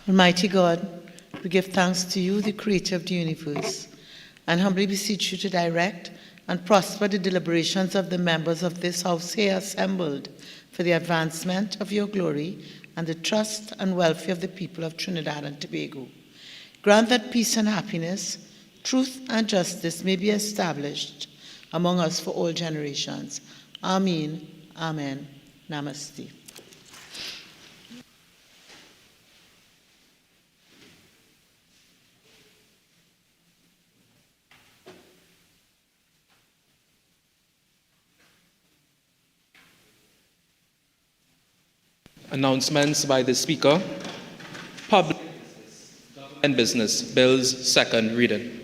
Almighty God, we give thanks to you, the creator of the universe, and humbly beseech you to direct and prosper the deliberations of the members of this house here assembled for the advancement of your glory and the trust and welfare of the people of Trinidad and Tobago. Grant that peace and happiness, truth and justice may be established among us for all generations. Amen. Amen. Namaste. Announcements by the Speaker. Public and Business Bills, second reading.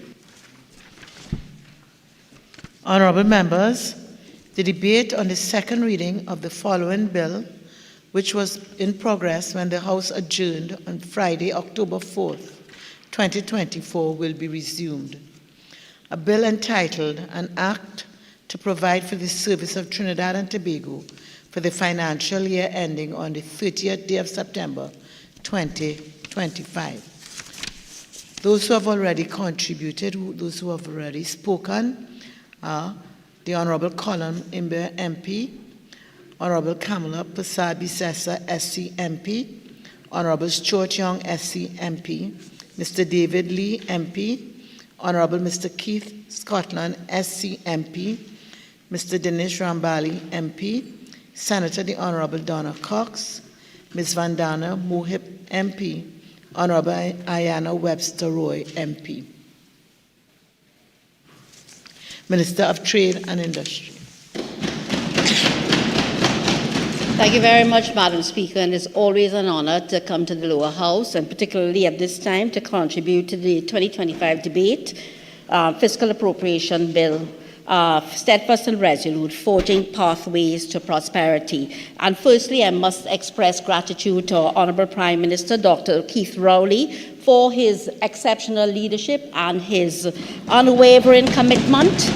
Honourable members, the debate on the second reading of the following bill, which was in progress when the House adjourned on Friday, October 4th, 2024, will be resumed. A bill entitled An Act to Provide for the Service of Trinidad and Tobago for the financial year ending on the 30th day of September 2025. Those who have already contributed, those who have already spoken, are the Honourable Colin Imber MP, Honourable Kamala Persad-Bissessa SC MP, Honourable Stuart Young SC MP, Mr. David Lee MP, Honourable Mr. Keith Scotland SC MP, Mr. Dinesh Rambali MP, Senator the Honourable Donna Cox, Ms. Vandana Mohib MP, Honourable Ayana Webster Roy MP. Minister of Trade and Industry. Thank you very much, Madam Speaker, and it's always an honor to come to the lower house, and particularly at this time to contribute to the 2025 debate, Fiscal Appropriation Bill, steadfast and resolute, forging pathways to prosperity. And firstly, I must express gratitude to our Honourable Prime Minister, Dr. Keith Rowley, for his exceptional leadership and his unwavering commitment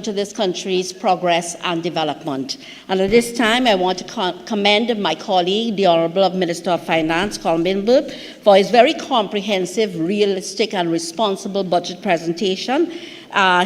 to this country's progress and development. And at this time, I want to commend my colleague, the Honourable Minister of Finance, Colin Imber, for his very comprehensive, realistic and responsible budget presentation.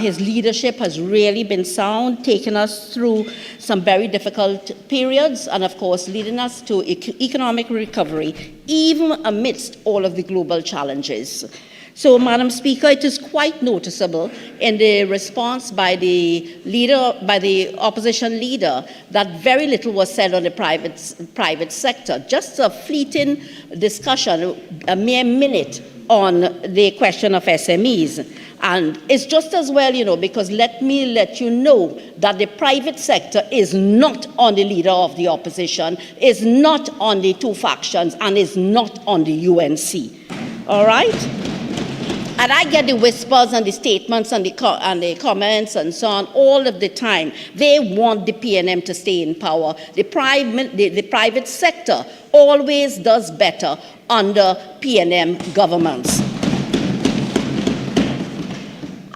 His leadership has really been sound, taking us through some very difficult periods and, of course, leading us to economic recovery, even amidst all of the global challenges. So, Madam Speaker, it is quite noticeable in the response by the opposition leader, that very little was said on the private sector. Just a fleeting discussion, a mere minute, on the question of SMEs. And it's just as well, because let me let you know that the private sector is not on the leader of the opposition, is not on the two factions, and is not on the UNC. All right? And I get the whispers and the statements and the comments and so on all of the time. They want the PNM to stay in power. The private sector always does better under PNM governments.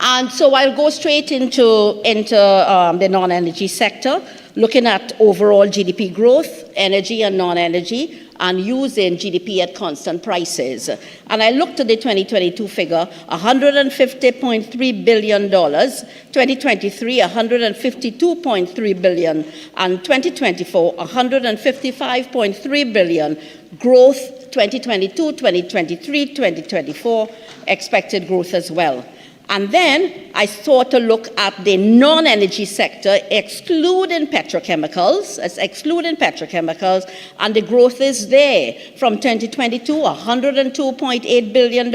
And so I'll go straight into the non-energy sector, looking at overall GDP growth, energy and non-energy, and using GDP at constant prices. And I looked at the 2022 figure, $150.3 billion, 2023, $152.3 billion, and 2024, $155.3 billion. Growth 2022, 2023, 2024, expected growth as well. And then I thought to look at the non-energy sector, excluding petrochemicals, and the growth is there. From 2022, $102.8 billion,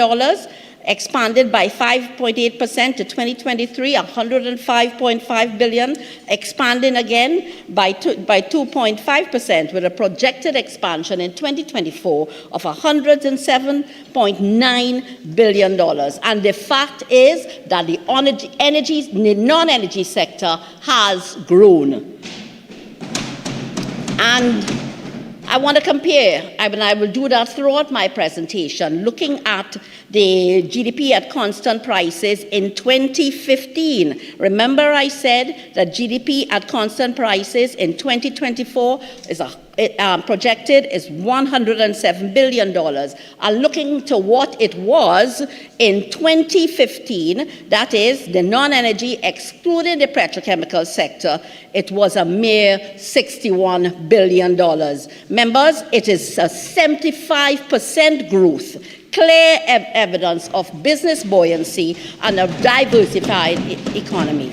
expanded by 5.8% to 2023, $105.5 billion, expanding again by 2.5% with a projected expansion in 2024 of $107.9 billion. And the fact is that the non-energy sector has grown. And I want to compare, and I will do that throughout my presentation, looking at the GDP at constant prices in 2015. Remember I said that GDP at constant prices in 2024 is projected is $107 billion. And looking to what it was in 2015, that is the non-energy excluding the petrochemical sector, it was a mere $61 billion. Members, it is a 75% growth, clear evidence of business buoyancy and a diversified economy.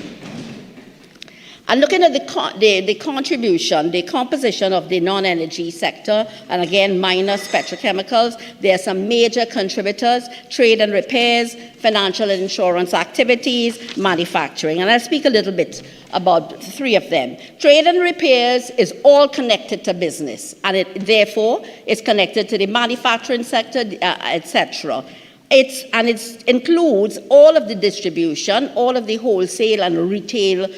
And looking at the contribution, the composition of the non-energy sector, and again, minus petrochemicals, there are some major contributors: trade and repairs, financial and insurance activities, manufacturing. And I'll speak a little bit about three of them. Trade and repairs is all connected to business, and it therefore is connected to the manufacturing sector, etc. It includes all of the distribution, all of the wholesale and retail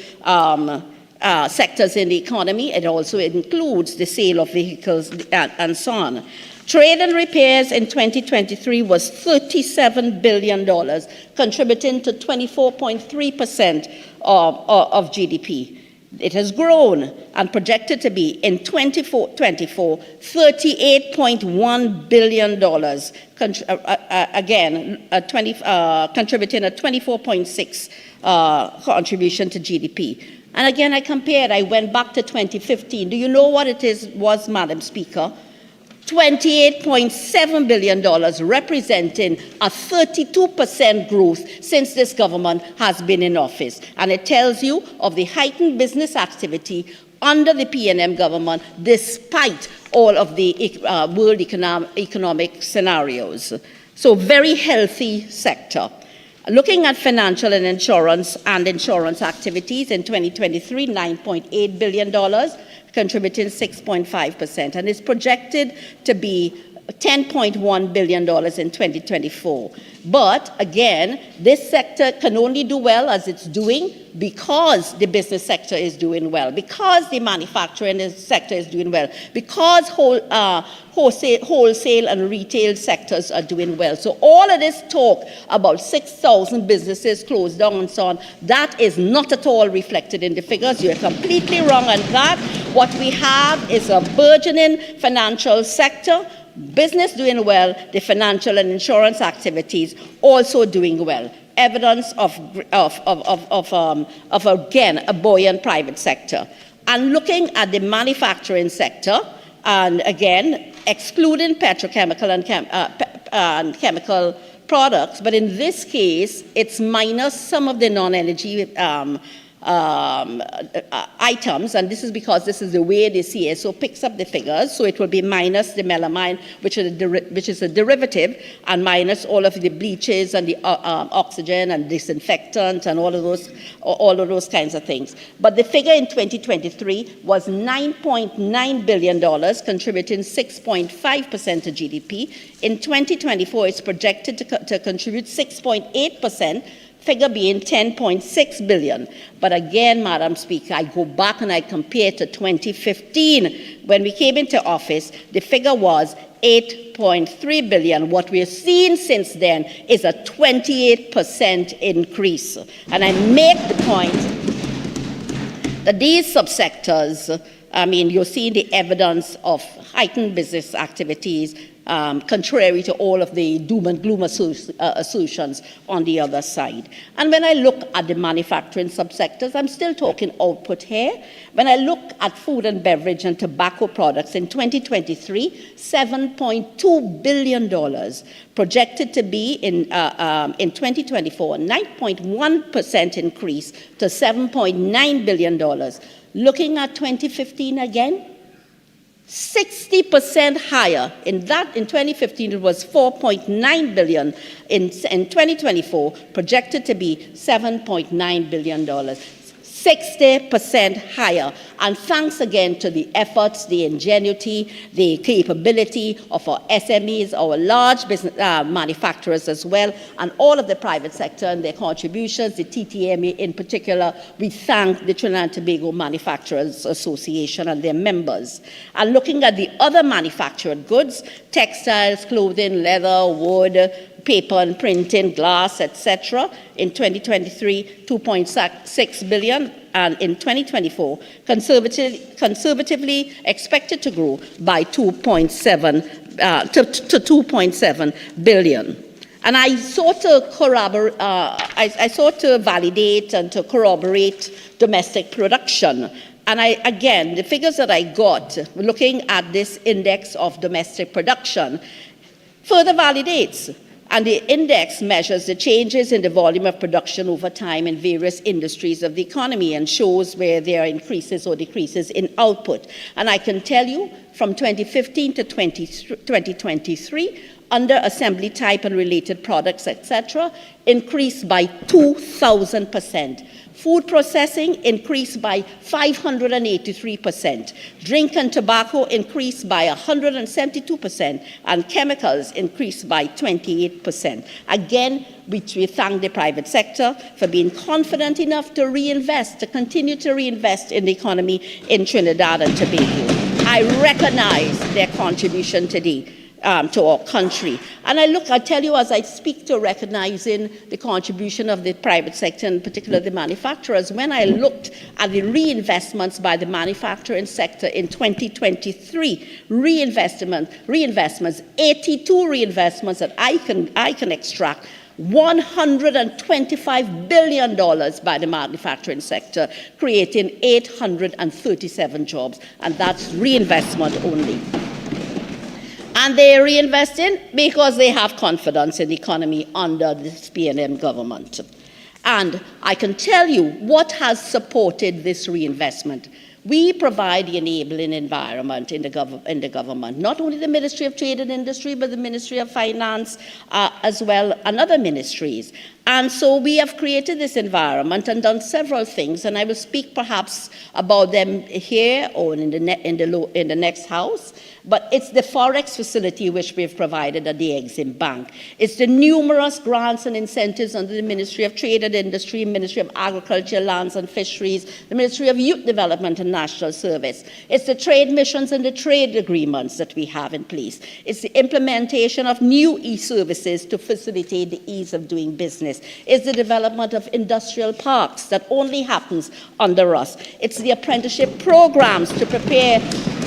sectors in the economy. It also includes the sale of vehicles and so on. Trade and repairs in 2023 was $37 billion, contributing to 24.3% of GDP. It has grown and projected to be in 2024 $38.1 billion, contributing a 24.6 contribution to GDP. And again, I went back to 2015. Do you know what it was, Madam Speaker? $28.7 billion, representing a 32% growth since this government has been in office. And it tells you of the heightened business activity under the PNM government, despite all of the world economic scenarios. So very healthy sector. Looking at financial and insurance activities in 2023, $9.8 billion, contributing 6.5%, and is projected to be $10.1 billion in 2024. But again, this sector can only do well as it's doing because the business sector is doing well, because the manufacturing sector is doing well, because wholesale and retail sectors are doing well. So all of this talk about 6,000 businesses closed down and so on, that is not at all reflected in the figures. You're completely wrong on that. What we have is a burgeoning financial sector, business doing well, the financial and insurance activities also doing well. Evidence of again, a buoyant private sector. And looking at the manufacturing sector, and again, excluding petrochemical and chemical products, but in this case, it's minus some of the non-energy items, and this is because this is the way the CSO picks up the figures, so it will be minus the melamine, which is a derivative, and minus all of the bleaches and the oxygen and disinfectant and all of those kinds of things. But the figure in 2023 was $9.9 billion, contributing 6.5% to GDP. In 2024, it's projected to contribute 6.8%, figure being $10.6 billion. But again, Madam Speaker, I go back and I compare to 2015. When we came into office, the figure was $8.3 billion. What we're seeing since then is a 28% increase. And I make the point that these subsectors, you're seeing the evidence of heightened business activities, contrary to all of the doom and gloom assertions on the other side. And when I look at the manufacturing subsectors, I'm still talking output here. When I look at food and beverage and tobacco products in 2023, $7.2 billion, projected to be in 2024, 9.1% increase to $7.9 billion. Looking at 2015 again, 60% higher. In 2015, it was $4.9 billion. In 2024, projected to be $7.9 billion. 60% higher. And thanks again to the efforts, the ingenuity, the capability of our SMEs, our large business manufacturers as well, and all of the private sector and their contributions, the TTMA in particular. We thank the Trinidad and Tobago Manufacturers Association and their members. And looking at the other manufactured goods, textiles, clothing, leather, wood, paper and printing, glass, etc. In 2023, $2.6 billion, and in 2024, conservatively expected to grow by 2.7 to 2.7 billion. And I sought to validate and to corroborate domestic production. And again, the figures that I got looking at this index of domestic production further validates. And the index measures the changes in the volume of production over time in various industries of the economy and shows where there are increases or decreases in output. And I can tell you from 2015 to 2023, under assembly type and related products, etc., increased by 2,000%. Food processing increased by 583%. Drink and tobacco increased by 172%. And chemicals increased by 28%. Again, we thank the private sector for being confident enough to reinvest, to continue to reinvest in the economy in Trinidad and Tobago. I recognize their contribution today. To our country. And I tell you, as I speak to recognizing the contribution of the private sector, in particular the manufacturers, when I looked at the reinvestments by the manufacturing sector in 2023, reinvestments, 82 reinvestments that I can extract, $125 billion by the manufacturing sector, creating 837 jobs, and that's reinvestment only. And they're reinvesting because they have confidence in the economy under this PNM government. And I can tell you what has supported this reinvestment. We provide the enabling environment in the government, not only the Ministry of Trade and Industry, but the Ministry of Finance as well, and other ministries. And so we have created this environment and done several things, and I will speak perhaps about them here or in the next house. But it's the Forex facility which we've provided at the Exim Bank. It's the numerous grants and incentives under the Ministry of Trade and Industry, Ministry of Agriculture, Lands and Fisheries, the Ministry of Youth Development and National Service. It's the trade missions and the trade agreements that we have in place. It's the implementation of new e-services to facilitate the ease of doing business. It's the development of industrial parks that only happens under us. It's the apprenticeship programs to prepare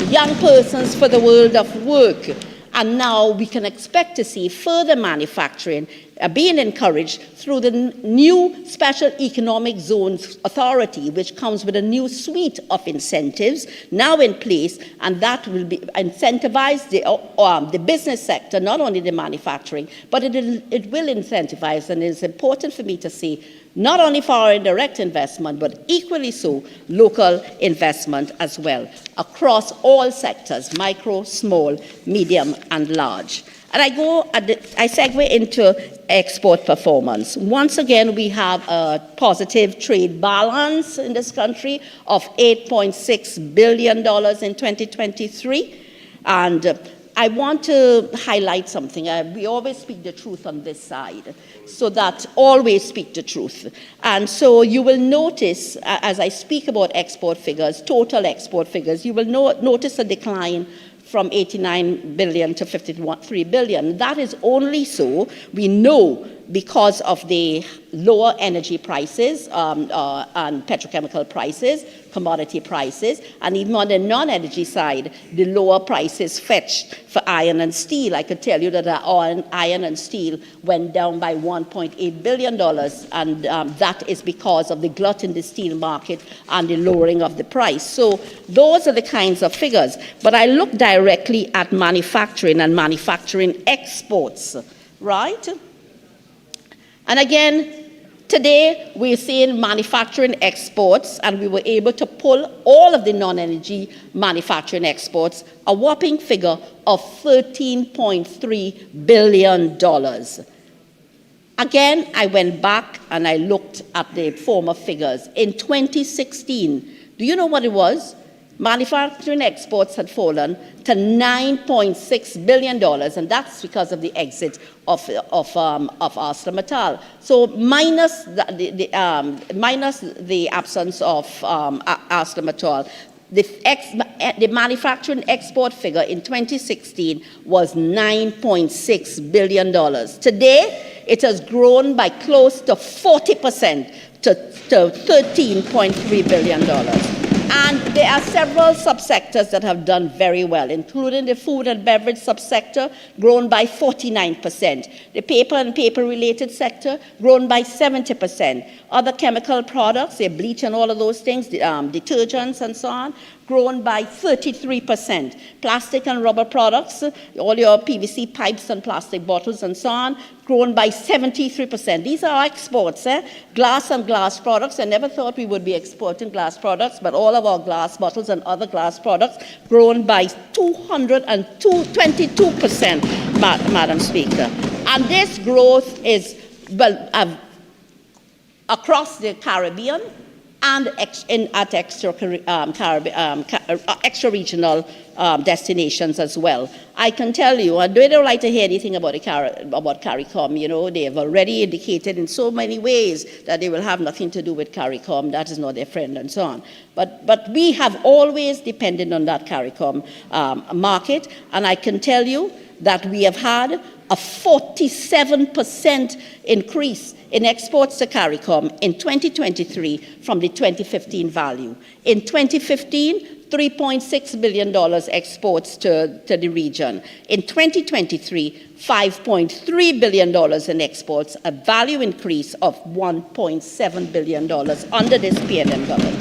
young persons for the world of work. And now we can expect to see further manufacturing being encouraged through the new Special Economic Zones Authority, which comes with a new suite of incentives now in place, and that will be incentivize the business sector, not only the manufacturing, but it will incentivize, and it's important for me to say, not only foreign direct investment, but equally so, local investment as well, across all sectors, micro, small, medium, and large. And I segue into export performance. Once again, we have a positive trade balance in this country of $8.6 billion in 2023. And I want to highlight something. We always speak the truth on this side, so that always speak the truth. And so you will notice, as I speak about export figures, total export figures, you will notice a decline from 89 billion to 53 billion. That is only so, we know, because of the lower energy prices and petrochemical prices, commodity prices, and even on the non-energy side, the lower prices fetched for iron and steel. I could tell you that iron and steel went down by $1.8 billion, and that is because of the glut in the steel market and the lowering of the price. So those are the kinds of figures. But I look directly at manufacturing and manufacturing exports, right? And again, today we're seeing manufacturing exports, and we were able to pull all of the non-energy manufacturing exports, a whopping figure of $13.3 billion. Again, I went back and I looked at the former figures. In 2016, do you know what it was? Manufacturing exports had fallen to $9.6 billion, and that's because of the exit of ArcelorMittal. So minus the absence of ArcelorMittal, the manufacturing export figure in 2016 was $9.6 billion. Today, it has grown by close to 40% to $13.3 billion. And there are several subsectors that have done very well, including the food and beverage subsector, grown by 49%. The paper and paper-related sector, grown by 70%. Other chemical products, the bleach and all of those things, detergents and so on, grown by 33%. Plastic and rubber products, all your PVC pipes and plastic bottles and so on, grown by 73%. These are our exports. Glass and glass products. I never thought we would be exporting glass products, but all of our glass bottles and other glass products grown by 222%, Madam Speaker. And this growth is across the Caribbean and at extra-regional destinations as well. I can tell you, and they don't like to hear anything about CARICOM. You know, they have already indicated in so many ways that they will have nothing to do with CARICOM. That is not their friend and so on. But we have always depended on that CARICOM market, and I can tell you that we have had a 47% increase in exports to CARICOM in 2023 from the 2015 value. In 2015, $3.6 billion exports to the region. In 2023, $5.3 billion in exports, a value increase of $1.7 billion under this PNM government.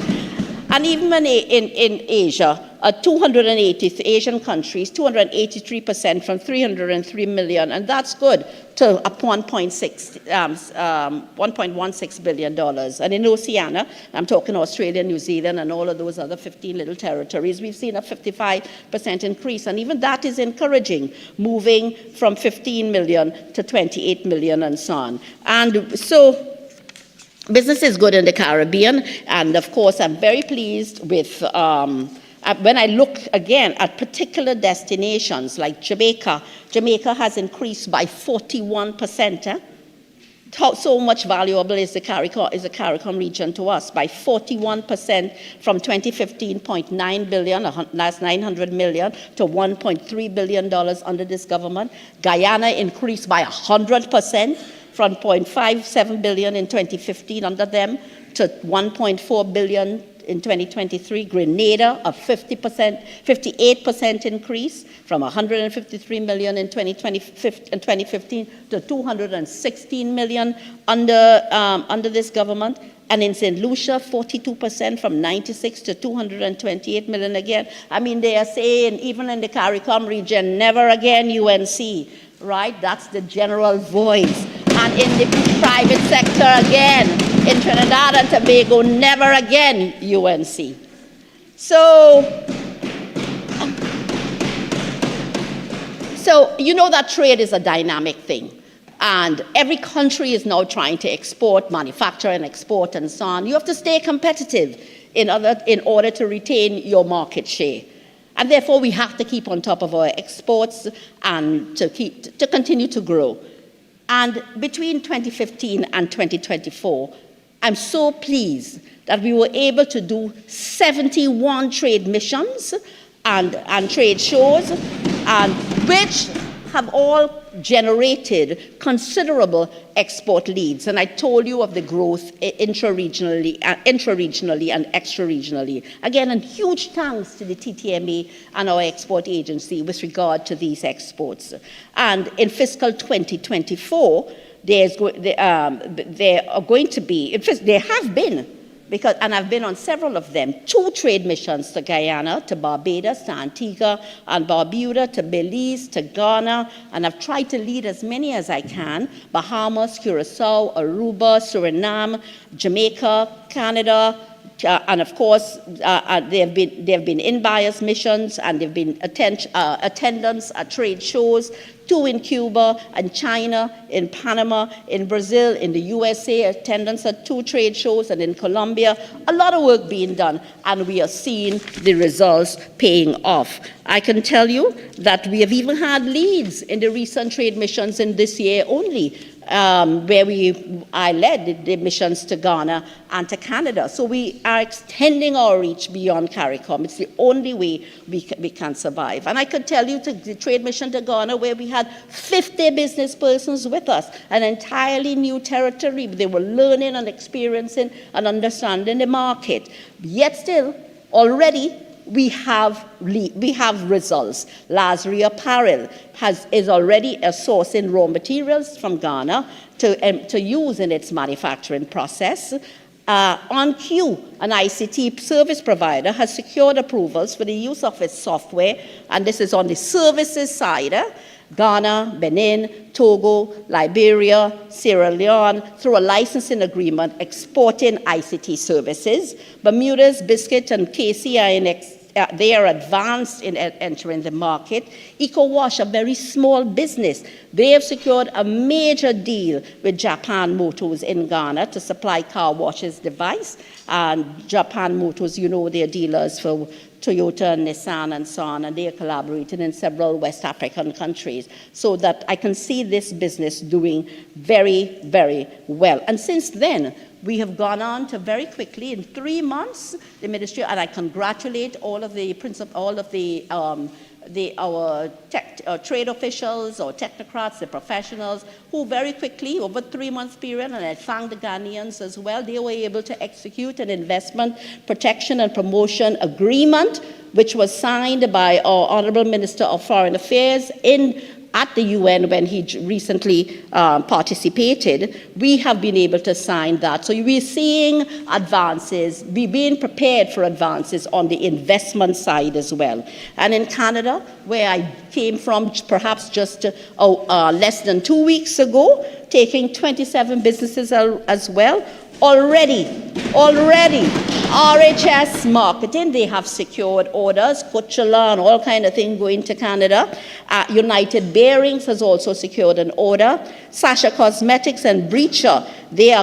And even in Asia, 280 Asian countries, 283% from 303 million, and that's good, to $1.16 billion. And in Oceania, I'm talking Australia, New Zealand, and all of those other 15 little territories, we've seen a 55% increase, and even that is encouraging, moving from 15 million to 28 million and so on. And so, business is good in the Caribbean, and of course, I'm very pleased with, when I look again at particular destinations like Jamaica, Jamaica has increased by 41%. So much valuable is the CARICOM region to us, by 41% from 2015.9 billion, last 900 million, to $1.3 billion under this government. Guyana increased by 100%. From $0.57 billion in 2015 under them to $1.4 billion in 2023. Grenada, a 58% increase from $153 million in 2015 to $216 million under this government. And in St. Lucia, 42% from 96 to 228 million again. I mean, they are saying, even in the CARICOM region, never again UNC, right? That's the general voice. And in the private sector again, in Trinidad and Tobago, never again UNC. So you know that trade is a dynamic thing. And every country is now trying to export, manufacture and export and so on. You have to stay competitive in order to retain your market share. And therefore, we have to keep on top of our exports and to continue to grow. And between 2015 and 2024, I'm so pleased that we were able to do 71 trade missions and trade shows, which have all generated considerable export leads. And I told you of the growth intra-regionally and extra-regionally. Again, and huge thanks to the TTMA and our export agency with regard to these exports. And in fiscal 2024, there are going to be, in fact, there have been, and I've been on several of them, 2 trade missions to Guyana, to Barbados, to Antigua and Barbuda, to Belize, to Ghana, and I've tried to lead as many as I can: Bahamas, Curacao, Aruba, Suriname, Jamaica, Canada, and of course, there have been in-bias missions, and there have been attendance at trade shows, 2 in Cuba and China, in Panama, in Brazil, in the USA, attendance at 2 trade shows, and in Colombia. A lot of work being done, and we are seeing the results paying off. I can tell you that we have even had leads in the recent trade missions in this year only, where I led the missions to Ghana and to Canada. So we are extending our reach beyond CARICOM. It's the only way we can survive. And I could tell you the trade mission to Ghana, where we had 50 business persons with us, an entirely new territory. They were learning and experiencing and understanding the market. Yet still, already, we have results. Lazari Apparel is already sourcing raw materials from Ghana to use in its manufacturing process. OnQ, an ICT service provider, has secured approvals for the use of its software, and this is on the services side. Ghana, Benin, Togo, Liberia, Sierra Leone, through a licensing agreement exporting ICT services. Bermuda's Biscuit and KC they are advanced in entering the market. EcoWash, a very small business, they have secured a major deal with Japan Motors in Ghana to supply car washes device. And Japan Motors, you know, they're dealers for Toyota and Nissan and so on, and they are collaborating in several West African countries, so that I can see this business doing very, very well. And since then, we have gone on to very quickly, in 3 months, the ministry, and I congratulate all of the our trade officials or technocrats, the professionals, who very quickly, over 3 months period, and I thank the Ghanaians as well, they were able to execute an investment protection and promotion agreement, which was signed by our Honorable Minister of Foreign Affairs at the UN when he recently participated. We have been able to sign that. So we're seeing advances, we're being prepared for advances on the investment side as well. And in Canada, where I came from perhaps just less than 2 weeks ago, taking 27 businesses as well, already, RHS Marketing, they have secured orders, Cudjoe-Lewis and all kind of things going to Canada. United Bearings has also secured an order. Sasha Cosmetics and Breacher, they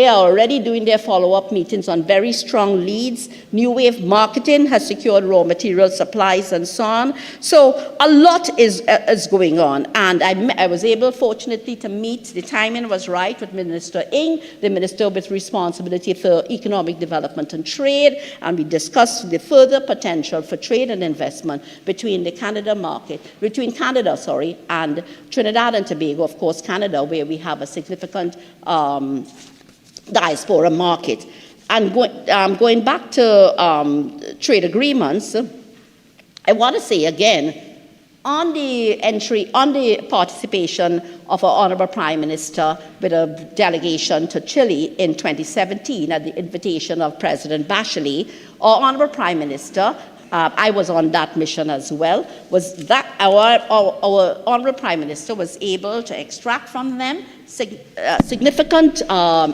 are already doing their follow-up meetings on very strong leads. New Wave Marketing has secured raw material supplies and so on. So a lot is going on. And I was able, fortunately, to meet, the timing was right, with Minister Ng, the Minister with responsibility for economic development and trade, and we discussed the further potential for trade and investment between Canada and Trinidad and Tobago, of course, Canada, where we have a significant diaspora market. And going back to trade agreements, I want to say again, on the participation of our Honorable Prime Minister with a delegation to Chile in 2017 at the invitation of President Bachelet, our Honorable Prime Minister, I was on that mission as well, was that our Honorable Prime Minister was able to extract from them significant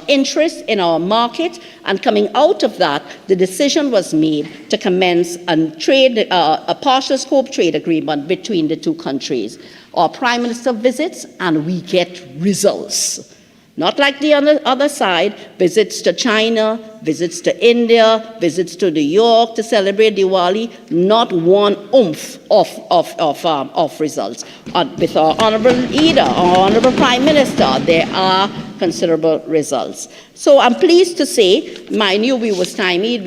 interest in our market, and coming out of that, the decision was made to commence a partial scope trade agreement between the two countries. Our Prime Minister visits and we get results. Not like the other side, visits to China, visits to India, visits to New York to celebrate Diwali, not one oomph of results. With our Honorable Leader, our Honorable Prime Minister, there are considerable results. So I'm pleased to say, mind you, we were stymied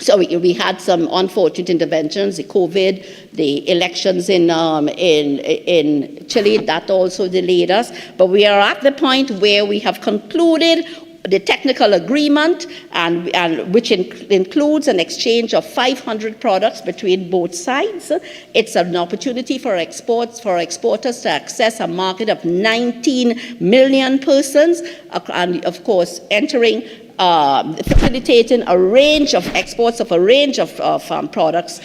So we had some unfortunate interventions, the COVID, the elections in Chile, that also delayed us. But we are at the point where we have concluded the technical agreement, and which includes an exchange of 500 products between both sides. It's an opportunity for exporters to access a market of 19 million persons, and of course entering facilitating a range of exports of a range of products,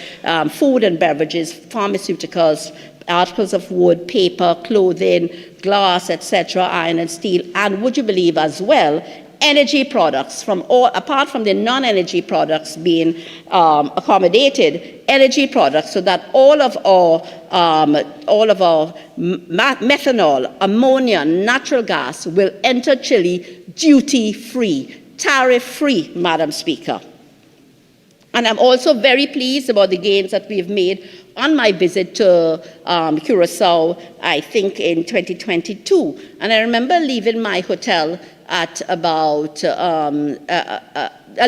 food and beverages, pharmaceuticals, articles of wood, paper, clothing, glass, etc., iron and steel, and would you believe as well, energy products, apart from the non-energy products being accommodated, energy products, so that all of our methanol, ammonia, natural gas will enter Chile duty-free, tariff-free, Madam Speaker. And I'm also very pleased about the gains that we've made on my visit to Curacao, I think in 2022. And I remember leaving my hotel at about,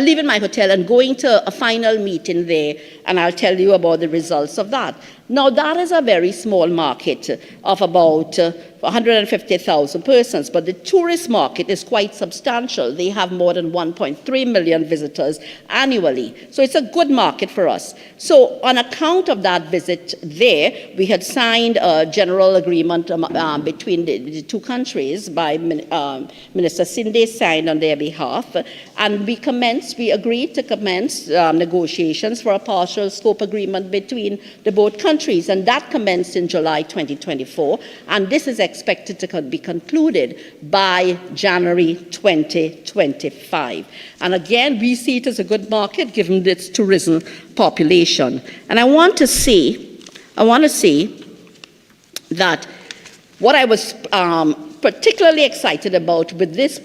leaving my hotel and going to a final meeting there, and I'll tell you about the results of that. Now, that is a very small market of about 150,000 persons, but the tourist market is quite substantial. They have more than 1.3 million visitors annually. So it's a good market for us. So on account of that visit there, we had signed a general agreement between the two countries by Minister Sinde signed on their behalf, and we agreed to commence negotiations for a partial scope agreement between the both countries, and that commenced in July 2024, and this is expected to be concluded by January 2025. And again, we see it as a good market given its tourism population. And I want to see that what I was particularly excited about with this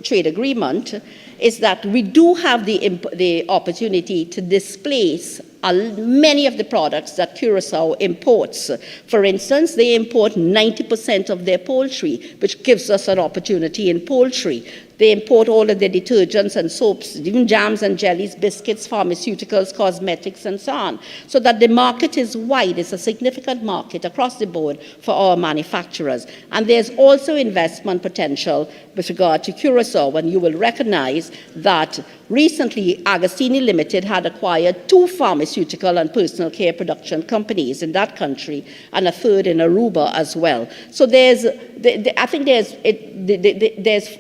trade agreement is that we do have the opportunity to displace many of the products that Curacao imports. For instance, they import 90% of their poultry, which gives us an opportunity in poultry. They import all of their detergents and soaps, even jams and jellies, biscuits, pharmaceuticals, cosmetics, and so on. So that the market is wide. It's a significant market across the board for our manufacturers. And there's also investment potential with regard to Curacao, and you will recognize that recently Agostini Limited had acquired 2 pharmaceutical and personal care production companies in that country, and a third in Aruba as well. So I think there's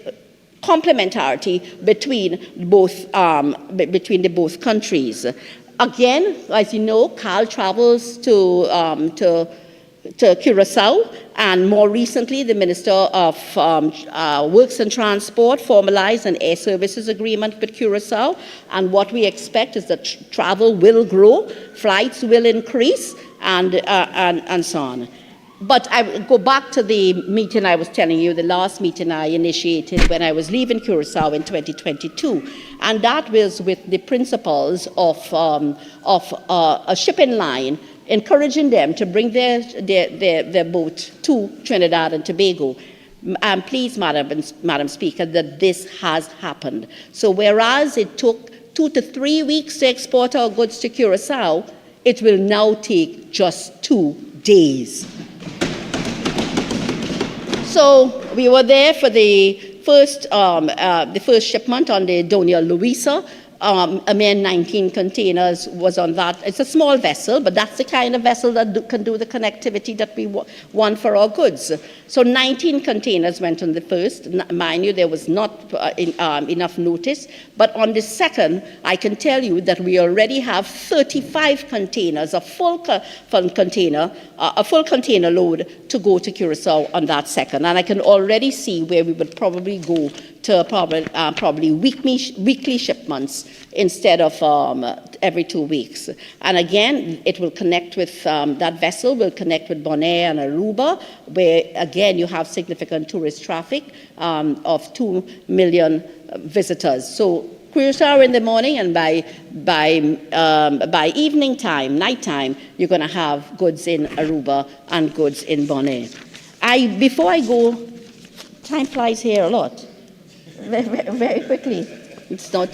complementarity between the both countries. Again, as you know, Carl travels to Curacao, and more recently, the Minister of Works and Transport formalized an air services agreement with Curacao, and what we expect is that travel will grow, flights will increase, and so on. But I go back to the meeting I was telling you, the last meeting I initiated when I was leaving Curacao in 2022, and that was with the principals of a shipping line, encouraging them to bring their boat to Trinidad and Tobago. I'm pleased, Madam Speaker, that this has happened. So whereas it took 2 to 3 weeks to export our goods to Curacao, it will now take just 2 days. So we were there for the first shipment on the Donia Louisa. A mere 19 containers was on that. It's a small vessel, but that's the kind of vessel that can do the connectivity that we want for our goods. So 19 containers went on the first. Mind you, there was not enough notice. But on the second, I can tell you that we already have 35 containers, a full container load to go to Curacao on that second. And I can already see where we would probably go to probably weekly shipments instead of every 2 weeks. And again, it will connect with, that vessel will connect with Bonaire and Aruba, where again you have significant tourist traffic of 2 million visitors. So Curacao in the morning, and by evening time, nighttime, you're going to have goods in Aruba and goods in Bonaire. Before I go, time flies here a lot. Very, very quickly. It's not.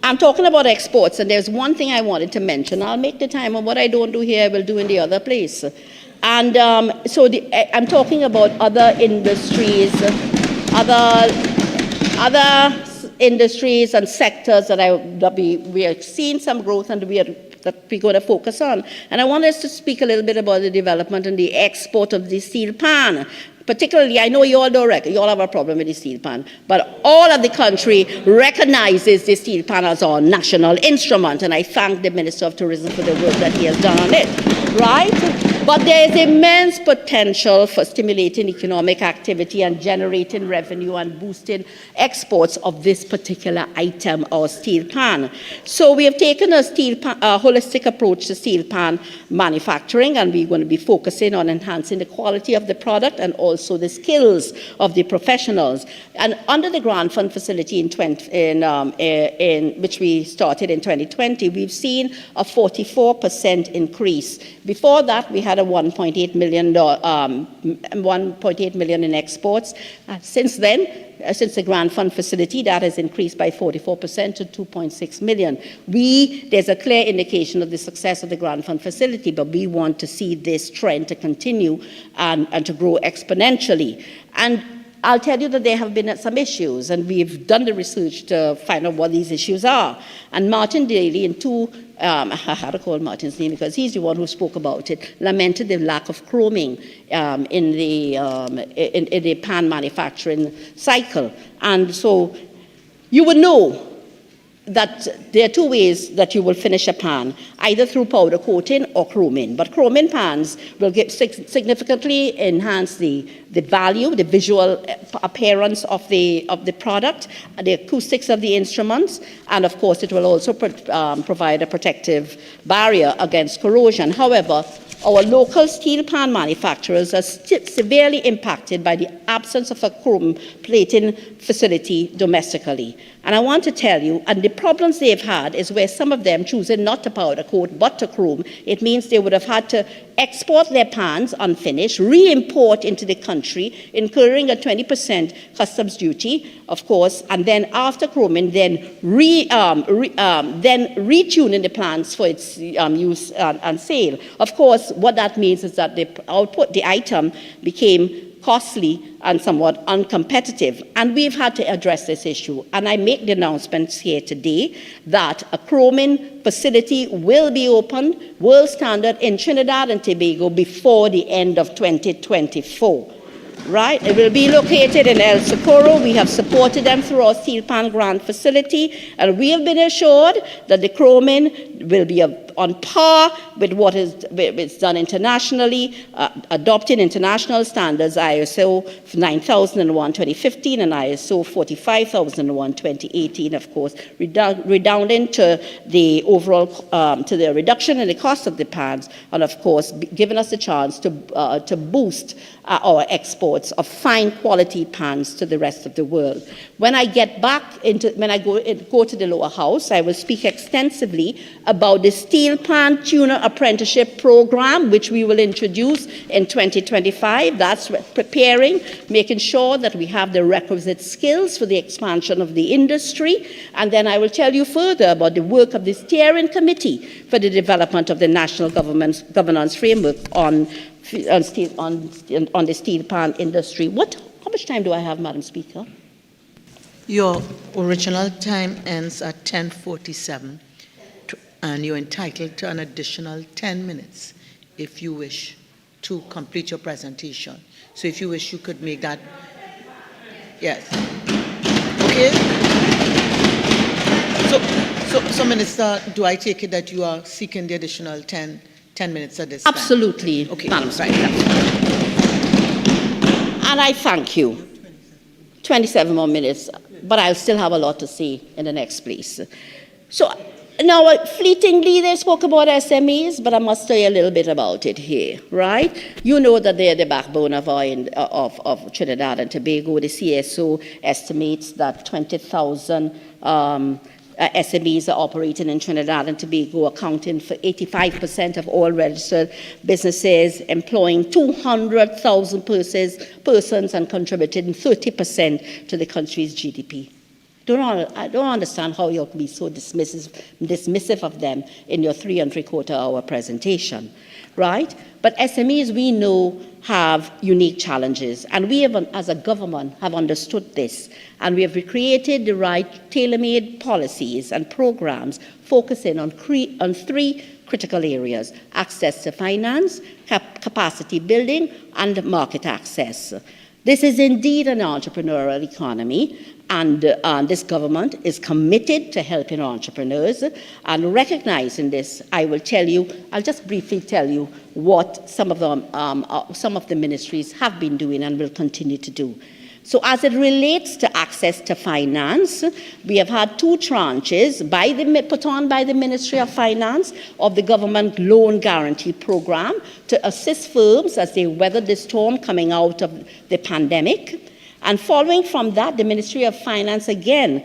I'm talking about exports, and there's one thing I wanted to mention. I'll make the time, and what I don't do here, I will do in the other place. And so I'm talking about other industries, other industries and sectors that we are seeing some growth and that we're going to focus on. And I want us to speak a little bit about the development and the export of the steel pan. Particularly, I know you all have a problem with the steel pan, but all of the country recognizes the steel pan as our national instrument, and I thank the Minister of Tourism for the work that he has done on it, right? But there is immense potential for stimulating economic activity and generating revenue and boosting exports of this particular item, or steel pan. So we have taken a holistic approach to steel pan manufacturing, and we're going to be focusing on enhancing the quality of the product and also also the skills of the professionals. And under the grant fund facility which we started in 2020, we've seen a 44% increase. Before that, we had a $1.8 million in exports. Since then, since the grant fund facility, that has increased by 44% to 2.6 million. There's a clear indication of the success of the grant fund facility, but we want to see this trend to continue and to grow exponentially. And I'll tell you that there have been some issues, and we've done the research to find out what these issues are. And Martin Daly, I had to call Martin's name because he's the one who spoke about it, lamented the lack of chroming in the pan manufacturing cycle. And so you would know that there are two ways that you will finish a pan, either through powder coating or chroming. But chroming pans will significantly enhance the value, the visual appearance of the product, the acoustics of the instruments, and of course it will also provide a protective barrier against corrosion. However, our local steel pan manufacturers are severely impacted by the absence of a chrome plating facility domestically. And I want to tell you, and the problems they've had is where some of them choosing not to powder coat but to chrome, it means they would have had to export their pans unfinished, re-import into the country, incurring a 20% customs duty, of course, and then after chroming, then retuning the plans for its use and sale. Of course, what that means is that the item became costly and somewhat uncompetitive. And we've had to address this issue. And I make the announcements here today that a chroming facility will be opened, world standard, in Trinidad and Tobago before the end of 2024. Right? It will be located in El Socorro. We have supported them through our steel pan grant facility, and we have been assured that the chroming will be on par with what is done internationally, adopting international standards, ISO 9001 2015 and ISO 45001 2018, of course, redounding to the overall, to the reduction in the cost of the pans, and of course, giving us a chance to boost our exports of fine quality pans to the rest of the world. When I get back when I go to the lower house, I will speak extensively about the steel pan tuner apprenticeship program, which we will introduce in 2025. That's preparing, making sure that we have the requisite skills for the expansion of the industry. And then I will tell you further about the work of the steering committee for the development of the national governance framework on the steel pan industry. How much time do I have, Madam Speaker? Your original time ends at 10:47, and you're entitled to an additional 10 minutes if you wish to complete your presentation. So if you wish, you could make that. Yes. Okay. So Minister, do I take it that you are seeking the additional 10 minutes at this time? Absolutely, okay, Madam Speaker. Right. And I thank you. 27 more minutes, but I'll still have a lot to say in the next place. So now, fleetingly, they spoke about SMEs, but I must tell you a little bit about it here, right? You know that they're the backbone of Trinidad and Tobago. The CSO estimates that 20,000 SMEs are operating in Trinidad and Tobago, accounting for 85% of all registered businesses, employing 200,000 persons and contributing 30% to the country's GDP. I don't understand how you can be so dismissive of them in your 3 3/4 hour presentation, right? But SMEs, we know, have unique challenges, and we have, as a government, have understood this, and we have created the right tailor-made policies and programs focusing on 3 critical areas: access to finance, capacity building, and market access. This is indeed an entrepreneurial economy, and this government is committed to helping entrepreneurs. And recognizing this, I'll just briefly tell you what some of the ministries have been doing and will continue to do. So as it relates to access to finance, we have had 2 tranches put on by the Ministry of Finance of the Government Loan Guarantee Program to assist firms as they weather the storm coming out of the pandemic. And following from that, the Ministry of Finance again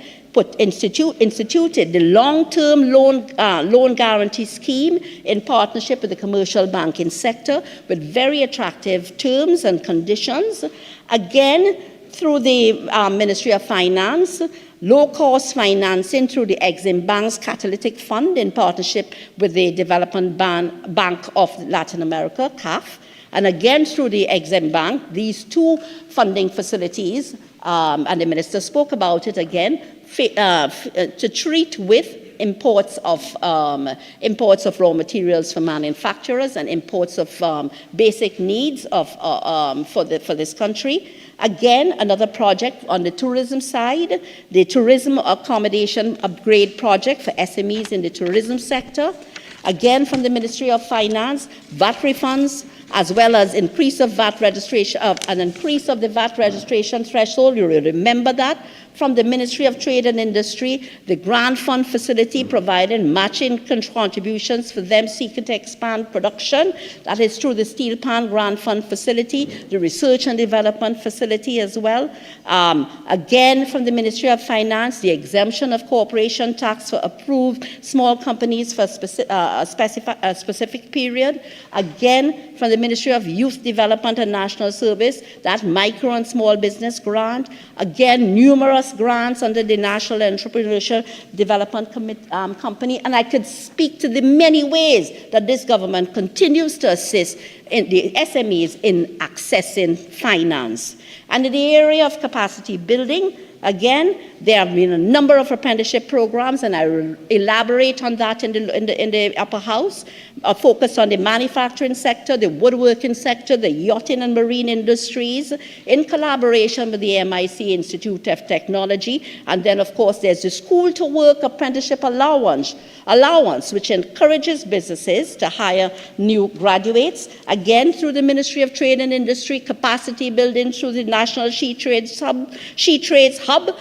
instituted the long-term loan guarantee scheme in partnership with the commercial banking sector with very attractive terms and conditions. Again, through the Ministry of Finance, low-cost financing through the Exim Bank's Catalytic Fund in partnership with the Development Bank of Latin America, CAF. And again, through the Exim Bank, these 2 funding facilities, and the Minister spoke about it again, to treat with imports of raw materials for manufacturers and imports of basic needs for this country. Again, another project on the tourism side, the Tourism Accommodation Upgrade Project for SMEs in the tourism sector. Again, from the Ministry of Finance, VAT refunds, as well as increase of VAT registration, an increase of the VAT registration threshold. You will remember that. From the Ministry of Trade and Industry, the grant fund facility provided matching contributions for them seeking to expand production. That is through the Steel Pan Grant Fund facility, the Research and Development facility as well. Again, from the Ministry of Finance, the exemption of corporation tax for approved small companies for a specific period. Again, from the Ministry of Youth Development and National Service, that micro and small business grant. Again, numerous grants under the National Entrepreneurship Development Company, and I could speak to the many ways that this government continues to assist in the SMEs in accessing finance. And in the area of capacity building, again, there have been a number of apprenticeship programs, and I will elaborate on that in the upper house, focused on the manufacturing sector, the woodworking sector, the yachting and marine industries, in collaboration with the MIC Institute of Technology. And then, of course, there's the School to Work Apprenticeship Allowance, which encourages businesses to hire new graduates. Again, through the Ministry of Trade and Industry, capacity building through the National She Trades Hub,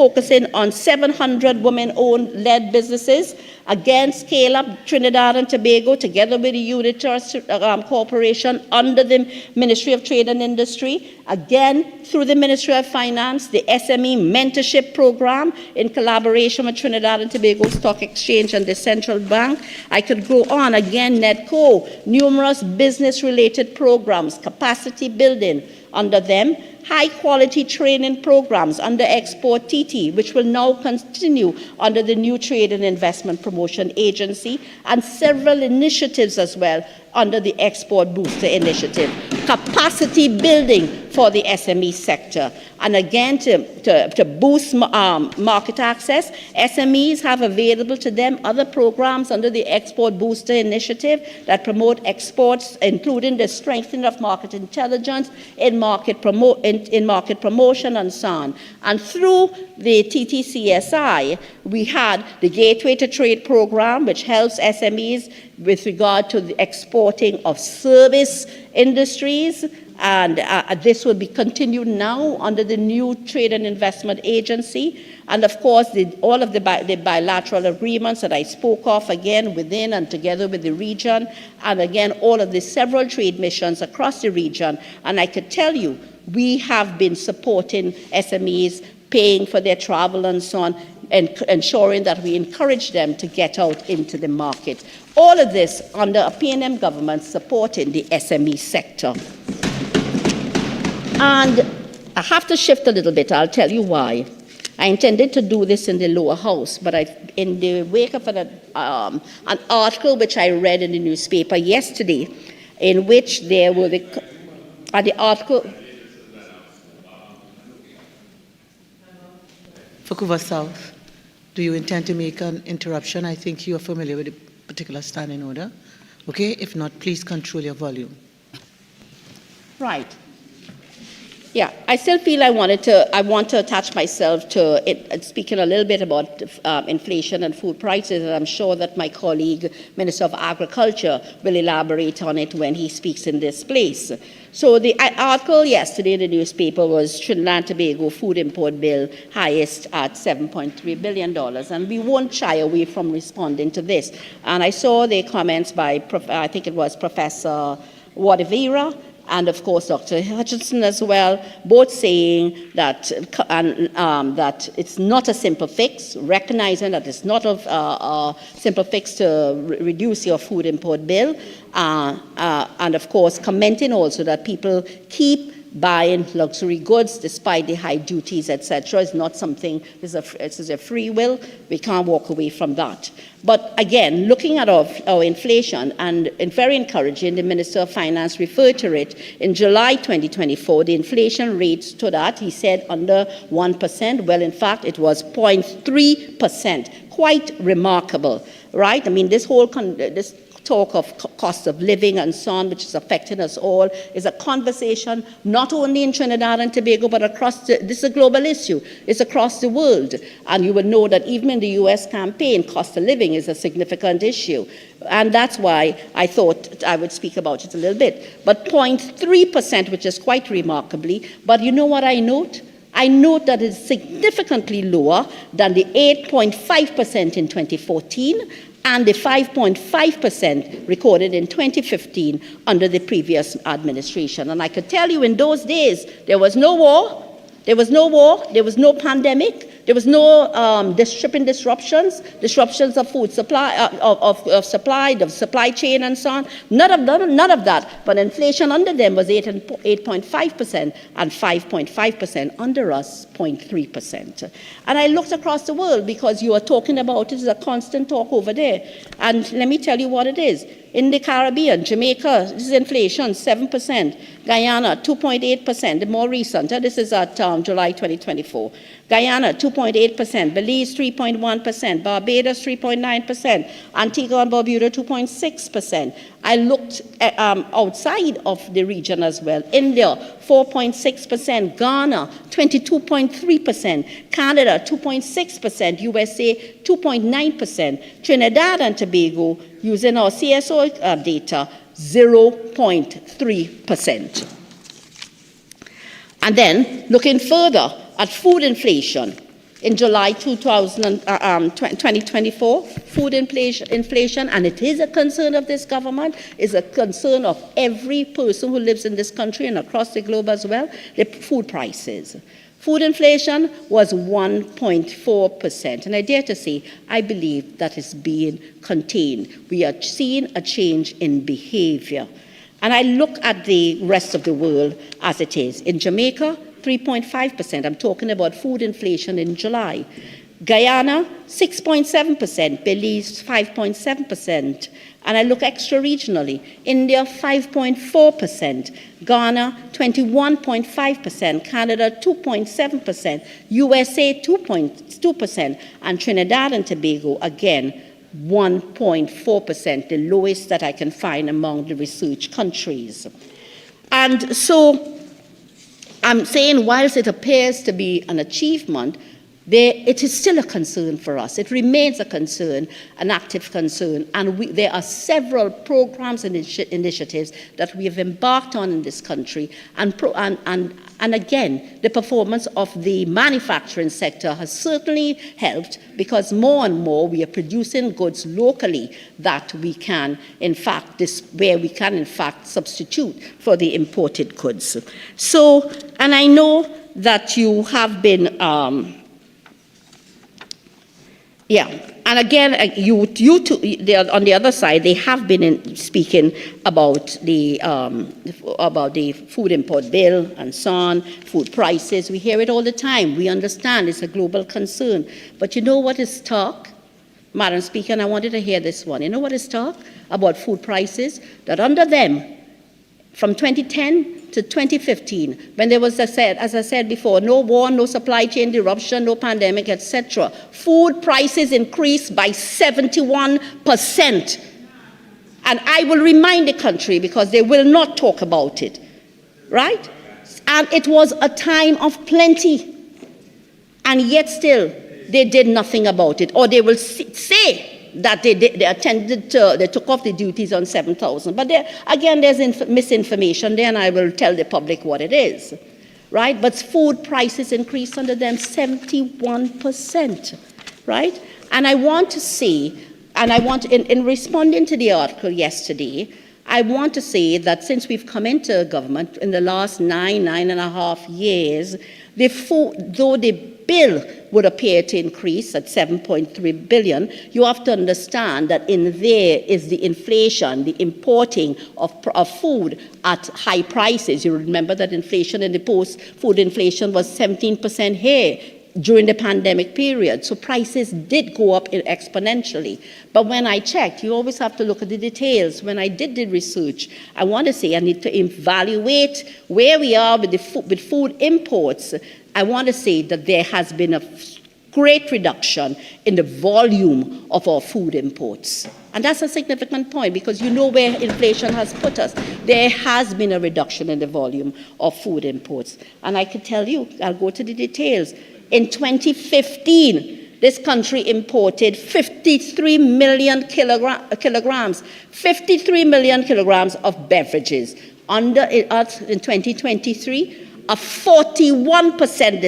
focusing on 700 women-owned led businesses. Again, scale up Trinidad and Tobago together with the Unitrust Corporation under the Ministry of Trade and Industry. Again, through the Ministry of Finance, the SME Mentorship Program in collaboration with Trinidad and Tobago Stock Exchange and the Central Bank. I could go on. Again, NEDCO, numerous business-related programs, capacity building under them. High-quality training programs under Export TT, which will now continue under the new Trade and Investment Promotion Agency, and several initiatives as well under the Export Booster Initiative. Capacity building for the SME sector. And again, to boost market access, SMEs have available to them other programs under the Export Booster Initiative that promote exports, including the strengthening of market intelligence, in-market promotion, and so on. And through the TTCSI, we had the Gateway to Trade program, which helps SMEs with regard to the exporting of service industries, and this will be continued now under the new Trade and Investment Agency. And of course, all of the bilateral agreements that I spoke of, again, within and together with the region, and again, all of the several trade missions across the region. And I could tell you, we have been supporting SMEs, paying for their travel and so on, and ensuring that we encourage them to get out into the market. All of this under a P&M government supporting the SME sector. And I have to shift a little bit. I'll tell you why. I intended to do this in the lower house, but in the wake of an article which I read in the newspaper yesterday, in which there were the article. Vancouver South, do you intend to make an interruption? I think you are familiar with the particular standing order. Okay, if not, please control your volume. Right. Yeah, I still feel I want to attach myself to it, speaking a little bit about inflation and food prices, and I'm sure that my colleague, Minister of Agriculture, will elaborate on it when he speaks in this place. So the article yesterday in the newspaper was Trinidad and Tobago food import bill highest at $7.3 billion, and we won't shy away from responding to this. And I saw the comments by, I think it was Professor Wadavira, and of course Dr. Hutchinson as well, both saying that, that it's not a simple fix, recognizing that it's not a simple fix to reduce your food import bill, and of course commenting also that people keep buying luxury goods despite the high duties, etc. It's not something, it's a free will. We can't walk away from that. But again, looking at our inflation, and very encouraging, the Minister of Finance referred to it, in July 2024, the inflation rate stood at, he said, under 1%. Well, in fact, it was 0.3%. Quite remarkable, right? I mean, this whole this talk of cost of living and so on, which is affecting us all, is a conversation not only in Trinidad and Tobago, but across this is a global issue. It's across the world. And you will know that even in the US campaign, cost of living is a significant issue. And that's why I thought I would speak about it a little bit. But 0.3%, which is quite remarkably, but you know what I note? I note that it's significantly lower than the 8.5% in 2014 and the 5.5% recorded in 2015 under the previous administration. And I could tell you in those days, there was no war, there was no pandemic, there was no shipping disruptions of food supply, of supply, the supply chain and so on. None of that. But inflation under them was 8.5% and 5.5%. Under us, 0.3%. And I looked across the world because you are talking about it. It's a constant talk over there. And let me tell you what it is. In the Caribbean, Jamaica, this is inflation, 7%. Guyana, 2.8%, the more recent. This is at July 2024. Guyana, 2.8%. Belize, 3.1%. Barbados, 3.9%. Antigua and Barbuda, 2.6%. I looked outside of the region as well. India, 4.6%. Ghana, 22.3%. Canada, 2.6%. USA, 2.9%. Trinidad and Tobago, using our CSO data, 0.3%. And then, looking further at food inflation, in July 2024, food inflation, and it is a concern of this government, is a concern of every person who lives in this country and across the globe as well, the food prices. Food inflation was 1.4%, and I dare to say, I believe that is being contained. We are seeing a change in behavior. And I look at the rest of the world as it is. In Jamaica, 3.5%. I'm talking about food inflation in July. Guyana, 6.7%. Belize, 5.7%. And I look extra-regionally. India, 5.4%. Ghana, 21.5%. Canada, 2.7%. USA, 2%. And Trinidad and Tobago, again, 1.4%, the lowest that I can find among the research countries. And so I'm saying, whilst it appears to be an achievement, it is still a concern for us. It remains a concern, an active concern, and there are several programs and initiatives that we have embarked on in this country, and again, the performance of the manufacturing sector has certainly helped, because more and more we are producing goods locally that we can, in fact, where we can, in fact, substitute for the imported goods. So, and I know that you have been and again, you two, on the other side, they have been speaking about the food import bill and so on, food prices. We hear it all the time. We understand it's a global concern. But you know what is talk? Madam Speaker, and I wanted to hear this one. You know what is talk about food prices? That under them, from 2010 to 2015, when there was, as I said before, no war, no supply chain disruption, no pandemic, etc., food prices increased by 71%. And I will remind the country, because they will not talk about it, right? And it was a time of plenty. And yet still, they did nothing about it. Or they will say that they took off the duties on 7,000. But again, there's misinformation there, and I will tell the public what it is. Right? But food prices increased under them 71%. Right? And I want to say, in responding to the article yesterday, I want to say that since we've come into government in the last 9.5 years, though the bill would appear to increase at 7.3 billion, you have to understand that in there is the inflation, the importing of food at high prices. You remember that inflation in the post-food inflation was 17% here during the pandemic period. So prices did go up exponentially. But when I checked, you always have to look at the details. When I did the research, I want to say I need to evaluate where we are with food imports. I want to say that there has been a great reduction in the volume of our food imports. And that's a significant point because you know where inflation has put us. There has been a reduction in the volume of food imports. And I can tell you, I'll go to the details. In 2015, this country imported 53 million kilograms, 53 million kilograms of beverages. In 2023, a 41%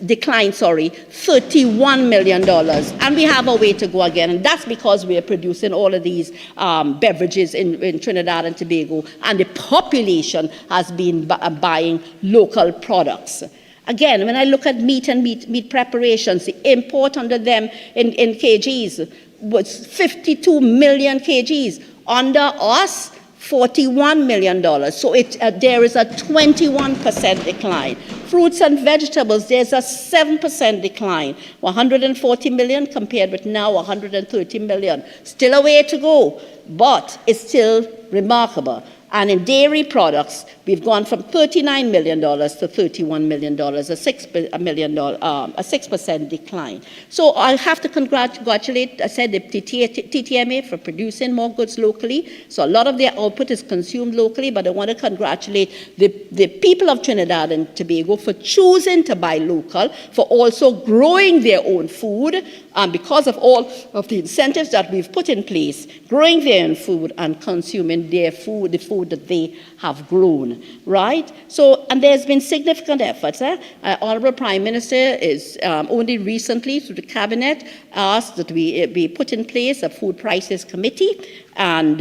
decline, $31 million. And we have a way to go again. And that's because we are producing all of these beverages in Trinidad and Tobago, and the population has been buying local products. Again, when I look at meat and meat preparations, the import under them in kgs was 52 million kgs. Under us, $41 million. So there is a 21% decline. Fruits and vegetables, there's a 7% decline. 140 million compared with now 130 million. Still a way to go, but it's still remarkable. And in dairy products, we've gone from $39 million to $31 million, a 6% decline. So I have to congratulate, I said, the TTMA for producing more goods locally. So a lot of their output is consumed locally, but I want to congratulate the people of Trinidad and Tobago for choosing to buy local, for also growing their own food, because of all of the incentives that we've put in place, growing their own food and consuming their food, the food that they have grown, right? So, and there's been significant efforts. Honorable Prime Minister is only recently, through the Cabinet, asked that we be put in place a food prices committee, and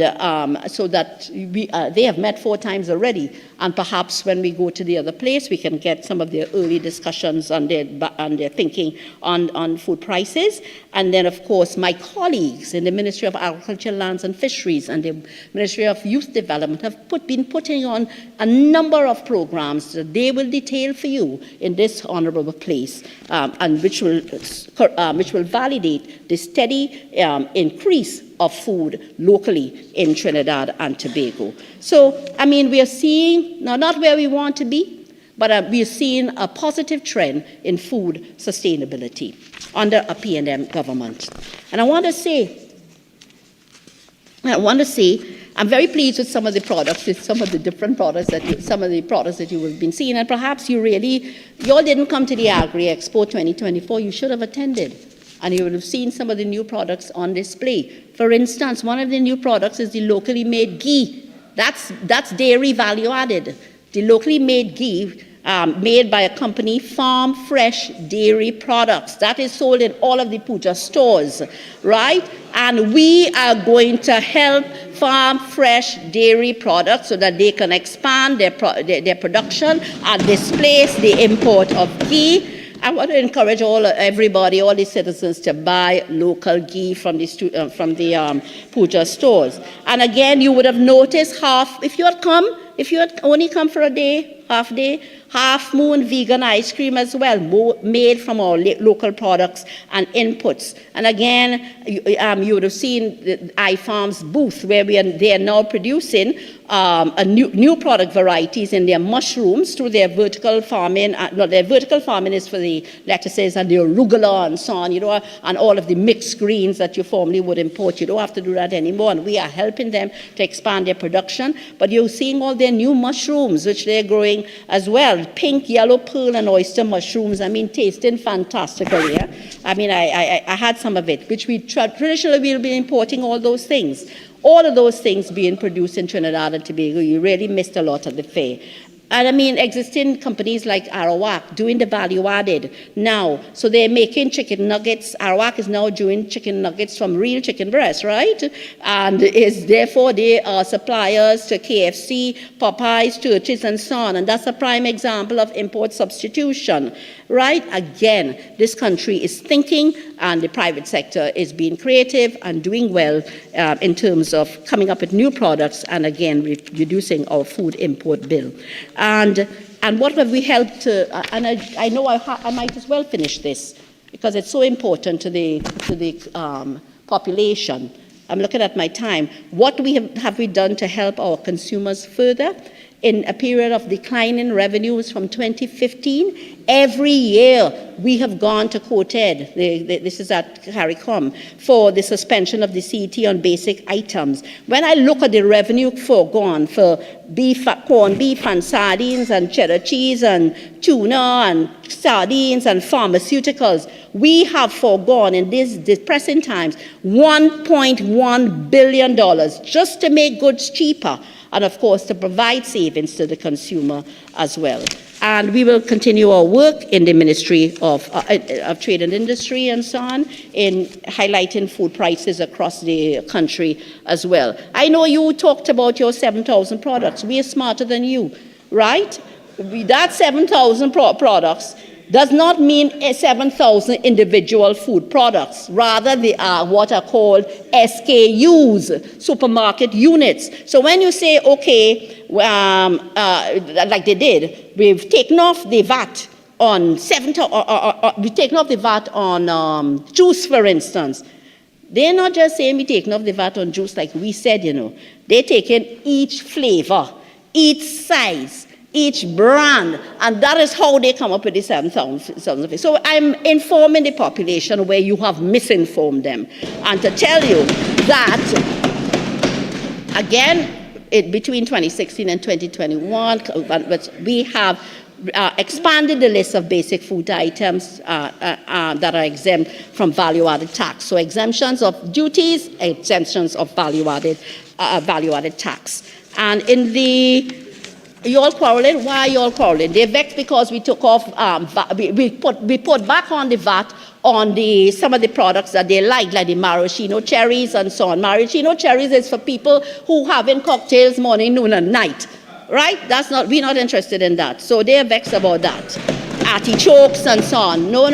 so that they have met 4 times already, and perhaps when we go to the other place, we can get some of their early discussions on their thinking on food prices. And then, of course, my colleagues in the Ministry of Agriculture, Lands and Fisheries and the Ministry of Youth Development have been putting on a number of programs that they will detail for you in this honorable place, and which will validate the steady increase of food locally in Trinidad and Tobago. So, I mean, we are seeing, now not where we want to be, but we are seeing a positive trend in food sustainability under a P&M government. And I want to say, I'm very pleased with some of the products, with some of the different products that you have been seeing, and perhaps you all didn't come to the Agri Expo 2024, you should have attended. And you would have seen some of the new products on display. For instance, one of the new products is the locally made ghee. That's dairy value added. The locally made ghee made by a company, Farm Fresh Dairy Products. That is sold in all of the Puja stores, right? And we are going to help Farm Fresh Dairy Products so that they can expand their production and displace the import of ghee. I want to encourage everybody, all the citizens, to buy local ghee from the Puja stores. And again, you would have noticed if you had only come for a day, half day, Half Moon vegan ice cream as well, made from our local products and inputs. And again, you would have seen the iFarm's booth where they are now producing a new product varieties in their mushrooms through their vertical farming. Their vertical farming is for the lettuces and the arugula and so on, and all of the mixed greens that you formerly would import. You don't have to do that anymore, and we are helping them to expand their production. But you're seeing all their new mushrooms, which they're growing as well. Pink, yellow, pearl, and oyster mushrooms. I mean, tasting fantastically. Yeah? I mean, I had some of it, which we traditionally will be importing all those things. All of those things being produced in Trinidad and Tobago, you really missed a lot at the fair. And I mean, existing companies like Arawak doing the value added now. So they're making chicken nuggets. Arawak is now doing chicken nuggets from real chicken breasts, right? And therefore they are suppliers to KFC, Popeyes, Churches, and so on. And that's a prime example of import substitution, right? Again, this country is thinking, and the private sector is being creative and doing well in terms of coming up with new products and, again, reducing our food import bill. And what have we helped to, and I know I might as well finish this because it's so important to the population. I'm looking at my time. What have we done to help our consumers further? In a period of declining revenues from 2015, every year we have gone to quoted, this is at CARICOM, for the suspension of the CET on basic items. When I look at the revenue foregone for beef, corned beef and sardines and cheddar cheese and tuna and sardines and pharmaceuticals, we have foregone in these depressing times $1.1 billion just to make goods cheaper, and of course to provide savings to the consumer as well. And we will continue our work in the Ministry of Trade and Industry and so on in highlighting food prices across the country as well. I know you talked about your 7,000 products. We are smarter than you, right? That 7,000 products does not mean 7,000 individual food products. Rather, they are what are called SKUs, supermarket units. So when you say, okay, like they did, we've taken off the VAT on we've taken off the VAT on juice, for instance. They're not just saying we're taking off the VAT on juice like we said, They're taking each flavor, each size, each brand, and that is how they come up with the 7,000. So I'm informing the population where you have misinformed them, and to tell you that, again, between 2016 and 2021, we have expanded the list of basic food items that are exempt from value-added tax. So exemptions of duties, exemptions of value-added tax. And in the you all quarreling? Why are you all quarreling? They're vexed because we took off, we put back on the VAT on some of the products that they like the maraschino cherries and so on. Maraschino cherries is for people who having cocktails morning, noon, and night, right? We're not interested in that. So they're vexed about that. Artichokes and so on. No.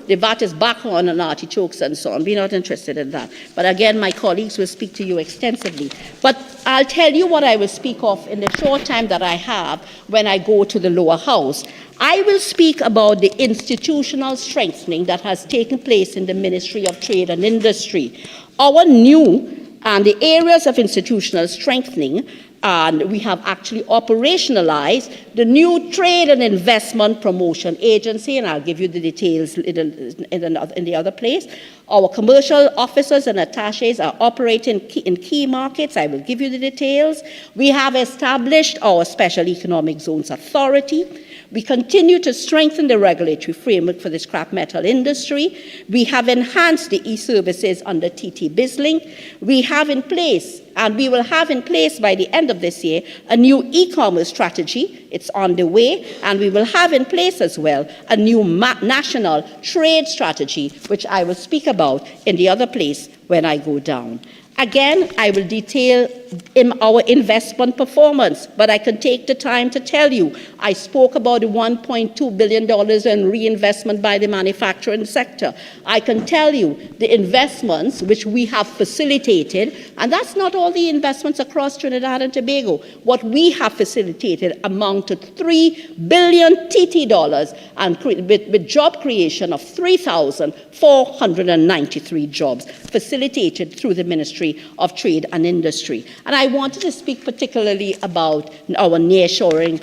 The VAT is back on artichokes and so on. We're not interested in that. But again, my colleagues will speak to you extensively. But I'll tell you what I will speak of in the short time that I have when I go to the lower house. I will speak about the institutional strengthening that has taken place in the Ministry of Trade and Industry. Our new and the areas of institutional strengthening, and we have actually operationalized the new Trade and Investment Promotion Agency, and I'll give you the details in the other place. Our commercial officers and attaches are operating in key markets. I will give you the details. We have established our Special Economic Zones Authority. We continue to strengthen the regulatory framework for the scrap metal industry. We have enhanced the e-services under TT BizLink. We have in place, and we will have in place by the end of this year, a new e-commerce strategy. It's on the way. And we will have in place as well a new national trade strategy, which I will speak about in the other place when I go down. Again, I will detail in our investment performance, but I can take the time to tell you, I spoke about the $1.2 billion in reinvestment by the manufacturing sector. I can tell you the investments which we have facilitated, and that's not all the investments across Trinidad and Tobago. What we have facilitated amount to $3 billion TT dollars, and with job creation of 3,493 jobs facilitated through the Ministry of Trade and Industry. And I wanted to speak particularly about our nearshoring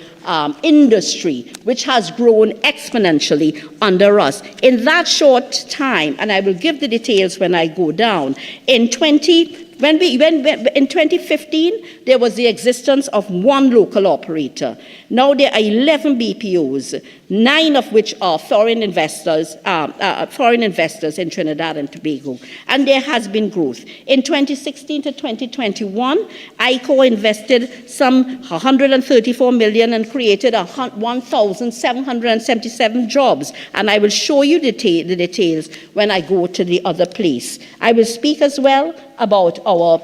industry, which has grown exponentially under us. In that short time, and I will give the details when I go down, in 2015, there was the existence of one local operator. Now there are 11 BPOs, 9 of which are foreign investors in Trinidad and Tobago. And there has been growth. In 2016 to 2021, ICO invested some $134 million and created 1,777 jobs. And I will show you the details when I go to the other place. I will speak as well about our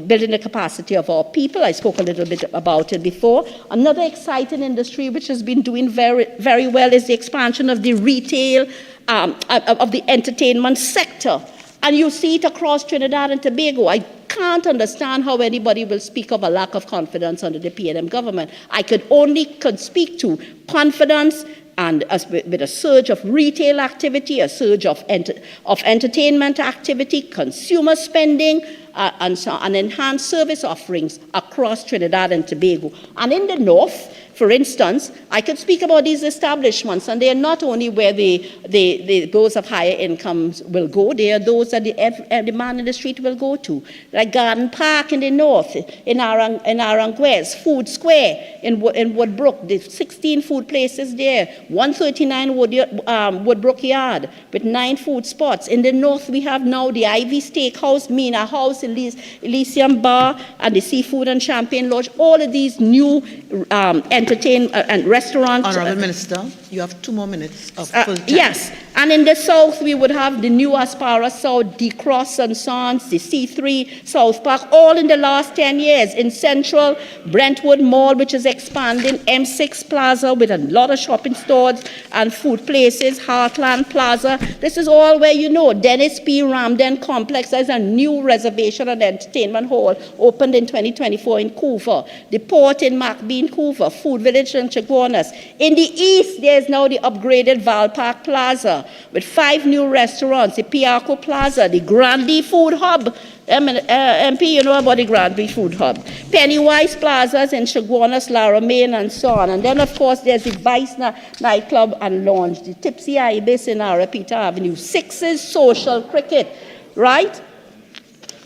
building the capacity of our people. I spoke a little bit about it before. Another exciting industry which has been doing very, very well is the expansion of the retail, of the entertainment sector. And you see it across Trinidad and Tobago. I can't understand how anybody will speak of a lack of confidence under the P&M government. I could speak to confidence, and with a surge of retail activity, a surge of entertainment activity, consumer spending, and enhanced service offerings across Trinidad and Tobago. And in the north, for instance, I could speak about these establishments, and they are not only where those of higher incomes will go, they are those that the man in the street will go to, like Garden Park in the north, in Aranguez, Food Square in Woodbrook, the 16 food places there, 139 Woodbrook Yard with 9 food spots. In the north, we have now the Ivy Steakhouse, Mina House, Elysium Bar, and the Seafood and Champagne Lodge. All of these new and restaurants. Honourable Minister, you have 2 more minutes of full time. Yes, and in the south we would have the new Aspara South, the Cross and Sons, the C3 South Park, all in the last 10 years. In central, Brentwood Mall, which is expanding, M6 Plaza with a lot of shopping stores and food places, Heartland Plaza. This is all where you know, Dennis P. Ramden Complex. There's a new reservation and entertainment hall opened in 2024 in Couva. The port in Macbean, Couva, Food Village in Chaguanas. In the east, there's now the upgraded Val Park Plaza with 5 new restaurants, the Piarco Plaza, the Grandie Food Hub. MP, you know about the Grandie Food Hub. Pennywise Plazas in Chaguanas, Laramie, and so on. And then, of course, there's the Vice Nightclub and Lounge, the Tipsy Ibis in Arapita Avenue, Sixes Social Cricket, right?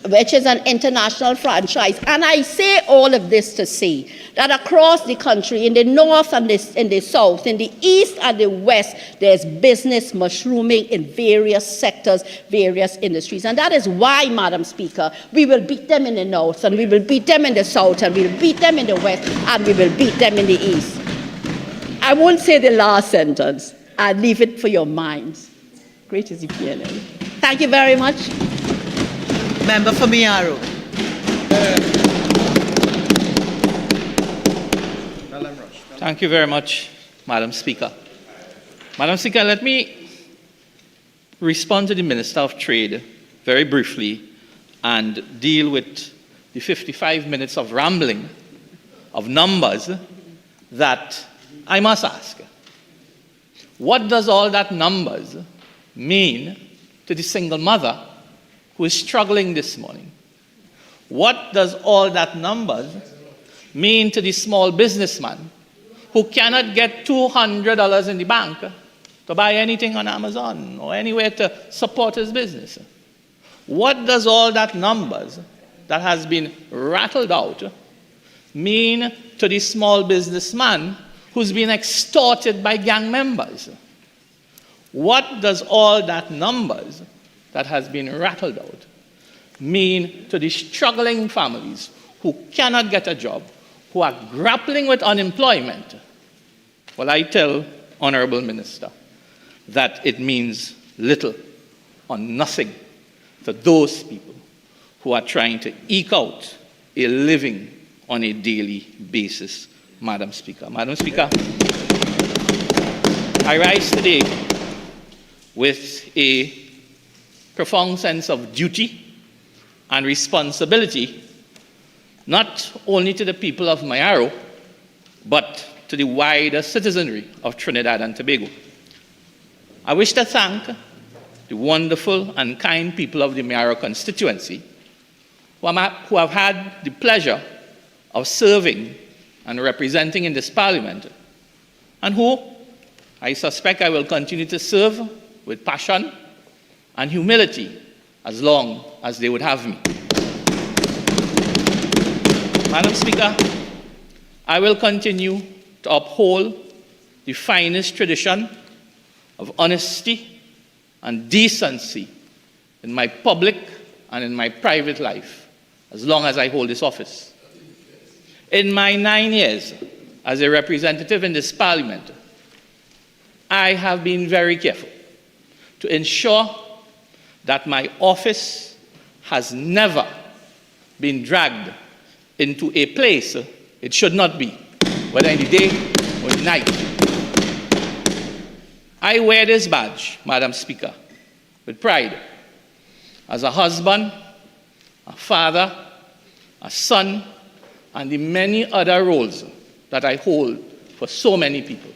Which is an international franchise. And I say all of this to say that across the country, in the north and in the south, in the east and the west, there's business mushrooming in various sectors, various industries. And that is why, Madam Speaker, we will beat them in the north, and we will beat them in the south, and we will beat them in the west, and we will beat them in the east. I won't say the last sentence. I'll leave it for your minds. Great is the PNL. Thank you very much. Member for Miaro. Thank you very much, Madam Speaker. Madam Speaker, let me respond to the Minister of Trade very briefly and deal with the 55 minutes of rambling of numbers that I must ask. What does all that numbers mean to the single mother who is struggling this morning? What does all that numbers mean to the small businessman who cannot get $200 in the bank to buy anything on Amazon or anywhere to support his business? What does all that numbers that has been rattled out mean to the small businessman who's been extorted by gang members? What does all that numbers that has been rattled out mean to the struggling families who cannot get a job, who are grappling with unemployment? Well, I tell Honorable Minister that it means little or nothing to those people who are trying to eke out a living on a daily basis, Madam Speaker. Madam Speaker, I rise today with a profound sense of duty and responsibility, not only to the people of Mayaro, but to the wider citizenry of Trinidad and Tobago. I wish to thank the wonderful and kind people of the Mayaro constituency who have had the pleasure of serving and representing in this parliament, and who I suspect I will continue to serve with passion and humility as long as they would have me. Madam Speaker, I will continue to uphold the finest tradition of honesty and decency in my public and in my private life as long as I hold this office. In my 9 years as a representative in this parliament, I have been very careful to ensure that my office has never been dragged into a place it should not be, whether in the day or the night. I wear this badge, Madam Speaker, with pride as a husband, a father, a son, and the many other roles that I hold for so many people.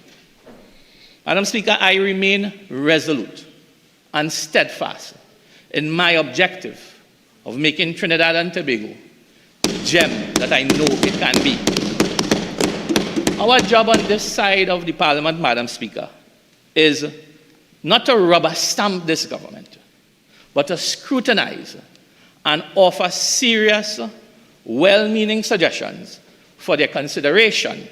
Madam Speaker, I remain resolute and steadfast in my objective of making Trinidad and Tobago the gem that I know it can be. Our job on this side of the Parliament, Madam Speaker, is not to rubber stamp this government, but to scrutinize and offer serious, well-meaning suggestions for their consideration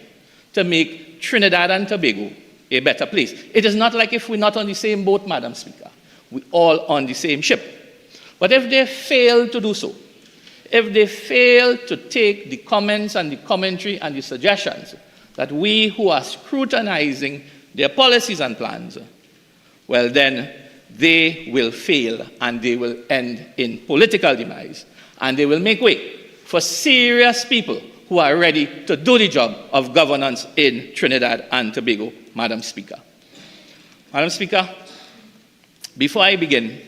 to make Trinidad and Tobago a better place. It is not like if we're not on the same boat, Madam Speaker. We're all on the same ship. But if they fail to do so, if they fail to take the comments and the commentary and the suggestions that we who are scrutinizing their policies and plans, well then they will fail and they will end in political demise, and they will make way for serious people who are ready to do the job of governance in Trinidad and Tobago, Madam Speaker. Madam Speaker, before I begin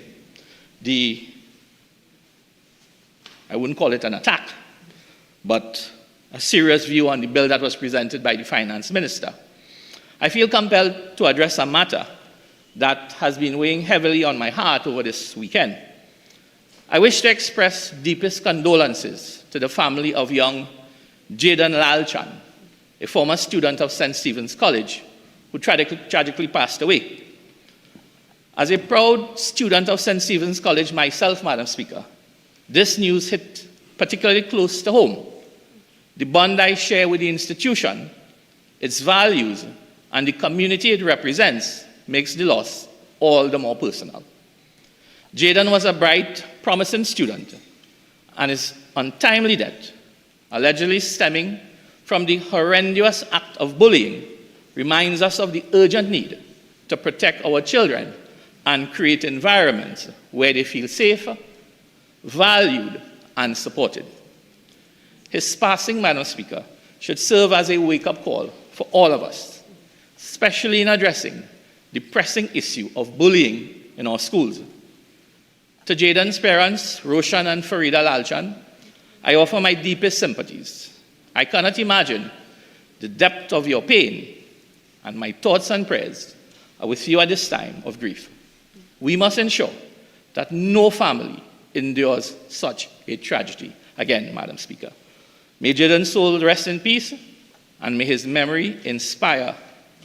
I wouldn't call it an attack, but a serious view on the bill that was presented by the Finance Minister, I feel compelled to address a matter that has been weighing heavily on my heart over this weekend. I wish to express deepest condolences to the family of young Jaden Lalchan, a former student of St. Stephen's College, who tragically passed away. As a proud student of St. Stephen's College myself, Madam Speaker, this news hit particularly close to home. The bond I share with the institution, its values, and the community it represents makes the loss all the more personal. Jaden was a bright, promising student, and his untimely death, allegedly stemming from the horrendous act of bullying, reminds us of the urgent need to protect our children and create environments where they feel safe, valued, and supported. His passing, Madam Speaker, should serve as a wake-up call for all of us, especially in addressing the pressing issue of bullying in our schools. To Jaden's parents, Roshan and Farida Lalchan, I offer my deepest sympathies. I cannot imagine the depth of your pain, and my thoughts and prayers are with you at this time of grief. We must ensure that no family endures such a tragedy again, Madam Speaker. May Jaden's soul rest in peace, and may his memory inspire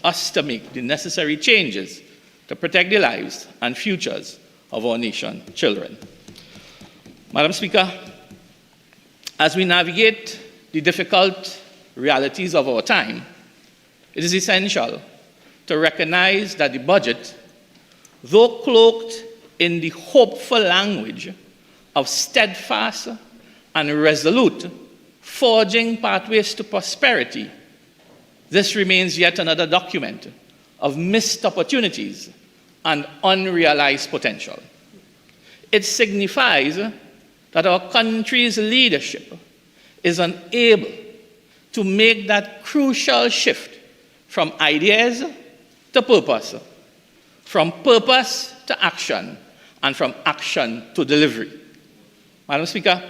us to make the necessary changes to protect the lives and futures of our nation's children. Madam Speaker, as we navigate the difficult realities of our time, it is essential to recognize that the budget, though cloaked in the hopeful language of steadfast and resolute forging pathways to prosperity, this remains yet another document of missed opportunities and unrealized potential. It signifies that our country's leadership is unable to make that crucial shift from ideas to purpose, from purpose to action, and from action to delivery. Madam Speaker,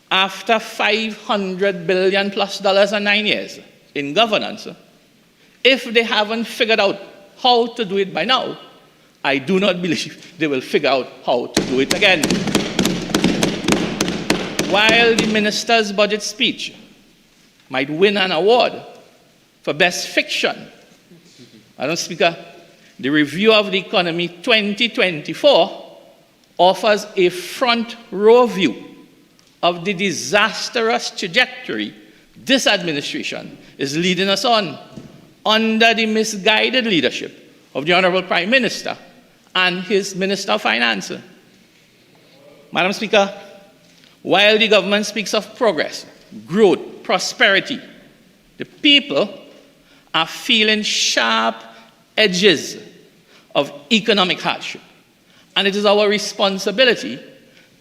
after $500 billion plus in 9 years in governance, if they haven't figured out how to do it by now, I do not believe they will figure out how to do it again. While the minister's budget speech might win an award for best fiction, Madam Speaker, the review of the economy 2024 offers a front row view of the disastrous trajectory this administration is leading us on under the misguided leadership of the Honorable Prime Minister and his Minister of Finance. Madam Speaker, while the government speaks of progress, growth, prosperity, the people are feeling sharp edges of economic hardship. And it is our responsibility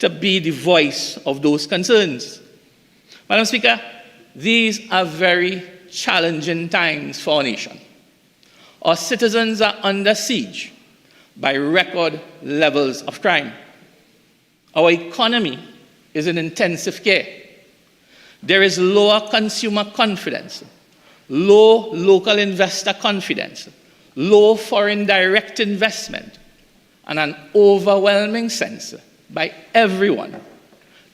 to be the voice of those concerns. Madam Speaker, these are very challenging times for our nation. Our citizens are under siege by record levels of crime. Our economy is in intensive care. There is lower consumer confidence, low local investor confidence, low foreign direct investment, and an overwhelming sense by everyone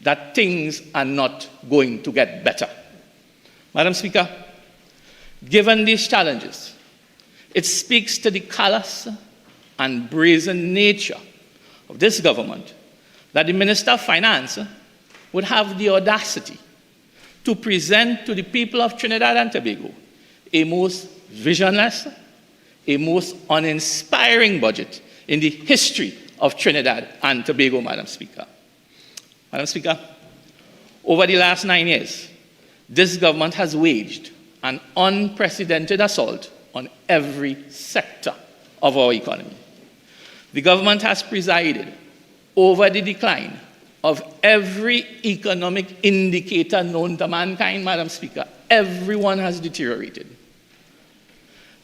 that things are not going to get better. Madam Speaker, given these challenges, it speaks to the callous and brazen nature of this government that the Minister of Finance would have the audacity to present to the people of Trinidad and Tobago a most visionless, a most uninspiring budget in the history of Trinidad and Tobago, Madam Speaker. Madam Speaker, over the last 9 years, this government has waged an unprecedented assault on every sector of our economy. The government has presided over the decline of every economic indicator known to mankind, Madam Speaker. Everyone has deteriorated.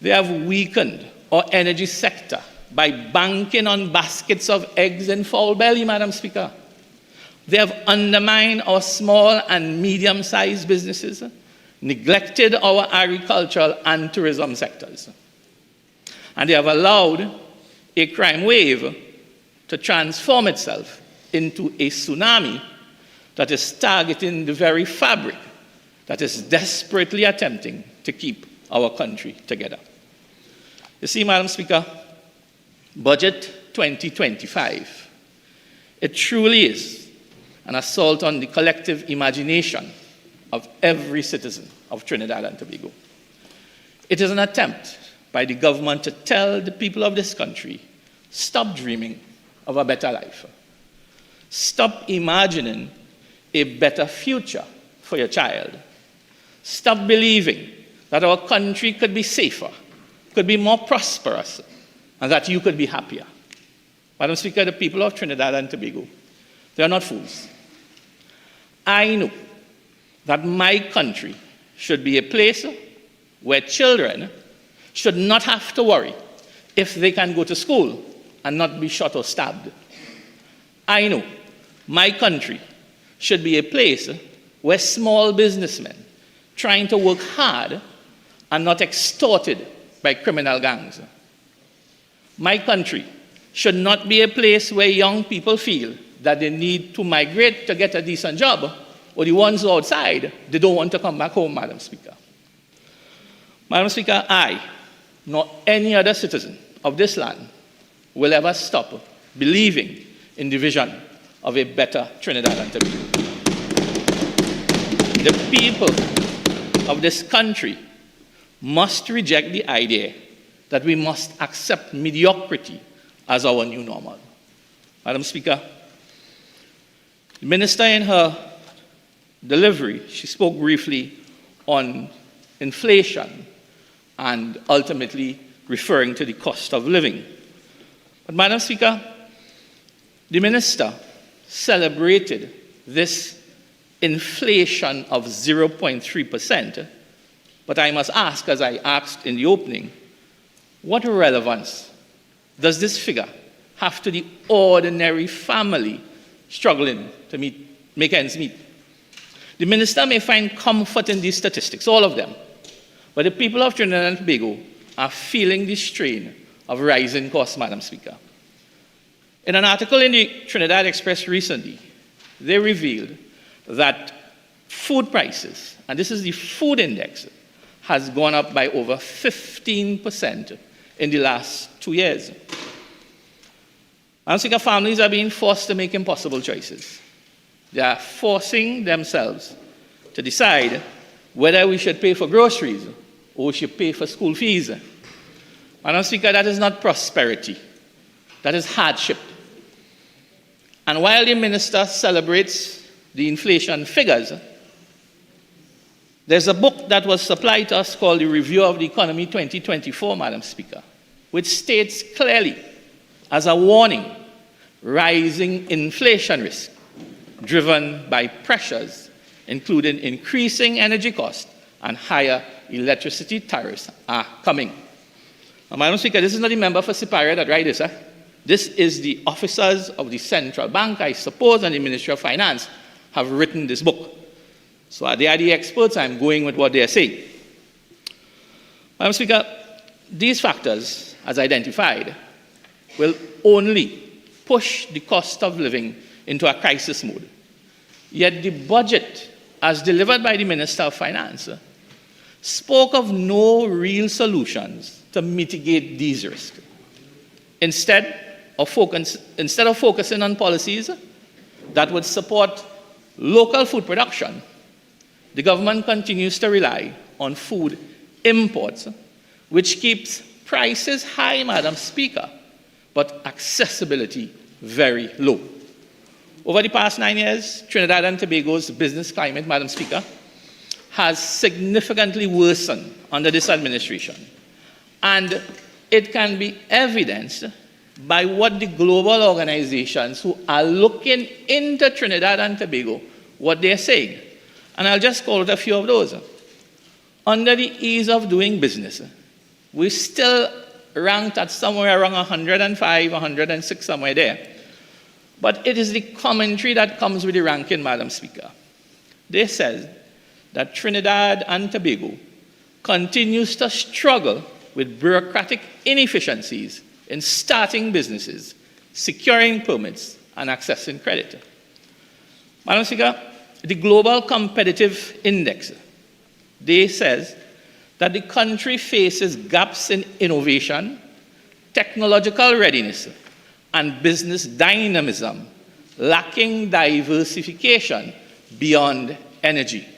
They have weakened our energy sector by banking on baskets of eggs and foul belly, Madam Speaker. They have undermined our small and medium-sized businesses, neglected our agricultural and tourism sectors. And they have allowed a crime wave to transform itself into a tsunami that is targeting the very fabric that is desperately attempting to keep our country together. You see, Madam Speaker, Budget 2025, it truly is an assault on the collective imagination of every citizen of Trinidad and Tobago. It is an attempt by the government to tell the people of this country, stop dreaming of a better life. Stop imagining a better future for your child. Stop believing that our country could be safer, could be more prosperous, and that you could be happier. Madam Speaker, the people of Trinidad and Tobago, they are not fools. I know that my country should be a place where children should not have to worry if they can go to school and not be shot or stabbed. I know my country should be a place where small businessmen trying to work hard are not extorted by criminal gangs. My country should not be a place where young people feel that they need to migrate to get a decent job, or the ones outside, they don't want to come back home, Madam Speaker. Madam Speaker, I, nor any other citizen of this land, will ever stop believing in the vision of a better Trinidad and Tobago. The people of this country must reject the idea that we must accept mediocrity as our new normal. Madam Speaker, the minister in her delivery, she spoke briefly on inflation and ultimately referring to the cost of living. But Madam Speaker, the minister celebrated this inflation of 0.3%. But I must ask, as I asked in the opening, what relevance does this figure have to the ordinary family struggling to make ends meet? The minister may find comfort in these statistics, all of them, but the people of Trinidad and Tobago are feeling the strain of rising costs, Madam Speaker. In an article in the Trinidad Express recently, they revealed that food prices, and this is the food index, has gone up by over 15% in the last 2 years. Madam Speaker, families are being forced to make impossible choices. They are forcing themselves to decide whether we should pay for groceries or we should pay for school fees. Madam Speaker, that is not prosperity. That is hardship. And while the minister celebrates the inflation figures, there's a book that was supplied to us called the Review of the Economy 2024, Madam Speaker, which states clearly, as a warning, rising inflation risk driven by pressures including increasing energy costs and higher electricity tariffs are coming. Now, Madam Speaker, this is not the member for Paray that write this. This is the officers of the central bank, I suppose, and the Ministry of Finance have written this book. So they are the experts. I'm going with what they are saying. Madam Speaker, these factors, as identified, will only push the cost of living into a crisis mode. Yet the budget, as delivered by the Minister of Finance, spoke of no real solutions to mitigate these risks. Instead of focusing on policies that would support local food production, the government continues to rely on food imports, which keeps prices high, Madam Speaker, but accessibility very low. Over the past 9 years, Trinidad and Tobago's business climate, Madam Speaker, has significantly worsened under this administration. And it can be evidenced by what the global organizations who are looking into Trinidad and Tobago, what they're saying. And I'll just call out a few of those. Under the ease of doing business, we're still ranked at somewhere around 105, 106, somewhere there. But it is the commentary that comes with the ranking, Madam Speaker. They said that Trinidad and Tobago continues to struggle with bureaucratic inefficiencies in starting businesses, securing permits, and accessing credit. Madam Speaker, the Global Competitive Index, they says that the country faces gaps in innovation, technological readiness, and business dynamism, lacking diversification beyond energy.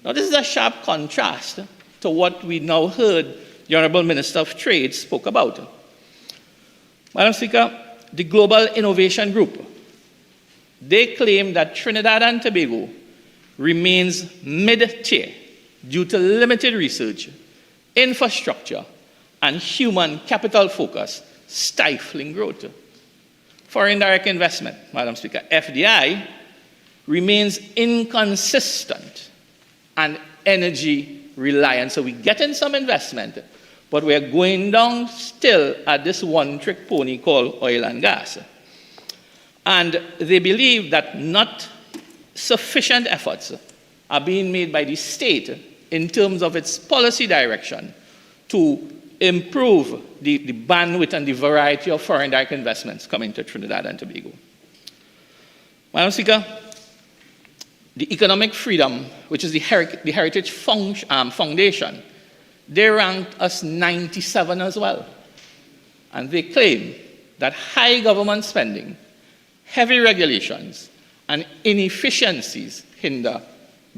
Now, this is a sharp contrast to what we now heard the Honourable Minister of Trade spoke about. Madam Speaker, the Global Innovation Group, they claim that Trinidad and Tobago remains mid-tier due to limited research, infrastructure, and human capital focus stifling growth. Foreign direct investment, Madam Speaker, FDI, remains inconsistent and energy reliant. So we get in some investment, but we're going down still at this one-trick pony called oil and gas. And they believe that not sufficient efforts are being made by the state in terms of its policy direction to improve the bandwidth and the variety of foreign direct investments coming to Trinidad and Tobago. Madam Speaker, the Economic Freedom, which is the Heritage Foundation, they ranked us 97 as well. And they claim that high government spending, heavy regulations, and inefficiencies hinder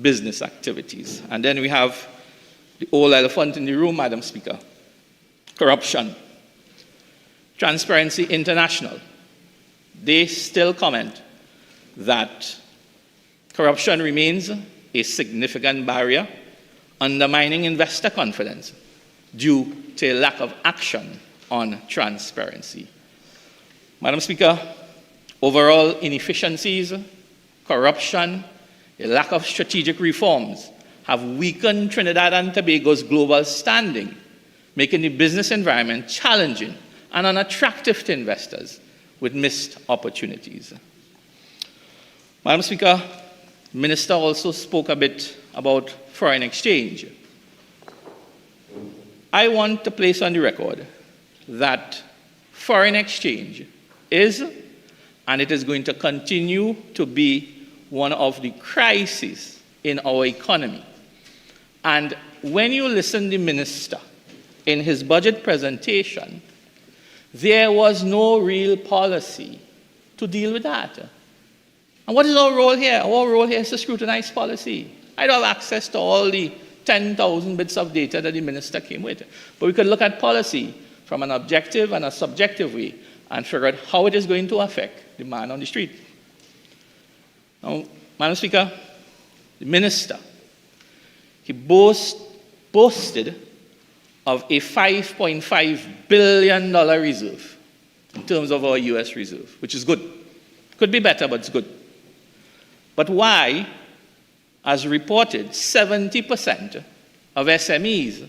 business activities. And then we have the old elephant in the room, Madam Speaker, corruption. Transparency International, they still comment that corruption remains a significant barrier, undermining investor confidence due to a lack of action on transparency. Madam Speaker, overall inefficiencies, corruption, a lack of strategic reforms have weakened Trinidad and Tobago's global standing, making the business environment challenging and unattractive to investors with missed opportunities. Madam Speaker, the Minister also spoke a bit about foreign exchange. I want to place on the record that foreign exchange is, and it is going to continue to be, one of the crises in our economy. And when you listen to the Minister in his budget presentation, there was no real policy to deal with that. And what is our role here? Our role here is to scrutinize policy. I don't have access to all the 10,000 bits of data that the Minister came with. But we could look at policy from an objective and a subjective way and figure out how it is going to affect the man on the street. Now, Madam Speaker, the Minister, he boasted of a $5.5 billion reserve in terms of our U.S. reserve, which is good. Could be better, but it's good. But why, as reported, 70% of SMEs,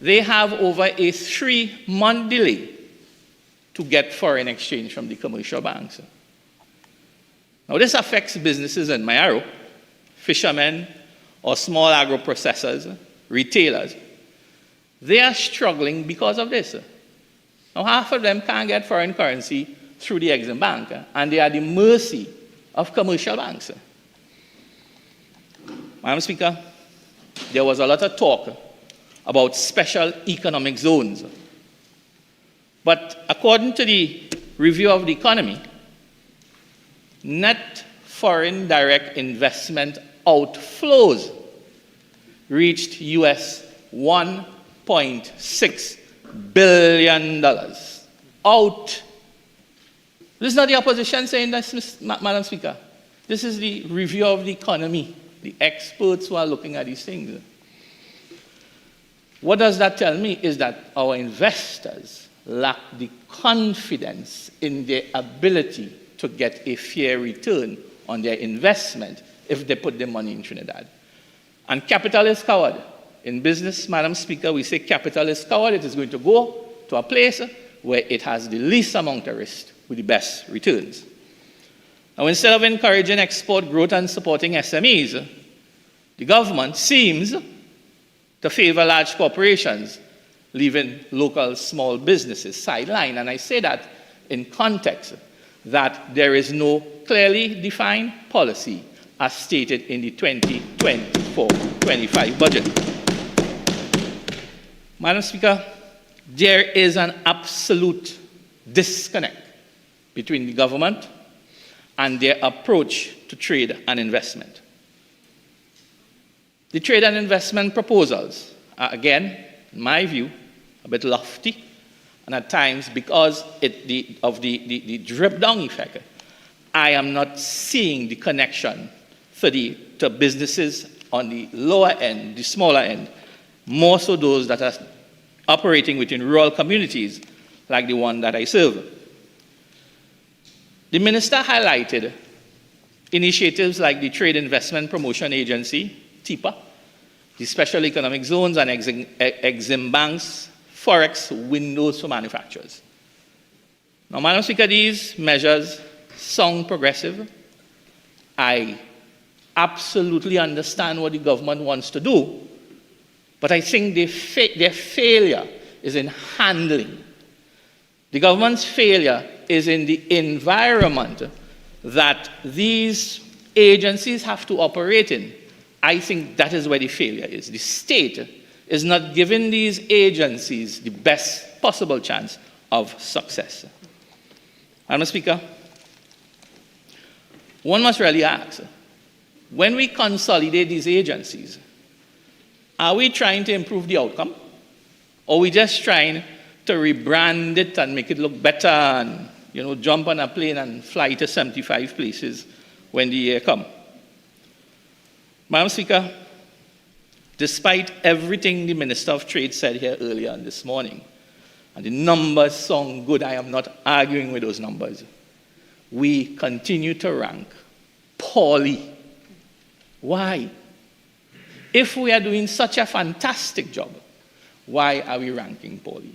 they have over a 3-month delay to get foreign exchange from the commercial banks? Now, this affects businesses in Mayaro, fishermen, or small agro-processors, retailers. They are struggling because of this. Now, half of them can't get foreign currency through the Exim Bank, and they are at the mercy of commercial banks. Madam Speaker, there was a lot of talk about special economic zones. But according to the review of the economy, net foreign direct investment outflows reached US $1.6 billion. Out. This is not the opposition saying this, Madam Speaker. This is the review of the economy, the experts who are looking at these things. What does that tell me is that our investors lack the confidence in their ability to get a fair return on their investment if they put their money in Trinidad. And capital is coward. In business, Madam Speaker, we say capital is coward. It is going to go to a place where it has the least amount of risk with the best returns. Now, instead of encouraging export growth and supporting SMEs, the government seems to favor large corporations, leaving local small businesses sidelined. And I say that in context that there is no clearly defined policy as stated in the 2024-25 budget. Madam Speaker, there is an absolute disconnect between the government and their approach to trade and investment. The trade and investment proposals are, again, in my view, a bit lofty, and at times, because of the drip-down effect, I am not seeing the connection to businesses on the lower end, the smaller end, more so those that are operating within rural communities like the one that I serve. The Minister highlighted initiatives like the Trade Investment Promotion Agency, TIPA, the Special Economic Zones and Exim Banks, Forex windows for manufacturers. Now, Madam Speaker, these measures sound progressive. I absolutely understand what the government wants to do, but I think their failure is in handling. The government's failure is in the environment that these agencies have to operate in. I think that is where the failure is. The state is not giving these agencies the best possible chance of success. Madam Speaker, one must really ask, when we consolidate these agencies, are we trying to improve the outcome? Or are we just trying to rebrand it and make it look better and, jump on a plane and fly to 75 places when the year comes? Madam Speaker, despite everything the Minister of Trade said here earlier on this morning, and the numbers sound good, I am not arguing with those numbers, we continue to rank poorly. Why? If we are doing such a fantastic job, why are we ranking poorly?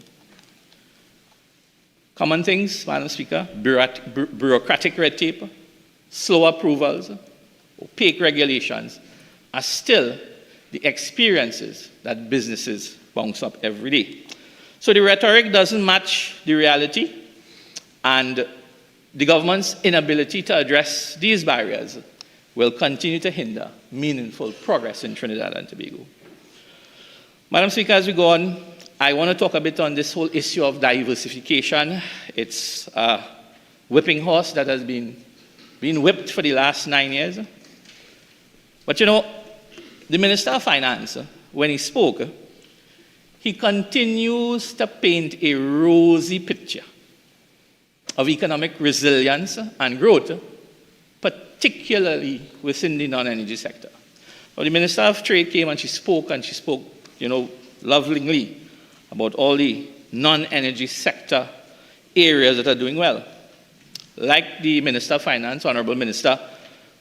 Common things, Madam Speaker: bureaucratic red tape, slow approvals, opaque regulations are still the experiences that businesses bounce up every day. So the rhetoric doesn't match the reality, and the government's inability to address these barriers will continue to hinder meaningful progress in Trinidad and Tobago. Madam Speaker, as we go on, I want to talk a bit on this whole issue of diversification. It's a whipping horse that has been whipped for the last 9 years. But you know, the Minister of Finance, when he spoke, he continues to paint a rosy picture of economic resilience and growth, particularly within the non-energy sector. Well, the Minister of Trade came and she spoke, lovingly about all the non-energy sector areas that are doing well. Like the Minister of Finance, Honorable Minister,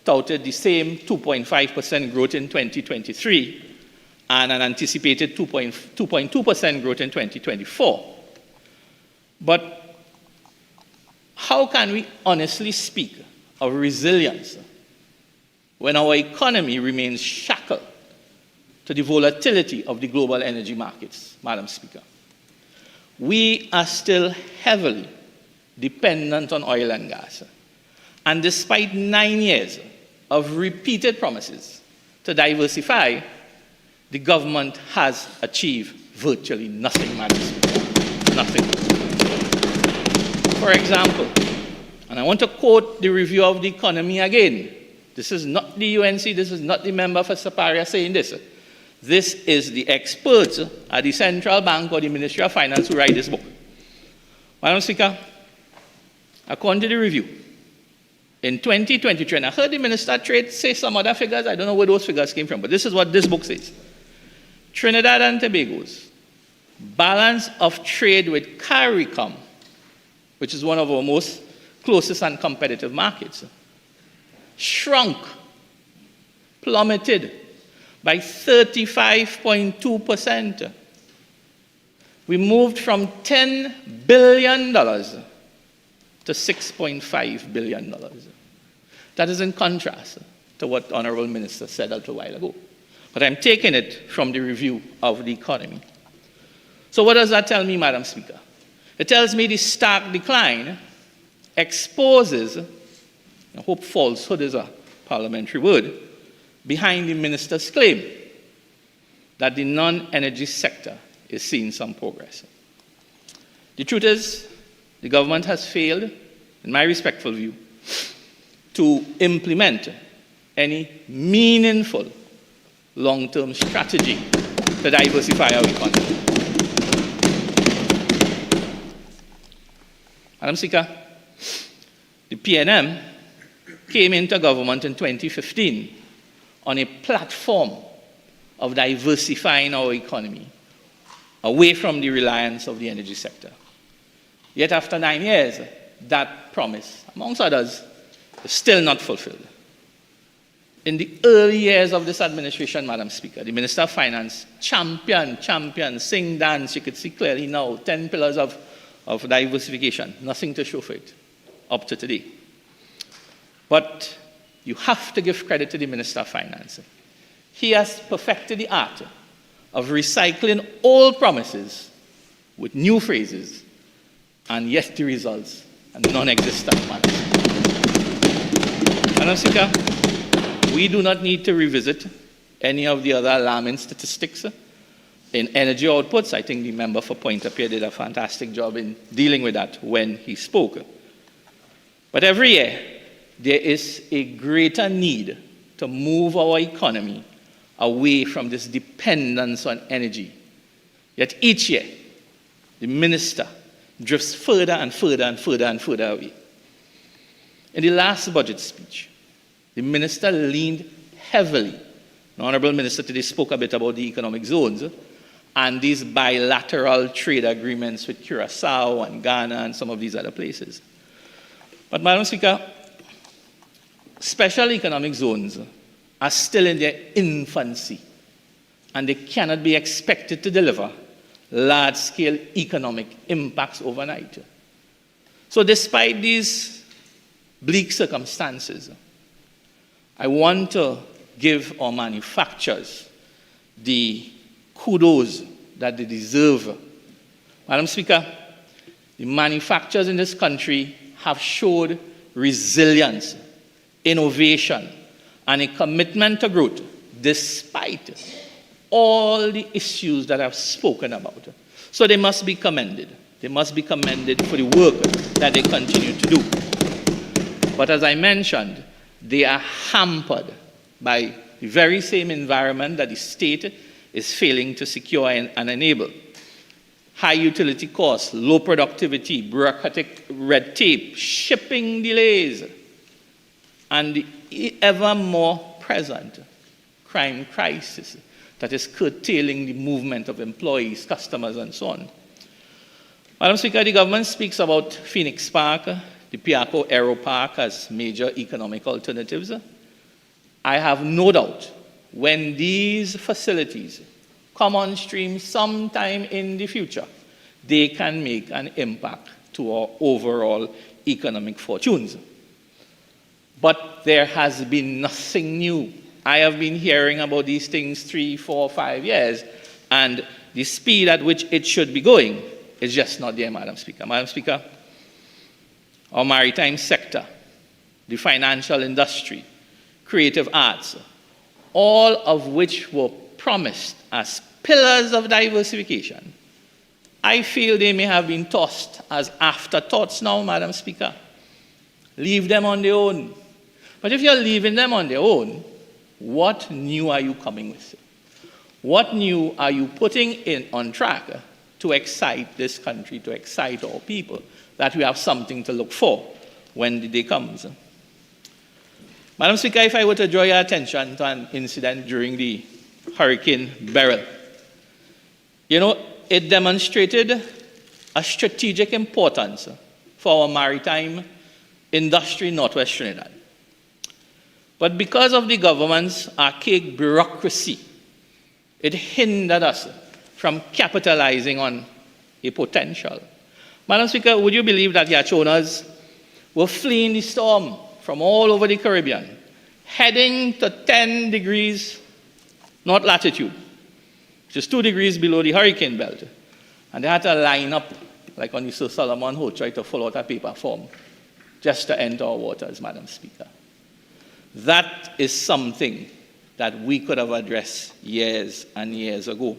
touted the same 2.5% growth in 2023 and an anticipated 2.2% growth in 2024. But how can we honestly speak of resilience when our economy remains shackled to the volatility of the global energy markets, Madam Speaker? We are still heavily dependent on oil and gas. And despite 9 years of repeated promises to diversify, the government has achieved virtually nothing, Madam Speaker. Nothing. For example, and I want to quote the review of the economy again. This is not the UNC, this is not the member for Saparia saying this. This is the experts at the Central Bank or the Ministry of Finance who write this book. Madam Speaker, according to the review, in 2023, and I heard the Minister of Trade say some other figures, I don't know where those figures came from, but this is what this book says. Trinidad and Tobago's balance of trade with CARICOM, which is one of our most closest and competitive markets, shrunk, plummeted by 35.2%. We moved from $10 billion to $6.5 billion. That is in contrast to what the Honorable Minister said a little while ago. But I'm taking it from the review of the economy. So what does that tell me, Madam Speaker? It tells me the stark decline exposes, I hope falsehood is a parliamentary word, behind the minister's claim that the non-energy sector is seeing some progress. The truth is, the government has failed, in my respectful view, to implement any meaningful long-term strategy to diversify our economy. Madam Speaker, the PNM came into government in 2015 on a platform of diversifying our economy away from the reliance of the energy sector. Yet after 9 years, that promise, amongst others, is still not fulfilled. In the early years of this administration, Madam Speaker, the Minister of Finance championed, sing, dance, you could see clearly now, 10 pillars of diversification, nothing to show for it, up to today. But you have to give credit to the Minister of Finance. He has perfected the art of recycling old promises with new phrases, and yet the results are non-existent. Madam Speaker, we do not need to revisit any of the other alarming statistics in energy outputs. I think the member for Point-a-Pierre did a fantastic job in dealing with that when he spoke. But every year, there is a greater need to move our economy away from this dependence on energy. Yet each year, the minister drifts further and further and further and further away. In the last budget speech, the minister leaned heavily. The Honorable Minister today spoke a bit about the economic zones and these bilateral trade agreements with Curaçao and Ghana and some of these other places. But Madam Speaker, special economic zones are still in their infancy, and they cannot be expected to deliver large-scale economic impacts overnight. So despite these bleak circumstances, I want to give our manufacturers the kudos that they deserve. Madam Speaker, the manufacturers in this country have showed resilience, innovation, and a commitment to growth despite all the issues that I've spoken about. So they must be commended. They must be commended for the work that they continue to do. But as I mentioned, they are hampered by the very same environment that the state is failing to secure and enable. High utility costs, low productivity, bureaucratic red tape, shipping delays, and the ever more present crime crisis that is curtailing the movement of employees, customers, and so on. Madam Speaker, the government speaks about Phoenix Park, the Piarco Aero Park as major economic alternatives. I have no doubt when these facilities come on stream sometime in the future, they can make an impact to our overall economic fortunes. But there has been nothing new. I have been hearing about these things 3, 4, 5 years, and the speed at which it should be going is just not there, Madam Speaker. Madam Speaker, our maritime sector, the financial industry, creative arts, all of which were promised as pillars of diversification, I feel they may have been tossed as afterthoughts now, Madam Speaker. Leave them on their own. But if you're leaving them on their own, what new are you coming with? What new are you putting in on track to excite this country, to excite our people, that we have something to look for when the day comes? Madam Speaker, if I were to draw your attention to an incident during the Hurricane Beryl, it demonstrated a strategic importance for our maritime industry in Northwest Trinidad. But because of the government's archaic bureaucracy, it hindered us from capitalizing on a potential. Madam Speaker, would you believe that yacht owners were fleeing the storm from all over the Caribbean, heading to 10 degrees north latitude, which is 2 degrees below the hurricane belt. And they had to line up, like on the Sir Solomon Hood, try to fill out a paper form just to enter our waters, Madam Speaker. That is something that we could have addressed years and years ago.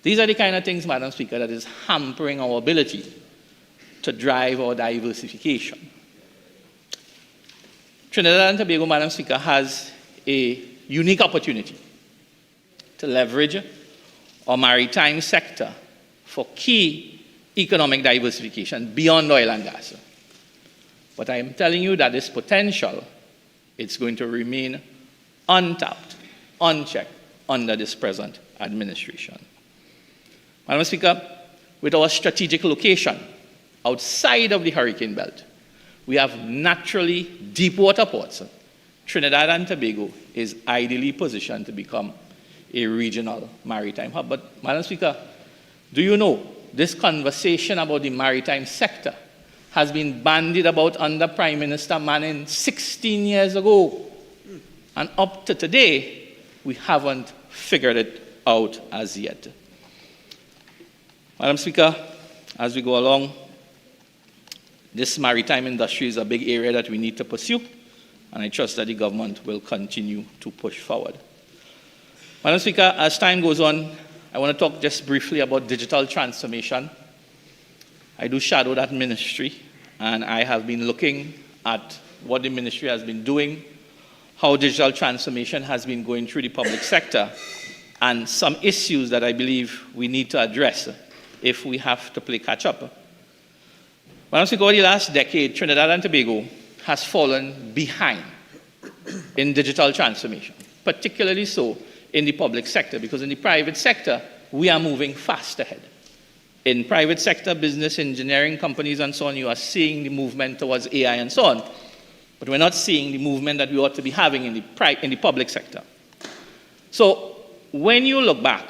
These are the kind of things, Madam Speaker, that is hampering our ability to drive our diversification. Trinidad and Tobago, Madam Speaker, has a unique opportunity to leverage our maritime sector for key economic diversification beyond oil and gas. But I am telling you that this potential, it's going to remain untapped, unchecked under this present administration. Madam Speaker, with our strategic location outside of the hurricane belt, we have naturally deep water ports. Trinidad and Tobago is ideally positioned to become a regional maritime hub. But, Madam Speaker, do you know this conversation about the maritime sector has been bandied about under Prime Minister Manning 16 years ago. And up to today, we haven't figured it out as yet. Madam Speaker, as we go along, this maritime industry is a big area that we need to pursue, and I trust that the government will continue to push forward. Madam Speaker, as time goes on, I want to talk just briefly about digital transformation. I do shadow that ministry, and I have been looking at what the ministry has been doing, how digital transformation has been going through the public sector, and some issues that I believe we need to address if we have to play catch-up. Madam Speaker, over the last decade, Trinidad and Tobago has fallen behind in digital transformation, particularly so in the public sector, because in the private sector, we are moving fast ahead. In private sector, business, engineering companies, and so on, you are seeing the movement towards AI and so on. but we're not seeing the movement that we ought to be having in the public sector. So when you look back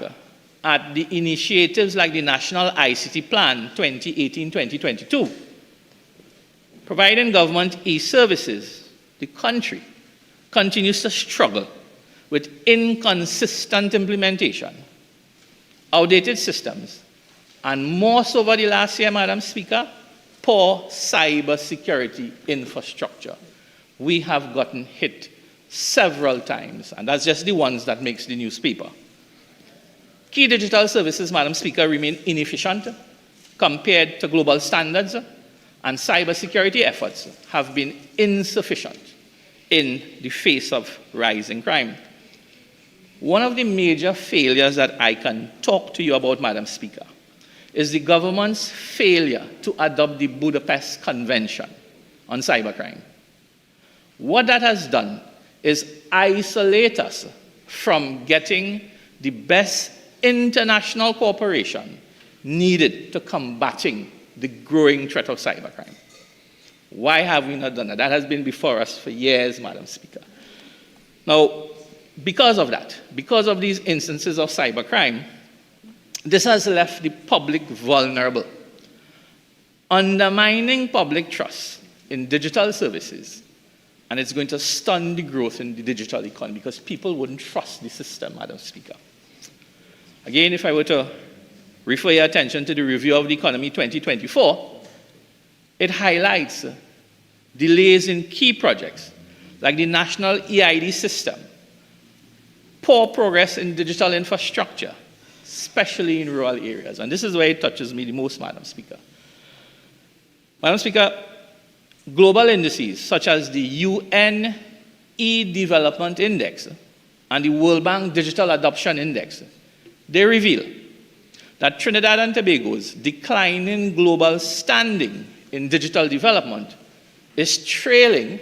at the initiatives like the National ICT Plan 2018-2022, providing government e-services, the country continues to struggle with inconsistent implementation, outdated systems, and more so over the last year, Madam Speaker, poor cyber security infrastructure. We have gotten hit several times, and that's just the ones that makes the newspaper. Key digital services, Madam Speaker, remain inefficient compared to global standards, and cybersecurity efforts have been insufficient in the face of rising crime. One of the major failures that I can talk to you about, Madam Speaker, is the government's failure to adopt the Budapest Convention on cybercrime. What that has done is isolate us from getting the best international cooperation needed to combating the growing threat of cybercrime. Why have we not done that? That has been before us for years, Madam Speaker. Now, because of that, because of these instances of cybercrime, this has left the public vulnerable, undermining public trust in digital services, and it's going to stun the growth in the digital economy because people wouldn't trust the system, Madam Speaker. Again, if I were to refer your attention to the Review of the Economy 2024, it highlights delays in key projects like the National EID system, poor progress in digital infrastructure, especially in rural areas. And this is where it touches me the most, Madam Speaker. Madam Speaker, global indices such as the UN E-Development Index and the World Bank Digital Adoption Index, they reveal that Trinidad and Tobago's declining global standing in digital development is trailing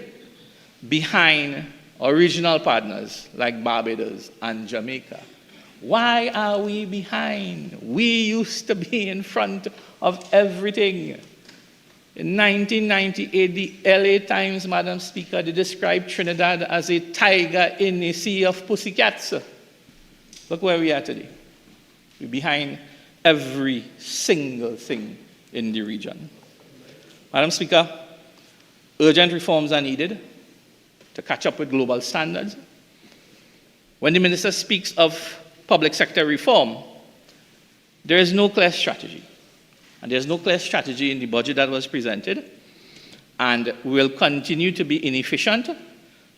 behind our regional partners like Barbados and Jamaica. Why are we behind? We used to be in front of everything. In 1998, the LA Times, Madam Speaker, they described Trinidad as a tiger in a sea of pussycats. Look where we are today. We're behind every single thing in the region. Madam Speaker, urgent reforms are needed to catch up with global standards. When the minister speaks of public sector reform, there is no clear strategy. And there's no clear strategy in the budget that was presented. And we will continue to be inefficient,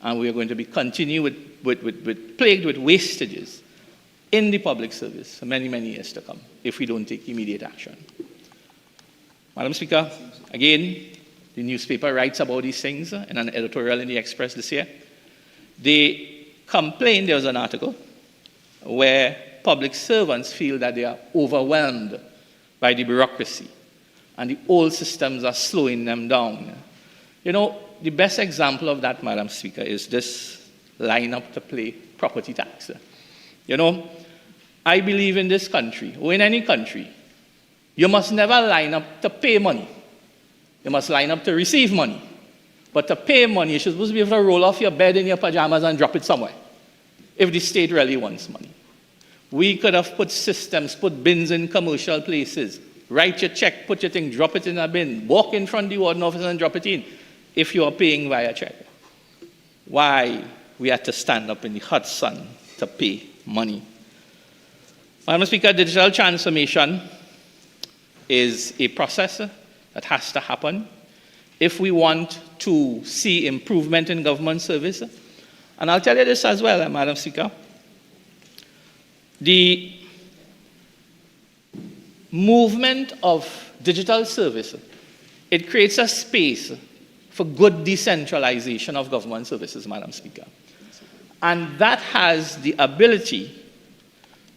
and we are going to be plagued with wastages in the public service for many, many years to come if we don't take immediate action. Madam Speaker, again, the newspaper writes about these things in an editorial in the Express this year. They complain, there was an article, where public servants feel that they are overwhelmed by the bureaucracy and the old systems are slowing them down. You know, the best example of that, Madam Speaker, is this line-up to play property tax. You know, I believe in this country, or in any country, you must never line up to pay money. You must line up to receive money. But to pay money, you're supposed to be able to roll off your bed in your pajamas and drop it somewhere, if the state really wants money. We could have put systems, put bins in commercial places, write your check, put your thing, drop it in a bin, walk in front of the warden office and drop it in, if you are paying via check. Why we had to stand up in the hot sun to pay money? Madam Speaker, digital transformation is a process that has to happen if we want to see improvement in government service. And I'll tell you this as well, Madam Speaker. The movement of digital service, it creates a space for good decentralization of government services, Madam Speaker. And that has the ability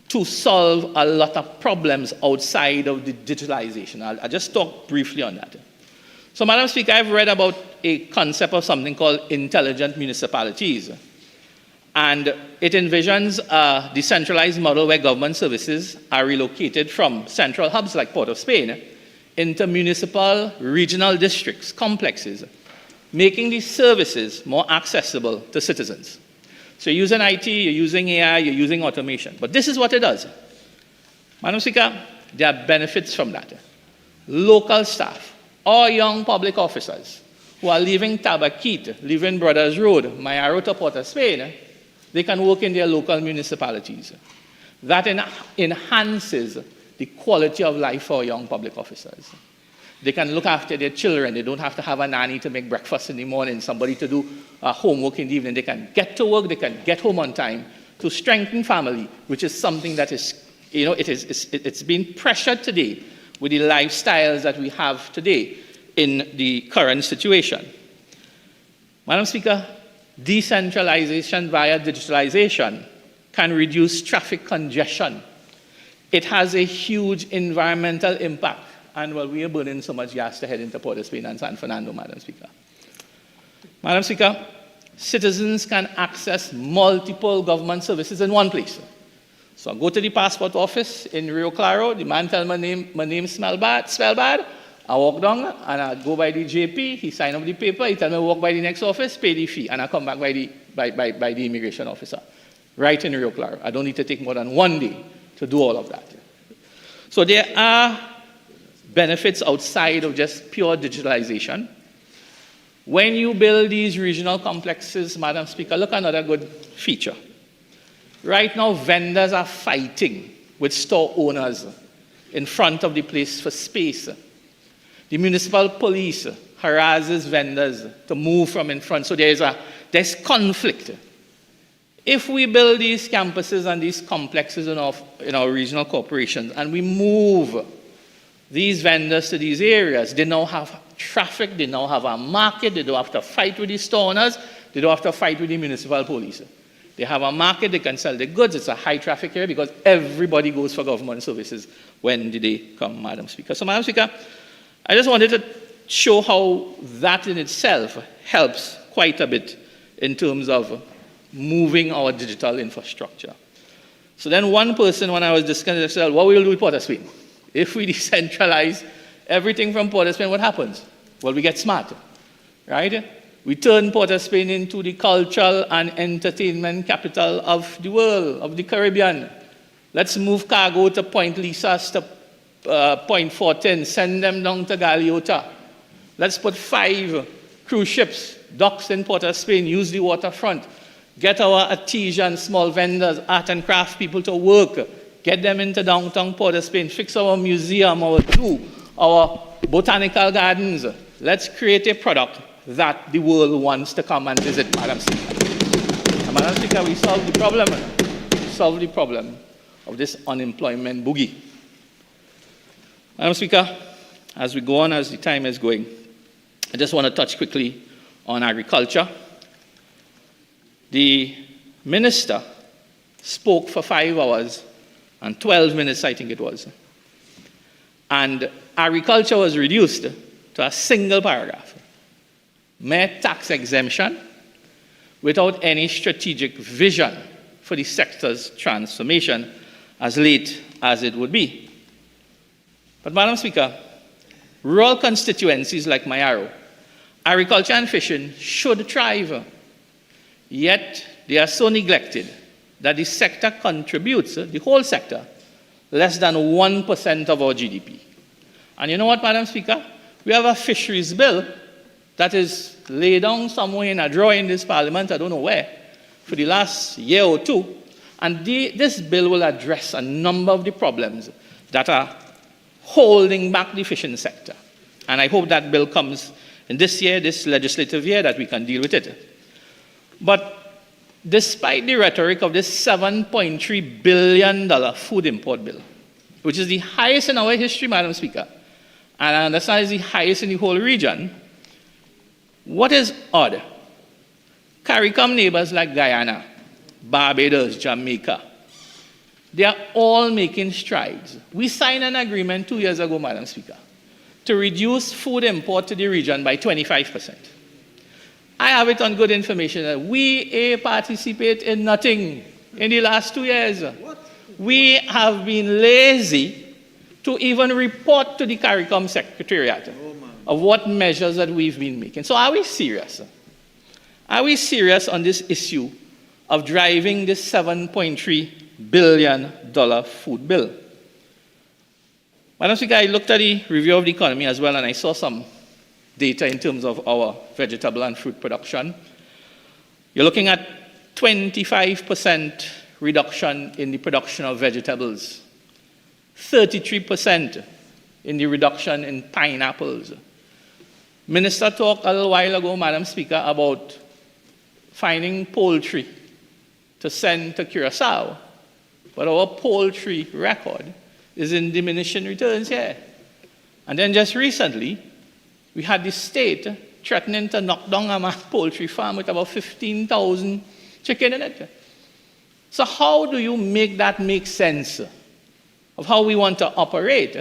to solve a lot of problems outside of the digitalization. I'll just talk briefly on that. So, Madam Speaker, I've read about a concept of something called intelligent municipalities. And it envisions a decentralized model where government services are relocated from central hubs like Port of Spain into municipal regional districts, complexes, making these services more accessible to citizens. So you're using IT, you're using AI, you're using automation. But this is what it does. Madam Speaker, there are benefits from that. Local staff, or young public officers who are leaving Tabaquite, leaving Brothers Road, Mayaro to Port of Spain, they can work in their local municipalities. That enhances the quality of life for young public officers. They can look after their children. They don't have to have a nanny to make breakfast in the morning, somebody to do homework in the evening. They can get to work, they can get home on time to strengthen family, which is something that is, it's being pressured today with the lifestyles that we have today in the current situation. Madam Speaker, decentralization via digitalization can reduce traffic congestion. It has a huge environmental impact. And well, we are burning so much gas to head into Port of Spain and San Fernando, Madam Speaker. Madam Speaker, citizens can access multiple government services in one place. So I go to the passport office in Rio Claro, the man tells my name spell bad. I walk down and I go by the JP, he sign up the paper, he tells me walk by the next office, pay the fee, and I come back by the immigration officer, right in Rio Claro. I don't need to take more than 1 day to do all of that. So there are benefits outside of just pure digitalization. When you build these regional complexes, Madam Speaker, look at another good feature. Right now, vendors are fighting with store owners in front of the place for space. The municipal police harasses vendors to move from in front, so there's conflict. If we build these campuses and these complexes in our regional corporations, and we move these vendors to these areas, they now have traffic, they now have a market, they don't have to fight with the store owners, they don't have to fight with the municipal police. They have a market, they can sell their goods, it's a high traffic area because everybody goes for government services when the day come, Madam Speaker. So, Madam Speaker, I just wanted to show how that in itself helps quite a bit in terms of moving our digital infrastructure. So then one person, when I was discussing, said, what will we do with Port of Spain? If we decentralize everything from Port of Spain, what happens? Well, we get smarter, right? We turn Port of Spain into the cultural and entertainment capital of the world, of the Caribbean. Let's move cargo to Point Lisas, to Point Fortin, send them down to Galeota. Let's put 5 cruise ships, docks in Port of Spain, use the waterfront. Get our artisan, small vendors, art and craft people to work. Get them into downtown Port of Spain. Fix our museum, our zoo, our botanical gardens. Let's create a product that the world wants to come and visit, Madam Speaker. And Madam Speaker, we solve the problem. We solve the problem of this unemployment boogie. Madam Speaker, as we go on, as the time is going, I just want to touch quickly on agriculture. The minister spoke for 5 hours and 12 minutes, I think it was. And agriculture was reduced to a single paragraph. Mere tax exemption without any strategic vision for the sector's transformation as late as it would be. But Madam Speaker, rural constituencies like Mayaro, agriculture and fishing should thrive. Yet they are so neglected that the sector contributes, the whole sector, less than 1% of our GDP. And you know what, Madam Speaker? We have a fisheries bill that is laid down somewhere in a drawer in this parliament, I don't know where, for the last year or 2. And this bill will address a number of the problems that are holding back the fishing sector. And I hope that bill comes in this year, this legislative year, that we can deal with it. But despite the rhetoric of this $7.3 billion food import bill, which is the highest in our history, Madam Speaker, and I understand is the highest in the whole region, what is odd? CARICOM neighbors like Guyana, Barbados, Jamaica, they are all making strides. We signed an agreement 2 years ago, Madam Speaker, to reduce food import to the region by 25%. I have it on good information that we participate in nothing in the last 2 years. What? We have been lazy to even report to the CARICOM Secretariat. Oh, of what measures that we've been making. So are we serious? Are we serious on this issue of driving this $7.3 billion food bill? Madam Speaker, I looked at the review of the economy as well, and I saw some data in terms of our vegetable and fruit production. You're looking at 25% reduction in the production of vegetables, 33% in the reduction in pineapples. Minister talked a little while ago, Madam Speaker, about finding poultry to send to Curaçao, but our poultry record is in diminishing returns here. And then just recently, we had the state threatening to knock down a poultry farm with about 15,000 chicken in it. So how do you make that make sense of how we want to operate?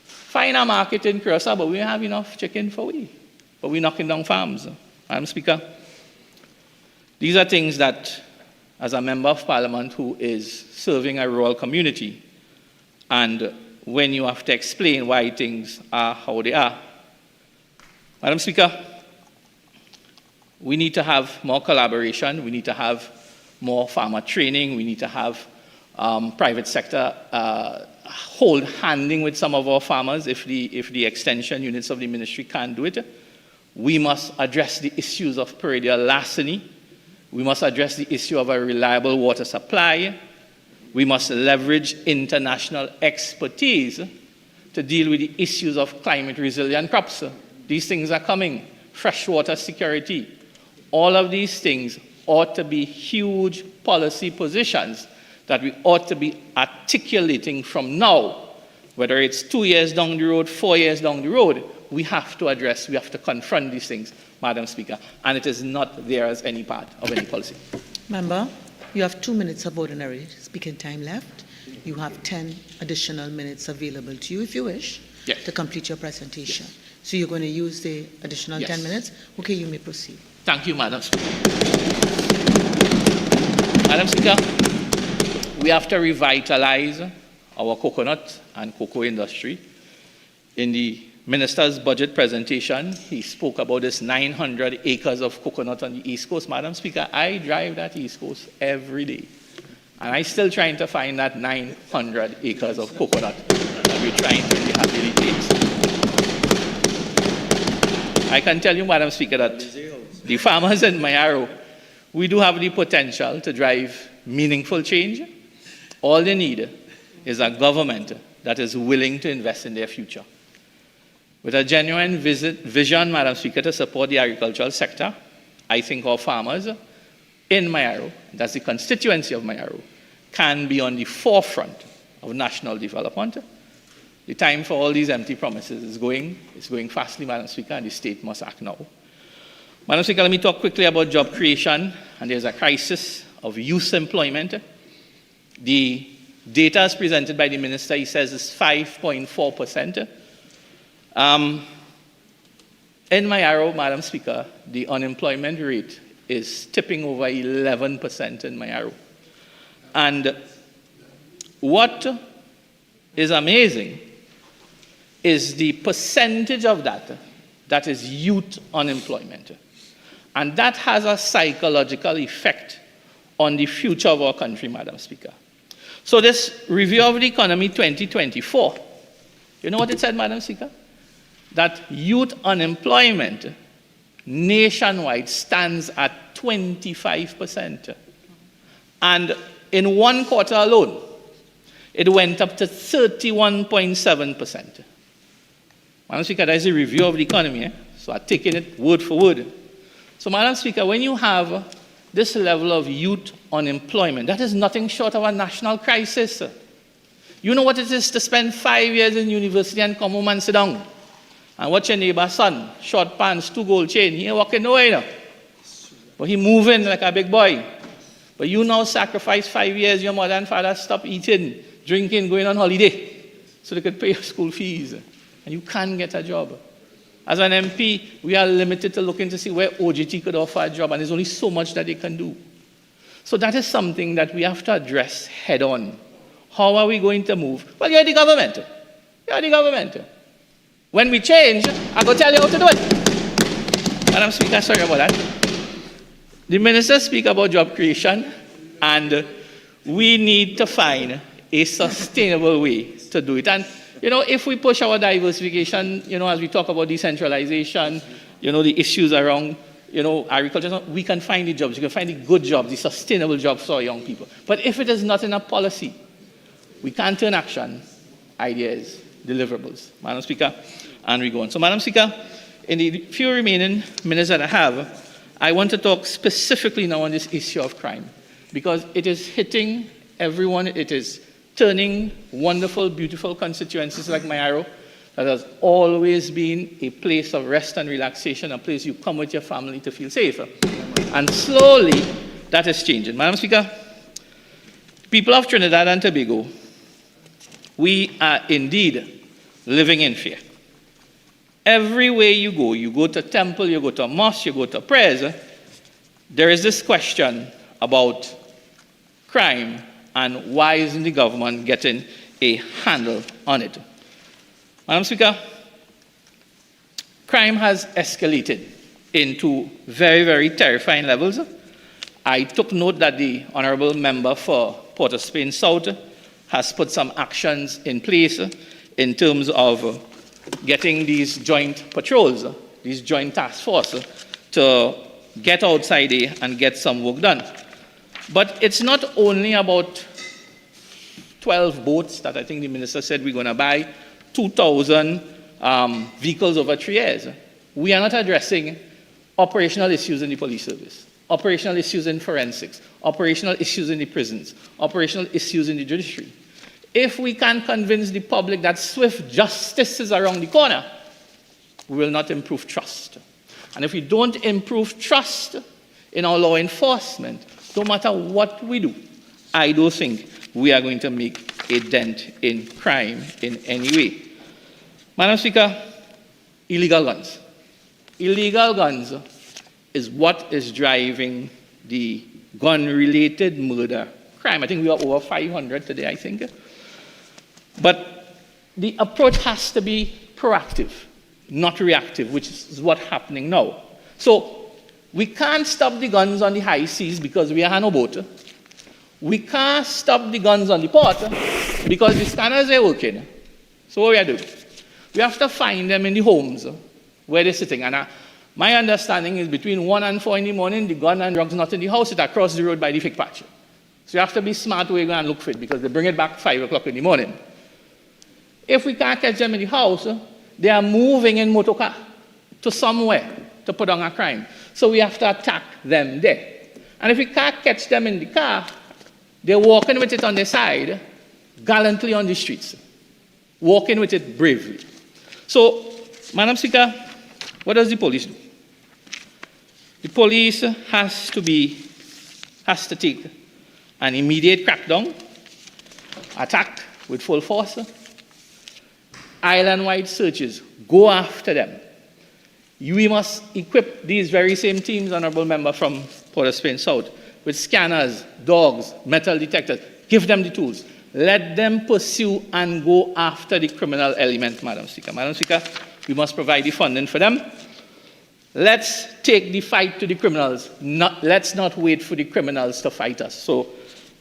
Find a market in Curaçao, but we don't have enough chicken for we. But we're knocking down farms. Madam Speaker, these are things that, as a member of parliament who is serving a rural community, and when you have to explain why things are how they are. Madam Speaker, we need to have more collaboration, we need to have more farmer training, we need to have private sector hold handing with some of our farmers if the extension units of the ministry can't do it. We must address the issues of perennial larceny. We must address the issue of a reliable water supply. We must leverage international expertise to deal with the issues of climate resilient crops. These things are coming. Freshwater security. All of these things ought to be huge policy positions that we ought to be articulating from now. Whether it's 2 years down the road, 4 years down the road, we have to address, we have to confront these things, Madam Speaker, and it is not there as any part of any policy. Member, you have 2 minutes of ordinary speaking time left. You have 10 additional minutes available to you if you wish to complete your presentation. So you're going to use the additional 10 minutes? Okay, you may proceed. Thank you, Madam Speaker. Madam Speaker, we have to revitalize our coconut and cocoa industry. In the Minister's budget presentation, he spoke about this 900 acres of coconut on the East Coast. Madam Speaker, I drive that East Coast every day. And I'm still trying to find that 900 acres of coconut that we're trying to rehabilitate. I can tell you, Madam Speaker, that the farmers in Mayaro, we do have the potential to drive meaningful change. All they need is a government that is willing to invest in their future. With a genuine vision, Madam Speaker, to support the agricultural sector, I think our farmers in Mayaro, that's the constituency of Mayaro, can be on the forefront of national development. The time for all these empty promises is going fastly, Madam Speaker, and the state must act now. Madam Speaker, let me talk quickly about job creation, and there's a crisis of youth employment. The data as presented by the minister, he says, is 5.4%. In Mayaro, Madam Speaker, the unemployment rate is tipping over 11% in Mayaro. And what is amazing is the percentage of that is youth unemployment. And that has a psychological effect on the future of our country, Madam Speaker. So this review of the economy 2024, you know what it said, Madam Speaker? That youth unemployment nationwide stands at 25%. And in 1 quarter alone, it went up to 31.7%. Madam Speaker, that is a review of the economy, so I'm taking it word for word. So, Madam Speaker, when you have this level of youth unemployment, that is nothing short of a national crisis. You know what it is to spend 5 years in university and come home and sit down and watch your neighbor's son, short pants, 2 gold chain, he ain't walking nowhere. But he moving like a big boy. But you now sacrifice 5 years, your mother and father stop eating, drinking, going on holiday, so they could pay your school fees. And you can't get a job. As an MP, we are limited to looking to see where OGT could offer a job, and there's only so much that they can do. So that is something that we have to address head on. How are we going to move? Well, you're the government. You're the government. When we change, I'm going to tell you how to do it. Madam Speaker, sorry about that. The minister speak about job creation, and we need to find a sustainable way to do it. And, if we push our diversification, as we talk about decentralization, the issues around, agriculture, we can find the jobs. We can find the good jobs, the sustainable jobs for our young people. But if it is not in a policy, we can't turn action, ideas, deliverables. Madam Speaker, and we go on. So, Madam Speaker, in the few remaining minutes that I have, I want to talk specifically now on this issue of crime, because it is hitting everyone. It is turning wonderful, beautiful constituencies like Mayaro, that has always been a place of rest and relaxation, a place you come with your family to feel safer. And slowly, that is changing. Madam Speaker, people of Trinidad and Tobago, we are indeed living in fear. Everywhere you go to temple, you go to a mosque, you go to prayers, there is this question about crime and why isn't the government getting a handle on it. Madam Speaker, crime has escalated into very, very terrifying levels. I took note that the Honourable Member for Port of Spain South has put some actions in place in terms of getting these joint patrols, these joint task forces, to get outside there and get some work done. But it's not only about 12 boats that I think the minister said we're going to buy, 2,000 vehicles over 3 years. We are not addressing operational issues in the police service, operational issues in forensics, operational issues in the prisons, operational issues in the judiciary. If we can convince the public that swift justice is around the corner, we will not improve trust. And if we don't improve trust in our law enforcement, no matter what we do, I don't think we are going to make a dent in crime in any way. Madam Speaker, illegal guns. Illegal guns is what is driving the gun-related murder crime. I think we are over 500 today, I think. But the approach has to be proactive, not reactive, which is what's happening now. So we can't stop the guns on the high seas because we are on a boat. We can't stop the guns on the port because the scanners are working. So what we are doing? We have to find them in the homes where they're sitting. And my understanding is between 1 and 4 in the morning, the gun and drugs not in the house, it's across the road by the fig patch. So you have to be smart where you go and look for it because they bring it back 5 o'clock in the morning. If we can't catch them in the house, they are moving in motor car to somewhere to put on a crime. So we have to attack them there. And if we can't catch them in the car, they're walking with it on their side, gallantly on the streets, walking with it bravely. So, Madam Speaker, what does the police do? The police has to take an immediate crackdown, attack with full force, island-wide searches, go after them. We must equip these very same teams, Honourable Member from Port of Spain South, with scanners, dogs, metal detectors. Give them the tools. Let them pursue and go after the criminal element, Madam Speaker. Madam Speaker, we must provide the funding for them. Let's take the fight to the criminals. Let's not wait for the criminals to fight us. So,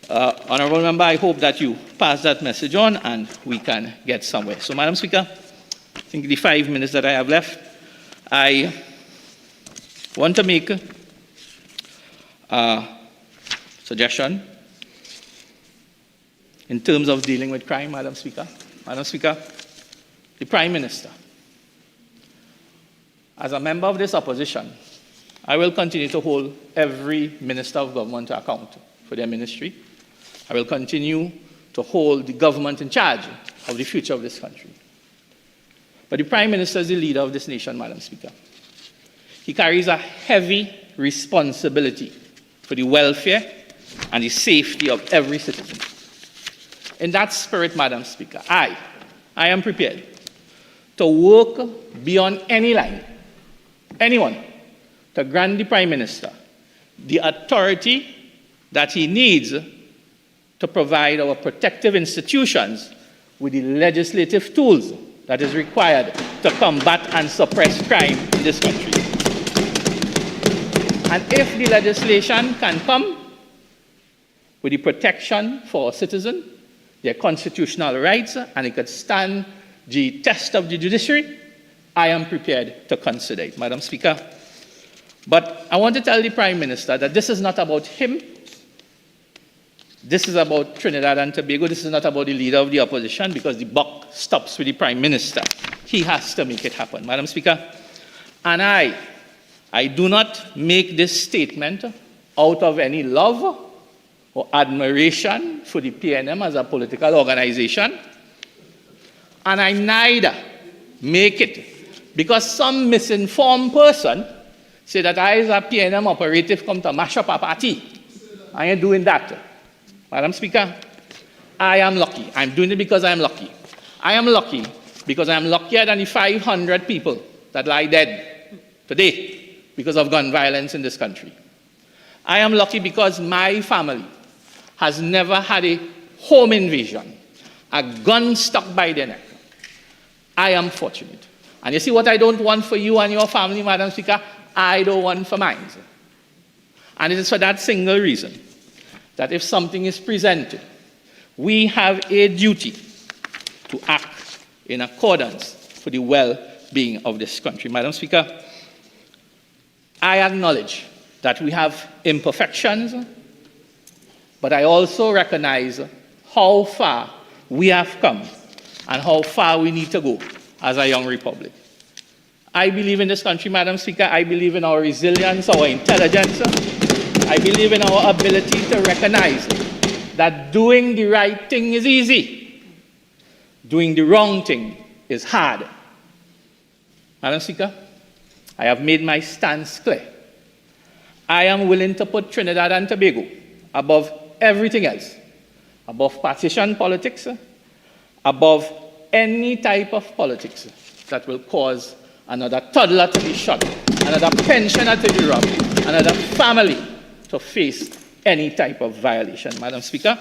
Honourable Member, I hope that you pass that message on and we can get somewhere. So, Madam Speaker, I think the 5 minutes that I have left, I want to make a suggestion in terms of dealing with crime, Madam Speaker. Madam Speaker, the Prime Minister, as a member of this opposition, I will continue to hold every Minister of Government to account for their ministry. I will continue to hold the government in charge of the future of this country. But the Prime Minister is the leader of this nation, Madam Speaker. He carries a heavy responsibility for the welfare and the safety of every citizen. In that spirit, Madam Speaker, I am prepared to work beyond any line, anyone, to grant the Prime Minister the authority that he needs to provide our protective institutions with the legislative tools that is required to combat and suppress crime in this country. And if the legislation can come with the protection for citizens, their constitutional rights, and it could stand the test of the judiciary, I am prepared to consider it, Madam Speaker. But I want to tell the Prime Minister that this is not about him. This is about Trinidad and Tobago. This is not about the leader of the opposition, because the buck stops with the Prime Minister. He has to make it happen, Madam Speaker. And I do not make this statement out of any love or admiration for the PNM as a political organization. And I neither make it because some misinformed person say that I, as a PNM operative, come to mash up a party. I ain't doing that. Madam Speaker, I am lucky. I'm doing it because I'm lucky. I am lucky because I'm luckier than the 500 people that lie dead today because of gun violence in this country. I am lucky because my family has never had a home invasion, a gun stuck by their neck. I am fortunate. And you see what I don't want for you and your family, Madam Speaker? I don't want for mine. And it is for that single reason that if something is presented, we have a duty to act in accordance for the well-being of this country. Madam Speaker, I acknowledge that we have imperfections, but I also recognize how far we have come and how far we need to go as a young republic. I believe in this country, Madam Speaker. I believe in our resilience, our intelligence. I believe in our ability to recognize that doing the right thing is easy. Doing the wrong thing is hard. Madam Speaker, I have made my stance clear. I am willing to put Trinidad and Tobago above everything else, above partisan politics, above any type of politics that will cause another toddler to be shot, another pensioner to be robbed, another family to face any type of violation, Madam Speaker.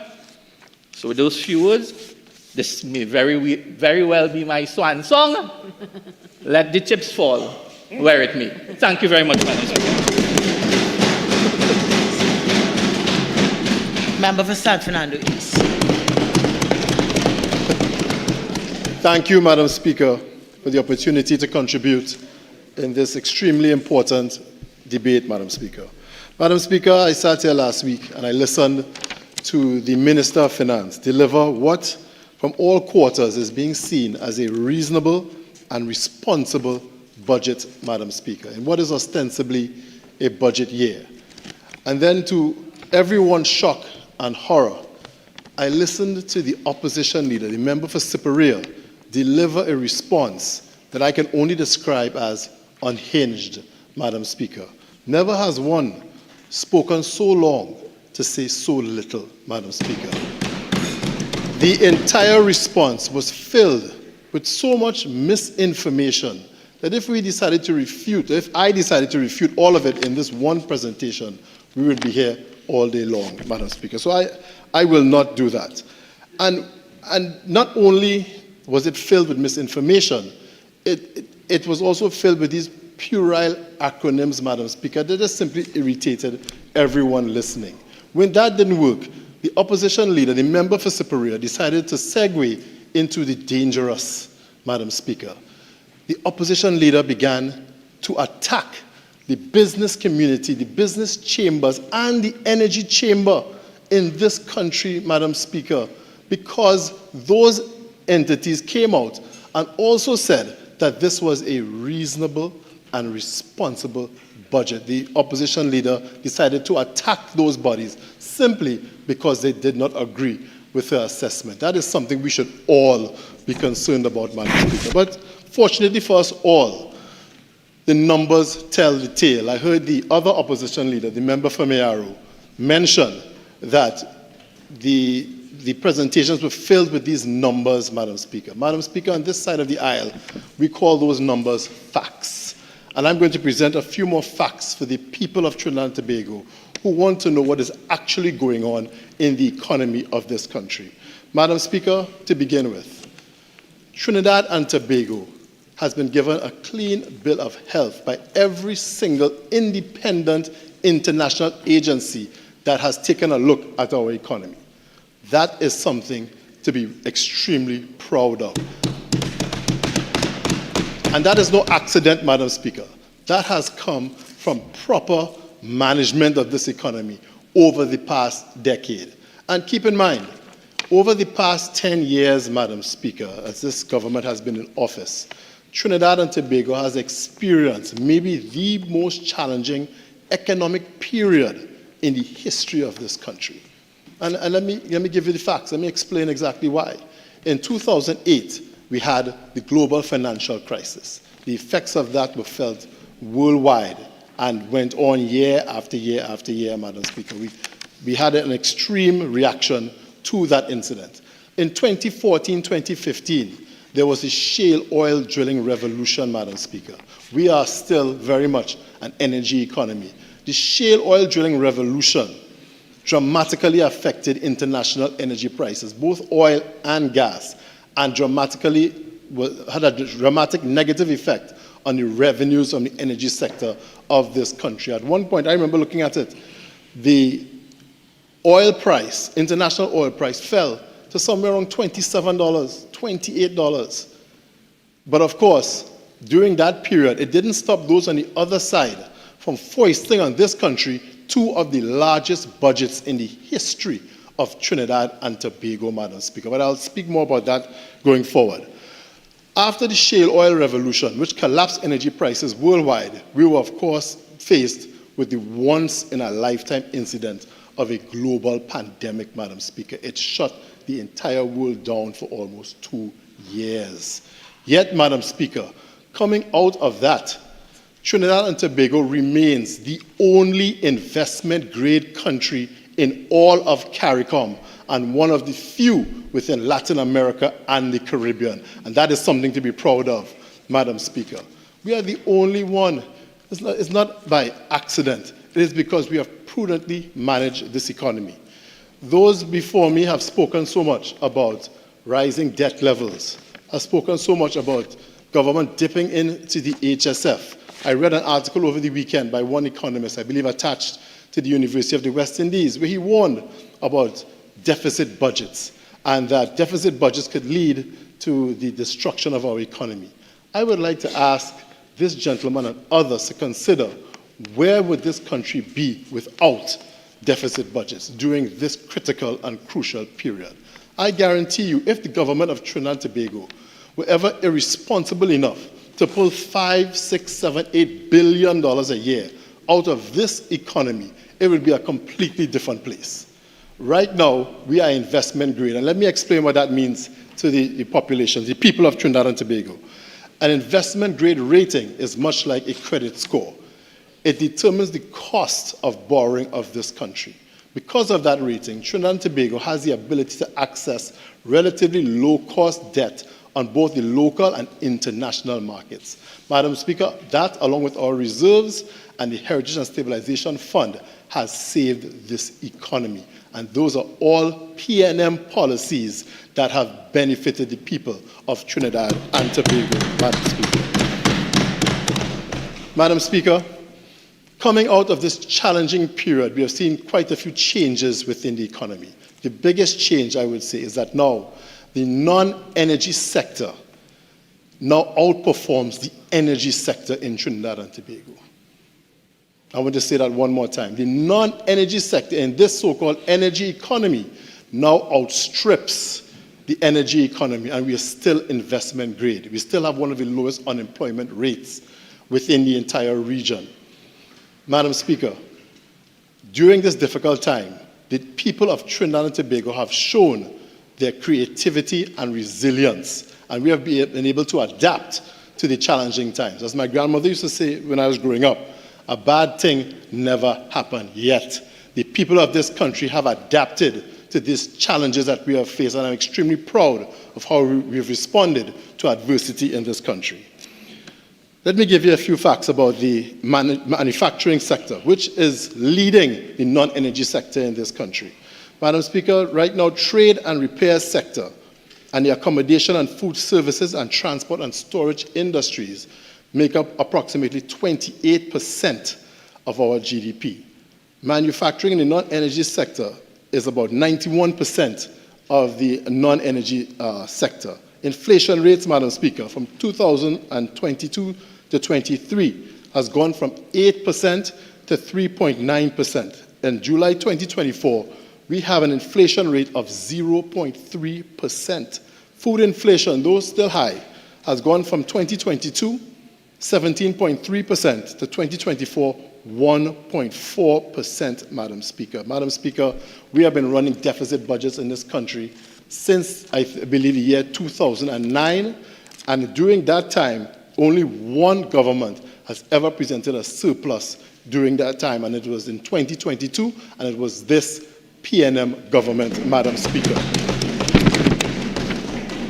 So with those few words, this may very well be my swan song. Let the chips fall where it may. Thank you very much, Madam Speaker. Member for San Fernando East. Thank you, Madam Speaker, for the opportunity to contribute in this extremely important debate, Madam Speaker. Madam Speaker, I sat here last week and I listened to the Minister of Finance deliver what, from all quarters, is being seen as a reasonable and responsible budget, Madam Speaker, in what is ostensibly a budget year. And then, to everyone's shock and horror, I listened to the opposition leader, the member for Seecheran, deliver a response that I can only describe as unhinged, Madam Speaker. Never has one spoken so long to say so little, Madam Speaker. The entire response was filled with so much misinformation that if we decided to refute, if I decided to refute all of it in this one presentation, we would be here all day long, Madam Speaker. So I will not do that. And not only was it filled with misinformation, it was also filled with these puerile acronyms, Madam Speaker, that just simply irritated everyone listening. When that didn't work, the opposition leader, the member for Seecheran, decided to segue into the dangerous, Madam Speaker. The opposition leader began to attack the business community, the business chambers, and the energy chamber in this country, Madam Speaker, because those entities came out and also said that this was a reasonable and responsible budget. The opposition leader decided to attack those bodies simply because they did not agree with her assessment. That is something we should all be concerned about, Madam Speaker. But fortunately for us all, the numbers tell the tale. I heard the other opposition leader, the member for Mayaro, mention that the presentations were filled with these numbers, Madam Speaker. Madam Speaker, on this side of the aisle, we call those numbers facts. And I'm going to present a few more facts for the people of Trinidad and Tobago who want to know what is actually going on in the economy of this country. Madam Speaker, to begin with, Trinidad and Tobago has been given a clean bill of health by every single independent international agency that has taken a look at our economy. That is something to be extremely proud of. And that is no accident, Madam Speaker. That has come from proper management of this economy over the past decade. And keep in mind, over the past 10 years, Madam Speaker, as this government has been in office, Trinidad and Tobago has experienced maybe the most challenging economic period in the history of this country. And let me give you the facts. Let me explain exactly why. In 2008, we had the global financial crisis. The effects of that were felt worldwide and went on year after year after year, Madam Speaker. We had an extreme reaction to that incident. In 2014, 2015, there was a shale oil drilling revolution, Madam Speaker. We are still very much an energy economy. The shale oil drilling revolution dramatically affected international energy prices, both oil and gas, and had a dramatic negative effect on the revenues from the energy sector of this country. At one point, I remember looking at it, the oil price, international oil price, fell to somewhere around $27, $28. But of course, during that period, it didn't stop those on the other side from foisting on this country two of the largest budgets in the history of Trinidad and Tobago, Madam Speaker. But I'll speak more about that going forward. After the shale oil revolution, which collapsed energy prices worldwide, we were, of course, faced with the once-in-a-lifetime incident of a global pandemic, Madam Speaker. It shut the entire world down for almost 2 years. Yet, Madam Speaker, coming out of that, Trinidad and Tobago remains the only investment-grade country in all of CARICOM and one of the few within Latin America and the Caribbean. And that is something to be proud of, Madam Speaker. We are the only one. It's not by accident. It is because we have prudently managed this economy. Those before me have spoken so much about rising debt levels, have spoken so much about government dipping into the HSF. I read an article over the weekend by one economist, I believe attached to the University of the West Indies, where he warned about deficit budgets, and that deficit budgets could lead to the destruction of our economy. I would like to ask this gentleman and others to consider, where would this country be without deficit budgets during this critical and crucial period? I guarantee you, if the government of Trinidad and Tobago were ever irresponsible enough to pull $5, $6, $7, $8 billion a year out of this economy, it would be a completely different place. Right now, we are investment grade, and let me explain what that means to the population, the people of Trinidad and Tobago. An investment grade rating is much like a credit score. It determines the cost of borrowing of this country. Because of that rating, Trinidad and Tobago has the ability to access relatively low-cost debt on both the local and international markets. Madam Speaker, that, along with our reserves and the Heritage and Stabilization Fund, has saved this economy. And those are all PNM policies that have benefited the people of Trinidad and Tobago, Madam Speaker. Madam Speaker, coming out of this challenging period, we have seen quite a few changes within the economy. The biggest change, I would say, is that now the non-energy sector now outperforms the energy sector in Trinidad and Tobago. I want to say that one more time. The non-energy sector in this so-called energy economy now outstrips the energy economy, and we are still investment grade. We still have one of the lowest unemployment rates within the entire region. Madam Speaker, during this difficult time, the people of Trinidad and Tobago have shown their creativity and resilience, and we have been able to adapt to the challenging times. As my grandmother used to say when I was growing up, a bad thing never happened yet. The people of this country have adapted to these challenges that we have faced, and I'm extremely proud of how we've responded to adversity in this country. Let me give you a few facts about the manufacturing sector, which is leading the non-energy sector in this country. Madam Speaker, right now, trade and repair sector and the accommodation and food services and transport and storage industries make up approximately 28% of our GDP. Manufacturing in the non-energy sector is about 91% of the non-energy sector. Inflation rates, Madam Speaker, from 2022 to 23 has gone from 8% to 3.9%. In July 2024, we have an inflation rate of 0.3%. Food inflation, though still high, has gone from 2022, 17.3% to 2024, 1.4%, Madam Speaker. Madam Speaker, we have been running deficit budgets in this country since, I believe, the year 2009, and during that time, only one government has ever presented a surplus during that time, and it was in 2022, and it was this PNM government, Madam Speaker.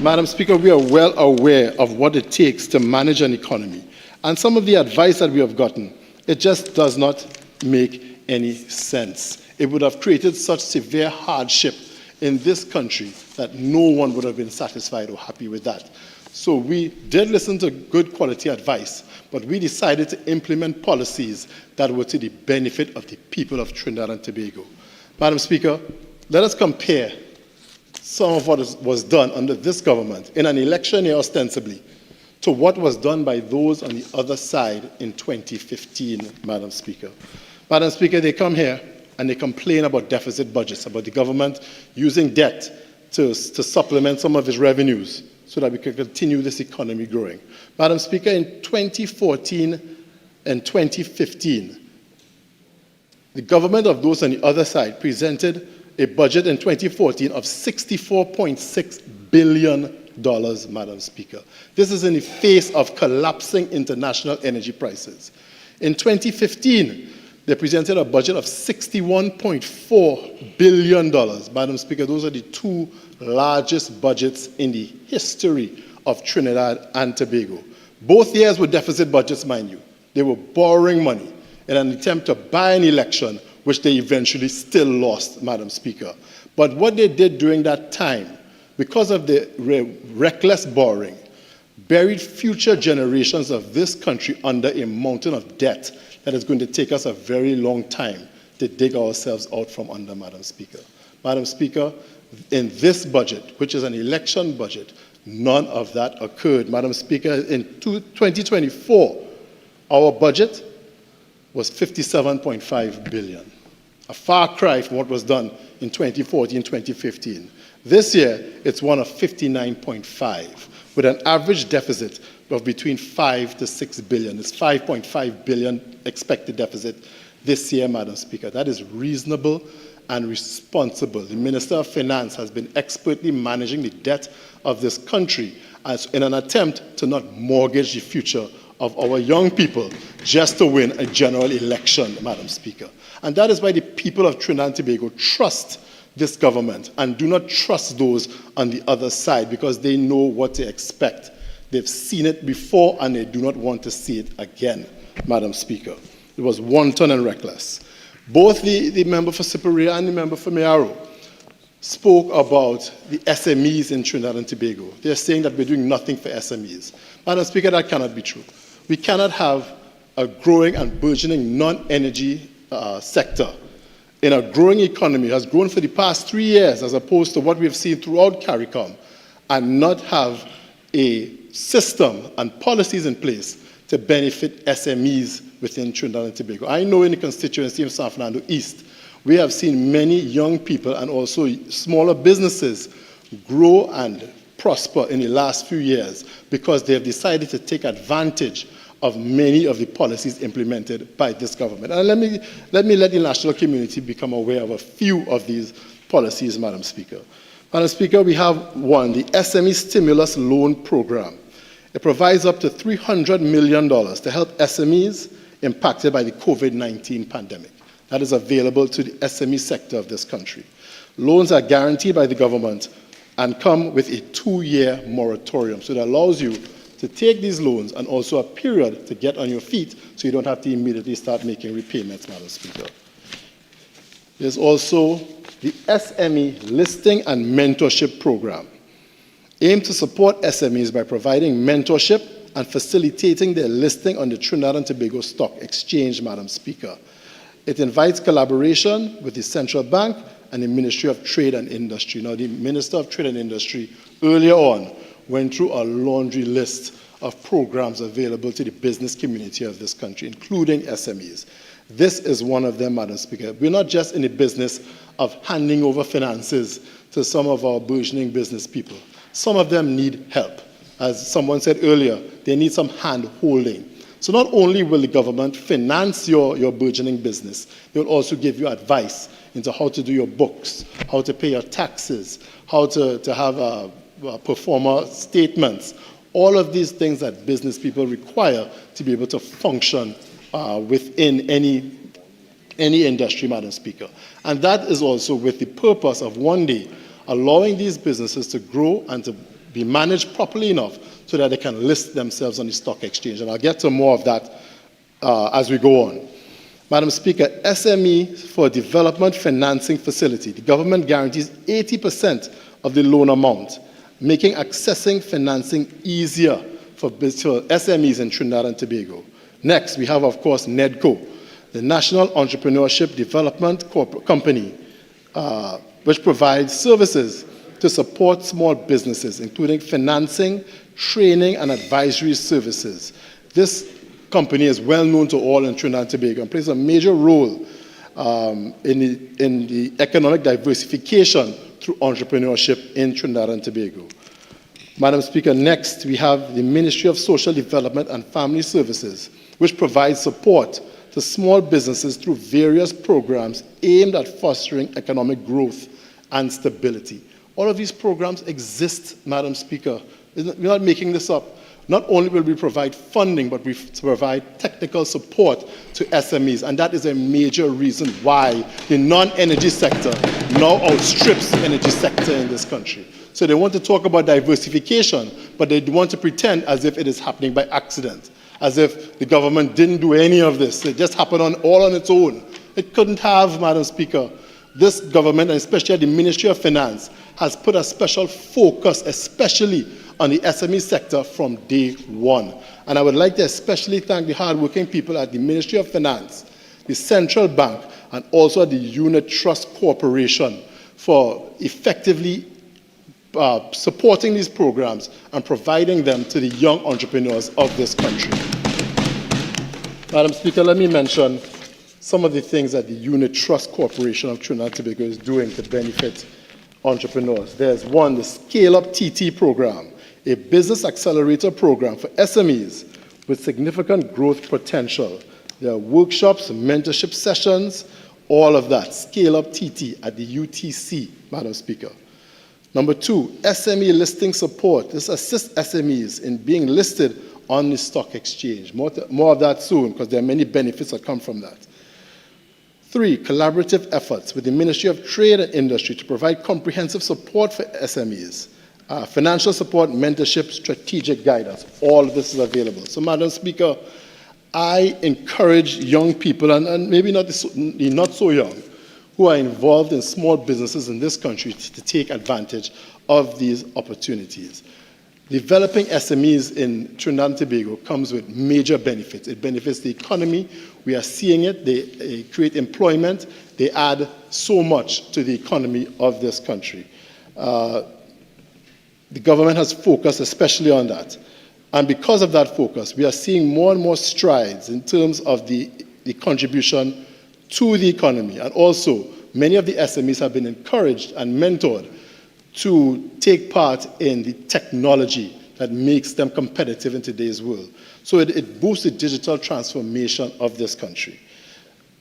Madam Speaker, we are well aware of what it takes to manage an economy, and some of the advice that we have gotten, it just does not make any sense. It would have created such severe hardship in this country that no one would have been satisfied or happy with that. So we did listen to good quality advice, but we decided to implement policies that were to the benefit of the people of Trinidad and Tobago. Madam Speaker, let us compare some of what was done under this government in an election year ostensibly to what was done by those on the other side in 2015, Madam Speaker. Madam Speaker, they come here and they complain about deficit budgets, about the government using debt to supplement some of its revenues so that we can continue this economy growing. Madam Speaker, in 2014 and 2015, the government of those on the other side presented a budget in 2014 of $64.6 billion, Madam Speaker. This is in the face of collapsing international energy prices. In 2015, they presented a budget of $61.4 billion. Madam Speaker, those are the two largest budgets in the history of Trinidad and Tobago. Both years were deficit budgets, mind you. They were borrowing money in an attempt to buy an election, which they eventually still lost, Madam Speaker. But what they did during that time, because of the reckless borrowing, buried future generations of this country under a mountain of debt that is going to take us a very long time to dig ourselves out from under, Madam Speaker. Madam Speaker, in this budget, which is an election budget, none of that occurred. Madam Speaker, in 2024, our budget was $57.5 billion, a far cry from what was done in 2014, 2015. This year, it's one of 59.5, with an average deficit of between 5 to 6 billion. It's 5.5 billion expected deficit this year, Madam Speaker. That is reasonable and responsible. The Minister of Finance has been expertly managing the debt of this country as in an attempt to not mortgage the future of our young people just to win a general election, Madam Speaker. And that is why the people of Trinidad and Tobago trust this government and do not trust those on the other side because they know what to expect. They've seen it before and they do not want to see it again, Madam Speaker. It was wanton and reckless. Both the member for Paray and the member for Mayaro spoke about the SMEs in Trinidad and Tobago. They're saying that we're doing nothing for SMEs. Madam Speaker, that cannot be true. We cannot have a growing and burgeoning non-energy sector in a growing economy, has grown for the past 3 years as opposed to what we have seen throughout CARICOM, and not have a system and policies in place to benefit SMEs within Trinidad and Tobago. I know in the constituency of San Fernando East, we have seen many young people and also smaller businesses grow and prosper in the last few years because they have decided to take advantage of many of the policies implemented by this government. And let me let the national community become aware of a few of these policies, Madam Speaker. Madam Speaker, we have one, the SME Stimulus Loan Program. It provides up to $300 million to help SMEs impacted by the COVID-19 pandemic. That is available to the SME sector of this country. Loans are guaranteed by the government and come with a 2-year moratorium. So it allows you to take these loans and also a period to get on your feet so you don't have to immediately start making repayments, Madam Speaker. There's also the SME Listing and Mentorship Program. aim to support SMEs by providing mentorship and facilitating their listing on the Trinidad and Tobago Stock Exchange, Madam Speaker. It invites collaboration with the Central Bank and the Ministry of Trade and Industry. Now, the Minister of Trade and Industry earlier on went through a laundry list of programs available to the business community of this country, including SMEs. This is one of them, Madam Speaker. We're not just in the business of handing over finances to some of our burgeoning business people. Some of them need help. As someone said earlier, they need some hand-holding. So not only will the government finance your burgeoning business, they will also give you advice into how to do your books, how to pay your taxes, how to have performer statements, all of these things that business people require to be able to function within any industry, Madam Speaker. And that is also with the purpose of one day allowing these businesses to grow and to be managed properly enough so that they can list themselves on the stock exchange. And I'll get to more of that as we go on. Madam Speaker, SME for Development Financing Facility. The government guarantees 80% of the loan amount, making accessing financing easier for SMEs in Trinidad and Tobago. Next, we have, of course, NEDCO, the National Entrepreneurship Development Company, which provides services to support small businesses, including financing, training, and advisory services. This company is well known to all in Trinidad and Tobago and plays a major role in the economic diversification through entrepreneurship in Trinidad and Tobago. Madam Speaker, next we have the Ministry of Social Development and Family Services, which provides support to small businesses through various programs aimed at fostering economic growth and stability. All of these programs exist, Madam Speaker. We're not making this up. Not only will we provide funding, but we provide technical support to SMEs, and that is a major reason why the non-energy sector now outstrips the energy sector in this country. So they want to talk about diversification, but they want to pretend as if it is happening by accident, as if the government didn't do any of this. It just happened all on its own. It couldn't have, Madam Speaker. This government, and especially the Ministry of Finance, has put a special focus, especially on the SME sector from day one. And I would like to especially thank the hardworking people at the Ministry of Finance, the Central Bank, and also the Unit Trust Corporation for effectively supporting these programs and providing them to the young entrepreneurs of this country. Madam Speaker, let me mention some of the things that the Unit Trust Corporation of Trinidad and Tobago is doing to benefit entrepreneurs. There's one, the Scale Up TT program, a business accelerator program for SMEs with significant growth potential. There are workshops, mentorship sessions, all of that. Scale Up TT at the UTC, Madam Speaker. Number two, SME listing support. This assists SMEs in being listed on the stock exchange. More of that soon, because there are many benefits that come from that. Three, collaborative efforts with the Ministry of Trade and Industry to provide comprehensive support for SMEs. Financial support, mentorship, strategic guidance. All of this is available. So, Madam Speaker, I encourage young people, and maybe not so young, who are involved in small businesses in this country to take advantage of these opportunities. Developing SMEs in Trinidad and Tobago comes with major benefits. It benefits the economy. We are seeing it. They create employment. They add so much to the economy of this country. The government has focused especially on that. And because of that focus, we are seeing more and more strides in terms of the contribution to the economy. And also, many of the SMEs have been encouraged and mentored to take part in the technology that makes them competitive in today's world. So it boosts the digital transformation of this country.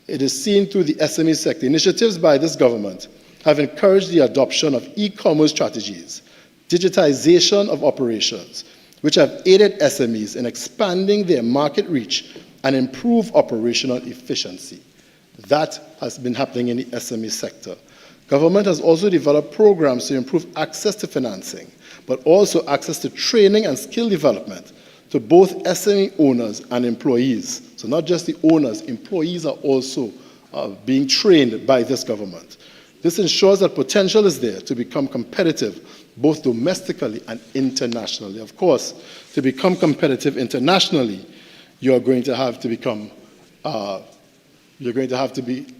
It is seen through the SME sector. Initiatives by this government have encouraged the adoption of e-commerce strategies, digitization of operations, which have aided SMEs in expanding their market reach and improve operational efficiency. That has been happening in the SME sector. Government has also developed programs to improve access to financing, but also access to training and skill development to both SME owners and employees. So not just the owners, employees are also being trained by this government. This ensures that potential is there to become competitive both domestically and internationally. Of course, to become competitive internationally, you're going to have to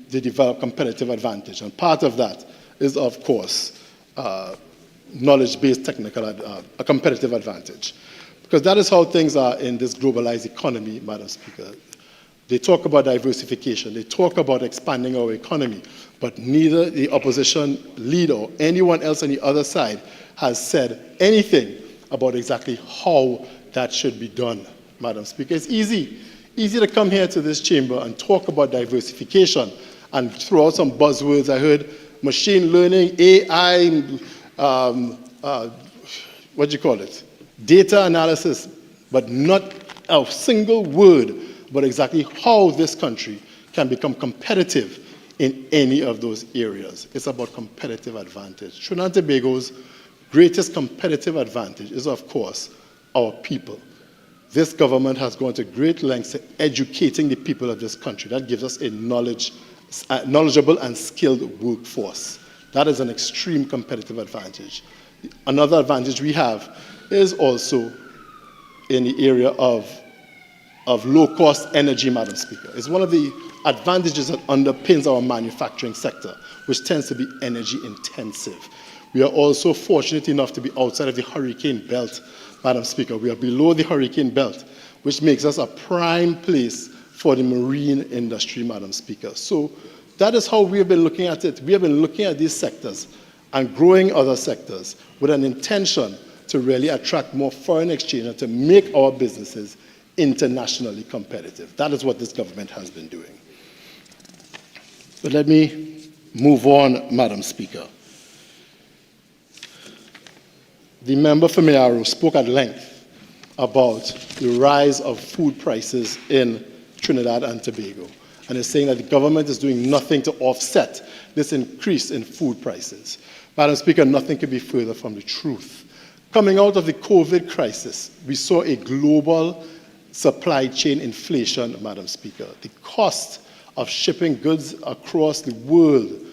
develop competitive advantage. And part of that is, of course, knowledge-based technical, a competitive advantage. Because that is how things are in this globalized economy, Madam Speaker. They talk about diversification, they talk about expanding our economy, but neither the opposition leader or anyone else on the other side has said anything about exactly how that should be done, Madam Speaker. It's easy to come here to this chamber and talk about diversification and throw out some buzzwords. I heard machine learning, AI, data analysis, but not a single word about exactly how this country can become competitive in any of those areas. It's about competitive advantage. Trinidad and Tobago's greatest competitive advantage is, of course, our people. This government has gone to great lengths to educating the people of this country. That gives us a knowledgeable and skilled workforce. That is an extreme competitive advantage. Another advantage we have is also in the area of low-cost energy, Madam Speaker. It's one of the advantages that underpins our manufacturing sector, which tends to be energy intensive. We are also fortunate enough to be outside of the hurricane belt, Madam Speaker. We are below the hurricane belt, which makes us a prime place for the marine industry, Madam Speaker. So that is how we have been looking at it. We have been looking at these sectors and growing other sectors with an intention to really attract more foreign exchange and to make our businesses internationally competitive. That is what this government has been doing. But let me move on, Madam Speaker. The member for Mayaro spoke at length about the rise of food prices in Trinidad and Tobago, and is saying that the government is doing nothing to offset this increase in food prices. Madam Speaker, nothing could be further from the truth. Coming out of the COVID crisis, we saw a global supply chain inflation, Madam Speaker. The cost of shipping goods across the world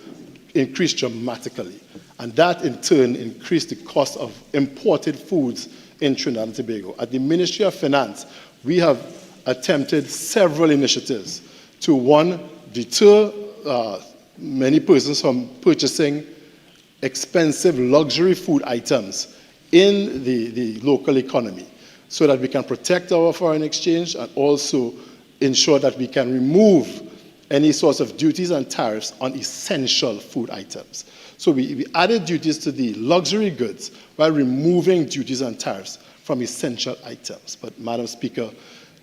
increased dramatically, and that in turn increased the cost of imported foods in Trinidad and Tobago. At the Ministry of Finance, we have attempted several initiatives to, one, deter many persons from purchasing expensive luxury food items in the local economy, so that we can protect our foreign exchange and also ensure that we can remove any sorts of duties and tariffs on essential food items. So we added duties to the luxury goods while removing duties and tariffs from essential items. But, Madam Speaker,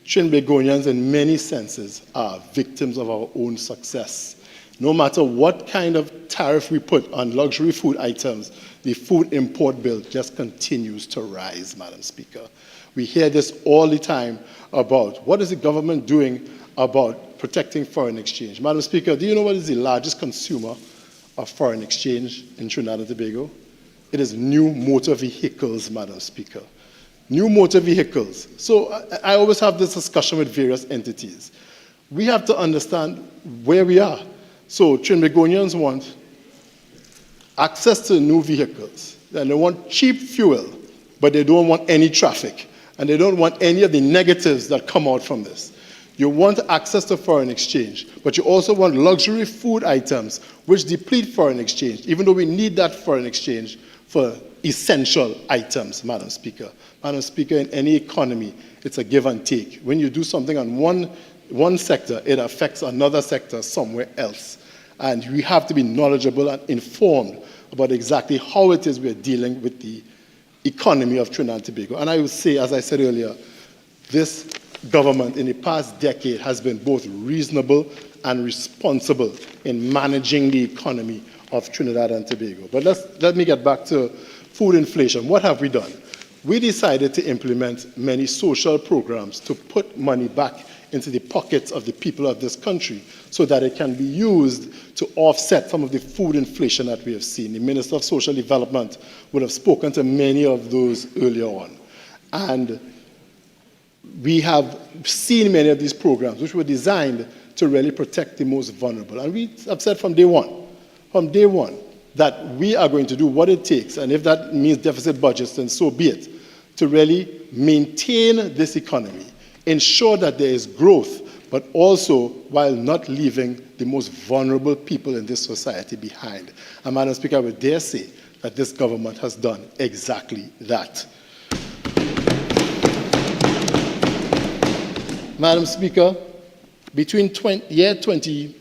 Trinbagonians in many senses are victims of our own success. No matter what kind of tariff we put on luxury food items, the food import bill just continues to rise, Madam Speaker. We hear this all the time about what is the government doing about protecting foreign exchange. Madam Speaker, do you know what is the largest consumer of foreign exchange in Trinidad and Tobago? It is new motor vehicles, Madam Speaker. New motor vehicles. So I always have this discussion with various entities. We have to understand where we are. So Trinbagonians want access to new vehicles, and they want cheap fuel, but they don't want any traffic, and they don't want any of the negatives that come out from this. You want access to foreign exchange, but you also want luxury food items which deplete foreign exchange, even though we need that foreign exchange for essential items, Madam Speaker. Madam Speaker, in any economy, it's a give and take. When you do something on one sector, it affects another sector somewhere else. And we have to be knowledgeable and informed about exactly how it is we're dealing with the economy of Trinidad and Tobago. And I would say, as I said earlier, this government in the past decade has been both reasonable and responsible in managing the economy of Trinidad and Tobago. But let me get back to food inflation. What have we done? We decided to implement many social programs to put money back into the pockets of the people of this country so that it can be used to offset some of the food inflation that we have seen. The Minister of Social Development would have spoken to many of those earlier on. And we have seen many of these programs which were designed to really protect the most vulnerable. And we have said from day one, that we are going to do what it takes, and if that means deficit budgets, then so be it, to really maintain this economy, ensure that there is growth, but also while not leaving the most vulnerable people in this society behind. And Madam Speaker, I would dare say that this government has done exactly that. Madam Speaker, between 2020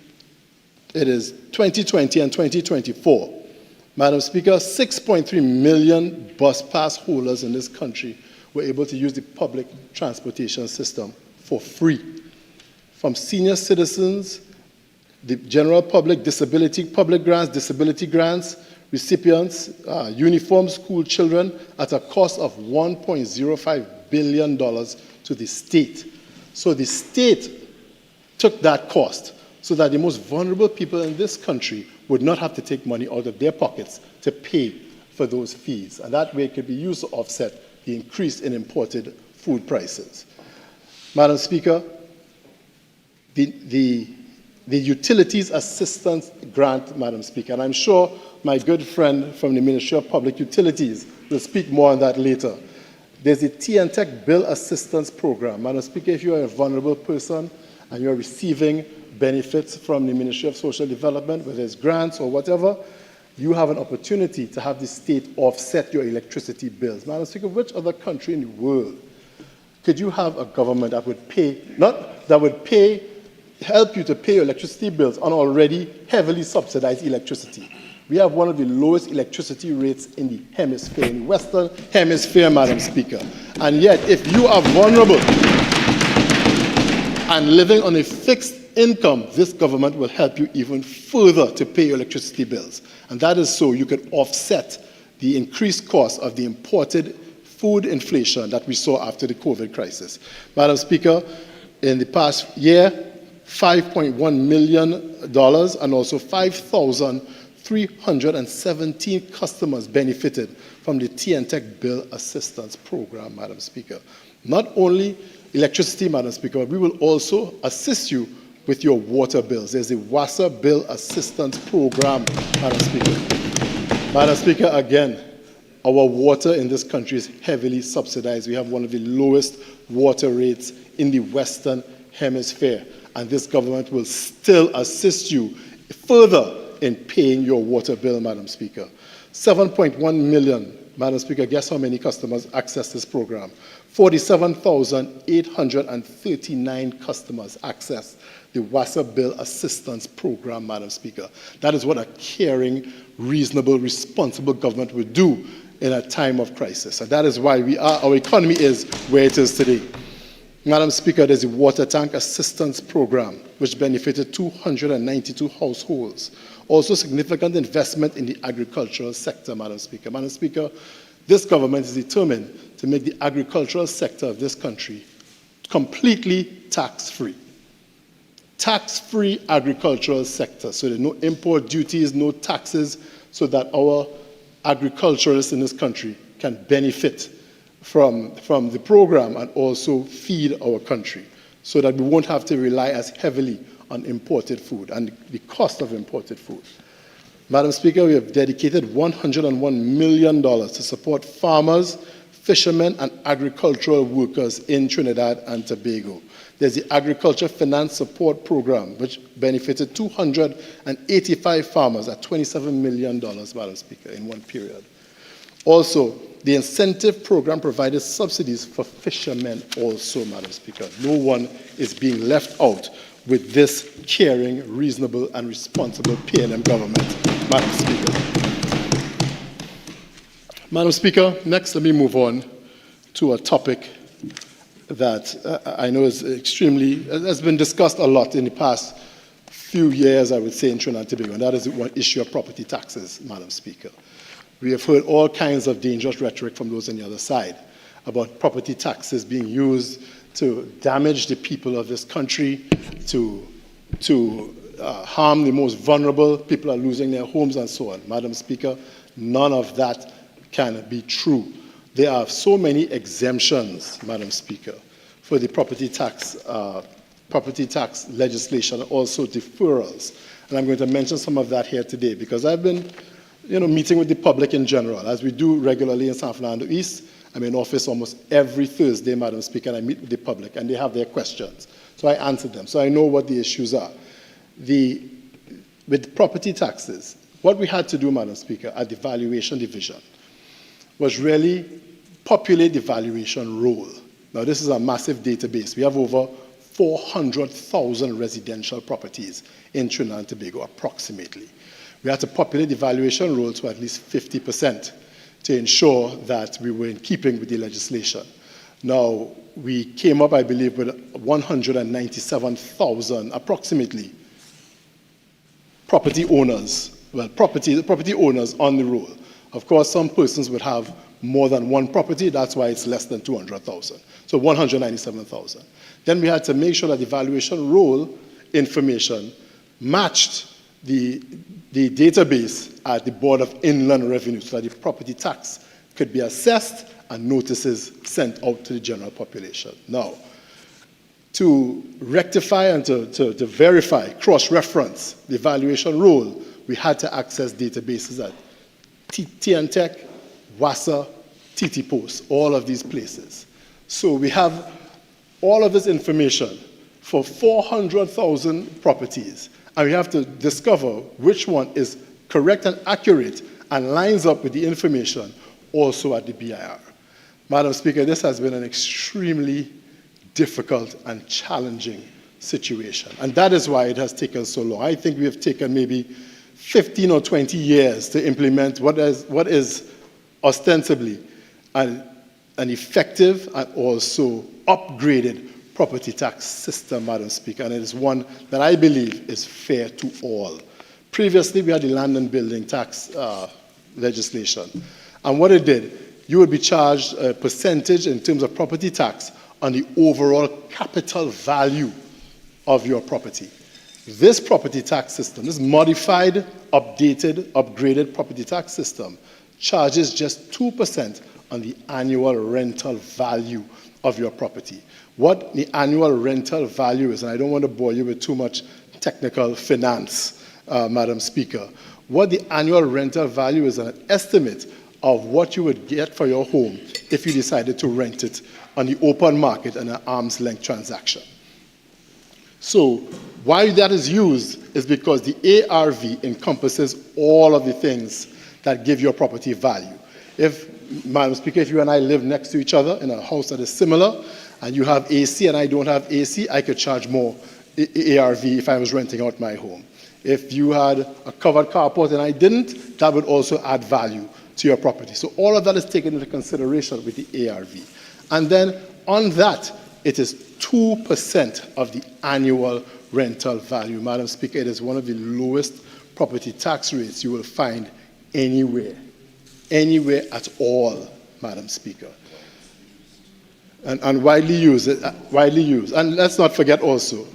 and 2024, Madam Speaker, 6.3 million bus pass holders in this country were able to use the public transportation system for free. From senior citizens, the general public, public grants, disability grants, recipients, uniformed school children at a cost of $1.05 billion to the state. So the state took that cost so that the most vulnerable people in this country would not have to take money out of their pockets to pay for those fees. And that way it could be used to offset the increase in imported food prices. Madam Speaker, the Utilities Assistance Grant, Madam Speaker, and I'm sure my good friend from the Ministry of Public Utilities will speak more on that later. There's the T&Tech Bill Assistance Program. Madam Speaker, if you are a vulnerable person and you're receiving benefits from the Ministry of Social Development, whether it's grants or whatever, you have an opportunity to have the state offset your electricity bills. Madam Speaker, which other country in the world could you have a government that would help you to pay your electricity bills on already heavily subsidized electricity? We have one of the lowest electricity rates in the hemisphere, in the Western Hemisphere, Madam Speaker. And yet, if you are vulnerable and living on a fixed income, this government will help you even further to pay your electricity bills. And that is so you can offset the increased cost of the imported food inflation that we saw after the COVID crisis. Madam Speaker, in the past year, $5.1 million and also 5,317 customers benefited from the T&Tech Bill Assistance Program, Madam Speaker. Not only electricity, Madam Speaker, but we will also assist you with your water bills. There's a WASA Bill Assistance Program, Madam Speaker. Madam Speaker, again, our water in this country is heavily subsidized. We have one of the lowest water rates in the Western Hemisphere. And this government will still assist you further in paying your water bill, Madam Speaker. 7.1 million, Madam Speaker, guess how many customers access this program? 47,839 customers access the WASA Bill Assistance Program, Madam Speaker. That is what a caring, reasonable, responsible government would do in a time of crisis. And that is why our economy is where it is today. Madam Speaker, there's a water tank assistance program which benefited 292 households. Also significant investment in the agricultural sector, Madam Speaker. Madam Speaker, this government is determined to make the agricultural sector of this country completely tax-free. Tax-free agricultural sector, so there's no import duties, no taxes, so that our agriculturalists in this country can benefit from the program and also feed our country, so that we won't have to rely as heavily on imported food and the cost of imported food. Madam Speaker, we have dedicated $101 million to support farmers, fishermen, and agricultural workers in Trinidad and Tobago. There's the Agriculture Finance Support Program, which benefited 285 farmers at $27 million, Madam Speaker, in one period. Also, the incentive program provided subsidies for fishermen also, Madam Speaker. No one is being left out with this caring, reasonable, and responsible P&M government, Madam Speaker. Madam Speaker, next let me move on to a topic that I know is has been discussed a lot in the past few years, I would say, in Trinidad and Tobago, and that is the one issue of property taxes, Madam Speaker. We have heard all kinds of dangerous rhetoric from those on the other side about property taxes being used to damage the people of this country, to harm the most vulnerable. People are losing their homes and so on. Madam Speaker, none of that can be true. There are so many exemptions, Madam Speaker, for the property tax legislation, also deferrals. And I'm going to mention some of that here today because I've been meeting with the public in general, as we do regularly in San Fernando East. I'm in office almost every Thursday, Madam Speaker, and I meet with the public, and they have their questions. So I answer them. So I know what the issues are. With property taxes, what we had to do, Madam Speaker, at the Valuation Division was really populate the valuation roll. Now, this is a massive database. We have over 400,000 residential properties in Trinidad and Tobago, approximately. We had to populate the valuation roll to at least 50% to ensure that we were in keeping with the legislation. Now, we came up, I believe, with 197,000, approximately, property owners on the roll. Of course, some persons would have more than one property. That's why it's less than 200,000. So 197,000. Then we had to make sure that the valuation roll information matched the database at the Board of Inland Revenue so that the property tax could be assessed and notices sent out to the general population. Now, to rectify and to verify, cross-reference the valuation roll, we had to access databases at TNTech, WASA, TT Post, all of these places. So we have all of this information for 400,000 properties, and we have to discover which one is correct and accurate and lines up with the information also at the BIR. Madam Speaker, this has been an extremely difficult and challenging situation, and that is why it has taken so long. I think we have taken maybe 15 or 20 years to implement what is ostensibly an effective and also upgraded property tax system, Madam Speaker, and it is one that I believe is fair to all. Previously, we had the land and building tax legislation, and what it did, you would be charged a percentage in terms of property tax on the overall capital value of your property. This property tax system, this modified, updated, upgraded property tax system, charges just 2% on the annual rental value of your property. What the annual rental value is, and I don't want to bore you with too much technical finance, Madam Speaker, what the annual rental value is an estimate of what you would get for your home if you decided to rent it on the open market in an arm's length transaction. So why that is used is because the ARV encompasses all of the things that give your property value. If, Madam Speaker, if you and I live next to each other in a house that is similar, and you have AC and I don't have AC, I could charge more ARV if I was renting out my home. If you had a covered carport and I didn't, that would also add value to your property. So all of that is taken into consideration with the ARV. And then on that, it is 2% of the annual rental value. Madam Speaker, it is one of the lowest property tax rates you will find anywhere at all, Madam Speaker. And widely used. And let's not forget also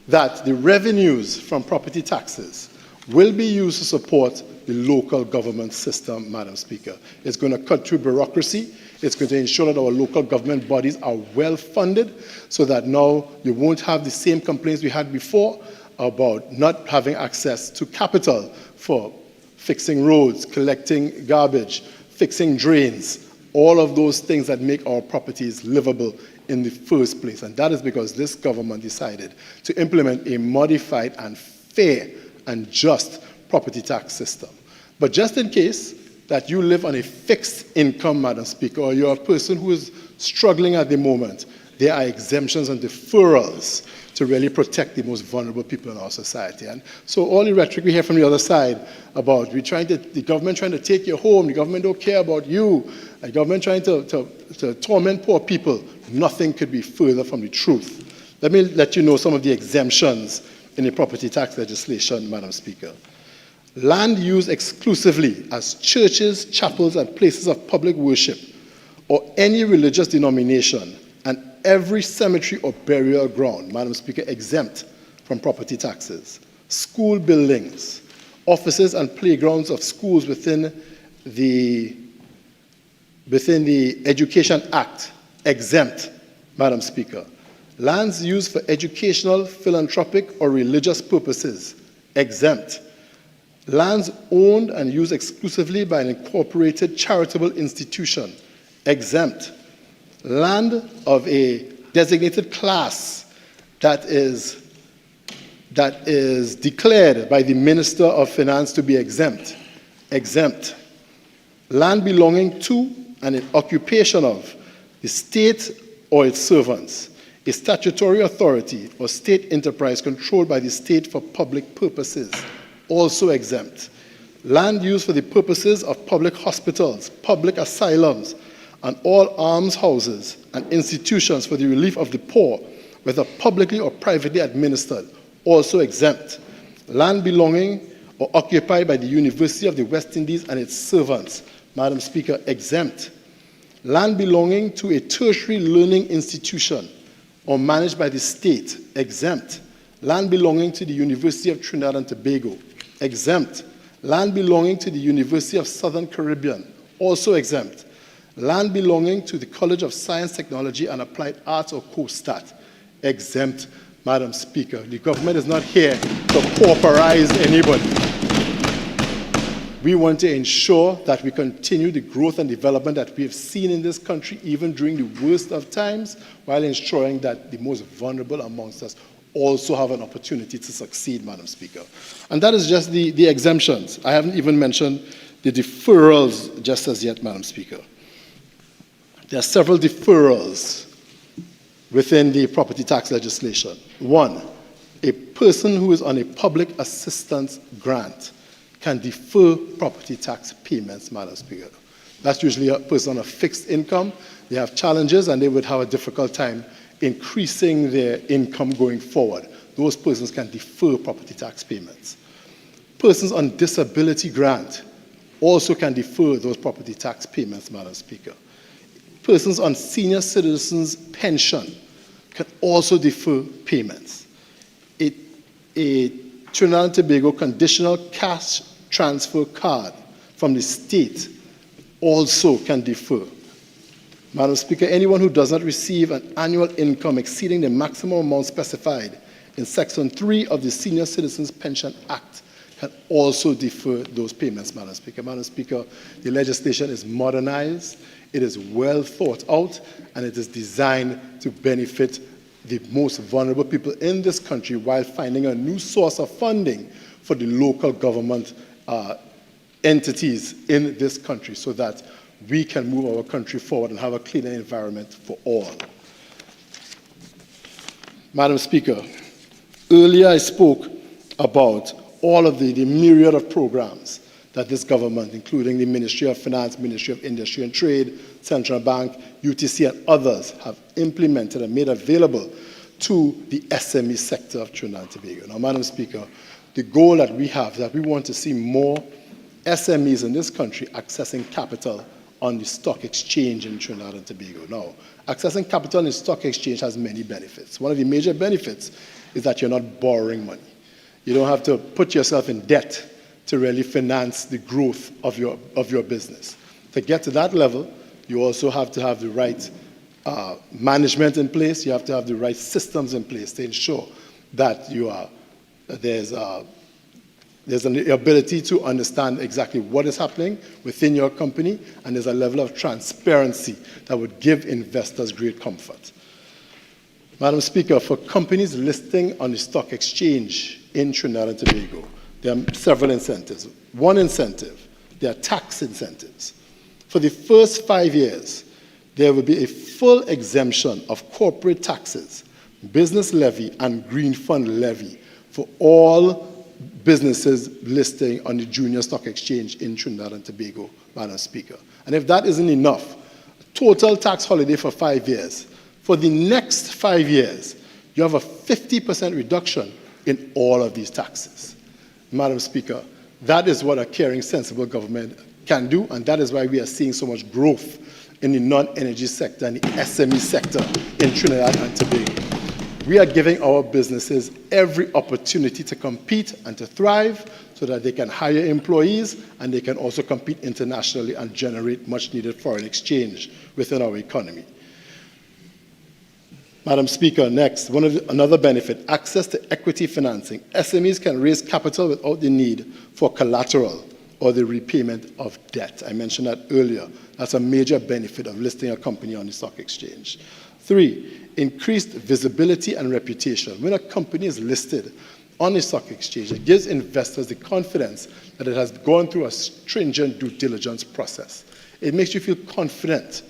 that the revenues from property taxes will be used to support the local government system, Madam Speaker. It's going to cut through bureaucracy. It's going to ensure that our local government bodies are well funded so that now you won't have the same complaints we had before about not having access to capital for fixing roads, collecting garbage, fixing drains, all of those things that make our properties livable in the first place. And that is because this government decided to implement a modified and fair and just property tax system. But just in case that you live on a fixed income, Madam Speaker, or you're a person who is struggling at the moment, there are exemptions and deferrals to really protect the most vulnerable people in our society. And so all the rhetoric we hear from the other side about the government trying to take your home, the government don't care about you, the government trying to torment poor people, nothing could be further from the truth. Let me let you know some of the exemptions in the property tax legislation, Madam Speaker. Land used exclusively as churches, chapels, and places of public worship, or any religious denomination, and every cemetery or burial ground, Madam Speaker, exempt from property taxes. School buildings, offices and playgrounds of schools within the Education Act, exempt, Madam Speaker. Lands used for educational, philanthropic, or religious purposes, exempt. Lands owned and used exclusively by an incorporated charitable institution, exempt. Land of a designated class that is declared by the Minister of Finance to be exempt, exempt. Land belonging to and in occupation of the state or its servants, a statutory authority or state enterprise controlled by the state for public purposes, also exempt. Land used for the purposes of public hospitals, public asylums, and all almshouses and institutions for the relief of the poor, whether publicly or privately administered, also exempt. Land belonging or occupied by the University of the West Indies and its servants, Madam Speaker, exempt. Land belonging to a tertiary learning institution or managed by the state, exempt. Land belonging to the University of Trinidad and Tobago, exempt. Land belonging to the University of Southern Caribbean, also exempt. Land belonging to the College of Science, Technology and Applied Arts or COSTAT, exempt, Madam Speaker. The government is not here to pauperize anybody. We want to ensure that we continue the growth and development that we have seen in this country, even during the worst of times, while ensuring that the most vulnerable amongst us also have an opportunity to succeed, Madam Speaker. And that is just the exemptions. I haven't even mentioned the deferrals just as yet, Madam Speaker. There are several deferrals within the property tax legislation. One, a person who is on a public assistance grant can defer property tax payments, Madam Speaker. That's usually a person on a fixed income. They have challenges and they would have a difficult time increasing their income going forward. Those persons can defer property tax payments. Persons on disability grant also can defer those property tax payments, Madam Speaker. Persons on senior citizens pension can also defer payments. A Trinidad and Tobago conditional cash transfer card from the state also can defer. Madam Speaker, anyone who does not receive an annual income exceeding the maximum amount specified in Section 3 of the Senior Citizens Pension Act can also defer those payments, Madam Speaker. Madam Speaker, the legislation is modernized, it is well thought out, and it is designed to benefit the most vulnerable people in this country while finding a new source of funding for the local government entities in this country so that we can move our country forward and have a cleaner environment for all. Madam Speaker, earlier I spoke about all of the myriad of programs that this government, including the Ministry of Finance, Ministry of Industry and Trade, Central Bank, UTC, and others, have implemented and made available to the SME sector of Trinidad and Tobago. Now, Madam Speaker, the goal that we have is that we want to see more SMEs in this country accessing capital on the stock exchange in Trinidad and Tobago. Now, accessing capital on the stock exchange has many benefits. One of the major benefits is that you're not borrowing money. You don't have to put yourself in debt to really finance the growth of your business. To get to that level, you also have to have the right management in place. You have to have the right systems in place to ensure that there's an ability to understand exactly what is happening within your company, and there's a level of transparency that would give investors great comfort. Madam Speaker, for companies listing on the stock exchange in Trinidad and Tobago, there are several incentives. One incentive, there are tax incentives. For the first 5 years, there will be a full exemption of corporate taxes, business levy, and green fund levy for all businesses listing on the junior stock exchange in Trinidad and Tobago, Madam Speaker. And if that isn't enough, total tax holiday for 5 years. For the next 5 years, you have a 50% reduction in all of these taxes. Madam Speaker, that is what a caring, sensible government can do, and that is why we are seeing so much growth in the non-energy sector and the SME sector in Trinidad and Tobago. We are giving our businesses every opportunity to compete and to thrive so that they can hire employees and they can also compete internationally and generate much needed foreign exchange within our economy. Madam Speaker, next, another benefit, access to equity financing. SMEs can raise capital without the need for collateral or the repayment of debt. I mentioned that earlier. That's a major benefit of listing a company on the stock exchange. 3, increased visibility and reputation. When a company is listed on the stock exchange, it gives investors the confidence that it has gone through a stringent due diligence process. It makes you feel confident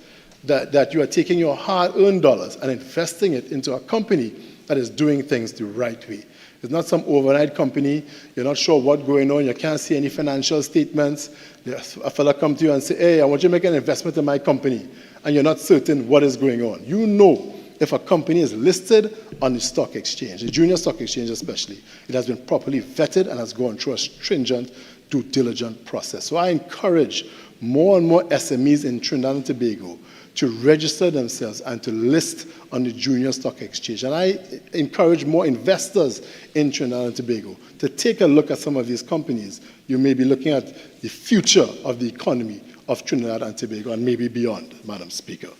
that you are taking your hard-earned dollars and investing it into a company that is doing things the right way. It's not some overnight company. You're not sure what's going on. You can't see any financial statements. A fella come to you and say, hey, I want you to make an investment in my company, and you're not certain what is going on. You know if a company is listed on the stock exchange, the junior stock exchange especially, it has been properly vetted and has gone through a stringent due diligence process. So I encourage more and more SMEs in Trinidad and Tobago to register themselves and to list on the junior stock exchange. And I encourage more investors in Trinidad and Tobago to take a look at some of these companies. You may be looking at the future of the economy of Trinidad and Tobago and maybe beyond, Madam Speaker.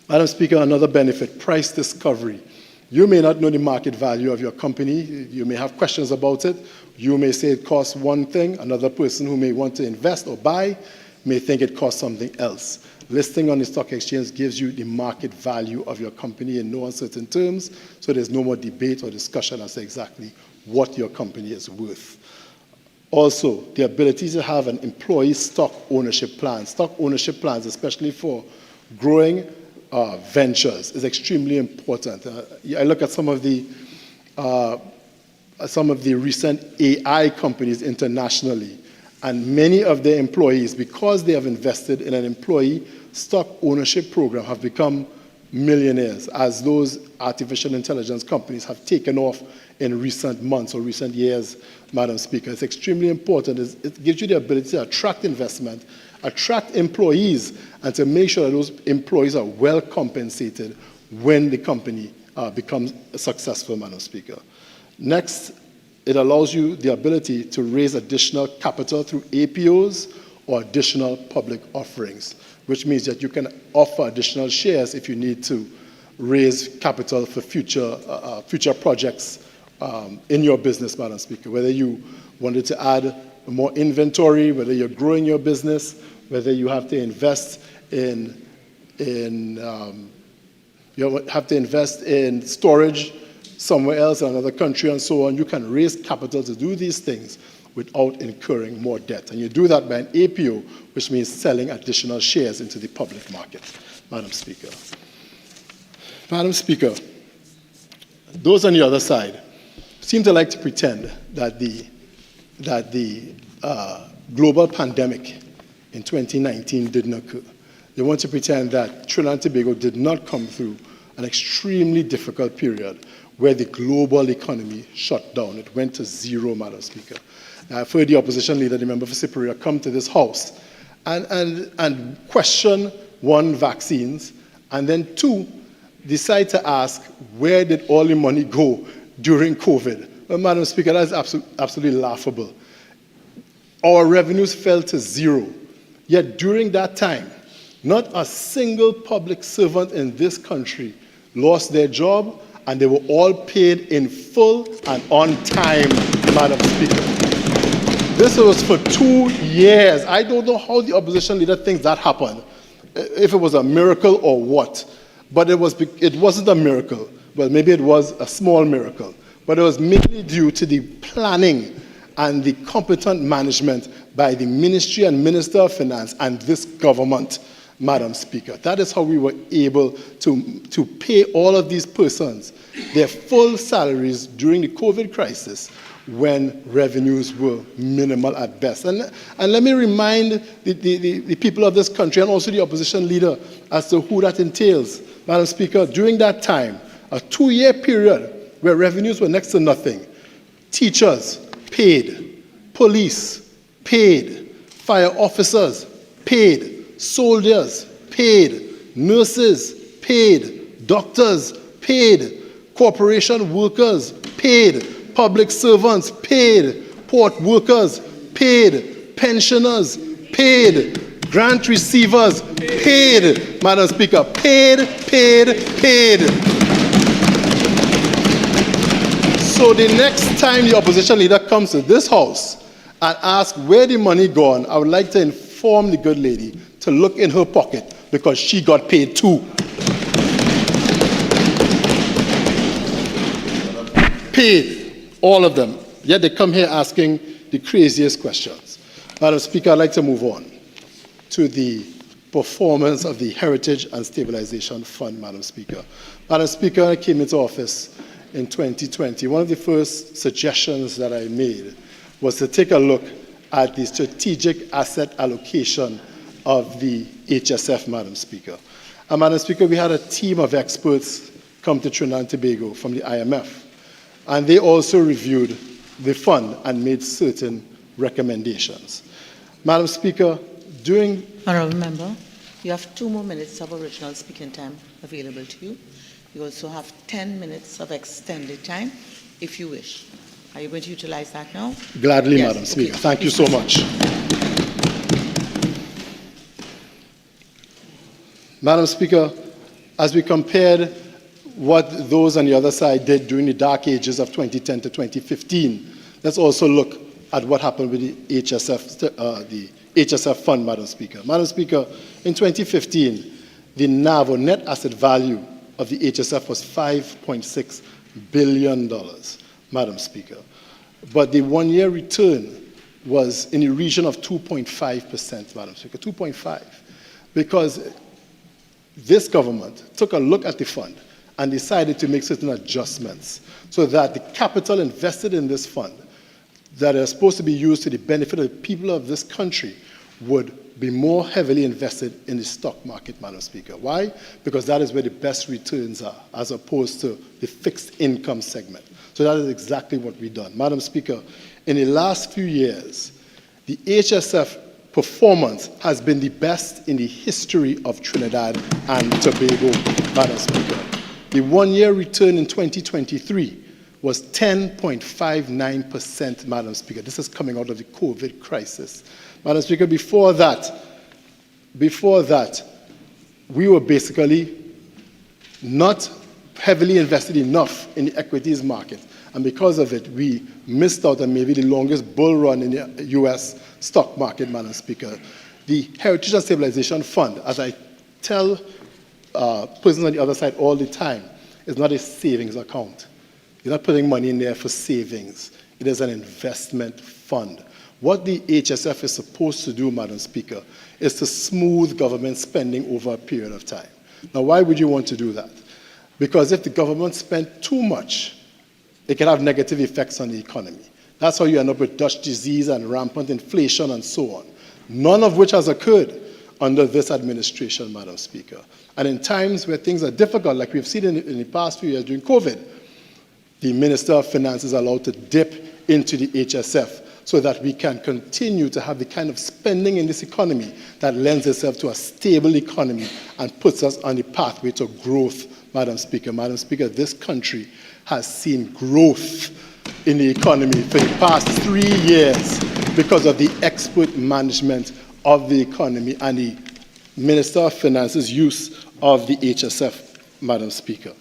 Madam Speaker, another benefit, price discovery. You may not know the market value of your company. You may have questions about it. You may say it costs one thing. Another person who may want to invest or buy may think it costs something else. Listing on the stock exchange gives you the market value of your company in no uncertain terms, so there's no more debate or discussion as to exactly what your company is worth. Also, the ability to have an employee stock ownership plan. Stock ownership plans, especially for growing ventures, is extremely important. I look at some of the recent AI companies internationally, and many of their employees, because they have invested in an employee stock ownership program, have become millionaires, as those artificial intelligence companies have taken off in recent months or recent years, Madam Speaker. It's extremely important. It gives you the ability to attract investment, attract employees, and to make sure that those employees are well compensated when the company becomes successful, Madam Speaker. Next, it allows you the ability to raise additional capital through APOs or additional public offerings, which means that you can offer additional shares if you need to raise capital for future projects in your business, Madam Speaker. Whether you wanted to add more inventory, whether you're growing your business, whether you have to invest in storage somewhere else in another country and so on, you can raise capital to do these things without incurring more debt. And you do that by an APO, which means selling additional shares into the public market, Madam Speaker. Madam Speaker, those on the other side seem to like to pretend that the global pandemic in 2019 didn't occur. They want to pretend that Trinidad and Tobago did not come through an extremely difficult period where the global economy shut down. It went to zero, Madam Speaker. Now, I've heard the opposition leader, the member for Seecheran, come to this house and question, one, vaccines, and then two, decide to ask, where did all the money go during COVID? Well, Madam Speaker, that is absolutely laughable. Our revenues fell to zero. Yet during that time, not a single public servant in this country lost their job, and they were all paid in full and on time, Madam Speaker. This was for 2 years. I don't know how the opposition leader thinks that happened, if it was a miracle or what. But it wasn't a miracle. Well, maybe it was a small miracle. But it was mainly due to the planning and the competent management by the Ministry and Minister of Finance and this government, Madam Speaker. That is how we were able to pay all of these persons their full salaries during the COVID crisis when revenues were minimal at best. And let me remind the people of this country and also the opposition leader as to who that entails. Madam Speaker, during that time, a 2-year period where revenues were next to nothing, teachers paid, police paid, fire officers paid, soldiers paid, nurses paid, doctors paid, corporation workers paid, public servants paid, port workers paid, pensioners paid, Grant receivers paid, Madam Speaker, paid. So the next time the opposition leader comes to this house and asks where the money gone, I would like to inform the good lady to look in her pocket because she got paid too. Paid, all of them. Yet they come here asking the craziest questions. Madam Speaker, I'd like to move on to the performance of the Heritage and Stabilization Fund, Madam Speaker. Madam Speaker, I came into office in 2020. One of the first suggestions that I made was to take a look at the strategic asset allocation of the HSF, Madam Speaker. And Madam Speaker, we had a team of experts come to Trinidad and Tobago from the IMF, and they also reviewed the fund and made certain recommendations. Madam Speaker, during... Honourable Member, you have 2 more minutes of original speaking time available to you. You also have 10 minutes of extended time, if you wish. Are you going to utilize that now? Gladly, yes. Madam Speaker. Okay. Thank you so much. Madam Speaker, as we compared what those on the other side did during the dark ages of 2010 to 2015, let's also look at what happened with the HSF fund, Madam Speaker. Madam Speaker, in 2015, the NAV, or net asset value, of the HSF was $5.6 billion, Madam Speaker. But the one-year return was in the region of 2.5%, Madam Speaker, 2.5%, because this government took a look at the fund and decided to make certain adjustments so that the capital invested in this fund that are supposed to be used to the benefit of the people of this country would be more heavily invested in the stock market, Madam Speaker. Why? Because that is where the best returns are, as opposed to the fixed income segment. So that is exactly what we've done. Madam Speaker, in the last few years, the HSF performance has been the best in the history of Trinidad and Tobago, Madam Speaker. The one-year return in 2023 was 10.59%, Madam Speaker. This is coming out of the COVID crisis. Madam Speaker, before that, we were basically not heavily invested enough in the equities market. And because of it, we missed out on maybe the longest bull run in the U.S. stock market, Madam Speaker. The Heritage and Stabilization Fund, as I tell persons on the other side all the time, is not a savings account. You're not putting money in there for savings. It is an investment fund. What the HSF is supposed to do, Madam Speaker, is to smooth government spending over a period of time. Now, why would you want to do that? Because if the government spent too much, it can have negative effects on the economy. That's how you end up with Dutch disease and rampant inflation and so on, none of which has occurred under this administration, Madam Speaker. And in times where things are difficult, like we've seen in the past few years during COVID, the Minister of Finance is allowed to dip into the HSF so that we can continue to have the kind of spending in this economy that lends itself to a stable economy and puts us on the pathway to growth, Madam Speaker. Madam Speaker, this country has seen growth in the economy for the past 3 years because of the expert management of the economy and the Minister of Finance's use of the HSF, Madam Speaker.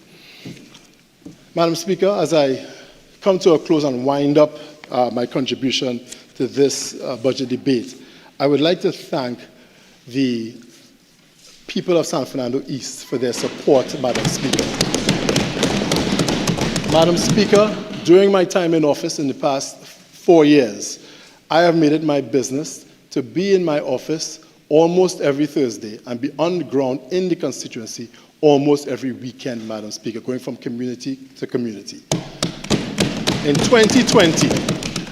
Madam Speaker, as I come to a close and wind up my contribution to this budget debate, I would like to thank the people of San Fernando East for their support, Madam Speaker. Madam Speaker, during my time in office in the past 4 years, I have made it my business to be in my office almost every Thursday and be on the ground in the constituency almost every weekend, Madam Speaker, going from community to community. In 2020,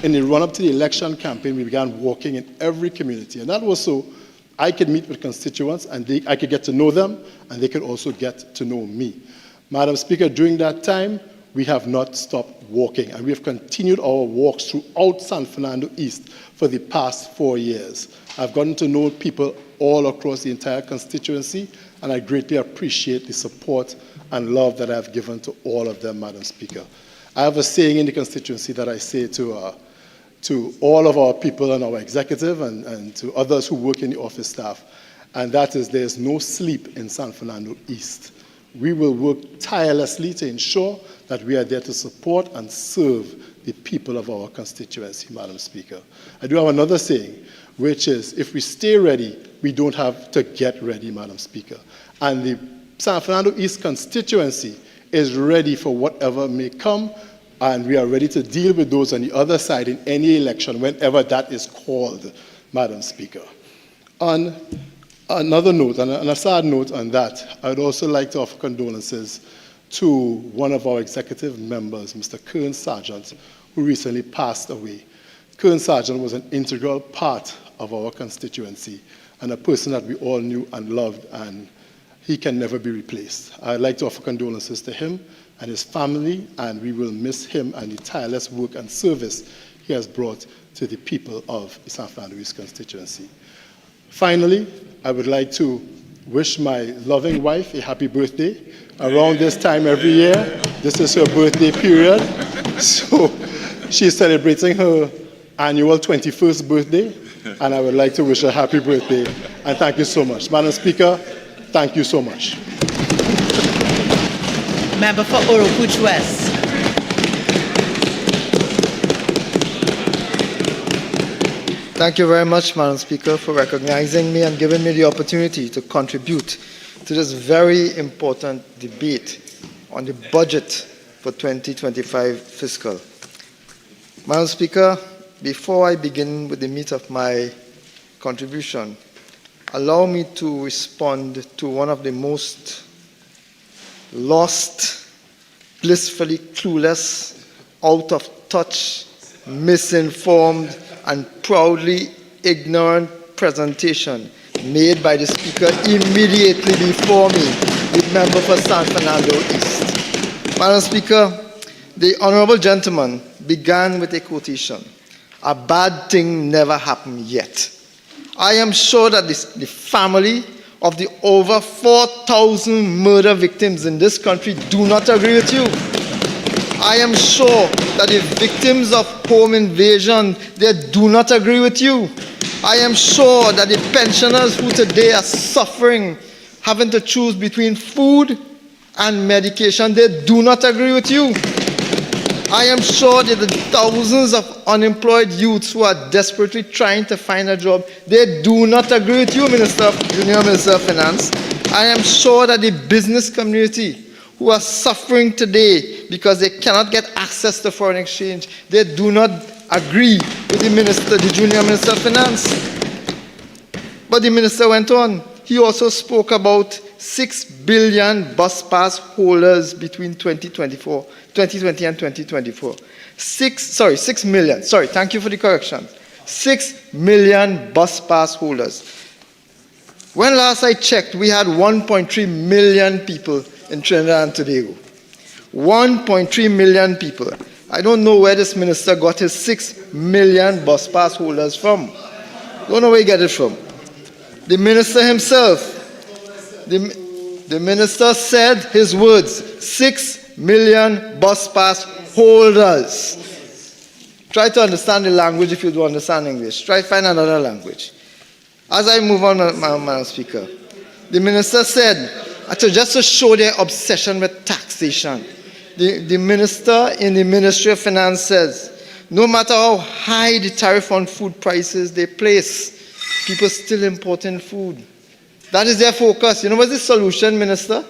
in the run-up to the election campaign, we began walking in every community, and that was so I could meet with constituents and I could get to know them, and they could also get to know me. Madam Speaker, during that time, we have not stopped walking, and we have continued our walks throughout San Fernando East for the past 4 years. I've gotten to know people all across the entire constituency, and I greatly appreciate the support and love that I've given to all of them, Madam Speaker. I have a saying in the constituency that I say to to all of our people on our executive and to others who work in the office staff, and that is there's no sleep in San Fernando East. We will work tirelessly to ensure that we are there to support and serve the people of our constituency, Madam Speaker. I do have another saying, which is, if we stay ready, we don't have to get ready, Madam Speaker. And the San Fernando East constituency is ready for whatever may come, and we are ready to deal with those on the other side in any election, whenever that is called, Madam Speaker. On another note, and a sad note on that, I would also like to offer condolences to one of our executive members, Mr. Kern Sargent, who recently passed away. Kern Sargent was an integral part of our constituency and a person that we all knew and loved, and he can never be replaced. I'd like to offer condolences to him and his family, and we will miss him and the tireless work and service he has brought to the people of the San Fernando East constituency. Finally, I would like to wish my loving wife a happy birthday. Around this time every year, this is her birthday period. So she's celebrating her annual 21st birthday, and I would like to wish her a happy birthday. And thank you so much. Madam Speaker, thank you so much. Member for Oropuch West. Thank you very much, Madam Speaker, for recognizing me and giving me the opportunity to contribute to this very important debate on the budget for 2025 fiscal. Madam Speaker, before I begin with the meat of my contribution, allow me to respond to one of the most lost, blissfully clueless, out of touch, misinformed, and proudly ignorant presentation made by the Speaker immediately before me, the member for San Fernando East. Madam Speaker, the honorable gentleman began with a quotation, "A bad thing never happened yet." I am sure that the family of the over 4,000 murder victims in this country do not agree with you. I am sure that the victims of home invasion, they do not agree with you. I am sure that the pensioners who today are suffering, having to choose between food and medication, they do not agree with you. I am sure that the thousands of unemployed youths who are desperately trying to find a job, they do not agree with you, Junior Minister of Finance. I am sure that the business community who are suffering today because they cannot get access to foreign exchange, they do not agree with the Junior Minister of Finance. But the minister went on. He also spoke about 6 billion bus pass holders between 2020 and 2024. 6 million. Sorry, thank you for the correction. 6 million bus pass holders. When last I checked, we had 1.3 million people in Trinidad and Tobago. 1.3 million people. I don't know where this minister got his 6 million bus pass holders from. Don't know where he got it from. The minister himself, the minister said his words, 6 million bus pass holders. Try to understand the language if you don't understand English. Try to find another language. As I move on, Madam Speaker, the minister said, just to show their obsession with taxation, the minister in the Ministry of Finance says, no matter how high the tariff on food prices they place, people still importing food. That is their focus. You know what's the solution, Minister?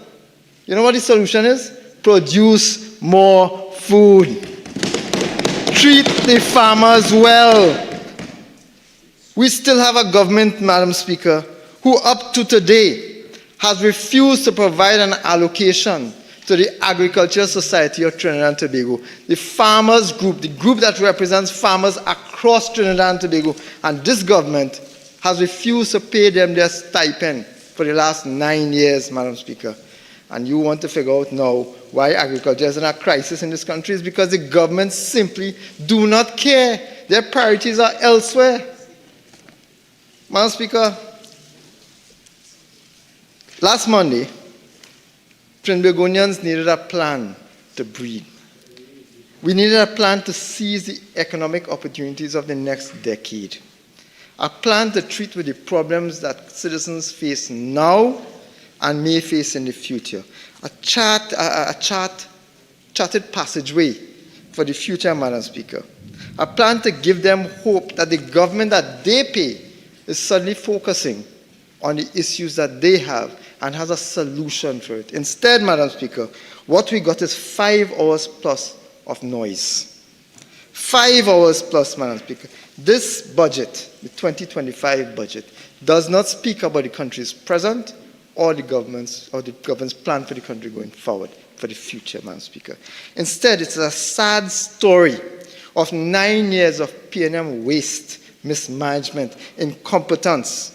You know what the solution is? Produce more food. Treat the farmers well. We still have a government, Madam Speaker, who up to today has refused to provide an allocation to the Agricultural Society of Trinidad and Tobago, the farmers group, the group that represents farmers across Trinidad and Tobago, and this government has refused to pay them their stipend for the last 9 years, Madam Speaker. And you want to figure out now why agriculture is in a crisis in this country is because the government simply do not care. Their priorities are elsewhere. Madam Speaker, last Monday, Trinbagonians needed a plan to breed. We needed a plan to seize the economic opportunities of the next decade. A plan to treat with the problems that citizens face now and may face in the future. A charted passageway for the future, Madam Speaker. A plan to give them hope that the government that they pay is suddenly focusing on the issues that they have and has a solution for it. Instead, Madam Speaker, what we got is 5 hours plus of noise. 5 hours plus, Madam Speaker. This budget, the 2025 budget, does not speak about the country's present or the government's plan for the country going forward, for the future, Madam Speaker. Instead, it's a sad story of 9 years of P&M waste, mismanagement, incompetence,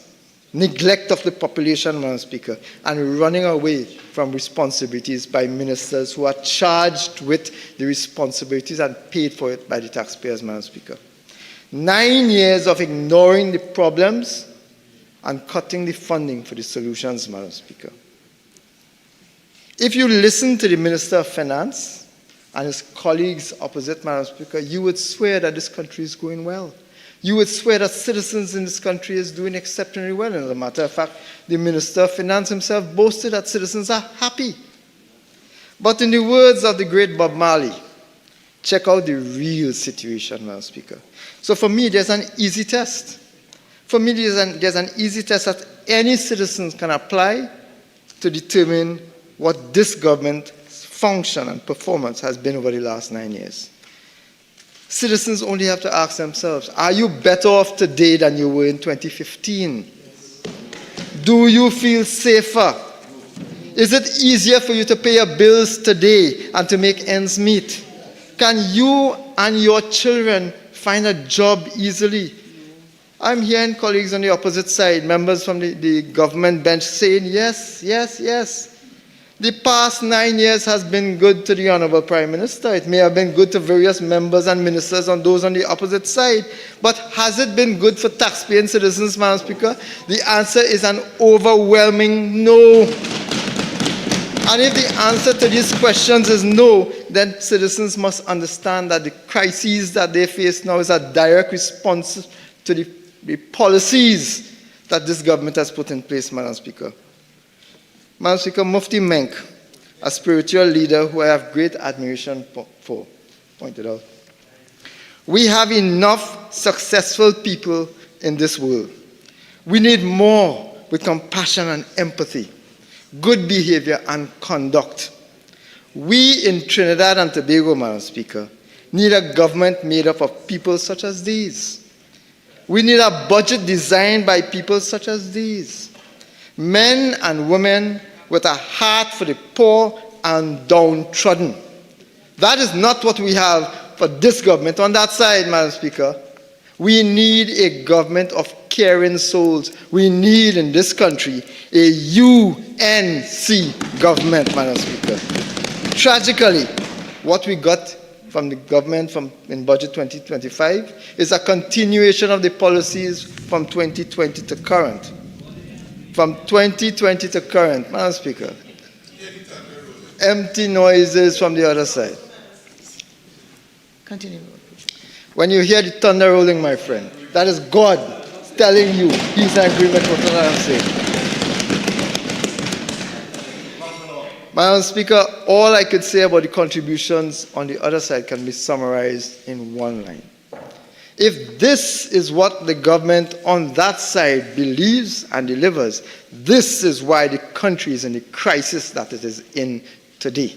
neglect of the population, Madam Speaker, and running away from responsibilities by ministers who are charged with the responsibilities and paid for it by the taxpayers, Madam Speaker. 9 years of ignoring the problems and cutting the funding for the solutions, Madam Speaker. If you listen to the Minister of Finance and his colleagues opposite, Madam Speaker, you would swear that this country is going well. You would swear that citizens in this country is doing exceptionally well. And as a matter of fact, the Minister of Finance himself boasted that citizens are happy. But in the words of the great Bob Marley, check out the real situation, Madam Speaker. So for me, there's an easy test. For me, there's an easy test that any citizen can apply to determine what this government's function and performance has been over the last 9 years. Citizens only have to ask themselves, are you better off today than you were in 2015? Do you feel safer? Is it easier for you to pay your bills today and to make ends meet? Can you and your children find a job easily? I'm hearing colleagues on the opposite side, members from the government bench saying, yes, yes, yes. The past 9 years has been good to the Honorable Prime Minister. It may have been good to various members and ministers and those on the opposite side. But has it been good for taxpaying citizens, Madam Speaker? The answer is an overwhelming no. And if the answer to these questions is no, then citizens must understand that the crises that they face now is a direct response to the policies that this government has put in place, Madam Speaker. Madam Speaker, Mufti Menk, a spiritual leader who I have great admiration for, pointed out, we have enough successful people in this world. We need more with compassion and empathy, good behavior and conduct. We in Trinidad and Tobago, Madam Speaker, need a government made up of people such as these. We need a budget designed by people such as these. Men and women with a heart for the poor and downtrodden. That is not what we have for this government. On that side, Madam Speaker, we need a government of caring souls. We need in this country a UNC government, Madam Speaker. Tragically, what we got from the government in Budget 2025 is a continuation of the policies from 2020 to current. From 2020 to current, Madam Speaker. Empty noises from the other side. Continue. When you hear the thunder rolling, my friend, that is God telling you he's in agreement with what I'm saying. Madam Speaker, all I could say about the contributions on the other side can be summarized in one line. If this is what the government on that side believes and delivers, this is why the country is in the crisis that it is in today.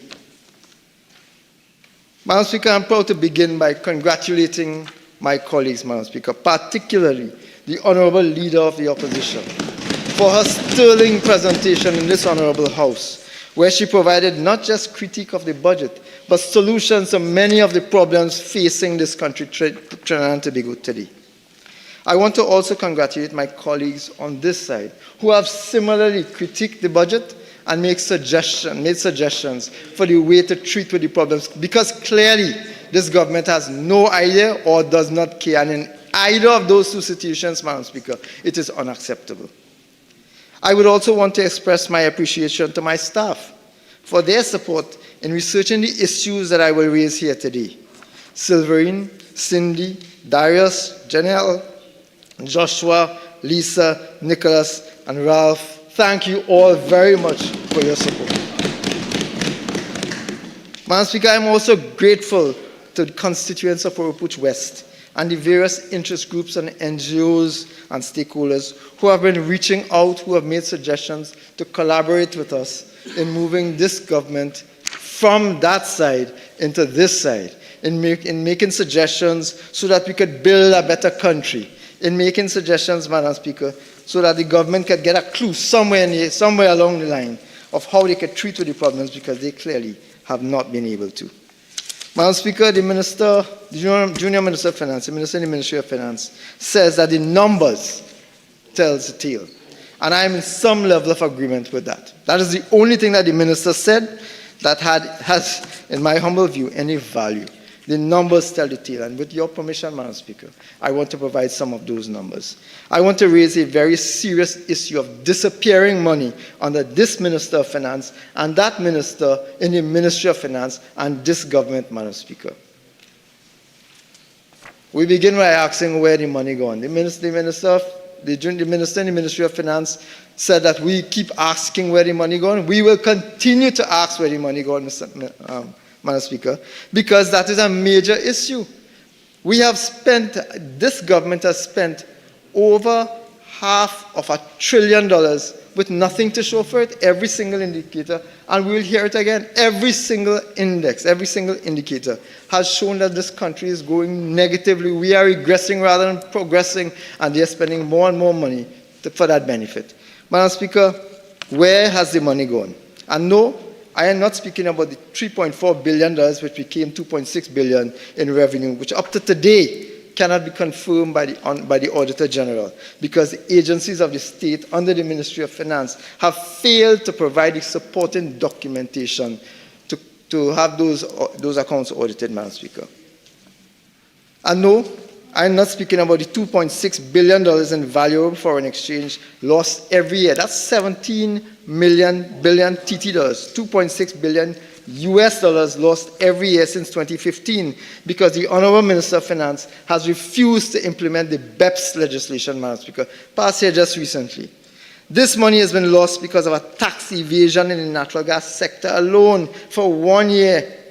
Madam Speaker, I'm proud to begin by congratulating my colleagues, Madam Speaker, particularly the Honourable Leader of the Opposition, for her sterling presentation in this Honourable House, where she provided not just critique of the budget, but solutions to many of the problems facing this country, Trinidad and Tobago, today. I want to also congratulate my colleagues on this side, who have similarly critiqued the budget and made suggestions for the way to treat with the problems, because clearly this government has no idea or does not care, and in either of those two situations, Madam Speaker, it is unacceptable. I would also want to express my appreciation to my staff for their support in researching the issues that I will raise here today. Silverine, Cindy, Darius, Janelle, Joshua, Lisa, Nicholas, and Ralph. Thank you all very much for your support. Madam Speaker, I'm also grateful to the constituents of Oropouche West and the various interest groups and NGOs and stakeholders who have been reaching out, who have made suggestions to collaborate with us in moving this government from that side into this side, in making suggestions so that we could build a better country, in making suggestions, Madam Speaker, so that the government could get a clue somewhere along the line of how they could treat with the problems, because they clearly have not been able to. Madam Speaker, the Junior Minister of Finance, the Minister in the Ministry of Finance, says that the numbers tells the tale. And I am in some level of agreement with that. That is the only thing that the Minister said that has, in my humble view, any value. The numbers tell the tale. And with your permission, Madam Speaker, I want to provide some of those numbers. I want to raise a very serious issue of disappearing money under this Minister of Finance and that Minister in the Ministry of Finance and this government, Madam Speaker. We begin by asking where the money gone. The Minister in the Ministry of Finance said that we keep asking where the money gone. We will continue to ask where the money gone, Madam Speaker, because that is a major issue. This government has spent over $500 billion with nothing to show for it, every single indicator, and we'll hear it again. Every single index, every single indicator has shown that this country is going negatively. We are regressing rather than progressing, and they're spending more and more money for that benefit. Madam Speaker, where has the money gone? And no, I am not speaking about the $3.4 billion, which became $2.6 billion in revenue, which up to today cannot be confirmed by the Auditor General, because the agencies of the state under the Ministry of Finance have failed to provide the supporting documentation to have those accounts audited, Madam Speaker. And no, I'm not speaking about the $2.6 billion in valuable foreign exchange lost every year. That's 17 billion TT dollars, $2.6 billion US dollars lost every year since 2015, because the Honorable Minister of Finance has refused to implement the BEPS legislation, Madam Speaker, passed here just recently. This money has been lost because of a tax evasion in the natural gas sector alone for 1 year.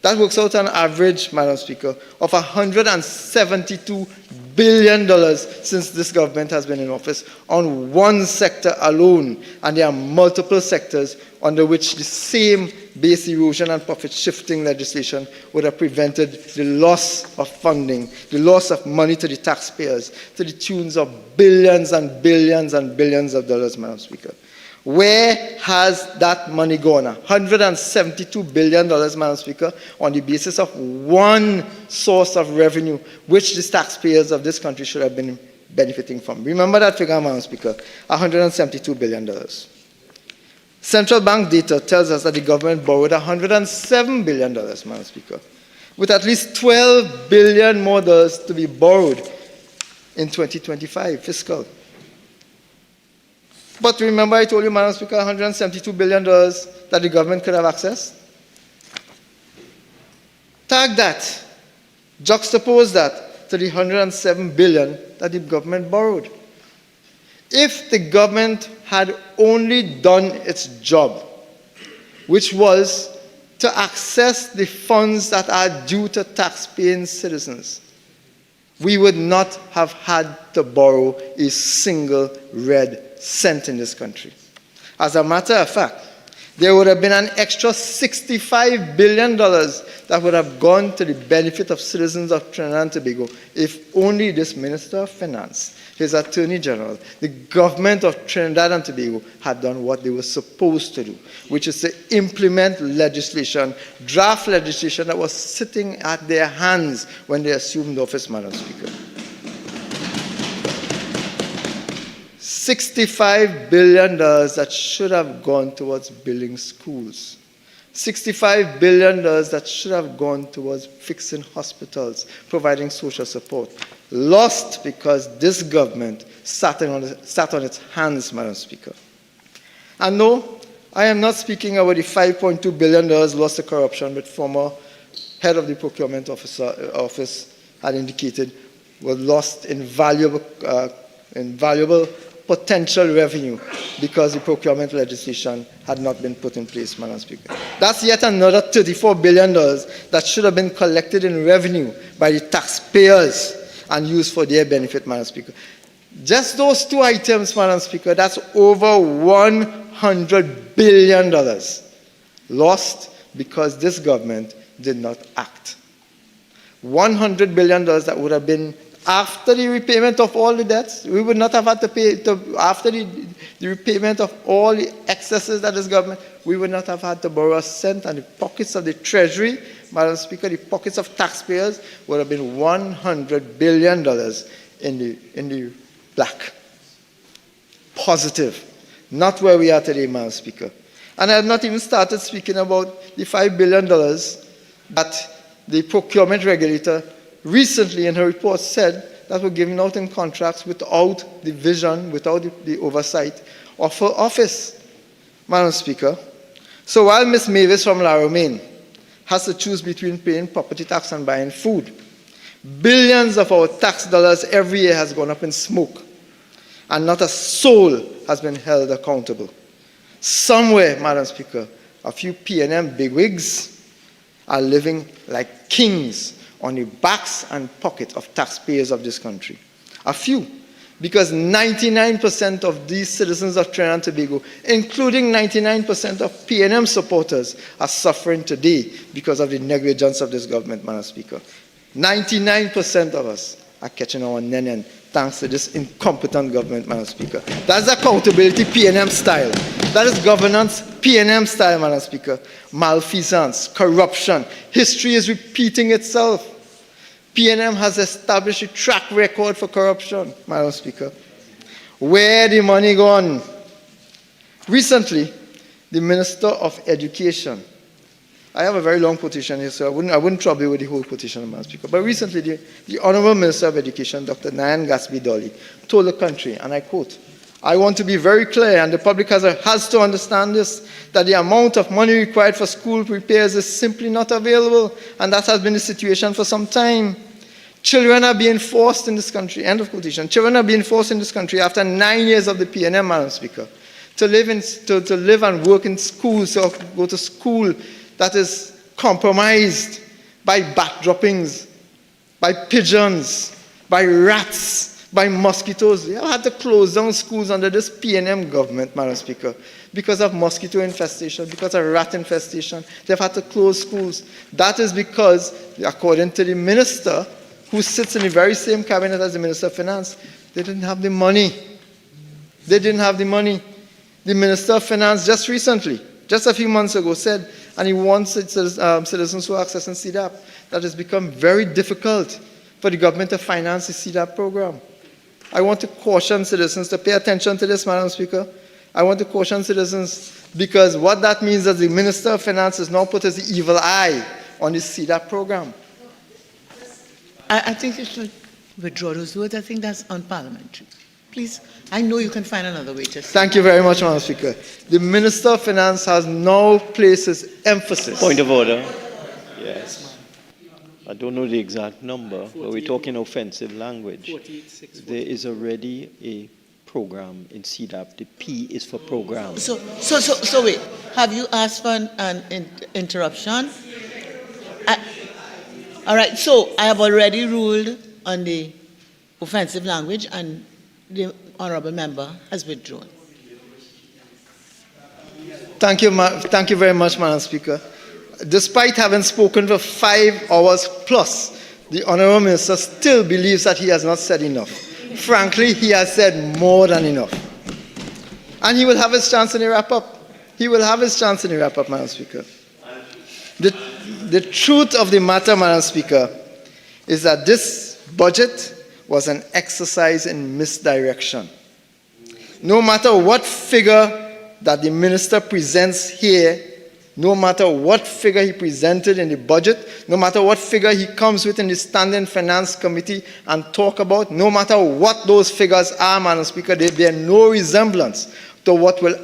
That works out on average, Madam Speaker, of $172 billion since this government has been in office on one sector alone. And there are multiple sectors under which the same base erosion and profit shifting legislation would have prevented the loss of funding, the loss of money to the taxpayers, to the tunes of billions and billions and billions of dollars, Madam Speaker. Where has that money gone? $172 billion, Madam Speaker, on the basis of one source of revenue, which the taxpayers of this country should have been benefiting from. Remember that figure, Madam Speaker, $172 billion. Central bank data tells us that the government borrowed $107 billion, Madam Speaker, with at least $12 billion more dollars to be borrowed in 2025 fiscal. But remember I told you, Madam Speaker, $172 billion that the government could have accessed? Tag that, juxtapose that to the $107 billion that the government borrowed. If the government had only done its job, which was to access the funds that are due to tax-paying citizens, we would not have had to borrow a single red cent in this country. As a matter of fact, there would have been an extra $65 billion that would have gone to the benefit of citizens of Trinidad and Tobago if only this Minister of Finance, his Attorney General, the government of Trinidad and Tobago had done what they were supposed to do, which is to implement legislation, draft legislation that was sitting at their hands when they assumed office, Madam Speaker. $65 billion that should have gone towards building schools. $65 billion that should have gone towards fixing hospitals, providing social support. Lost because this government sat on its hands, Madam Speaker. And no, I am not speaking about the $5.2 billion lost to corruption with former head of the procurement office had indicated, were lost in valuable potential revenue because the procurement legislation had not been put in place, Madam Speaker. That's yet another $34 billion that should have been collected in revenue by the taxpayers and used for their benefit, Madam Speaker. Just those two items, Madam Speaker, that's over $100 billion lost because this government did not act. $100 billion that would have been after the repayment of all the debts. We would not have had to pay, after the repayment of all the excesses that this government, we would not have had to borrow a cent, and the pockets of the Treasury, Madam Speaker, the pockets of taxpayers would have been $100 billion in the black. Positive. Not where we are today, Madam Speaker. And I have not even started speaking about the $5 billion that the procurement regulator recently in her report said that were given out in contracts without the vision, without the oversight of her office, Madam Speaker. So while Ms. Mavis from La Romaine has to choose between paying property tax and buying food, billions of our tax dollars every year has gone up in smoke, and not a soul has been held accountable. Somewhere, Madam Speaker, a few P&M bigwigs are living like kings on the backs and pockets of taxpayers of this country. A few, because 99% of these citizens of Trinidad and Tobago, including 99% of P&M supporters, are suffering today because of the negligence of this government, Madam Speaker. 99% of us are catching our nenen thanks to this incompetent government, Madam Speaker. That's accountability P&M style. That is governance P&M style, Madam Speaker. Malfeasance, corruption. History is repeating itself. P&M has established a track record for corruption, Madam Speaker. Where the money gone? Recently, the Minister of Education, I have a very long quotation here, so I wouldn't trouble you with the whole quotation, Madam Speaker. But recently, the Honorable Minister of Education, Dr. Nayan Gatsby-Dolly, told the country, and I quote, "I want to be very clear, and the public has to understand this, that the amount of money required for school repairs is simply not available, and that has been the situation for some time. Children are being forced in this country," end of quotation, "children are being forced in this country after 9 years of the P&M, Madam Speaker, to live and work in schools or go to school that is compromised by bat droppings, by pigeons, by rats, by mosquitoes. They have had to close down schools under this P&M government, Madam Speaker, because of mosquito infestation, because of rat infestation. They've had to close schools. That is because, according to the minister, who sits in the very same cabinet as the Minister of Finance, they didn't have the money. They didn't have the money. The Minister of Finance just recently, just a few months ago, said, and he wants citizens who are accessing CDAP, that it's become very difficult for the government to finance the CDAP program. I want to caution citizens to pay attention to this, Madam Speaker. I want to caution citizens because what that means is the Minister of Finance has now put his evil eye on the CDAP program. I think you should withdraw those words. I think that's unparliamentary. Please, I know you can find another way to say. Thank you very much, Madam Speaker. The Minister of Finance has now placed his emphasis. Point of order. Yes. I don't know the exact number, but we're talking offensive language. There is already a program in CDAP. The P is for program. So wait. Have you asked for an interruption? All right. So I have already ruled on the offensive language, and the honourable member has withdrawn. Thank you very much, Madam Speaker. Despite having spoken for 5 hours plus, the Honourable Minister still believes that he has not said enough. Frankly, he has said more than enough. And he will have his chance in the wrap-up. He will have his chance in the wrap-up, Madam Speaker. The truth of the matter, Madam Speaker, is that this budget was an exercise in misdirection. No matter what figure that the minister presents here, no matter what figure he presented in the budget, no matter what figure he comes with in the Standing Finance Committee and talk about, no matter what those figures are, Madam Speaker, they bear no resemblance to what will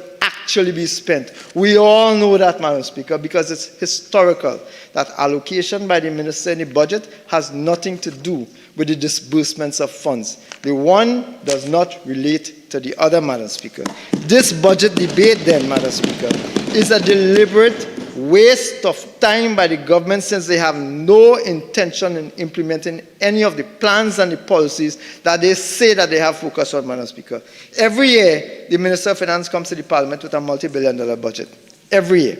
actually be spent. We all know that, Madam Speaker, because it's historical that allocation by the minister in the budget has nothing to do with the disbursements of funds. The one does not relate to the other, Madam Speaker. This budget debate then, Madam Speaker, is a deliberate waste of time by the government, since they have no intention in implementing any of the plans and the policies that they say that they have focused on, Madam Speaker. Every year, the Minister of Finance comes to the Parliament with a multi-billion-dollar budget. Every year.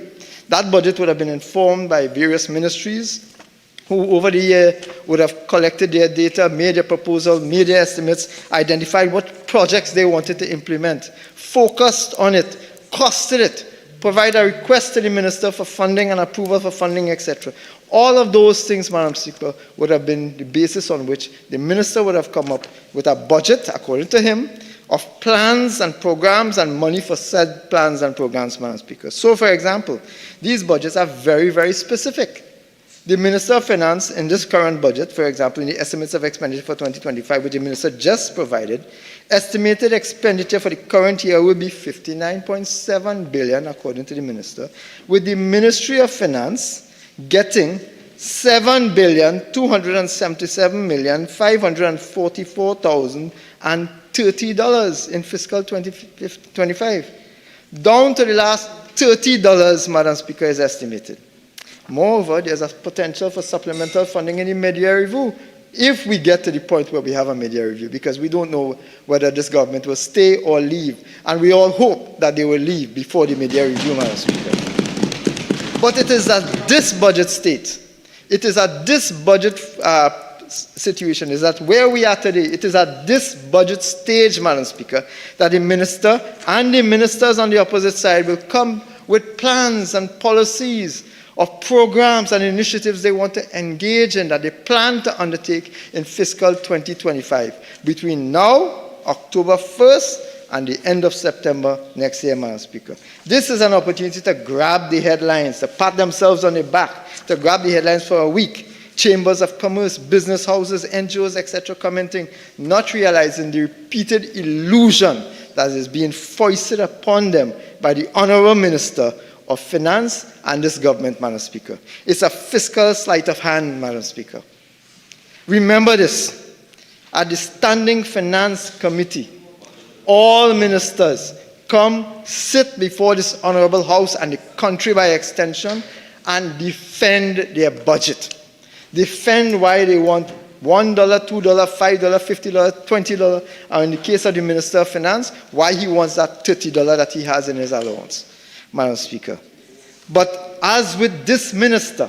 That budget would have been informed by various ministries who over the year would have collected their data, made their proposal, made their estimates, identified what projects they wanted to implement, focused on it, costed it, provide a request to the minister for funding and approval for funding, etc. All of those things, Madam Speaker, would have been the basis on which the minister would have come up with a budget, according to him, of plans and programs and money for said plans and programs, Madam Speaker. So, for example, these budgets are very, very specific. The Minister of Finance in this current budget, for example, in the estimates of expenditure for 2025, which the Minister just provided, estimated expenditure for the current year will be 59.7 billion, according to the Minister, with the Ministry of Finance getting $7,277,544,030 in fiscal 2025. Down to the last $30, Madam Speaker, is estimated. Moreover, there's a potential for supplemental funding in the mid-year review, if we get to the point where we have a mid-year review, because we don't know whether this government will stay or leave, and we all hope that they will leave before the mid-year review, Madam Speaker. But it is at this budget state, it is at this budget situation, is that where we are today, it is at this budget stage, Madam Speaker, that the minister and the ministers on the opposite side will come with plans and policies of programs and initiatives they want to engage in, that they plan to undertake in fiscal 2025, between now, October 1st, and the end of September next year, Madam Speaker. This is an opportunity to grab the headlines, to pat themselves on the back, to grab the headlines for a week. Chambers of commerce, business houses, NGOs, etc., commenting, not realizing the repeated illusion that is being foisted upon them by the Honourable Minister of Finance and this government, Madam Speaker. It's a fiscal sleight of hand, Madam Speaker. Remember this. At the Standing Finance Committee, all ministers come sit before this Honourable House and the country by extension and defend their budget. Defend why they want $1, $2, $5, $50, $20, and in the case of the Minister of Finance, why he wants that $30 that he has in his allowance, Madam Speaker. But as with this minister,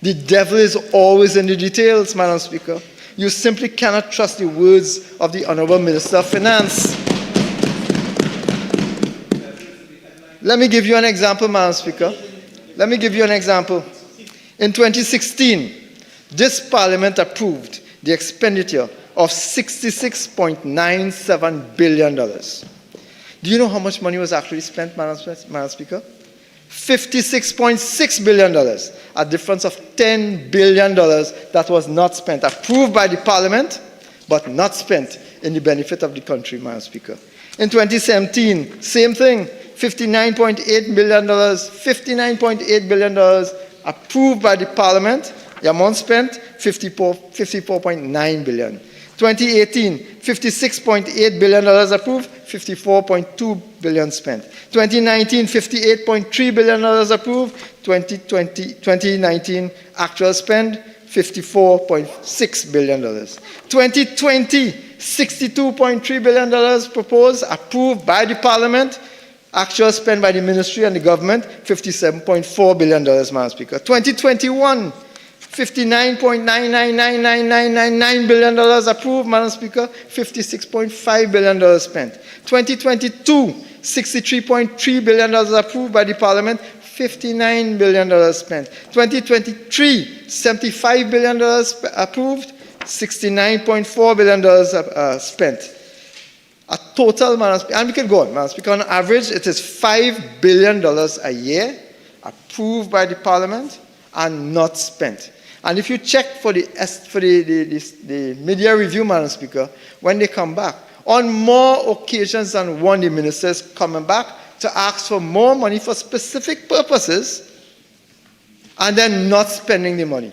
the devil is always in the details, Madam Speaker. You simply cannot trust the words of the Honourable Minister of Finance. Let me give you an example, Madam Speaker. Let me give you an example. In 2016, this Parliament approved the expenditure of $66.97 billion. Do you know how much money was actually spent, Madam Speaker? $56.6 billion, a difference of $10 billion that was not spent, approved by the Parliament, but not spent in the benefit of the country, Madam Speaker. In 2017, same thing, $59.8 billion, $59.8 billion approved by the Parliament. The amount spent, $54.9 billion. 2018, $56.8 billion approved, $54.2 billion spent. 2019, $58.3 billion approved. 2019, actual spend, $54.6 billion. 2020, $62.3 billion proposed, approved by the Parliament. Actual spend by the ministry and the government, $57.4 billion, Madam Speaker. 2021, $59.9999999 billion approved, Madam Speaker, $56.5 billion spent. 2022, $63.3 billion approved by the Parliament, $59 billion spent. 2023, $75 billion approved, $69.4 billion spent. A total, Madam Speaker, and we could go on, Madam Speaker, on average, it is $5 billion a year approved by the Parliament and not spent. And if you check for the mid-year review, Madam Speaker, when they come back, on more occasions than one, the ministers coming back to ask for more money for specific purposes and then not spending the money.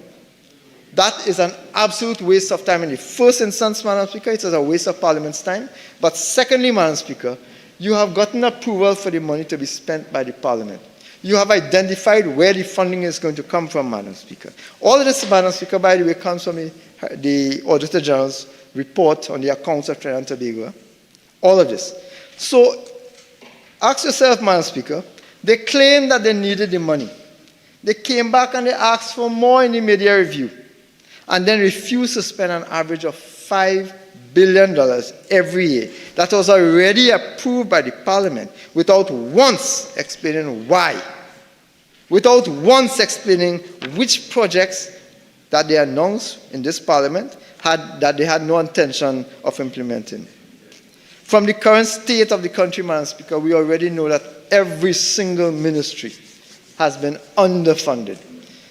That is an absolute waste of time. In the first instance, Madam Speaker, it is a waste of Parliament's time. But secondly, Madam Speaker, you have gotten approval for the money to be spent by the Parliament. You have identified where the funding is going to come from, Madam Speaker. All of this, Madam Speaker, by the way, comes from the Auditor General's report on the accounts of Trinidad and Tobago. All of this. So, ask yourself, Madam Speaker, they claimed that they needed the money. They came back and they asked for more in the media review, and then refused to spend an average of $5 billion every year. That was already approved by the Parliament without once explaining why. Without once explaining which projects that they announced in this Parliament that they had no intention of implementing. From the current state of the country, Madam Speaker, we already know that every single ministry has been underfunded.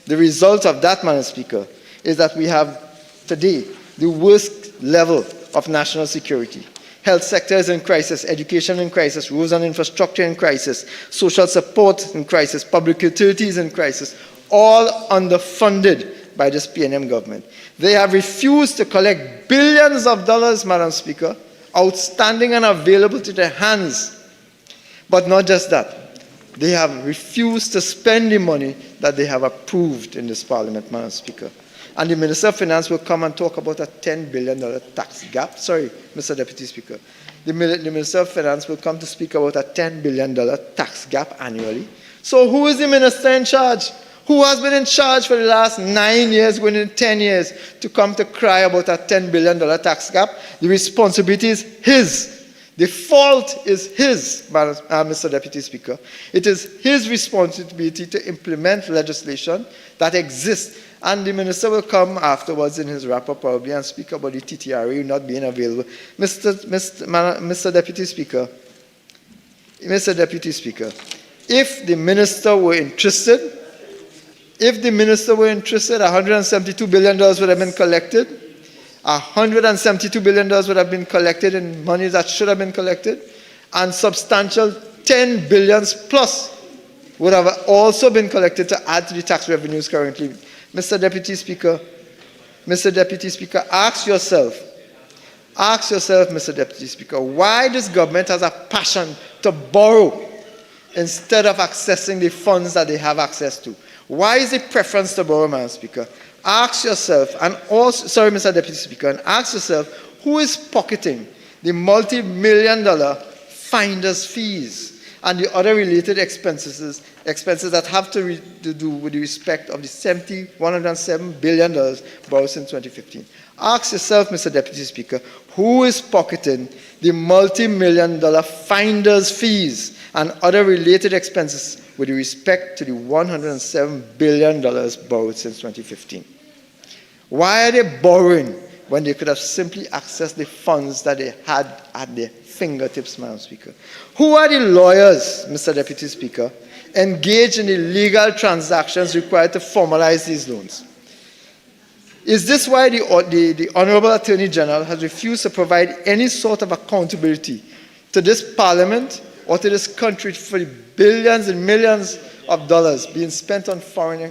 The result of that, Madam Speaker, is that we have today the worst level of national security. Health sector is in crisis, education in crisis, roads and infrastructure in crisis, social support in crisis, public utilities in crisis, all underfunded by this PNM government. They have refused to collect billions of dollars, Madam Speaker, outstanding and available to their hands. But not just that. They have refused to spend the money that they have approved in this Parliament, Madam Speaker. And the Minister of Finance will come and talk about a $10 billion tax gap. Sorry, Mr. Deputy Speaker. The Minister of Finance will come to speak about a $10 billion tax gap annually. So who is the minister in charge? Who has been in charge for the last 9 years, going in 10 years, to come to cry about a $10 billion tax gap? The responsibility is his. The fault is his, Mr. Deputy Speaker. It is his responsibility to implement legislation that exists. And the minister will come afterwards in his wrap-up probably and speak about the TTRA not being available. Mr. Deputy Speaker, if the minister were interested, $172 billion would have been collected. $172 billion would have been collected in money that should have been collected, and substantial $10 billion plus would have also been collected to add to the tax revenues currently. Mr. Deputy Speaker, ask yourself, Mr. Deputy Speaker, why this government has a passion to borrow instead of accessing the funds that they have access to. Why is the preference to borrow, Madam Speaker? Ask yourself, and also, sorry, Mr. Deputy Speaker, and ask yourself, who is pocketing the multi-million-dollar finder's fees and the other related expenses that have to do with the respect of the $107 billion borrowed since 2015. Ask yourself, Mr. Deputy Speaker, who is pocketing the multi-million-dollar finder's fees and other related expenses with respect to the $107 billion borrowed since 2015. Why are they borrowing when they could have simply accessed the funds that they had at their fingertips, Madam Speaker? Who are the lawyers, Mr. Deputy Speaker, engaged in the legal transactions required to formalize these loans? Is this why the Honorable Attorney General has refused to provide any sort of accountability to this Parliament or to this country for the billions and millions of dollars being spent on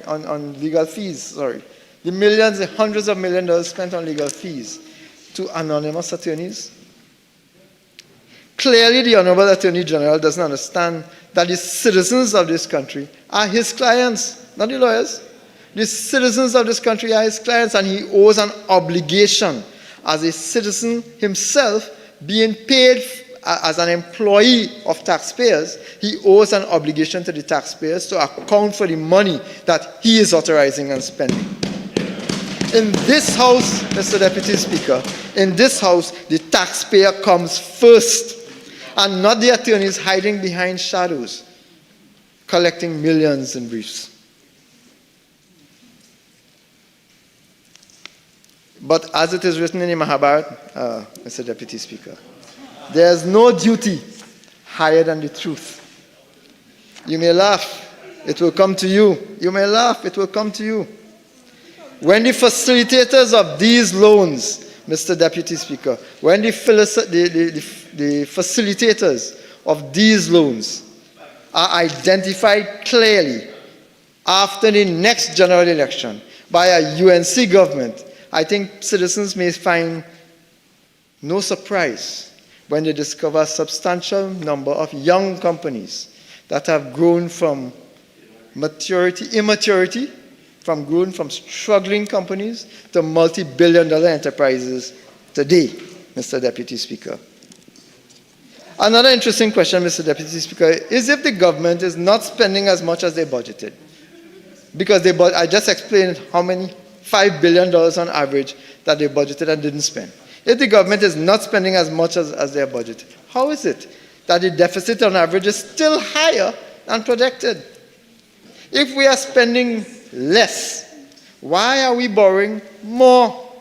on legal fees? Sorry, the millions and hundreds of millions of dollars spent on legal fees to anonymous attorneys? Clearly, the Honorable Attorney General doesn't understand that the citizens of this country are his clients, not the lawyers. The citizens of this country are his clients, and he owes an obligation as a citizen himself, being paid as an employee of taxpayers. He owes an obligation to the taxpayers to account for the money that he is authorizing and spending. In this House, Mr. Deputy Speaker, in this House, the taxpayer comes first, and not the attorneys hiding behind shadows, collecting millions in briefs. But as it is written in the Mahabharata, Mr. Deputy Speaker, there is no duty higher than the truth. You may laugh, it will come to you. You may laugh, it will come to you. When the facilitators of these loans, Mr. Deputy Speaker, when the facilitators of these loans are identified clearly after the next general election by a UNC government, I think citizens may find no surprise when they discover a substantial number of young companies that have grown from immaturity, grown from struggling companies to multi-billion-dollar enterprises today, Mr. Deputy Speaker. Another interesting question, Mr. Deputy Speaker, is if the government is not spending as much as they budgeted. Because I just explained how many $5 billion on average that they budgeted and didn't spend. If the government is not spending as much as their budget, how is it that the deficit on average is still higher than projected? If we are spending less, why are we borrowing more?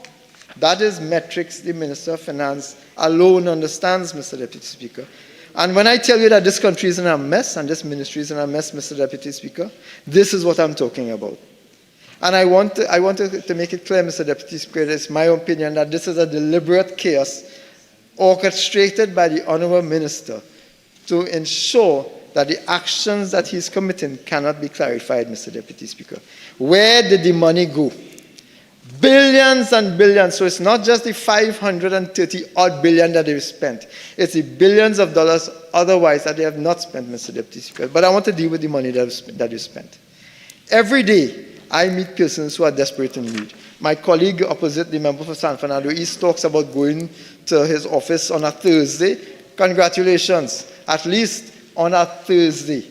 That is metrics the Minister of Finance alone understands, Mr. Deputy Speaker. And when I tell you that this country is in a mess and this ministry is in a mess, Mr. Deputy Speaker, this is what I'm talking about. And I want to make it clear, Mr. Deputy Speaker, it's my opinion that this is a deliberate chaos orchestrated by the Honourable Minister to ensure that the actions that he's committing cannot be clarified, Mr. Deputy Speaker. Where did the money go? Billions and billions. So it's not just the 530-odd billion that they've spent. It's the billions of dollars otherwise that they have not spent, Mr. Deputy Speaker. But I want to deal with the money that you spent. Every day, I meet persons who are desperate in need. My colleague opposite, the member for San Fernando East, talks about going to his office on a Thursday. Congratulations, at least on a Thursday.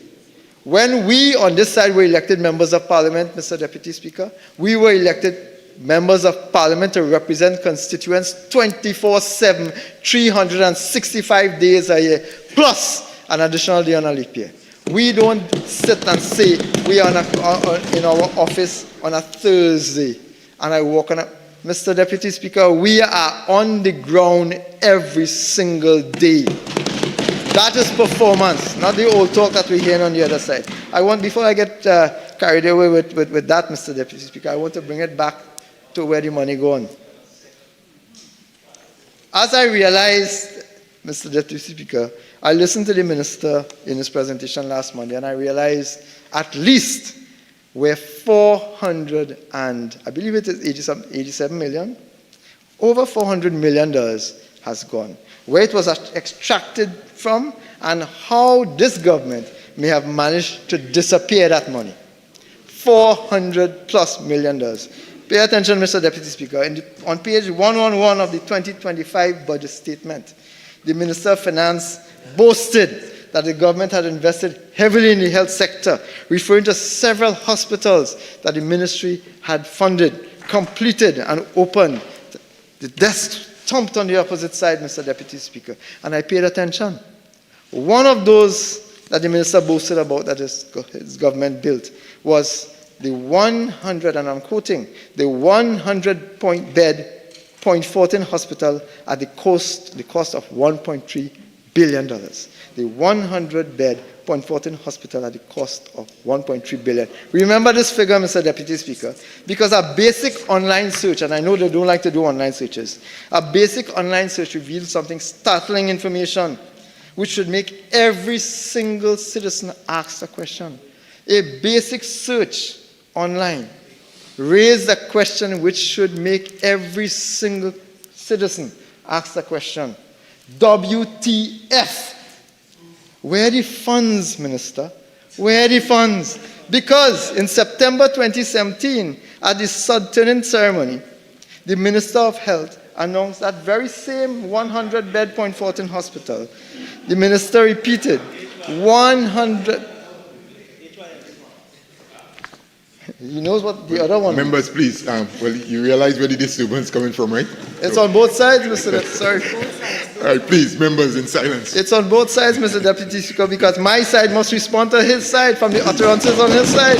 When we on this side were elected members of Parliament, Mr. Deputy Speaker, we were elected members of Parliament to represent constituents 24/7, 365 days a year, plus an additional day on a leap year. We don't sit and say we are in our office on a Thursday and I walk on a... Mr. Deputy Speaker, we are on the ground every single day. That is performance, not the old talk that we're hearing on the other side. Before I get carried away with that, Mr. Deputy Speaker, I want to bring it back to where the money gone. As I realized, Mr. Deputy Speaker, I listened to the minister in his presentation last Monday, and I realized at least where 400 and, I believe it is 87 million, over $400 million has gone. Where it was extracted from, and how this government may have managed to disappear that money. $400+ million. Pay attention, Mr. Deputy Speaker. On page 111 of the 2025 budget statement, the Minister of Finance boasted that the government had invested heavily in the health sector, referring to several hospitals that the ministry had funded, completed, and opened. The desk thumped on the opposite side, Mr. Deputy Speaker, and I paid attention. One of those that the minister boasted about that his government built was the 100, and I'm quoting, the 100-bed Point Fortin Hospital at the cost of $1.3 billion. The 100-bed Point Fortin Hospital at the cost of $1.3 billion. Remember this figure, Mr. Deputy Speaker, because a basic online search, and I know they don't like to do online searches, a basic online search reveals something startling information, which should make every single citizen ask a question. A basic search online raised a question which should make every single citizen ask the question. WTF? Where are the funds, Minister? Where are the funds? Because in September 2017, at the sod-turning ceremony, the Minister of Health announced that very same 100-bed Point Fortin Hospital. The Minister repeated, 100... He knows what the other one... Members, please, well, you realize where the disturbance is coming from, right? It's on both sides, Mr. Sorry. All right, please, members, in silence. It's on both sides, Mr. Deputy Speaker, because my side must respond to his side from the utterances on his side.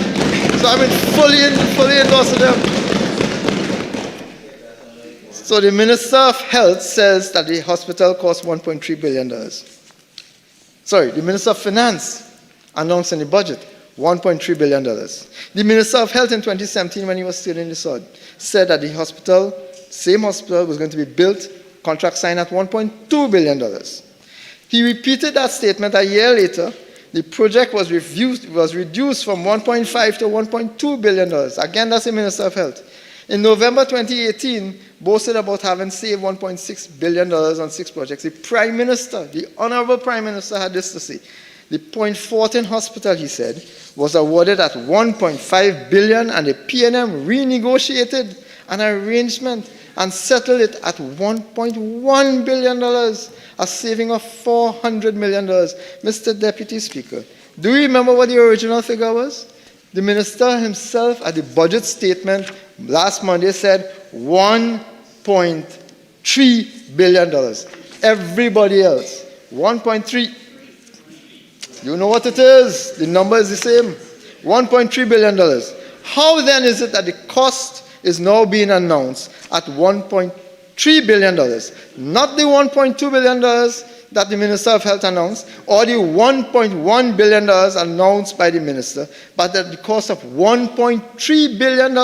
So I'm fully endorsing them. So the Minister of Health says that the hospital costs $1.3 billion. Sorry, the Minister of Finance announced in the budget $1.3 billion. The Minister of Health in 2017, when he was still in the SOD, said that the hospital, same hospital, was going to be built, contract signed at $1.2 billion. He repeated that statement a year later the project was reduced from $1.5 to $1.2 billion. Again, that's the Minister of Health. In November 2018, boasted about having saved $1.6 billion on 6 projects. The Prime Minister, the Honorable Prime Minister, had this to say. The Point Fortin Hospital, he said, was awarded at $1.5 billion, and the PNM renegotiated an arrangement and settled it at $1.1 billion, a saving of $400 million. Mr. Deputy Speaker, do you remember what the original figure was? The minister himself at the budget statement last Monday said $1.3 billion. Everybody else, 1.3. You know what it is. The number is the same. $1.3 billion. How then is it that the cost is now being announced at $1.3 billion? Not the $1.2 billion that the Minister of Health announced, or the $1.1 billion announced by the minister, but at the cost of $1.3 billion.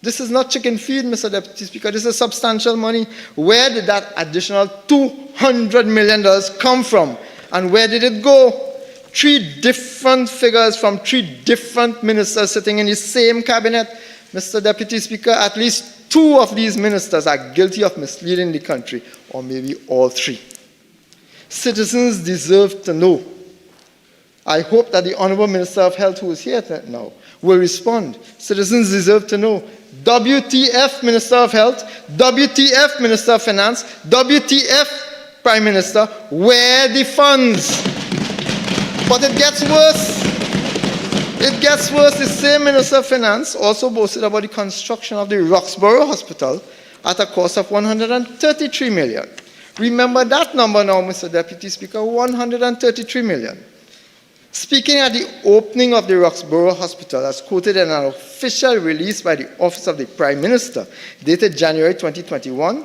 This is not chicken feed, Mr. Deputy Speaker. This is substantial money. Where did that additional $200 million come from? And where did it go? 3 different figures from 3 different ministers sitting in the same cabinet. Mr. Deputy Speaker, at least 2 of these ministers are guilty of misleading the country, or maybe all 3. Citizens deserve to know. I hope that the Honorable Minister of Health, who is here now, will respond. Citizens deserve to know. WTF, Minister of Health? WTF, Minister of Finance? WTF, Prime Minister? Where the funds? But it gets worse. It gets worse. The same Minister of Finance also boasted about the construction of the Roxborough Hospital at a cost of $133 million. Remember that number now, Mr. Deputy Speaker, $133 million. Speaking at the opening of the Roxborough Hospital, as quoted in an official release by the Office of the Prime Minister, dated January 2021,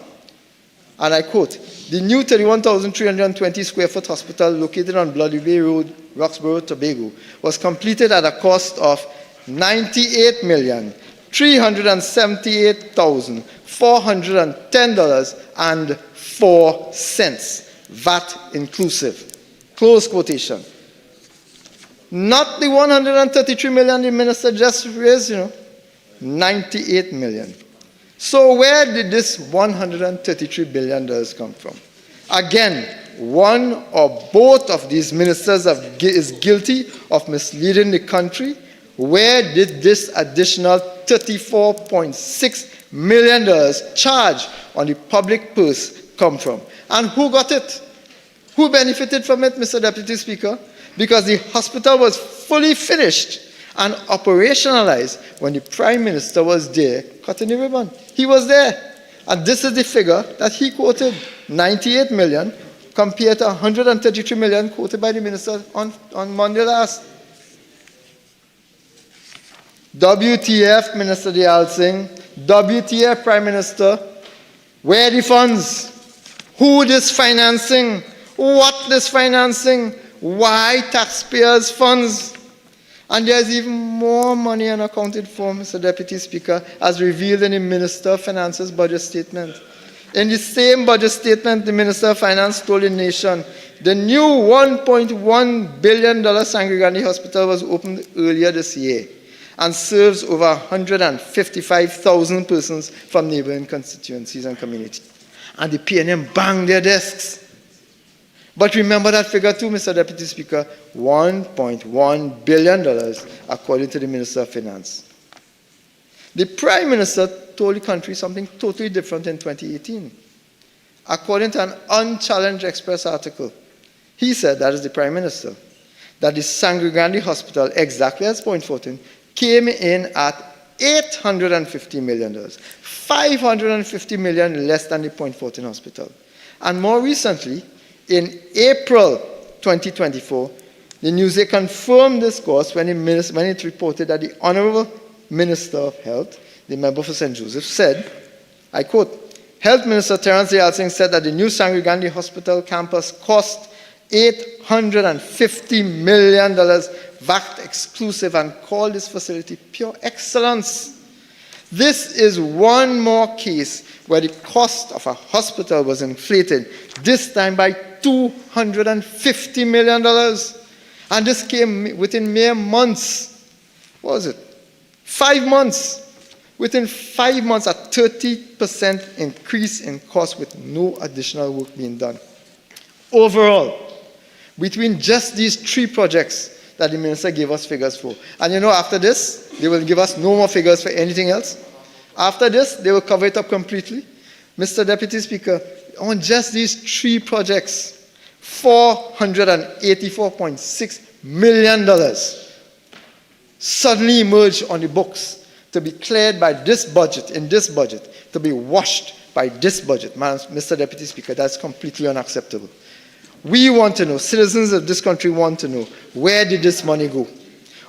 and I quote, "The new 31,320 square foot hospital located on Bloody Bay Road, Roxborough, Tobago, was completed at a cost of $98,378,410.04, VAT inclusive." Close quotation. Not the $133 million the minister just raised, $98 million. So where did this $133 billion come from? Again, one or both of these ministers is guilty of misleading the country. Where did this additional $34.6 million charged on the public purse come from? And who got it? Who benefited from it, Mr. Deputy Speaker? Because the hospital was fully finished and operationalized when the Prime Minister was there cutting the ribbon. He was there. And this is the figure that he quoted, $98 million, compared to $133 million quoted by the Minister on Monday last. WTF, Minister Dayal Singh? WTF, Prime Minister? Where the funds? Who this financing? What this financing? Why taxpayers' funds? And there's even more money unaccounted for, Mr. Deputy Speaker, as revealed in the Minister of Finance's budget statement. In the same budget statement, the Minister of Finance told the nation the new $1.1 billion Sangre Grande Hospital was opened earlier this year and serves over 155,000 persons from neighboring constituencies and communities. And the PNM banged their desks. But remember that figure too, Mr. Deputy Speaker, $1.1 billion, according to the Minister of Finance. The Prime Minister told the country something totally different in 2018. According to an unchallenged Express article, he said, that is the Prime Minister, that the Sangre Grande Hospital, exactly as Point Fortin, came in at $850 million, $550 million less than the Point Fortin Hospital. And more recently, in April 2024, the Newsday confirmed this cost when it reported that the Honorable Minister of Health, the member for St. Joseph, said, I quote, Health Minister Terence Dayal Singh said that the new Sangre Grande Hospital campus cost $850 million, VAT exclusive, and called this facility pure excellence. This is one more case where the cost of a hospital was inflated, this time by $250 million. And this came within mere months. What was it? 5 months. Within 5 months, a 30% increase in cost with no additional work being done. Overall, between just these 3 projects that the minister gave us figures for. And you know, after this, they will give us no more figures for anything else. After this, they will cover it up completely. Mr. Deputy Speaker, on just these 3 projects, $484.6 million suddenly emerged on the books to be cleared by this budget, in this budget, to be washed by this budget. Mr. Deputy Speaker, that's completely unacceptable. We want to know, citizens of this country want to know, where did this money go?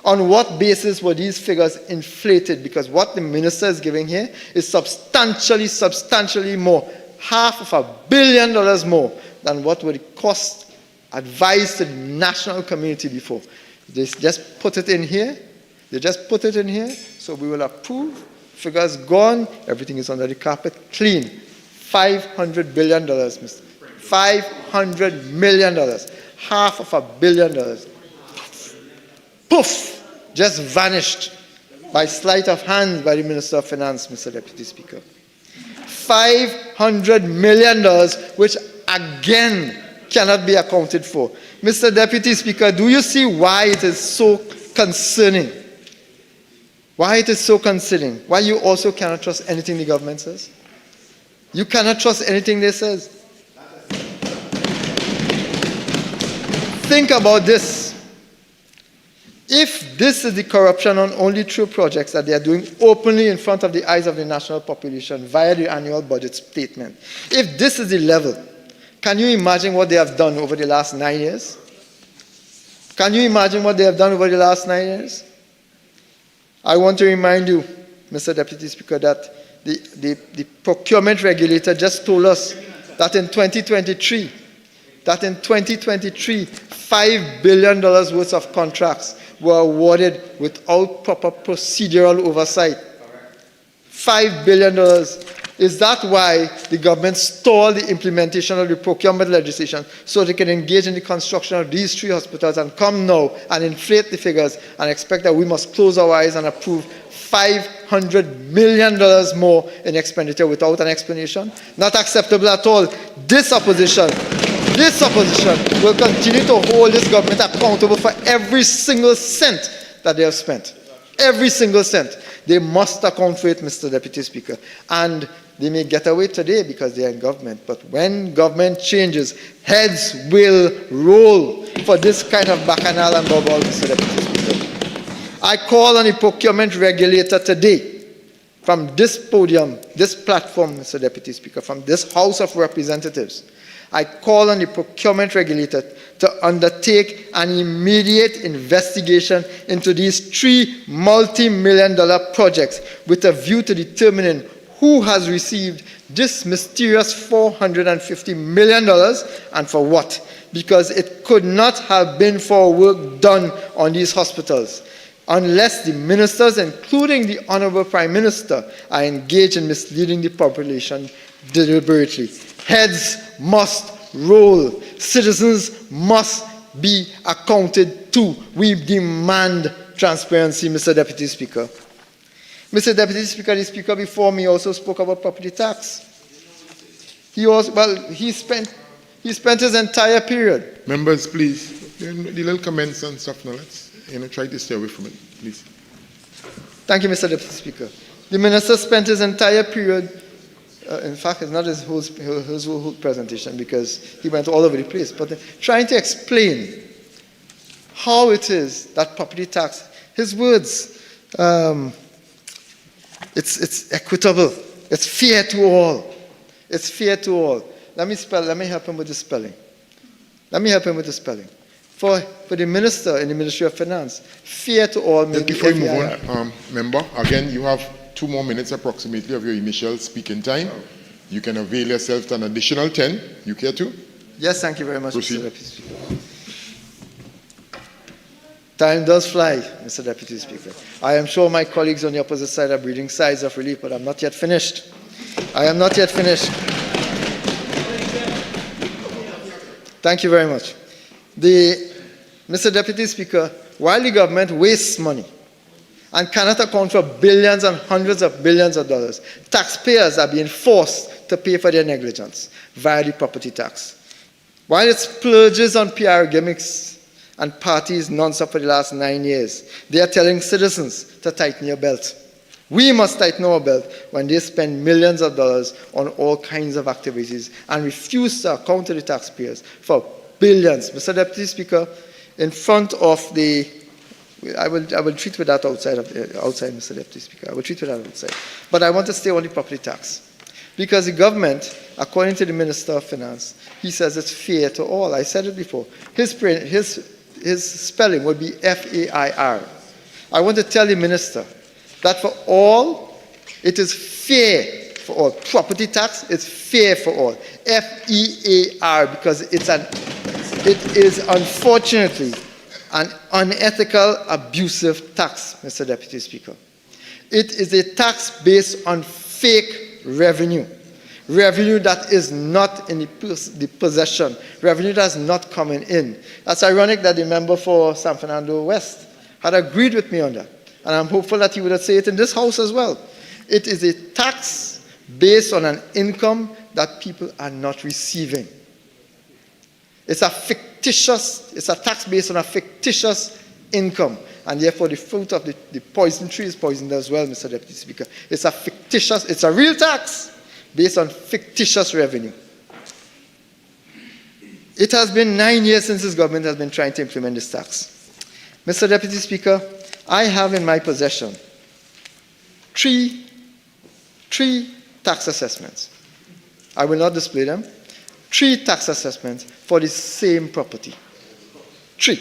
On what basis were these figures inflated? Because what the minister is giving here is substantially more, $500 million more than what would cost advised to the national community before. They just put it in here. So we will approve. Figures gone. Everything is under the carpet. Clean. $500 billion, Mr. $500 million. $500 million. Poof! Just vanished by sleight of hand by the Minister of Finance, Mr. Deputy Speaker. $500 million, which again cannot be accounted for. Mr. Deputy Speaker, do you see why it is so concerning? Why it is so concerning? Why you also cannot trust anything the government says? You cannot trust anything they say. Think about this. If this is the corruption on only 2 projects that they are doing openly in front of the eyes of the national population via the annual budget statement, if this is the level, can you imagine what they have done over the last 9 years? Can you imagine what they have done over the last 9 years? I want to remind you, Mr. Deputy Speaker, that the procurement regulator just told us that in 2023, $5 billion worth of contracts were awarded without proper procedural oversight. $5 billion. Is that why the government stalled the implementation of the procurement legislation so they can engage in the construction of these 3 hospitals and come now and inflate the figures and expect that we must close our eyes and approve $500 million more in expenditure without an explanation? Not acceptable at all. This opposition will continue to hold this government accountable for every single cent that they have spent. Every single cent. They must account for it, Mr. Deputy Speaker. And they may get away today because they are in government. But when government changes, heads will roll for this kind of bacchanal and bubble, Mr. Deputy Speaker. I call on the procurement regulator today, from this podium, this platform, Mr. Deputy Speaker, from this House of Representatives, I call on the procurement regulator to undertake an immediate investigation into these 3 multi-million-dollar projects with a view to determining who has received this mysterious $450 million and for what. Because it could not have been for work done on these hospitals unless the ministers, including the Honorable Prime Minister, are engaged in misleading the population deliberately. Heads must roll. Citizens must be accounted to. We demand transparency, Mr. Deputy Speaker. Mr. Deputy Speaker, the speaker before me also spoke about property tax. He spent his entire period. Members, please, the little comments and stuff now, let's try to stay away from it, please. Thank you, Mr. Deputy Speaker. The minister spent his entire period. In fact, it's not his whole presentation because he went all over the place, but trying to explain how it is that property tax, his words, it's equitable, it's fair to all. It's fair to all. Let me help him with the spelling. For the minister in the Ministry of Finance, fair to all means before you move on, member, again, you have 2 more minutes approximately of your initial speaking time. You can avail yourself to an additional 10. You care to? Yes, thank you very much, Proceed. Mr. Deputy Speaker. Time does fly, Mr. Deputy Speaker. I am sure my colleagues on the opposite side are breathing sighs of relief, but I'm not yet finished. Thank you very much. Mr. Deputy Speaker, while the government wastes money and cannot account for billions and hundreds of billions of dollars, taxpayers are being forced to pay for their negligence via the property tax. While it splurges on PR gimmicks and parties non-stop for the last 9 years, they are telling citizens to tighten your belt. We must tighten our belt when they spend millions of dollars on all kinds of activities and refuse to account to the taxpayers for billions. Mr. Deputy Speaker, in front of the, I will treat with that outside, Mr. Deputy Speaker. I will treat with that outside. But I want to stay on the property tax. Because the government, according to the Minister of Finance, he says it's fair to all. I said it before. His spelling would be F-A-I-R. I want to tell the Minister that for all, it is fair for all. Property tax is fair for all. F-E-A-R, because it is unfortunately an unethical, abusive tax, Mr. Deputy Speaker. It is a tax based on fake revenue. Revenue that is not in the possession. Revenue that is not coming in. That's ironic that the member for San Fernando West had agreed with me on that. And I'm hopeful that he would say it in this House as well. It is a tax based on an income that people are not receiving. It's a tax based on a fictitious income. And therefore the fruit of the poison tree is poisoned as well, Mr. Deputy Speaker. It's a real tax based on fictitious revenue. It has been 9 years since this government has been trying to implement this tax. Mr. Deputy Speaker, I have in my possession three tax assessments. I will not display them. 3 tax assessments for the same property. 3.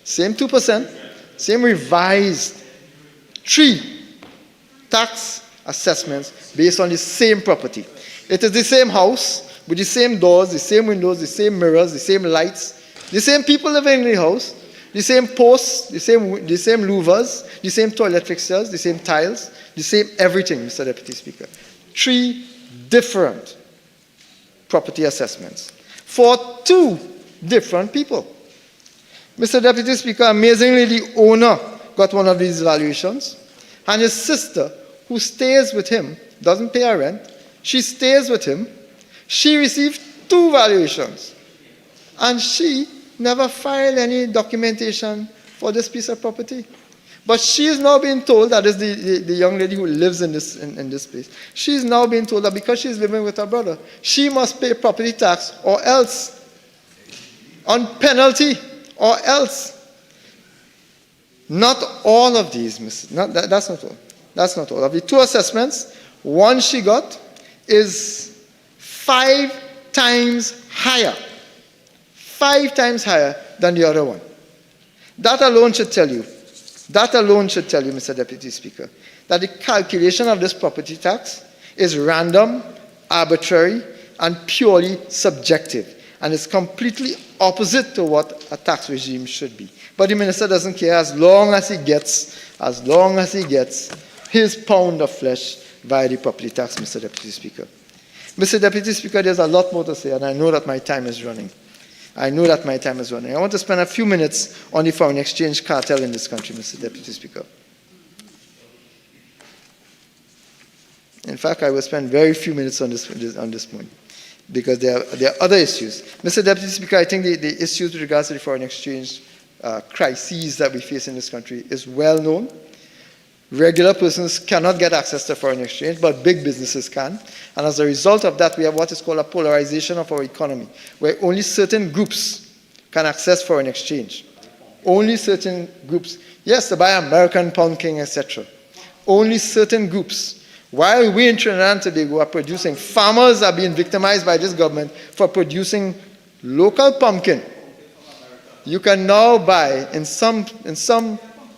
Same 2%, same revised. 3 tax assessments based on the same property. It is the same house with the same doors, the same windows, the same mirrors, the same lights, the same people living in the house, the same posts, the same louvers, the same toilet fixtures, the same tiles, the same everything, Mr. Deputy Speaker. 3 different property assessments for 2 different people. Mr. Deputy Speaker, amazingly, the owner got one of these valuations, and his sister, who stays with him, doesn't pay her rent, she stays with him, she received 2 valuations, and she never filed any documentation for this piece of property. But she is now being told, that is the young lady who lives in this place, she is now being told that because she is living with her brother, she must pay property tax or else, on penalty or else. Not all of these, that's not all. That's not all. Of the 2 assessments, one she got is 5 times higher. 5 times higher than the other one. That alone should tell you, Mr. Deputy Speaker, that the calculation of this property tax is random, arbitrary, and purely subjective, and is completely opposite to what a tax regime should be. But the minister doesn't care as long as he gets his pound of flesh via the property tax, Mr. Deputy Speaker. Mr. Deputy Speaker, there's a lot more to say, and I know that my time is running. I want to spend a few minutes on the foreign exchange cartel in this country, Mr. Deputy Speaker. In fact, I will spend very few minutes on this point, because there are other issues. Mr. Deputy Speaker, I think the issues with regards to the foreign exchange crises that we face in this country is well known. Regular persons cannot get access to foreign exchange, but big businesses can. And as a result of that, we have what is called a polarization of our economy, where only certain groups can access foreign exchange. Only certain groups. Yes, to buy American pumpkin, etc. Only certain groups. While we in Trinidad and Tobago are producing, farmers are being victimized by this government for producing local pumpkin. You can now buy in some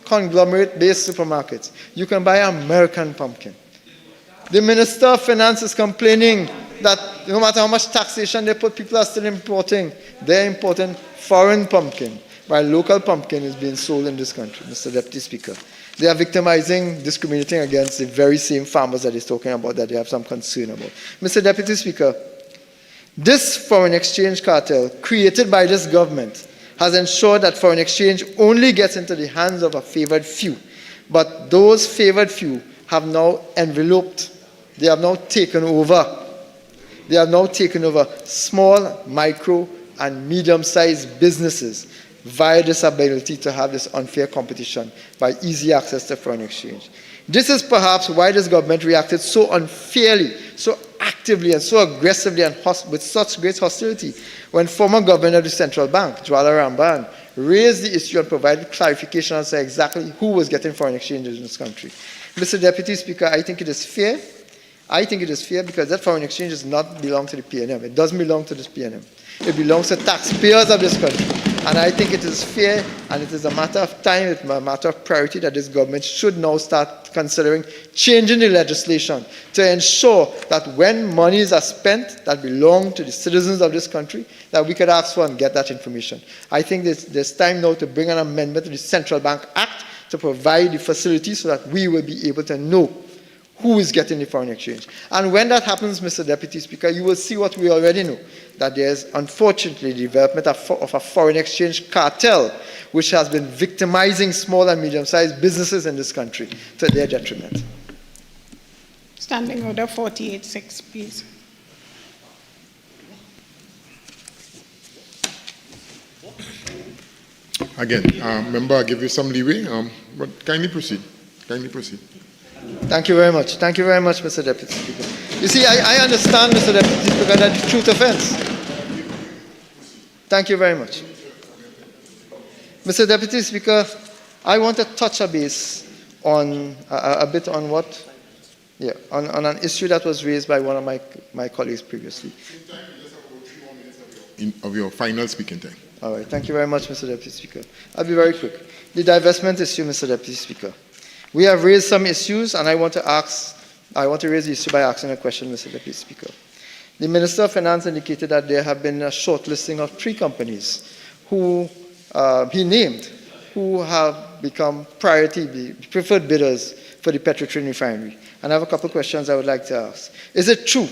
conglomerate-based supermarkets, you can buy American pumpkin. The Minister of Finance is complaining that no matter how much taxation they put, people are still importing. They're importing foreign pumpkin, while local pumpkin is being sold in this country, Mr. Deputy Speaker. They are victimizing, discriminating against the very same farmers that he's talking about, that they have some concern about. Mr. Deputy Speaker, this foreign exchange cartel created by this government has ensured that foreign exchange only gets into the hands of a favored few. But those favored few have now enveloped, they have now taken over. They have now taken over small, micro, and medium-sized businesses via this ability to have this unfair competition by easy access to foreign exchange. This is perhaps why this government reacted so unfairly, so actively, and so aggressively and with such great hostility when former governor of the central bank, Jwala Ramban, raised the issue and provided clarification as to exactly who was getting foreign exchange in this country. Mr. Deputy Speaker, I think it is fair. I think it is fair because that foreign exchange does not belong to the PNM. It doesn't belong to this PNM. It belongs to taxpayers of this country. And I think it is fair and it is a matter of time, it's a matter of priority that this government should now start considering changing the legislation to ensure that when monies are spent that belong to the citizens of this country, that we could ask for and get that information. I think there's time now to bring an amendment to the Central Bank Act to provide the facility so that we will be able to know who is getting the foreign exchange. And when that happens, Mr. Deputy Speaker, you will see what we already know, that there's unfortunately the development of a foreign exchange cartel which has been victimizing small and medium-sized businesses in this country to their detriment. Standing Order 48-6, please. Again, member, I give you some leeway, but kindly proceed. Kindly proceed. Thank you very much. Thank you very much, Mr. Deputy Speaker. You see, I understand, Mr. Deputy Speaker, that the truth offense. Thank you very much. Mr. Deputy Speaker, I want to touch a base on a bit on what, on an issue that was raised by one of my colleagues previously. Of your final speaking time. All right. Thank you very much, Mr. Deputy Speaker. I'll be very quick. The divestment issue, Mr. Deputy Speaker. We have raised some issues, and I want to raise the issue by asking a question, Mr. Deputy Speaker. The Minister of Finance indicated that there have been a shortlisting of 3 companies who he named, who have become the preferred bidders for the Petrotrin refinery. And I have a couple of questions I would like to ask. Is it true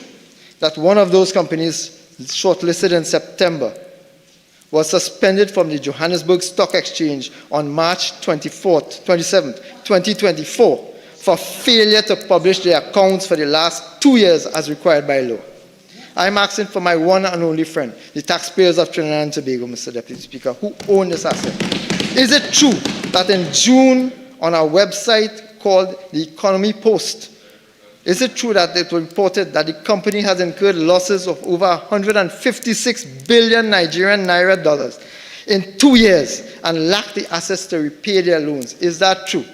that one of those companies shortlisted in September was suspended from the Johannesburg Stock Exchange on March 27, 2024 for failure to publish their accounts for the last 2 years as required by law? I'm asking for my one and only friend, the taxpayers of Trinidad and Tobago, Mr. Deputy Speaker, who own this asset. Is it true that in June on our website called the Economy Post, is it true that it was reported that the company has incurred losses of over 156 billion Nigerian naira dollars in 2 years and lack the assets to repay their loans? Is that true?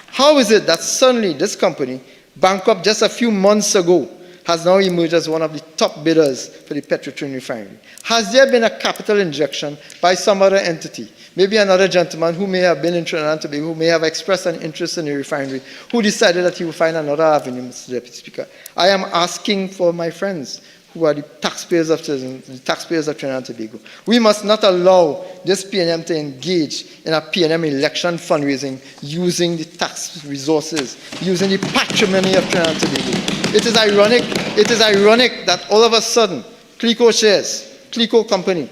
How is it that suddenly this company, bankrupt just a few months ago, has now emerged as one of the top bidders for the Petrotrin refinery? Has there been a capital injection by some other entity, maybe another gentleman who may have been in Trinidad and Tobago, who may have expressed an interest in the refinery, who decided that he would find another avenue, Mr. Deputy Speaker? I am asking for my friends who are the taxpayers of Trinidad and Tobago. We must not allow this PNM to engage in a PNM election fundraising using the tax resources, using the patrimony of Trinidad and Tobago. It is ironic that all of a sudden, Clico shares, Clico company,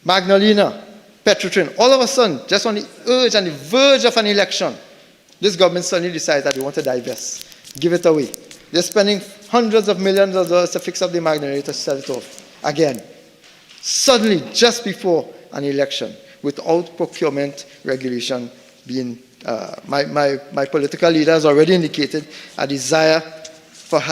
Magdalena, Petrotrin, all of a sudden, just on the urge and the verge of an election, this government suddenly decides that they want to divest, give it away. They're spending hundreds of millions of dollars to fix up the Magdalena to sell it off again. Suddenly, just before an election, without procurement regulation being, my political leader has already indicated a desire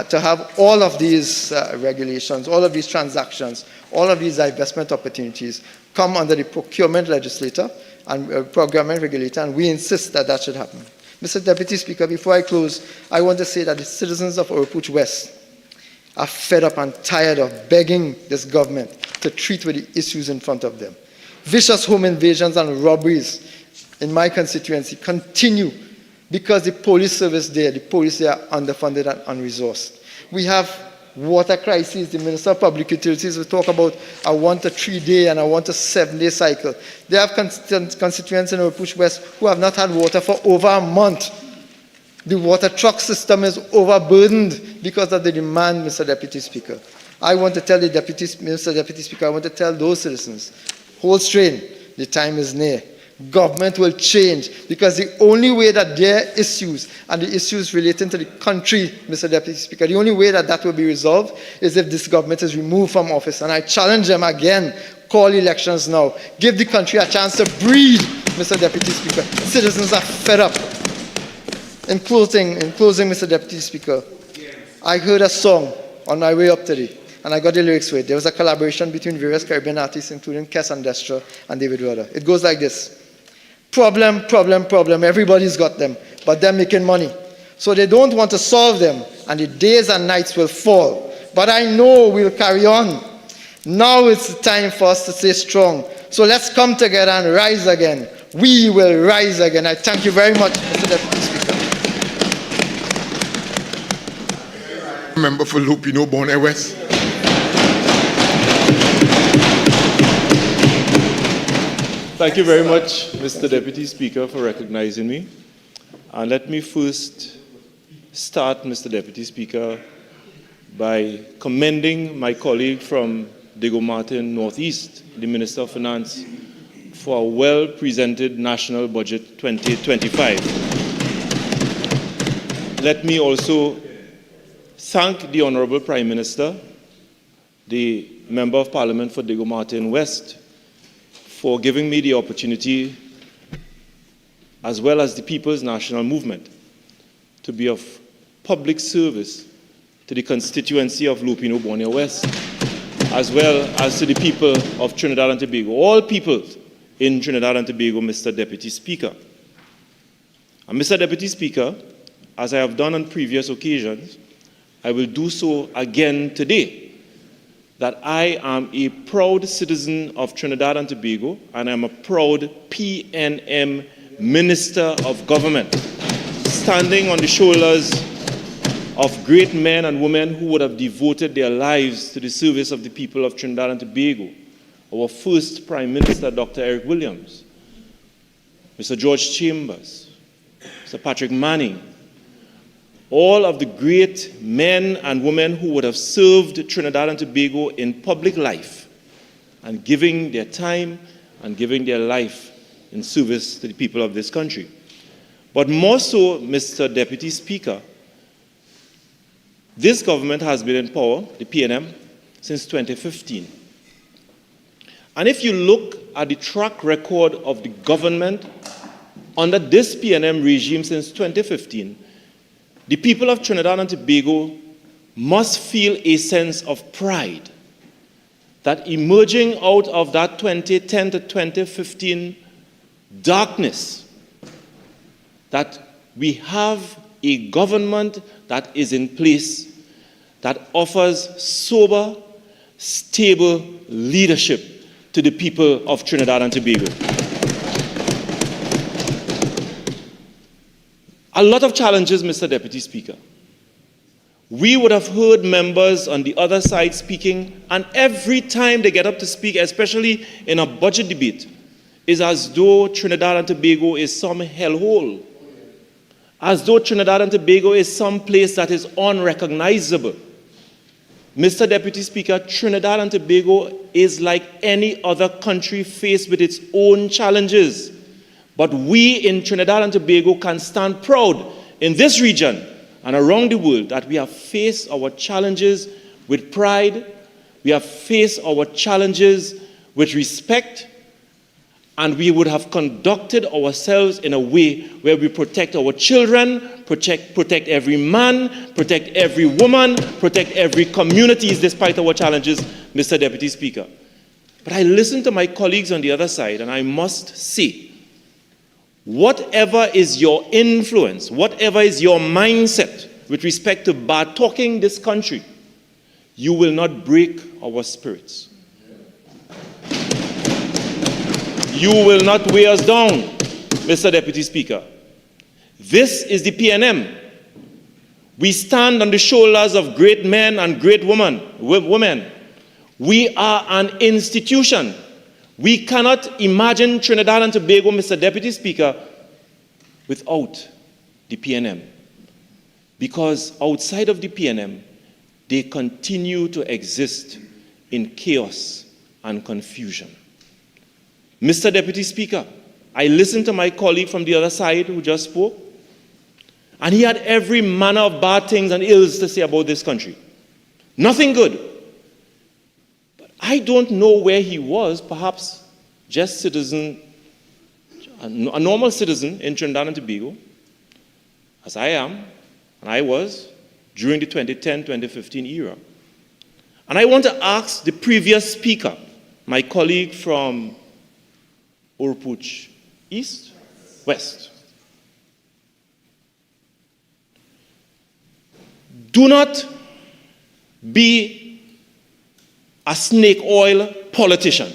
to have all of these regulations, all of these transactions, all of these divestment opportunities come under the procurement legislator and procurement regulator, and we insist that that should happen. Mr. Deputy Speaker, before I close, I want to say that the citizens of Oropouche West are fed up and tired of begging this government to treat with the issues in front of them. Vicious home invasions and robberies in my constituency continue because the police service there, the police there are underfunded and unresourced. We have water crises. The Minister of Public Utilities will talk about a 1 to 3 day and a 1 to 7 day cycle. They have constituents in Oropouche West who have not had water for over a month. The water truck system is overburdened because of the demand, Mr. Deputy Speaker. I want to tell Mr. Deputy Speaker, I want to tell those citizens, hold strain, the time is near. Government will change, because the only way that their issues and the issues relating to the country, Mr. Deputy Speaker, the only way that that will be resolved is if this government is removed from office. And I challenge them again, call elections now. Give the country a chance to breathe, Mr. Deputy Speaker. Citizens are fed up. In closing, Mr. Deputy Speaker, I heard a song on my way up today, and I got the lyrics with it. There was a collaboration between various Caribbean artists, including Kes and Destra and David Rudder. It goes like this. Problem, problem, problem. Everybody's got them, but they're making money. So they don't want to solve them, and the days and nights will fall. But I know we'll carry on. Now it's the time for us to stay strong. So let's come together and rise again. We will rise again. I thank you very much, Mr. Deputy Speaker. Member for Lupino-Bonnet West. Thank you very much, Mr. Deputy Speaker, for recognizing me. And let me first start, Mr. Deputy Speaker, by commending my colleague from Diego Martin Northeast, the Minister of Finance, for a well-presented National Budget 2025. Let me also thank the Honorable Prime Minister, the Member of Parliament for Diego Martin West, for giving me the opportunity, as well as the People's National Movement, to be of public service to the constituency of Lupino-Bonnet West, as well as to the people of Trinidad and Tobago, all people in Trinidad and Tobago, Mr. Deputy Speaker. And Mr. Deputy Speaker, as I have done on previous occasions, I will do so again today, that I am a proud citizen of Trinidad and Tobago, and I'm a proud PNM Minister of Government, standing on the shoulders of great men and women who would have devoted their lives to the service of the people of Trinidad and Tobago. Our first Prime Minister, Dr. Eric Williams, Mr. George Chambers, Mr. Patrick Manning, all of the great men and women who would have served Trinidad and Tobago in public life and giving their time and giving their life in service to the people of this country. But more so, Mr. Deputy Speaker, this government has been in power, the PNM, since 2015. And if you look at the track record of the government under this PNM regime since 2015, the people of Trinidad and Tobago must feel a sense of pride that emerging out of that 2010 to 2015 darkness, that we have a government that is in place that offers sober, stable leadership to the people of Trinidad and Tobago. A lot of challenges, Mr. Deputy Speaker. We would have heard members on the other side speaking, and every time they get up to speak, especially in a budget debate, is as though Trinidad and Tobago is some hellhole, as though Trinidad and Tobago is some place that is unrecognizable. Mr. Deputy Speaker, Trinidad and Tobago is like any other country faced with its own challenges. But we in Trinidad and Tobago can stand proud in this region and around the world that we have faced our challenges with pride, we have faced our challenges with respect, and we would have conducted ourselves in a way where we protect our children, protect every man, protect every woman, protect every community despite our challenges, Mr. Deputy Speaker. But I listen to my colleagues on the other side, and I must say, whatever is your influence, whatever is your mindset with respect to bad-talking this country, you will not break our spirits. You will not weigh us down, Mr. Deputy Speaker. This is the PNM. We stand on the shoulders of great men and great women. We are an institution. We cannot imagine Trinidad and Tobago, Mr. Deputy Speaker, without the PNM. Because outside of the PNM, they continue to exist in chaos and confusion. Mr. Deputy Speaker, I listened to my colleague from the other side who just spoke, and he had every manner of bad things and ills to say about this country. Nothing good. But I don't know where he was, perhaps just a normal citizen in Trinidad and Tobago, as I am, and I was, during the 2010-2015 era. And I want to ask the previous speaker, my colleague from Oropouche East, West. Do not be a snake oil politician.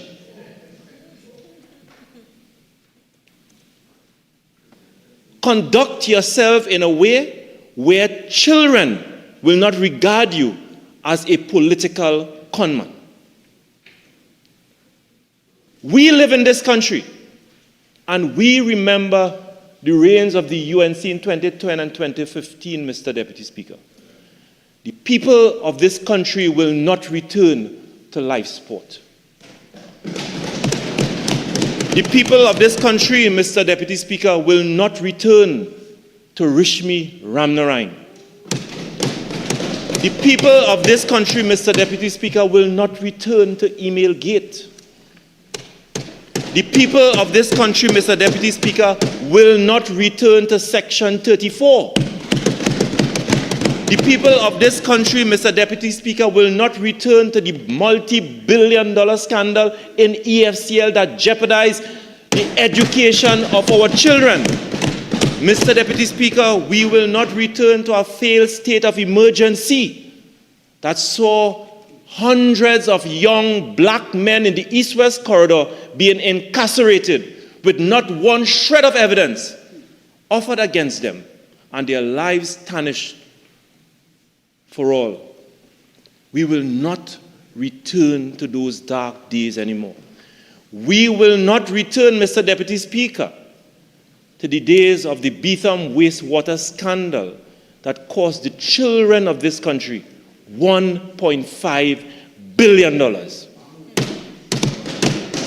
Conduct yourself in a way where children will not regard you as a political conman. We live in this country, and we remember the reigns of the UNC in 2010 and 2015, Mr. Deputy Speaker. The people of this country will not return to life sport. The people of this country, Mr. Deputy Speaker, will not return to Rishmi Ramnarain. The people of this country, Mr. Deputy Speaker, will not return to email gate. The people of this country, Mr. Deputy Speaker, will not return to Section 34. The people of this country, Mr. Deputy Speaker, will not return to the multi-billion-dollar scandal in EFCL that jeopardized the education of our children. Mr. Deputy Speaker, we will not return to a failed state of emergency that saw hundreds of young black men in the East-West corridor being incarcerated with not one shred of evidence offered against them and their lives tarnished for all. We will not return to those dark days anymore. We will not return, Mr. Deputy Speaker, to the days of the Beetham wastewater scandal that cost the children of this country $1.5 billion.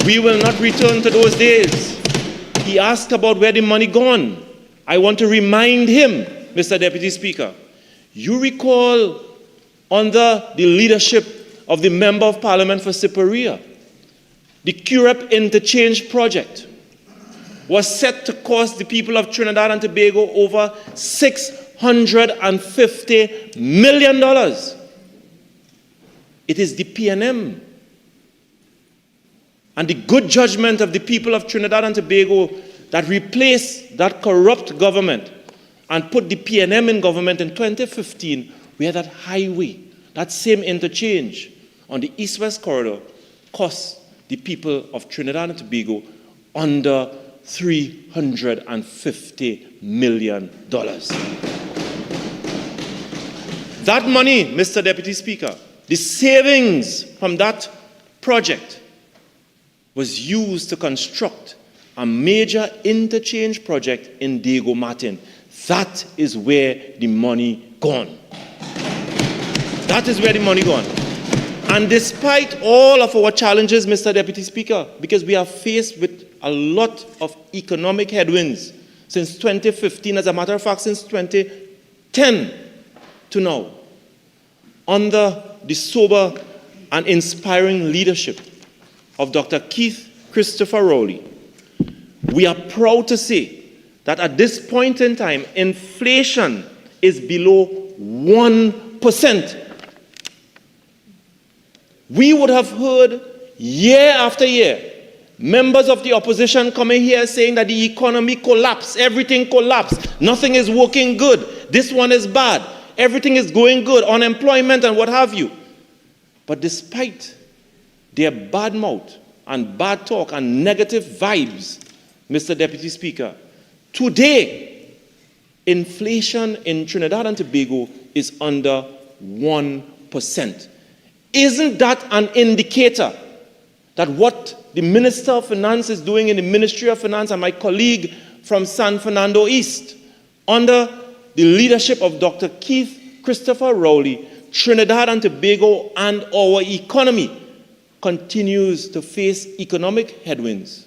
We will not return to those days. He asked about where the money gone. I want to remind him, Mr. Deputy Speaker, you recall under the leadership of the Member of Parliament for Siparia, the Curep Interchange Project was set to cost the people of Trinidad and Tobago over $650 million. It is the PNM and the good judgment of the people of Trinidad and Tobago that replaced that corrupt government and put the PNM in government in 2015, where that highway, that same interchange on the East-West corridor, cost the people of Trinidad and Tobago under $350 million. That money, Mr. Deputy Speaker, the savings from that project was used to construct a major interchange project in Diego Martin. That is where the money gone. That is where the money gone. And despite all of our challenges, Mr. Deputy Speaker, because we are faced with a lot of economic headwinds since 2015, as a matter of fact, since 2010 to now, under the sober and inspiring leadership of Dr. Keith Christopher Rowley, we are proud to say that at this point in time, inflation is below 1%. We would have heard year after year members of the opposition coming here saying that the economy collapsed, everything collapsed, nothing is working good, this one is bad, everything is going good, unemployment and what have you. But despite their bad mouth and bad talk and negative vibes, Mr. Deputy Speaker, today, inflation in Trinidad and Tobago is under 1%. Isn't that an indicator that what the Minister of Finance is doing in the Ministry of Finance and my colleague from San Fernando East, under the leadership of Dr. Keith Christopher Rowley, Trinidad and Tobago and our economy continues to face economic headwinds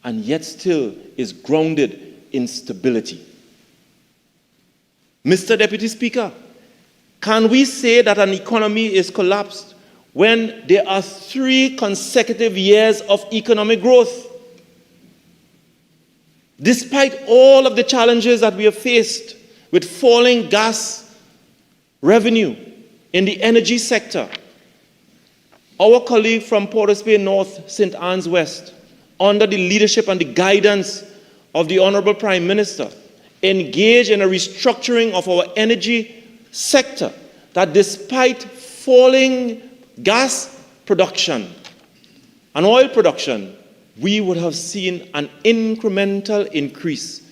and yet still is grounded in stability. Mr. Deputy Speaker, can we say that an economy is collapsed when there are 3 consecutive years of economic growth? Despite all of the challenges that we have faced with falling gas revenue in the energy sector, our colleague from Port of Spain North, St. Anne's West, under the leadership and the guidance of the Honorable Prime Minister, engaged in a restructuring of our energy sector that despite falling gas production and oil production, we would have seen an incremental increase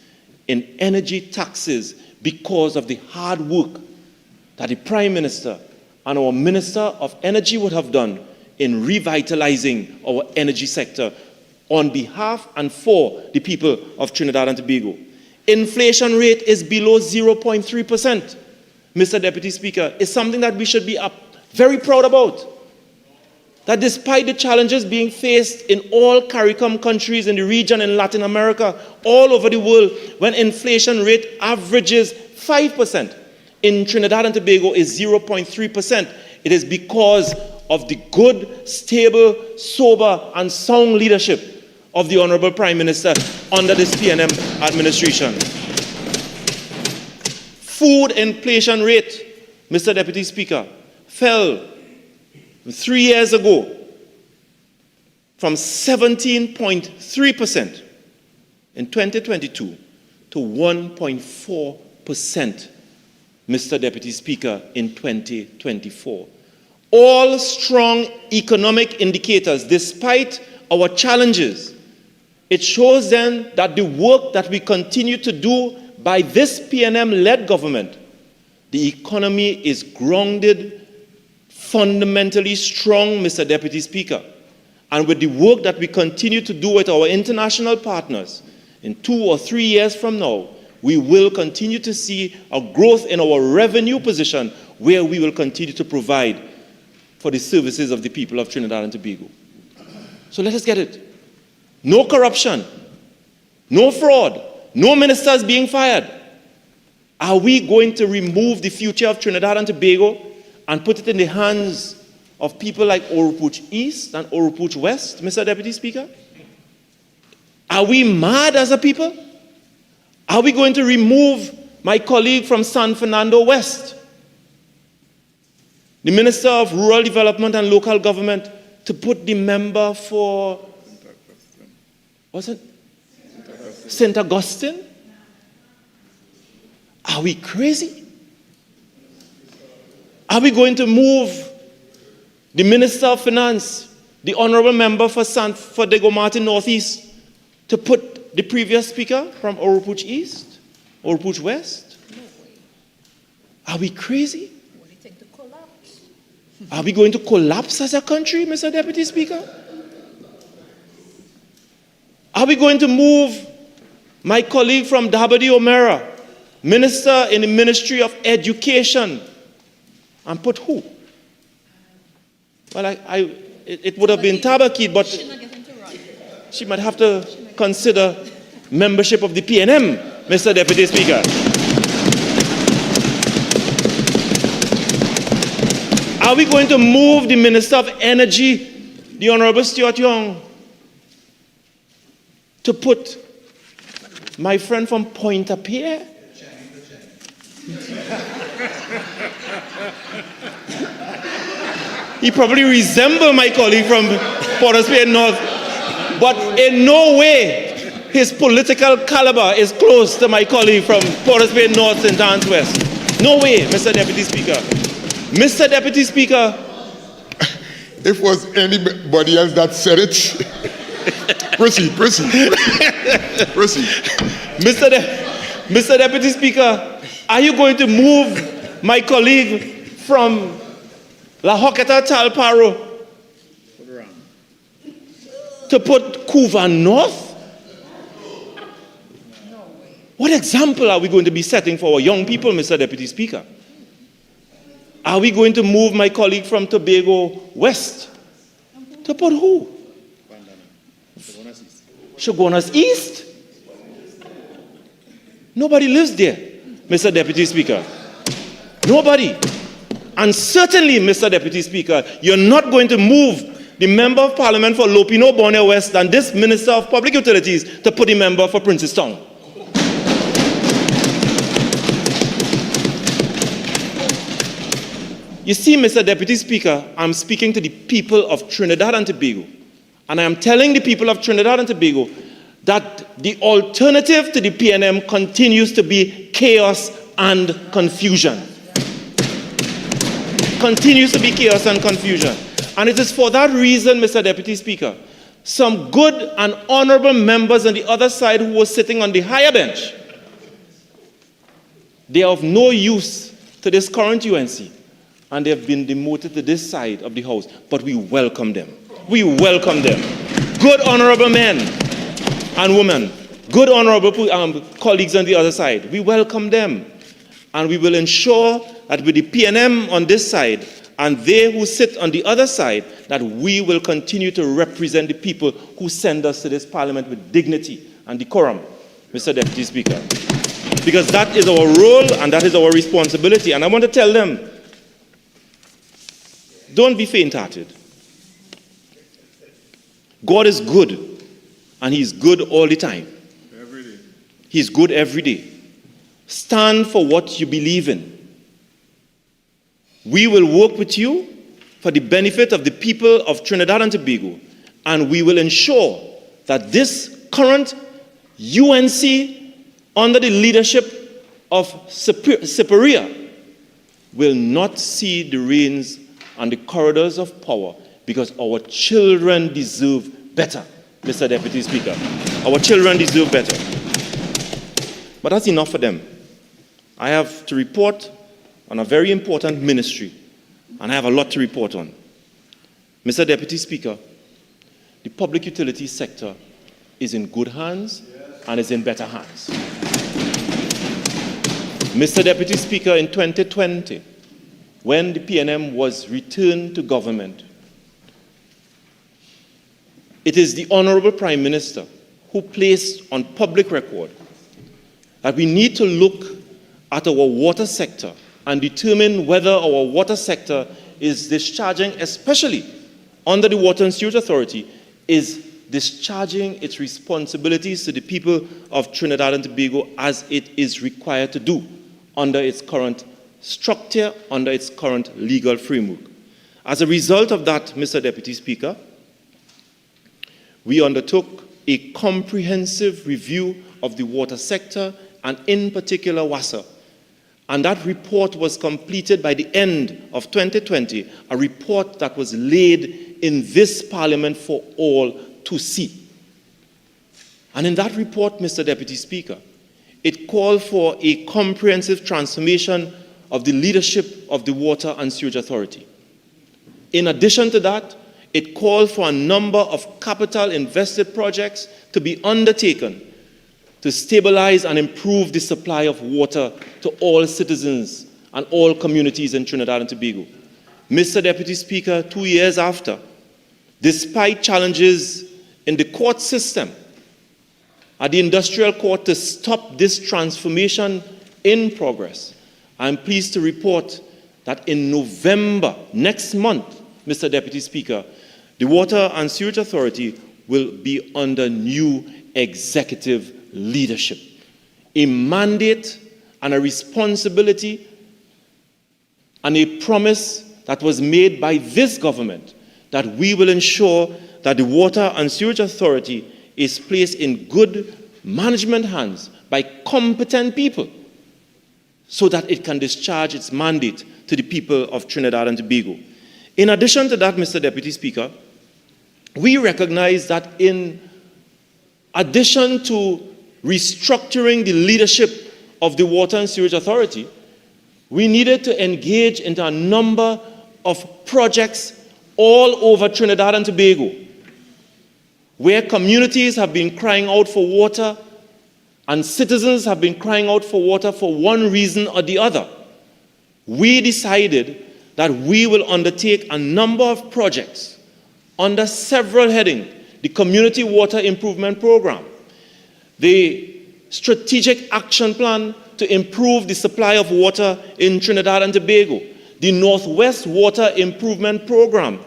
in energy taxes because of the hard work that the Prime Minister and our Minister of Energy would have done in revitalizing our energy sector on behalf and for the people of Trinidad and Tobago. Inflation rate is below 0.3%, Mr. Deputy Speaker. It's something that we should be very proud about. That despite the challenges being faced in all CARICOM countries in the region, in Latin America, all over the world, when inflation rate averages 5%, in Trinidad and Tobago is 0.3%. It is because of the good, stable, sober, and sound leadership of the Honorable Prime Minister under this PNM administration. Food inflation rate, Mr. Deputy Speaker, fell 3 years ago from 17.3% in 2022 to 1.4%, Mr. Deputy Speaker, in 2024. All strong economic indicators, despite our challenges, it shows then that the work that we continue to do by this PNM-led government, the economy is grounded, fundamentally strong, Mr. Deputy Speaker. And with the work that we continue to do with our international partners, in 2 or 3 years from now, we will continue to see a growth in our revenue position where we will continue to provide for the services of the people of Trinidad and Tobago. So let us get it. No corruption, no fraud, no ministers being fired. Are we going to remove the future of Trinidad and Tobago and put it in the hands of people like Oropouche East and Oropouche West, Mr. Deputy Speaker? Are we mad as a people? Are we going to remove my colleague from San Fernando West, the Minister of Rural Development and Local Government, to put the member for, what's it? St. Augustine? Are we crazy? Are we going to move the Minister of Finance, the Honorable Member for Diego Martin Northeast, to put the previous speaker from Oropouche East, Oropouche West? Are we crazy? Are we going to collapse as a country, Mr. Deputy Speaker? Are we going to move my colleague from Dabadi Omera, Minister in the Ministry of Education, and put who? Well, it would have been Tabakid, but she might have to consider membership of the PNM, Mr. Deputy Speaker. Are we going to move the Minister of Energy, the Honorable Stuart Young, to put my friend from Pointe-à-Pierre? He probably resembles my colleague from Port of Spain North, but in no way his political caliber is close to my colleague from Port of Spain North and Dance West. No way, Mr. Deputy Speaker. Mr. Deputy Speaker. If it was anybody else that said it, proceed. Mr. Deputy Speaker, are you going to move my colleague from La Hoqueta Talparo to put Couva North? What example are we going to be setting for our young people, Mr. Deputy Speaker? Are we going to move my colleague from Tobago West to put who? Shogunas East. Nobody lives there, Mr. Deputy Speaker. Nobody. And certainly, Mr. Deputy Speaker, you're not going to move the Member of Parliament for Lopino, Borneo West, and this Minister of Public Utilities to put the member for Princestown. You see, Mr. Deputy Speaker, I'm speaking to the people of Trinidad and Tobago. And I am telling the people of Trinidad and Tobago that the alternative to the PNM continues to be chaos and confusion. Continues to be chaos and confusion. And it is for that reason, Mr. Deputy Speaker, some good and honorable members on the other side who were sitting on the higher bench, they are of no use to this current UNC, and they have been demoted to this side of the House. But we welcome them. We welcome them. Good honorable men and women, good honorable colleagues on the other side, we welcome them. And we will ensure that with the PNM on this side, and they who sit on the other side, that we will continue to represent the people who send us to this parliament with dignity and decorum, Mr. Deputy Speaker. Because that is our role and that is our responsibility. And I want to tell them, don't be faint-hearted. God is good, and He's good all the time. Every day. He's good every day. Stand for what you believe in. We will work with you for the benefit of the people of Trinidad and Tobago, and we will ensure that this current UNC, under the leadership of Seecheran, will not see the reins and the corridors of power, because our children deserve better, Mr. Deputy Speaker. Our children deserve better. But that's enough for them. I have to report on a very important ministry, and I have a lot to report on. Mr. Deputy Speaker, the public utilities sector is in good hands and is in better hands. Mr. Deputy Speaker, in 2020, when the PNM was returned to government, it is the Honorable Prime Minister who placed on public record that we need to look at our water sector and determine whether our water sector is discharging, especially under the Water and Sewage Authority, is discharging its responsibilities to the people of Trinidad and Tobago as it is required to do under its current structure, under its current legal framework. As a result of that, Mr. Deputy Speaker, we undertook a comprehensive review of the water sector, and in particular WASA. And that report was completed by the end of 2020, a report that was laid in this parliament for all to see. And in that report, Mr. Deputy Speaker, it called for a comprehensive transformation of the leadership of the Water and Sewage Authority. In addition to that, it called for a number of capital invested projects to be undertaken to stabilize and improve the supply of water to all citizens and all communities in Trinidad and Tobago. Mr. Deputy Speaker, 2 years after, despite challenges in the court system, at the industrial court to stop this transformation in progress, I'm pleased to report that in November, next month, Mr. Deputy Speaker, the Water and Sewage Authority will be under new executive leadership. A mandate and a responsibility and a promise that was made by this government that we will ensure that the Water and Sewage Authority is placed in good management hands by competent people so that it can discharge its mandate to the people of Trinidad and Tobago. In addition to that, Mr. Deputy Speaker, we recognize that in addition to restructuring the leadership of the Water and Sewage Authority, we needed to engage into a number of projects all over Trinidad and Tobago, where communities have been crying out for water and citizens have been crying out for water for one reason or the other. We decided that we will undertake a number of projects under several headings the Community Water Improvement Program, the Strategic Action Plan to improve the supply of water in Trinidad and Tobago, the Northwest Water Improvement Program,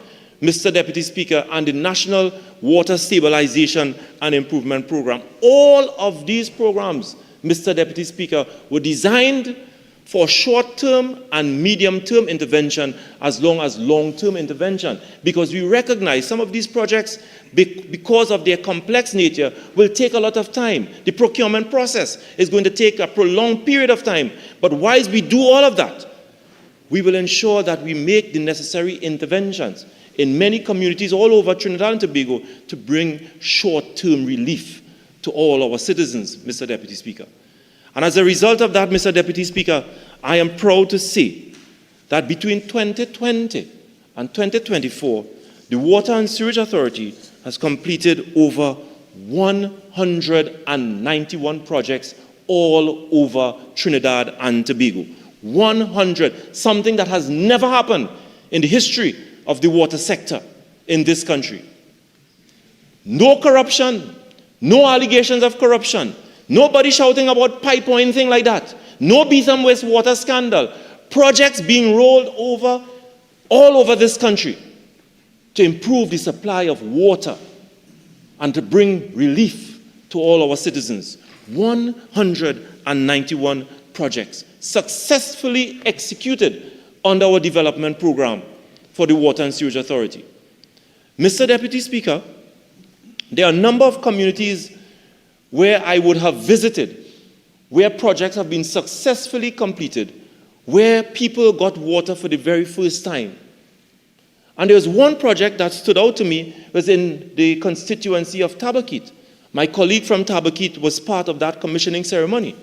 Mr. Deputy Speaker, and the National Water Stabilization and Improvement Program. All of these programs, Mr. Deputy Speaker, were designed for short-term and medium-term intervention as long as long-term intervention, because we recognize some of these projects, because of their complex nature, will take a lot of time. The procurement process is going to take a prolonged period of time. But whilst we do all of that, we will ensure that we make the necessary interventions in many communities all over Trinidad and Tobago to bring short-term relief to all our citizens, Mr. Deputy Speaker. And as a result of that, Mr. Deputy Speaker, I am proud to say that between 2020 and 2024, the Water and Sewerage Authority has completed over 191 projects all over Trinidad and Tobago. 100, something that has never happened in the history of the water sector in this country. No corruption, no allegations of corruption, nobody shouting about pipe or anything like that. No Beetham wastewater scandal. Projects being rolled over all over this country to improve the supply of water and to bring relief to all our citizens. 191 projects successfully executed under our development program for the Water and Sewerage Authority. Mr. Deputy Speaker, there are a number of communities where I would have visited, where projects have been successfully completed, where people got water for the very first time. And there was one project that stood out to me, was in the constituency of Tabaquite. My colleague from Tabaquite was part of that commissioning ceremony,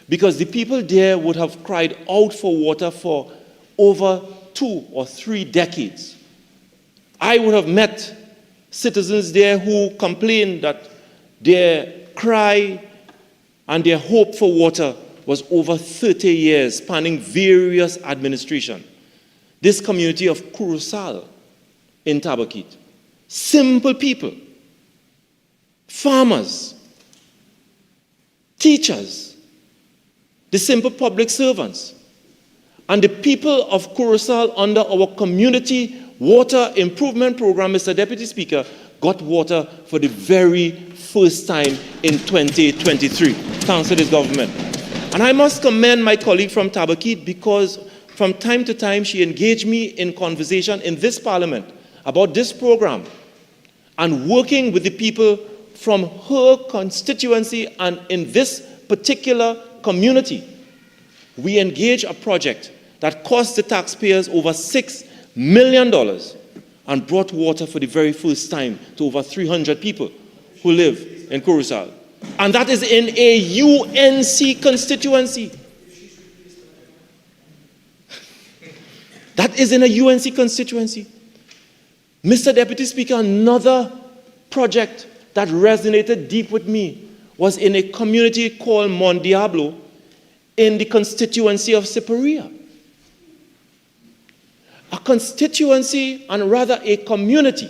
because the people there would have cried out for water for over 2 or 3 decades. I would have met citizens there who complained that their cry and their hope for water was over 30 years, spanning various administrations. This community of Curacao in Tabaquite, simple people, farmers, teachers, the simple public servants, and the people of Curacao under our community water improvement program, Mr. Deputy Speaker, got water for the very first time in 2023, thanks to this government. And I must commend my colleague from Tabaquite, because from time to time she engaged me in conversation in this parliament about this program and working with the people from her constituency and in this particular community. We engaged a project that cost the taxpayers over $6 million and brought water for the very first time to over 300 people who live in Curacao. And that is in a UNC constituency. That is in a UNC constituency. Mr. Deputy Speaker, another project that resonated deep with me was in a community called Mont Diablo in the constituency of Seecheran. A constituency, and rather a community,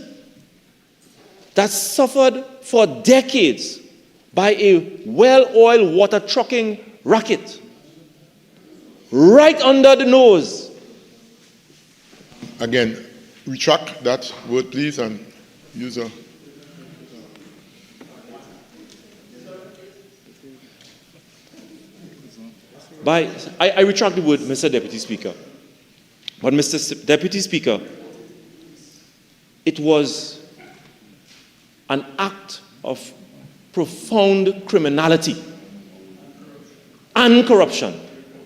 that suffered for decades by a well-oiled water trucking racket right under the nose. Again, retract that word, please, and use a... I retract the word, Mr. Deputy Speaker. But Mr. Deputy Speaker, it was an act of profound criminality and corruption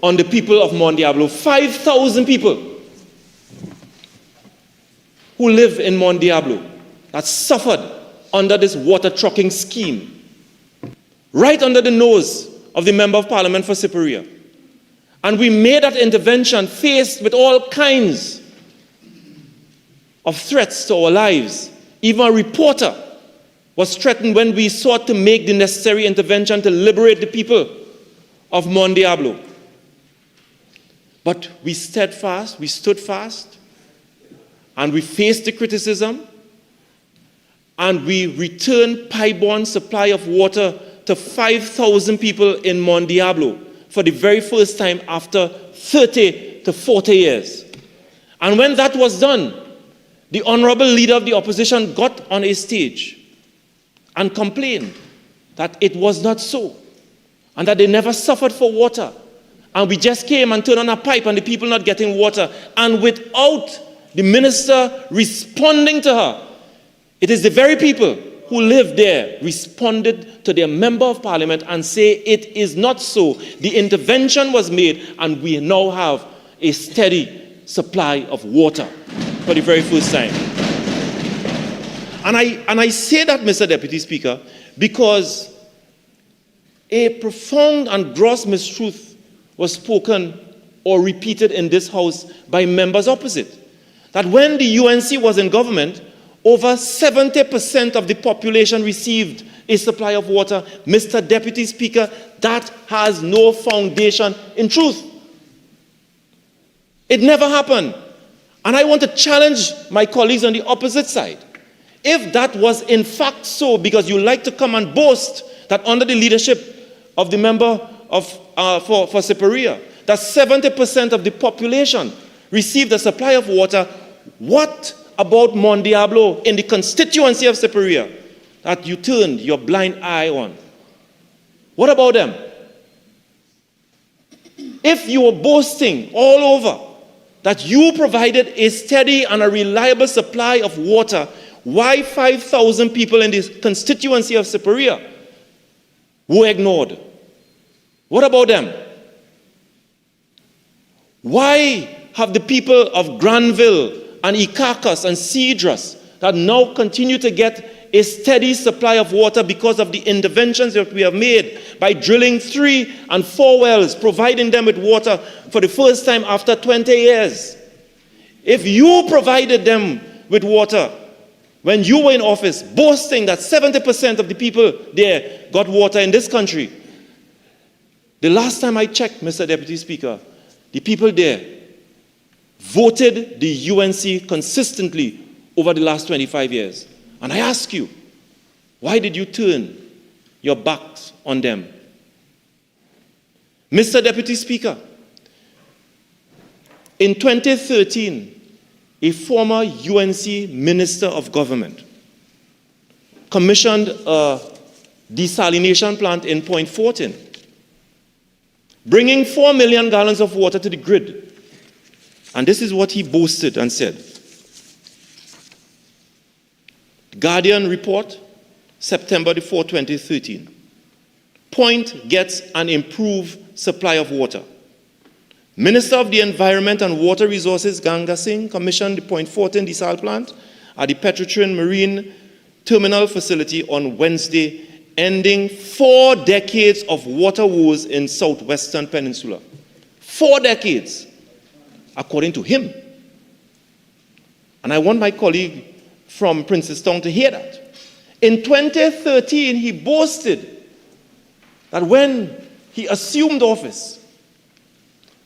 on the people of Mont Diablo. 5,000 people who live in Mont Diablo that suffered under this water trucking scheme, right under the nose of the Member of Parliament for Seecheran. And we made that intervention faced with all kinds of threats to our lives. Even a reporter was threatened when we sought to make the necessary intervention to liberate the people of Mont Diablo. But we stood fast, and we faced the criticism, and we returned pipe-borne supply of water to 5,000 people in Mount Diablo for the very first time after 30 to 40 years. And when that was done, the honorable leader of the opposition got on a stage and complained that it was not so, and that they never suffered for water. And we just came and turned on a pipe and the people not getting water. And without the minister responding to her, it is the very people who live there responded to their member of parliament and say it is not so. The intervention was made and we now have a steady supply of water for the very first time. And I say that, Mr. Deputy Speaker, because a profound and gross mistruth was spoken or repeated in this House by members opposite. That when the UNC was in government, over 70% of the population received a supply of water. Mr. Deputy Speaker, that has no foundation in truth. It never happened. And I want to challenge my colleagues on the opposite side. If that was in fact so, because you like to come and boast that under the leadership of the member for Seecheran, that 70% of the population received a supply of water, what about Mount Diablo in the constituency of Seecheran that you turned your blind eye on? What about them? If you were boasting all over that you provided a steady and a reliable supply of water, why 5,000 people in the constituency of Seecheran were ignored? What about them? Why have the people of Granville and Ikakas and Cedras that now continue to get a steady supply of water because of the interventions that we have made by drilling 3 and 4 wells, providing them with water for the first time after 20 years? If you provided them with water when you were in office, boasting that 70% of the people there got water in this country, the last time I checked, Mr. Deputy Speaker, the people there voted the UNC consistently over the last 25 years. And I ask you, why did you turn your backs on them? Mr. Deputy Speaker, in 2013, a former UNC Minister of Government commissioned a desalination plant in Point Fortin, bringing 4 million gallons of water to the grid. And this is what he boasted and said. Guardian report, September the 4th, 2013. Point gets an improved supply of water. Minister of the Environment and Water Resources, Ganga Singh, commissioned the Point Fortin desal plant at the Petrotrin Marine Terminal facility on Wednesday, ending 4 decades of water woes in southwestern peninsula. 4 decades, according to him. And I want my colleague from Princestown to hear that. In 2013, he boasted that when he assumed office,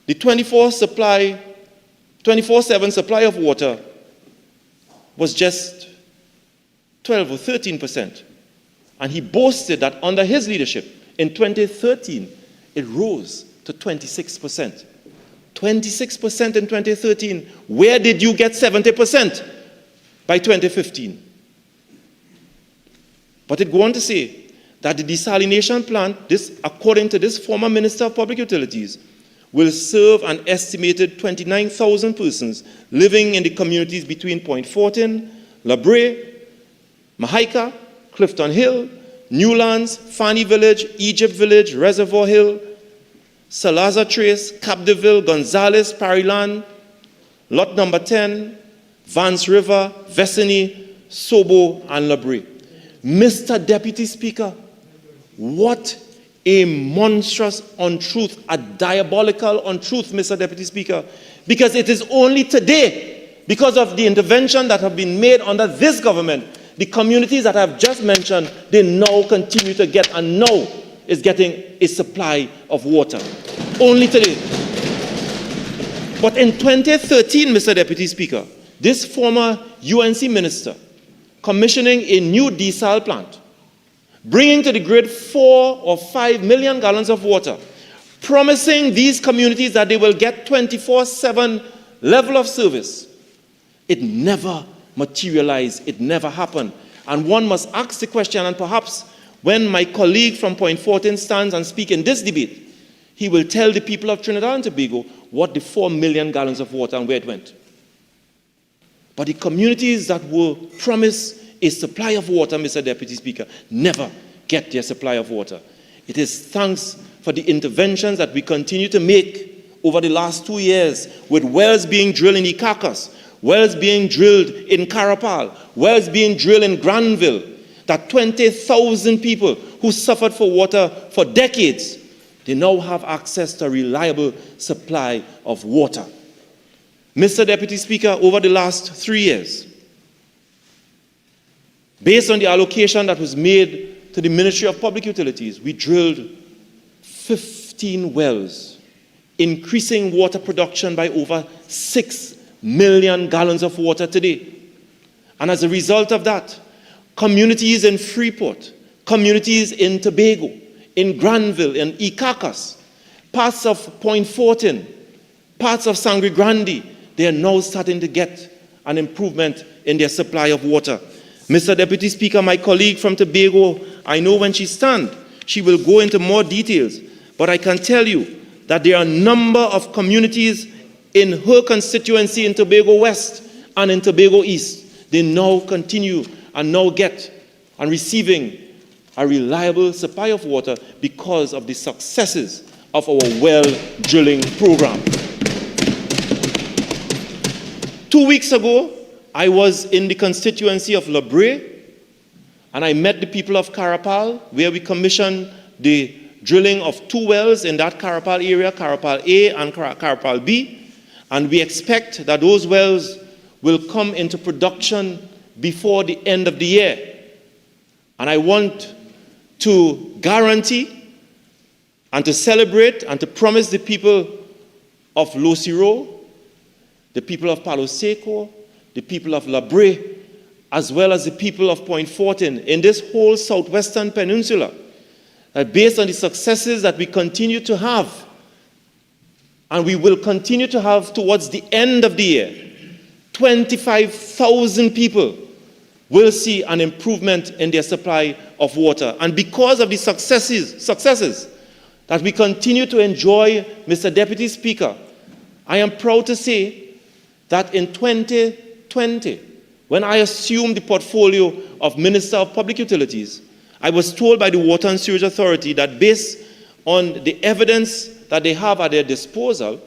the 24/7 supply of water was just 12 or 13%. And he boasted that under his leadership, in 2013, it rose to 26%. 26% in 2013. Where did you get 70% by 2015? But it goes on to say that the desalination plant, this, according to this former Minister of Public Utilities, will serve an estimated 29,000 persons living in the communities between Point Fortin, La Brea, Mahaika, Clifton Hill, Newlands, Fanny Village, Egypt Village, Reservoir Hill, Salazar Trace, Cap de Ville, Gonzales, Pariland, Lot Number 10, Vance River, Vecini, Sobo, and La Brea. Mr. Deputy Speaker, what a monstrous untruth, a diabolical untruth, Mr. Deputy Speaker, because it is only today, because of the intervention that have been made under this government, the communities that I've just mentioned, they now continue to get, and now is getting a supply of water. Only today. But in 2013, Mr. Deputy Speaker, this former UNC minister commissioning a new desal plant, bringing to the grid 4 or 5 million gallons of water, promising these communities that they will get 24/7 level of service. It never materialized. It never happened. And one must ask the question, and perhaps when my colleague from Point 14 stands and speaks in this debate, he will tell the people of Trinidad and Tobago what the 4 million gallons of water and where it went. But the communities that were promised a supply of water, Mr. Deputy Speaker, never get their supply of water. It is thanks for the interventions that we continue to make over the last 2 years, with wells being drilled in Ikakas, wells being drilled in Carapal, wells being drilled in Granville, that 20,000 people who suffered for water for decades, they now have access to a reliable supply of water. Mr. Deputy Speaker, over the last 3 years, based on the allocation that was made to the Ministry of Public Utilities, we drilled 15 wells, increasing water production by over 6 million gallons of water today. And as a result of that, communities in Freeport, communities in Tobago, in Granville, in Ikakas, parts of Point 14, parts of Sangre Grande, they are now starting to get an improvement in their supply of water. Mr. Deputy Speaker, my colleague from Tobago, I know when she stands, she will go into more details, but I can tell you that there are a number of communities in her constituency in Tobago West and in Tobago East. They now continue and now get and receiving a reliable supply of water because of the successes of our well drilling program. 2 weeks ago, I was in the constituency of La Brea, and I met the people of Carapal, where we commissioned the drilling of 2 wells in that Carapal area, Carapal A and Carapal B, and we expect that those wells will come into production before the end of the year. And I want to guarantee and to celebrate and to promise the people of Losiro, the people of Palo Seco, the people of La Brea, as well as the people of Point 14 in this whole southwestern peninsula, that based on the successes that we continue to have, and we will continue to have towards the end of the year, 25,000 people will see an improvement in their supply of water. And because of the successes that we continue to enjoy, Mr. Deputy Speaker, I am proud to say that in 2020, when I assumed the portfolio of Minister of Public Utilities, I was told by the Water and Sewage Authority that based on the evidence that they have at their disposal,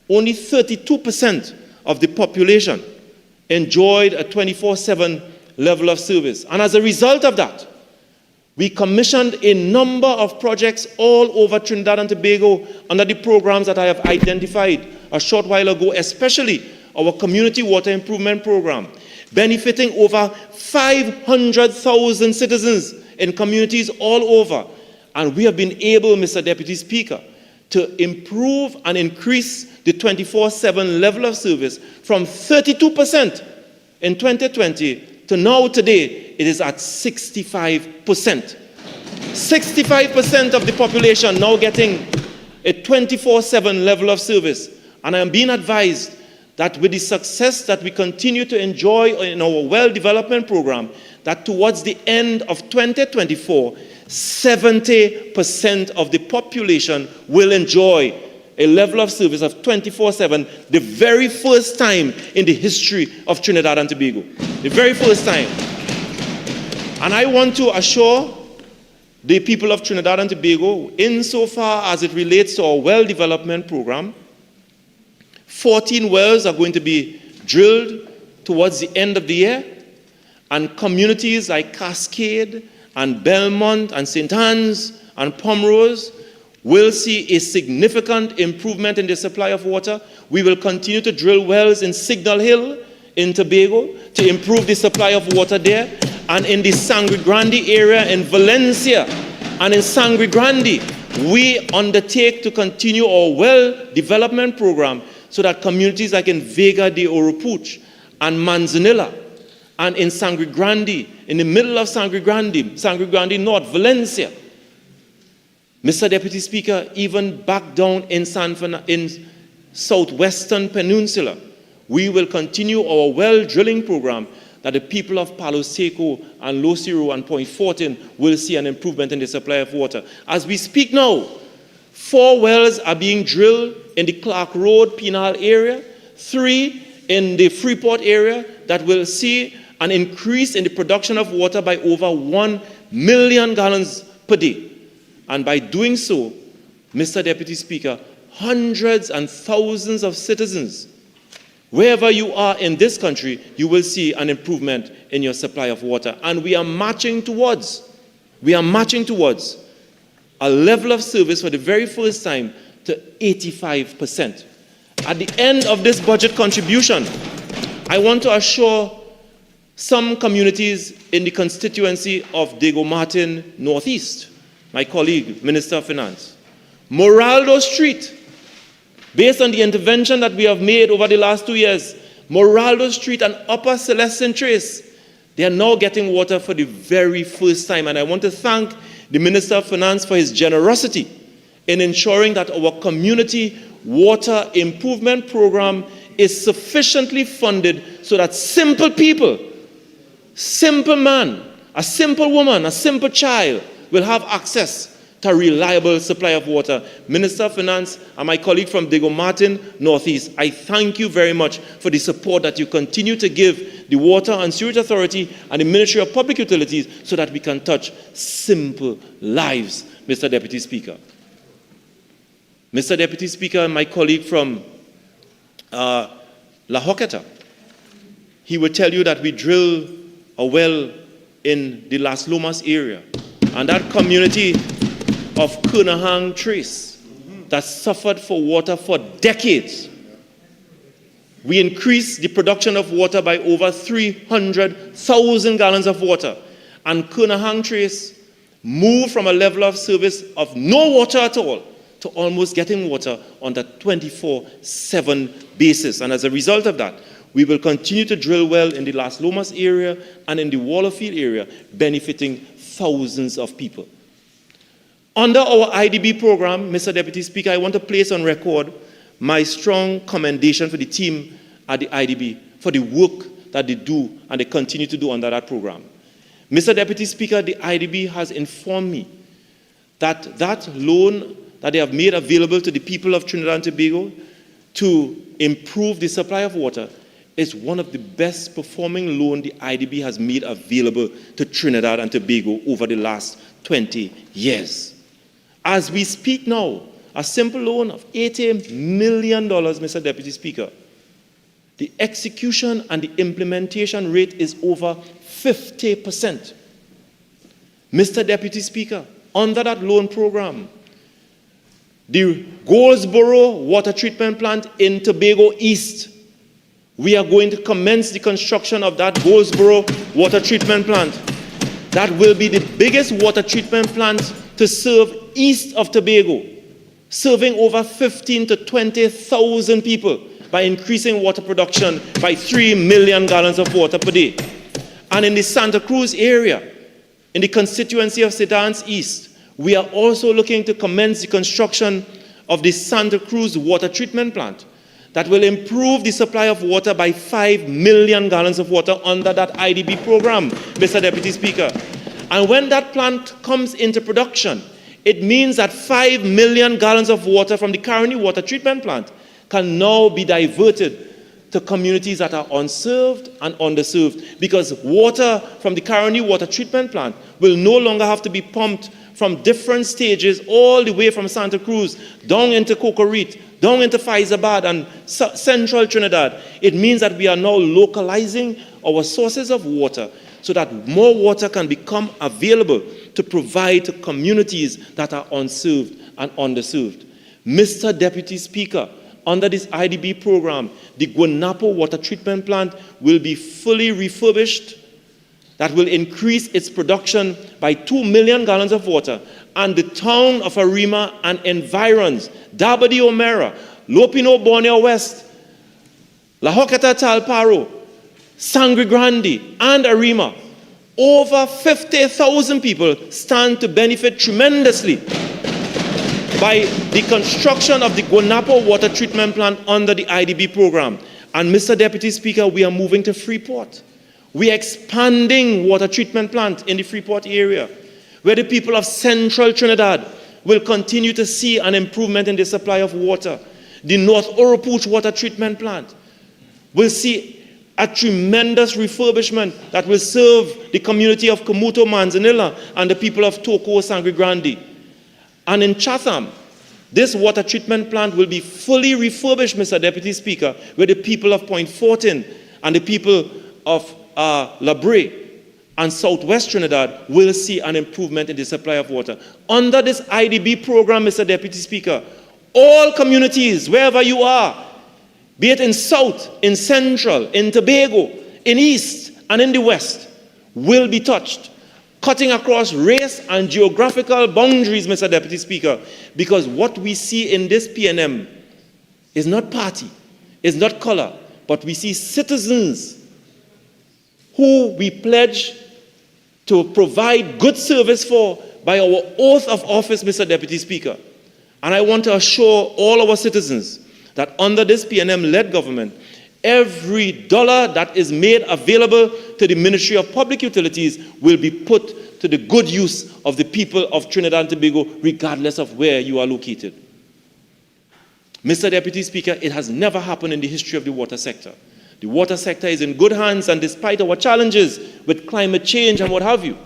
only 32% of the population enjoyed a 24/7 level of service. And as a result of that, we commissioned a number of projects all over Trinidad and Tobago under the programs that I have identified a short while ago, especially our Community Water Improvement Program, benefiting over 500,000 citizens in communities all over. And we have been able, Mr. Deputy Speaker, to improve and increase the 24/7 level of service from 32% in 2020 to now today, it is at 65%. 65% of the population now getting a 24/7 level of service. And I am being advised that with the success that we continue to enjoy in our well development program, that towards the end of 2024, 70% of the population will enjoy a level of service of 24/7, the very first time in the history of Trinidad and Tobago. The very first time. And I want to assure the people of Trinidad and Tobago, insofar as it relates to our well development program, 14 wells are going to be drilled towards the end of the year, and communities like Cascade and Belmont and St. Anne's and Pomrose will see a significant improvement in the supply of water. We will continue to drill wells in Signal Hill in Tobago to improve the supply of water there, and in the Sangre Grande area in Valencia and in Sangre Grande, we undertake to continue our well development program so that communities like in Vega de Oropuch and Manzanilla and in Sangre Grande, in the middle of Sangre Grande North, Valencia. Mr. Deputy Speaker, even back down in southwestern peninsula, we will continue our well drilling program that the people of Palo Seco and Losiro and Point Fortin will see an improvement in the supply of water. As we speak now, 4 wells are being drilled in the Clark Road Penal area, 3 in the Freeport area that will see an increase in the production of water by over 1 million gallons per day. And by doing so, Mr. Deputy Speaker, hundreds and thousands of citizens, wherever you are in this country, you will see an improvement in your supply of water. And we are marching towards a level of service for the very first time to 85%. At the end of this budget contribution, I want to assure some communities in the constituency of Diego Martin Northeast, my colleague, Minister of Finance, Moraldo Street, based on the intervention that we have made over the last 2 years, Moraldo Street and Upper Celestine Trace, they are now getting water for the very first time. And I want to thank the Minister of Finance for his generosity in ensuring that our community water improvement program is sufficiently funded so that simple people, simple man, a simple woman, a simple child will have access to a reliable supply of water. Minister of Finance and my colleague from Diego Martin Northeast, I thank you very much for the support that you continue to give the Water and Sewerage Authority and the Ministry of Public Utilities so that we can touch simple lives, Mr. Deputy Speaker. Mr. Deputy Speaker and my colleague from La Hoqueta, he will tell you that we drill a well in the Las Lomas area, and that community of Kernahang Trace that suffered for water for decades. We increased the production of water by over 300,000 gallons of water, and Kernahang Trace moved from a level of service of no water at all to almost getting water on the 24/7 basis. And as a result of that, we will continue to drill well in the Las Lomas area and in the Wallerfield area, benefiting thousands of people. Under our IDB program, Mr. Deputy Speaker, I want to place on record my strong commendation for the team at the IDB for the work that they do and they continue to do under that program. Mr. Deputy Speaker, the IDB has informed me that that loan that they have made available to the people of Trinidad and Tobago to improve the supply of water is one of the best performing loans the IDB has made available to Trinidad and Tobago over the last 20 years. As we speak now, a simple loan of $80 million, Mr. Deputy Speaker. The execution and the implementation rate is over 50%. Mr. Deputy Speaker, under that loan program, the Goldsboro Water Treatment Plant in Tobago East, we are going to commence the construction of that Goldsboro Water Treatment Plant. That will be the biggest water treatment plant to serve east of Tobago, serving over 15 to 20,000 people by increasing water production by 3 million gallons of water per day. And in the Santa Cruz area, in the constituency of Sedans East, we are also looking to commence the construction of the Santa Cruz Water Treatment Plant that will improve the supply of water by 5 million gallons of water under that IDB program, Mr. Deputy Speaker. And when that plant comes into production, it means that 5 million gallons of water from the Caroni Water Treatment Plant can now be diverted to communities that are unserved and underserved, because water from the Caroni Water Treatment Plant will no longer have to be pumped from different stages all the way from Santa Cruz down into Cocorite, down into Faizabad and central Trinidad. It means that we are now localizing our sources of water so that more water can become available to provide to communities that are unserved and underserved. Mr. Deputy Speaker, under this IDB program, the Guanapo Water Treatment Plant will be fully refurbished. That will increase its production by 2 million gallons of water. And the town of Arima and environs, Dabadi Omera, Lopino Borneo West, La Hoqueta Talparo, Sangre Grande, and Arima, over 50,000 people stand to benefit tremendously by the construction of the Guanapo water treatment plant under the IDB program. And Mr. Deputy Speaker, we are moving to Freeport. We are expanding water treatment plant in the Freeport area, where the people of central Trinidad will continue to see an improvement in the supply of water. The North Oropouche water treatment plant will see a tremendous refurbishment that will serve the community of Kamuto, Manzanilla, and the people of Toko, Sangre Grande. And in Chatham, this water treatment plant will be fully refurbished, Mr. Deputy Speaker, where the people of Point Fortin and the people of La Brea and Southwest Trinidad will see an improvement in the supply of water. Under this IDB program, Mr. Deputy Speaker, all communities, wherever you are, be it in South, in Central, in Tobago, in East, and in the West, will be touched, cutting across race and geographical boundaries, Mr. Deputy Speaker, because what we see in this PNM is not party, is not color, but we see citizens who we pledge to provide good service for by our oath of office, Mr. Deputy Speaker. And I want to assure all our citizens that under this PNM-led government, every dollar that is made available to the Ministry of Public Utilities will be put to the good use of the people of Trinidad and Tobago, regardless of where you are located. Mr. Deputy Speaker, it has never happened in the history of the water sector. The water sector is in good hands, and despite our challenges with climate change and what have you,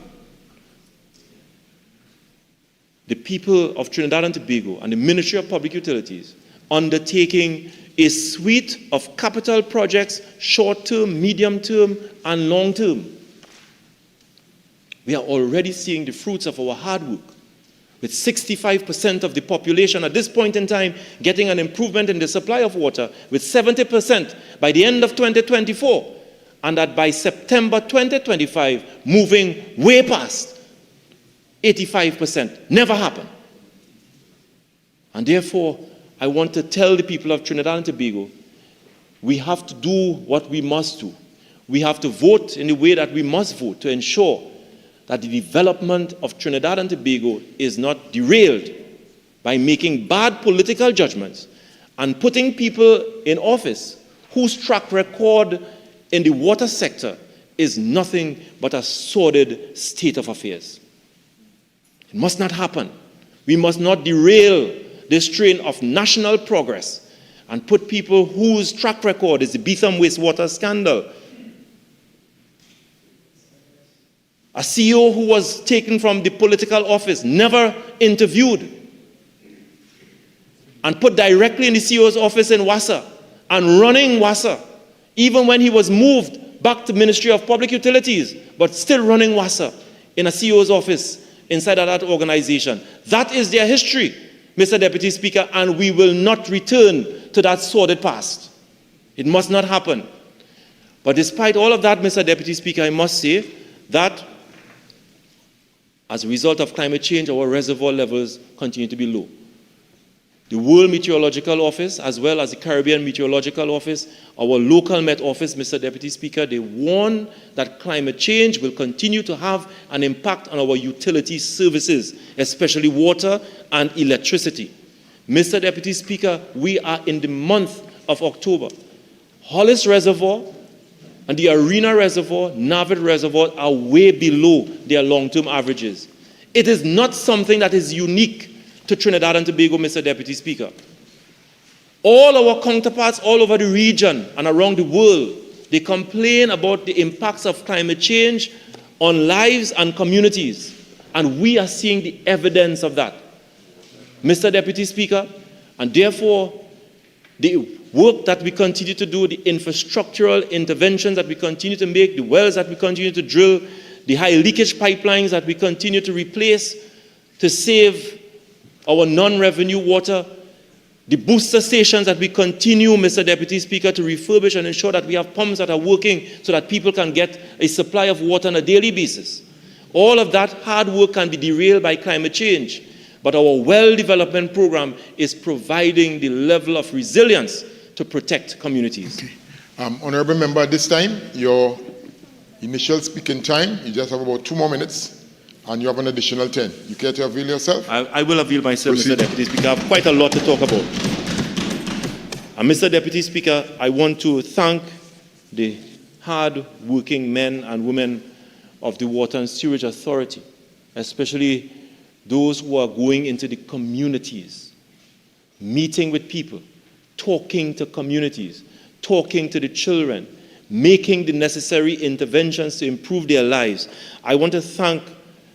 the people of Trinidad and Tobago and the Ministry of Public Utilities undertaking a suite of capital projects, short-term, medium-term, and long-term. We are already seeing the fruits of our hard work, with 65% of the population at this point in time getting an improvement in the supply of water, with 70% by the end of 2024, and that by September 2025, moving way past 85%. Never happened. And therefore, I want to tell the people of Trinidad and Tobago, we have to do what we must do. We have to vote in the way that we must vote to ensure that the development of Trinidad and Tobago is not derailed by making bad political judgments and putting people in office whose track record in the water sector is nothing but a sordid state of affairs. It must not happen. We must not derail this train of national progress and put people whose track record is the Beetham wastewater scandal. A CEO who was taken from the political office, never interviewed, and put directly in the CEO's office in Wassa and running Wassa, even when he was moved back to Ministry of Public Utilities, but still running Wassa in a CEO's office inside of that organization. That is their history, Mr. Deputy Speaker, and we will not return to that sordid past. It must not happen. But despite all of that, Mr. Deputy Speaker, I must say that as a result of climate change, our reservoir levels continue to be low. The World Meteorological Office, as well as the Caribbean Meteorological Office, our local Met Office, Mr. Deputy Speaker, they warn that climate change will continue to have an impact on our utility services, especially water and electricity. Mr. Deputy Speaker, we are in the month of October. Hollis Reservoir and the Arena Reservoir, Navid Reservoir are way below their long-term averages. It is not something that is unique to Trinidad and Tobago, Mr. Deputy Speaker. All our counterparts all over the region and around the world, they complain about the impacts of climate change on lives and communities. And we are seeing the evidence of that, Mr. Deputy Speaker. And therefore, the work that we continue to do, the infrastructural interventions that we continue to make, the wells that we continue to drill, the high leakage pipelines that we continue to replace to save our non-revenue water, the booster stations that we continue, Mr. Deputy Speaker, to refurbish and ensure that we have pumps that are working so that people can get a supply of water on a daily basis. All of that hard work can be derailed by climate change, but our well development program is providing the level of resilience to protect communities. Okay. Honourable Member, at this time, your initial speaking time, you just have about 2 more minutes, and you have an additional 10. You care to avail yourself? I will avail myself, Proceed. Mr. Deputy Speaker. I have quite a lot to talk about. And Mr. Deputy Speaker, I want to thank the hard-working men and women of the Water and Sewerage Authority, especially those who are going into the communities, meeting with people, talking to communities, talking to the children, making the necessary interventions to improve their lives. I want to thank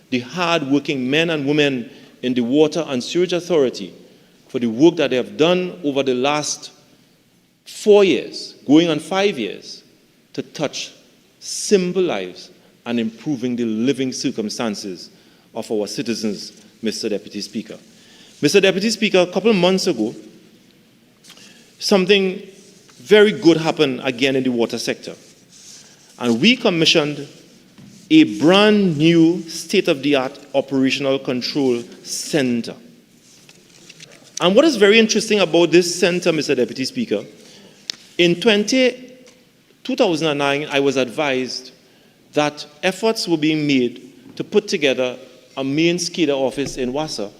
the hard-working men and women in the Water and Sewerage Authority for the work that they have done over the last 4 years, going on 5 years, to touch simple lives and improving the living circumstances of our citizens, Mr. Deputy Speaker. Mr. Deputy Speaker, a couple of months ago, something very good happened again in the water sector. And we commissioned a brand new state-of-the-art operational control center. And what is very interesting about this center, Mr. Deputy Speaker, in 2009, I was advised that efforts were being made to put together a main SCADA office in Wassa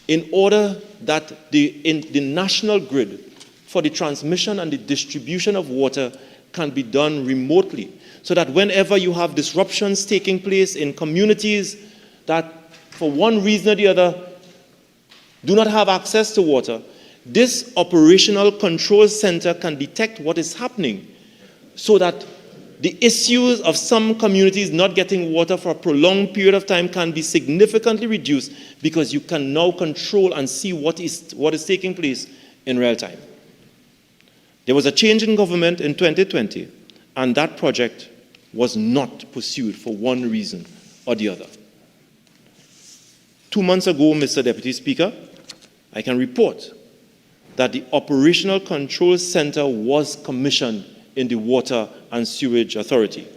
in order that the national grid for the transmission and the distribution of water can be done remotely, so that whenever you have disruptions taking place in communities that for one reason or the other do not have access to water, this operational control center can detect what is happening so that the issues of some communities not getting water for a prolonged period of time can be significantly reduced, because you can now control and see what is taking place in real time. There was a change in government in 2020, and that project was not pursued for one reason or the other. 2 months ago, Mr. Deputy Speaker, I can report that the Operational Control Center was commissioned in the Water and Sewerage Authority.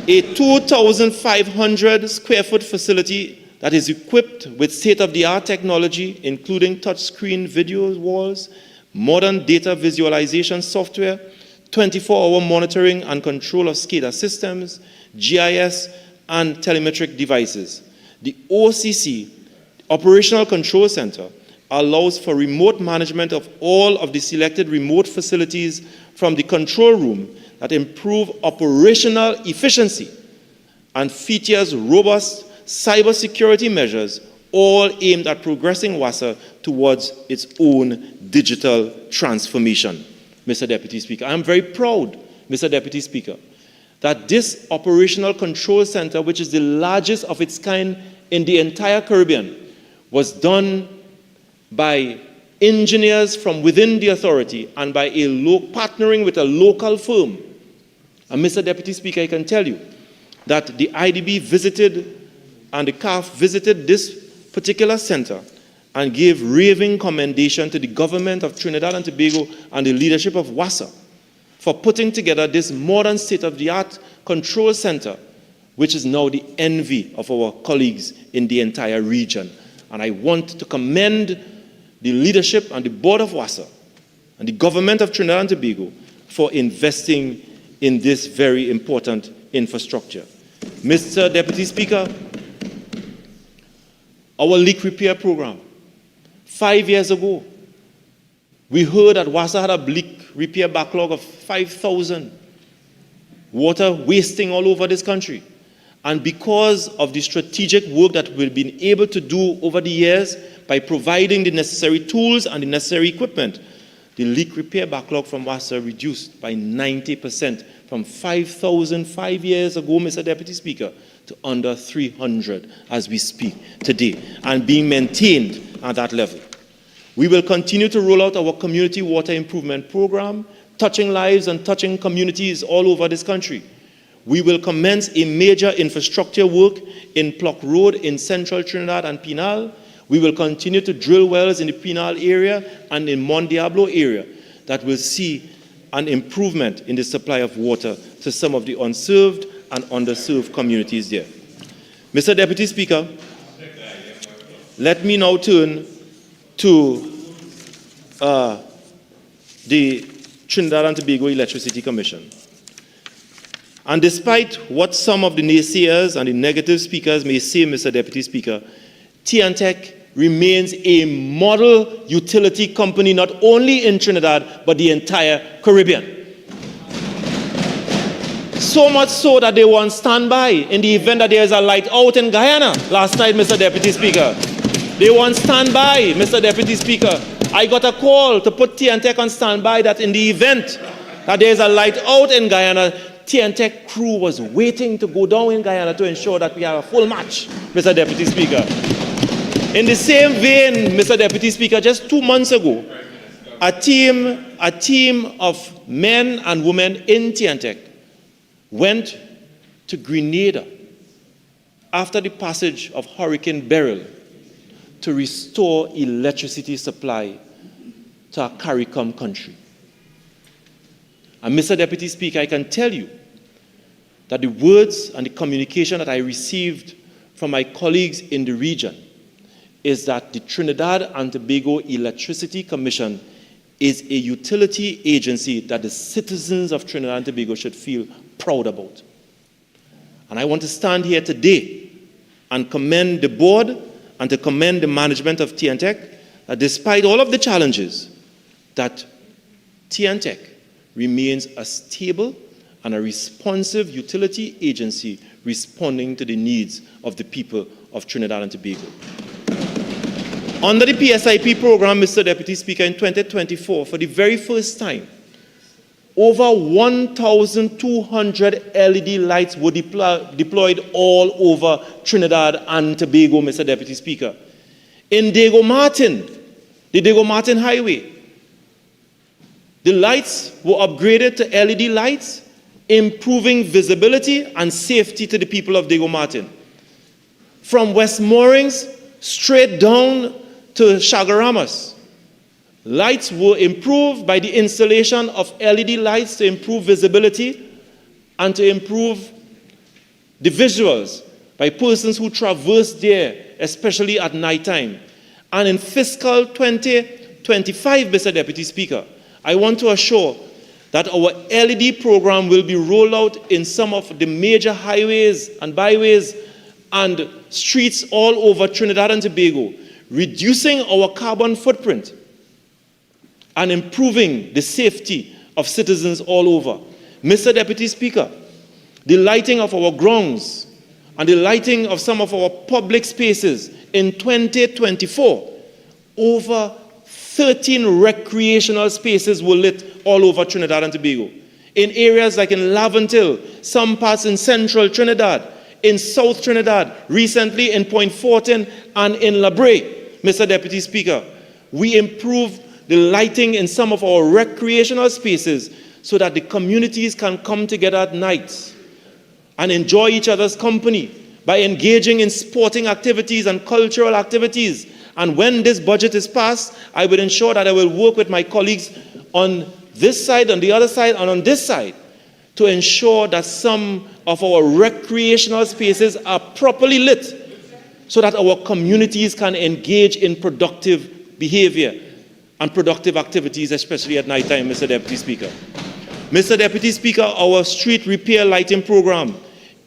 A 2,500 square foot facility that is equipped with state-of-the-art technology, including touchscreen video walls, modern data visualization software, 24-hour monitoring and control of SCADA systems, GIS, and telemetric devices. The OCC, Operational Control Center, allows for remote management of all of the selected remote facilities from the control room that improve operational efficiency and features robust cybersecurity measures, all aimed at progressing Wassa towards its own digital transformation. Mr. Deputy Speaker, I am very proud, Mr. Deputy Speaker, that this Operational Control Center, which is the largest of its kind in the entire Caribbean, was done by engineers from within the authority and by partnering with a local firm. And Mr. Deputy Speaker, I can tell you that the IDB visited and the CAF visited this particular center and gave raving commendation to the government of Trinidad and Tobago and the leadership of Wassa for putting together this modern state-of-the-art control center, which is now the envy of our colleagues in the entire region. And I want to commend the leadership and the board of Wassa and the government of Trinidad and Tobago for investing in this very important infrastructure. Mr. Deputy Speaker, our leak repair program. 5 years ago, we heard that Wassa had a leak repair backlog of 5,000. Water wasting all over this country. And because of the strategic work that we've been able to do over the years by providing the necessary tools and the necessary equipment, the leak repair backlog from Wassa reduced by 90% from 5,000 5 years ago, Mr. Deputy Speaker, to under 300 as we speak today, and being maintained at that level. We will continue to roll out our community water improvement program, touching lives and touching communities all over this country. We will commence a major infrastructure work in Pluck Road in central Trinidad and Penal. We will continue to drill wells in the Penal area and in Mont Diablo area that will see an improvement in the supply of water to some of the unserved and underserved communities there. Mr. Deputy Speaker, let me now turn to the Trinidad and Tobago Electricity Commission. And despite what some of the naysayers and the negative speakers may say, Mr. Deputy Speaker, TNTech remains a model utility company not only in Trinidad, but the entire Caribbean. So much so that they were on standby in the event that there is a light out in Guyana last night, Mr. Deputy Speaker. They were on standby, Mr. Deputy Speaker. I got a call to put TNTech on standby that in the event that there is a light out in Guyana, TNTech crew was waiting to go down in Guyana to ensure that we have a full match, Mr. Deputy Speaker. In the same vein, Mr. Deputy Speaker, just 2 months ago, a team of men and women in TNTech went to Grenada after the passage of Hurricane Beryl to restore electricity supply to our CARICOM country. And Mr. Deputy Speaker, I can tell you that the words and the communication that I received from my colleagues in the region is that the Trinidad and Tobago Electricity Commission is a utility agency that the citizens of Trinidad and Tobago should feel proud about. And I want to stand here today and commend the board and to commend the management of TNTech that despite all of the challenges, that TNTech remains a stable and a responsive utility agency responding to the needs of the people of Trinidad and Tobago. Under the PSIP program, Mr. Deputy Speaker, in 2024, for the very first time, over 1,200 LED lights were deployed all over Trinidad and Tobago, Mr. Deputy Speaker. In Diego Martin, the Diego Martin Highway, the lights were upgraded to LED lights, improving visibility and safety to the people of Diego Martin. From West Moorings straight down to Chagaramas, lights were improved by the installation of LED lights to improve visibility and to improve the visuals by persons who traverse there, especially at night time. And in fiscal 2025, Mr. Deputy Speaker, I want to assure that our LED program will be rolled out in some of the major highways and byways and streets all over Trinidad and Tobago, reducing our carbon footprint and improving the safety of citizens all over. Mr. Deputy Speaker, the lighting of our grounds and the lighting of some of our public spaces in 2024, over 13 recreational spaces were lit all over Trinidad and Tobago. In areas like in Laventille, some parts in central Trinidad, in South Trinidad, recently in Point Fortin and in La Brea. Mr. Deputy Speaker, we improved the lighting in some of our recreational spaces so that the communities can come together at night and enjoy each other's company by engaging in sporting activities and cultural activities. And when this budget is passed, I will ensure that I will work with my colleagues on this side, on the other side, and on this side to ensure that some of our recreational spaces are properly lit so that our communities can engage in productive behavior and productive activities, especially at night time, Mr. Deputy Speaker. Mr. Deputy Speaker, our street repair lighting program,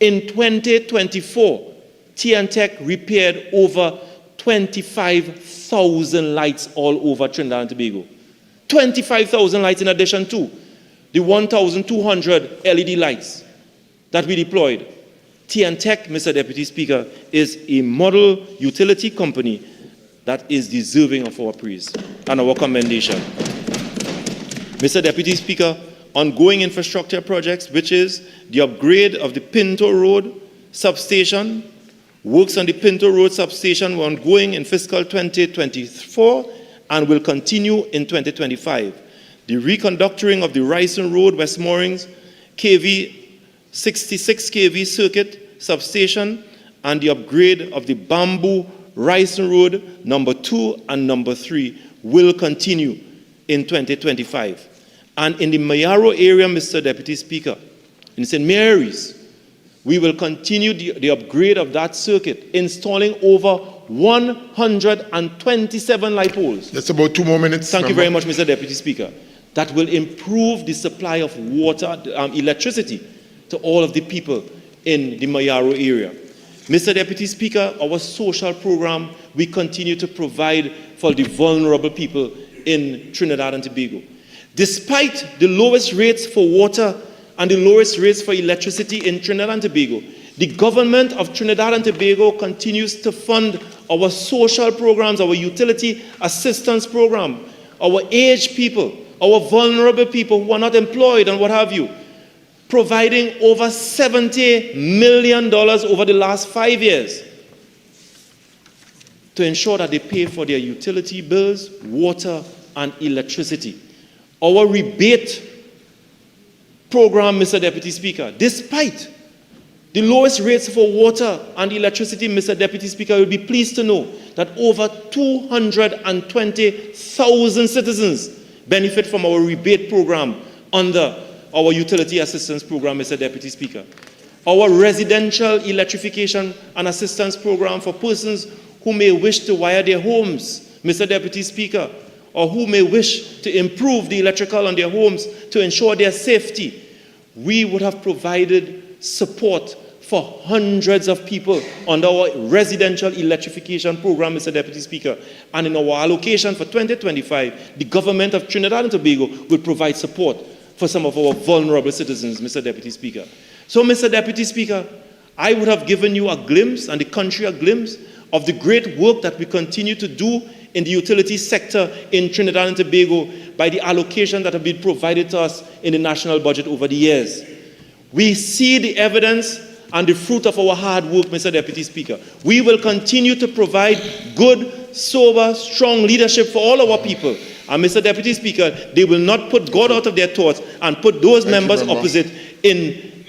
in 2024, TNTech repaired over 25,000 lights all over Trinidad and Tobago. 25,000 lights in addition to the 1,200 LED lights that we deployed. TNTech, Mr. Deputy Speaker, is a model utility company that is deserving of our praise and our commendation. Mr. Deputy Speaker, ongoing infrastructure projects, which is the upgrade of the Pinto Road substation. Works on the Pinto Road substation were ongoing in fiscal 2024 and will continue in 2025. The reconductoring of the Rushton Road, West Moorings, KV 66 kV circuit substation, and the upgrade of the Bamboo Rushton Road number 2 and number 3 will continue in 2025. And in the Mayaro area, Mr. Deputy Speaker, in St. Mary's, we will continue the upgrade of that circuit, installing over 127 light poles. That's about 2 more minutes. Thank you very much, Mr. Deputy Speaker. that will improve the supply of water, electricity to all of the people in the Mayaro area. Mr. Deputy Speaker, our social program, we continue to provide for the vulnerable people in Trinidad and Tobago. Despite the lowest rates for water and the lowest rates for electricity in Trinidad and Tobago, the government of Trinidad and Tobago continues to fund our social programs, our utility assistance program, our aged people, our vulnerable people who are not employed and what have you, providing over $70 million over the last 5 years to ensure that they pay for their utility bills, water, and electricity. Our rebate program, Mr. Deputy Speaker, despite the lowest rates for water and electricity, Mr. Deputy Speaker, you'll be pleased to know that over 220,000 citizens benefit from our rebate program under our utility assistance program, Mr. Deputy Speaker. Our residential electrification and assistance program for persons who may wish to wire their homes, Mr. Deputy Speaker, or who may wish to improve the electrical on their homes to ensure their safety. We would have provided support for hundreds of people under our residential electrification program, Mr. Deputy Speaker. And in our allocation for 2025, the government of Trinidad and Tobago will provide support for some of our vulnerable citizens, Mr. Deputy Speaker. So, Mr. Deputy Speaker, I would have given you a glimpse, and the country a glimpse, of the great work that we continue to do in the utility sector in Trinidad and Tobago by the allocation that have been provided to us in the national budget over the years. We see the evidence and the fruit of our hard work, Mr. Deputy Speaker. We will continue to provide good, sober, strong leadership for all our people. And Mr. Deputy Speaker, they will not put God out of their thoughts and put those members opposite in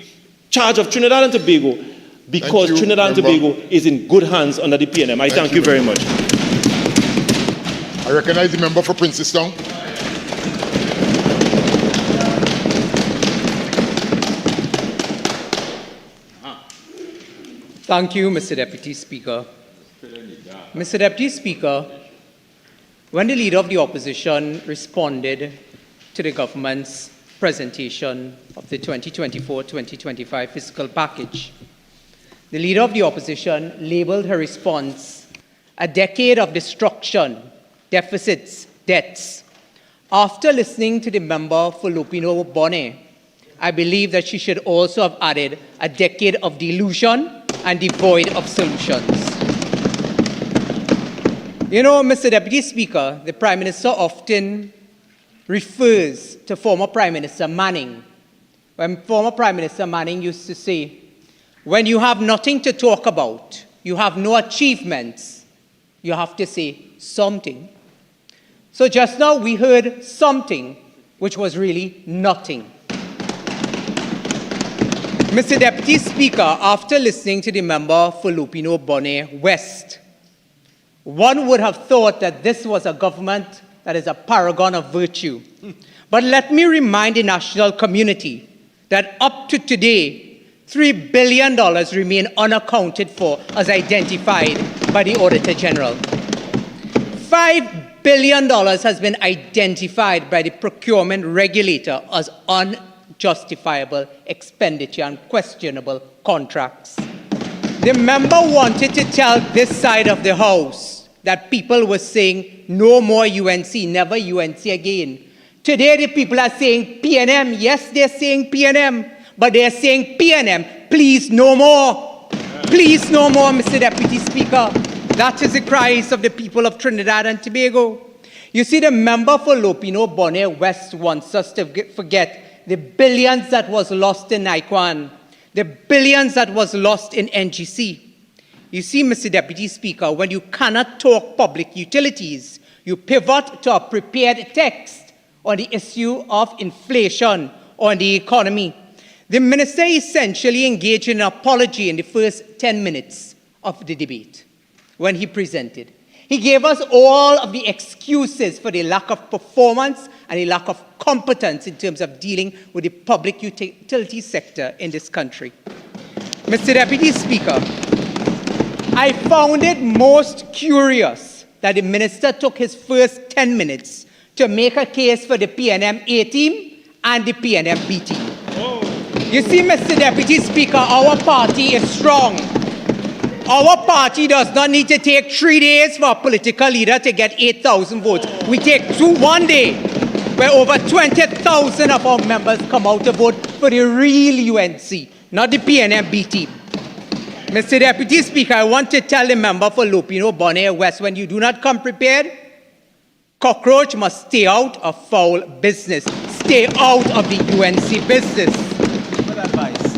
charge of Trinidad and Tobago, because Trinidad and Tobago is in good hands under the PNM. I thank you very much. I recognize the member for Princestown. Thank you, Mr. Deputy Speaker. Mr. Deputy Speaker, when the Leader of the Opposition responded to the government's presentation of the 2024-2025 fiscal package, the Leader of the Opposition labeled her response a decade of destruction, deficits, debts. After listening to the member for Lupino Bonnet, I believe that she should also have added a decade of delusion and devoid of solutions. You know, Mr. Deputy Speaker, the Prime Minister often refers to former Prime Minister Manning. When former Prime Minister Manning used to say, when you have nothing to talk about, you have no achievements, you have to say something. So just now we heard something which was really nothing. Mr. Deputy Speaker, after listening to the member for Lupino Bonnet West, one would have thought that this was a government that is a paragon of virtue. But let me remind the national community that up to today, $3 billion remain unaccounted for as identified by the Auditor General. $5 billion has been identified by the procurement regulator as unjustifiable expenditure and questionable contracts. The member wanted to tell this side of the House that people were saying no more UNC, never UNC again. Today the people are saying PNM. Yes, they're saying PNM, but they're saying PNM, please no more. Please no more, Mr. Deputy Speaker. That is the cries of the people of Trinidad and Tobago. You see, the member for Lupino Bonnet West wants us to forget the billions that was lost in Naikwan, the billions that was lost in NGC. You see, Mr. Deputy Speaker, when you cannot talk public utilities, you pivot to a prepared text on the issue of inflation on the economy. The minister essentially engaged in an apology in the first 10 minutes of the debate when he presented. He gave us all of the excuses for the lack of performance and the lack of competence in terms of dealing with the public utility sector in this country. Mr. Deputy Speaker, I found it most curious that the minister took his first 10 minutes to make a case for the PNM A team and the PNM B team. You see, Mr. Deputy Speaker, our party is strong. Our party does not need to take 3 days for a political leader to get 8,000 votes. We take 2 one day, where over 20,000 of our members come out to vote for the real UNC, not the PNM-B team. Mr. Deputy Speaker, I want to tell the member for Lupino Bonnet West, when you do not come prepared, cockroach must stay out of foul business. Stay out of the UNC business. Good advice.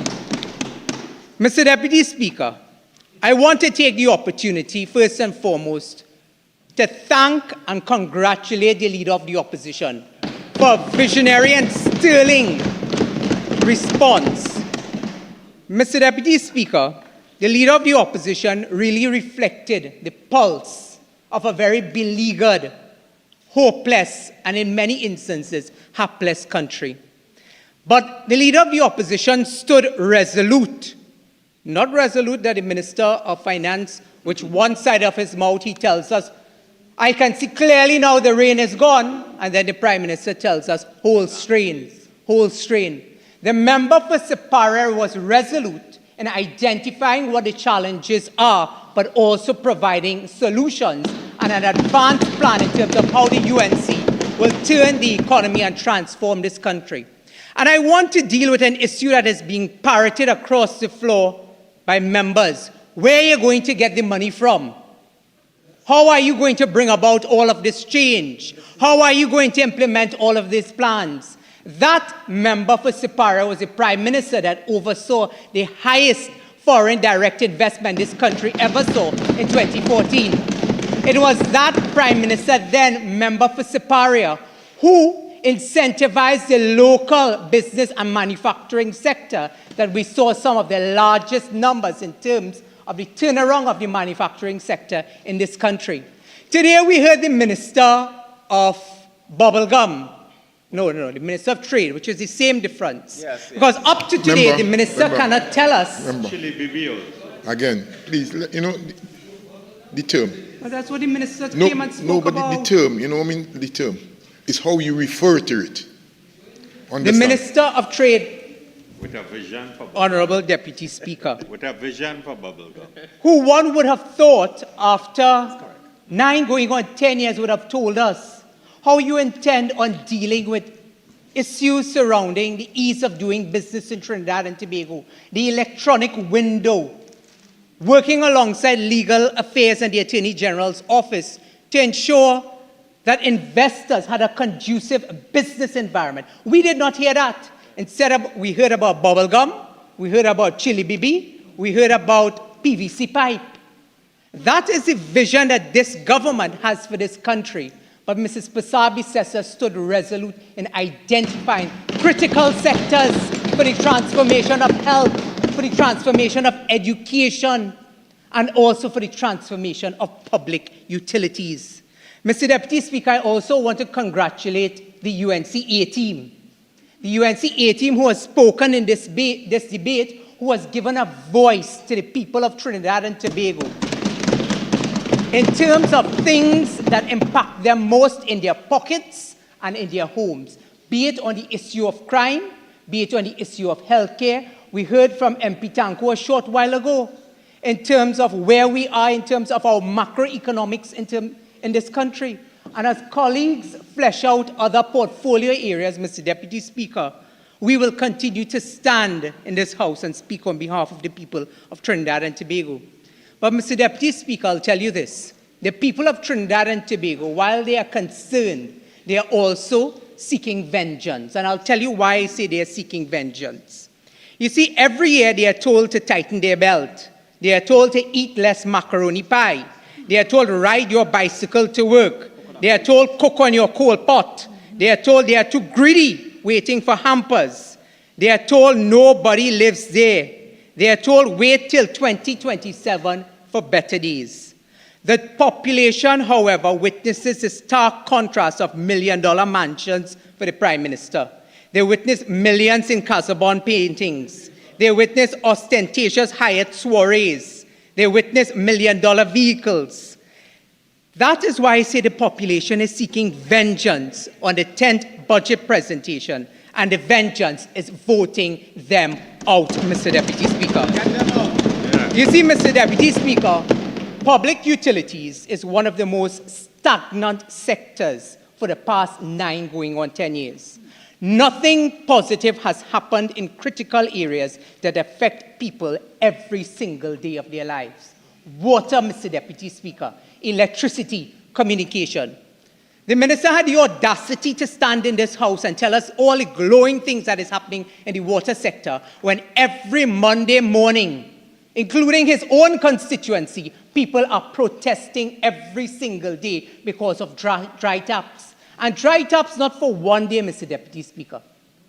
Mr. Deputy Speaker, I want to take the opportunity, first and foremost, to thank and congratulate the Leader of the Opposition for a visionary and sterling response. Mr. Deputy Speaker, the Leader of the Opposition really reflected the pulse of a very beleaguered, hopeless, and in many instances, hapless country. But the Leader of the Opposition stood resolute. Not resolute that the Minister of Finance, which one side of his mouth he tells us, I can see clearly now the rain is gone, and then the Prime Minister tells us, hold strain, hold strain. The member for Paray was resolute in identifying what the challenges are, but also providing solutions and an advanced plan in terms of how the UNC will turn the economy and transform this country. And I want to deal with an issue that is being parroted across the floor by members. Where are you going to get the money from? How are you going to bring about all of this change? How are you going to implement all of these plans? That member for Paray was the Prime Minister that oversaw the highest foreign direct investment this country ever saw in 2014. It was that Prime Minister, then member for Paray, who incentivized the local business and manufacturing sector that we saw some of the largest numbers in terms of the turnaround of the manufacturing sector in this country. Today we heard the Minister of Bubblegum. No, the Minister of Trade, which is the same difference. Yes. Because up to today, the Minister cannot tell us. Again, please, you know, the term. Well, that's what the Minister came and spoke about. No, but the term, you know what I mean? The term. It's how you refer to it. Understand? The Minister of Trade, with a vision for Honorable Deputy Speaker, with a vision for bubblegum, who one would have thought after 9 going on 10 years would have told us how you intend on dealing with issues surrounding the ease of doing business in Trinidad and Tobago, the electronic window, working alongside legal affairs and the Attorney General's office to ensure that investors had a conducive business environment. We did not hear that. Instead, we heard about bubblegum, we heard about chili bibi, we heard about PVC pipe. That is the vision that this government has for this country. But Mrs. Pasabi-Sessa stood resolute in identifying critical sectors for the transformation of health, for the transformation of education, and also for the transformation of public utilities. Mr. Deputy Speaker, I also want to congratulate the UNC A team. The UNC A team who has spoken in this debate, who has given a voice to the people of Trinidad and Tobago in terms of things that impact them most in their pockets and in their homes, be it on the issue of crime, be it on the issue of healthcare. We heard from MP Tancoo a short while ago in terms of where we are in terms of our macroeconomics in this country. And as colleagues flesh out other portfolio areas, Mr. Deputy Speaker, we will continue to stand in this House and speak on behalf of the people of Trinidad and Tobago. But Mr. Deputy Speaker, I'll tell you this. The people of Trinidad and Tobago, while they are concerned, they are also seeking vengeance. And I'll tell you why I say they are seeking vengeance. You see, every year they are told to tighten their belt. They are told to eat less macaroni pie. They are told to ride your bicycle to work. They are told cook on your coal pot. They are told they are too greedy, waiting for hampers. They are told nobody lives there. They are told wait till 2027 for better days. The population, however, witnesses the stark contrast of million-dollar mansions for the Prime Minister. They witness millions in Casabon paintings. They witness ostentatious Hyatt soirees. They witness million-dollar vehicles. That is why I say the population is seeking vengeance on the 10th budget presentation, and the vengeance is voting them out, Mr. Deputy Speaker. You see, Mr. Deputy Speaker, public utilities is one of the most stagnant sectors for the past 9 going on 10 years. Nothing positive has happened in critical areas that affect people every single day of their lives. Water, Mr. Deputy Speaker, electricity, communication. The minister had the audacity to stand in this house and tell us all the glowing things that is happening in the water sector when every Monday morning, including his own constituency, people are protesting every single day because of dry taps. And dry taps not for one day, Mr. Deputy Speaker.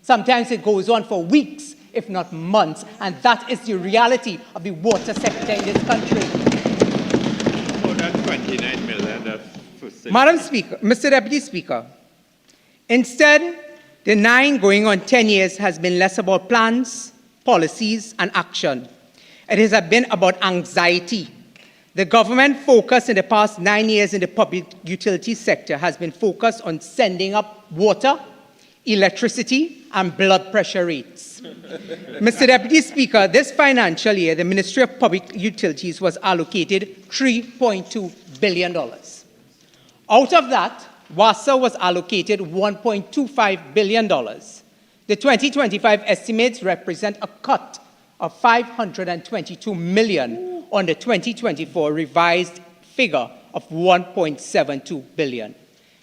Sometimes it goes on for weeks, if not months, and that is the reality of the water sector in this country. More than 29 million. Madam Speaker, Mr. Deputy Speaker, instead, the 9 going on 10 years has been less about plans, policies, and action. It has been about anxiety. The government focus in the past 9 years in the public utility sector has been focused on sending up water, electricity, and blood pressure rates. Mr. Deputy Speaker, this financial year, the Ministry of Public Utilities was allocated $3.2 billion. Out of that, WASA was allocated $1.25 billion. The 2025 estimates represent a cut of $522 million on the 2024 revised figure of $1.72 billion.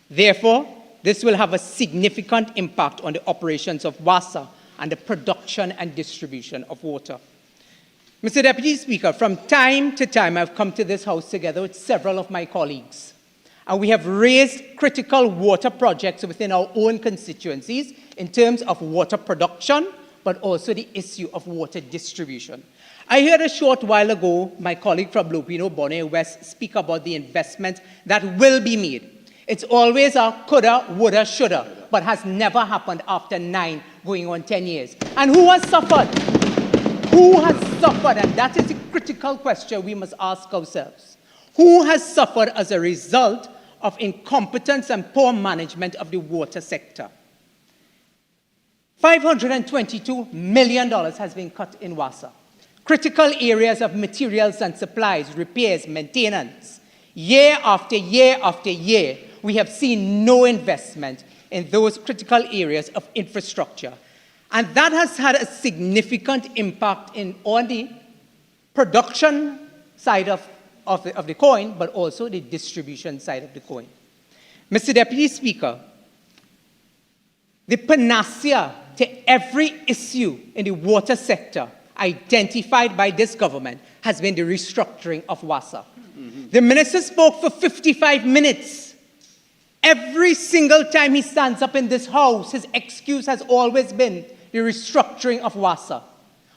Therefore, this will have a significant impact on the operations of WASA and the production and distribution of water. Mr. Deputy Speaker, from time to time, I've come to this house together with several of my colleagues, and we have raised critical water projects within our own constituencies in terms of water production, but also the issue of water distribution. I heard a short while ago my colleague from Lupino-Bonnet West speak about the investment that will be made. It's always a coulda, woulda, shoulda, but has never happened after 9 going on 10 years. And who has suffered? Who has suffered? And that is a critical question we must ask ourselves. Who has suffered as a result of incompetence and poor management of the water sector? $522 million has been cut in WASA. Critical areas of materials and supplies, repairs, maintenance. Year after year after year, we have seen no investment in those critical areas of infrastructure. And that has had a significant impact on the production side of the coin, but also the distribution side of the coin. Mr. Deputy Speaker, the panacea to every issue in the water sector identified by this government has been the restructuring of WASA. The minister spoke for 55 minutes. Every single time he stands up in this house, his excuse has always been the restructuring of WASA.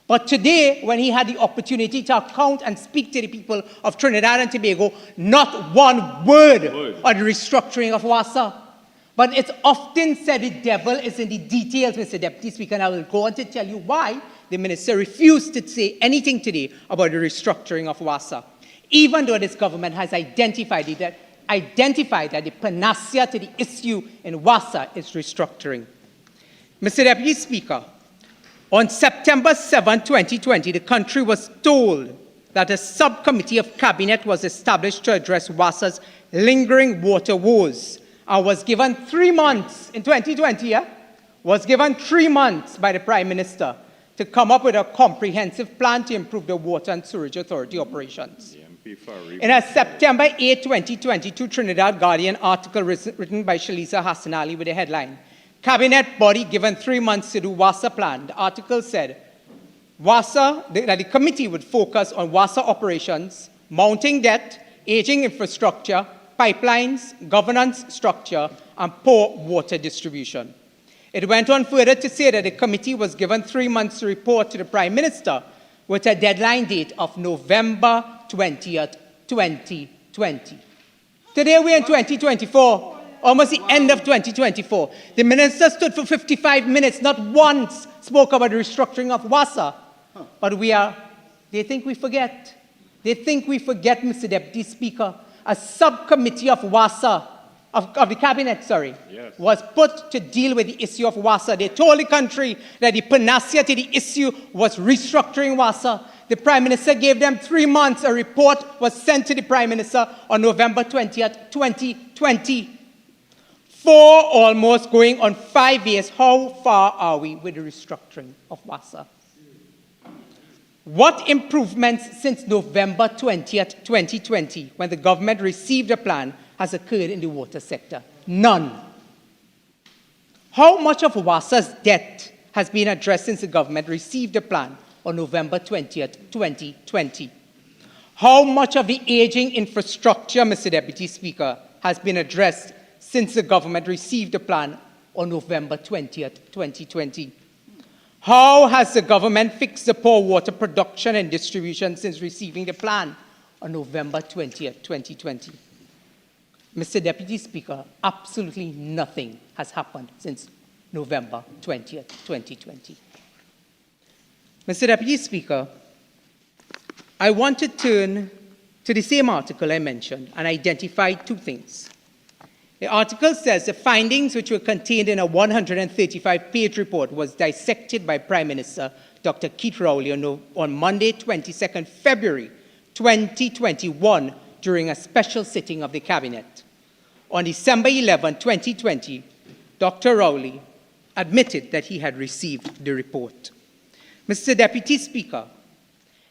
But today, when he had the opportunity to account and speak to the people of Trinidad and Tobago, not one word on the restructuring of WASA. But it's often said the devil is in the details, Mr. Deputy Speaker, and I will go on to tell you why the minister refused to say anything today about the restructuring of WASA, even though this government has identified that the panacea to the issue in WASA is restructuring. Mr. Deputy Speaker, on September 7, 2020, the country was told that a subcommittee of cabinet was established to address WASA's lingering water woes, and was given 3 months in 2020, was given 3 months by the Prime Minister to come up with a comprehensive plan to improve the water and sewerage authority operations. In a September 8, 2022 Trinidad Guardian article written by Shalisa Hassan Ali with the headline, Cabinet Body Given 3 Months to Do WASA Plan, the article said that the committee would focus on WASA operations, mounting debt, aging infrastructure, pipelines, governance structure, and poor water distribution. It went on further to say that the committee was given 3 months to report to the Prime Minister with a deadline date of November 20th, 2020. Today we're in 2024, almost the end of 2024. The minister stood for 55 minutes, not once spoke about the restructuring of WASA. But they think we forget. They think we forget, Mr. Deputy Speaker. a subcommittee of WASA, of the cabinet, was put to deal with the issue of WASA. They told the country that the panacea to the issue was restructuring WASA. The Prime Minister gave them 3 months. A report was sent to the Prime Minister on November 20th, 2020. 4 almost going on 5 years. How far are we with the restructuring of WASA? What improvements since November 20th, 2020, when the government received a plan, has occurred in the water sector? None. How much of WASA's debt has been addressed since the government received a plan on November 20th, 2020? How much of the aging infrastructure, Mr. Deputy Speaker, has been addressed since the government received a plan on November 20th, 2020? How has the government fixed the poor water production and distribution since receiving the plan on November 20th, 2020? Mr. Deputy Speaker, absolutely nothing has happened since November 20th, 2020. Mr. Deputy Speaker, I want to turn to the same article I mentioned and identify 2 things. The article says the findings which were contained in a 135-page report was dissected by Prime Minister Dr. Keith Rowley on Monday, 22nd February 2021 during a special sitting of the Cabinet. On December 11, 2020, Dr. Rowley admitted that he had received the report. Mr. Deputy Speaker,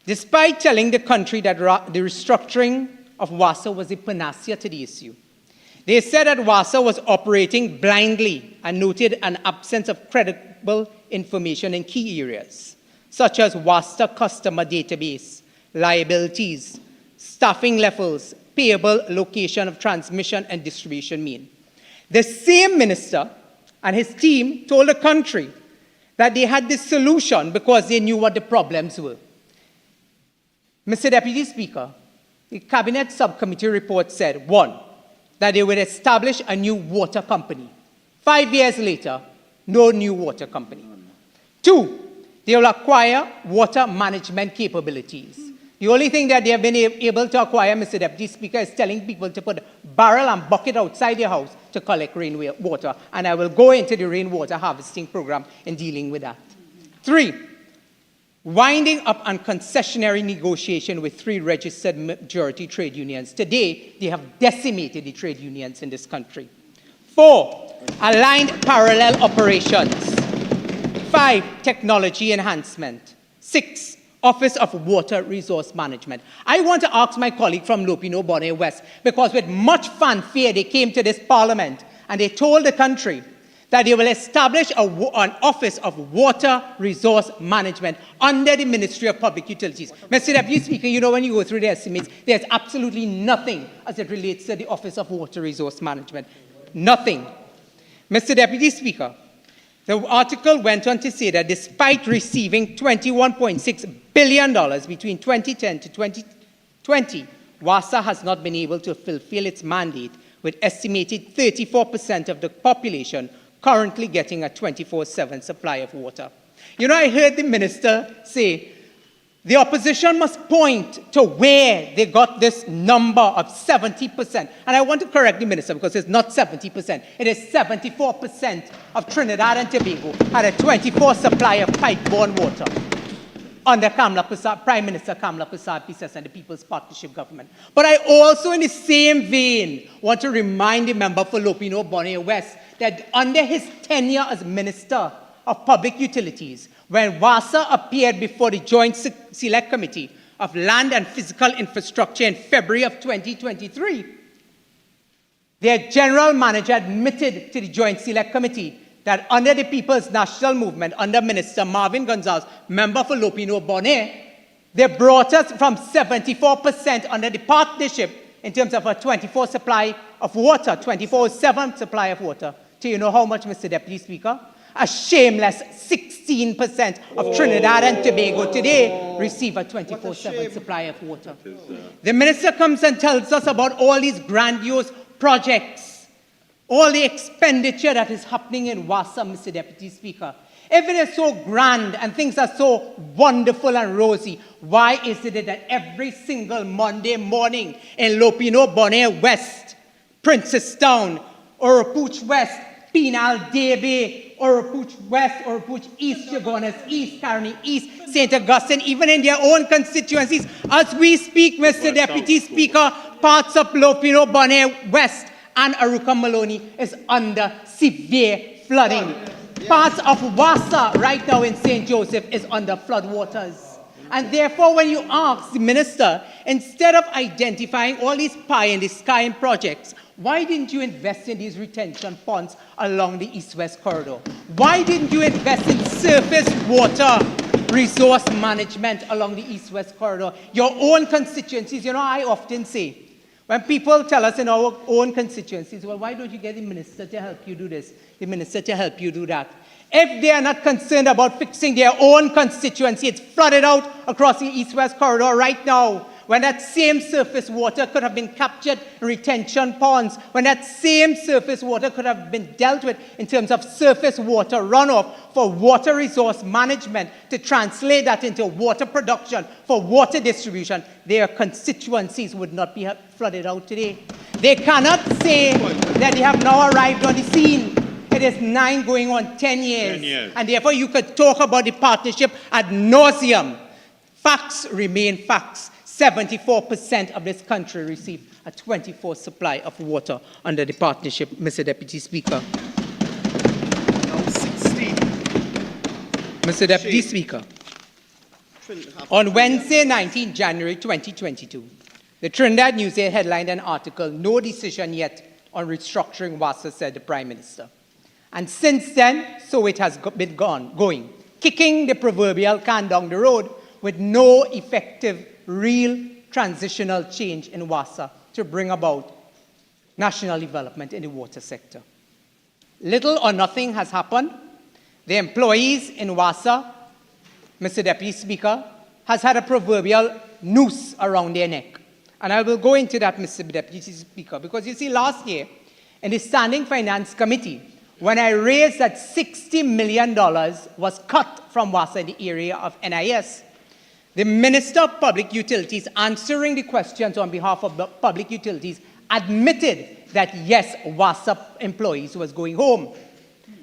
despite telling the country that the restructuring of WASA was a panacea to the issue, they said that WASA was operating blindly and noted an absence of credible information in key areas, such as WASA customer database, liabilities, staffing levels, payable location of transmission and distribution mean. The same minister and his team told the country that they had this solution because they knew what the problems were. Mr. Deputy Speaker, the Cabinet Subcommittee report said, 1, that they would establish a new water company. 5 years later, no new water company. 2, they will acquire water management capabilities. The only thing that they have been able to acquire, Mr. Deputy Speaker, is telling people to put a barrel and bucket outside their house to collect rainwater. And I will go into the rainwater harvesting program in dealing with that. 3, winding up on concessionary negotiation with 3 registered majority trade unions. Today, they have decimated the trade unions in this country. 4, aligned parallel operations. 5, technology enhancement. 6, Office of Water Resource Management. I want to ask my colleague from Lupino Bonnet West, because with much fanfare they came to this parliament and they told the country that they will establish an Office of Water Resource Management under the Ministry of Public Utilities. Mr. Deputy Speaker, you know when you go through the estimates, there's absolutely nothing as it relates to the Office of Water Resource Management. Nothing. Mr. Deputy Speaker, the article went on to say that despite receiving $21.6 billion between 2010 to 2020, WASA has not been able to fulfill its mandate, with estimated 34% of the population currently getting a 24/7 supply of water. You know, I heard the minister say the opposition must point to where they got this number of 70%. And I want to correct the minister because it's not 70%. It is 74% of Trinidad and Tobago had a 24 supply of pipe-borne water under Prime Minister Kamla Persad-Pisces and the People's Partnership Government. But I also, in the same vein, want to remind the member for Lupino Bonnet West that under his tenure as Minister of Public Utilities, when WASA appeared before the Joint Select Committee of Land and Physical Infrastructure in February of 2023, their general manager admitted to the Joint Select Committee that under the People's National Movement, under Minister Marvin Gonzales, member for Lupino Bonnet, they brought us from 74% under the partnership in terms of a 24 supply of water, 24/7 supply of water, to you know how much, Mr. Deputy Speaker? A shameless 16% of Trinidad and Tobago today receive a 24/7 supply of water. The minister comes and tells us about all these grandiose projects, all the expenditure that is happening in WASA, Mr. Deputy Speaker. If it is so grand and things are so wonderful and rosy, why is it that every single Monday morning in Lopino Bonnet West, Princestown, Oropouche West, Penal Debe, Oropouche West, Oropouche East, Chagonas East, Carney East, St. Augustine, even in their own constituencies, as we speak, Mr. Deputy Speaker, parts of Lopino Bonnet West and Aruka Maloney is under severe flooding. Parts of Wassa right now in St. Joseph is under floodwaters. And therefore, when you ask the minister, instead of identifying all these pie-in-the-sky projects, why didn't you invest in these retention ponds along the east-west corridor? Why didn't you invest in surface water resource management along the east-west corridor? Your own constituencies, you know, I often say, when people tell us in our own constituencies, well, why don't you get the minister to help you do this, the minister to help you do that? If they are not concerned about fixing their own constituency, it's flooded out across the east-west corridor right now, when that same surface water could have been captured in retention ponds, when that same surface water could have been dealt with in terms of surface water runoff for water resource management, to translate that into water production for water distribution, their constituencies would not be flooded out today. They cannot say that they have now arrived on the scene. It is 9 going on 10 years. 10 years. And therefore you could talk about the partnership ad nauseum. Facts remain facts. 74% of this country receive a 24 supply of water under the partnership, Mr. Deputy Speaker. Now 16. Mr. Deputy Speaker, on Wednesday, 19 January 2022, the Trinidad Newsday headlined an article, "No decision yet on restructuring WASA," said the Prime Minister. And since then, so it has been going, kicking the proverbial can down the road with no effective, real transitional change in WASA to bring about national development in the water sector. Little or nothing has happened. The employees in WASA, Mr. Deputy Speaker, has had a proverbial noose around their neck. And I will go into that, Mr. Deputy Speaker, because you see, last year, in the Standing Finance Committee, when I raised that $60 million was cut from WASA in the area of NIS, the Minister of Public Utilities, answering the questions on behalf of the public utilities, admitted that yes, WASA employees was going home.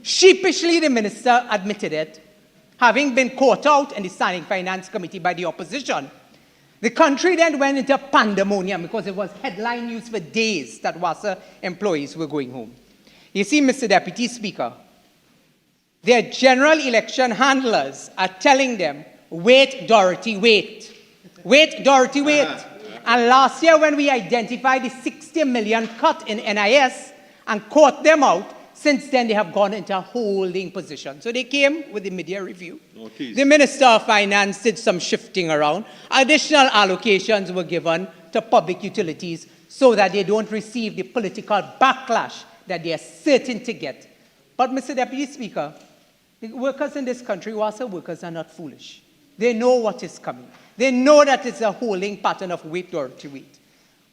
Sheepishly, the minister admitted it, having been caught out in the Standing Finance Committee by the opposition. The country then went into pandemonium because it was headline news for days that WASA employees were going home. You see, Mr. Deputy Speaker, their general election handlers are telling them, wait, Dorothy, wait. Wait, Dorothy, wait. And last year when we identified the 60 million cut in NIS and caught them out, since then they have gone into a holding position. So they came with the media review. The Minister of Finance did some shifting around. Additional allocations were given to public utilities so that they don't receive the political backlash that they are certain to get. But, Mr. Deputy Speaker, the workers in this country, WASA workers, are not foolish. They know what is coming. They know that it's a holding pattern of wait, Dorothy, wait.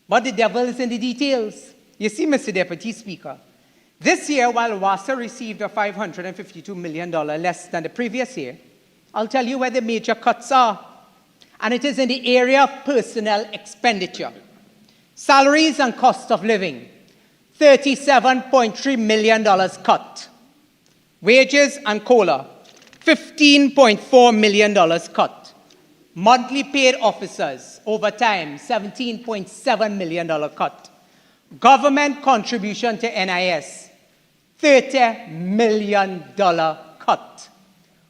But the devil is in the details. You see, Mr. Deputy Speaker, this year, while WASA received a $552 million less than the previous year, I'll tell you where the major cuts are. And it is in the area of personnel expenditure. Salaries and cost of living, $37.3 million cut. Wages and COLA, $15.4 million cut. Monthly paid officers, overtime, $17.7 million cut. Government contribution to NIS, $30 million cut.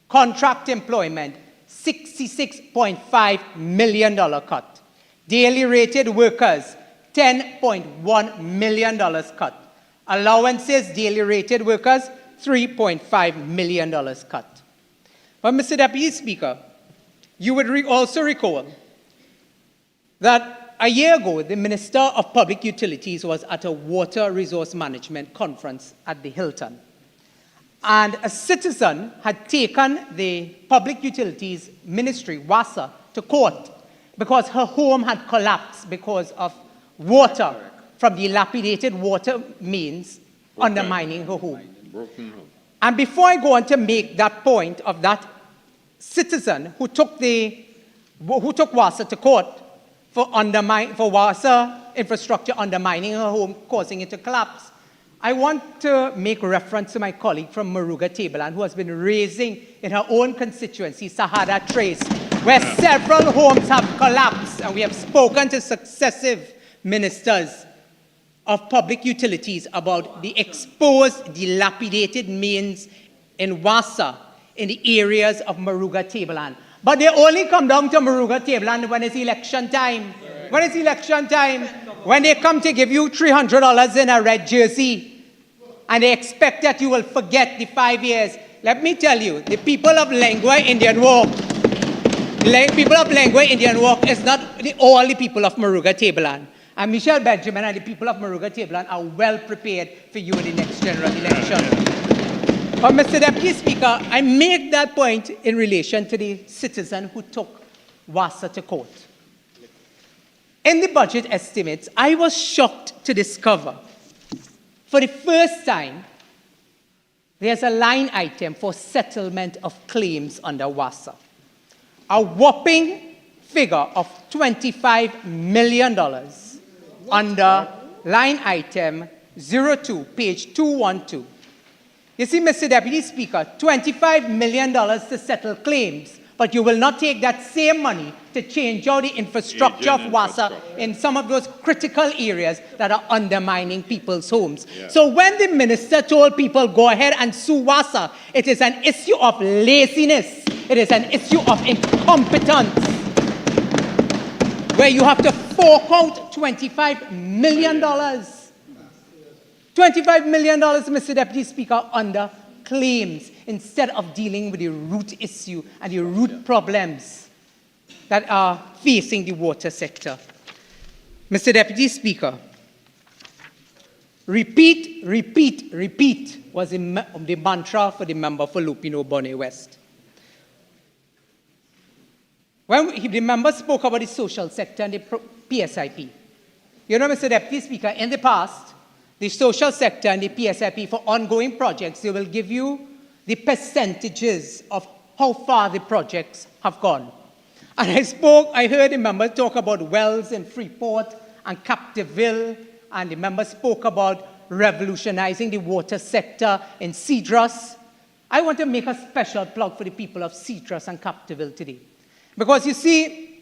Contract employment, $66.5 million cut. Daily rated workers, $10.1 million cut. Allowances, daily rated workers, $3.5 million cut. But, Mr. Deputy Speaker, you would also recall that a year ago, the Minister of Public Utilities was at a water resource management conference at the Hilton. And a citizen had taken the Public Utilities Ministry, WASA, to court because her home had collapsed because of water from dilapidated water mains undermining her home. And before I go on to make that point of that citizen who took Wassa to court for Wassa infrastructure undermining her home, causing it to collapse, I want to make reference to my colleague from Maruga Tableland, who has been raising in her own constituency, Sahara Trace, where several homes have collapsed, and we have spoken to successive ministers of public utilities about the exposed, dilapidated mains in Wassa in the areas of Maruga Tableland. But they only come down to Maruga Tableland when it's election time. When it's election time, when they come to give you $300 in a red jersey, and they expect that you will forget the 5 years. Let me tell you, the people of Lengua Indian Walk, is not all the people of Maruga Tableland. And Michelle Benjamin and the people of Maruga Tableland are well prepared for you in the next general election. But Mr. Deputy Speaker, I make that point in relation to the citizen who took Wassa to court. In the budget estimates, I was shocked to discover, for the first time, there's a line item for settlement of claims under Wassa. A whopping figure of $25 million under line item 02, page 212. You see, Mr. Deputy Speaker, $25 million to settle claims, but you will not take that same money to change out the infrastructure of Wassa in some of those critical areas that are undermining people's homes. Yeah. So when the minister told people, go ahead and sue Wassa, it is an issue of laziness. It is an issue of incompetence, where you have to fork out $25 million. $25 million, Mr. Deputy Speaker, under claims, instead of dealing with the root issue and the root problems that are facing the water sector. Mr. Deputy Speaker, repeat, repeat, repeat was the mantra for the member for Lupino Bonnet West. When the member spoke about the social sector and the PSIP, you know, Mr. Deputy Speaker, in the past, the social sector and the PSIP for ongoing projects, they will give you the percentages of how far the projects have gone. And I heard the member talk about wells in Freeport and Captiville, and the member spoke about revolutionizing the water sector in Cedras. I want to make a special plug for the people of Cedras and Captiville today. Because you see,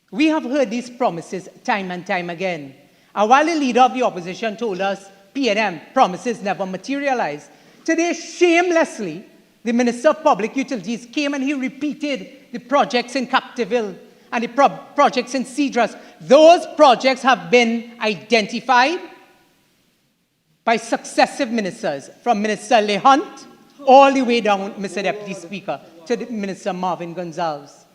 we have heard these promises time and time again. And while the leader of the opposition told us P&M promises never materialized, today, shamelessly, the Minister of Public Utilities came and he repeated the projects in Captiville and the projects in Cedras. Those projects have been identified by successive ministers, from Minister Lehunt all the way down, Mr. Deputy Speaker, to the Minister Marvin Gonzales.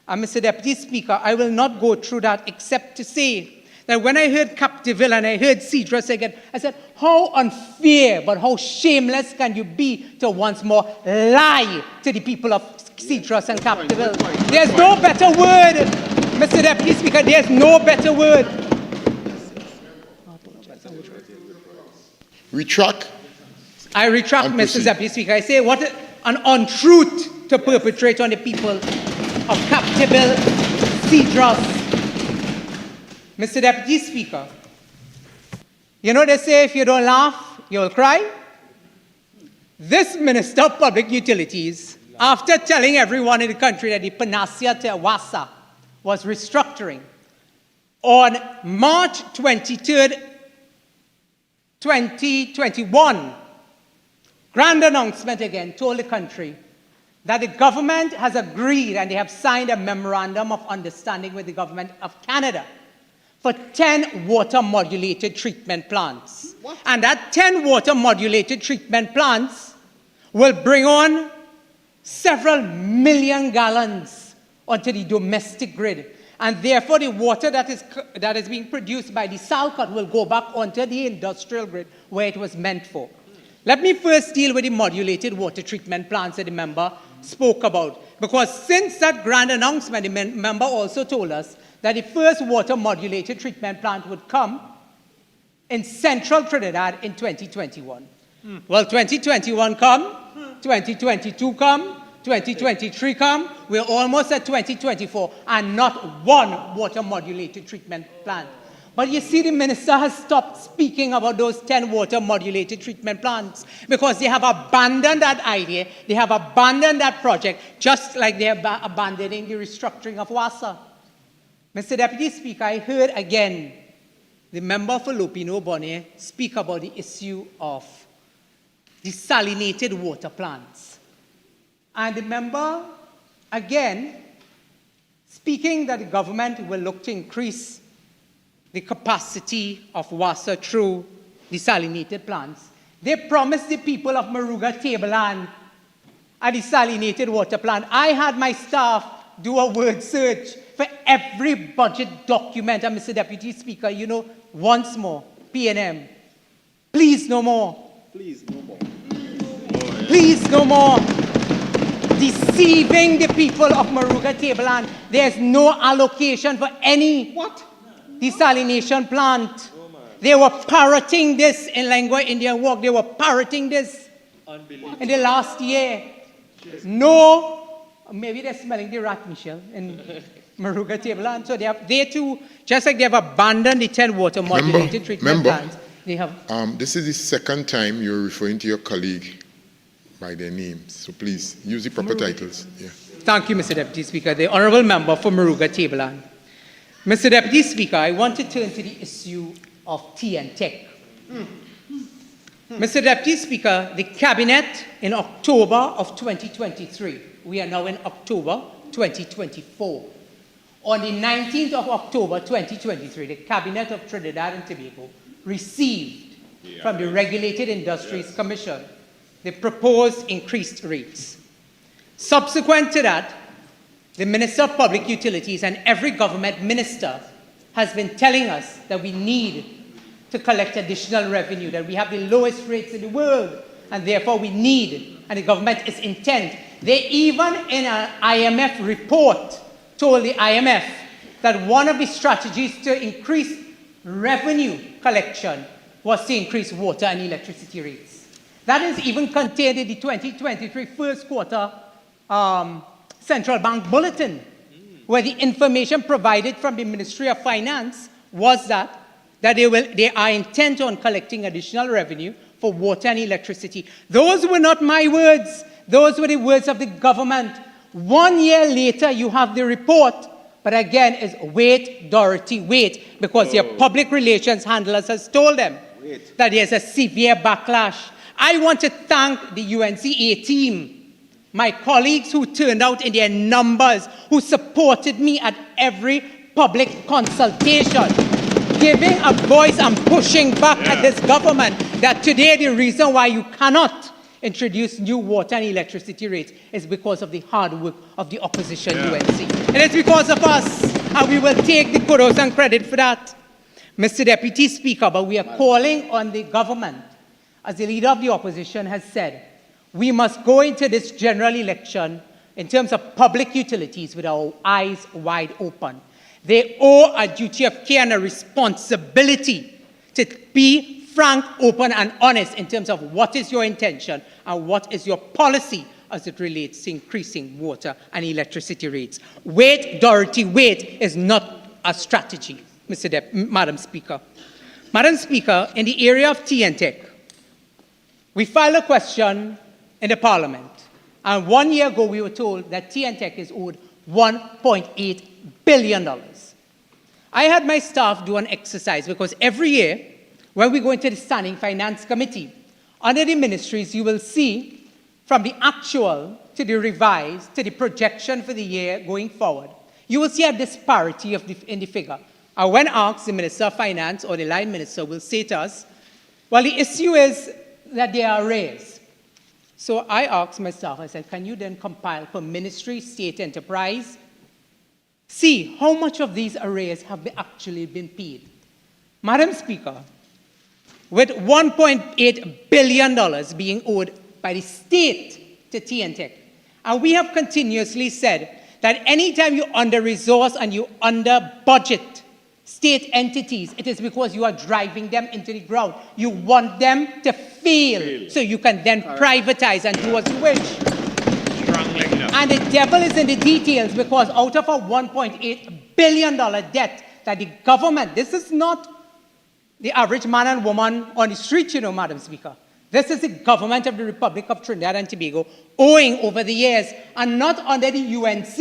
And Mr. Deputy Speaker, I will not go through that except to say that when I heard Captiville and I heard Cedras again, I said, how unfair but how shameless can you be to once more lie to the people of Cedras and Captiville? There's no better word, Mr. Deputy Speaker, there's no better word. Retract. I retract, Mr. Deputy Speaker. I say, what an untruth to perpetrate on the people of Captiville, Cedras. Mr. Deputy Speaker, you know they say if you don't laugh, you'll cry? This Minister of Public Utilities, after telling everyone in the country that the panacea to Wassa was restructuring, on March 23rd, 2021, grand announcement again, told the country that the government has agreed and they have signed a memorandum of understanding with the government of Canada for 10 water-modulated treatment plants. What? And that 10 water-modulated treatment plants will bring on several million gallons onto the domestic grid. And therefore, the water that is being produced by the Salcott will go back onto the industrial grid where it was meant for. Let me first deal with the modulated water treatment plants that the member spoke about. Because since that grand announcement, the member also told us that the first water-modulated treatment plant would come in central Trinidad in 2021. Well, 2021 come, 2022 come, 2023 come, we're almost at 2024, and not one water modulated treatment plant. But you see, the minister has stopped speaking about those 10 water modulated treatment plants because they have abandoned that idea, they have abandoned that project, just like they're abandoning the restructuring of WASA. Mr. Deputy Speaker, I heard again the member for Lopino-Bonnet speak about the issue of desalinated water plants. And the member, again, speaking that the government will look to increase the capacity of WASA through desalinated plants. They promised the people of Maruga Tableland a desalinated water plant. I had my staff do a word search for every budget document. And Mr. Deputy Speaker, you know, once more, P&M, please no more. Please, no more. Please no more. Deceiving the people of Maruga Tableland. There's no allocation for any desalination plant. They were parroting this in Lingua Indian Walk. They were parroting this in the last year. No, maybe they're smelling the rat, Michelle, in Maruga Tableland. So they too, just like they have abandoned the 10 water modulated treatment plants, they have. This is the second time you're referring to your colleague by their names. So please use the proper titles. Yeah. Thank you, Mr. Deputy Speaker. The honourable member for Maruga Tableland. Mr. Deputy Speaker, I want to turn to the issue of tea and tech. Mr. Deputy Speaker, the Cabinet in October of 2023, we are now in October 2024. On the 19th of October 2023, the Cabinet of Trinidad and Tobago received from the Regulated Industries Commission the proposed increased rates. Subsequent to that, the Minister of Public Utilities and every government minister has been telling us that we need to collect additional revenue, that we have the lowest rates in the world, and therefore we need, and the government is intent. They even in an IMF report told the IMF that one of the strategies to increase revenue collection was to increase water and electricity rates. That is even contained in the 2023 first quarter Central Bank Bulletin, where the information provided from the Ministry of Finance was that they are intent on collecting additional revenue for water and electricity. Those were not my words. Those were the words of the government. 1 year later, you have the report, but again, it's wait, Dorothy, wait, because your public relations handlers has told them that there's a severe backlash. I want to thank the UNCA team, my colleagues who turned out in their numbers, who supported me at every public consultation, giving a voice and pushing back at this government that today the reason why you cannot introduce new water and electricity rates is because of the hard work of the opposition UNC. And it's because of us, and we will take the kudos and credit for that. Mr. Deputy Speaker, but we are calling on the government, as the leader of the opposition has said, we must go into this general election in terms of public utilities with our eyes wide open. They owe a duty of care and a responsibility to be frank, open, and honest in terms of what is your intention and what is your policy as it relates to increasing water and electricity rates. Wait, Dorothy, wait is not a strategy, Madam Speaker. Madam Speaker, in the area of tea and tech, we filed a question in the Parliament, and 1 year ago we were told that tea and tech is owed $1.8 billion. I had my staff do an exercise because every year when we go into the Standing Finance Committee, under the ministries you will see from the actual to the revised to the projection for the year going forward, you will see a disparity in the figure. And when asked, the Minister of Finance or the line minister will say to us, well, the issue is that there are arrears. So I asked my staff, I said, can you then compile for ministry, state enterprise, see how much of these arrears have actually been paid? Madam Speaker, with $1.8 billion being owed by the state to tea and tech, and we have continuously said that anytime you under-resource and you under-budget state entities, it is because you are driving them into the ground. You want them to fail so you can then privatize and do as you wish. Strongly enough. And the devil is in the details, because out of a $1.8 billion debt that the government, this is not the average man and woman on the street, you know, Madam Speaker. This is the government of the Republic of Trinidad and Tobago owing over the years, and not under the UNC.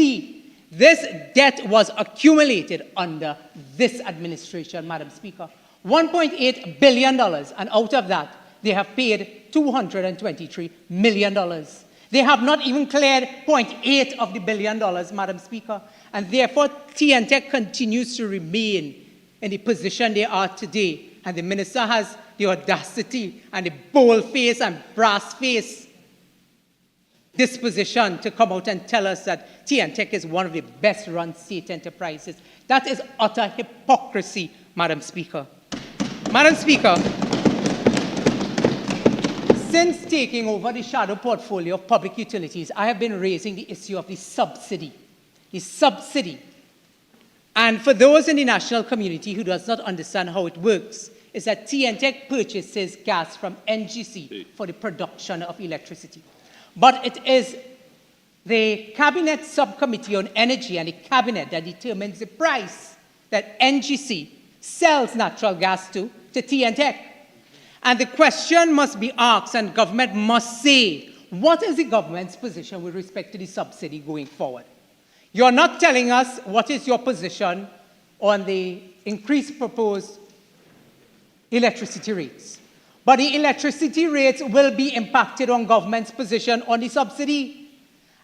This debt was accumulated under this administration, Madam Speaker. $1.8 billion, and out of that, they have paid $223 million. They have not even cleared 0.8 of the billion dollars, Madam Speaker. And therefore, TNTech continues to remain in the position they are today. And the minister has the audacity and the bold face and brass face disposition to come out and tell us that TNTech is one of the best run state enterprises. That is utter hypocrisy, Madam Speaker. Madam Speaker, since taking over the shadow portfolio of public utilities, I have been raising the issue of the subsidy. The subsidy. And for those in the national community who does not understand how it works, is that TNTech purchases gas from NGC for the production of electricity. But it is the Cabinet Subcommittee on Energy and the Cabinet that determines the price that NGC sells natural gas to TNTech. And the question must be asked, and government must say, what is the government's position with respect to the subsidy going forward? You're not telling us what is your position on the increased proposed electricity rates. But the electricity rates will be impacted on government's position on the subsidy.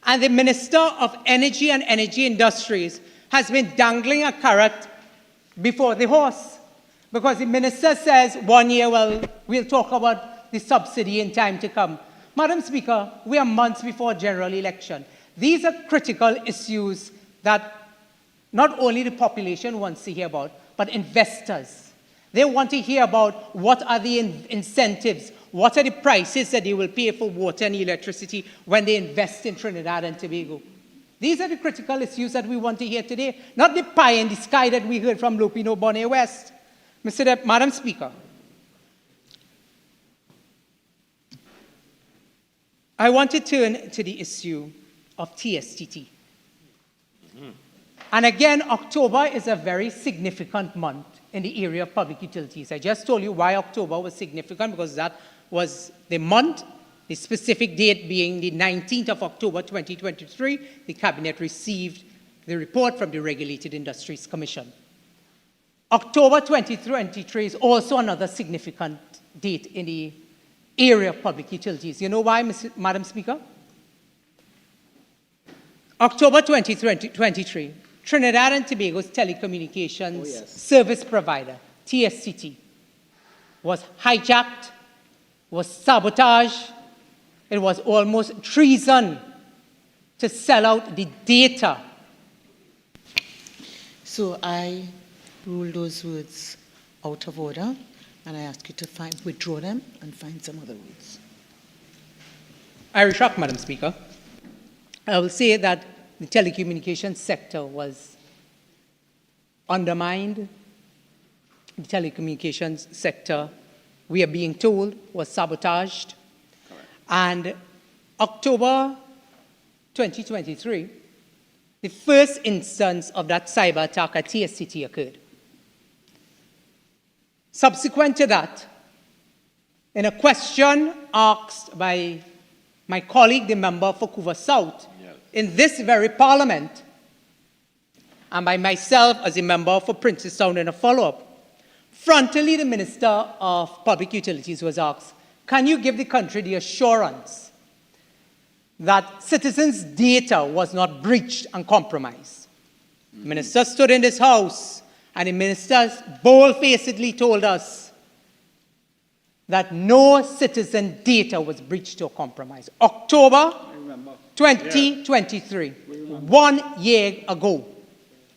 And the Minister of Energy and Energy Industries has been dangling a carrot before the horse. Because the minister says 1 year, well, we'll talk about the subsidy in time to come. Madam Speaker, we are months before general election. These are critical issues that not only the population wants to hear about, but investors. They want to hear about what are the incentives, what are the prices that they will pay for water and electricity when they invest in Trinidad and Tobago. These are the critical issues that we want to hear today, not the pie in the sky that we heard from Lupino Bonnet West. Madam Speaker, I want to turn to the issue of TSTT. And again, October is a very significant month in the area of public utilities. I just told you why October was significant, because that was the month, the specific date being the 19th of October 2023, the Cabinet received the report from the Regulated Industries Commission. October 2023 is also another significant date in the area of public utilities. You know why, Madam Speaker? October 2023, Trinidad and Tobago's telecommunications service provider, TSTT, was hijacked, was sabotaged. It was almost treason to sell out the data. So I rule those words out of order, and I ask you to withdraw them and find some other words. I retract, Madam Speaker. I will say that the telecommunications sector was undermined. The telecommunications sector, we are being told, was sabotaged. Correct. And October 2023, the first instance of that cyber attack at TSTT occurred. Subsequent to that, in a question asked by my colleague, the member for Couva South, in this very parliament, and by myself as a member for Princestown in a follow-up, frontally the Minister of Public Utilities was asked, can you give the country the assurance that citizens' data was not breached and compromised? The minister stood in this house, and the minister bold-facedly told us that no citizen data was breached or compromised. October 2023, 1 year ago.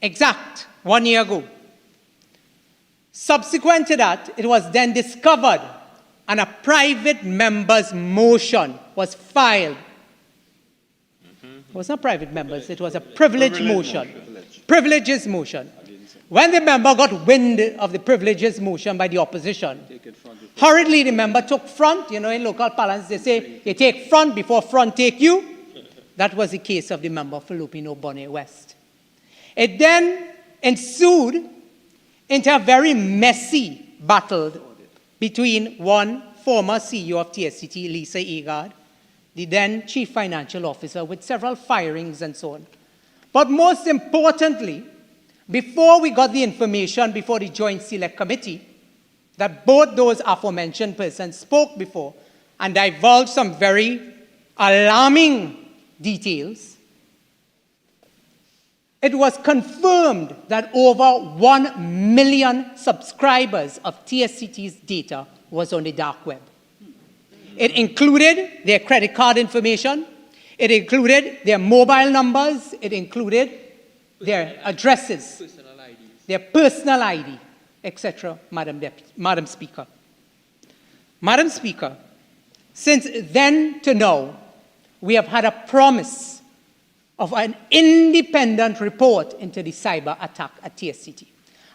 Exact, 1 year ago. Subsequent to that, it was then discovered, and a private member's motion was filed. It was not private members, it was a privileged motion. Privileges motion. when the member got wind of the privileges motion by the opposition, hurriedly the member took front. You know, in local parlance, they say, you take front before front take you. That was the case of the member for Lupino Bonnet West. It then ensued into a very messy battle between one former CEO of TSCT, Lisa Agard, the then chief financial officer, with several firings and so on. But most importantly, before we got the information before the Joint Select Committee, that both those aforementioned persons spoke before and divulged some very alarming details, it was confirmed that over 1 million subscribers of TSCT's data was on the dark web. It included their credit card information, it included their mobile numbers, it included their addresses, their personal ID, etc., Madam Speaker. Madam Speaker, since then to now, we have had a promise of an independent report into the cyber attack at TSCT.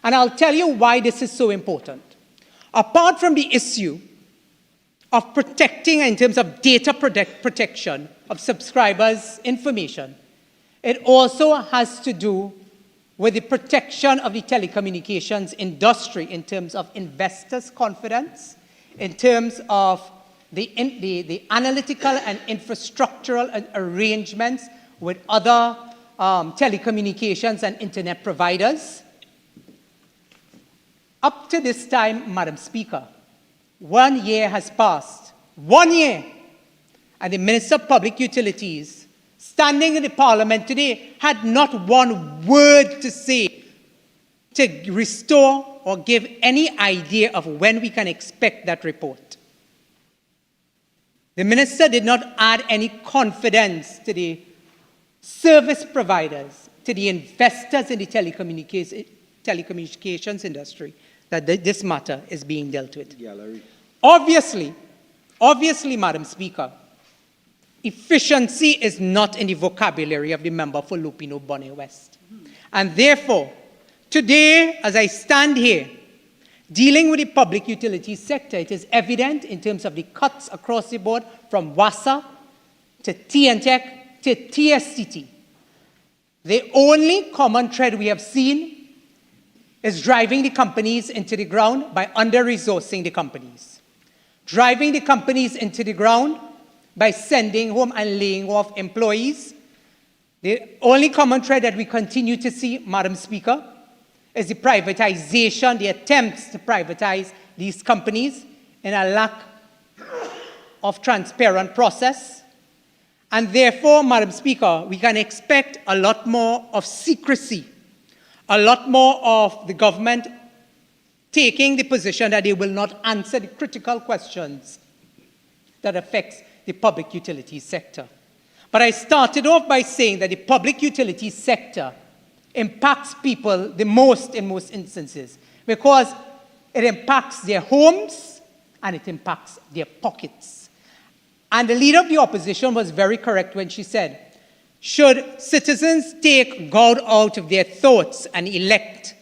And I'll tell you why this is so important. Apart from the issue of protecting in terms of data protection of subscribers' information, it also has to do with the protection of the telecommunications industry in terms of investors' confidence, in terms of the analytical and infrastructural arrangements with other telecommunications and internet providers. Up to this time, Madam Speaker, 1 year has passed. 1 year! And the Minister of Public Utilities, standing in the Parliament today, had not one word to say to restore or give any idea of when we can expect that report. The Minister did not add any confidence to the service providers, to the investors in the telecommunications industry, that this matter is being dealt with. Obviously, Madam Speaker, efficiency is not in the vocabulary of the member for Lupino Bonnet West. And therefore, today, as I stand here, dealing with the public utilities sector, it is evident in terms of the cuts across the board from WASA to TNTEC to TSCT. The only common thread we have seen is driving the companies into the ground by under-resourcing the companies. Driving the companies into the ground by sending home and laying off employees. The only common thread that we continue to see, Madam Speaker, is the privatization, the attempts to privatize these companies in a lack of transparent process. And therefore, Madam Speaker, we can expect a lot more of secrecy, a lot more of the government taking the position that they will not answer the critical questions that affects the public utilities sector. But I started off by saying that the public utilities sector impacts people the most in most instances because it impacts their homes and it impacts their pockets. And the leader of the opposition was very correct when she said, should citizens take God out of their thoughts and elect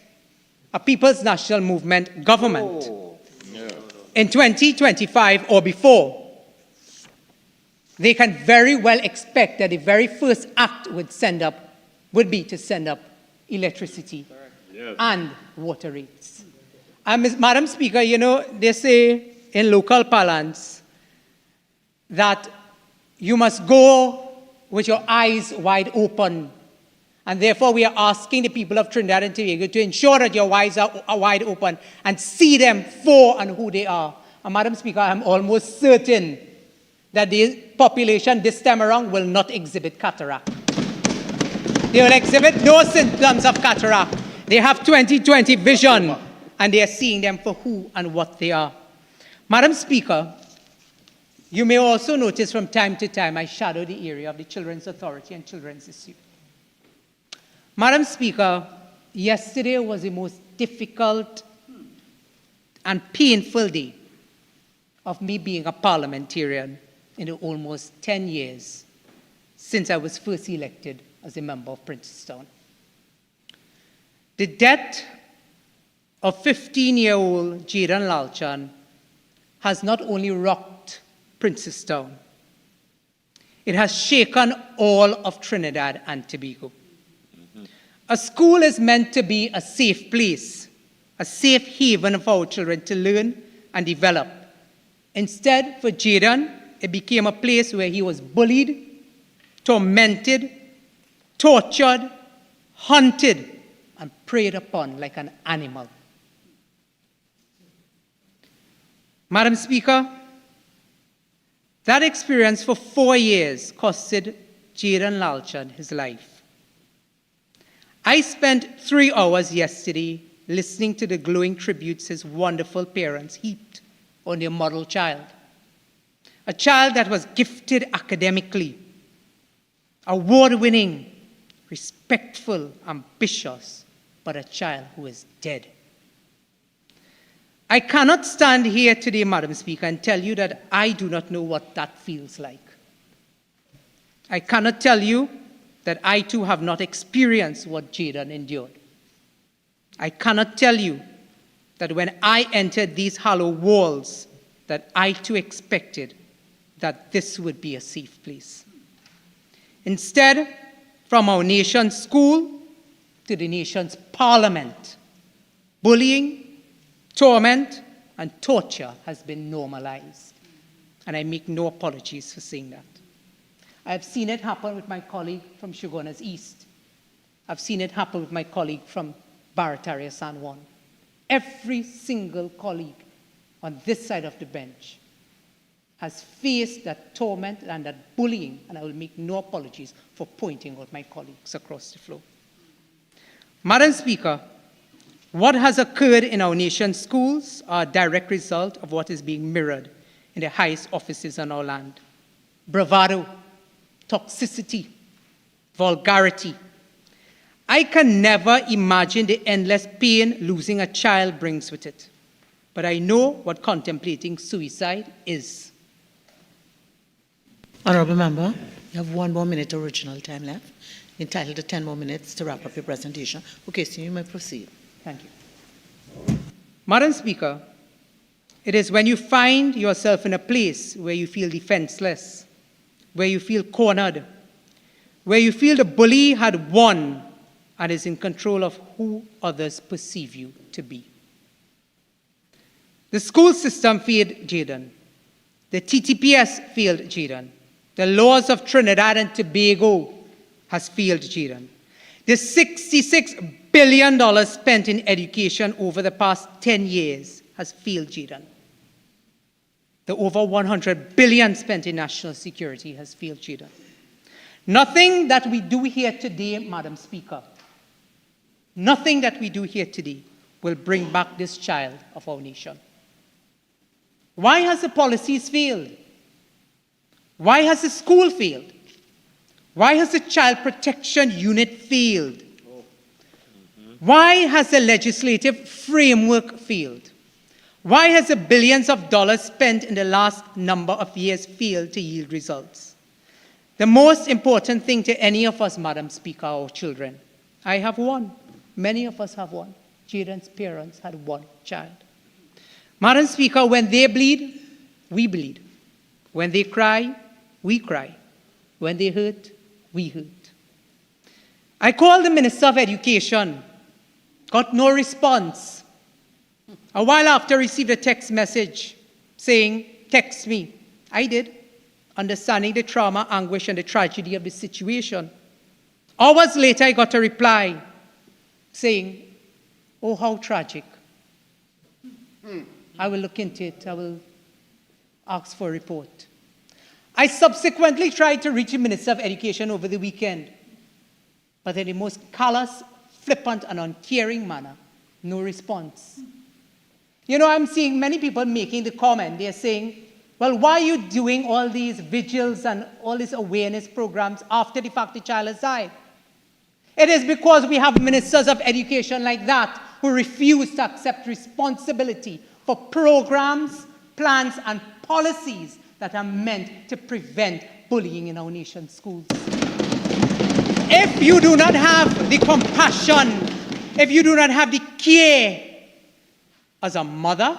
a People's National Movement government in 2025 or before, they can very well expect that the very first act would be to send up electricity and water rates. And Madam Speaker, you know, they say in local parlance that you must go with your eyes wide open. And therefore, we are asking the people of Trinidad and Tobago to ensure that your eyes are wide open and see them for and who they are. And Madam Speaker, I'm almost certain that the population this time around will not exhibit cataract. They will exhibit no symptoms of cataract. They have 20/20 vision, and they are seeing them for who and what they are. Madam Speaker, you may also notice from time to time I shadow the area of the Children's Authority and Children's Issue. Madam Speaker, yesterday was the most difficult and painful day of me being a parliamentarian in the almost 10 years since I was first elected as a member of Princestown. The death of 15-year-old Jaden Lalchan has not only rocked Princestown, it has shaken all of Trinidad and Tobago. A school is meant to be a safe place, a safe haven for our children to learn and develop. Instead, for Jaden, it became a place where he was bullied, tormented, tortured, hunted, and preyed upon like an animal. Madam Speaker, that experience for 4 years costed Jaden Lalchan his life. I spent 3 hours yesterday listening to the glowing tributes his wonderful parents heaped on their model child. A child that was gifted academically, award-winning, respectful, ambitious, but a child who is dead. I cannot stand here today, Madam Speaker, and tell you that I do not know what that feels like. I cannot tell you that I too have not experienced what Jaden endured. I cannot tell you that when I entered these hollow walls, that I too expected that this would be a safe place. Instead, from our nation's school to the nation's parliament, bullying, torment, and torture has been normalized. And I make no apologies for saying that. I have seen it happen with my colleague from Shogunas East. I've seen it happen with my colleague from Barataria San Juan. Every single colleague on this side of the bench has faced that torment and that bullying, and I will make no apologies for pointing out my colleagues across the floor. Madam Speaker, what has occurred in our nation's schools are a direct result of what is being mirrored in the highest offices in our land. Bravado, toxicity, vulgarity. I can never imagine the endless pain losing a child brings with it, but I know what contemplating suicide is. Honourable Member, you have 1 more minute original time left. You're entitled to 10 more minutes to wrap up your presentation. Okay, so you may proceed. Thank you. Madam Speaker, it is when you find yourself in a place where you feel defenseless, where you feel cornered, where you feel the bully had won and is in control of who others perceive you to be. The school system failed Jaden. The TTPS failed Jaden. The laws of Trinidad and Tobago has failed Jaden. The $66 billion spent in education over the past 10 years has failed Jaden. The over $100 billion spent in national security has failed Jaden. Nothing that we do here today, Madam Speaker, nothing that we do here today will bring back this child of our nation. Why has the policies failed? Why has the school failed? Why has the child protection unit failed? Why has the legislative framework failed? Why has the billions of dollars spent in the last number of years failed to yield results? The most important thing to any of us, Madam Speaker, are our children. I have one. Many of us have one. Jaden's parents had one child. Madam Speaker, when they bleed, we bleed. When they cry, we cry. When they hurt, we hurt. I called the Minister of Education, got no response. A while after, received a text message saying, text me. I did, understanding the trauma, anguish, and the tragedy of the situation. Hours later, I got a reply saying, oh, how tragic. I will look into it. I will ask for a report. I subsequently tried to reach the Minister of Education over the weekend, but in the most callous, flippant, and uncaring manner, no response. You know, I'm seeing many people making the comment. They're saying, well, why are you doing all these vigils and all these awareness programs after the fact the child has died? It is because we have ministers of education like that who refuse to accept responsibility for programs, plans, and policies that are meant to prevent bullying in our nation's schools. If you do not have the compassion, if you do not have the care as a mother,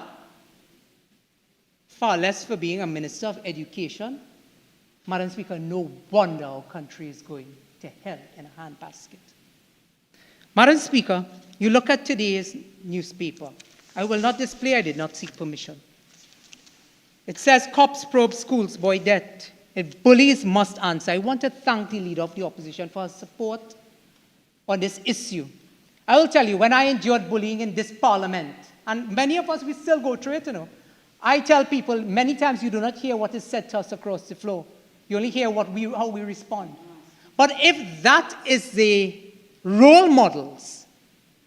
far less for being a Minister of Education. Madam Speaker, no wonder our country is going to hell in a handbasket. Madam Speaker, you look at today's newspaper. I will not display, I did not seek permission. It says, cops probe schools boy death. If bullies must answer. I want to thank the Leader of the Opposition for her support on this issue. I will tell you, when I endured bullying in this Parliament, and many of us, we still go through it, I tell people, many times you do not hear what is said to us across the floor. You only hear how we respond. But if that is the role models,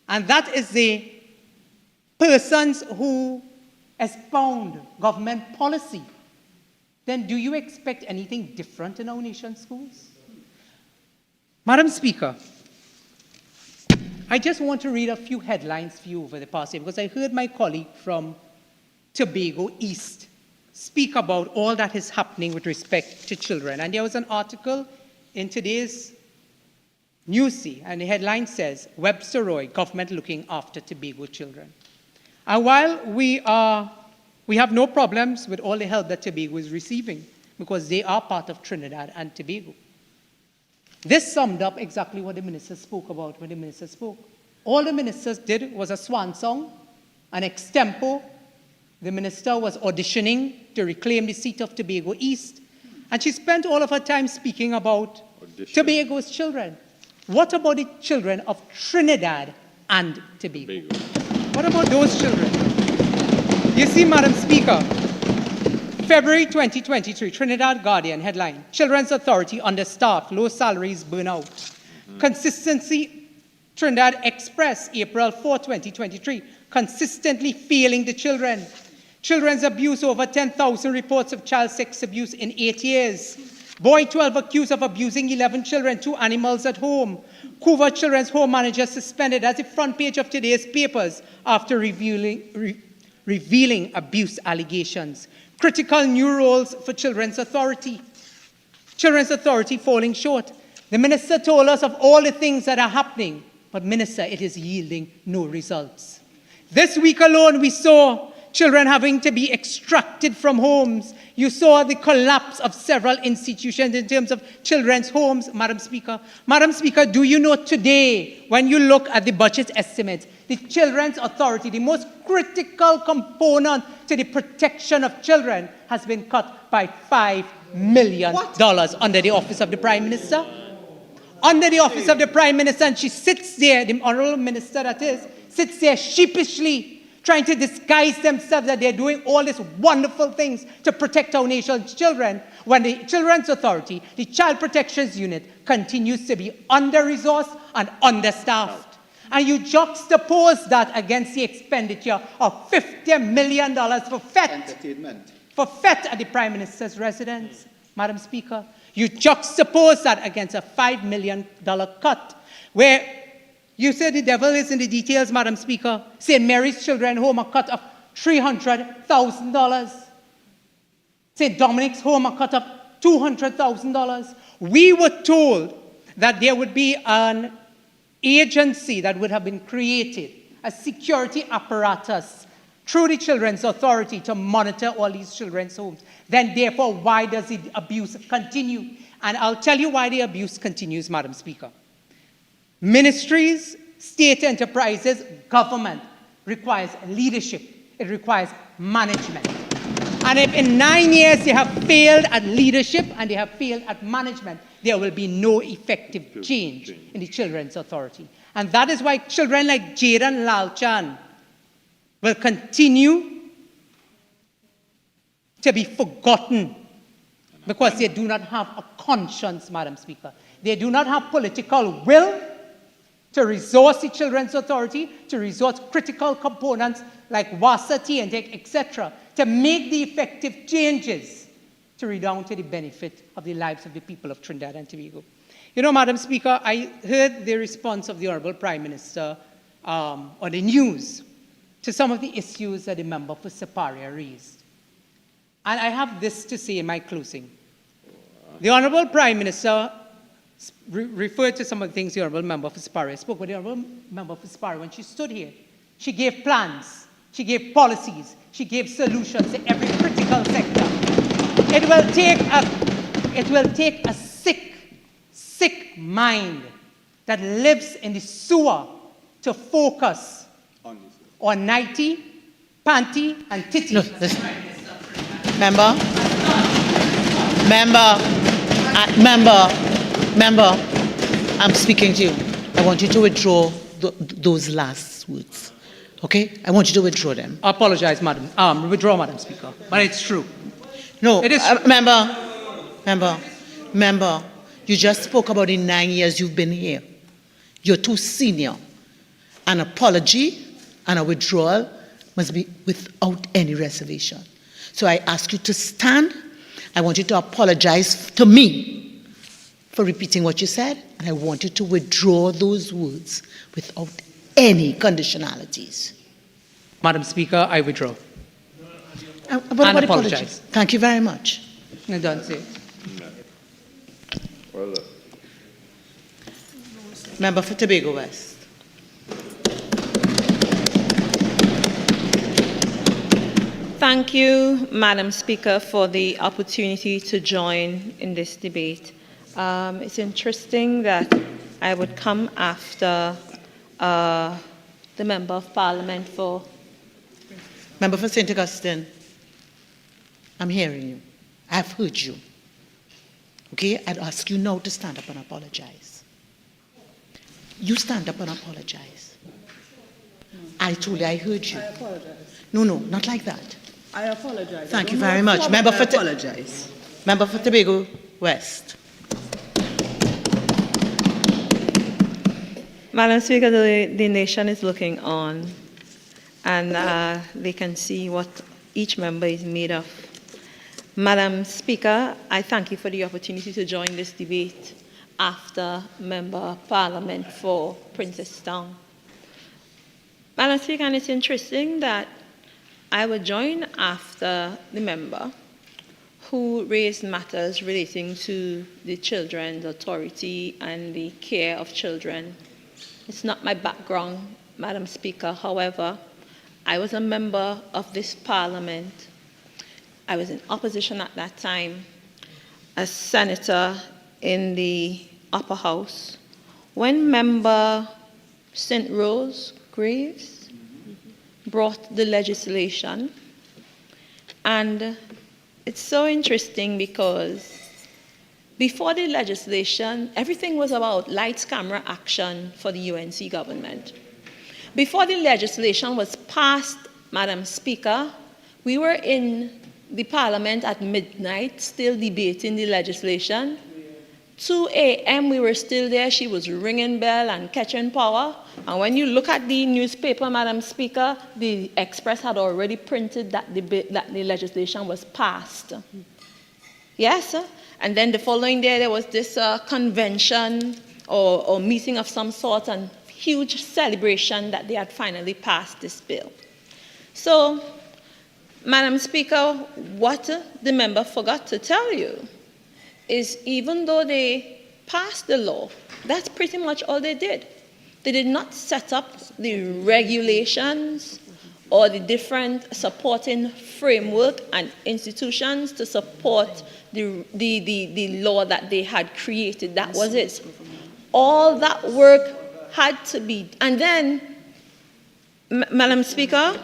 and that is the persons who expound government policy, then do you expect anything different in our nation's schools? Madam Speaker, I just want to read a few headlines for you over the past year, because I heard my colleague from Tobago East speak about all that is happening with respect to children. And there was an article in today's Newsy, and the headline says, Webster Roy, government looking after Tobago children. And while we have no problems with all the help that Tobago is receiving, because they are part of Trinidad and Tobago. This summed up exactly what the minister spoke about when the minister spoke. All the ministers did was a swan song, an extempo. The minister was auditioning to reclaim the seat of Tobago East, and she spent all of her time speaking about Tobago's children. What about the children of Trinidad and Tobago? What about those children? You see, Madam Speaker, February 2023, Trinidad Guardian headline, Children's Authority understaffed, low salaries, burnout. Consistency, Trinidad Express, April 4, 2023, consistently failing the children. Children's abuse, over 10,000 reports of child sex abuse in 8 years. Boy 12 accused of abusing 11 children, 2 animals at home. Couva Children's Home Manager suspended as the front page of today's papers after revealing abuse allegations. Critical new roles for Children's Authority. Children's Authority falling short. The minister told us of all the things that are happening, but minister, it is yielding no results. This week alone, we saw children having to be extracted from homes. You saw the collapse of several institutions in terms of children's homes, Madam Speaker. Madam Speaker, do you know today, when you look at the budget estimates, the Children's Authority, the most critical component to the protection of children, has been cut by $5 million under the Office of the Prime Minister? Under the Office of the Prime Minister, and she sits there, the Honourable Minister that is, sits there sheepishly, trying to disguise themselves that they're doing all these wonderful things to protect our nation's children, when the Children's Authority, the Child Protections Unit, continues to be under-resourced and understaffed. And you juxtapose that against the expenditure of $50 million for FET at the Prime Minister's residence, Madam Speaker. You juxtapose that against a $5 million cut, where you say the devil is in the details, Madam Speaker. St. Mary's Children's Home, a cut of $300,000. St. Dominic's Home, a cut of $200,000. We were told that there would be an agency that would have been created, a security apparatus through the Children's Authority to monitor all these children's homes. Then, therefore, why does the abuse continue? And I'll tell you why the abuse continues, Madam Speaker. Ministries, state enterprises, government requires leadership. It requires management. And if in 9 years they have failed at leadership and they have failed at management, there will be no effective change in the Children's Authority. And that is why children like Jaden Lalchan will continue to be forgotten, because they do not have a conscience, Madam Speaker. They do not have political will to resource the Children's Authority, to resource critical components like WASA, TNTEC, etc., to make the effective changes to redound to the benefit of the lives of the people of Trinidad and Tobago. You know, Madam Speaker, I heard the response of the Honourable Prime Minister on the news to some of the issues that the member for Paray raised. And I have this to say in my closing. The Honourable Prime Minister referred to some of the things the Honourable Member for Paray spoke, but the Honourable Member for Paray, when she stood here, she gave plans She gave policies. She gave solutions to every critical sector. It will take a sick mind that lives in the sewer to focus on nighty, panty, and titty. No, listen. Member, I'm speaking to you. I want you to withdraw those last words. Okay? I want you to withdraw them. I apologize, Madam. Withdraw, Madam Speaker. But it's true. No, it is member, you just spoke about the 9 years you've been here. You're too senior. An apology and a withdrawal must be without any reservation. So I ask you to stand. I want you to apologize to me for repeating what you said, and I want you to withdraw those words without any conditionalities. Madam Speaker, I withdraw. And apologize. Thank you very much. I don't say. Well, Member for Tobago West. Thank you, Madam Speaker, for the opportunity to join in this debate. It's interesting that I would come after the Member of Parliament for... Member for St. Augustine, I'm hearing you. I've heard you. Okay, I'd ask you now to stand up and apologize. You stand up and apologize. I told you I heard you. I apologize. No, not like that. I apologize. Thank you very much. Member for apologize. Member for Tobago West. Madam Speaker, the nation is looking on, and they can see what each member is made of. Madam Speaker, I thank you for the opportunity to join this debate after Member of Parliament for Princestown. Madam Speaker, and it's interesting that I would join after the member who raised matters relating to the Children's Authority and the care of children. It's not my background, Madam Speaker. However, I was a member of this Parliament. I was in opposition at that time, a senator in the upper house, when Member St. Rose Graves brought the legislation. And it's so interesting because before the legislation, everything was about lights, camera, action for the UNC government. Before the legislation was passed, Madam Speaker, we were in the Parliament at midnight, still debating the legislation. 2 a.m. we were still there. She was ringing bell and catching power. And when you look at the newspaper, Madam Speaker, the Express had already printed that the legislation was passed. Yes, and then the following day there was this convention or meeting of some sort and huge celebration that they had finally passed this bill. So, Madam Speaker, what the member forgot to tell you is even though they passed the law, that's pretty much all they did. They did not set up the regulations or the different supporting framework and institutions to support the law that they had created. That was it. All that work had to be, and then, Madam Speaker,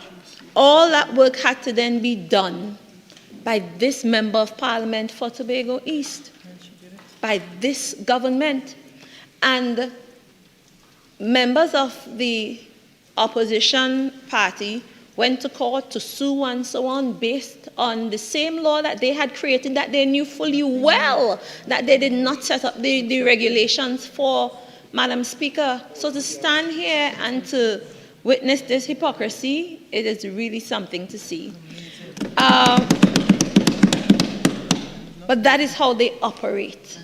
all that work had to then be done by this Member of Parliament for Tobago East, by this government. And members of the opposition party went to court to sue and so on based on the same law that they had created that they knew fully well that they did not set up the regulations for, Madam Speaker. So to stand here and to witness this hypocrisy, it is really something to see. But that is how they operate.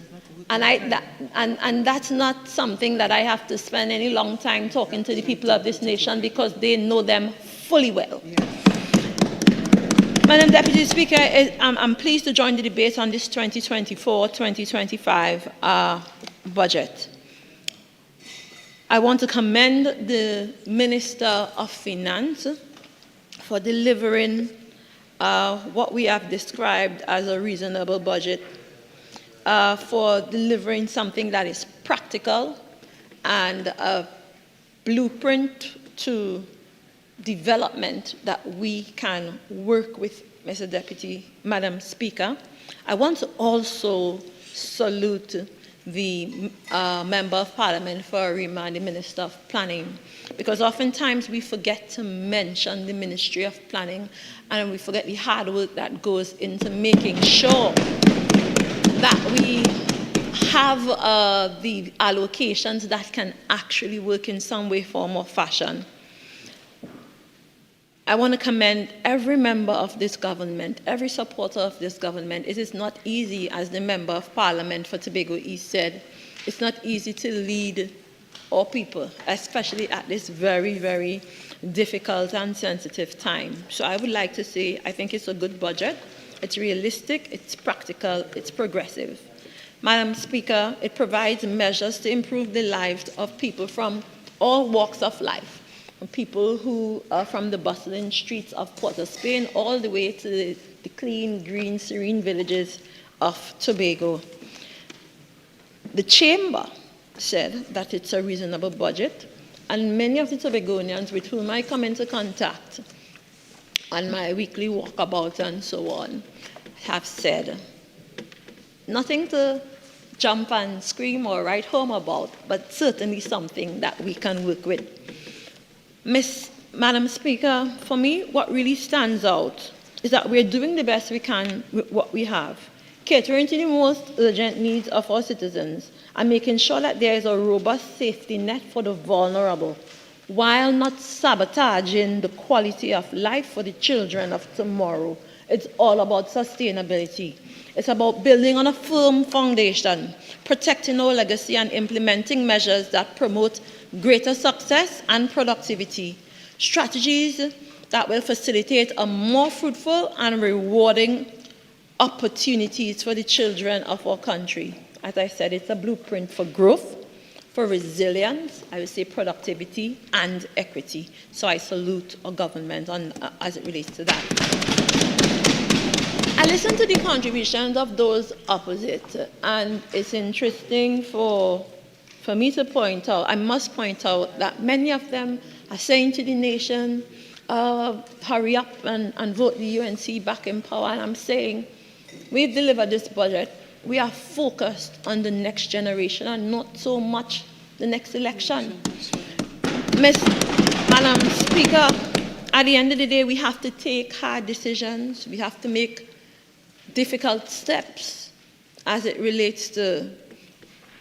And that's not something that I have to spend any long time talking to the people of this nation because they know them fully well. Madam Deputy Speaker, I'm pleased to join the debate on this 2024-2025 budget. I want to commend the Minister of Finance for delivering what we have described as a reasonable budget, for delivering something that is practical and a blueprint to development that we can work with, Madam Speaker. I want to also salute the Member of Parliament for Remand, the Minister of Planning, because oftentimes we forget to mention the Ministry of Planning and we forget the hard work that goes into making sure that we have the allocations that can actually work in some way, form, or fashion. I want to commend every member of this government, every supporter of this government. It is not easy, as the Member of Parliament for Tobago East said, it's not easy to lead our people, especially at this very, very difficult and sensitive time. So I would like to say I think it's a good budget. It's realistic, it's practical, it's progressive. Madam Speaker, it provides measures to improve the lives of people from all walks of life. People who are from the bustling streets of Port of Spain all the way to the clean, green, serene villages of Tobago. The Chamber said that it's a reasonable budget, and many of the Tobagonians with whom I come into contact on my weekly walkabout and so on have said, nothing to jump and scream or write home about, but certainly something that we can work with. Madam Speaker, for me, what really stands out is that we're doing the best we can with what we have, catering to the most urgent needs of our citizens and making sure that there is a robust safety net for the vulnerable, while not sabotaging the quality of life for the children of tomorrow. It's all about sustainability. It's about building on a firm foundation, protecting our legacy and implementing measures that promote greater success and productivity, strategies that will facilitate a more fruitful and rewarding opportunities for the children of our country. As I said, it's a blueprint for growth, for resilience, I would say productivity and equity. So I salute our government as it relates to that. I listened to the contributions of those opposite, and it's interesting for me to point out, I must point out that many of them are saying to the nation, hurry up and vote the UNC back in power. And I'm saying, we've delivered this budget. We are focused on the next generation and not so much the next election. Madam Speaker, at the end of the day, we have to take hard decisions. We have to make difficult steps as it relates to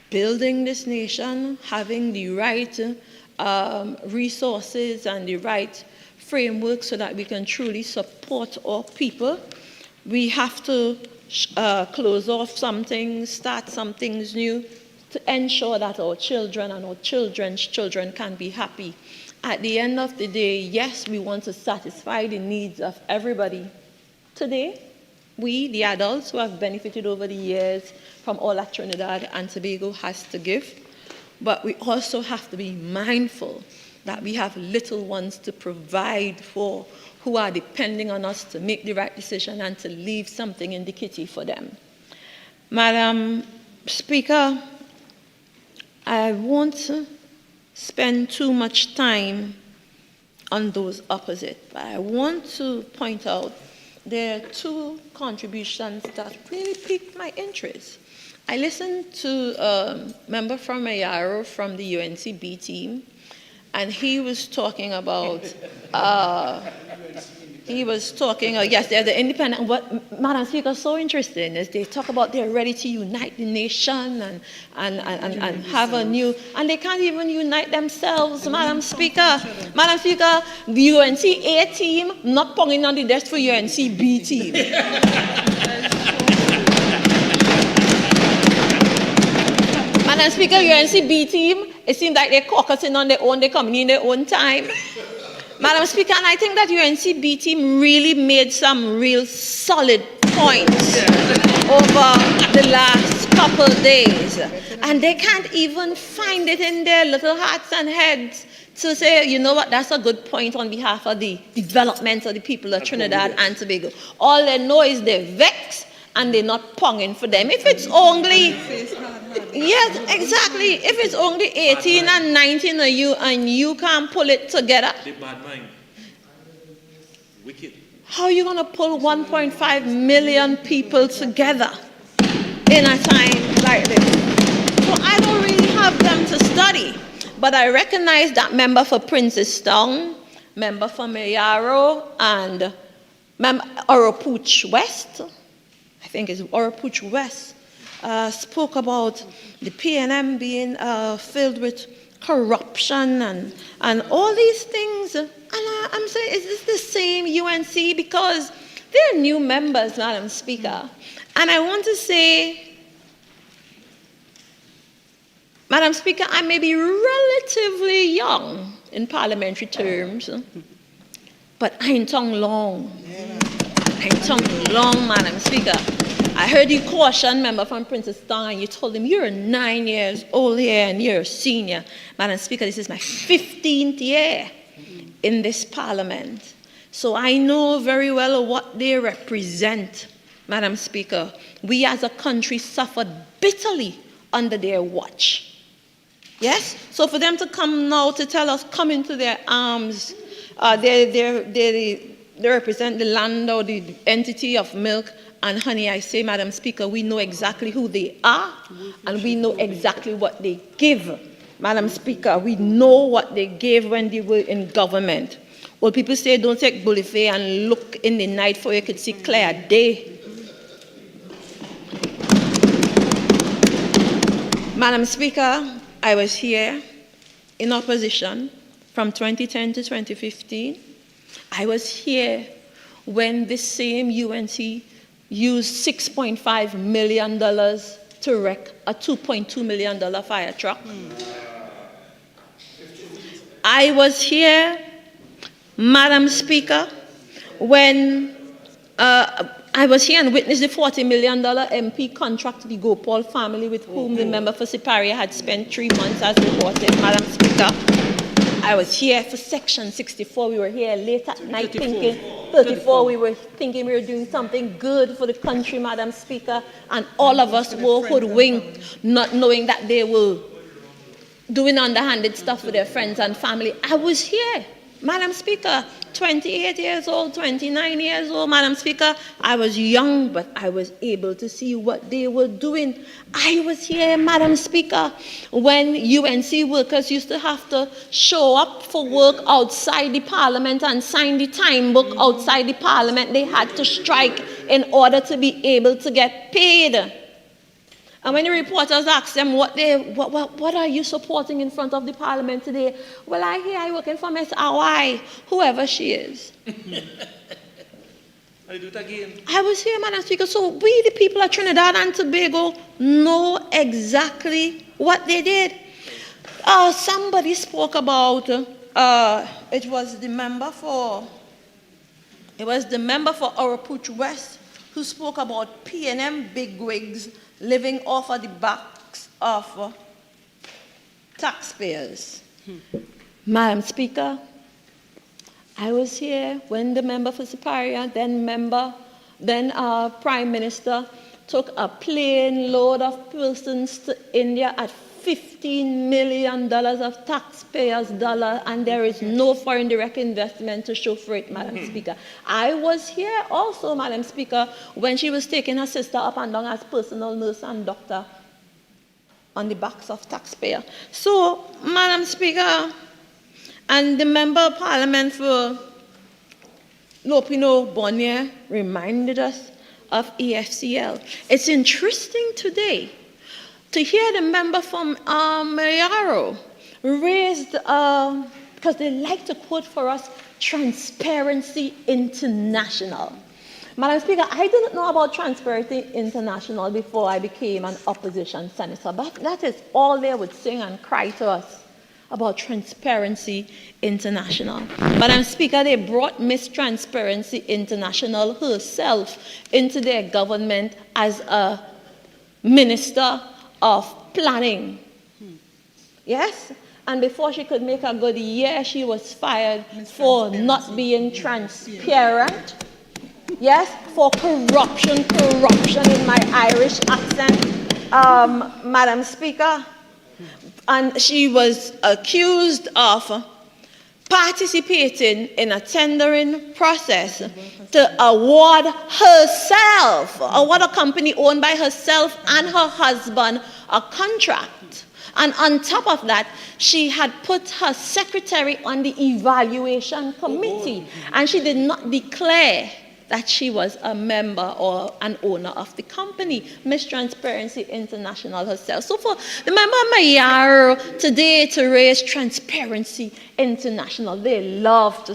building this nation, having the right resources and the right framework so that we can truly support our people. We have to close off some things, start some things new to ensure that our children and our children's children can be happy. At the end of the day, yes, we want to satisfy the needs of everybody. Today, we, the adults who have benefited over the years from all that Trinidad and Tobago has to give, but we also have to be mindful that we have little ones to provide for who are depending on us to make the right decision and to leave something in the kitty for them. Madam Speaker, I won't spend too much time on those opposite, but I want to point out there are two contributions that really piqued my interest. I listened to a member from Mayaro from the UNCB team, and he was talking about, yes, they're the independent. What Madam Speaker is so interesting is they talk about they're ready to unite the nation and have a new, and they can't even unite themselves, Madam Speaker. Madam Speaker, the UNC A team not ponging on the desk for UNC B team. Madam Speaker, UNC B team, it seems like they're caucusing on their own, they're coming in their own time. Madam Speaker, and I think that UNC B team really made some real solid points over the last couple days. And they can't even find it in their little hearts and heads So say, you know what, that's a good point on behalf of the development of the people of Trinidad and Tobago. All they know is they're vexed and they're not ponging for them. If it's only, yes, exactly. If it's only 18 and 19 of you and you can't pull it together, bad mind. Wicked. how are you going to pull 1.5 million people together in a time like this? So I don't really have them to study, but I recognize that member for Princestown, member for Mayaro, and Oropouche West, I think it's Oropouche West, spoke about the PNM being filled with corruption and all these things. And I'm saying, is this the same UNC? Because they're new members, Madam Speaker. And I want to say, Madam Speaker, I may be relatively young in parliamentary terms, but I ain't tongue long. I ain't tongue long, Madam Speaker. I heard you caution member from Princestown, and you told him, you're 9 years old here and you're a senior. Madam Speaker, this is my 15th year in this parliament. So I know very well what they represent, Madam Speaker. We as a country suffered bitterly under their watch. Yes? So for them to come now to tell us, come into their arms, they represent the land or the entity of milk and honey. I say, Madam Speaker, we know exactly who they are and we know exactly what they give. Madam Speaker, we know what they gave when they were in government. Well, people say don't take bullifay and look in the night for you could see clear day. Madam Speaker, I was here in opposition from 2010 to 2015. I was here when this same UNC used $6.5 million to wreck a $2.2 million fire truck. I was here, Madam Speaker, when I was here and witnessed the $40 million MP contract to the Gopal family with whom the member for Paray had spent 3 months as reported, Madam Speaker. I was here for Section 64. We were here late at night thinking, 34, we were thinking we were doing something good for the country, Madam Speaker, and all of us were hoodwinked, not knowing that they were doing underhanded stuff with their friends and family. I was here, Madam Speaker, 28 years old, 29 years old, Madam Speaker. I was young, but I was able to see what they were doing. I was here, Madam Speaker, when UNC workers used to have to show up for work outside the parliament and sign the time book outside the parliament. They had to strike in order to be able to get paid. And when the reporters asked them what are you supporting in front of the parliament today? Well, I hear I working for Miss Hawaii, whoever she is. I do it again. I was here, Madam Speaker. So we, the people of Trinidad and Tobago, know exactly what they did. Somebody spoke about, it was the member for Oropouche West who spoke about PNM bigwigs living off of the backs of taxpayers. Madam Speaker, I was here when the member for Superior, then Prime Minister, took a plane load of persons to India at $15 million of taxpayers' dollars, and there is no foreign direct investment to show for it, Madam Speaker. I was here also, Madam Speaker, when she was taking her sister up and down as personal nurse and doctor on the backs of taxpayers. So, Madam Speaker, and the Member of Parliament for Lopino Bonnier reminded us of EFCL. It's interesting today to hear the member from Mayaro raised, because they like to quote for us, Transparency International. Madam Speaker, I didn't know about Transparency International before I became an opposition senator, but that is all they would sing and cry to us about Transparency International. Madam Speaker, they brought Miss Transparency International herself into their government as a minister of planning. Yes? And before she could make a good year, she was fired for not being transparent. Yes, for corruption in my Irish accent, Madam Speaker. And she was accused of participating in a tendering process to award a company owned by herself and her husband a contract. And on top of that, she had put her secretary on the evaluation committee, and she did not declare that she was a member or an owner of the company, Miss Transparency International herself. So for the member of Mayaro today to raise Transparency International, they love to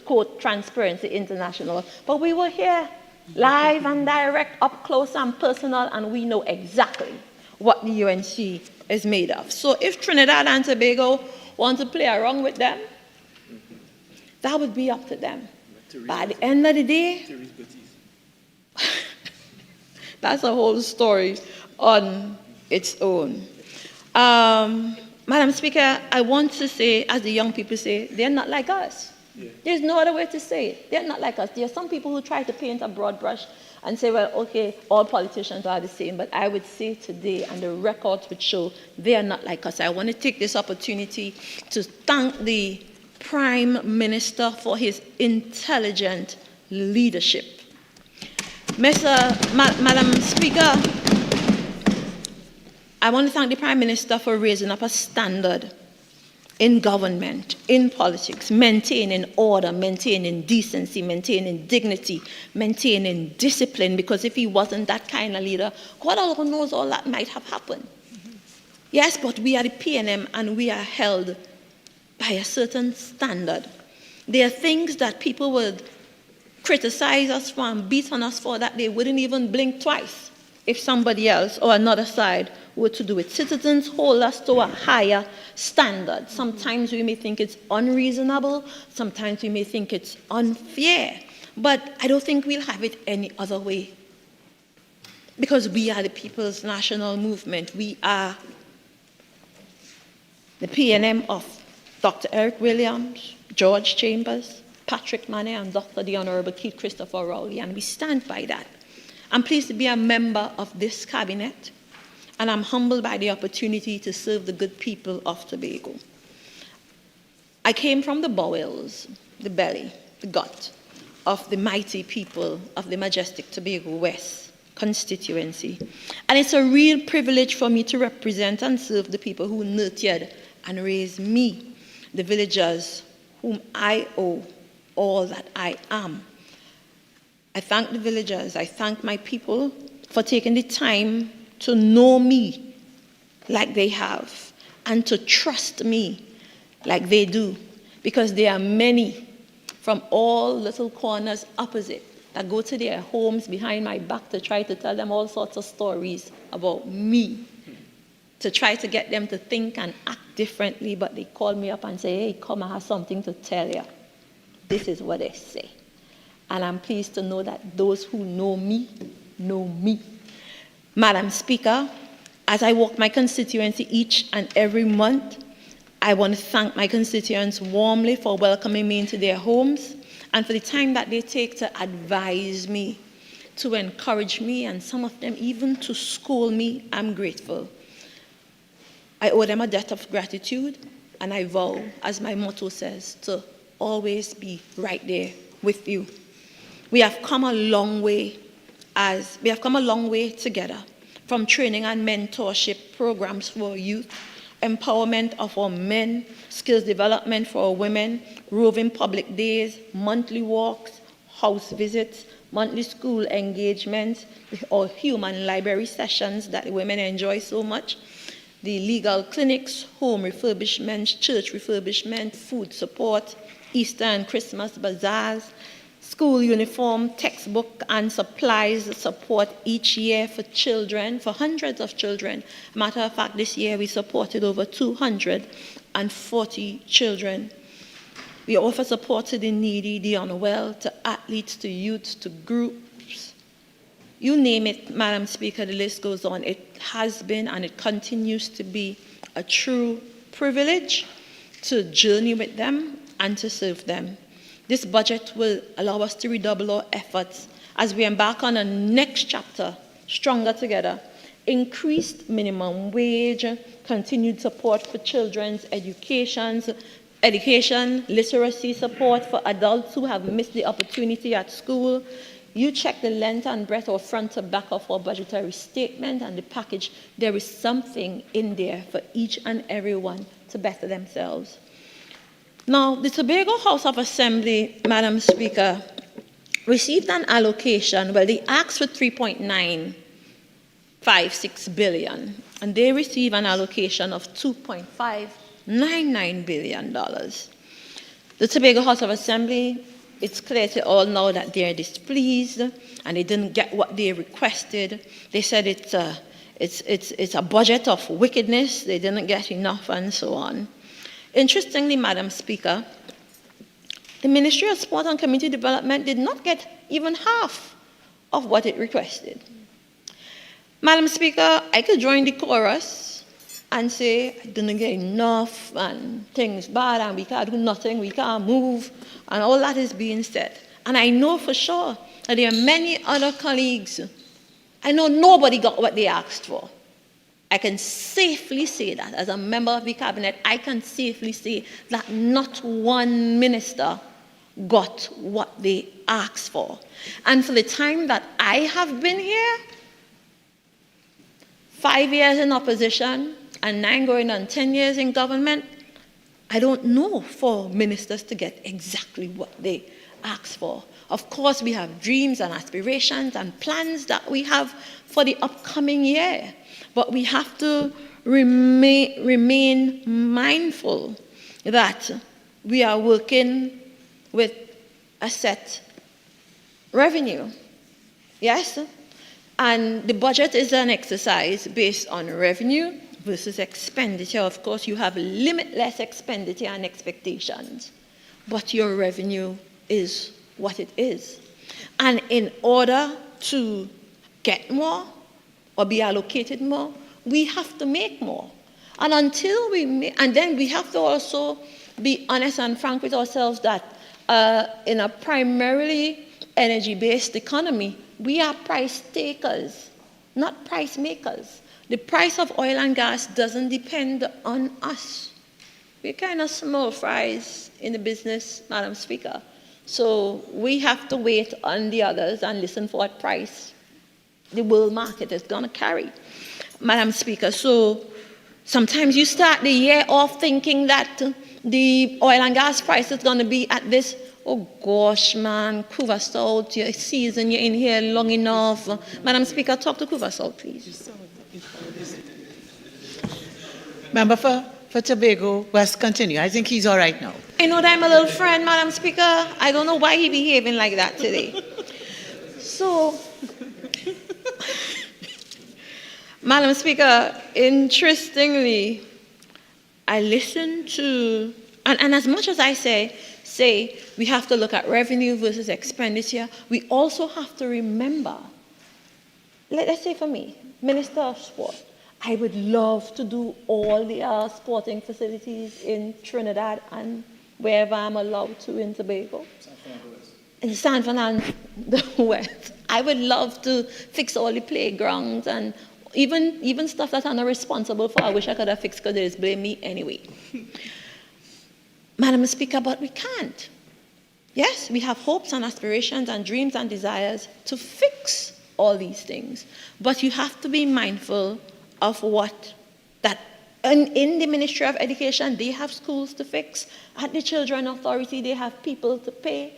quote Transparency International, but we were here live and direct, up close and personal, and we know exactly what the UNC is made of. So if Trinidad and Tobago want to play around with them, that would be up to them. But at the end of the day, that's a whole story on its own. Madam Speaker, I want to say, as the young people say, they're not like us. Yeah. There's no other way to say it. They're not like us. There are some people who try to paint a broad brush and say, well, okay, all politicians are the same. But I would say today, and the records would show, they are not like us. I want to take this opportunity to thank the Prime Minister for his intelligent leadership. Madam Speaker, I want to thank the Prime Minister for raising up a standard in government, in politics, maintaining order, maintaining decency, maintaining dignity, maintaining discipline, because if he wasn't that kind of leader, God alone knows all that might have happened. Yes, but we are the PNM and we are held by a certain standard. There are things that people would criticize us for and beat on us for that they wouldn't even blink twice if somebody else or another side were to do it. Citizens hold us to a higher standard. Sometimes we may think it's unreasonable, sometimes we may think it's unfair, but I don't think we'll have it any other way. Because we are the People's National Movement. We are the PNM of Dr. Eric Williams, George Chambers, Patrick Mane, and Dr. the Honorable Keith Christopher Rowley, and we stand by that. I'm pleased to be a member of this cabinet, and I'm humbled by the opportunity to serve the good people of Tobago. I came from the bowels, the belly, the gut of the mighty people of the majestic Tobago West constituency. And it's a real privilege for me to represent and serve the people who nurtured and raised me, the villagers whom I owe all that I am. I thank the villagers, I thank my people for taking the time to know me like they have and to trust me like they do, because there are many from all little corners opposite that go to their homes behind my back to try to tell them all sorts of stories about me, to try to get them to think and act differently, but they call me up and say, hey, come, I have something to tell you. This is what they say. And I'm pleased to know that those who know me, know me. Madam Speaker, as I walk my constituency each and every month, I want to thank my constituents warmly for welcoming me into their homes and for the time that they take to advise me, to encourage me, and some of them even to school me. I'm grateful. I owe them a debt of gratitude, and I vow, as my motto says, to always be right there with you. We have come a long way together, from training and mentorship programs for youth, empowerment of our men, skills development for our women, roving public days, monthly walks, house visits, monthly school engagements, or human library sessions that the women enjoy so much, the legal clinics, home refurbishments, church refurbishment, food support, Easter and Christmas bazaars, school uniform, textbook, and supplies support each year for children, for hundreds of children. Matter of fact, this year we supported over 240 children. We offer support to the needy, the unwell, to athletes, to youth, to groups. You name it, Madam Speaker, the list goes on. It has been and it continues to be a true privilege to journey with them and to serve them. This budget will allow us to redouble our efforts as we embark on a next chapter, stronger together, increased minimum wage, continued support for children's education, literacy support for adults who have missed the opportunity at school. You check the length and breadth or front to back of our budgetary statement and the package. There is something in there for each and every one to better themselves. Now, the Tobago House of Assembly, Madam Speaker, received an allocation. Well, they asked for $3.956 billion, and they received an allocation of $2.599 billion. The Tobago House of Assembly, it's clear to all now that they're displeased and they didn't get what they requested. They said it's a budget of wickedness, they didn't get enough, and so on. Interestingly, Madam Speaker, the Ministry of Sport and Community Development did not get even half of what it requested. Madam Speaker, I could join the chorus and say, I didn't get enough, and things bad, and we can't do nothing, we can't move, and all that is being said. And I know for sure that there are many other colleagues. I know nobody got what they asked for. I can safely say that as a member of the cabinet, I can safely say that not one minister got what they asked for. And for the time that I have been here, 5 years in opposition and 9 going on 10 years in government, I don't know for ministers to get exactly what they asked for. Of course, we have dreams and aspirations and plans that we have for the upcoming year. But we have to remain mindful that we are working with a set revenue. Yes? And the budget is an exercise based on revenue versus expenditure. Of course, you have limitless expenditure and expectations, but your revenue is what it is. And in order to get more, or be allocated more, we have to make more. And until we make, and then we have to also be honest and frank with ourselves that in a primarily energy-based economy, we are price takers, not price makers. The price of oil and gas doesn't depend on us. We're kind of small fries in the business, Madam Speaker. So we have to wait on the others and listen for what price the world market is going to carry, Madam Speaker. So sometimes you start the year off thinking that the oil and gas price is going to be at this, oh gosh, man, Cudjoe-Lewis, your season, you're in here long enough. Madam Speaker, talk to Cudjoe-Lewis, please. Member for Tobago West, continue. I think he's all right now. I know that I'm a little friend, Madam Speaker. I don't know why he's behaving like that today. So, Madam Speaker, interestingly, I listen to, and as much as I say we have to look at revenue versus expenditure, we also have to remember, let's say for me, Minister of Sport, I would love to do all the sporting facilities in Trinidad and wherever I'm allowed to in Tobago. In San Fernando West. I would love to fix all the playgrounds and even stuff that I'm not responsible for. I wish I could have fixed because they just blame me anyway. Madam Speaker, but we can't. Yes, we have hopes and aspirations and dreams and desires to fix all these things. But you have to be mindful of what that, in the Ministry of Education, they have schools to fix. At the Children Authority, they have people to pay.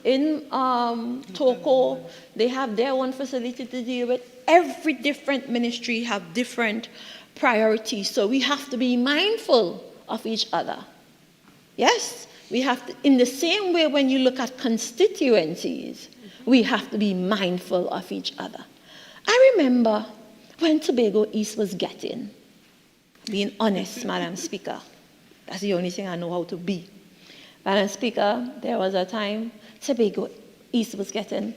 In Tancoo, they have their own facility to deal with. Every different ministry have different priorities, so we have to be mindful of each other. Yes, we have to, in the same way when you look at constituencies, we have to be mindful of each other. I remember when Tobago East was getting, being honest, Madam Speaker, that's the only thing I know how to be. Madam Speaker, there was a time Tobago East was getting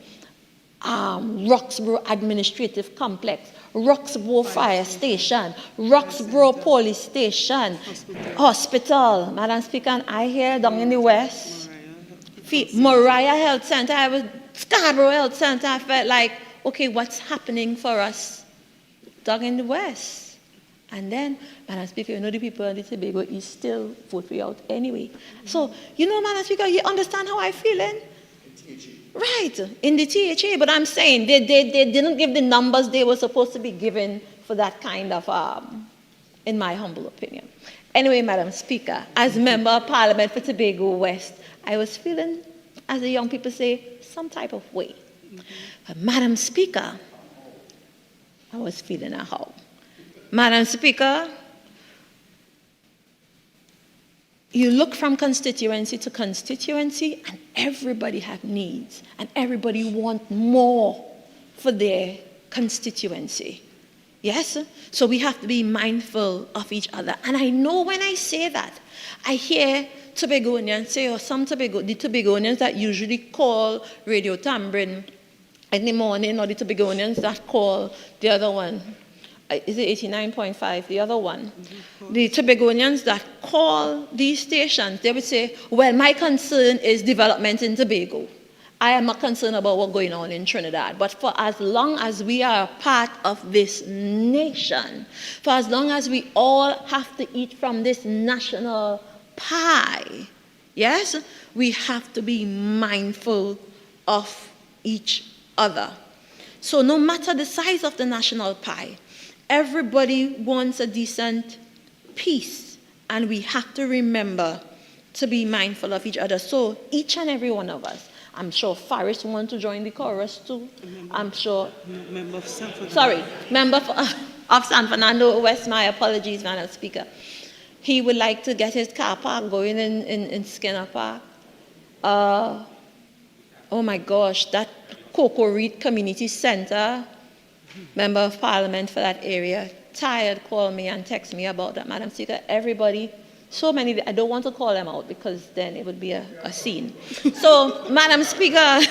Roxborough Administrative Complex, Roxborough Fire Station, Roxborough Police Station, Hospital. Madam Speaker, and I hear down in the West, Moriah Health Center, I was Scarborough Health Center. I felt like, okay, what's happening for us down in the West? And then, Madam Speaker, you know the people in the Tobago East still vote me out anyway. So, you know, Madam Speaker, you understand how I'm feeling? Right, in the THA, but I'm saying they didn't give the numbers they were supposed to be given for that kind of, in my humble opinion. Anyway, Madam Speaker, as Member of Parliament for Tobago West, I was feeling, as the young people say, some type of way. But Madam Speaker, I was feeling a how. Madam Speaker, you look from constituency to constituency, and everybody have needs, and everybody want more for their constituency. Yes? So we have to be mindful of each other. And I know when I say that, I hear Tobagonians say, or the Tobagonians that usually call Radio Tambrin in the morning, or the Tobagonians that call the other one, is it 89.5, the other one? The Tobagonians that call these stations, they would say, well, my concern is development in Tobago. I am not concerned about what's going on in Trinidad. But for as long as we are a part of this nation, for as long as we all have to eat from this national pie, yes, we have to be mindful of each other. So no matter the size of the national pie, everybody wants a decent peace, and we have to remember to be mindful of each other. So each and every one of us, I'm sure Faris wants to join the chorus too. I'm sure. Member of San Fernando. Sorry, member of San Fernando West, my apologies, Madam Speaker. He would like to get his car park going in Skinner Park. Oh my gosh, that Cocoa Reed Community Center, Member of Parliament for that area, tired, call me and text me about that, Madam Speaker. Everybody, so many, I don't want to call them out because then it would be a scene. So, Madam Speaker,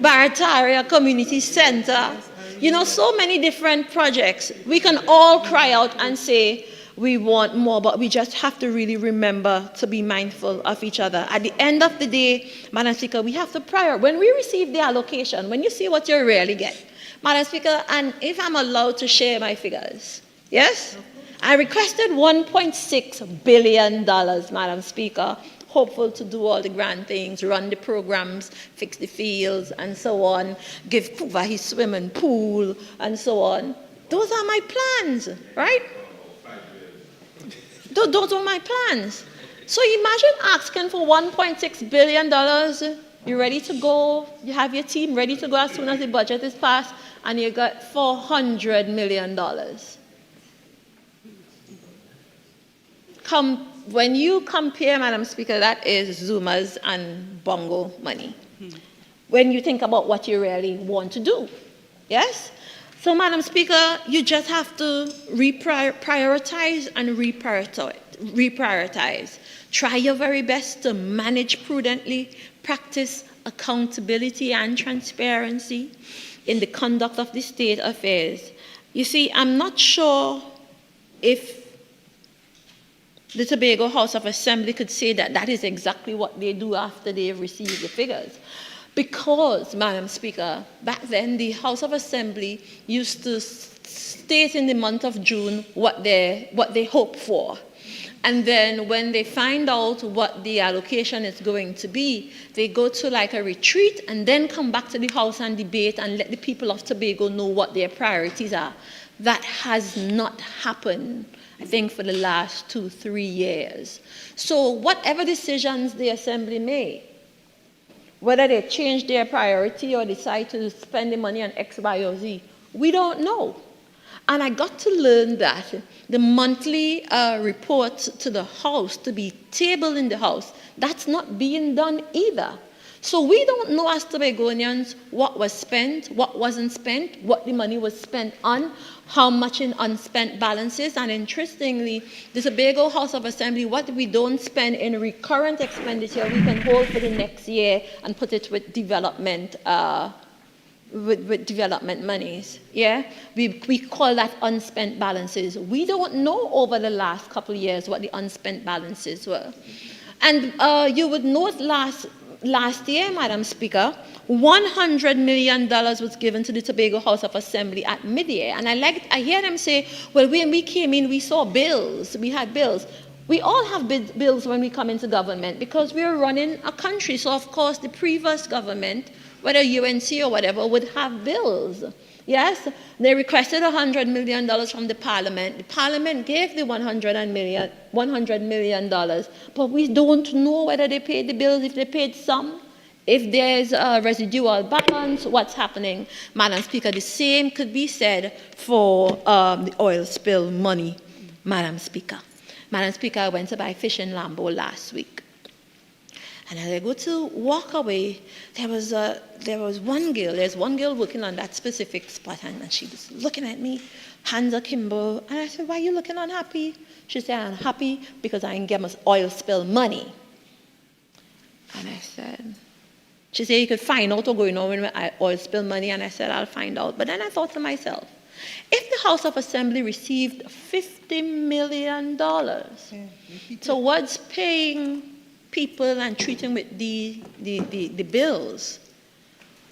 Barataria Community Center, you know, so many different projects. We can all cry out and say we want more, but we just have to really remember to be mindful of each other. At the end of the day, Madam Speaker, we have to prioritize. When we receive the allocation, when you see what you really get, Madam Speaker, and if I'm allowed to share my figures, yes? I requested $1.6 billion, Madam Speaker, hopeful to do all the grand things, run the programs, fix the fields, and so on, give Kuva his swimming pool, and so on. Those are my plans, right? Those are my plans. So imagine asking for $1.6 billion. You're ready to go. You have your team ready to go as soon as the budget is passed, and you got $400 million. When you compare, Madam Speaker, that is Zuma's and Bongo money. When you think about what you really want to do, yes? So, Madam Speaker, you just have to prioritize and reprioritize. Try your very best to manage prudently, practice accountability and transparency in the conduct of the state affairs. You see, I'm not sure if the Tobago House of Assembly could say that that is exactly what they do after they've received the figures. Because, Madam Speaker, back then the House of Assembly used to state in the month of June what they hope for. And then when they find out what the allocation is going to be, they go to like a retreat and then come back to the House and debate and let the people of Tobago know what their priorities are. That has not happened, I think, for the last 2-3 years. So whatever decisions the Assembly made, whether they change their priority or decide to spend the money on X, Y, or Z, we don't know. And I got to learn that the monthly report to the House, to be tabled in the House, that's not being done either. So we don't know as Tobagonians what was spent, what wasn't spent, what the money was spent on, how much in unspent balances. And interestingly, the Tobago House of Assembly, what we don't spend in recurrent expenditure, we can hold for the next year and put it with development with development monies. Yeah, we call that unspent balances. We don't know over the last couple of years what the unspent balances were. And you would note last year, Madam Speaker, $100 million was given to the Tobago House of Assembly at mid-year. And I hear them say, well, when we came in, we saw bills, we had bills. We all have bills when we come into government because we're running a country. So, of course, the previous government, whether UNC or whatever, would have bills. Yes, they requested $100 million from the Parliament. The Parliament gave the $100 million, but we don't know whether they paid the bills, if they paid some, if there's a residual balance, what's happening. Madam Speaker, the same could be said for the oil spill money, Madam Speaker. Madam Speaker, I went to buy fish in Lambo last week. And as I go to walk away, there was one girl. There's one girl working on that specific spot, and she was looking at me, hands akimbo. And I said, "Why are you looking unhappy?" She said, "I'm happy because I didn't get my oil spill money." And I said, she said, "You could find out what's going on with my oil spill money." And I said, "I'll find out." But then I thought to myself, if the House of Assembly received $50 million towards paying people and treating with the bills,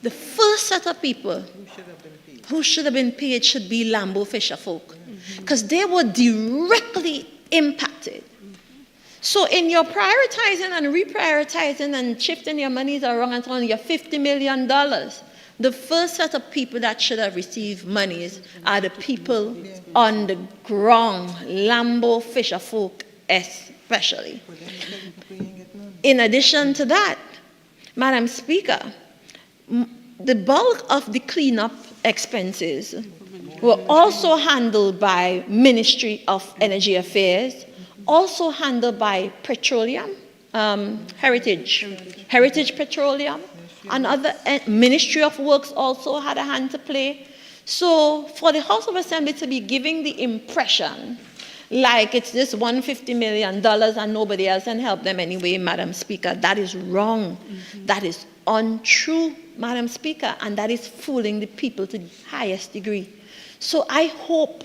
the first set of people who should have been paid should be Lambo fisher folk, because they were directly impacted. So in your prioritizing and reprioritizing and shifting your monies around and on your $50 million, the first set of people that should have received monies are the people on the ground, Lambo fisher folk especially. In addition to that, Madam Speaker, the bulk of the cleanup expenses were also handled by Ministry of Energy Affairs, also handled by Petroleum, Heritage Petroleum, and other Ministry of Works also had a hand to play. So for the House of Assembly to be giving the impression like it's this $150 million and nobody else can help them anyway, Madam Speaker, that is wrong. That is untrue, Madam Speaker, and that is fooling the people to the highest degree. So I hope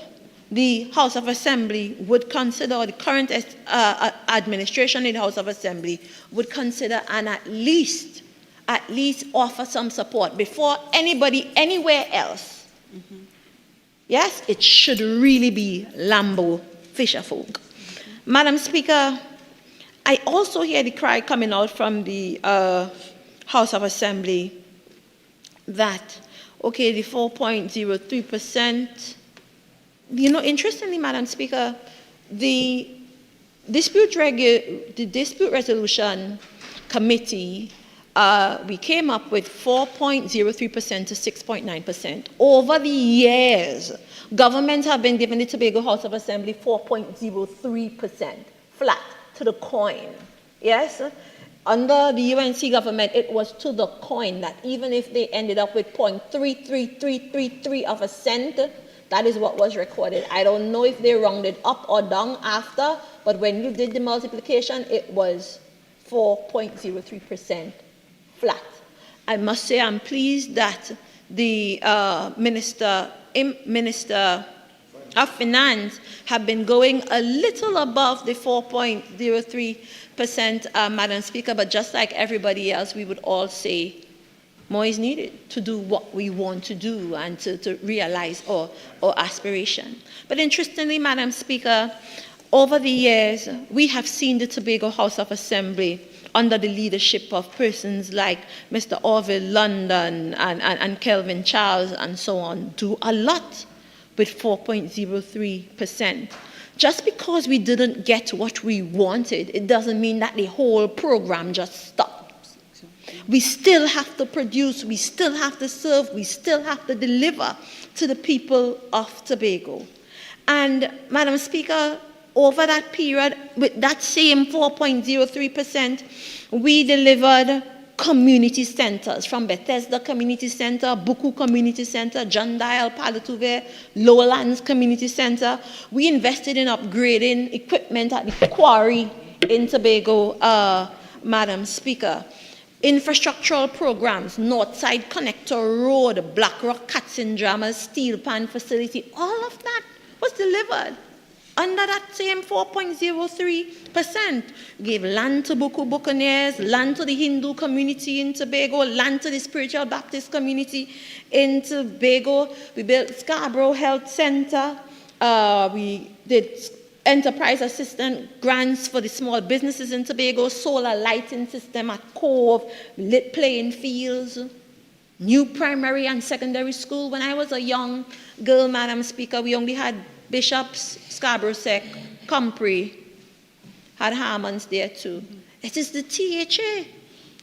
the House of Assembly would consider, or the current administration in the House of Assembly would consider and at least offer some support before anybody anywhere else. Yes, it should really be Lambo fisher folk. Madam Speaker, I also hear the cry coming out from the House of Assembly that, okay, the 4.03%, you know, interestingly, Madam Speaker, the dispute resolution committee, we came up with 4.03% to 6.9%. Over the years, governments have been giving the Tobago House of Assembly 4.03%, flat to the coin. Yes? Under the UNC government, it was to the coin that even if they ended up with 0.33333 of a cent, that is what was recorded. I don't know if they rounded up or down after, but when you did the multiplication, it was 4.03% flat. I must say I'm pleased that the Minister of Finance have been going a little above the 4.03%, Madam Speaker, but just like everybody else, we would all say more is needed to do what we want to do and to realize our aspiration. But interestingly, Madam Speaker, over the years, we have seen the Tobago House of Assembly under the leadership of persons like Mr. Orville London and Kelvin Charles and so on, do a lot with 4.03%. Just because we didn't get what we wanted, it doesn't mean that the whole program just stopped. We still have to produce, we still have to serve, we still have to deliver to the people of Tobago. And Madam Speaker, over that period, with that same 4.03%, we delivered community centers, from Bethesda Community Center, Buku Community Center, John Dial, Palatuve, Lowlands Community Center. We invested in upgrading equipment at the quarry in Tobago, Madam Speaker. Infrastructural programs, Northside Connector Road, Blackrock Catsin Drama, Steel Pan Facility, all of that was delivered under that same 4.03%. Gave land to Buku Buccaneers, land to the Hindu community in Tobago, land to the Spiritual Baptist community in Tobago. We built Scarborough Health Center. We did enterprise assistant grants for the small businesses in Tobago, solar lighting system at Cove, lit playing fields, new primary and secondary school. When I was a young girl, Madam Speaker, we only had Bishops, Scarborough Sec, Compre, had Harmons there too. It is the THA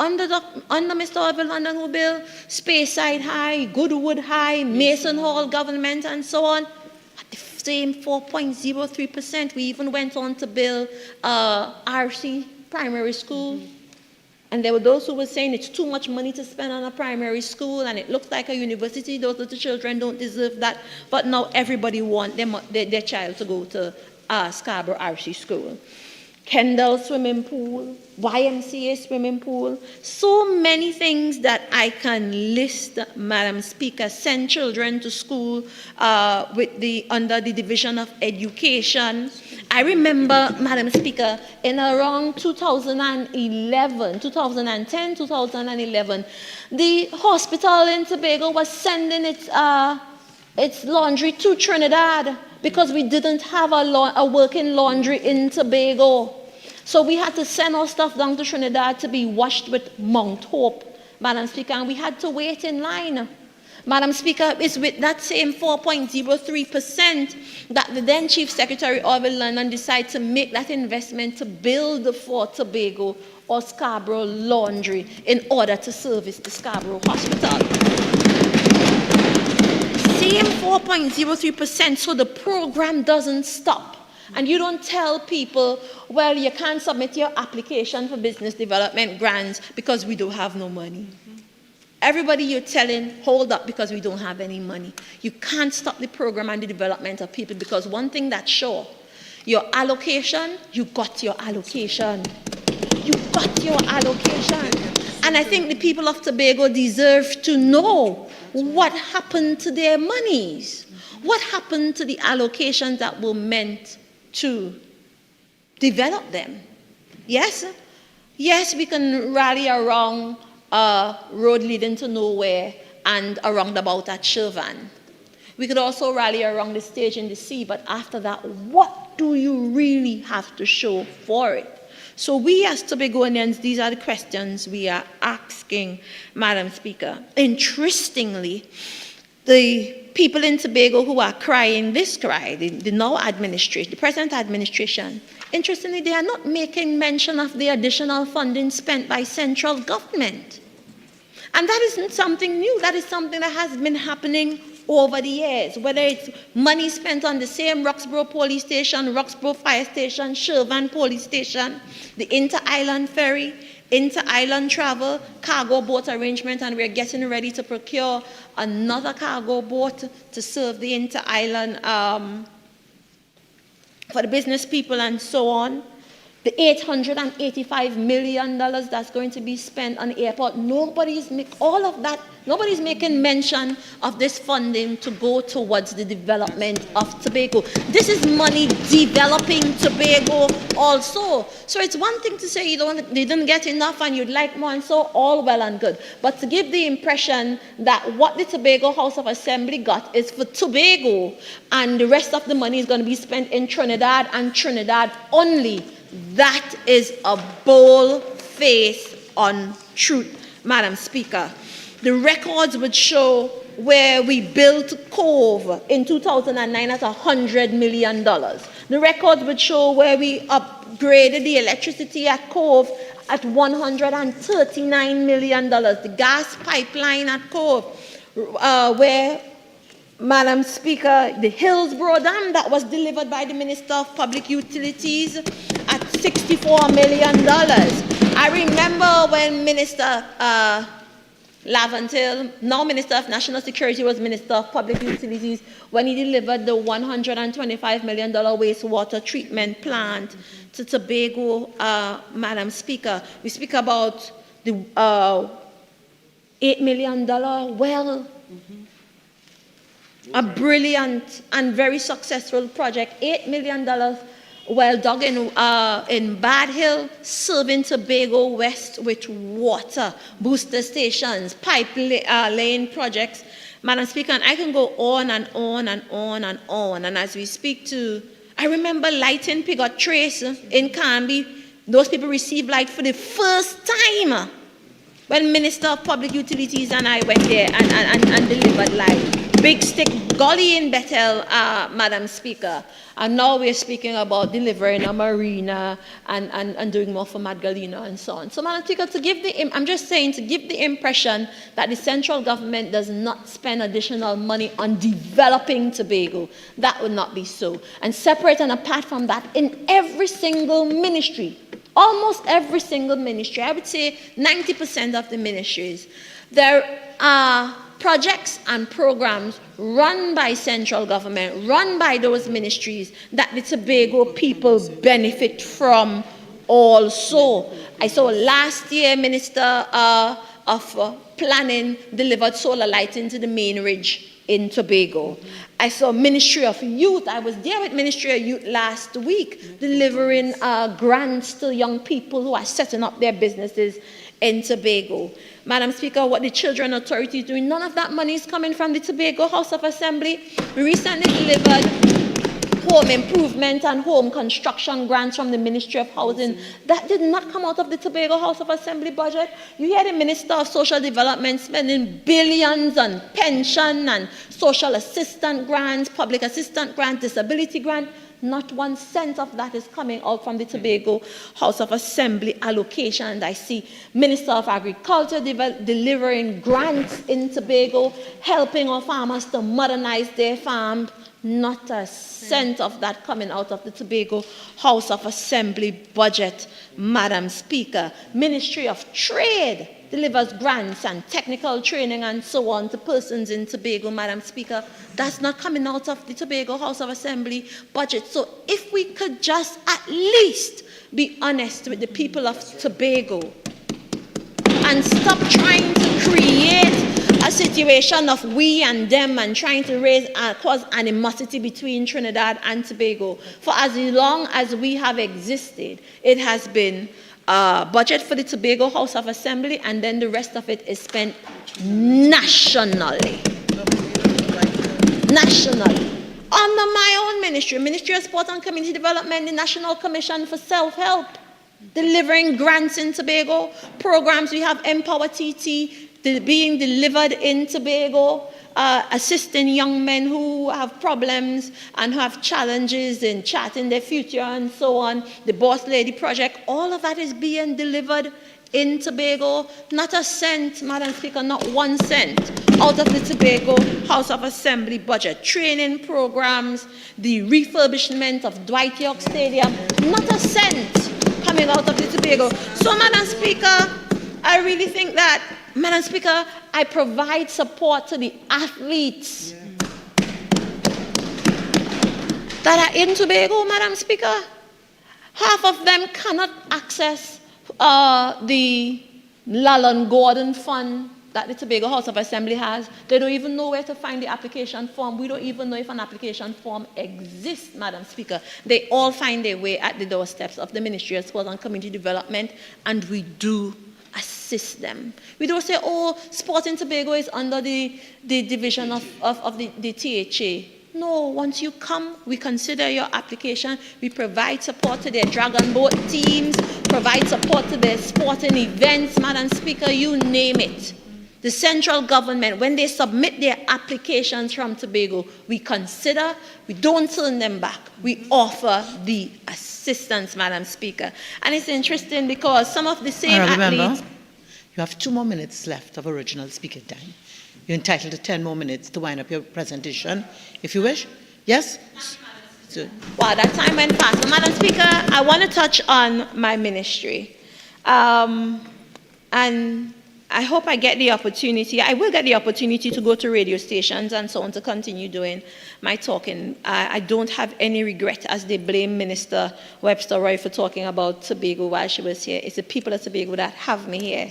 under Mr. Orville London who built Speyside High, Goodwood High, Mason Hall Government, and so on. At the same 4.03%. We even went on to build RC primary school. And there were those who were saying it's too much money to spend on a primary school and it looks like a university. Those little children don't deserve that. But now everybody wants their child to go to Scarborough RC school. Kendall swimming pool, YMCA swimming pool, so many things that I can list, Madam Speaker. Send children to school under the Division of Education. I remember, Madam Speaker, in around 2011, 2010, 2011, the hospital in Tobago was sending its laundry to Trinidad because we didn't have a working laundry in Tobago. So we had to send our stuff down to Trinidad to be washed with Mount Hope, Madam Speaker, and we had to wait in line. Madam Speaker, it's with that same 4.03% that the then Chief Secretary Orville London decided to make that investment to build the Fort Tobago or Scarborough Laundry in order to service the Scarborough Hospital. Same 4.03%, so the program doesn't stop. And you don't tell people, well, you can't submit your application for business development grants because we don't have no money. Everybody you're telling, hold up because we don't have any money. You can't stop the program and the development of people because one thing that's sure, your allocation, you got your allocation. You got your allocation. And I think the people of Tobago deserve to know what happened to their monies. What happened to the allocations that were meant to develop them? Yes? Yes, we can rally around a road leading to nowhere and a roundabout at Shervan. We could also rally around the stage in the sea, but after that, what do you really have to show for it? So we as Tobagoans, these are the questions we are asking, Madam Speaker. Interestingly, the people in Tobago who are crying this cry, the now administration, the present administration, interestingly, they are not making mention of the additional funding spent by central government. And that isn't something new. That is something that has been happening over the years, whether it's money spent on the same Roxborough Police Station, Roxborough Fire Station, Shervan Police Station, the Inter-Island Ferry, Inter-Island travel, cargo boat arrangement, and we're getting ready to procure another cargo boat to serve the Inter-Island for the business people and so on. The $885 million that's going to be spent on the airport, nobody's making mention of this funding to go towards the development of Tobago. This is money developing Tobago also. So it's one thing to say they didn't get enough and you'd like more, and so all well and good. But to give the impression that what the Tobago House of Assembly got is for Tobago and the rest of the money is going to be spent in Trinidad and Trinidad only, that is a bold-faced untruth, Madam Speaker. The records would show where we built Cove in 2009 at $100 million. The records would show where we upgraded the electricity at Cove at $139 million. The gas pipeline at Cove, where, Madam Speaker, the Hillsborough Dam that was delivered by the Minister of Public Utilities at $64 million. I I remember when Minister Lavantil, now Minister of National Security, was Minister of Public Utilities, when he delivered the $125 million wastewater treatment plant to Tobago, Madam Speaker. We speak about the $8 million well. A brilliant and very successful project, $8 million well dug in Bad Hill, serving Tobago West with water, booster stations, lane projects. Madam Speaker, and I can go on and on and on and on. And as we speak to, I remember lighting Pigot Trace in Canby. Those people received light for the first time when Minister of Public Utilities and I went there and delivered light. Big Stick Gully in Bethel, Madam Speaker. And now we're speaking about delivering a marina and doing more for Magdalena and so on. So, Madam Speaker, I'm just saying, to give the impression that the central government does not spend additional money on developing Tobago, that would not be so. And separate and apart from that, in every single ministry, almost every single ministry, I would say 90% of the ministries, there are projects and programs run by central government, run by those ministries that the Tobago people benefit from also. I saw last year Minister of Planning delivered solar lighting to the main ridge in Tobago. I saw Ministry of Youth. I was there with Ministry of Youth last week delivering grants to young people who are setting up their businesses in Tobago. Madam Speaker, what the Children Authority is doing, none of that money is coming from the Tobago House of Assembly. We recently delivered home improvement and home construction grants from the Ministry of Housing. That did not come out of the Tobago House of Assembly budget. You hear the Minister of Social Development spending billions on pension and social assistant grants, public assistant grants, disability grants. Not 1 cent of that is coming out from the Tobago House of Assembly allocation. And I see Minister of Agriculture delivering grants in Tobago, helping our farmers to modernize their farm. Not a cent of that coming out of the Tobago House of Assembly budget, Madam Speaker. Ministry of Trade delivers grants and technical training and so on to persons in Tobago, Madam Speaker. That's not coming out of the Tobago House of Assembly budget. So if we could just at least be honest with the people of Tobago and stop trying to create a situation of we and them and trying to cause animosity between Trinidad and Tobago. For as long as we have existed, it has been budget for the Tobago House of Assembly, and then the rest of it is spent nationally. Under my own ministry, Ministry of Sport and Community Development, the National Commission for Self-Help, delivering grants in Tobago, programs. We have Empower TT being delivered in Tobago, assisting young men who have problems and who have challenges in charting their future and so on. The Boss Lady Project, all of that is being delivered in Tobago. Not a cent, Madam Speaker, not 1 cent out of the Tobago House of Assembly budget. Training programs, the refurbishment of Dwight York Stadium, not a cent coming out of the Tobago. So, Madam Speaker, I really think that, Madam Speaker, I provide support to the athletes that are in Tobago, Madam Speaker. Half of them cannot access the Lalon Gordon Fund that the Tobago House of Assembly has. They don't even know where to find the application form. We don't even know if an application form exists, Madam Speaker. They all find their way at the doorsteps of the Ministry of Sport and Community Development, and we do assist them. We don't say, oh, sport in Tobago is under the division of the THA. No, once you come, we consider your application. We provide support to their dragon boat teams, provide support to their sporting events, Madam Speaker, you name it. The central government, when they submit their applications from Tobago, we consider, we don't turn them back. We offer the assistance, Madam Speaker. And it's interesting because some of the same athletes... Member, you have 2 more minutes left of original speaking time. You're entitled to 10 more minutes to wind up your presentation, if you wish. Yes? Wow, that time went fast. But Madam Speaker, I want to touch on my ministry. And I hope I get the opportunity. I will get the opportunity to go to radio stations and so on to continue doing my talking. I don't have any regret as they blame Minister Webster Roy for talking about Tobago while she was here. It's the people of Tobago that have me here.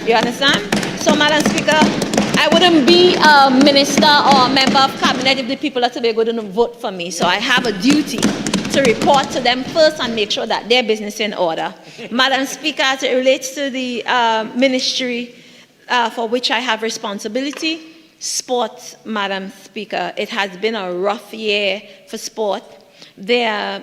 You understand? So, Madam Speaker, I wouldn't be a minister or a member of cabinet if the people of Tobago didn't vote for me. So I have a duty to report to them first and make sure that their business is in order. Madam Speaker, as it relates to the ministry for which I have responsibility, sport, Madam Speaker, it has been a rough year for sport. There are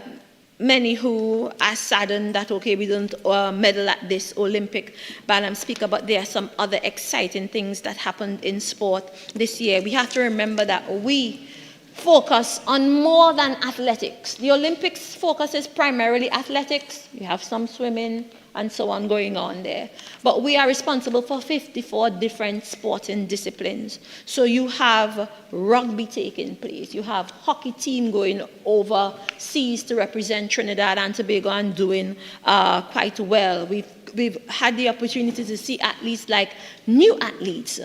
many who are saddened that, okay, we don't medal at this Olympic, Madam Speaker, but there are some other exciting things that happened in sport this year. We have to remember that we focus on more than athletics. The Olympics focuses primarily athletics. You have some swimming and so on going on there. But we are responsible for 54 different sporting disciplines. So you have rugby taking place. You have hockey team going overseas to represent Trinidad and Tobago and doing quite well. We've had the opportunity to see athletes like new athletes.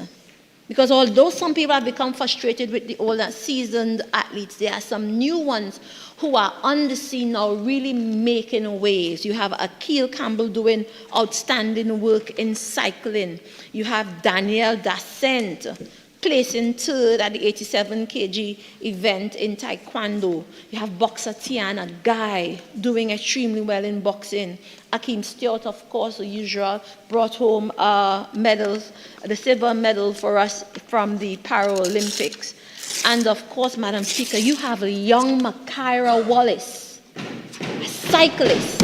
Because although some people have become frustrated with the older seasoned athletes, there are some new ones who are on the scene now really making waves. You have Akil Campbell doing outstanding work in cycling. You have Daniel Dascent placing third at the 87 kg event in Taekwondo. You have boxer Tiana Guy doing extremely well in boxing. Akeem Stewart, of course, the usual, brought home medals, the silver medal for us from the Paralympics. And of course, Madam Speaker, you have a young Makira Wallace, a cyclist.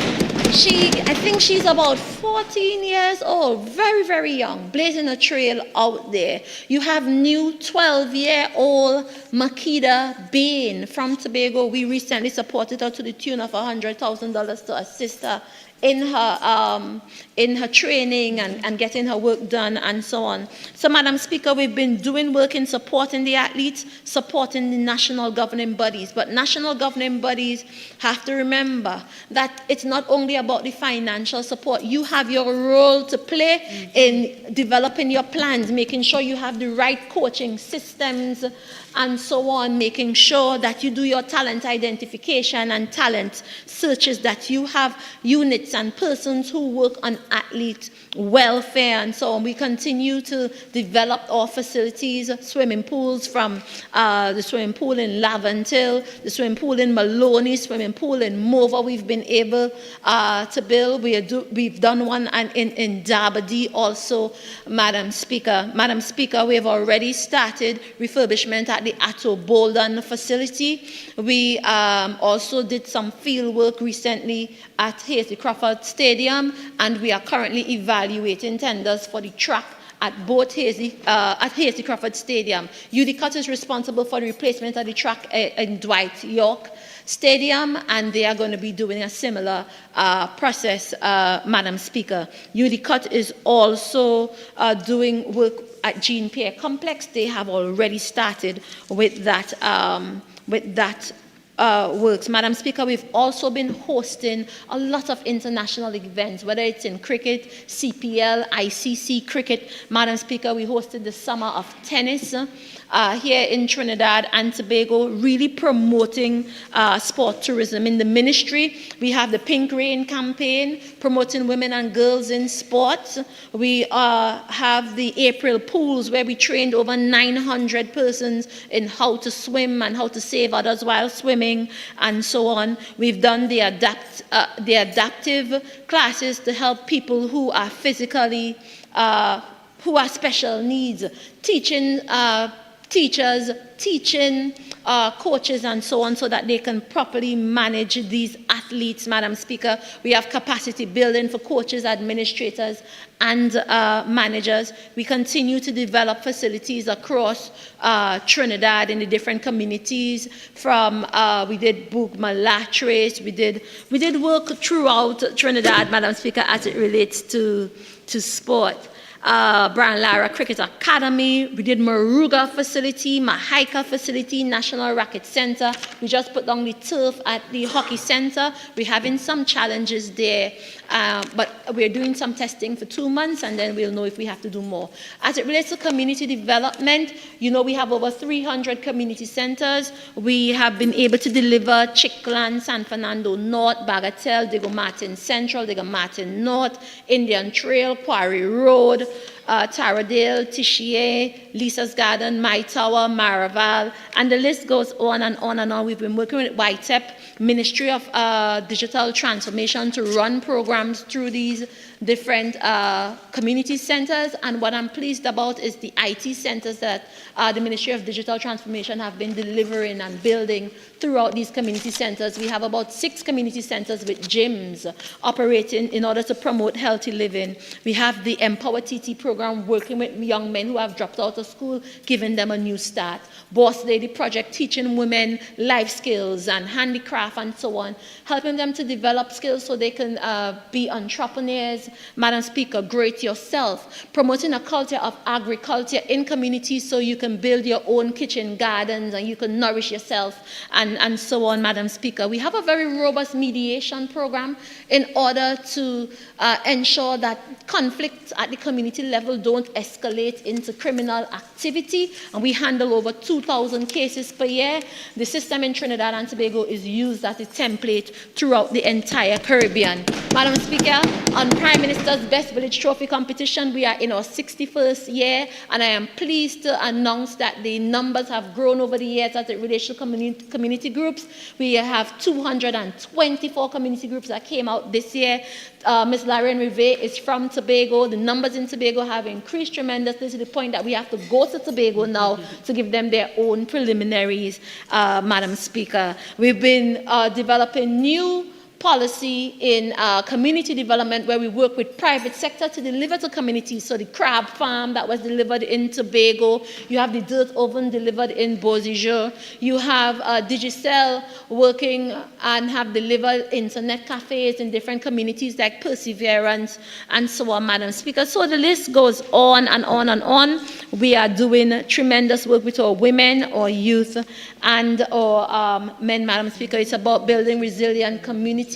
I think she's about 14 years old, very, very young, blazing a trail out there. You have new 12-year-old Makeda Bain from Tobago. We recently supported her to the tune of $100,000 to assist her in her training and getting her work done and so on. So, Madam Speaker, we've been doing work in supporting the athletes, supporting the national governing bodies. But national governing bodies have to remember that it's not only about the financial support. You have your role to play in developing your plans, making sure you have the right coaching systems and so on, making sure that you do your talent identification and talent searches, that you have units and persons who work on athlete welfare and so on. We continue to develop our facilities, swimming pools from the swimming pool in Laventille, the swimming pool in Maloney, swimming pool in Mova. We've been able to build. We've done one in Darbadee also, Madam Speaker. Madam Speaker, we have already started refurbishment at the Atto Bolden facility. We also did some field work recently at Hasty Crawford Stadium, and we are currently evaluating tenders for the track at both Hasty Crawford Stadium. UDCUT is responsible for the replacement of the track in Dwight York Stadium, and they are going to be doing a similar process, Madam Speaker. UDCUT is also doing work at Jean Pierre Complex. They have already started with that works. Madam Speaker, we've also been hosting a lot of international events, whether it's in cricket, CPL, ICC cricket. Madam Speaker, we hosted the Summer of Tennis here in Trinidad and Tobago, really promoting sport tourism in the ministry. We have the Pink Rain campaign, promoting women and girls in sports. We have the April pools, where we trained over 900 persons in how to swim and how to save others while swimming and so on. We've done the adaptive classes to help people who are physically, who are special needs, teaching teachers, teaching coaches and so on, so that they can properly manage these athletes, Madam Speaker. We have capacity building for coaches, administrators, and managers. We continue to develop facilities across Trinidad in the different communities. From we did Boogmalatrace, we did work throughout Trinidad, Madam Speaker, as it relates to sport. Brian Lara Cricket Academy. We did Moruga facility, Mahaika facility, National Racket Center. We just put down the turf at the hockey center. We're having some challenges there, but we're doing some testing for 2 months, and then we'll know if we have to do more. As it relates to community development, you know, we have over 300 community centers. We have been able to deliver Chickland, San Fernando North, Bagatelle, Diego Martin Central, Diego Martin North, Indian Trail, Quarry Road, Taradale, Tishier, Lisa's Garden, My Tower, Maraval, and the list goes on and on and on. We've been working with YTEP, Ministry of Digital Transformation, to run programs through these different community centers, and what I'm pleased about is the IT centers that the Ministry of Digital Transformation have been delivering and building throughout these community centers. We have about 6 community centers with gyms operating in order to promote healthy living. We have the Empower TT program working with young men who have dropped out of school, giving them a new start. Boss Lady Project teaching women life skills and handicraft and so on, helping them to develop skills so they can be entrepreneurs. Madam Speaker, Great Yourself, promoting a culture of agriculture in communities so you can build your own kitchen gardens and you can nourish yourself and so on, Madam Speaker. We have a very robust mediation program in order to ensure that conflicts at the community level don't escalate into criminal activity, and we handle over 2,000 cases per year. The system in Trinidad and Tobago is used as a template throughout the entire Caribbean. Madam Speaker, on Prime Minister's Best Village Trophy competition, we are in our 61st year, and I am pleased to announce that the numbers have grown over the years as it relates to community groups. We have 224 community groups that came out this year. Ms. Larian Rive is from Tobago. The numbers in Tobago have increased tremendously to the point that we have to go to Tobago now to give them their own preliminaries, Madam Speaker. We've been developing new policy in community development where we work with private sector to deliver to communities. So the crab farm that was delivered in Tobago, you have the dirt oven delivered in Beausejour, you have Digicel working and have delivered internet cafes in different communities like Perseverance and so on, Madam Speaker. So the list goes on and on and on. We are doing tremendous work with our women, our youth, and our men, Madam Speaker. It's about building resilient communities,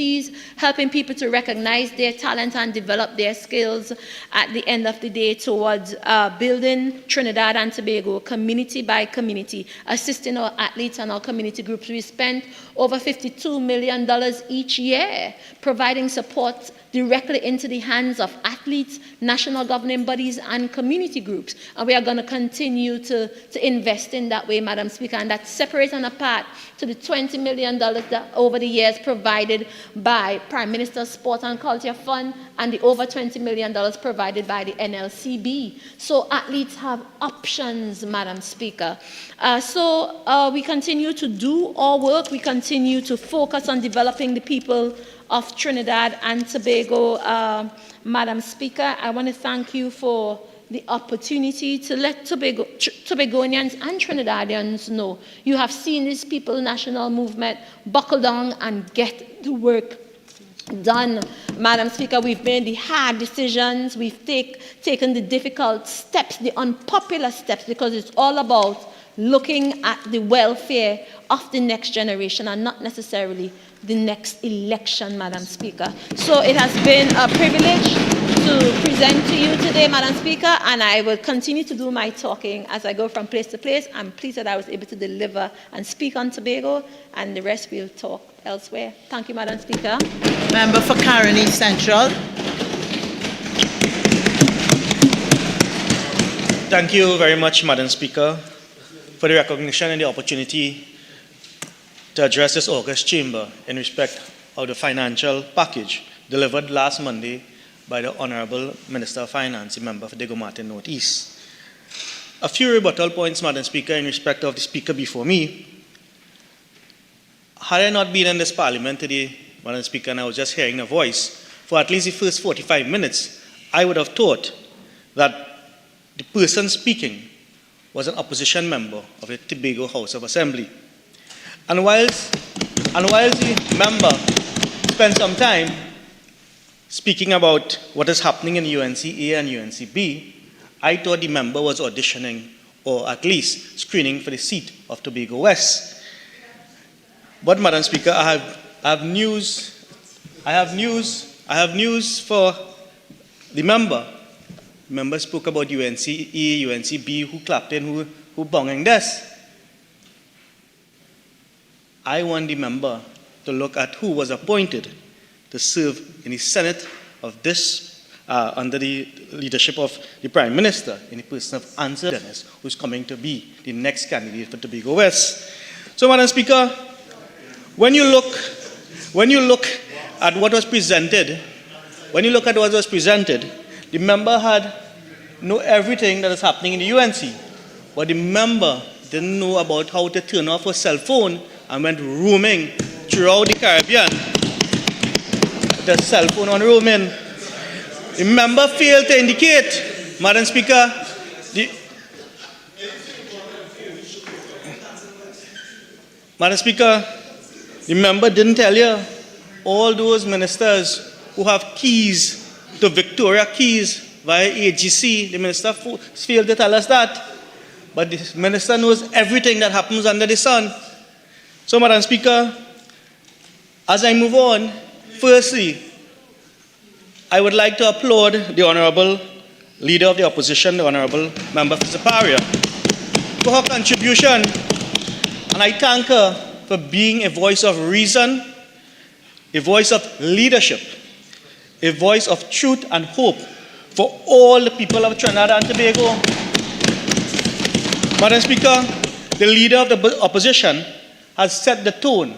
helping people to recognize their talent and develop their skills at the end of the day towards building Trinidad and Tobago community by community, assisting our athletes and our community groups. We spend over $52 million each year providing support directly into the hands of athletes, national governing bodies, and community groups. And we are going to continue to invest in that way, Madam Speaker, and that's separate and apart to the $20 million that over the years provided by Prime Minister's Sport and Culture Fund and the over $20 million provided by the NLCB. So athletes have options, Madam Speaker. So we continue to do our work. We continue to focus on developing the people of Trinidad and Tobago. Madam Speaker, I want to thank you for the opportunity to let Tobagonians and Trinidadians know you have seen this People National Movement buckle down and get the work done. Madam Speaker, we've made the hard decisions, we've taken the difficult steps, the unpopular steps, because it's all about looking at the welfare of the next generation and not necessarily the next election, Madam Speaker. So it has been a privilege to present to you today, Madam Speaker, and I will continue to do my talking as I go from place to place. I'm pleased that I was able to deliver and speak on Tobago, and the rest we'll talk elsewhere. Thank you, Madam Speaker. Member for Caroni Central. Thank you very much, Madam Speaker, for the recognition and the opportunity to address this August chamber in respect of the financial package delivered last Monday by the Honourable Minister of Finance, a member for Diego Martin North East. A few rebuttal points, Madam Speaker, in respect of the speaker before me. Had I not been in this parliament today, Madam Speaker, and I was just hearing a voice for at least the first 45 minutes, I would have thought that the person speaking was an opposition member of the Tobago House of Assembly. And whilst the member spent some time speaking about what is happening in UNC-A and UNC-B, I thought the member was auditioning or at least screening for the seat of Tobago West. But, Madam Speaker, I have news for the member. The member spoke about UNC-A, UNC-B, who clapped in, who bonging this. I want the member to look at who was appointed to serve in the Senate of this, under the leadership of the Prime Minister, in the person of Answer Dennis, who's coming to be the next candidate for Tobago West. So, Madam Speaker, when you look at what was presented, the member had know everything that is happening in the UNC, but the member didn't know about how to turn off her cell phone and went roaming throughout the Caribbean. The cell phone on roaming. The member failed to indicate, Madam Speaker, the member didn't tell you all those ministers who have keys to Victoria Keys via AGC. The minister failed to tell us that. But the minister knows everything that happens under the sun. So, Madam Speaker, as I move on, firstly, I would like to applaud the Honourable Leader of the Opposition, the Honourable Member for Paray, for her contribution. And I thank her for being a voice of reason, a voice of leadership, a voice of truth and hope for all the people of Trinidad and Tobago. Madam Speaker, the Leader of the Opposition has set the tone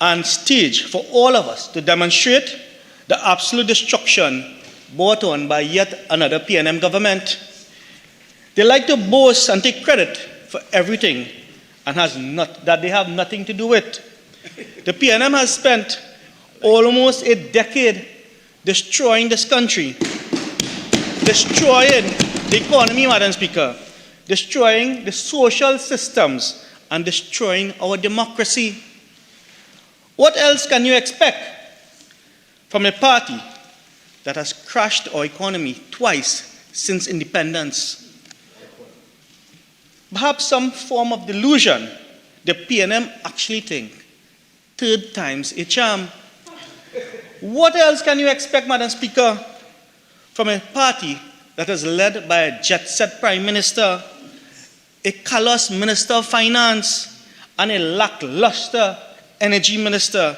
and stage for all of us to demonstrate the absolute destruction brought on by yet another PNM government. They like to boast and take credit for everything and that they have nothing to do with. The PNM has spent almost a decade destroying this country, destroying the economy, Madam Speaker, destroying the social systems, and destroying our democracy. What else can you expect from a party that has crashed our economy twice since independence? Perhaps some form of delusion. The PNM actually think third time's a charm. What else can you expect, Madam Speaker, from a party that is led by a jet-set Prime Minister, a callous Minister of Finance, and a lackluster Energy Minister,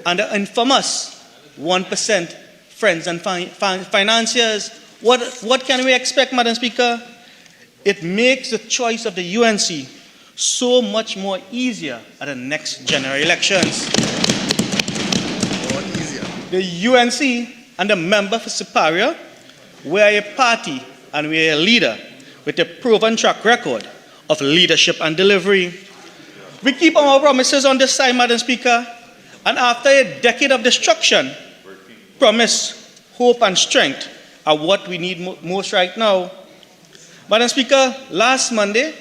and the infamous 1% friends and financiers? What can we expect, Madam Speaker? It makes the choice of the UNC so much more easier at the next general elections. The UNC and the member for Paray, we are a party and we are a leader with a proven track record of leadership and delivery. We keep our promises on this side, Madam Speaker, and after a decade of destruction, promise, hope, and strength are what we need most right now. Madam Speaker, last Monday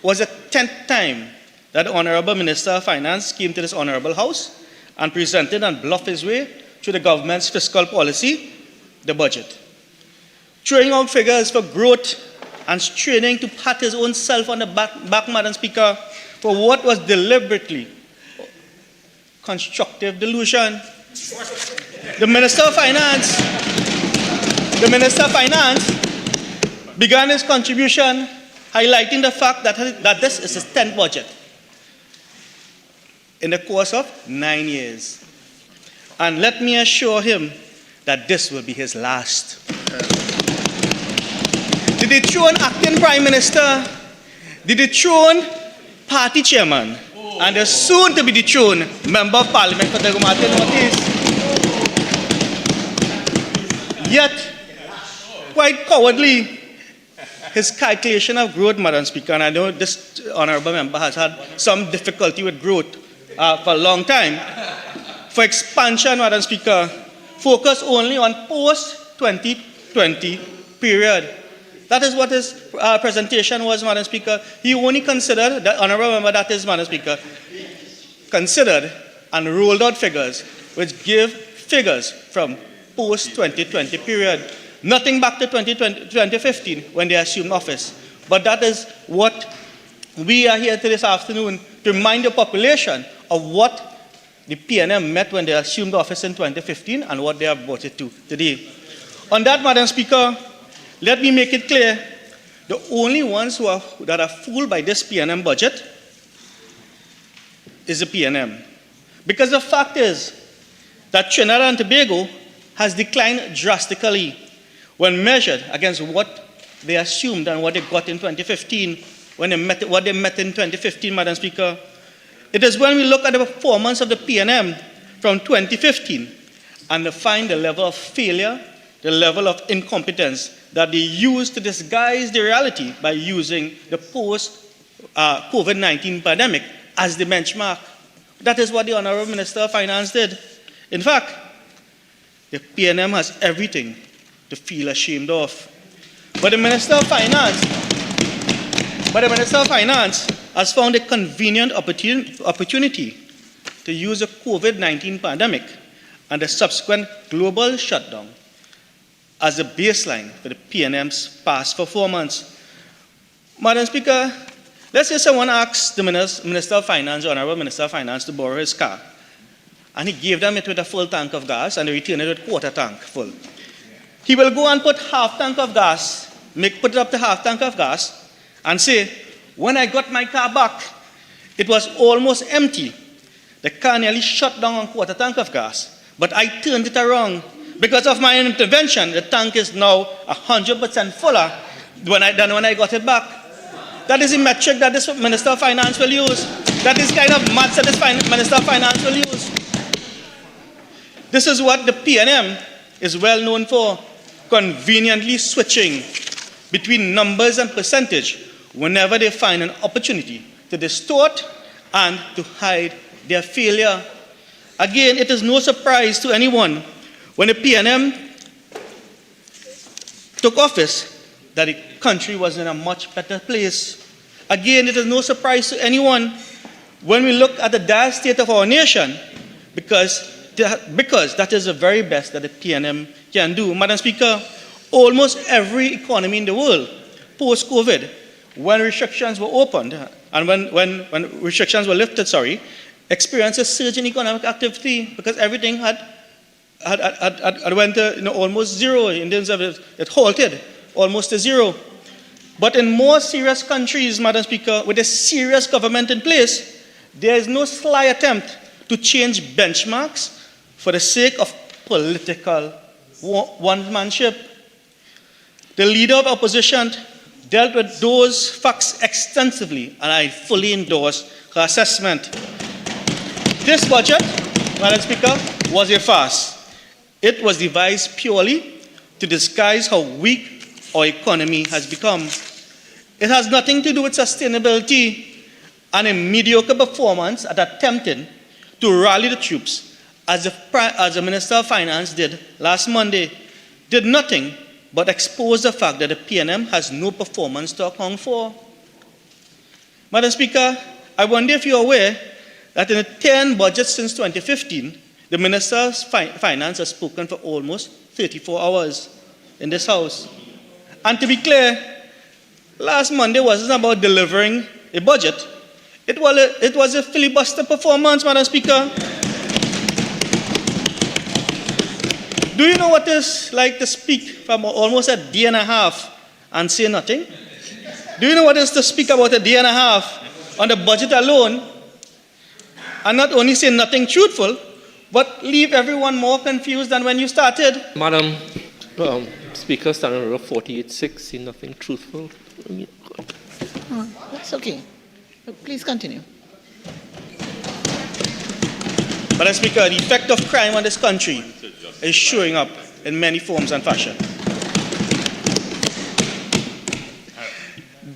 was the 10th time that the Honourable Minister of Finance came to this Honourable House and presented and bluffed his way through the government's fiscal policy, the budget. Throwing out figures for growth and straining to pat his own self on the back, Madam Speaker, for what was deliberately constructive delusion. The Minister of Finance began his contribution highlighting the fact that this is his 10th budget in the course of 9 years. And let me assure him that this will be his last. The dethroned acting Prime Minister, the dethroned party chairman, and the soon to be dethroned Member of Parliament for Davendranath Northeast. Yet, quite cowardly, his calculation of growth, Madam Speaker, and I know this honourable member has had some difficulty with growth for a long time. For expansion, Madam Speaker, focus only on post-2020 period. That is what his presentation was, Madam Speaker. He only considered, the honourable member, that is, Madam Speaker, considered and rolled out figures which give figures from post-2020 period. Nothing back to 2015 when they assumed office. But that is what we are here this afternoon to remind the population of what the PNM met when they assumed office in 2015 and what they have brought it to today. On that, Madam Speaker, let me make it clear, the only ones that are fooled by this PNM budget is the PNM. Because the fact is that Trinidad and Tobago has declined drastically when measured against what they assumed and what they got in 2015, what they met in 2015, Madam Speaker. It is when we look at the performance of the PNM from 2015 and find the level of failure, the level of incompetence that they use to disguise the reality by using the post-COVID-19 pandemic as the benchmark. That is what the Honorable Minister of Finance did. In fact, the PNM has everything to feel ashamed of. But the Minister of Finance has found a convenient opportunity to use the COVID-19 pandemic and the subsequent global shutdown as a baseline for the PNM's past performance. Madam Speaker, let's say someone asks the Minister of Finance, the Honorable Minister of Finance, to borrow his car, and he gave them it with a full tank of gas, and they returned it with quarter tank full. He will go and put half tank of gas, put it up to half tank of gas, and say, when I got my car back, it was almost empty. The car nearly shut down on quarter tank of gas, but I turned it around. Because of my intervention, the tank is now 100% fuller than when I got it back. That is the metric that this Minister of Finance will use. That is kind of maths that this Minister of Finance will use. This is what the PNM is well known for, conveniently switching between numbers and percentage whenever they find an opportunity to distort and to hide their failure. Again, it is no surprise to anyone when the PNM took office that the country was in a much better place. Again, it is no surprise to anyone when we look at the dire state of our nation, because that is the very best that the PNM can do. Madam Speaker, almost every economy in the world, post-COVID, when restrictions were opened, and when restrictions were lifted, experienced a surge in economic activity because everything had went to almost zero in terms of it halted almost to zero. But in more serious countries, Madam Speaker, with a serious government in place, there is no sly attempt to change benchmarks for the sake of political one-manship. The leader of opposition dealt with those facts extensively, and I fully endorse her assessment. This budget, Madam Speaker, was a farce. It was devised purely to disguise how weak our economy has become. It has nothing to do with sustainability, and a mediocre performance at attempting to rally the troops, as the Minister of Finance did last Monday, did nothing but expose the fact that the PNM has no performance to account for. Madam Speaker, I wonder if you're aware that in the 10 budgets since 2015, the Minister of Finance has spoken for almost 34 hours in this House. And to be clear, last Monday wasn't about delivering a budget. It was a filibuster performance, Madam Speaker. Do you know what it's like to speak for almost a day and a half and say nothing? Do you know what it is to speak about a day and a half on the budget alone and not only say nothing truthful, but leave everyone more confused than when you started? Madam Speaker, Standing Order 48.6, see nothing truthful. That's okay. Please continue. Madam Speaker, the effect of crime on this country is showing up in many forms and fashion.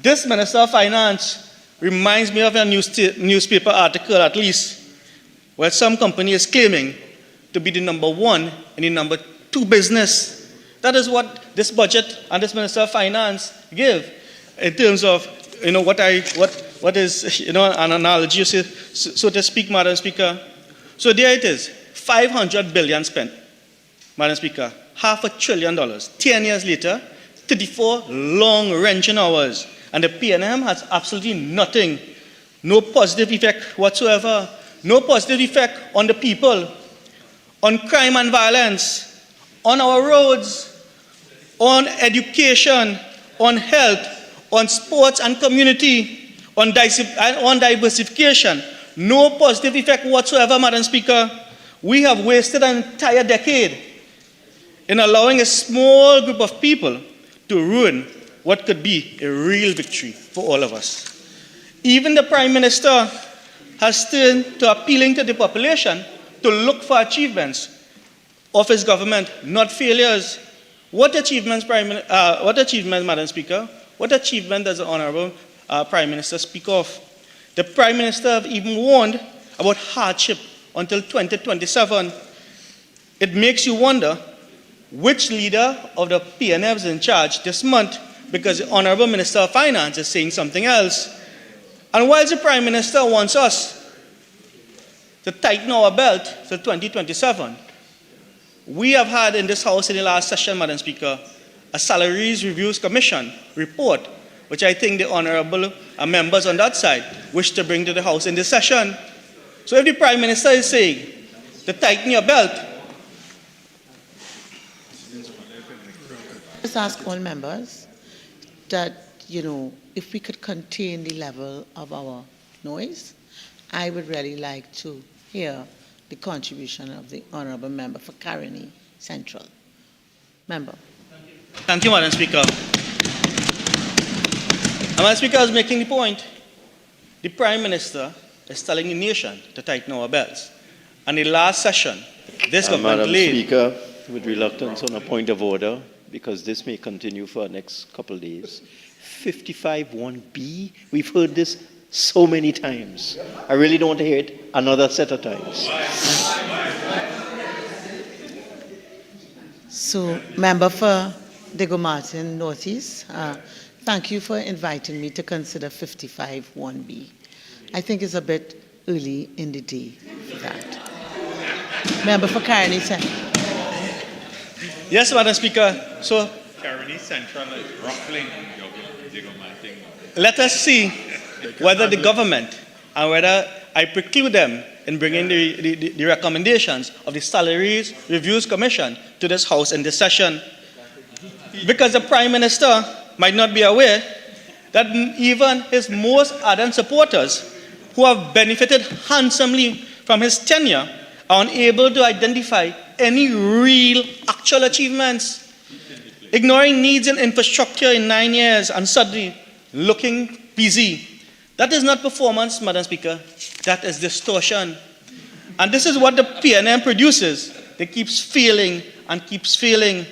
This Minister of Finance reminds me of a newspaper article, at least, where some company is claiming to be the number one and the number two business. That is what this budget and this Minister of Finance give in terms of, what is, an analogy, so to speak, Madam Speaker. So there it is, 500 billion spent. Madam Speaker, $500 billion. 10 years later, 34 long wrenching hours. And the PNM has absolutely nothing, no positive effect whatsoever, no positive effect on the people, on crime and violence, on our roads, on education, on health, on sports and community, on diversification. No positive effect whatsoever, Madam Speaker. We have wasted an entire decade in allowing a small group of people to ruin what could be a real victory for all of us. Even the Prime Minister has turned to appealing to the population to look for achievements of his government, not failures. What achievements, Madam Speaker? What achievement does the Honourable Prime Minister speak of? The Prime Minister have even warned about hardship until 2027. It makes you wonder which leader of the PNF is in charge this month, because the Honourable Minister of Finance is saying something else. And whilst the Prime Minister wants us to tighten our belt till 2027, we have had in this House in the last session, Madam Speaker, a Salaries Reviews Commission report, which I think the Honourable members on that side wish to bring to the House in this session. So if the Prime Minister is saying to tighten your belt, just ask all members that, if we could contain the level of our noise, I would really like to hear the contribution of the Honourable Member for Caroni Central. Member. Thank you, Madam Speaker. And Madam Speaker, I was making the point. The Prime Minister is telling the nation to tighten our belts. And the last session, this government Madam laid... Speaker, with reluctance on a point of order, because this may continue for the next couple of days. 55(1)B, we've heard this so many times. I really don't want to hear it another set of times. So, Member for Diego Martin Northeast, thank you for inviting me to consider 55(1)B. I think it's a bit early in the day for that. Member for Caroni Central. Yes, Madam Speaker. So, Caroni Central is ruffling. Let us see whether the government and whether I preclude them in bringing the recommendations of the Salaries Reviews Commission to this House in this session. Because the Prime Minister might not be aware that even his most ardent supporters who have benefited handsomely from his tenure are unable to identify any real actual achievements, ignoring needs in infrastructure in 9 years and suddenly looking busy. That is not performance, Madam Speaker. That is distortion. And this is what the PNM produces. It keeps failing and keeps failing.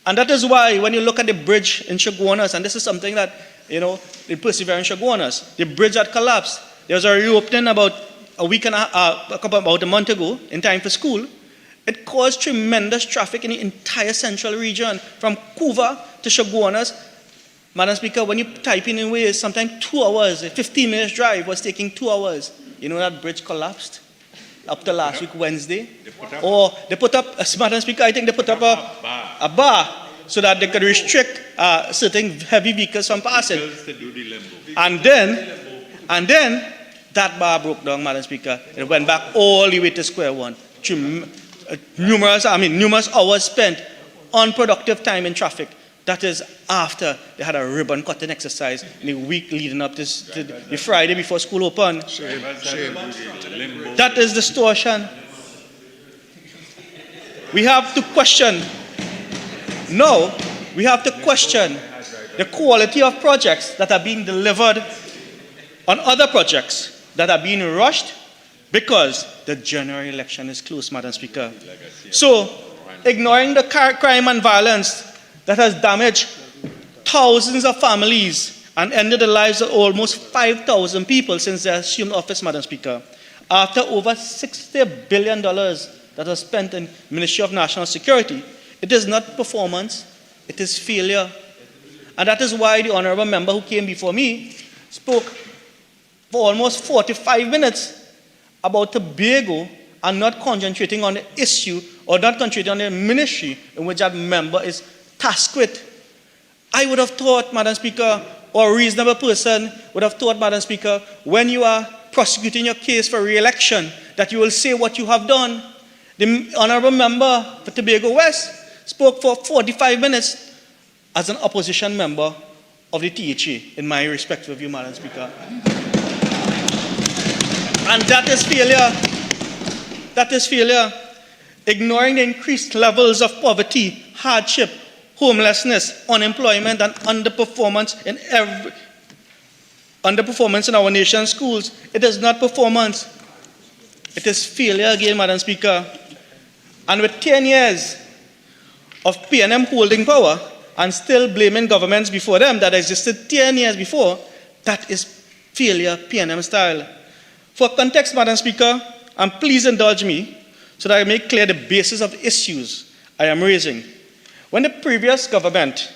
And that is why when you look at the bridge in Chaguanas, and this is something that, the Perseverance Chaguanas, the bridge that collapsed, there was a reopening about a month ago in time for school. It caused tremendous traffic in the entire central region, from Couva to Chaguanas. Madam Speaker, when you type in ways, sometimes 2 hours, a 15-minute drive was taking 2 hours. You know that bridge collapsed up to last week, Wednesday? Or they put up, Madam Speaker, I think they put up a bar so that they could restrict certain heavy vehicles from passing. And then that bar broke down, Madam Speaker. It went back all the way to square one. Numerous hours spent, unproductive time in traffic. That is after they had a ribbon cutting exercise in the week leading up to the Friday before school opened. That is distortion. We have to question. No, we have to question the quality of projects that are being delivered on other projects that are being rushed because the general election is close, Madam Speaker. So, ignoring the crime and violence that has damaged thousands of families and ended the lives of almost 5,000 people since they assumed office, Madam Speaker. After over $60 billion that was spent in Ministry of National Security, it is not performance, it is failure. And that is why the honourable member who came before me spoke for almost 45 minutes about Tobago and not concentrating on the issue or not concentrating on the ministry in which that member is tasked with. I would have thought, Madam Speaker, or a reasonable person would have thought, Madam Speaker, when you are prosecuting your case for re-election, that you will say what you have done. The honourable member for Tobago West spoke for 45 minutes as an opposition member of the THA, in my respectful view, Madam Speaker. And that is failure. That is failure. Ignoring the increased levels of poverty, hardship, homelessness, unemployment, and underperformance in our nation's schools. It is not performance. It is failure again, Madam Speaker. And with 10 years of PNM holding power and still blaming governments before them that existed 10 years before, that is failure PNM style. For context, Madam Speaker, and please indulge me so that I make clear the basis of the issues I am raising. When the previous government,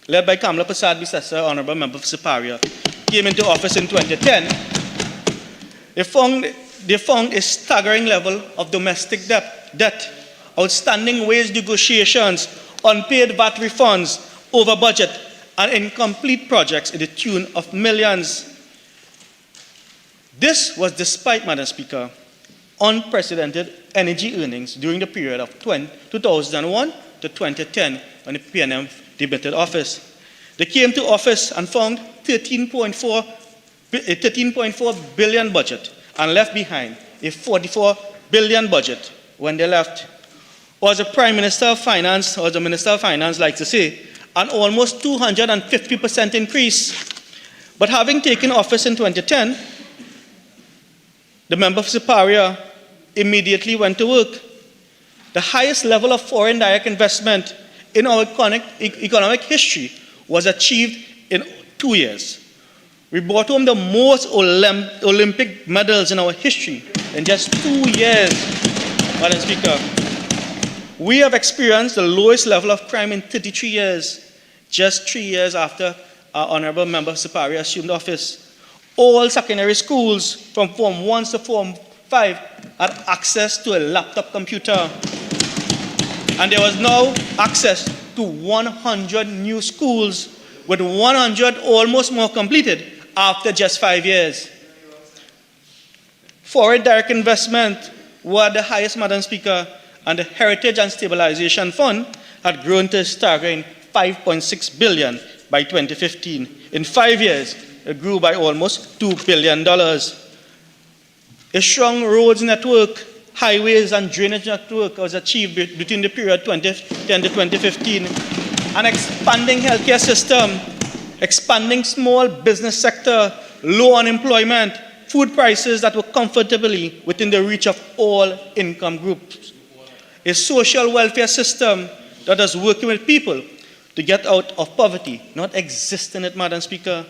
led by Kamala Persad-Bissessar, Honourable Member for Siparia, came into office in 2010, they found a staggering level of domestic debt, outstanding wage negotiations, unpaid VAT refunds, over budget, and incomplete projects in the tune of millions. This was despite, Madam Speaker, unprecedented energy earnings during the period of 2001 to 2010 when the PNM debated office. They came to office and found 13.4 billion budget and left behind a 44 billion budget when they left. Or as the Prime Minister of Finance, or the Minister of Finance likes to say, an almost 250% increase. But having taken office in 2010, the member for Siparia immediately went to work. The highest level of foreign direct investment in our economic history was achieved in 2 years. We brought home the most Olympic medals in our history in just 2 years, Madam Speaker. We have experienced the lowest level of crime in 33 years, just 3 years after our Honourable Member Siparia assumed office. All secondary schools from Form 1 to Form 5 had access to a laptop computer. And there was now access to 100 new schools, with 100 almost more completed after just 5 years. Foreign direct investment were the highest, Madam Speaker, and the Heritage and Stabilization Fund had grown to a staggering 5.6 billion by 2015. In 5 years, it grew by almost $2 billion. A strong roads network, highways, and drainage network was achieved between the period 2010 to 2015. An expanding healthcare system, expanding small business sector, low unemployment, food prices that were comfortably within the reach of all income groups. A social welfare system that is working with people to get out of poverty, not exist in it, Madam Speaker.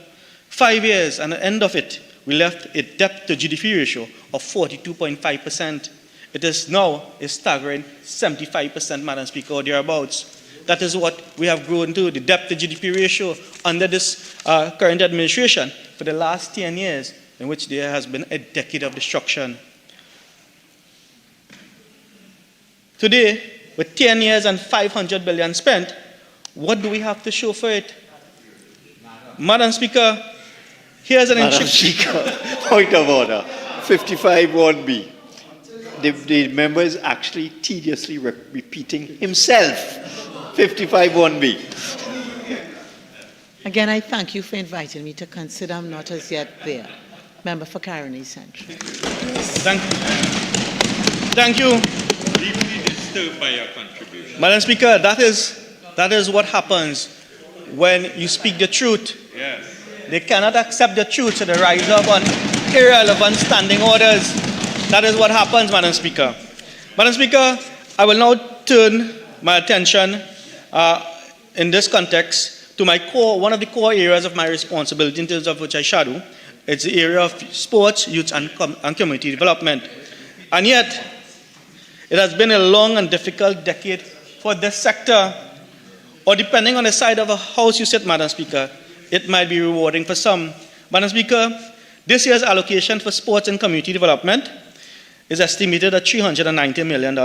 5 years, and at the end of it, we left a debt to GDP ratio of 42.5%. It is now a staggering 75%, Madam Speaker, or thereabouts. That is what we have grown to, the debt to GDP ratio under this current administration for the last 10 years, in which there has been a decade of destruction. Today, with 10 years and 500 billion spent, what do we have to show for it? Madam Speaker, here's an Madam Speaker, point of order. 55(1)(b). The member is actually tediously repeating himself. 55(1)(b). Again, I thank you for inviting me to consider I'm not as yet there. Member for Caroni Central. Thank you. Deeply disturbed by your contribution. Madam Speaker, that is what happens when you speak the truth. Yes. They cannot accept the truth, so they rise up on irrelevant standing orders. That is what happens, Madam Speaker. Madam Speaker, I will now turn my attention in this context to one of the core areas of my responsibility in terms of which I shadow. It's the area of sports, youth, and community development. And yet, it has been a long and difficult decade for this sector. Or depending on the side of a house you sit, Madam Speaker, it might be rewarding for some. Madam Speaker, this year's allocation for sports and community development is estimated at $390 million,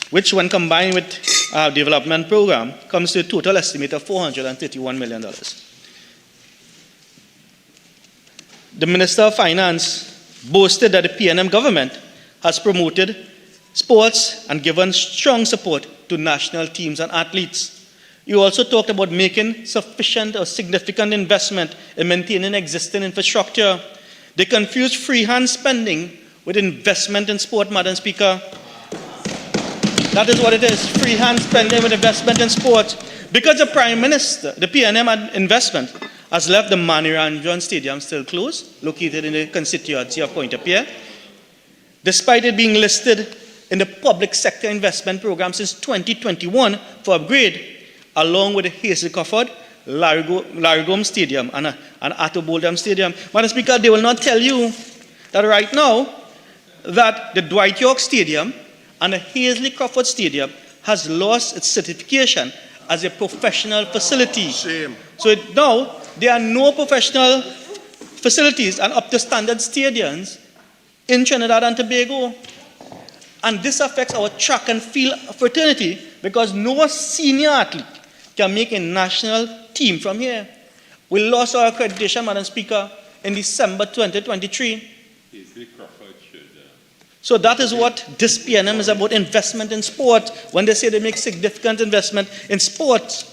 which when combined with our development program comes to a total estimate of $431 million. The Minister of Finance boasted that the PNM government has promoted sports and given strong support to national teams and athletes. You also talked about making sufficient or significant investment in maintaining existing infrastructure. They confuse freehand spending with investment in sport, Madam Speaker. That is what it is, freehand spending with investment in sport. Because the Prime Minister, the PNM investment, has left the Maniranjan Stadium still closed, located in the constituency of Pointe-a-Pierre, despite it being listed in the public sector investment program since 2021 for upgrade, along with the Hasely Cofford, Larigome Stadium and Atto Boldam Stadium. Madam Speaker, they will not tell you that right now that the Dwight York Stadium and the Hasely Cofford Stadium has lost its certification as a professional facility. Shame. So now there are no professional facilities and up to standard stadiums in Trinidad and Tobago. And this affects our track and field fraternity because no senior athlete can make a national team from here. We lost our accreditation, Madam Speaker, in December 2023. So that is what this PNM is about, investment in sport. When they say they make significant investment in sport.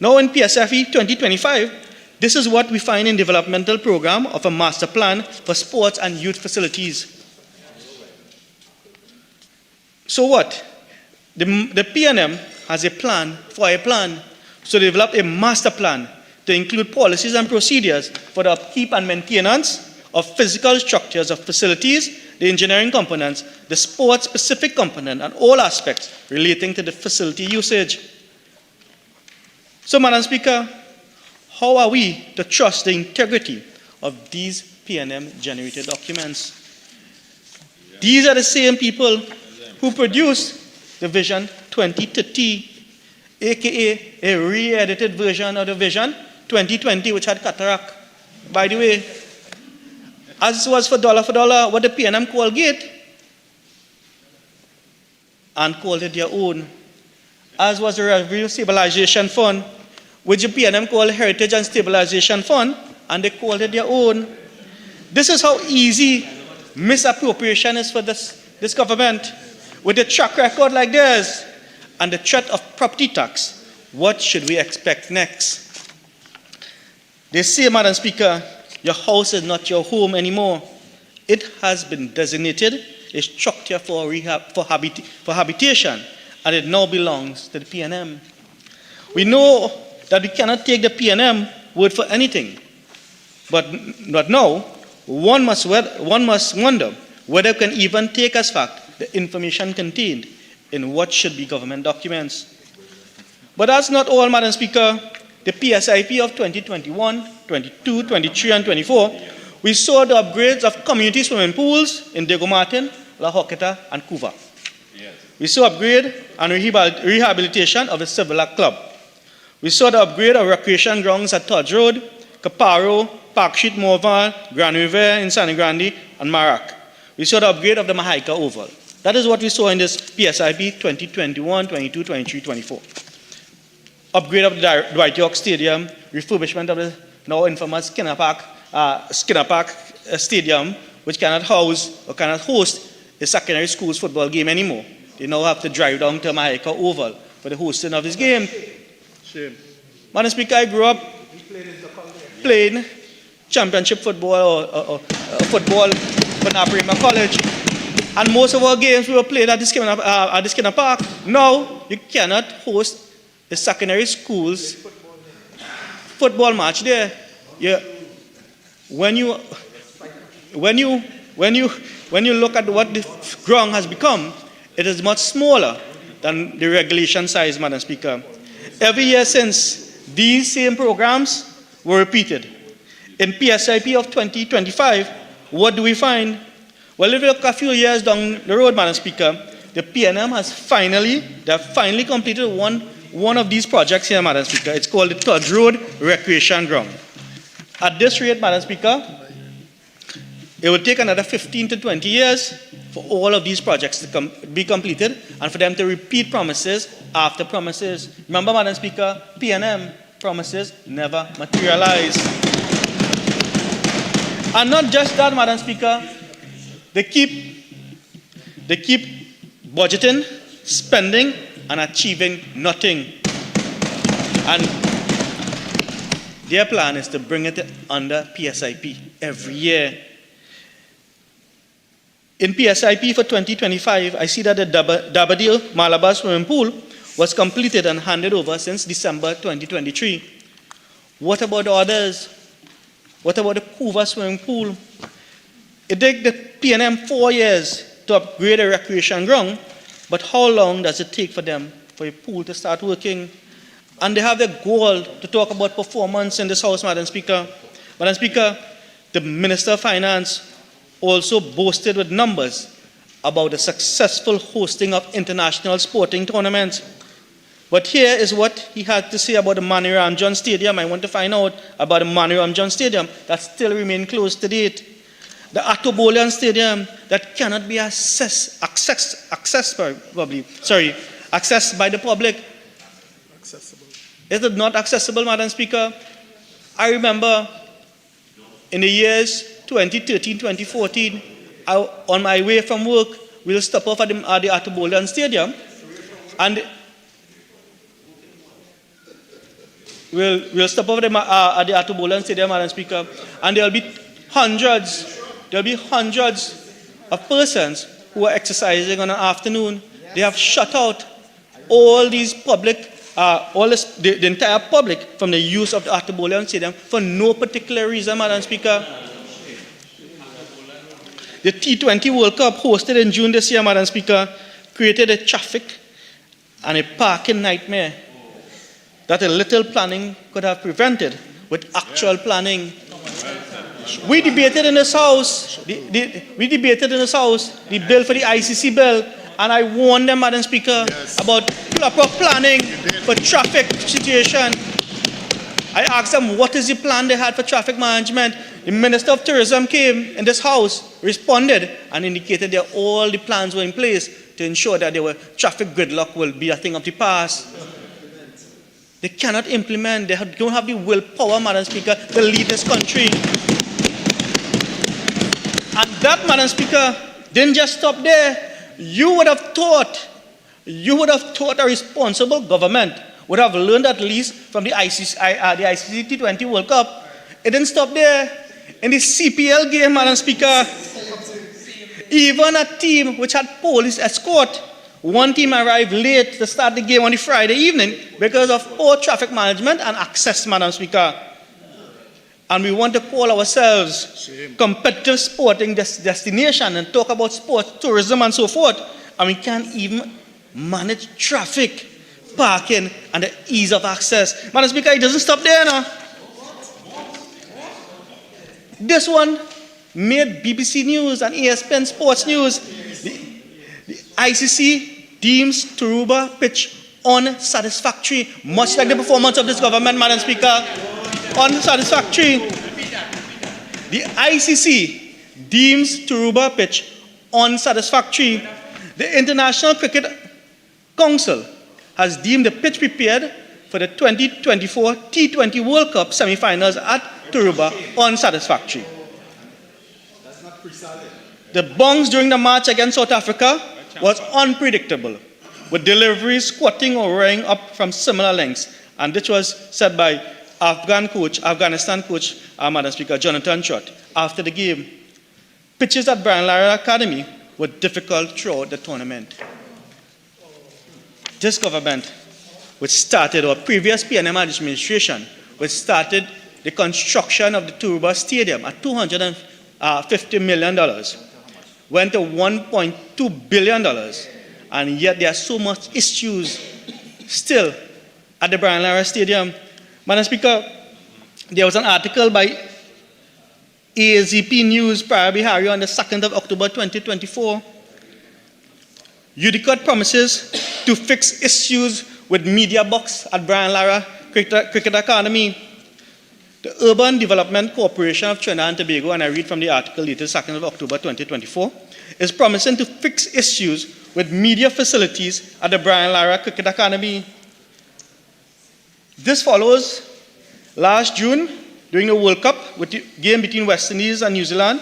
Now in PSFE 2025, this is what we find in developmental program of a master plan for sports and youth facilities. So what? The PNM has a plan for a plan. So they developed a master plan to include policies and procedures for the upkeep and maintenance of physical structures of facilities, the engineering components, the sport-specific component, and all aspects relating to the facility usage. So, Madam Speaker, how are we to trust the integrity of these PNM-generated documents? These are the same people who produced the Vision 2030, aka a re-edited version of the Vision 2020, which had cataract. By the way, as was for dollar, what the PNM called GATE and called it their own. As was the Revenue Stabilization Fund, which the PNM called Heritage and Stabilization Fund, and they called it their own. This is how easy misappropriation is for this government. With a track record like this and the threat of property tax, what should we expect next? They say, Madam Speaker, your house is not your home anymore. It has been designated a structure for habitation, and it now belongs to the PNM. We know that we cannot take the PNM word for anything, but now one must wonder whether we can even take as fact the information contained in what should be government documents. But that's not all, Madam Speaker. The PSIP of 2021, 22, 23, and 24, we saw the upgrades of community swimming pools in Diego Martin, La Hoqueta, and Cuva. Yes. We saw upgrade and rehabilitation of the Civilac Club. We saw the upgrade of recreation grounds at Todd Road, Caparo, Park Street, Morval, Grand River in San Grande, and Marac. We saw the upgrade of the Mahaika Oval. That is what we saw in this PSIP 2021, 22, 23, 24. Upgrade of the Dwight York Stadium, refurbishment of the now infamous Skinner Park Stadium, which cannot house or cannot host a secondary school's football game anymore. They now have to drive down to Mahaika Oval for the hosting of this game. Shame. Madam Speaker, I grew up playing championship football or football for Naparima College. And most of our games we were played at the Skinner Park. Now, you cannot host a secondary school's football match there. When you look at what the ground has become, it is much smaller than the regulation size, Madam Speaker. Every year since, these same programs were repeated. In PSIP of 2025, what do we find? Well, if you look a few years down the road, Madam Speaker, the PNM has finally completed one of these projects here, Madam Speaker. It's called the Todd Road Recreation Ground. At this rate, Madam Speaker, it will take another 15 to 20 years for all of these projects to be completed and for them to repeat promises after promises. Remember, Madam Speaker, PNM promises never materialize. And not just that, Madam Speaker, they keep budgeting, spending, and achieving nothing. And their plan is to bring it under PSIP every year. In PSIP for 2025, I see that the Dabadil Malabar swimming pool was completed and handed over since December 2023. What about the others? What about the Kuva swimming pool? It took the PNM 4 years to upgrade a recreation ground, but how long does it take for a pool to start working? And they have the goal to talk about performance in this House, Madam Speaker. Madam Speaker, the Minister of Finance also boasted with numbers about the successful hosting of international sporting tournaments. But here is what he had to say about the Mani Ramjan Stadium. I want to find out about the Mani Ramjan Stadium that still remains closed to date. The Atobolian Stadium that cannot be accessed by the public. Is it not accessible, Madam Speaker? I remember in the years 2013, 2014, on my way from work, we'll stop off at the Atobolian Stadium, and we'll stop off at the Atobolian Stadium, Madam Speaker, and there'll be hundreds of persons who are exercising on an afternoon. They have shut out all these public, the entire public from the use of the Atobolian Stadium for no particular reason, Madam Speaker. The T20 World Cup hosted in June this year, Madam Speaker, created a traffic and a parking nightmare that a little planning could have prevented with actual planning. We debated in this House, the bill for the ICC bill, and I warned them, Madam Speaker, about proper planning for traffic situation. I asked them what is the plan they had for traffic management. The Minister of Tourism came in this House, responded, and indicated that all the plans were in place to ensure that traffic gridlock will be a thing of the past. They cannot implement, they don't have the willpower, Madam Speaker, to lead this country. And that, Madam Speaker, didn't just stop there. You would have thought a responsible government would have learned at least from the ICC T20 World Cup. It didn't stop there. In the CPL game, Madam Speaker, even a team which had police escort, one team arrived late to start the game on the Friday evening because of poor traffic management and access, Madam Speaker. And we want to call ourselves competitive sporting destination and talk about sports, tourism, and so forth. And we can't even manage traffic, parking, and the ease of access. Madam Speaker, it doesn't stop there now. This one made BBC News and ESPN Sports News. The ICC deems Turuba pitch unsatisfactory, much like the performance of this government, Madam Speaker. Unsatisfactory. The ICC deems Turuba pitch unsatisfactory. The International Cricket Council has deemed the pitch prepared for the 2024 T20 World Cup semi-finals at Turuba unsatisfactory. The bongs during the match against South Africa was unpredictable, with deliveries squatting or rearing up from similar lengths. And this was said by Afghanistan coach, Madam Speaker, Jonathan Trott, after the game. Pitches at Brian Lara Academy were difficult throughout the tournament. This government, which started, or previous PNM administration, which started the construction of the Turuba Stadium at $250 million, went to $1.2 billion, and yet there are so much issues still at the Brian Lara Stadium. Madam Speaker, there was an article by AZP News, Paray on the 2nd of October 2024. UDCOT promises to fix issues with media box at Brian Lara Cricket Academy. The Urban Development Corporation of Trinidad and Tobago, and I read from the article dated 2nd of October 2024, is promising to fix issues with media facilities at the Brian Lara Cricket Academy. This follows last June during the World Cup with the game between West Indies and New Zealand,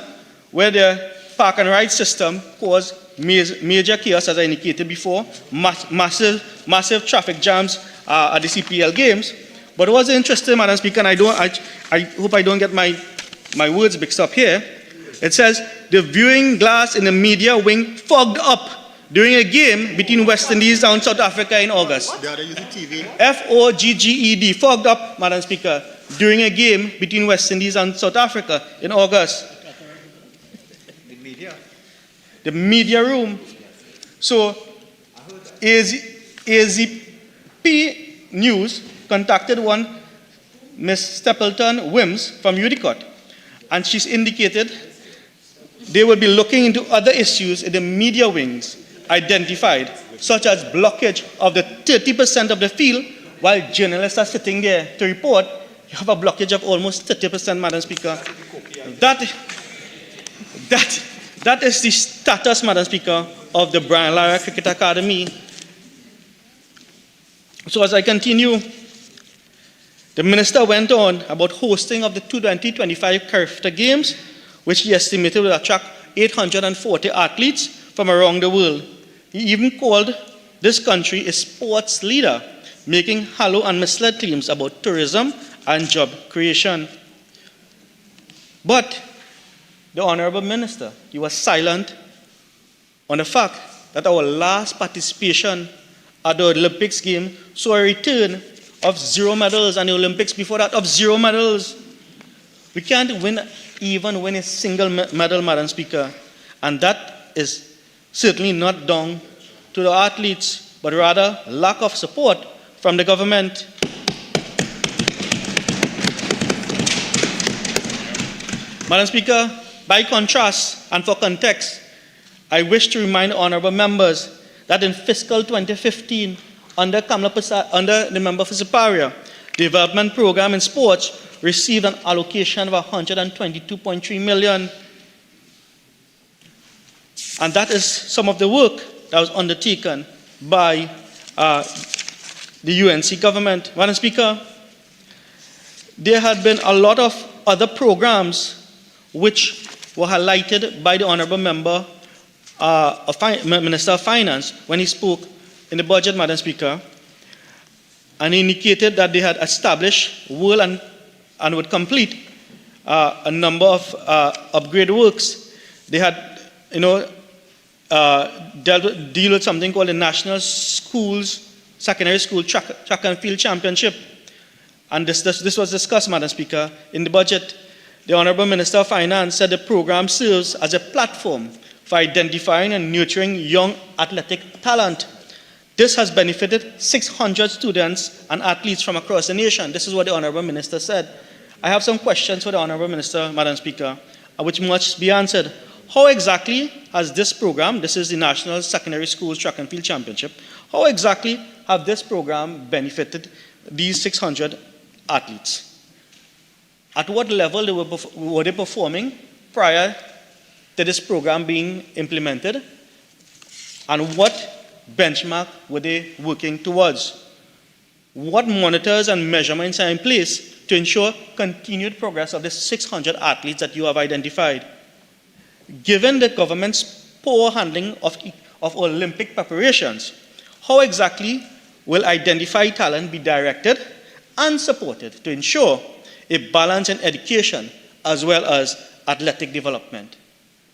where the park and ride system caused major chaos, as I indicated before, massive traffic jams at the CPL games. But it was interesting, Madam Speaker, and I hope I don't get my words mixed up here. It says, the viewing glass in the media wing fogged up during a game between West Indies and South Africa in August. F-O-G-G-E-D, fogged up, Madam Speaker, during a game between West Indies and South Africa in August. The media room. So, AZP News contacted one Miss Stapleton Wims from Udicott, and she's indicated they will be looking into other issues in the media wings identified, such as blockage of the 30% of the field while journalists are sitting there to report. You have a blockage of almost 30%, Madam Speaker. That is the status, Madam Speaker, of the Brian Lara Cricket Academy. So as I continue, the minister went on about hosting of the 2025 Carifta Games, which he estimated would attract 840 athletes from around the world. He even called this country a sports leader, making hollow and misled claims about tourism and job creation. But the Honorable Minister, he was silent on the fact that our last participation at the Olympics game saw a return of 0 medals, and the Olympics before that of 0 medals. We can't even win a single medal, Madam Speaker, and that is certainly not down to the athletes, but rather lack of support from the government. Madam Speaker, by contrast and for context, I wish to remind honorable members that in fiscal 2015, under the member for Siparia, the development program in sports received an allocation of 122.3 million. And that is some of the work that was undertaken by the UNC government. Madam Speaker, there had been a lot of other programs which were highlighted by the honorable member, Minister of Finance, when he spoke in the budget, Madam Speaker, and he indicated that they had established and would complete a number of upgrade works. They had, deal with something called the National Schools, Secondary School Track and Field Championship. And this was discussed, Madam Speaker, in the budget. The Honorable Minister of Finance said the program serves as a platform for identifying and nurturing young athletic talent. This has benefited 600 students and athletes from across the nation. This is what the Honorable Minister said. I have some questions for the Honorable Minister, Madam Speaker, which must be answered. How exactly has this program, this is the National Secondary Schools Track and Field Championship, how exactly have this program benefited these 600 athletes? At what level were they performing prior to this program being implemented? And what benchmark were they working towards? What monitors and measurements are in place to ensure continued progress of the 600 athletes that you have identified? Given the government's poor handling of Olympic preparations, how exactly will identified talent be directed and supported to ensure a balance in education as well as athletic development?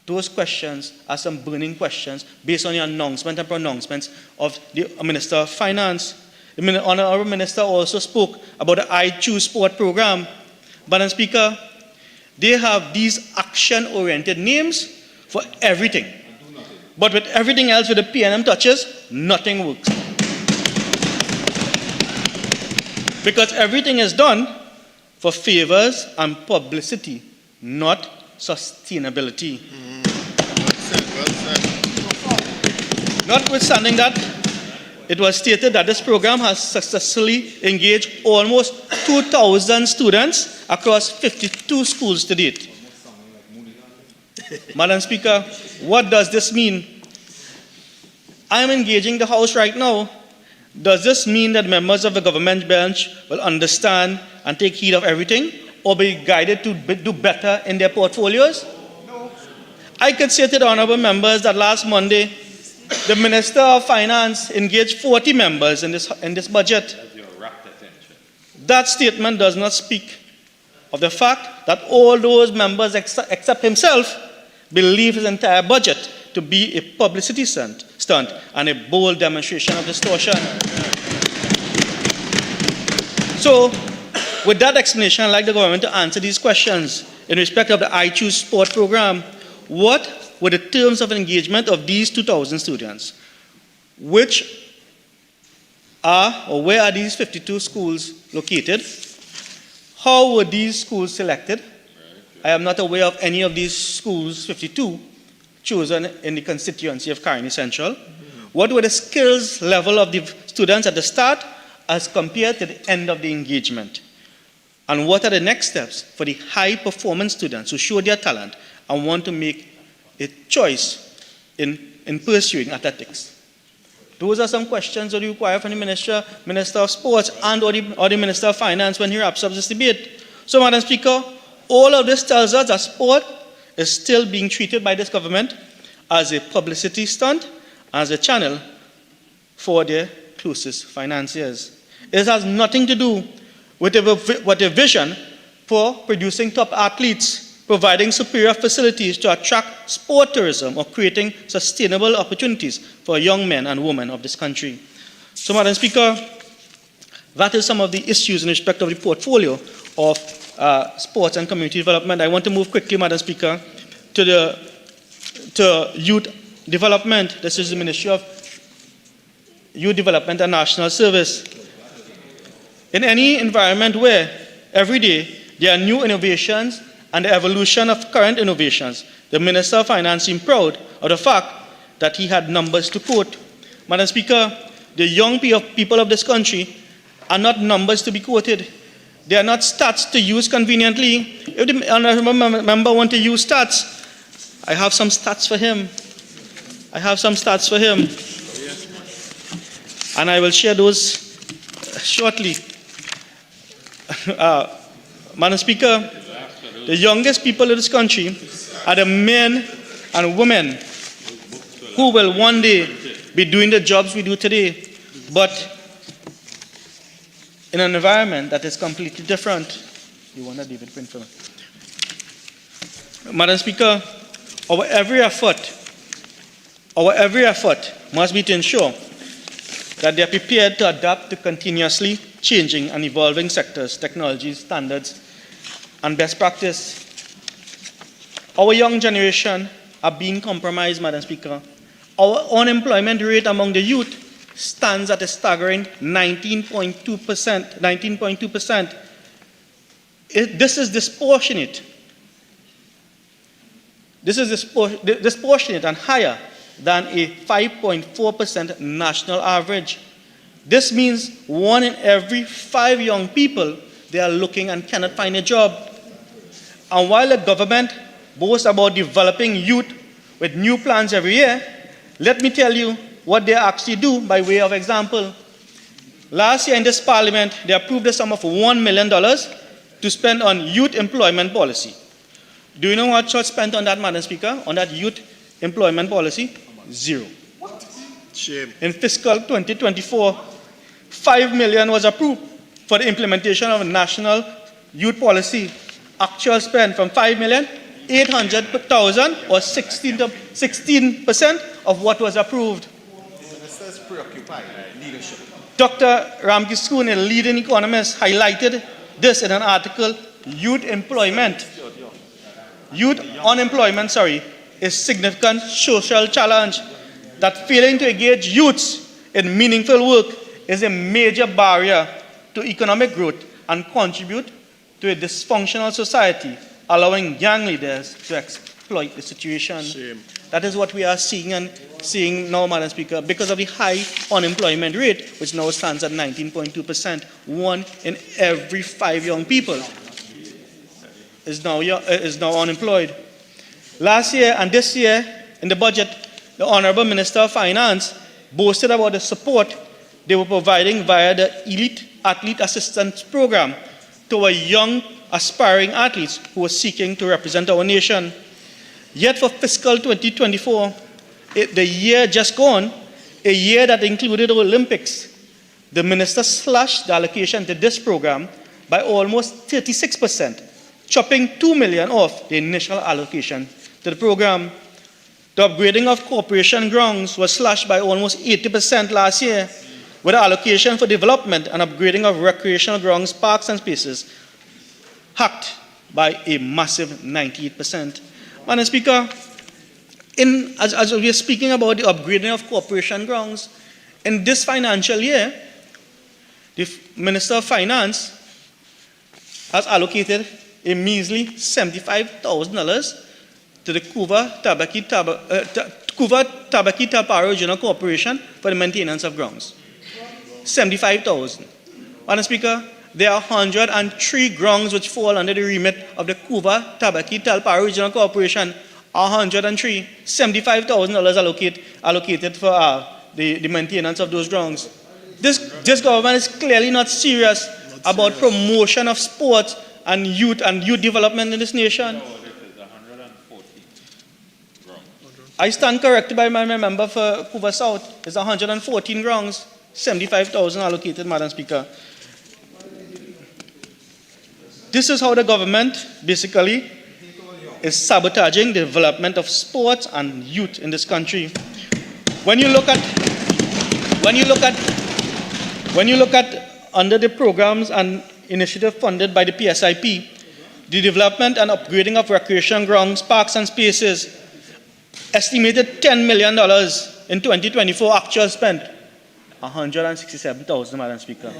Those questions are some burning questions based on the announcement and pronouncements of the Minister of Finance. The Honorable Minister also spoke about the I Choose Sport program. Madam Speaker, they have these action-oriented names for everything. But with everything else with the P&M touches, nothing works. Because everything is done for favors and publicity, not sustainability. Notwithstanding that, it was stated that this program has successfully engaged almost 2,000 students across 52 schools to date. Madam Speaker, what does this mean? I am engaging the House right now. Does this mean that members of the government bench will understand and take heed of everything, or be guided to do better in their portfolios? No. I could say to the honorable members that last Monday, the Minister of Finance engaged 40 members in this budget. That statement does not speak of the fact that all those members except himself believe his entire budget to be a publicity stunt and a bold demonstration of distortion. So, with that explanation, I'd like the government to answer these questions in respect of the I Choose Sport program. What were the terms of engagement of these 2,000 students? Which are, or where are these 52 schools located? How were these schools selected? I am not aware of any of these schools, 52, chosen in the constituency of Caroni Central. What were the skills level of the students at the start as compared to the end of the engagement? And what are the next steps for the high performance students who show their talent and want to make a choice in pursuing athletics? Those are some questions that we require from the Minister of Sports and or the Minister of Finance when he wraps up this debate. So, Madam Speaker, all of this tells us that sport is still being treated by this government as a publicity stunt, as a channel for their closest financiers. It has nothing to do with a vision for producing top athletes, providing superior facilities to attract sport tourism, or creating sustainable opportunities for young men and women of this country. So, Madam Speaker, that is some of the issues in respect of the portfolio of sports and community development. I want to move quickly, Madam Speaker, to youth development. This is the Ministry of Youth Development and National Service. In any environment where every day there are new innovations and the evolution of current innovations, the Minister of Finance seemed proud of the fact that he had numbers to quote. Madam Speaker, the young people of this country are not numbers to be quoted. They are not stats to use conveniently. If the honorable member wants to use stats, I have some stats for him. And I will share those shortly. Madam Speaker, the youngest people in this country are the men and women who will one day be doing the jobs we do today, but in an environment that is completely different. You want that, David? Print for me. Madam Speaker, our every effort must be to ensure that they are prepared to adapt to continuously changing and evolving sectors, technologies, standards, and best practice. Our young generation are being compromised, Madam Speaker. Our unemployment rate among the youth stands at a staggering 19.2%. This is disproportionate. This is disproportionate and higher than a 5.4% national average. This means 1 in every 5 young people, they are looking and cannot find a job. And while the government boasts about developing youth with new plans every year, let me tell you what they actually do by way of example. Last year in this parliament, they approved a sum of $1 million to spend on youth employment policy. Do you know what was spent on that, Madam Speaker, on that youth employment policy? 0. What? Shame. In fiscal 2024, $5 million was approved for the implementation of a national youth policy. Actual spend from $5 million, $800,000, or 16% of what was approved. Ministers preoccupied leadership. Dr. Gopee-Scoon, a leading economist, highlighted this in an article, Youth unemployment, is significant social challenge, that failing to engage youths in meaningful work is a major barrier to economic growth and contribute to a dysfunctional society, allowing gang leaders to exploit the situation. Shame. That is what we are seeing now, Madam Speaker, because of the high unemployment rate, which now stands at 19.2%. 1 in every 5 young people is now unemployed. Last year and this year, in the budget, the Honorable Minister of Finance boasted about the support they were providing via the Elite Athlete Assistance Program to our young aspiring athletes who were seeking to represent our nation. Yet for fiscal 2024, the year just gone, a year that included the Olympics, the minister slashed the allocation to this program by almost 36%, chopping $2 million off the initial allocation to the program. The upgrading of corporation grounds was slashed by almost 80% last year, with the allocation for development and upgrading of recreational grounds, parks, and spaces hacked by a massive 98%. Madam Speaker, as we are speaking about the upgrading of corporation grounds, in this financial year, the Minister of Finance has allocated a measly $75,000 to the Kuva Tabaki Talparo Regional Corporation for the maintenance of grounds. 75,000. Madam Speaker, there are 103 grounds which fall under the remit of the Kuva Tabaki Talparo Regional Corporation. 103, $75,000 allocated for the maintenance of those grounds. This government is clearly not serious about promotion of sports and youth development in this nation. I stand corrected by my member for Kuva South. It's 114 grounds, 75,000 allocated, Madam Speaker. This is how the government basically is sabotaging the development of sports and youth in this country. When you look at under the programs and initiative funded by the PSIP, the development and upgrading of recreation grounds, parks, and spaces, estimated $10 million in 2024, actual spent $167,000, Madam Speaker.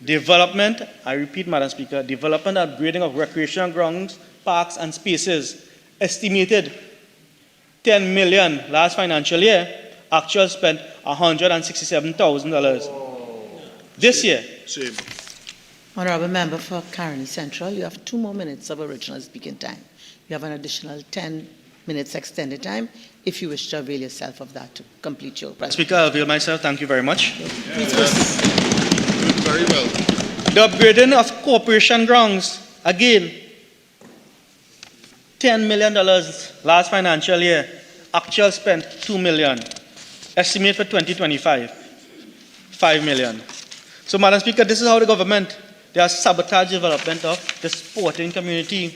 Development, I repeat, Madam Speaker, development and upgrading of recreational grounds, parks, and spaces, estimated $10 million last financial year, actual spent $167,000. This year. Same. Honourable Member for Caroni Central, you have 2 more minutes of original speaking time. You have an additional 10 minutes extended time if you wish to avail yourself of that to complete your presentation. Speaker, I'll avail myself. Thank you very much. Very well. The upgrading of corporation grounds, again, $10 million last financial year, actual spent $2 million. Estimate for 2025, $5 million. So, Madam Speaker, this is how the government, they are sabotage development of the sporting community.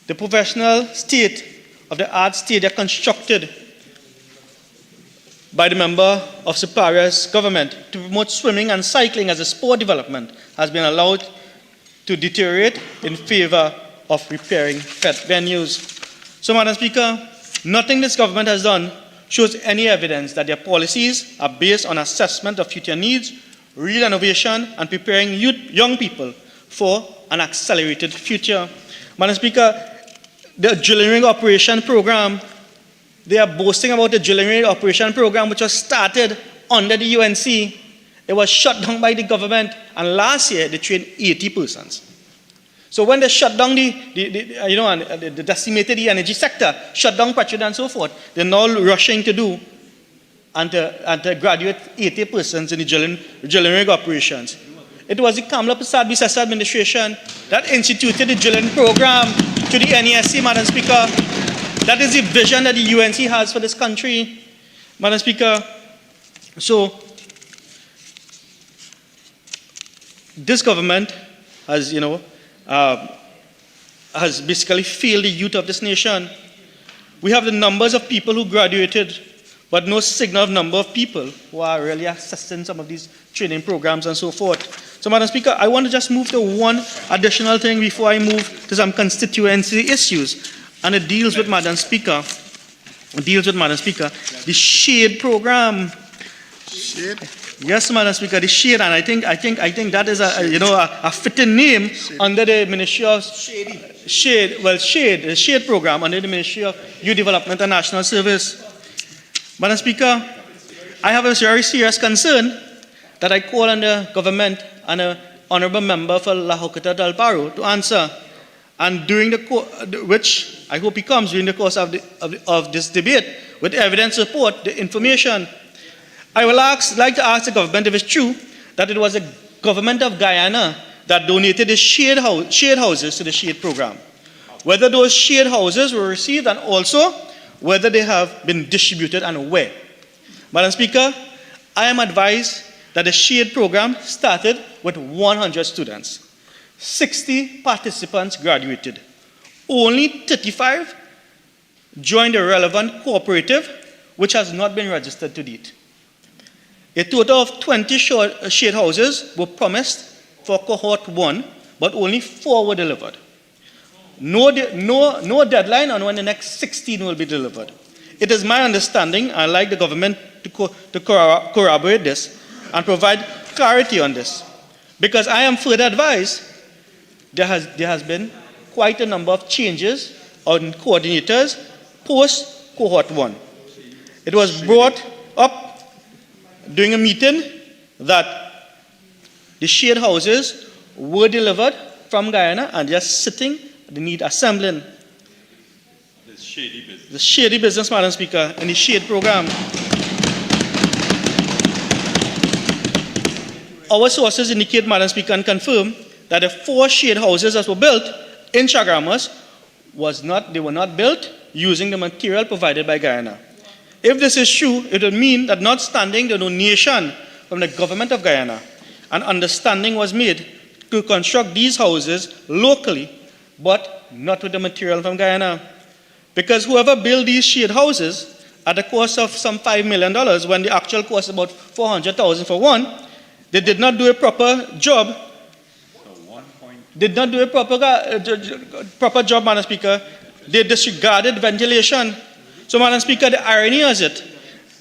The professional state of the art stadia constructed by the member of Superior's government to promote swimming and cycling as a sport development has been allowed to deteriorate in favor of repairing pet venues. So, Madam Speaker, nothing this government has done shows any evidence that their policies are based on assessment of future needs, real innovation, and preparing young people for an accelerated future. Madam Speaker, the Drilling Operation Program, they are boasting about the Drilling Operation Program, which was started under the UNC. It was shut down by the government, and last year they trained 80 persons. So when they shut down the decimated the energy sector, shut down petroleum and so forth, they're now rushing to do and to graduate 80 persons in the drilling operations. It was the Kamala Prasad Bisesa administration that instituted the drilling program to the NESC, Madam Speaker. That is the vision that the UNC has for this country, Madam Speaker. So, this government has, has basically failed the youth of this nation. We have the numbers of people who graduated, but no signal of number of people who are really assisting some of these training programs and so forth. So, Madam Speaker, I want to just move to one additional thing before I move to some constituency issues. And it deals with, Madam Speaker, the SHADE program. SHADE? Yes, Madam Speaker, the SHADE, and I think that is a fitting name under the Ministry of SHADE. Well, SHADE, the SHADE program under the Ministry of Youth Development and National Service. Madam Speaker, I have a very serious concern that I call on the government and an honourable member for La Hokata Dalparo to answer. and which I hope he comes during the course of this debate with evidence support, the information. I will like to ask the government if it's true that it was the government of Guyana that donated the shared houses to the shade program. Whether those shared houses were received and also whether they have been distributed and where. Madam Speaker, I am advised that the shade program started with 100 students. 60 participants graduated. Only 35 joined the relevant cooperative, which has not been registered to date. A total of 20 shade houses were promised for cohort 1, but only 4 were delivered. No deadline on when the next 16 will be delivered. It is my understanding, I'd like the government to corroborate this and provide clarity on this, because I am further advised there has been quite a number of changes on coordinators post cohort 1. It was brought up during a meeting that the shade houses were delivered from Guyana and just sitting, they need assembling. The shady business, Madam Speaker, in the shade program. Our sources indicate, Madam Speaker, and confirm that the 4 shade houses that were built in Chaguaramas were not built using the material provided by Guyana. If this is true, it would mean that notwithstanding the donation from the government of Guyana, an understanding was made to construct these houses locally, but not with the material from Guyana. Because whoever built these shade houses at the cost of some $5 million, when the actual cost is about $400,000 for one, they did not do a proper job. Did not do a proper job, Madam Speaker. They disregarded ventilation. So, Madam Speaker, the irony is it,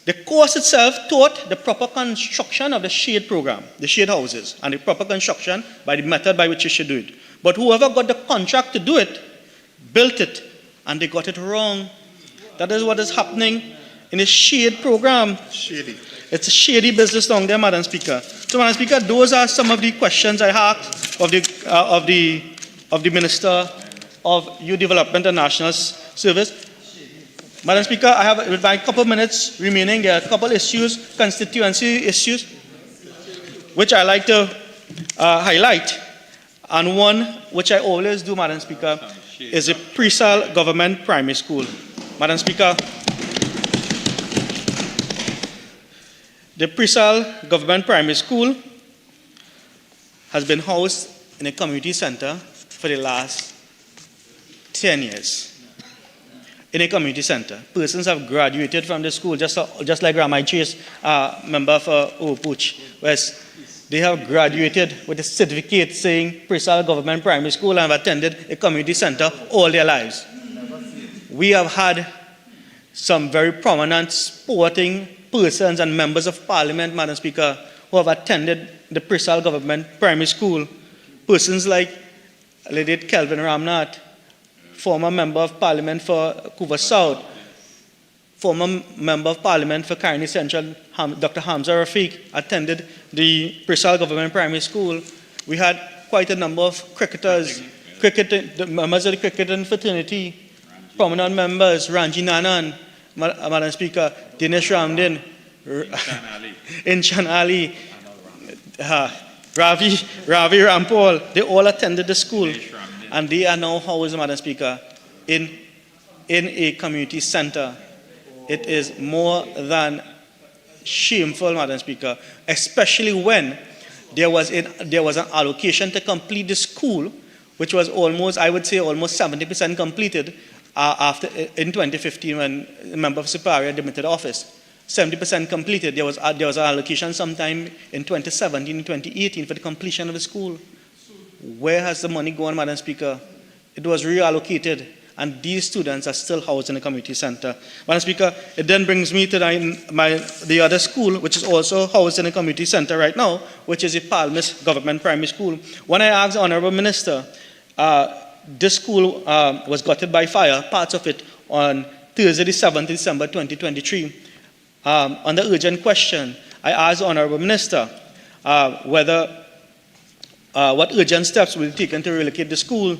the course itself taught the proper construction of the shade program, the shade houses, and the proper construction by the method by which you should do it. But whoever got the contract to do it, built it, and they got it wrong. That is what is happening in the shade program. Shady. It's a shady business down there, Madam Speaker. So, Madam Speaker, those are some of the questions I asked of the Minister of Youth Development and National Service. Madam Speaker, I have with my couple of minutes remaining. There are a couple issues, constituency issues, which I like to highlight. And one which I always do, Madam Speaker, is a Presal Government Primary School. Madam Speaker, the Presal Government Primary School has been housed in a community center for the last 10 years. In a community center. Persons have graduated from the school, just like Ramai Chase, member for Opuch, where they have graduated with a certificate saying Presal Government Primary School and have attended a community center all their lives. We have had some very prominent sporting persons and members of Parliament, Madam Speaker, who have attended the Presal Government Primary School. Persons like Lady Kelvin Ramnath, former member of Parliament for Couva South, former member of Parliament for Carney Central, Dr. Hamza Rafiq, attended the Presal Government Primary School. We had quite a number of cricketers, members of the cricketing fraternity, prominent members, Ranji Nanan, Madam Speaker, Dinesh Ramdin, Inchan Ali, Ravi Rampal, they all attended the school. And they are now housed, Madam Speaker, in a community center. It is more than shameful, Madam Speaker, especially when there was an allocation to complete the school, which was almost, I would say, almost 70% completed in 2015 when a member of Superior demitted office. 70% completed. There was an allocation sometime in 2017 and 2018 for the completion of the school. Where has the money gone, Madam Speaker? It was reallocated, and these students are still housed in the community center. Madam Speaker, it then brings me to the other school, which is also housed in a community center right now, which is the Palmis Government Primary School. When I asked the Honorable Minister, this school was gutted by fire, parts of it, on Thursday, the 7th December 2023. On the urgent question, I asked the Honorable Minister what urgent steps will be taken to relocate the school.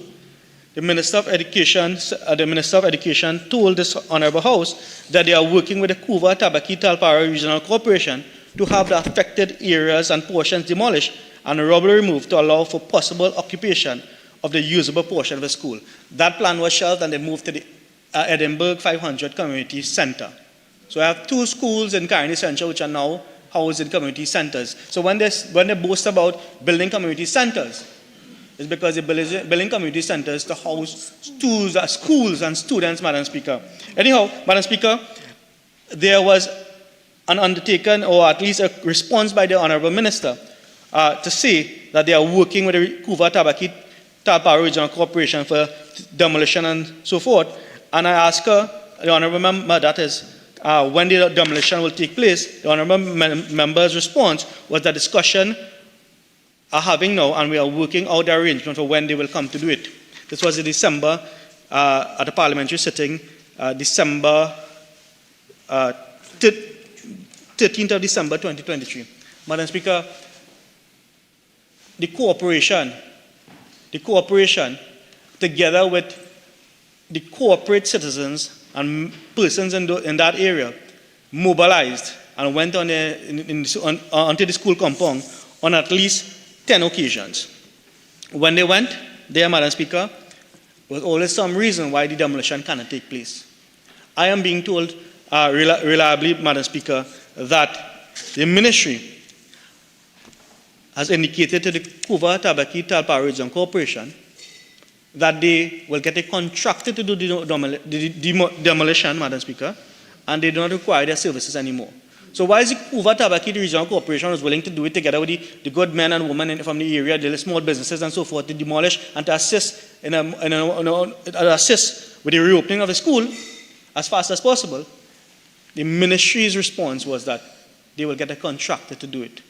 the Minister of Education told this Honorable House that they are working with the Cudjoe-Lewis Regional Corporation to have the affected areas and portions demolished and rubble removed to allow for possible occupation of the usable portion of the school. That plan was shelved and they moved to the Edinburgh 500 Community Centre. So I have 2 schools in Carney Central which are now housed in community centres. So when they boast about building community centres, it's because they're building community centres to house schools and students, Madam Speaker. Anyhow, Madam Speaker, there was an undertaken, or at least a response by the Honourable Minister, to say that they are working with the Cudjoe-Lewis Regional Corporation for demolition and so forth. And I asked her, the Honourable Member, that is, when the demolition will take place. The Honourable Member's response was that discussion are having now, and we are working out the arrangement for when they will come to do it. This was in December, at the parliamentary sitting, December 13th of December 2023. Madam Speaker, the cooperation, together with the corporate citizens and persons in that area, mobilized and went onto the school compound on at least 10 occasions. When they went there, Madam Speaker, there was always some reason why the demolition cannot take place. I am being told reliably, Madam Speaker, that the ministry has indicated to the Cudjoe-Lewis Regional Corporation that they will get a contractor to do the demolition, Madam Speaker, and they do not require their services anymore. So why is the Cudjoe-Lewis Regional Corporation was willing to do it together with the good men and women from the area, the small businesses and so forth, to demolish and to assist assist with the reopening of the school as fast as possible? The ministry's response was that they will get a contractor to do it.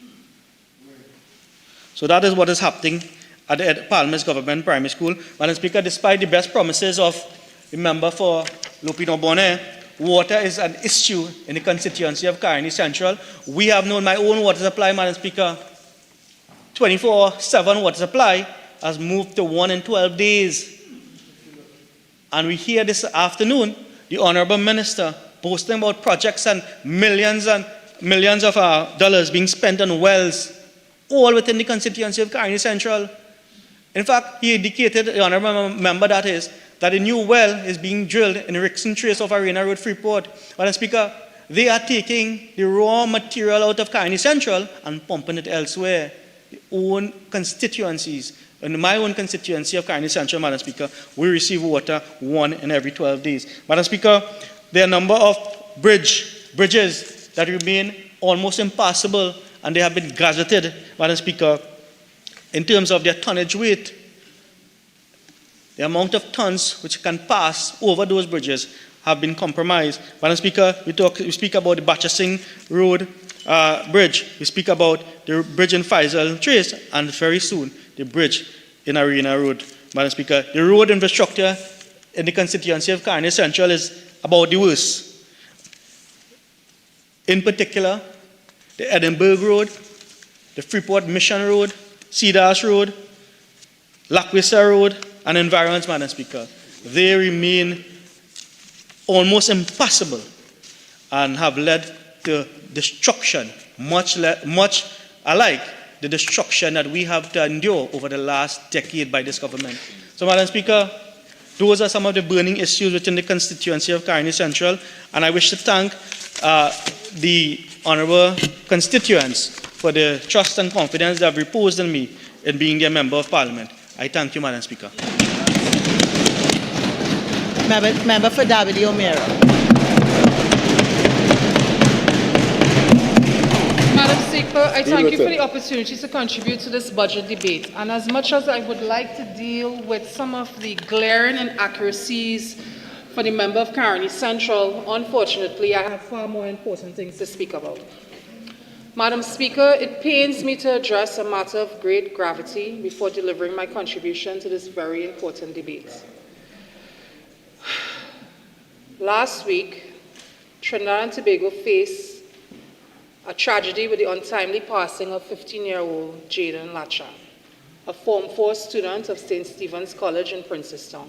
So that is what is happening at the Palmer's Government Primary School. Madam Speaker, despite the best promises of the member for Lupino-Bonnet, water is an issue in the constituency of Carney Central. We have known my own water supply, Madam Speaker, 24/7 water supply has moved to 1 in 12 days. And we hear this afternoon, the Honourable Minister boasting about projects and millions of dollars being spent on wells, all within the constituency of Carney Central. In fact, he indicated, the Honourable Member that is, that a new well is being drilled in Rickson Trace of Arena Road, Freeport. Madam Speaker, they are taking the raw material out of Carney Central and pumping it elsewhere. The own constituencies, in my own constituency of Carney Central, Madam Speaker, we receive water 1 in every 12 days. Madam Speaker, there are a number of bridges that remain almost impassable, and they have been gazetted, Madam Speaker, in terms of their tonnage weight. The amount of tons which can pass over those bridges have been compromised. Madam Speaker, we speak about the Batchasing Road bridge. We speak about the bridge in Faisal Trace, and very soon the bridge in Arena Road. Madam Speaker, the road infrastructure in the constituency of Carney Central is about the worst. In particular, the Edinburgh Road, the Freeport Mission Road, Cedars Road, Lackwissa Road, and environs, Madam Speaker. They remain almost impassable and have led to destruction, much alike the destruction that we have to endure over the last decade by this government. So, Madam Speaker, those are some of the burning issues within the constituency of Carney Central, and I wish to thank the honourable constituents for the trust and confidence they have reposed in me in being their member of Parliament. I thank you, Madam Speaker. Member for Davide O'Meara. Madam Speaker, I thank you for the opportunity to contribute to this budget debate. And as much as I would like to deal with some of the glaring inaccuracies for the member of Carney Central, unfortunately, I have far more important things to speak about. Madam Speaker, it pains me to address a matter of great gravity before delivering my contribution to this very important debate. Last week, Trinidad and Tobago faced a tragedy with the untimely passing of 15-year-old Jaden Latcha. a Form 4 student of St. Stephen's College in Princestown.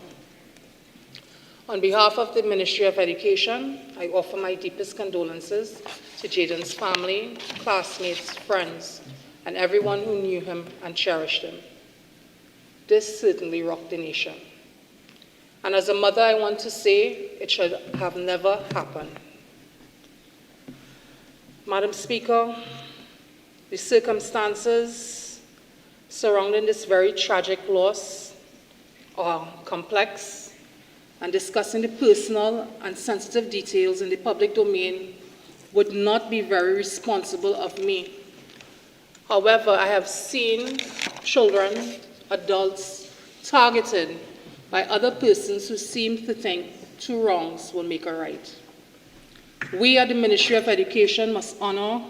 On behalf of the Ministry of Education, I offer my deepest condolences to Jaden's family, classmates, friends, and everyone who knew him and cherished him. This certainly rocked the nation. And as a mother, I want to say it should have never happened. Madam Speaker, the circumstances surrounding this very tragic loss are complex, and discussing the personal and sensitive details in the public domain would not be very responsible of me. However, I have seen children, adults, targeted by other persons who seem to think two wrongs will make a right. We at the Ministry of Education must honor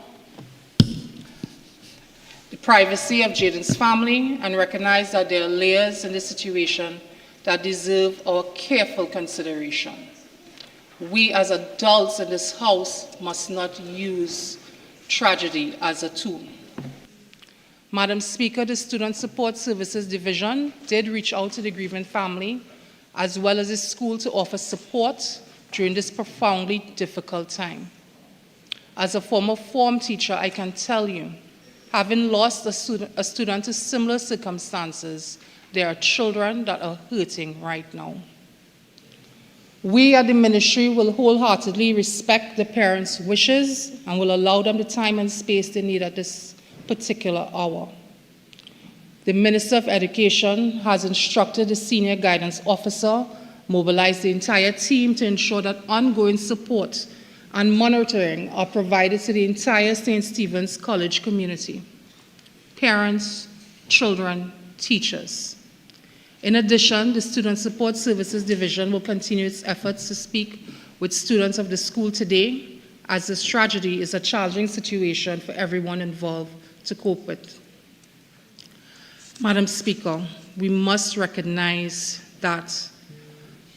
the privacy of Jaden's family and recognize that there are layers in this situation that deserve our careful consideration. We as adults in this house must not use tragedy as a tool. Madam Speaker, the Student Support Services Division did reach out to the grieving family as well as the school to offer support during this profoundly difficult time. As a former form teacher, I can tell you, having lost a student to similar circumstances, there are children that are hurting right now. We at the ministry will wholeheartedly respect the parents' wishes and will allow them the time and space they need at this particular hour. The Minister of Education has instructed the Senior Guidance Officer mobilize the entire team to ensure that ongoing support and monitoring are provided to the entire St. Stephen's College community, parents, children, teachers. In addition, the Student Support Services Division will continue its efforts to speak with students of the school today, as this tragedy is a challenging situation for everyone involved to cope with. Madam Speaker, we must recognize that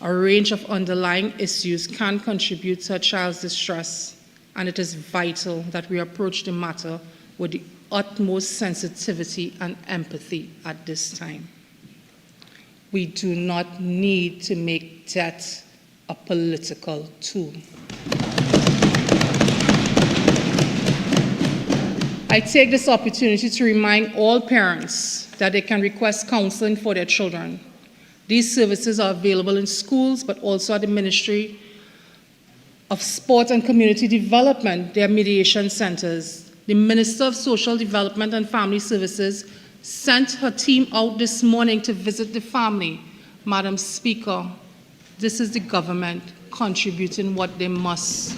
a range of underlying issues can contribute to a child's distress, and it is vital that we approach the matter with the utmost sensitivity and empathy at this time. We do not need to make death a political tool. I take this opportunity to remind all parents that they can request counseling for their children. These services are available in schools, but also at the Ministry of Sport and Community Development, their mediation centers. The Minister of Social Development and Family Services sent her team out this morning to visit the family. Madam Speaker, this is the government contributing what they must.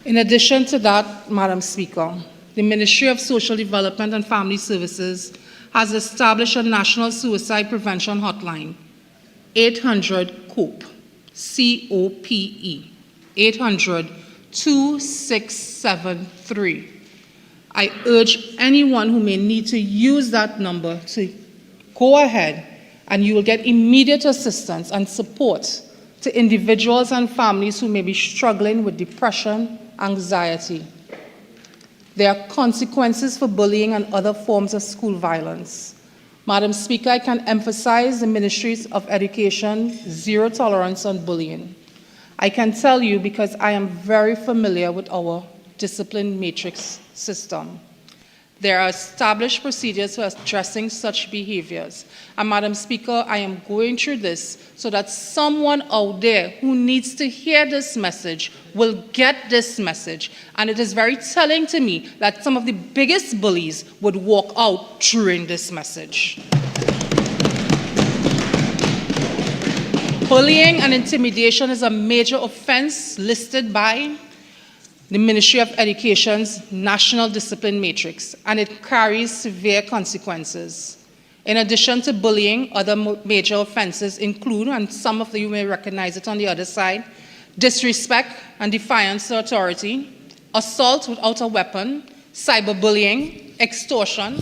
In addition to that, Madam Speaker, the Ministry of Social Development and Family Services has established a national suicide prevention hotline, 800-COPE, C-O-P-E, 800-2673. I urge anyone who may need to use that number to go ahead, and you will get immediate assistance and support to individuals and families who may be struggling with depression, anxiety. There are consequences for bullying and other forms of school violence. Madam Speaker, I can emphasize the Ministries of Education zero tolerance on bullying. I can tell you because I am very familiar with our discipline matrix system. There are established procedures for addressing such behaviors. And Madam Speaker, I am going through this so that someone out there who needs to hear this message will get this message. And it is very telling to me that some of the biggest bullies would walk out during this message. Bullying and intimidation is a major offense listed by the Ministry of Education's National Discipline Matrix, and it carries severe consequences. In addition to bullying, other major offenses include, and some of you may recognize it on the other side, disrespect and defiance to authority, assault without a weapon, cyberbullying, extortion,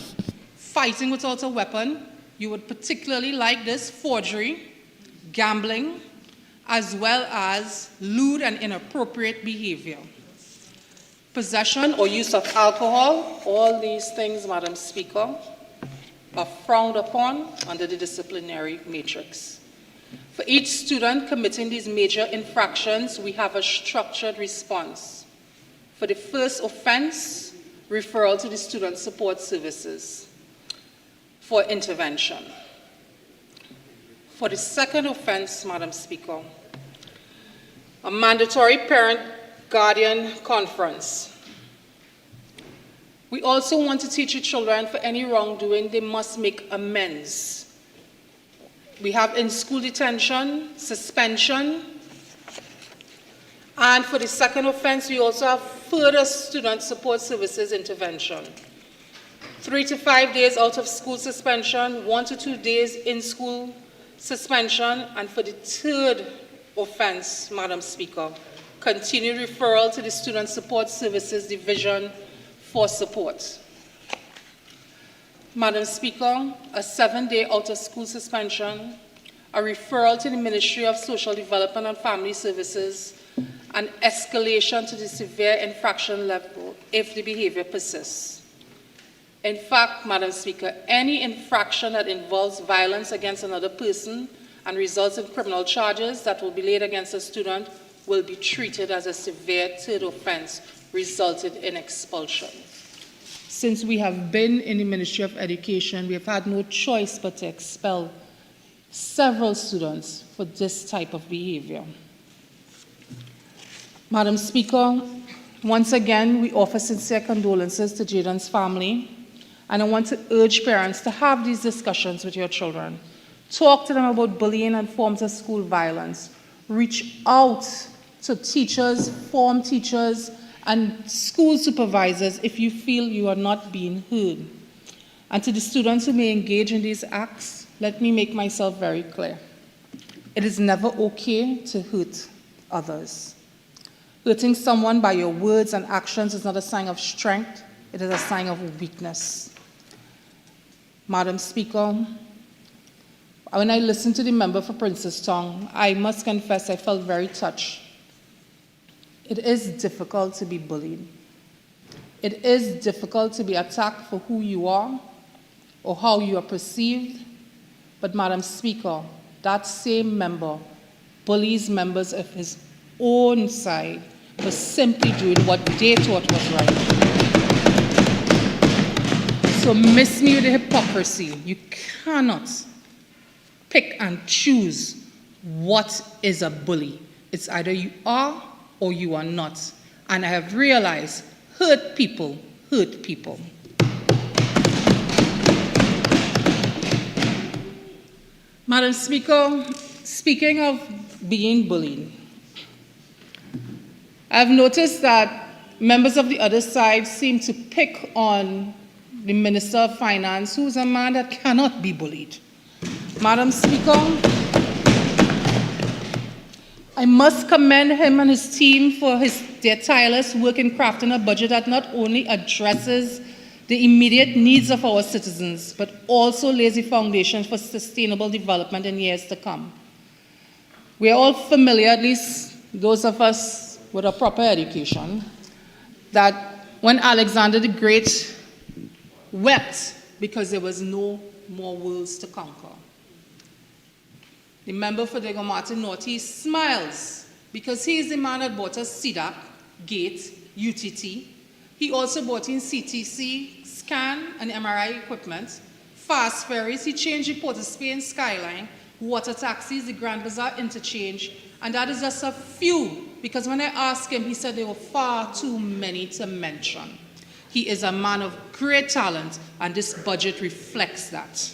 fighting without a weapon. You would particularly like this: forgery, gambling, as well as lewd and inappropriate behavior. Possession or use of alcohol, all these things, Madam Speaker, are frowned upon under the disciplinary matrix. For each student committing these major infractions, we have a structured response. For the first offense, referral to the Student Support Services for intervention. For the second offense, Madam Speaker, a mandatory parent-guardian conference. We also want to teach the children for any wrongdoing, they must make amends. We have in-school detention, suspension, and for the second offense, we also have further Student Support Services intervention. 3 to 5 days out of school suspension, 1 to 2 days in school suspension, and for the third offense, Madam Speaker, continued referral to the Student Support Services Division for support. Madam Speaker, a 7-day out-of-school suspension, a referral to the Ministry of Social Development and Family Services, and escalation to the severe infraction level if the behavior persists. In fact, Madam Speaker, any infraction that involves violence against another person and results in criminal charges that will be laid against a student will be treated as a severe third offense, resulted in expulsion. Since we have been in the Ministry of Education, we have had no choice but to expel several students for this type of behavior. Madam Speaker, once again, we offer sincere condolences to Jaden's family, and I want to urge parents to have these discussions with your children. Talk to them about bullying and forms of school violence. Reach out to teachers, form teachers, and school supervisors if you feel you are not being heard. And to the students who may engage in these acts, let me make myself very clear. It is never okay to hurt others. Hurting someone by your words and actions is not a sign of strength, it is a sign of weakness. Madam Speaker, when I listened to the member for Princestown, I must confess I felt very touched. It is difficult to be bullied. It is difficult to be attacked for who you are or how you are perceived. But Madam Speaker, that same member bullies members of his own side for simply doing what they thought was right. So miss me with the hypocrisy. You cannot pick and choose what is a bully. It's either you are or you are not. And I have realized hurt people hurt people. Madam Speaker, speaking of being bullied, I've noticed that members of the other side seem to pick on the Minister of Finance, who's a man that cannot be bullied. Madam Speaker, I must commend him and his team for their tireless work in crafting a budget that not only addresses the immediate needs of our citizens, but also lays the foundation for sustainable development in years to come. We are all familiar, at least those of us with a proper education, that when Alexander the Great wept because there was no more worlds to conquer, the member for Diego Martin Northeast smiles because he is the man that bought us CDAC, GATE, UTT. He also bought in CTC, scan and MRI equipment, fast ferries. He changed the Port of Spain skyline, water taxis, the Grand Bazaar interchange, and that is just a few, because when I asked him, he said there were far too many to mention. He is a man of great talent, and this budget reflects that.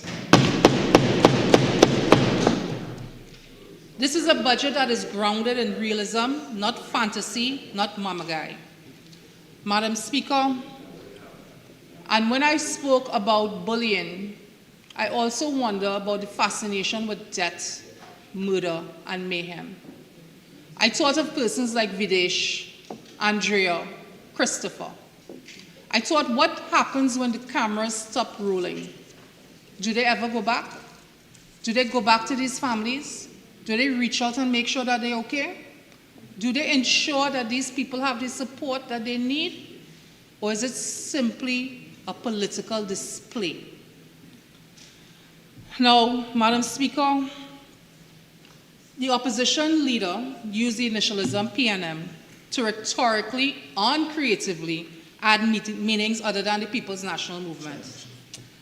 This is a budget that is grounded in realism, not fantasy, not mamagai. Madam Speaker, and when I spoke about bullying, I also wonder about the fascination with death, murder, and mayhem. I thought of persons like Videsh, Andrea, Christopher. I thought, what happens when the cameras stop rolling? Do they ever go back? Do they go back to these families? Do they reach out and make sure that they're okay? Do they ensure that these people have the support that they need? Or is it simply a political display? Now, Madam Speaker, the opposition leader used the initialism PNM to rhetorically and creatively add meanings other than the People's National Movement.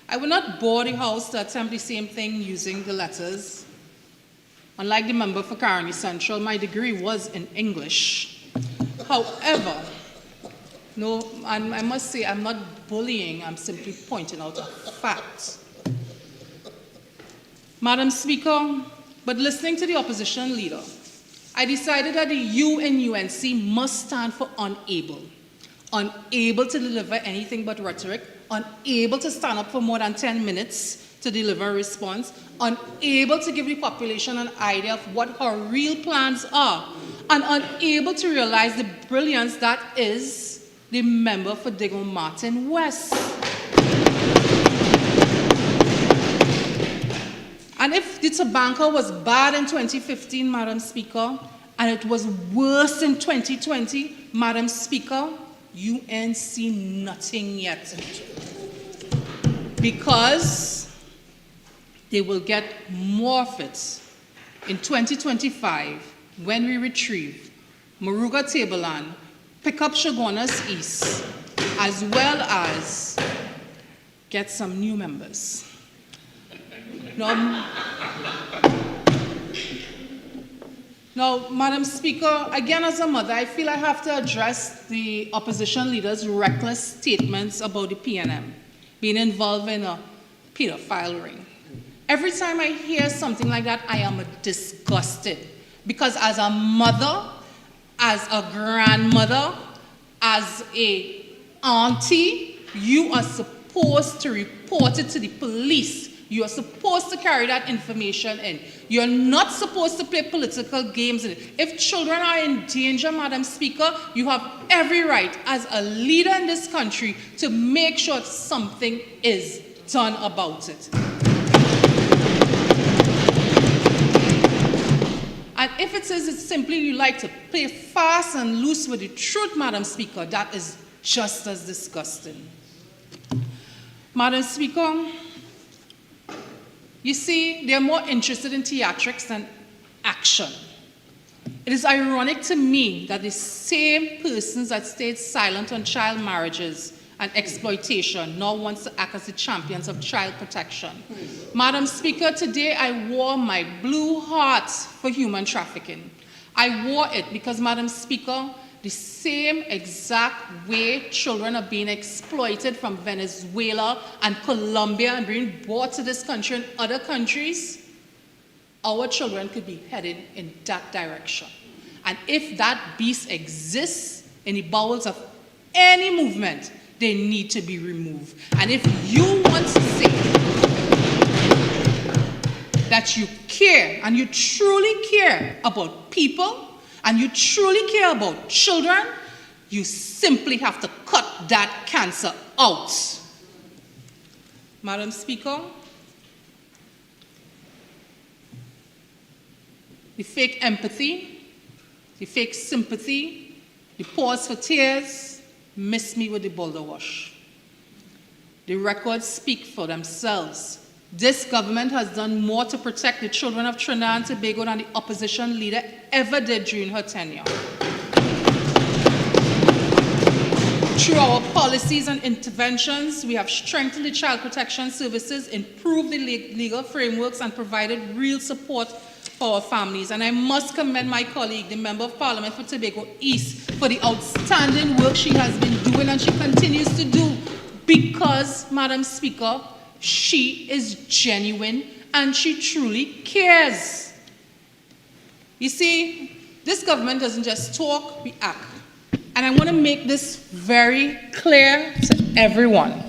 I will not bore the House to attempt the same thing using the letters. Unlike the member for Caroni Central, my degree was in English. However, no, I must say I'm not bullying, I'm simply pointing out a fact. Madam Speaker, but listening to the opposition leader, I decided that the U in UNC must stand for unable. Unable to deliver anything but rhetoric, unable to stand up for more than 10 minutes to deliver a response, unable to give the population an idea of what her real plans are, and unable to realize the brilliance that is the member for Diego Martin West. And if the tobacco was bad in 2015, Madam Speaker, and it was worse in 2020, Madam Speaker, UNC nothing yet. Because they will get more of it in 2025 when we retrieve Moruga Tableland, pick up Shogunas East, as well as get some new members. Now, Madam Speaker, again as a mother, I feel I have to address the opposition leader's reckless statements about the PNM being involved in a pedophile ring. Every time I hear something like that, I am disgusted. Because as a mother, as a grandmother, as a auntie, you are supposed to report it to the police. You are supposed to carry that information in. You're not supposed to play political games in it. If children are in danger, Madam Speaker, you have every right as a leader in this country to make sure something is done about it. And if it says it's simply you like to play fast and loose with the truth, Madam Speaker, that is just as disgusting. Madam Speaker, you see, they're more interested in theatrics than action. It is ironic to me that the same persons that stayed silent on child marriages and exploitation now wants to act as the champions of child protection. Madam Speaker, today I wore my blue heart for human trafficking. I wore it because, Madam Speaker, the same exact way children are being exploited from Venezuela and Colombia and being brought to this country and other countries, our children could be headed in that direction. And if that beast exists in the bowels of any movement, they need to be removed. And if you want to say that you care and you truly care about people, and you truly care about children, you simply have to cut that cancer out. Madam Speaker, the fake empathy, the fake sympathy, the pause for tears, miss me with the boulder wash. The records speak for themselves. This government has done more to protect the children of Trinidad and Tobago than the opposition leader ever did during her tenure. Through our policies and interventions, we have strengthened the child protection services, improved the legal frameworks, and provided real support for our families. And I must commend my colleague, the Member of Parliament for Tobago East, for the outstanding work she has been doing and she continues to do because, Madam Speaker, she is genuine and she truly cares. You see, this government doesn't just talk, we act. And I want to make this very clear to everyone.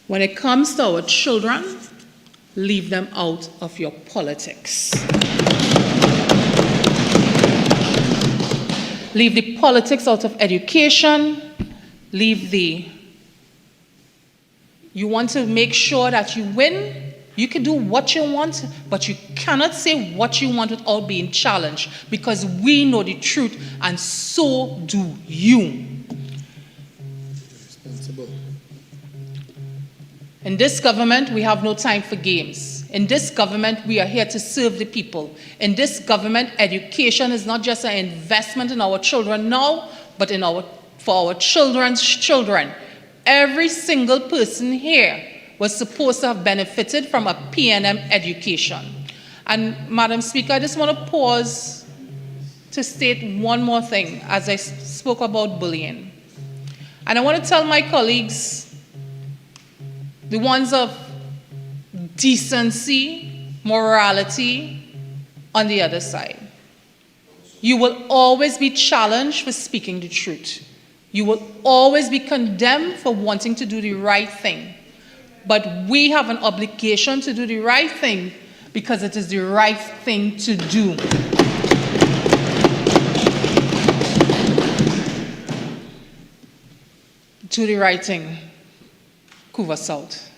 When it comes to our children, leave them out of your politics. Leave the politics out of education. You want to make sure that you win. You can do what you want, but you cannot say what you want without being challenged, because we know the truth, and so do you. In this government, we have no time for games. In this government, we are here to serve the people. In this government, education is not just an investment in our children now, but for our children's children. Every single person here was supposed to have benefited from a P&M education. And Madam Speaker, I just want to pause to state one more thing as I spoke about bullying. And I want to tell my colleagues, the ones of decency, morality, on the other side. You will always be challenged for speaking the truth. You will always be condemned for wanting to do the right thing. But we have an obligation to do the right thing because it is the right thing to do. Do the right thing, Couva South.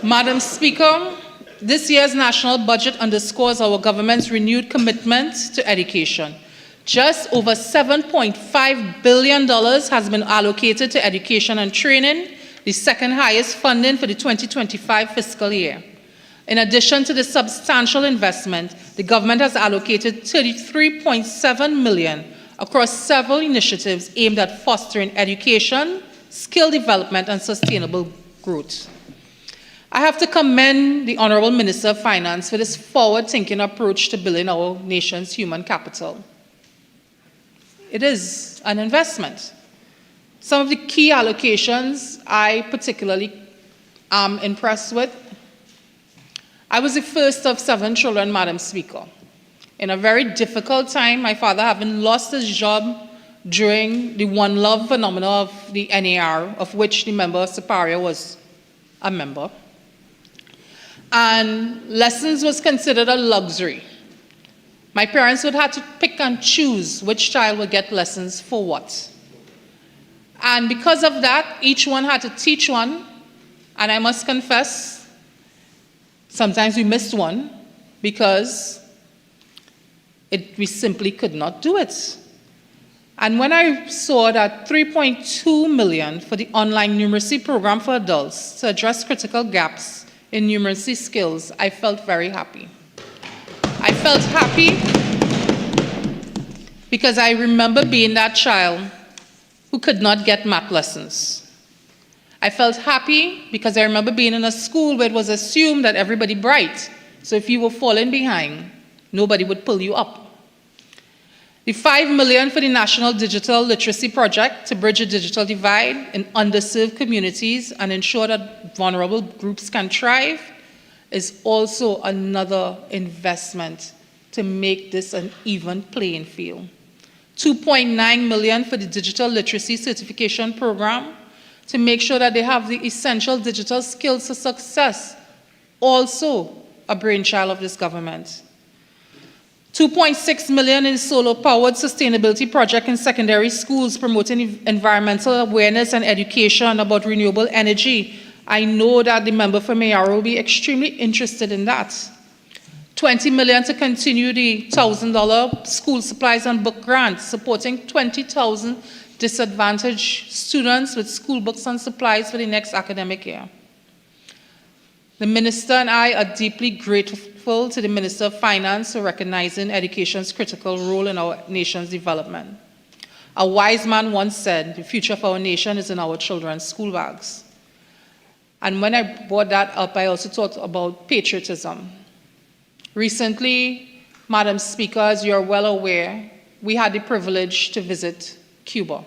Madam Speaker, this year's national budget underscores our government's renewed commitment to education. Just over $7.5 billion has been allocated to education and training, the second highest funding for the 2025 fiscal year. In addition to the substantial investment, the government has allocated $33.7 million across several initiatives aimed at fostering education, skill development, and sustainable growth. I have to commend the Honorable Minister of Finance for this forward-thinking approach to building our nation's human capital. It is an investment. Some of the key allocations I particularly am impressed with. I was the first of 7 children, Madam Speaker. In a very difficult time, my father having lost his job during the One Love phenomena of the NAR, of which the member of Paray was a member. And lessons was considered a luxury. My parents would have to pick and choose which child would get lessons for what. And because of that, each one had to teach one. And I must confess, sometimes we missed one because we simply could not do it. And when I saw that $3.2 million for the online numeracy program for adults to address critical gaps in numeracy skills, I felt very happy. I felt happy because I remember being that child who could not get math lessons. I felt happy because I remember being in a school where it was assumed that everybody bright, so if you were falling behind, nobody would pull you up. The $5 million for the National Digital Literacy Project to bridge a digital divide in underserved communities and ensure that vulnerable groups can thrive is also another investment to make this an even playing field. $2.9 million for the Digital Literacy Certification Program to make sure that they have the essential digital skills for success, also a brainchild of this government. $2.6 million in solar-powered sustainability project in secondary schools promoting environmental awareness and education about renewable energy. I know that the member for Mayaro will be extremely interested in that. $20 million to continue the $1,000 school supplies and book grants, supporting 20,000 disadvantaged students with school books and supplies for the next academic year. The Minister and I are deeply grateful to the Minister of Finance for recognizing education's critical role in our nation's development. A wise man once said, the future of our nation is in our children's school bags. And when I brought that up, I also talked about patriotism. Recently, Madam Speaker, as you're well aware, we had the privilege to visit Cuba.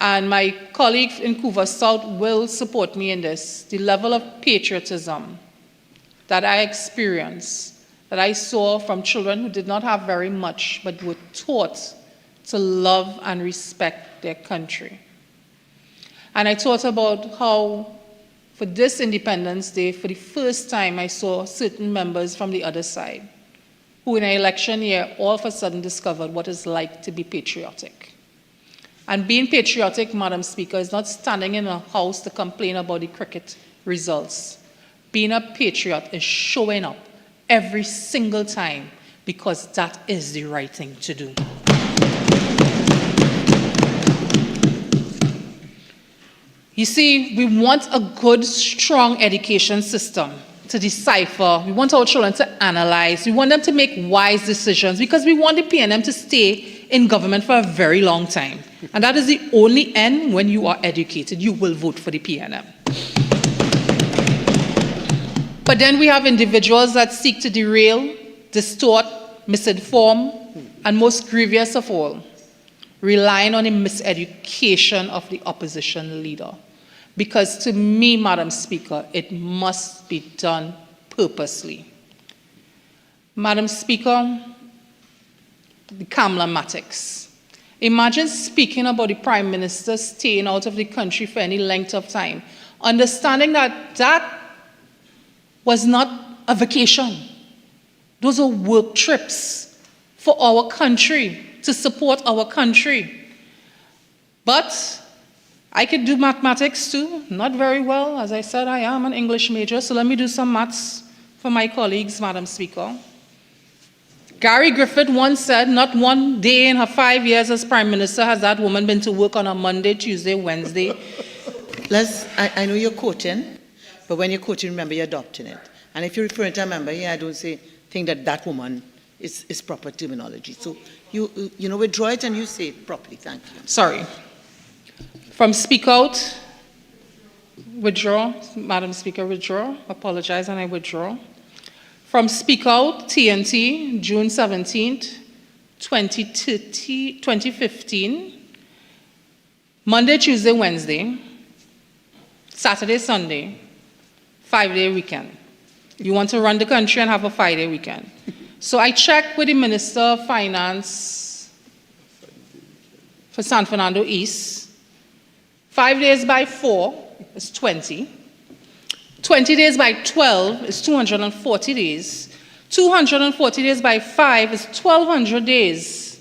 And my colleague in Couva South will support me in this. The level of patriotism that I experienced, that I saw from children who did not have very much, but were taught to love and respect their country. And I thought about how, for this Independence Day, for the first time, I saw certain members from the other side, who in an election year all of a sudden discovered what it's like to be patriotic. And being patriotic, Madam Speaker, is not standing in a house to complain about the cricket results. Being a patriot is showing up every single time because that is the right thing to do. You see, we want a good, strong education system to decipher. We want our children to analyze. We want them to make wise decisions because we want the PNM to stay in government for a very long time. And that is the only end. When you are educated, you will vote for the PNM. But then we have individuals that seek to derail, distort, misinform, and most grievous of all, relying on the miseducation of the opposition leader. Because to me, Madam Speaker, it must be done purposely. Madam Speaker, the Kamla-matics. Imagine speaking about the Prime Minister staying out of the country for any length of time, understanding that that was not a vacation. Those are work trips for our country, to support our country. But I could do mathematics too, not very well. As I said, I am an English major, so let me do some maths for my colleagues, Madam Speaker. Gary Griffith once said, not one day in her 5 years as Prime Minister has that woman been to work on a Monday, Tuesday, Wednesday. I know you're quoting, but when you're quoting, remember you're adopting it. And if you're referring to a member here, I don't think that woman is proper terminology. So you withdraw it and you say it properly. Thank you. Sorry. From speak out, withdraw. Madam Speaker, withdraw. Apologize and I withdraw. From speak out, TNT, June 17th, 2015. Monday, Tuesday, Wednesday. Saturday, Sunday. 5-day weekend. You want to run the country and have a 5-day weekend. So I checked with the Minister of Finance for San Fernando East. 5 days by 4 is 20. 20 days by 12 is 240 days. 240 days by 5 is 1,200 days.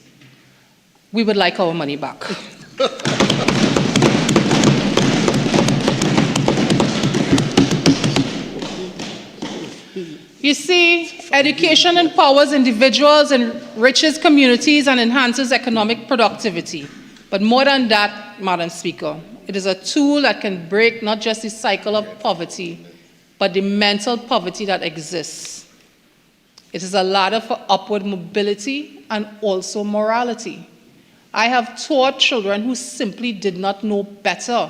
We would like our money back. You see, education empowers individuals, enriches communities, and enhances economic productivity. But more than that, Madam Speaker, it is a tool that can break not just the cycle of poverty, but the mental poverty that exists. It is a ladder for upward mobility and also morality. I have taught children who simply did not know better.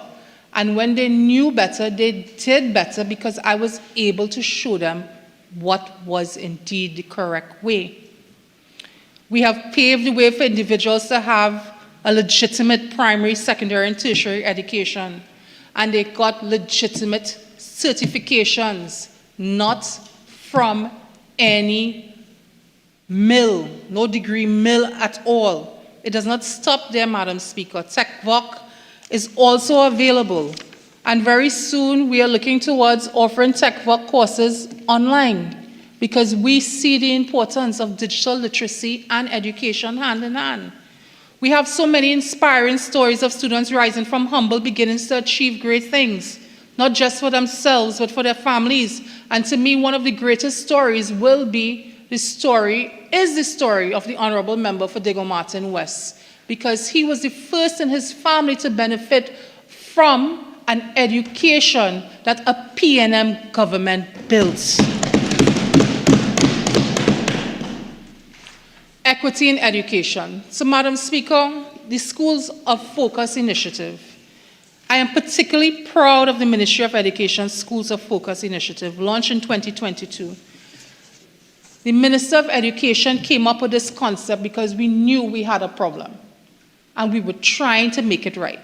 And when they knew better, they did better because I was able to show them what was indeed the correct way. We have paved the way for individuals to have a legitimate primary, secondary, and tertiary education. And they got legitimate certifications, not from any mill, no degree mill at all. It does not stop there, Madam Speaker. TechVoc is also available. And very soon we are looking towards offering TechVoc courses online because we see the importance of digital literacy and education hand in hand. We have so many inspiring stories of students rising from humble beginnings to achieve great things, not just for themselves, but for their families. And to me, one of the greatest stories will be the story of the Honorable Member for Diego Martin West, because he was the first in his family to benefit from an education that a PNM government built. Equity in education. So, Madam Speaker, the Schools of Focus initiative. I am particularly proud of the Ministry of Education Schools of Focus initiative, launched in 2022. The Minister of Education came up with this concept because we knew we had a problem, and we were trying to make it right.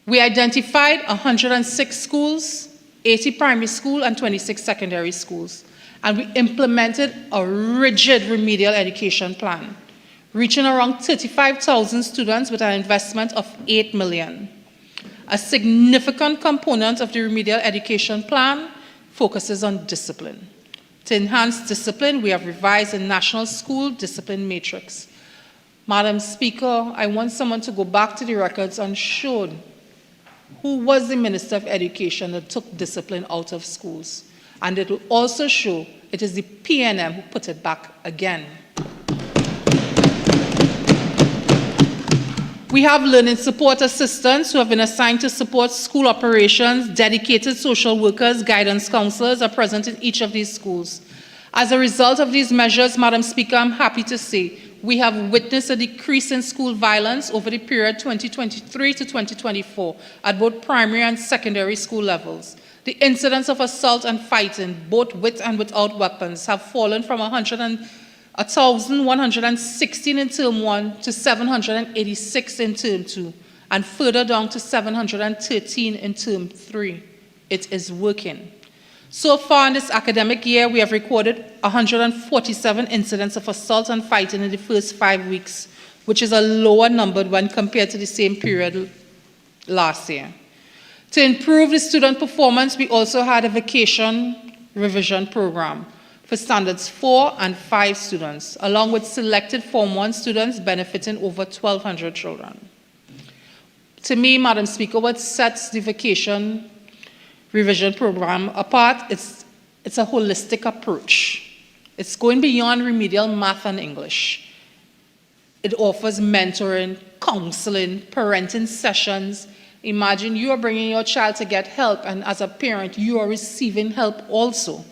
We identified 106 schools, 80 primary schools, and 26 secondary schools. And we implemented a rigid remedial education plan, reaching around 35,000 students with an investment of $8 million. A significant component of the remedial education plan focuses on discipline. To enhance discipline, we have revised the National School Discipline Matrix. Madam Speaker, I want someone to go back to the records and show who was the Minister of Education that took discipline out of schools. And it will also show it is the PNM who put it back again. We have learning support assistants who have been assigned to support school operations. Dedicated social workers, guidance counselors are present in each of these schools. As a result of these measures, Madam Speaker, I'm happy to say we have witnessed a decrease in school violence over the period 2023 to 2024 at both primary and secondary school levels. The incidence of assault and fighting, both with and without weapons, have fallen from 1,116 in Term 1 to 786 in Term 2, and further down to 713 in Term 3. It is working. So far in this academic year, we have recorded 147 incidents of assault and fighting in the first 5 weeks, which is a lower number when compared to the same period last year. To improve the student performance, we also had a vacation revision program for standards 4 and 5 students, along with selected Form 1 students benefiting over 1,200 children. To me, Madam Speaker, what sets the vacation revision program apart, it's a holistic approach. It's going beyond remedial math and English. It offers mentoring, counseling, parenting sessions. Imagine you are bringing your child to get help, and as a parent, you are receiving help also.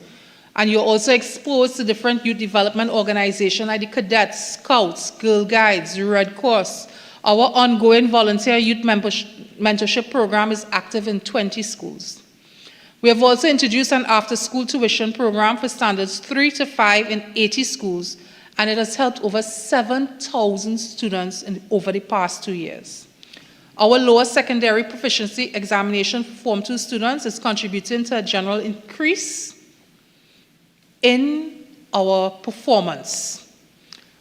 And you're also exposed to different youth development organizations like the Cadets, Scouts, Girl Guides, Red Cross. Our ongoing volunteer youth mentorship program is active in 20 schools. We have also introduced an after-school tuition program for standards 3 to 5 in 80 schools, and it has helped over 7,000 students over the past 2 years. Our lower secondary proficiency examination for Form 2 students is contributing to a general increase in our performance.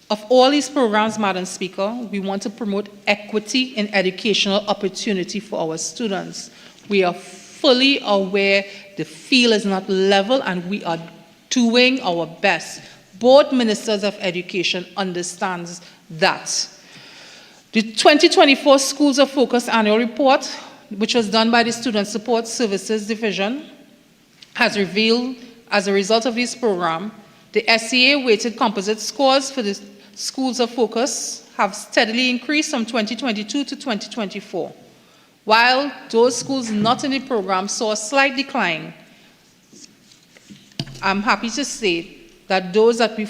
Of all these programs, Madam Speaker, we want to promote equity in educational opportunity for our students. We are fully aware the field is not level, and we are doing our best. Both ministers of education understand that. The 2024 Schools of Focus Annual Report, which was done by the Student Support Services Division, has revealed, as a result of this program, the SEA weighted composite scores for the Schools of Focus have steadily increased from 2022 to 2024. While those schools not in the program saw a slight decline, I'm happy to say that those that we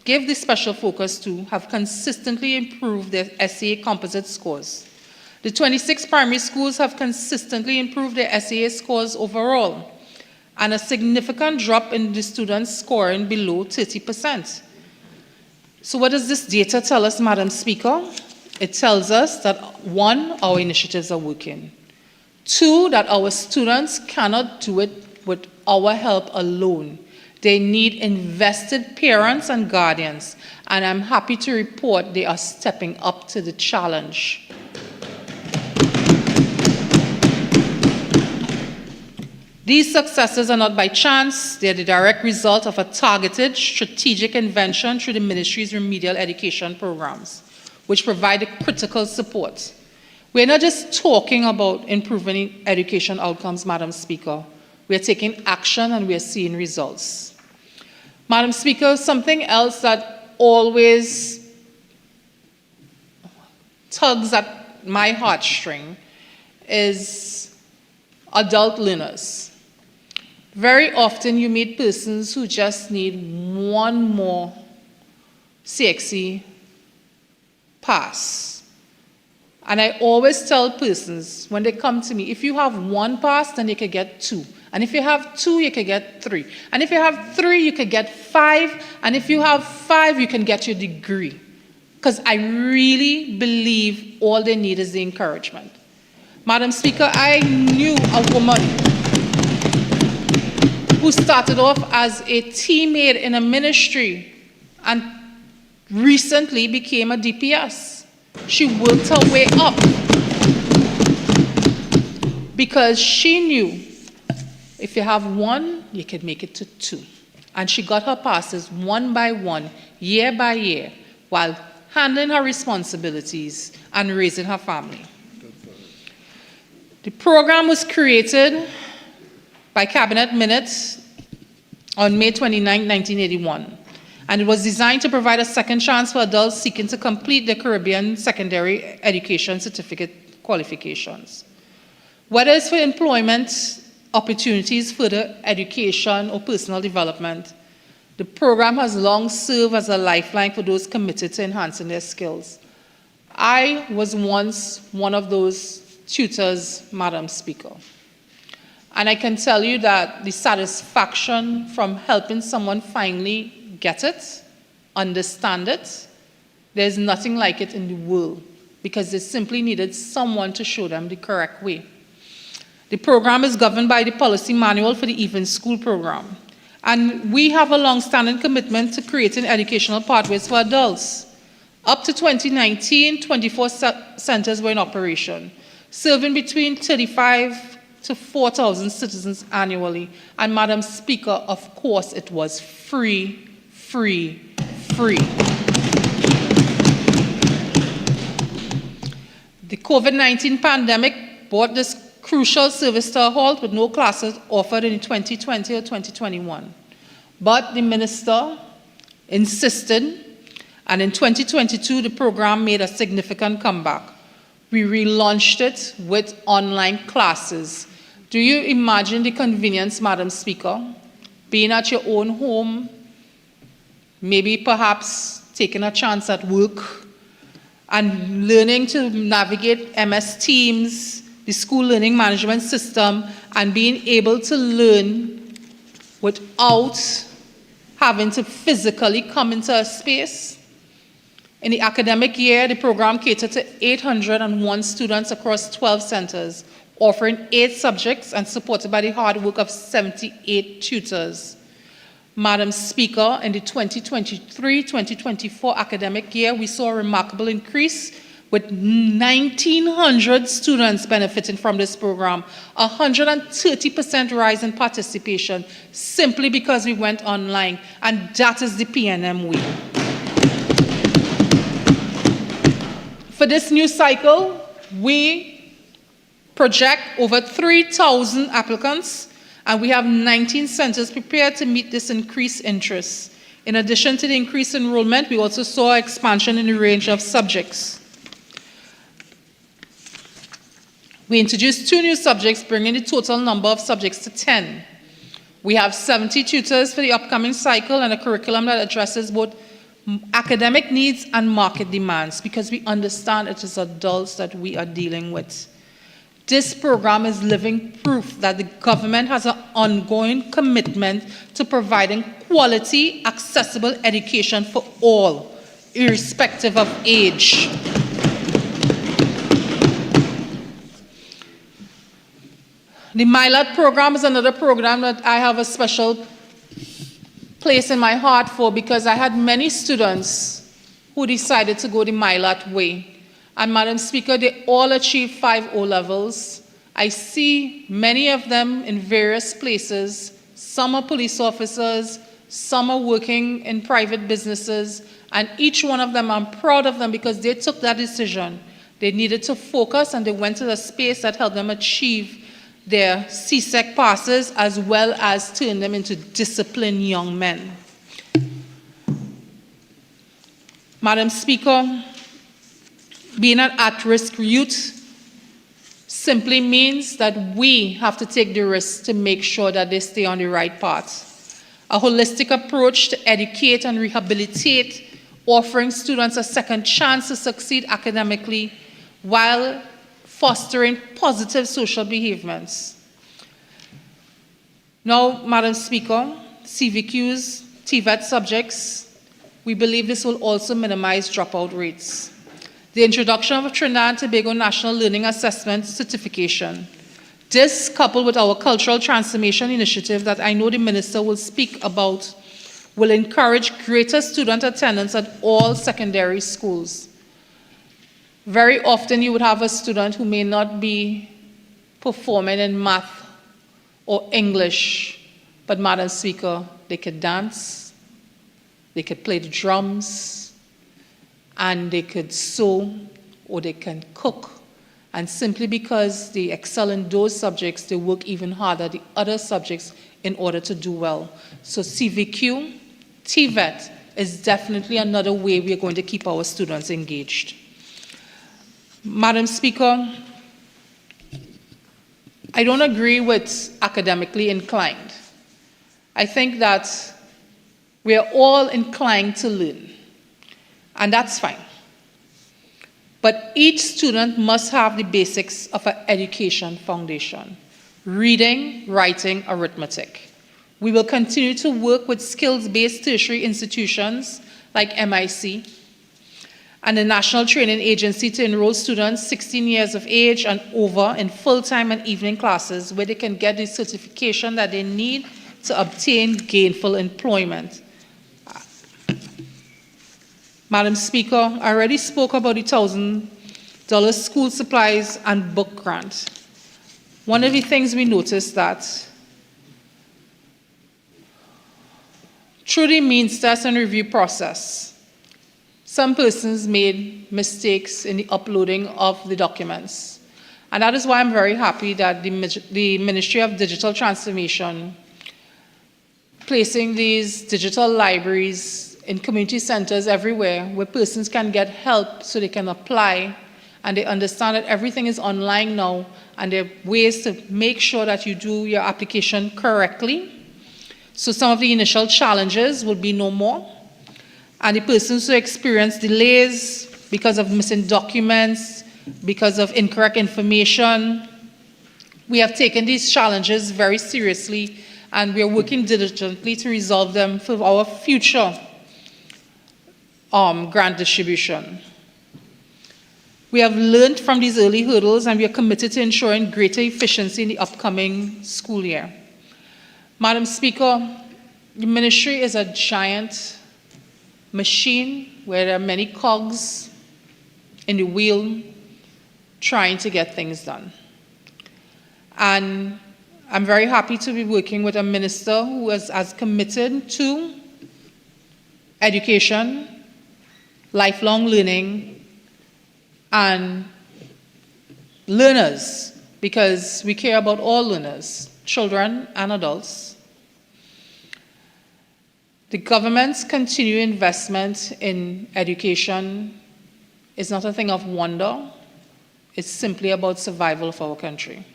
give the special focus to have consistently improved their SEA composite scores. The 26 primary schools have consistently improved their SEA scores overall, and a significant drop in the students scoring below 30%. So what does this data tell us, Madam Speaker? It tells us that, 1, our initiatives are working. 2, that our students cannot do it with our help alone. They need invested parents and guardians, and I'm happy to report they are stepping up to the challenge. These successes are not by chance. They are the direct result of a targeted, strategic intervention through the ministry's remedial education programs, which provide critical support. We're not just talking about improving education outcomes, Madam Speaker. We're taking action and we're seeing results. Madam Speaker, something else that always tugs at my heartstring is adult learners. Very often you meet persons who just need one more CXC pass. And I always tell persons when they come to me, if you have 1 pass, then you can get 2. And if you have 2, you can get 3. And if you have 3, you can get 5. And if you have 5, you can get your degree. Because I really believe all they need is the encouragement. Madam Speaker, I knew a woman who started off as a teammate in a ministry and recently became a DPS. She worked her way up because she knew if you have 1, you could make it to 2. And she got her passes 1 by 1, year by year, while handling her responsibilities and raising her family. The program was created by Cabinet Minutes on May 29, 1981. and it was designed to provide a second chance for adults seeking to complete their Caribbean secondary education certificate qualifications. Whether it's for employment opportunities, further education, or personal development, the program has long served as a lifeline for those committed to enhancing their skills. I was once one of those tutors, Madam Speaker. And I can tell you that the satisfaction from helping someone finally get it, understand it, there's nothing like it in the world, because they simply needed someone to show them the correct way. The program is governed by the policy manual for the Even School program. And we have a long-standing commitment to creating educational pathways for adults. Up to 2019, 24 centers were in operation, serving between 35 to 4,000 citizens annually. And Madam Speaker, of course, it was free, free, free. The COVID-19 pandemic brought this crucial service to a halt with no classes offered in 2020 or 2021. But the minister insisted, and in 2022, the program made a significant comeback. We relaunched it with online classes. Do you imagine the convenience, Madam Speaker? Being at your own home, maybe perhaps taking a chance at work, and learning to navigate MS Teams, the school learning management system, and being able to learn without having to physically come into a space. In the academic year, the program catered to 801 students across 12 centers, offering 8 subjects and supported by the hard work of 78 tutors. Madam Speaker, in the 2023-2024 academic year, we saw a remarkable increase with 1,900 students benefiting from this program, 130% rise in participation, simply because we went online, and that is the PNM way. For this new cycle, we project over 3,000 applicants, and we have 19 centers prepared to meet this increased interest. In addition to the increased enrollment, we also saw expansion in the range of subjects. We introduced 2 new subjects, bringing the total number of subjects to 10. We have 70 tutors for the upcoming cycle and a curriculum that addresses both academic needs and market demands, because we understand it is adults that we are dealing with. This program is living proof that the government has an ongoing commitment to providing quality, accessible education for all, irrespective of age. The MyLAT program is another program that I have a special place in my heart for, because I had many students who decided to go the MyLAT way. And Madam Speaker, they all achieved 5 O-levels. I see many of them in various places. Some are police officers, some are working in private businesses, and each one of them, I'm proud of them because they took that decision. They needed to focus, and they went to the space that helped them achieve their CSEC passes, as well as turn them into disciplined young men. Madam Speaker, being an at-risk youth simply means that we have to take the risk to make sure that they stay on the right path. A holistic approach to educate and rehabilitate, offering students a second chance to succeed academically while fostering positive social behaviors. Now, Madam Speaker, CVQs, TVET subjects, we believe this will also minimize dropout rates. The introduction of a Trinidad and Tobago National Learning Assessment Certification. This, coupled with our Cultural Transformation Initiative that I know the Minister will speak about, will encourage greater student attendance at all secondary schools. Very often you would have a student who may not be performing in math or English, but Madam Speaker, they could dance, they could play the drums, and they could sew, or they can cook. And simply because they excel in those subjects, they work even harder the other subjects in order to do well. So CVQ, TVET, is definitely another way we are going to keep our students engaged. Madam Speaker, I don't agree with academically inclined. I think that we are all inclined to learn, and that's fine. But each student must have the basics of an education foundation: reading, writing, arithmetic. We will continue to work with skills-based tertiary institutions like MIC and the National Training Agency to enroll students 16 years of age and over in full-time and evening classes where they can get the certification that they need to obtain gainful employment. Madam Speaker, I already spoke about the $1,000 school supplies and book grant. One of the things we noticed that through the means test and review process, some persons made mistakes in the uploading of the documents. And that is why I'm very happy that the Ministry of Digital Transformation placing these digital libraries in community centers everywhere where persons can get help so they can apply, and they understand that everything is online now and there are ways to make sure that you do your application correctly. So some of the initial challenges will be no more. And the persons who experience delays because of missing documents, because of incorrect information, we have taken these challenges very seriously and we are working diligently to resolve them for our future grant distribution. We have learned from these early hurdles and we are committed to ensuring greater efficiency in the upcoming school year. Madam Speaker, the ministry is a giant machine where there are many cogs in the wheel trying to get things done. And I'm very happy to be working with a minister who is as committed to education, lifelong learning, and learners, because we care about all learners, children and adults. The government's continued investment in education is not a thing of wonder. It's simply about survival of our country.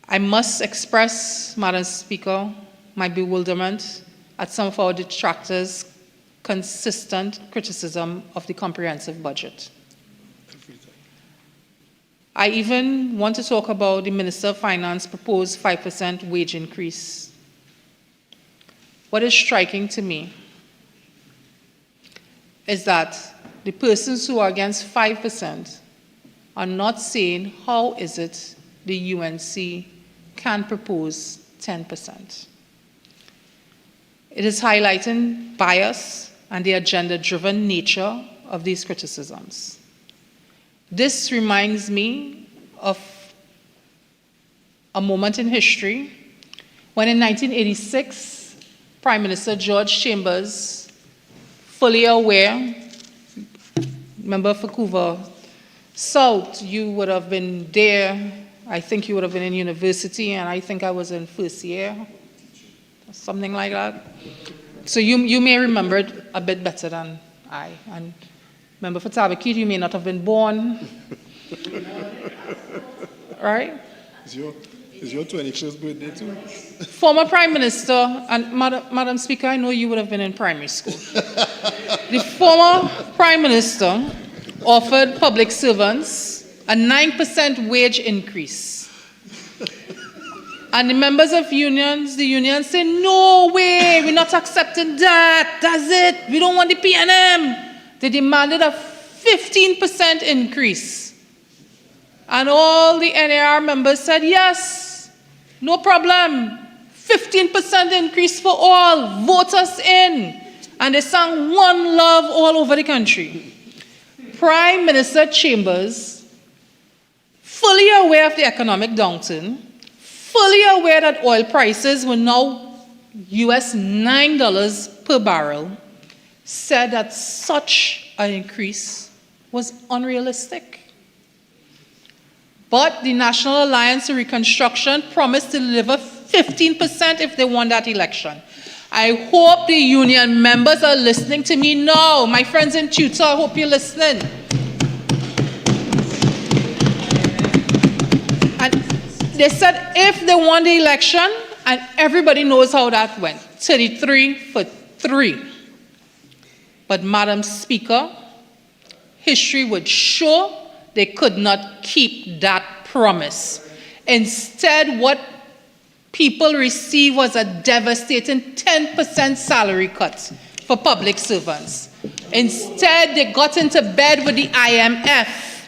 I must express, Madam Speaker, my bewilderment at some of our detractors' consistent criticism of the comprehensive budget. I even want to talk about the Minister of Finance proposed 5% wage increase. What is striking to me is that the persons who are against 5% are not saying how is it the UNC can propose 10%. It is highlighting bias and the agenda-driven nature of these criticisms. This reminds me of a moment in history when in 1986, Prime Minister George Chambers, fully aware, member for Vancouver South, you would have been there, I think you would have been in university, and I think I was in first year, something like that. So you may remember it a bit better than I. And member for Tabakit, you may not have been born. Right? Is your 21st birthday too? Former Prime Minister, and Madam Speaker, I know you would have been in primary school. The former Prime Minister offered public servants a 9% wage increase. And the members of the union say, no way, we're not accepting that. That's it. We don't want the PNM. They demanded a 15% increase. And all the NAR members said, yes, no problem. 15% increase for all. Vote us in. And they sang One Love all over the country. Prime Minister Chambers, fully aware of the economic downturn, fully aware that oil prices were now US $9 per barrel, said that such an increase was unrealistic. But the National Alliance for Reconstruction promised to deliver 15% if they won that election. I hope the union members are listening to me now. My friends in Tutor, I hope you're listening. And they said if they won the election, and everybody knows how that went, 33 for 3. But Madam Speaker, history would show they could not keep that promise. Instead, what people received was a devastating 10% salary cut for public servants. Instead, they got into bed with the IMF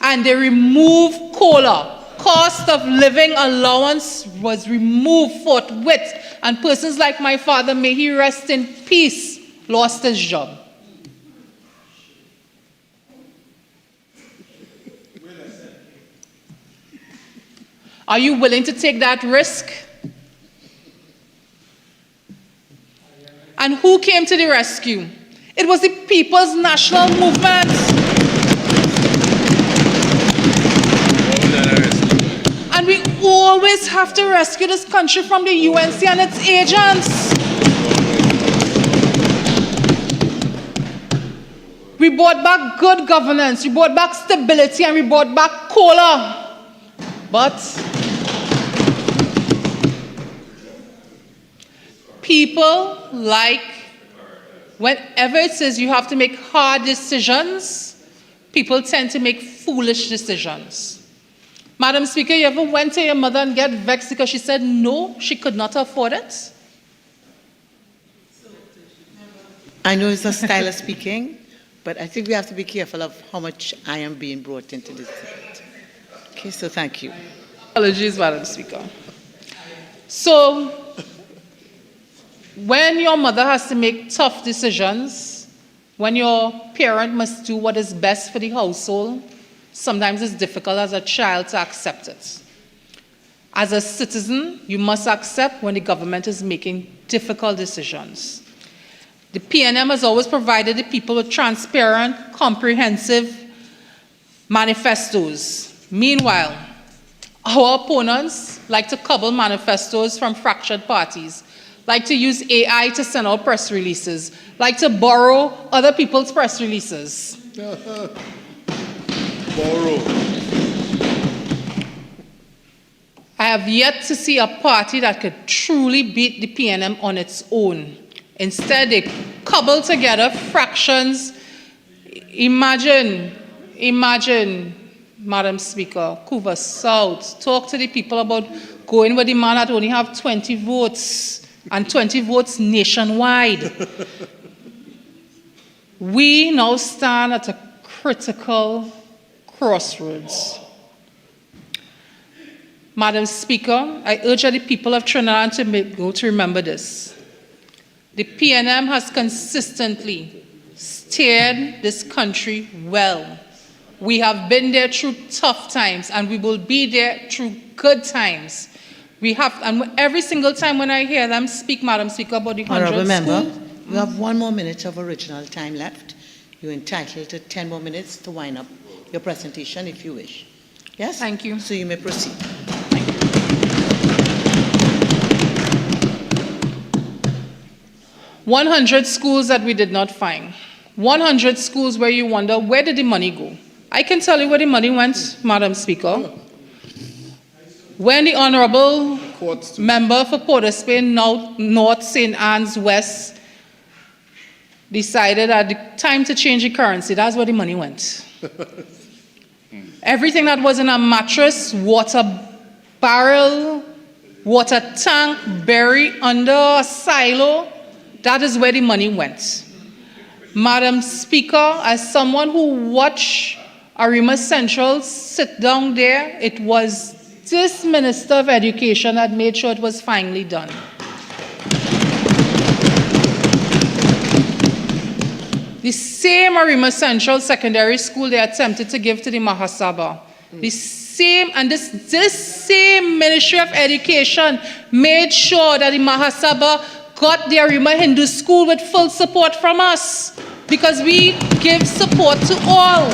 and they removed COLA. Cost of living allowance was removed forthwith, and persons like my father, may he rest in peace, lost his job. Are you willing to take that risk? And who came to the rescue? It was the People's National Movement. And we always have to rescue this country from the UNC and its agents. We brought back good governance, we brought back stability, and we brought back COLA. But people like, whenever it says you have to make hard decisions, people tend to make foolish decisions. Madam Speaker, you ever went to your mother and get vexed because she said no, she could not afford it? I know it's a style of speaking, but I think we have to be careful of how much I am being brought into this debate. Okay, so thank you. Apologies, Madam Speaker. So, when your mother has to make tough decisions, when your parent must do what is best for the household, sometimes it's difficult as a child to accept it. As a citizen, you must accept when the government is making difficult decisions. The PNM has always provided the people with transparent, comprehensive manifestos. Meanwhile, our opponents like to cobble manifestos from fractured parties, like to use AI to send out press releases, like to borrow other people's press releases. Borrow. I have yet to see a party that could truly beat the PNM on its own. Instead, they cobble together fractions. Imagine, Madam Speaker, Couva South, talk to the people about going with the man that only have 20 votes, and 20 votes nationwide. We now stand at a critical crossroads. Madam Speaker, I urge the people of Trinidad to remember this. The PNM has consistently steered this country well. We have been there through tough times, and we will be there through good times. We have, and every single time when I hear them speak, Madam Speaker, about the 100 Honourable Member, schools, you have 1 more minute of original time left. You're entitled to 10 more minutes to wind up your presentation if you wish. Yes? Thank you. So you may proceed. 100 schools that we did not find. 100 schools where you wonder, where did the money go? I can tell you where the money went, Madam Speaker. When the Honourable Member for Port of Spain, North St. Anne's West, decided at the time to change the currency, that's where the money went. Everything that was in a mattress, water barrel, water tank, buried under a silo, that is where the money went. Madam Speaker, as someone who watched Arima Central sit down there, it was this Minister of Education that made sure it was finally done. The same Arima Central Secondary School they attempted to give to the Mahasabha. The same, and this same Ministry of Education made sure that the Mahasabha got the Arima Hindu School with full support from us, because we give support to all.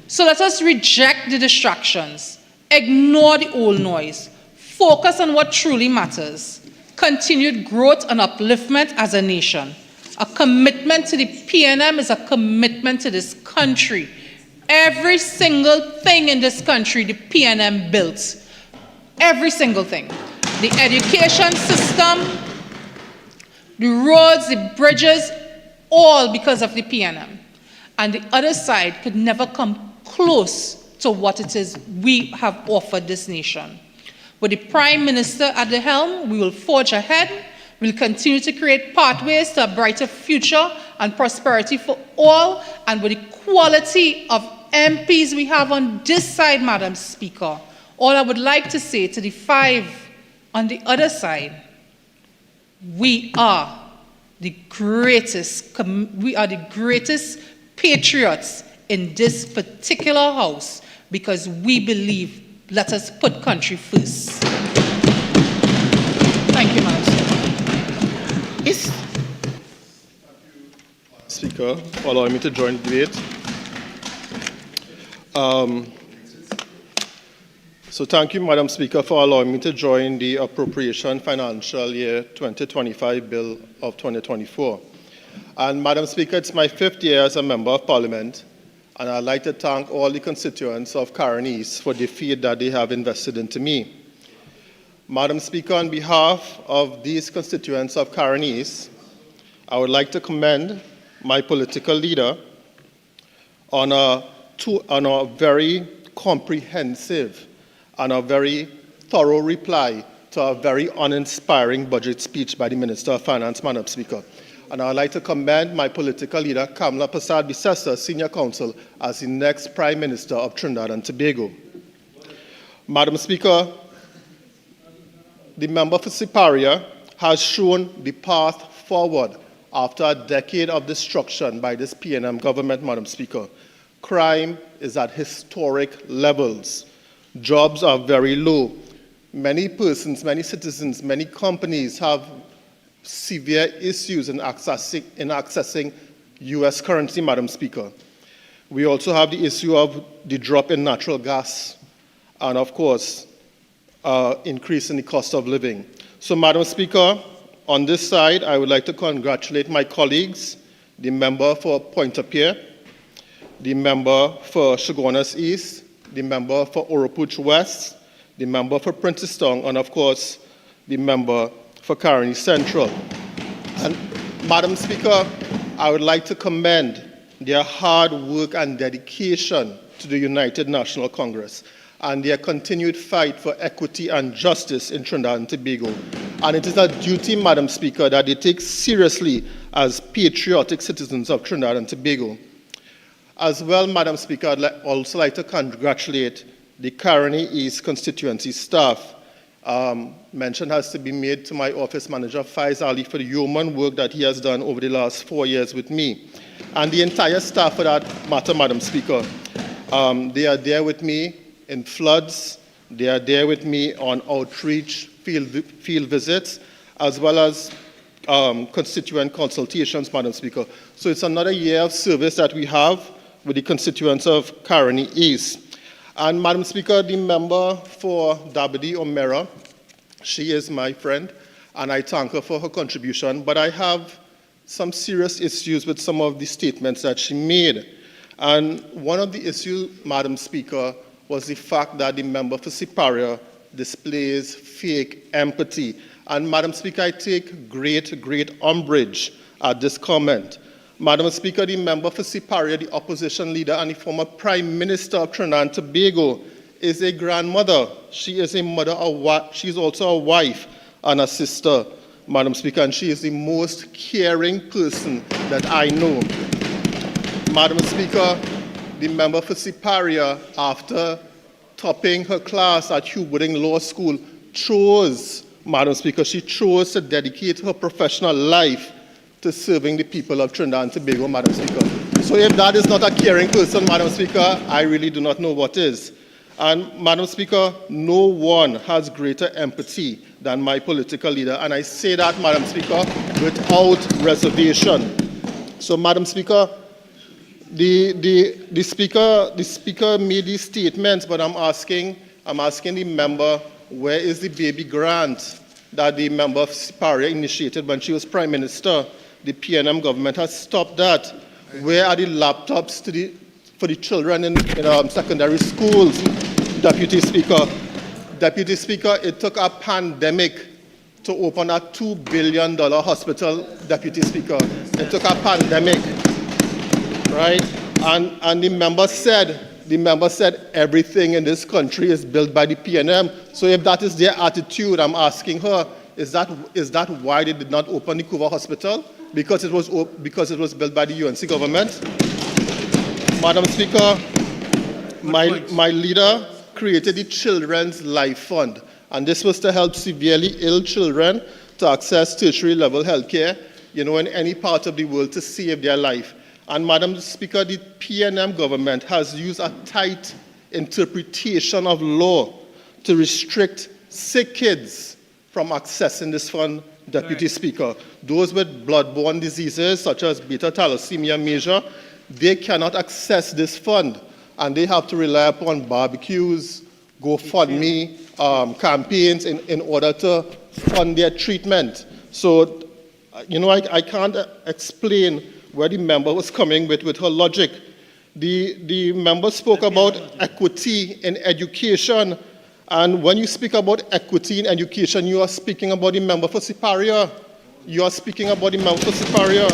So let us reject the distractions, ignore the old noise, focus on what truly matters. continued growth and upliftment as a nation. A commitment to the PNM is a commitment to this country. Every single thing in this country, the PNM built. Every single thing. The education system, the roads, the bridges, all because of the PNM. And the other side could never come close to what it is we have offered this nation. With the Prime Minister at the helm, we will forge ahead. We'll continue to create pathways to a brighter future and prosperity for all. And with the quality of MPs we have on this side, Madam Speaker, all I would like to say to the 5 on the other side, we are the greatest patriots in this particular house because we believe, let us put country first. Thank you, Madam Speaker. Yes. Speaker, for allowing me to join the debate. So thank you, Madam Speaker, for allowing me to join the Appropriation Financial Year 2025 Bill of 2024. And Madam Speaker, it's my 5th year as a Member of Parliament, and I'd like to thank all the constituents of Karen East for the faith that they have invested into me. Madam Speaker, on behalf of these constituents of Karen East, I would like to commend my political leader on a very comprehensive and a very thorough reply to a very uninspiring budget speech by the Minister of Finance, Madam Speaker. And I would like to commend my political leader, Kamala Persad-Bissessar, Senior Counsel, as the next Prime Minister of Trinidad and Tobago. Madam Speaker, the member for Siparia has shown the path forward after a decade of destruction by this PNM government, Madam Speaker. Crime is at historic levels. Jobs are very low. Many persons, many citizens, many companies have severe issues in accessing U.S. currency, Madam Speaker. We also have the issue of the drop in natural gas and, of course, increase in the cost of living. So, Madam Speaker, on this side, I would like to congratulate my colleagues, the member for Pointe-a-Pierre, the member for Chaguanas East, the member for Oropouche West, the member for Princestown, and, of course, the member for Caroni Central. And, Madam Speaker, I would like to commend their hard work and dedication to the United National Congress and their continued fight for equity and justice in Trinidad and Tobago. And it is a duty, Madam Speaker, that they take seriously as patriotic citizens of Trinidad and Tobago. As well, Madam Speaker, I'd also like to congratulate the Caroni East constituency staff. Mention has to be made to my office manager, Faiz Ali, for the yeoman work that he has done over the last 4 years with me. And the entire staff for that matter, Madam Speaker. They are there with me in floods. They are there with me on outreach field visits, as well as constituent consultations, Madam Speaker. So it's another year of service that we have with the constituents of Caroni East. And Madam Speaker, the member for Dabadi Omera, she is my friend, and I thank her for her contribution, but I have some serious issues with some of the statements that she made. And one of the issues, Madam Speaker, was the fact that the member for Siparia displays fake empathy. And Madam Speaker, I take great umbrage at this comment. Madam Speaker, the member for Siparia, the opposition leader and the former Prime Minister of Trinidad and Tobago, is a grandmother. She is a mother, she is also a wife and a sister, Madam Speaker, and she is the most caring person that I know. Madam Speaker, the member for Siparia, after topping her class at Hugh Wooding Law School, chose, Madam Speaker, she chose to dedicate her professional life to serving the people of Trinidad and Tobago, Madam Speaker. So if that is not a caring person, Madam Speaker, I really do not know what is. And Madam Speaker, no one has greater empathy than my political leader, and I say that, Madam Speaker, without reservation. So, Madam Speaker, the speaker made these statements, but I'm asking the member, where is the baby grant? that the member of Paray initiated when she was Prime Minister. The PNM government has stopped that. Where are the laptops for the children in secondary schools, Deputy Speaker? Deputy Speaker, it took a pandemic to open a $2 billion hospital, Deputy Speaker. It took a pandemic, right? And the member said everything in this country is built by the PNM. So if that is their attitude, I'm asking her, is that why they did not open the Couva Hospital? Because it was built by the UNC government? Madam Speaker, my leader created the Children's Life Fund, and this was to help severely ill children to access tertiary level health care, in any part of the world to save their life. And Madam Speaker, the PNM government has used a tight interpretation of law to restrict sick kids from accessing this fund, Deputy Speaker. Those with blood-borne diseases such as beta thalassemia major, they cannot access this fund, and they have to rely upon barbecues, GoFundMe campaigns in order to fund their treatment. So, I can't explain where the member was coming with her logic. The member spoke about equity in education, and when you speak about equity in education, you are speaking about the member for Siparia. You are speaking about the member for Siparia.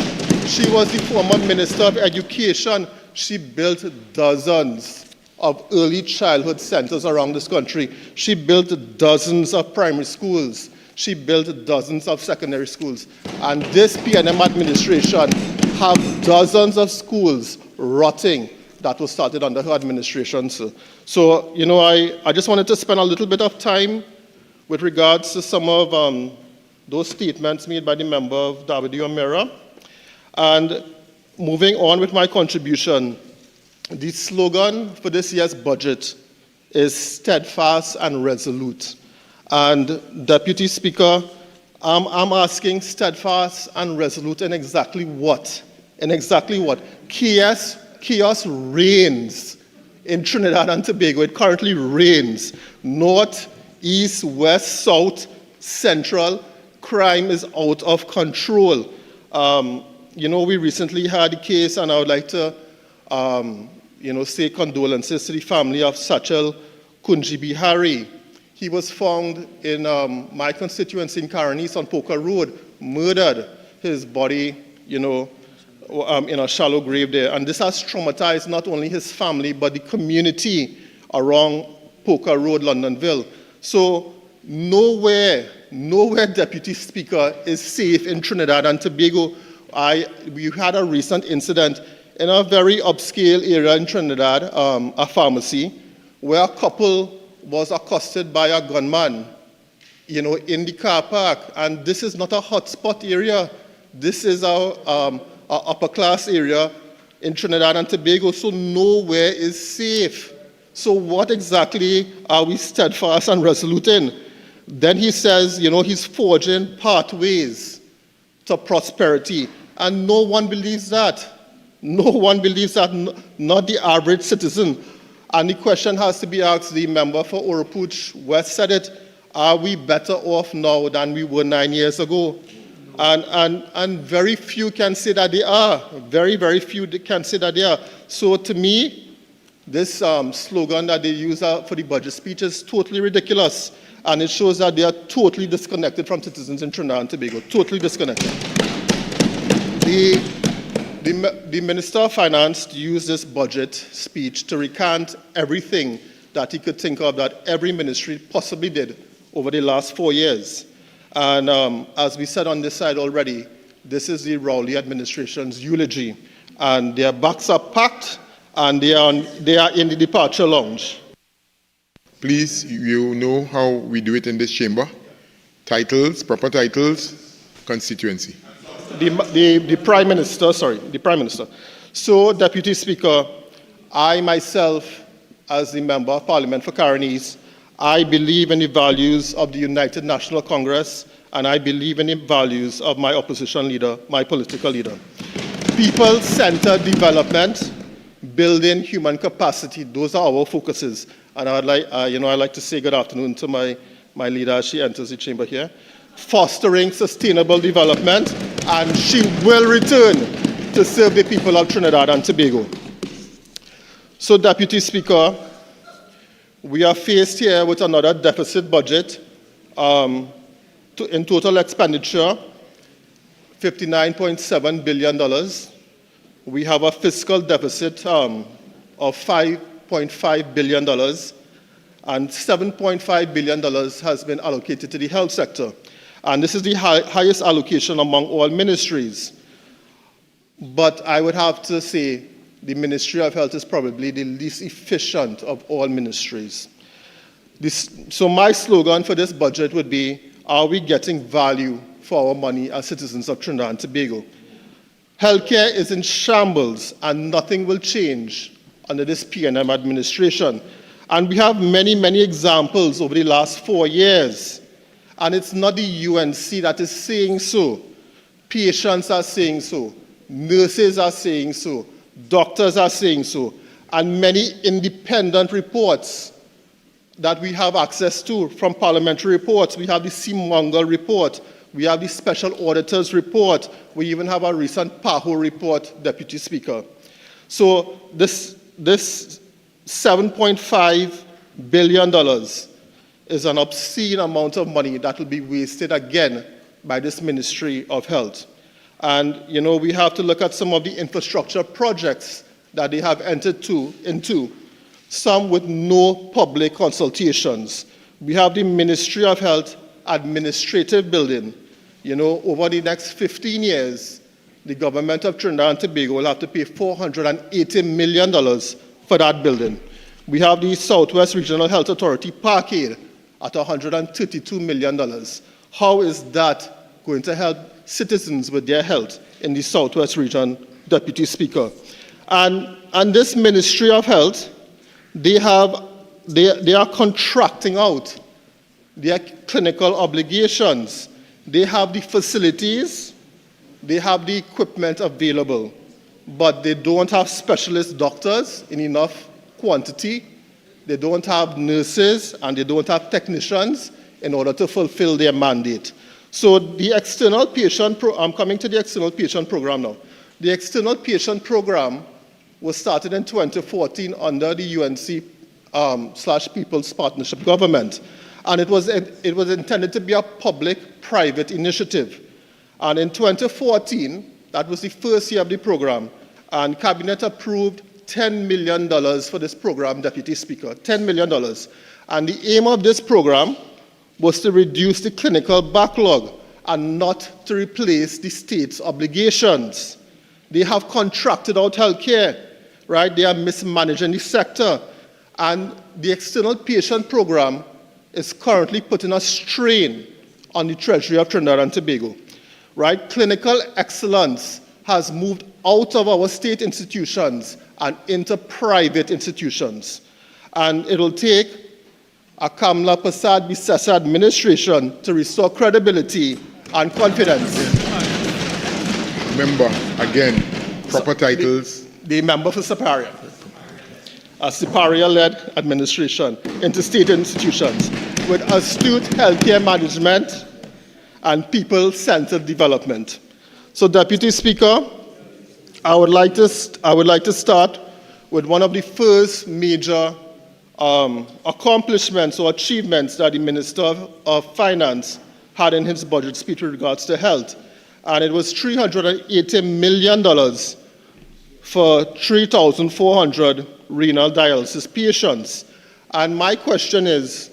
She was the former Minister of Education. She built dozens of early childhood centers around this country. She built dozens of primary schools. She built dozens of secondary schools. And this PNM administration have dozens of schools rotting that was started under her administration. So I just wanted to spend a little bit of time with regards to some of those statements made by the member of Davide-O'Meara. And moving on with my contribution, the slogan for this year's budget is steadfast and resolute. And Deputy Speaker, I'm asking steadfast and resolute in exactly what? In exactly what? Chaos reigns in Trinidad and Tobago. It currently reigns. North, east, west, south, central. Crime is out of control. We recently had a case, and I would like to say condolences to the family of Sachal Kunji-Bihari. He was found in my constituency in Caranis on Poker Road, murdered, his body, in a shallow grave there. And this has traumatized not only his family, but the community around Poker Road, Londonville. So nowhere, Deputy Speaker, is safe in Trinidad and Tobago. We had a recent incident in a very upscale area in Trinidad, a pharmacy, where a couple was accosted by a gunman, in the car park. And this is not a hotspot area. This is our upper class area in Trinidad and Tobago, so nowhere is safe. So what exactly are we steadfast and resolute in? Then he says, he's forging pathways to prosperity. And no one believes that. No one believes that, not the average citizen. And the question has to be asked, the member for Oropouche West said it, are we better off now than we were 9 years ago? And very few can say that they are. Very, very few can say that they are. So to me, this slogan that they use for the budget speech is totally ridiculous. And it shows that they are totally disconnected from citizens in Trinidad and Tobago. Totally disconnected. The Minister of Finance used this budget speech to recant everything that he could think of that every ministry possibly did over the last 4 years. And as we said on this side already, this is the Rowley administration's eulogy. And their backs are packed, and they are in the departure lounge. Please, you know how we do it in this chamber. Titles, proper titles, constituency. The Prime Minister, the Prime Minister. So, Deputy Speaker, I myself, as the Member of Parliament for Caranis, I believe in the values of the United National Congress, and I believe in the values of my opposition leader, my political leader. People-centered development, building human capacity, those are our focuses. And I'd like to say good afternoon to my leader as she enters the chamber here. fostering sustainable development, and she will return to serve the people of Trinidad and Tobago. So, Deputy Speaker, we are faced here with another deficit budget. In total expenditure, $59.7 billion. We have a fiscal deficit of $5.5 billion, and $7.5 billion has been allocated to the health sector. And this is the highest allocation among all ministries. But I would have to say the Ministry of Health is probably the least efficient of all ministries. So my slogan for this budget would be, are we getting value for our money as citizens of Trinidad and Tobago? Healthcare is in shambles, and nothing will change under this PNM administration. And we have many, many examples over the last 4 years. And it's not the UNC that is saying so. Patients are saying so. Nurses are saying so. Doctors are saying so. And many independent reports that we have access to from parliamentary reports. We have the Seecheran report. We have the Special Auditor's report. We even have a recent PAHO report, Deputy Speaker. So this $7.5 billion is an obscene amount of money that will be wasted again by this Ministry of Health. And, you know, we have to look at some of the infrastructure projects that they have entered into, some with no public consultations. We have the Ministry of Health administrative building. You know, over the next 15 years, the government of Trinidad and Tobago will have to pay $480 million for that building. We have the Southwest Regional Health Authority parkade at $132 million. How is that going to help citizens with their health in the Southwest region, Deputy Speaker? And this Ministry of Health, they are contracting out their clinical obligations. They have the facilities, they have the equipment available, but they don't have specialist doctors in enough quantity. They don't have nurses, and they don't have technicians in order to fulfill their mandate. So the external patient, I'm coming to the external patient program now. The external patient program was started in 2014 under the UNC / People's Partnership Government. And it was intended to be a public-private initiative. And in 2014, that was the first year of the program, and Cabinet approved $10 million for this program, Deputy Speaker, $10 million. And the aim of this program was to reduce the clinical backlog and not to replace the state's obligations. They have contracted out healthcare, right? They are mismanaging the sector. And the external patient program is currently putting a strain on the Treasury of Trinidad and Tobago, right? Clinical excellence has moved out of our state institutions and into private institutions. And it'll take a Kamla Prasad-Bissessa administration to restore credibility and confidence. Member, again, proper titles. The member for Siparia. A Siparia-led administration into state institutions with astute healthcare management and people-centered development. So, Deputy Speaker, I would like to start with one of the first major accomplishments or achievements that the Minister of Finance had in his budget speech with regards to health. And it was $380 million for 3,400 renal dialysis patients. And my question is,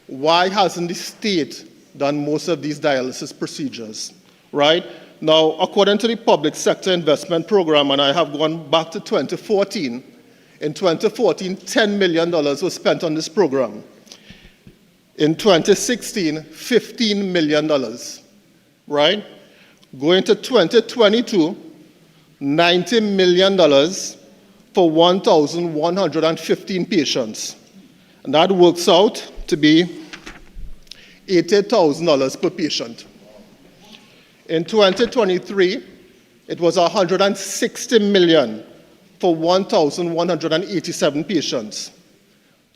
why hasn't the state done most of these dialysis procedures, right? Now, according to the Public Sector Investment Program, and I have gone back to 2014, in 2014, $10 million was spent on this program. In 2016, $15 million, right? Going to 2022, $90 million for 1,115 patients. And that works out to be $80,000 per patient. In 2023, it was $160 million for 1,187 patients.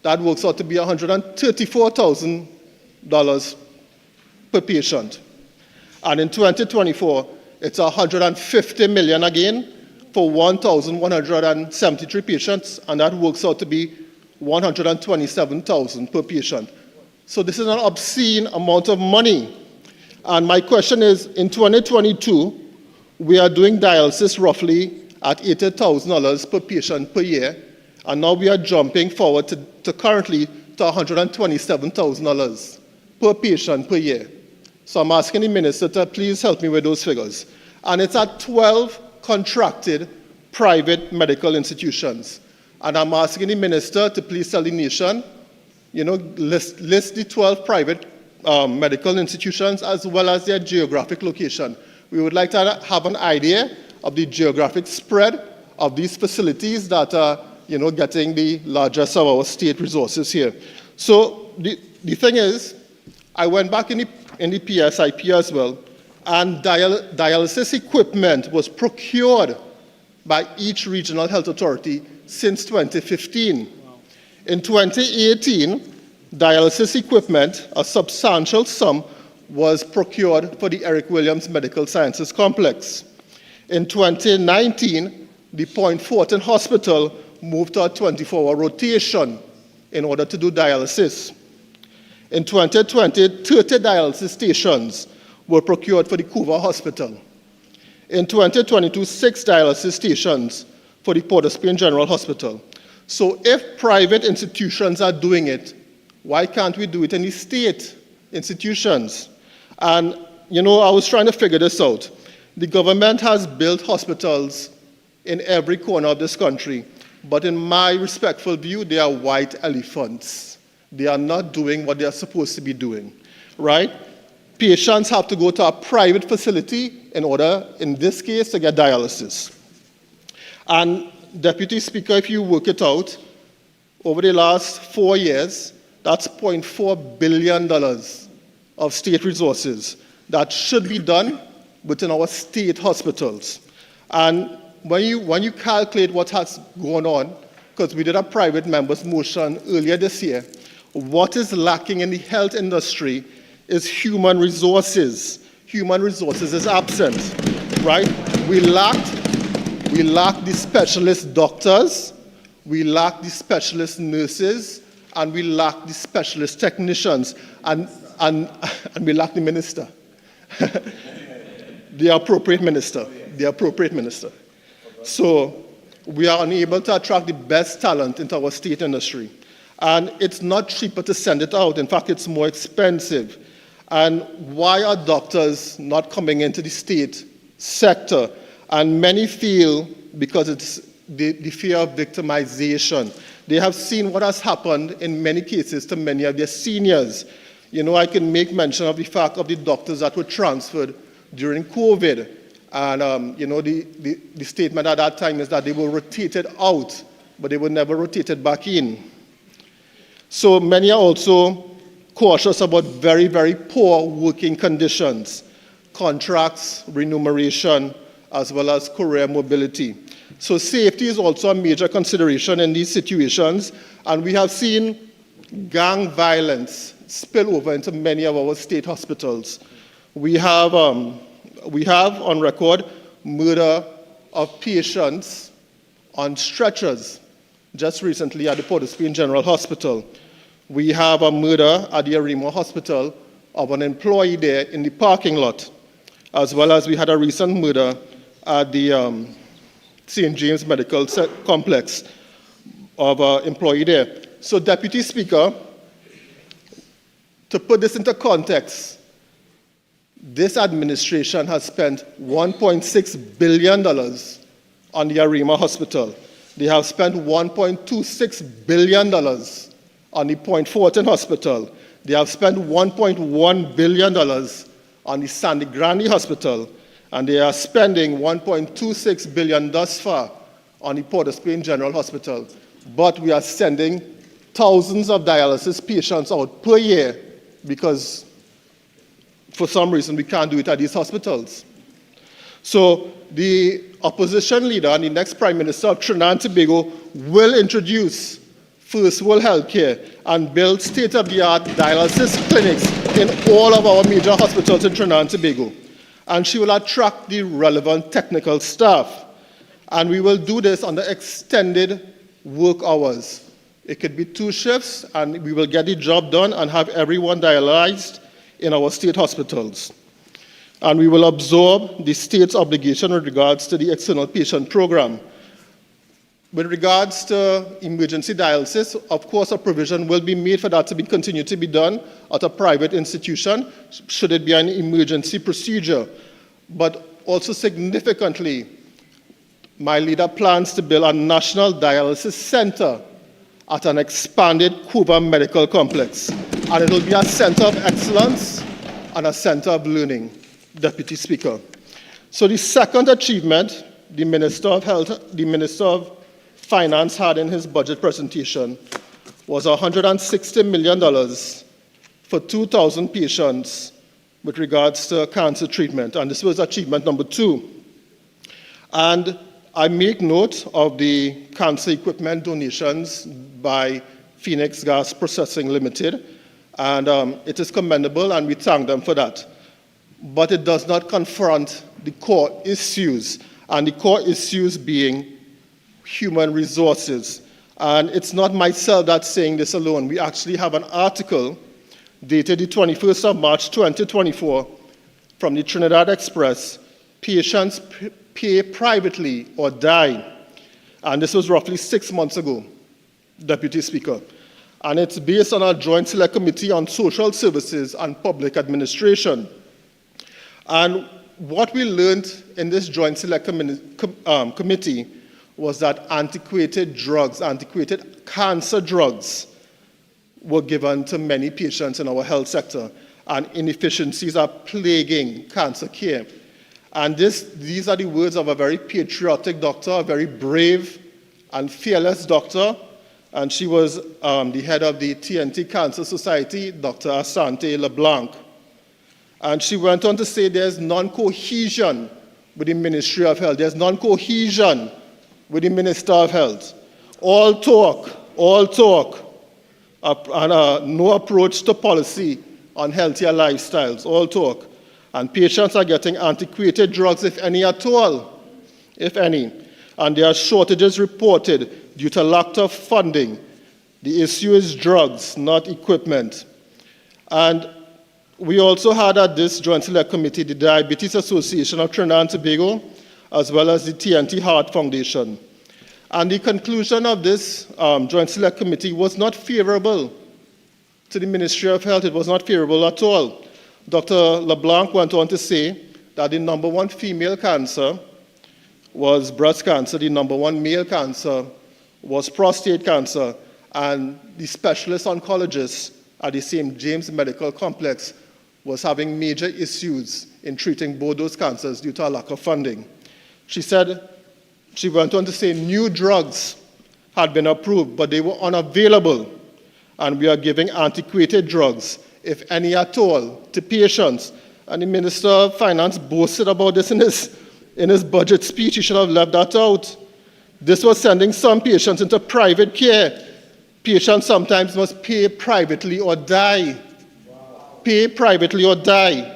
That works out to be $134,000 per patient. And in 2024, it's 150 million again for 1,173 patients, and that works out to be 127,000 per patient. So this is an obscene amount of money. And my question is, in 2022, we are doing dialysis roughly at $80,000 per patient per year, and now we are jumping forward to currently to $127,000 per patient per year. So I'm asking the minister to please help me with those figures. And it's at 12 contracted private medical institutions. And I'm asking the minister to please tell the nation, list the 12 private medical institutions as well as their geographic location. We would like to have an idea of the geographic spread of these facilities that are, getting the largest of our state resources here. So the thing is, I went back in the PSIP as well, and dialysis equipment was procured by each regional health authority since 2015. Wow. In 2018, dialysis equipment, a substantial sum, was procured for the Eric Williams Medical Sciences Complex. In 2019, the Point Fortin Hospital moved to a 24-hour rotation in order to do dialysis. In 2020, 30 dialysis stations were procured for the Couva Hospital. In 2022, 6 dialysis stations for the Port of Spain General Hospital. So if private institutions are doing it, why can't we do it in the state institutions? And, I was trying to figure this out. The government has built hospitals in every corner of this country, but in my respectful view, they are white elephants. They are not doing what they are supposed to be doing, right? Patients have to go to a private facility in order, in this case, to get dialysis. And, Deputy Speaker, if you work it out, over the last 4 years, that's $0.4 billion of state resources that should be done within our state hospitals. And when you calculate what has gone on, because we did a private members motion earlier this year, what is lacking in the health industry is human resources. Human resources is absent, right? We lack the specialist doctors, we lack the specialist nurses, and we lack the specialist technicians, and we lack the minister. the appropriate minister. So we are unable to attract the best talent into our state industry. And it's not cheaper to send it out. In fact, it's more expensive. And why are doctors not coming into the state sector? And many feel because it's the fear of victimization. They have seen what has happened in many cases to many of their seniors. I can make mention of the fact of the doctors that were transferred during COVID. And, the statement at that time is that they were rotated out, but they were never rotated back in. So many are also cautious about very, very poor working conditions, contracts, remuneration, as well as career mobility. So safety is also a major consideration in these situations, and we have seen gang violence spill over into many of our state hospitals. We have on record murder of patients on stretchers just recently at the Port of Spain General Hospital. We have a murder at the Arima Hospital of an employee there in the parking lot, as well as we had a recent murder at the St. James Medical Complex of an employee there. So, Deputy Speaker, to put this into context, this administration has spent $1.6 billion on the Arima Hospital. They have spent $1.26 billion on the Point Fortin Hospital. They have spent $1.1 billion on the Sandy Grande Hospital, and they are spending $1.26 billion thus far on the Port of Spain General Hospital. But we are sending thousands of dialysis patients out per year because for some reason we can't do it at these hospitals. So the opposition leader and the next Prime Minister of Trinidad and Tobago will introduce First World Healthcare and build state-of-the-art dialysis clinics in all of our major hospitals in Trinidad and Tobago. And she will attract the relevant technical staff. And we will do this under extended work hours. It could be 2 shifts, and we will get the job done and have everyone dialyzed in our state hospitals. And we will absorb the state's obligation with regards to the external patient program. With regards to emergency dialysis, of course, a provision will be made for that to continue to be done at a private institution, should it be an emergency procedure. But also significantly, my leader plans to build a national dialysis center at an expanded Cuba Medical Complex. And it will be a center of excellence and a center of learning, Deputy Speaker. So the second achievement the Minister of Finance had in his budget presentation was $160 million for 2,000 patients with regards to cancer treatment. And this was achievement number 2. And I make note of the cancer equipment donations by Phoenix Gas Processing Limited, and it is commendable, and we thank them for that. But it does not confront the core issues, and the core issues being human resources. And it's not myself that's saying this alone. We actually have an article dated the 21st of March 2024 from the Trinidad Express, Patients Pay Privately or Die. And this was roughly 6 months ago, Deputy Speaker. And it's based on our Joint Select Committee on Social Services and Public Administration. And what we learned in this Joint Select Committee was that antiquated drugs, antiquated cancer drugs, were given to many patients in our health sector, and inefficiencies are plaguing cancer care. And these are the words of a very patriotic doctor, a very brave and fearless doctor, and she was the head of the TNT Cancer Society, Dr. Asante LeBlanc. And she went on to say there's non-cohesion with the Ministry of Health. There's non-cohesion with the Minister of Health. All talk, and no approach to policy on healthier lifestyles, all talk. And patients are getting antiquated drugs, if any at all, if any. And there are shortages reported due to lack of funding. The issue is drugs, not equipment. And we also had at this Joint Select Committee the Diabetes Association of Trinidad and Tobago, as well as the TNT Heart Foundation. And the conclusion of this Joint Select Committee was not favorable to the Ministry of Health. It was not favorable at all. Dr. LeBlanc went on to say that the number 1 female cancer was breast cancer, the number 1 male cancer was prostate cancer, and the specialist oncologist at the St. James Medical Complex was having major issues in treating both those cancers due to a lack of funding. She went on to say new drugs had been approved, but they were unavailable, and we are giving antiquated drugs, if any at all, to patients. And the Minister of Finance boasted about this in his budget speech. He should have left that out. This was sending some patients into private care. Patients sometimes must pay privately or die. Pay privately or die.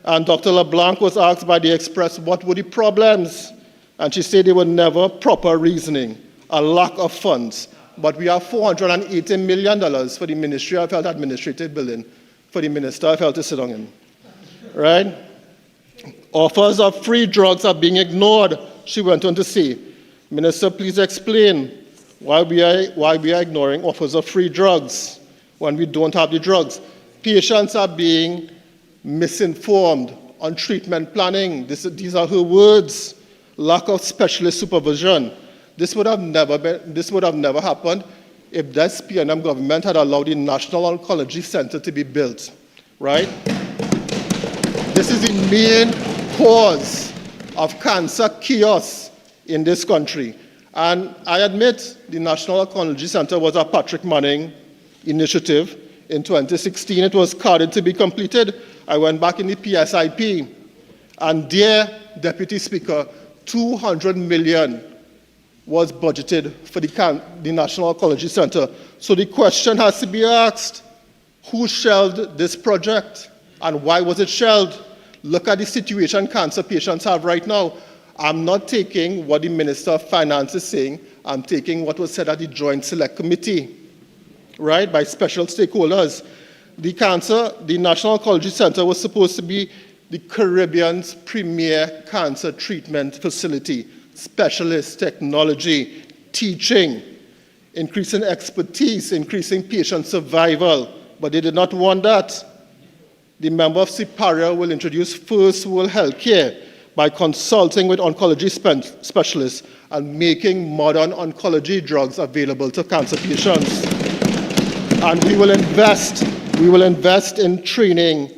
And Dr. LeBlanc was asked by the Express what were the problems. And she said they were never proper reasoning, a lack of funds. But we have $480 million for the Ministry of Health administrative building for the Minister of Health to sit down in. Right? Offers of free drugs are being ignored, she went on to say. Minister, please explain why we are ignoring offers of free drugs when we don't have the drugs. Patients are being misinformed on treatment planning. These are her words. Lack of specialist supervision. This would have never happened if the SPNM government had allowed the National Oncology Center to be built, right? This is the main cause of cancer chaos in this country. And I admit the National Oncology Center was a Patrick Manning initiative. In 2016, it was carded to be completed. I went back in the PSIP, and there, Deputy Speaker, $200 million was budgeted for the National Oncology Center. So the question has to be asked, who shelved this project and why was it shelved? look at the situation cancer patients have right now. I'm not taking what the Minister of Finance is saying. I'm taking what was said at the Joint Select Committee, right, by special stakeholders. The National Oncology Center was supposed to be the Caribbean's premier cancer treatment facility, specialist technology, teaching, increasing expertise, increasing patient survival, but they did not want that. The member of Paray will introduce first world healthcare by consulting with oncology specialists and making modern oncology drugs available to cancer patients. And we will invest in training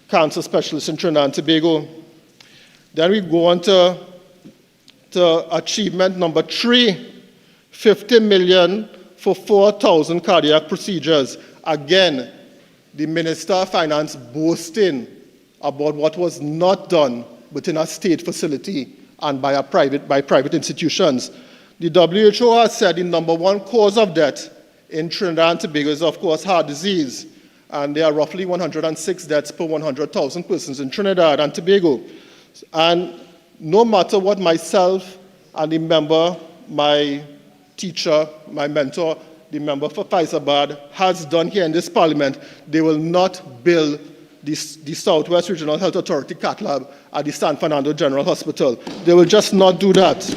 cancer specialists in Trinidad and Tobago. Then we go on to achievement number 3, 50 million for 4,000 cardiac procedures. Again, the Minister of Finance boasting about what was not done within a state facility and by private institutions. The WHO has said the number 1 cause of death in Trinidad and Tobago is, of course, heart disease. And there are roughly 106 deaths per 100,000 persons in Trinidad and Tobago. And no matter what myself and the member, my teacher, my mentor, the member for Faizabad has done here in this parliament, they will not build the Southwest Regional Health Authority cath lab at the San Fernando General Hospital. They will just not do that.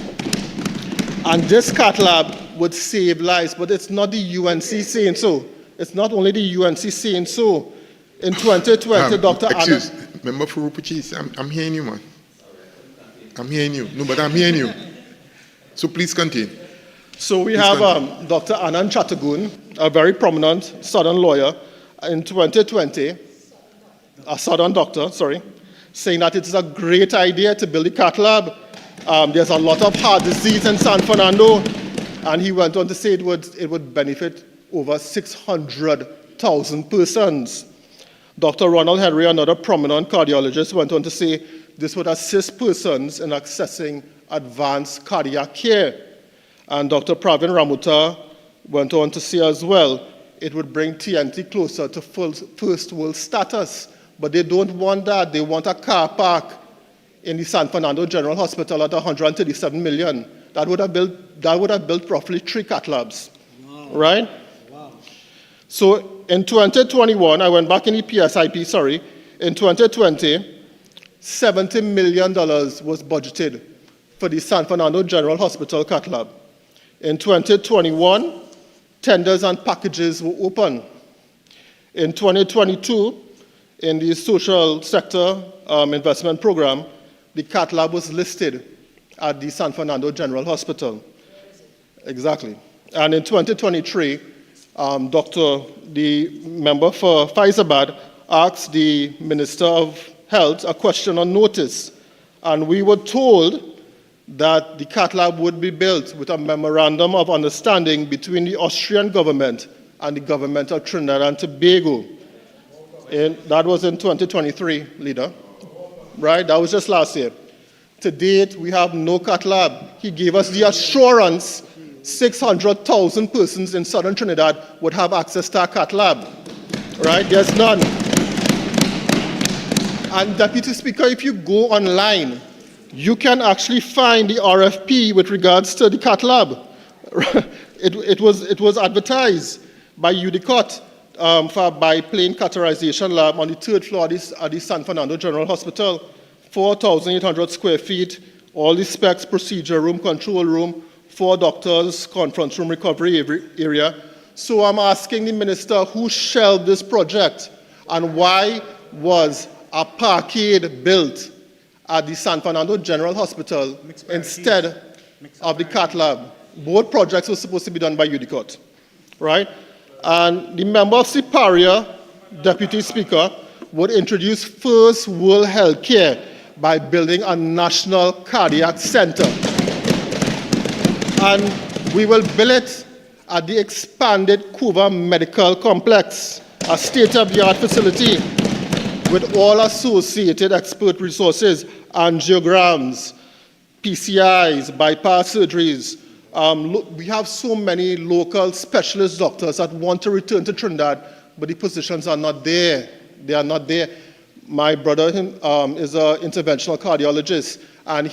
And this cath lab would save lives, but it's not the UNC saying so. It's not only the UNC saying so. In 2020, Dr. Excuse, Member for Rupuchis, I'm hearing you, man. I'm hearing you. No, but I'm hearing you. So please continue. So we have Dr. Anand Chattergoon, a very prominent Southern lawyer, in 2020, a Southern doctor, saying that it is a great idea to build a cath lab. There's a lot of heart disease in San Fernando, and he went on to say it would benefit over 600,000 persons. Dr. Ronald Henry, another prominent cardiologist, went on to say this would assist persons in accessing advanced cardiac care. And Dr. Pravin Ramuta went on to say as well, it would bring TNT closer to first world status. But they don't want that. They want a car park in the San Fernando General Hospital at 137 million. That would have built roughly 3 cath labs, right? So in 2021, I went back in the PSIP, in 2020, $70 million was budgeted for the San Fernando General Hospital cath lab. In 2021, tenders and packages were open. In 2022, in the social sector investment program, the cath lab was listed at the San Fernando General Hospital. Exactly. And in 2023, the member for Faizabad asked the Minister of Health a question on notice, and we were told that the cath lab would be built with a memorandum of understanding between the Austrian government and the government of Trinidad and Tobago. And that was in 2023, leader, right? That was just last year. To date, we have no cath lab. He gave us the assurance 600,000 persons in southern Trinidad would have access to a cath lab, right? There's none. And Deputy Speaker, if you go online, you can actually find the RFP with regards to the cath lab. It was advertised by UDICOT for a biplane catheterization lab on the 3rd floor at the San Fernando General Hospital, 4,800 square feet, all the specs, procedure room, control room, 4 doctors, conference room, recovery area. So I'm asking the minister who shelved this project and why was a parkade built at the San Fernando General Hospital instead of the cath lab. Both projects were supposed to be done by UDICOT, right? And the member of Siparia, Deputy Speaker, would introduce first world health care by building a national cardiac center. And we will build it at the expanded Cuba Medical Complex, a state-of-the-art facility with all associated expert resources, angiograms, PCIs, bypass surgeries. We have so many local specialist doctors that want to return to Trinidad, but the positions are not there. They are not there. my brother is an interventional cardiologist, and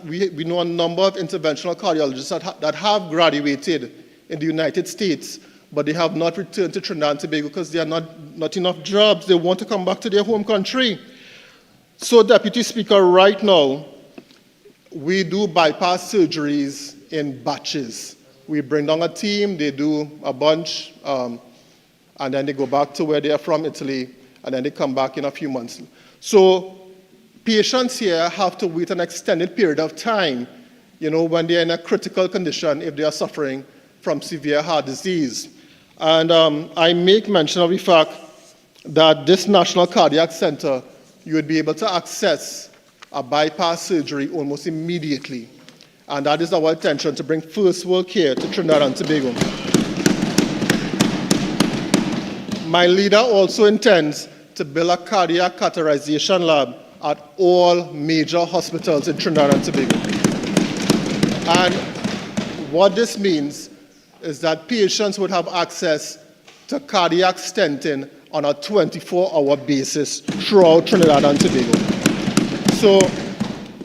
we know a number of interventional cardiologists that have graduated in the United States, but they have not returned to Trinidad and Tobago because there are not enough jobs. They want to come back to their home country. So, Deputy Speaker, right now, we do bypass surgeries in batches. We bring down a team, they do a bunch, and then they go back to where they are from, Italy, and then they come back in a few months. So patients here have to wait an extended period of time, when they're in a critical condition, if they are suffering from severe heart disease. And I make mention of the fact that this National Cardiac Center, you would be able to access a bypass surgery almost immediately. And that is our intention, to bring first world care to Trinidad and Tobago. My leader also intends to build a cardiac catheterization lab at all major hospitals in Trinidad and Tobago. And what this means is that patients would have access to cardiac stenting on a 24-hour basis throughout Trinidad and Tobago. So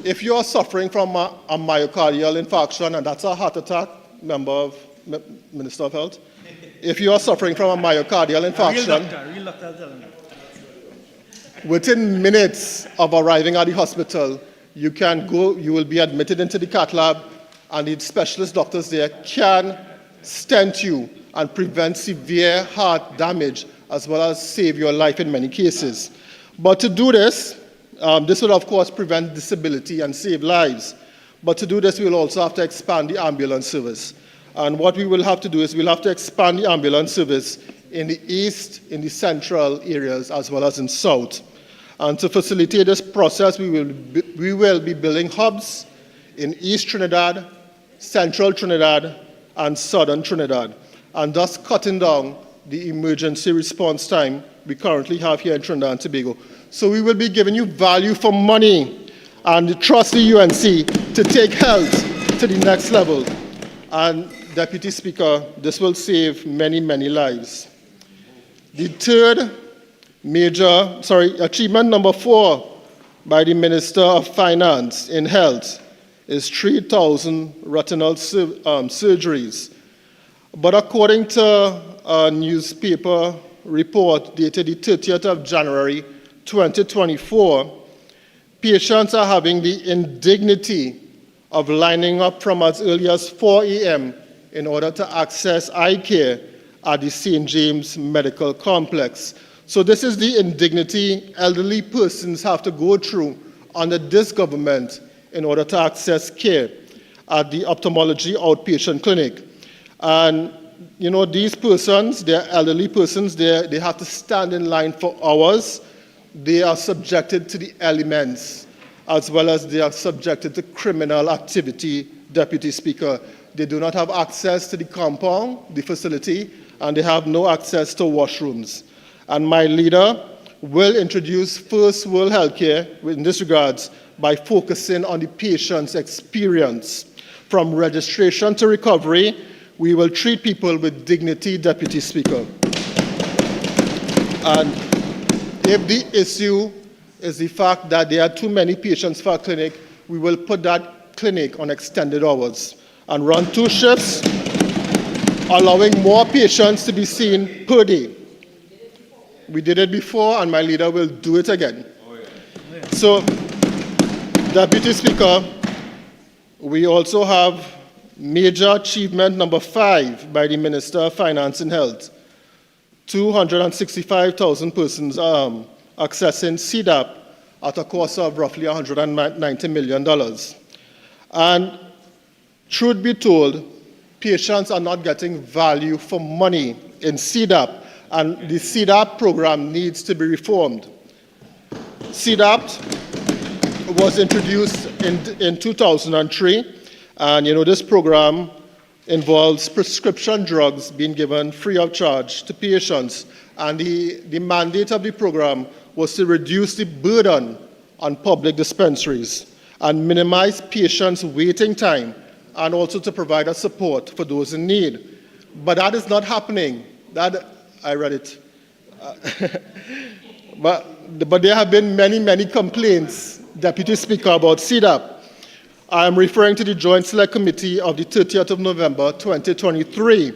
if you are suffering from a myocardial infarction, and that's a heart attack, member of Minister of Health, if you are suffering from a myocardial infarction, Real doctor. within minutes of arriving at the hospital, you will be admitted into the cath lab, and the specialist doctors there can stent you and prevent severe heart damage, as well as save your life in many cases. But to do this, this will of course prevent disability and save lives. But to do this, we will also have to expand the ambulance service. And what we will have to do is we'll have to expand the ambulance service in the east, in the central areas, as well as in south. And to facilitate this process, we will be building hubs in East Trinidad, Central Trinidad, and Southern Trinidad, and thus cutting down the emergency response time we currently have here in Trinidad and Tobago. So we will be giving you value for money, and trust the UNC to take health to the next level. And Deputy Speaker, this will save many, many lives. The third achievement number 4 by the Minister of Finance in Health is 3,000 retinal surgeries. But according to a newspaper report dated the 30th of January 2024, patients are having the indignity of lining up from as early as 4 a.m. in order to access eye care at the St. James Medical Complex. So this is the indignity elderly persons have to go through under this government in order to access care at the ophthalmology outpatient clinic. And these persons, they're elderly persons, they have to stand in line for hours. They are subjected to the elements, as well as they are subjected to criminal activity, Deputy Speaker. They do not have access to the compound, the facility, and they have no access to washrooms. And my leader will introduce first world healthcare in this regards by focusing on the patient's experience. From registration to recovery, we will treat people with dignity, Deputy Speaker. And if the issue is the fact that there are too many patients for a clinic, we will put that clinic on extended hours and run 2 shifts, allowing more patients to be seen per day. We did it before, and my leader will do it again. So, Deputy Speaker, we also have major achievement number 5 by the Minister of Finance and Health. 265,000 persons accessing CDAP at a cost of roughly $190 million. And truth be told, patients are not getting value for money in CDAP, and the CDAP program needs to be reformed. CDAP was introduced in 2003, and this program involves prescription drugs being given free of charge to patients. And the mandate of the program was to reduce the burden on public dispensaries and minimize patients' waiting time, and also to provide a support for those in need. But that is not happening. I read it. But there have been many complaints, Deputy Speaker, about CDAP. I am referring to the Joint Select Committee of the 30th of November 2023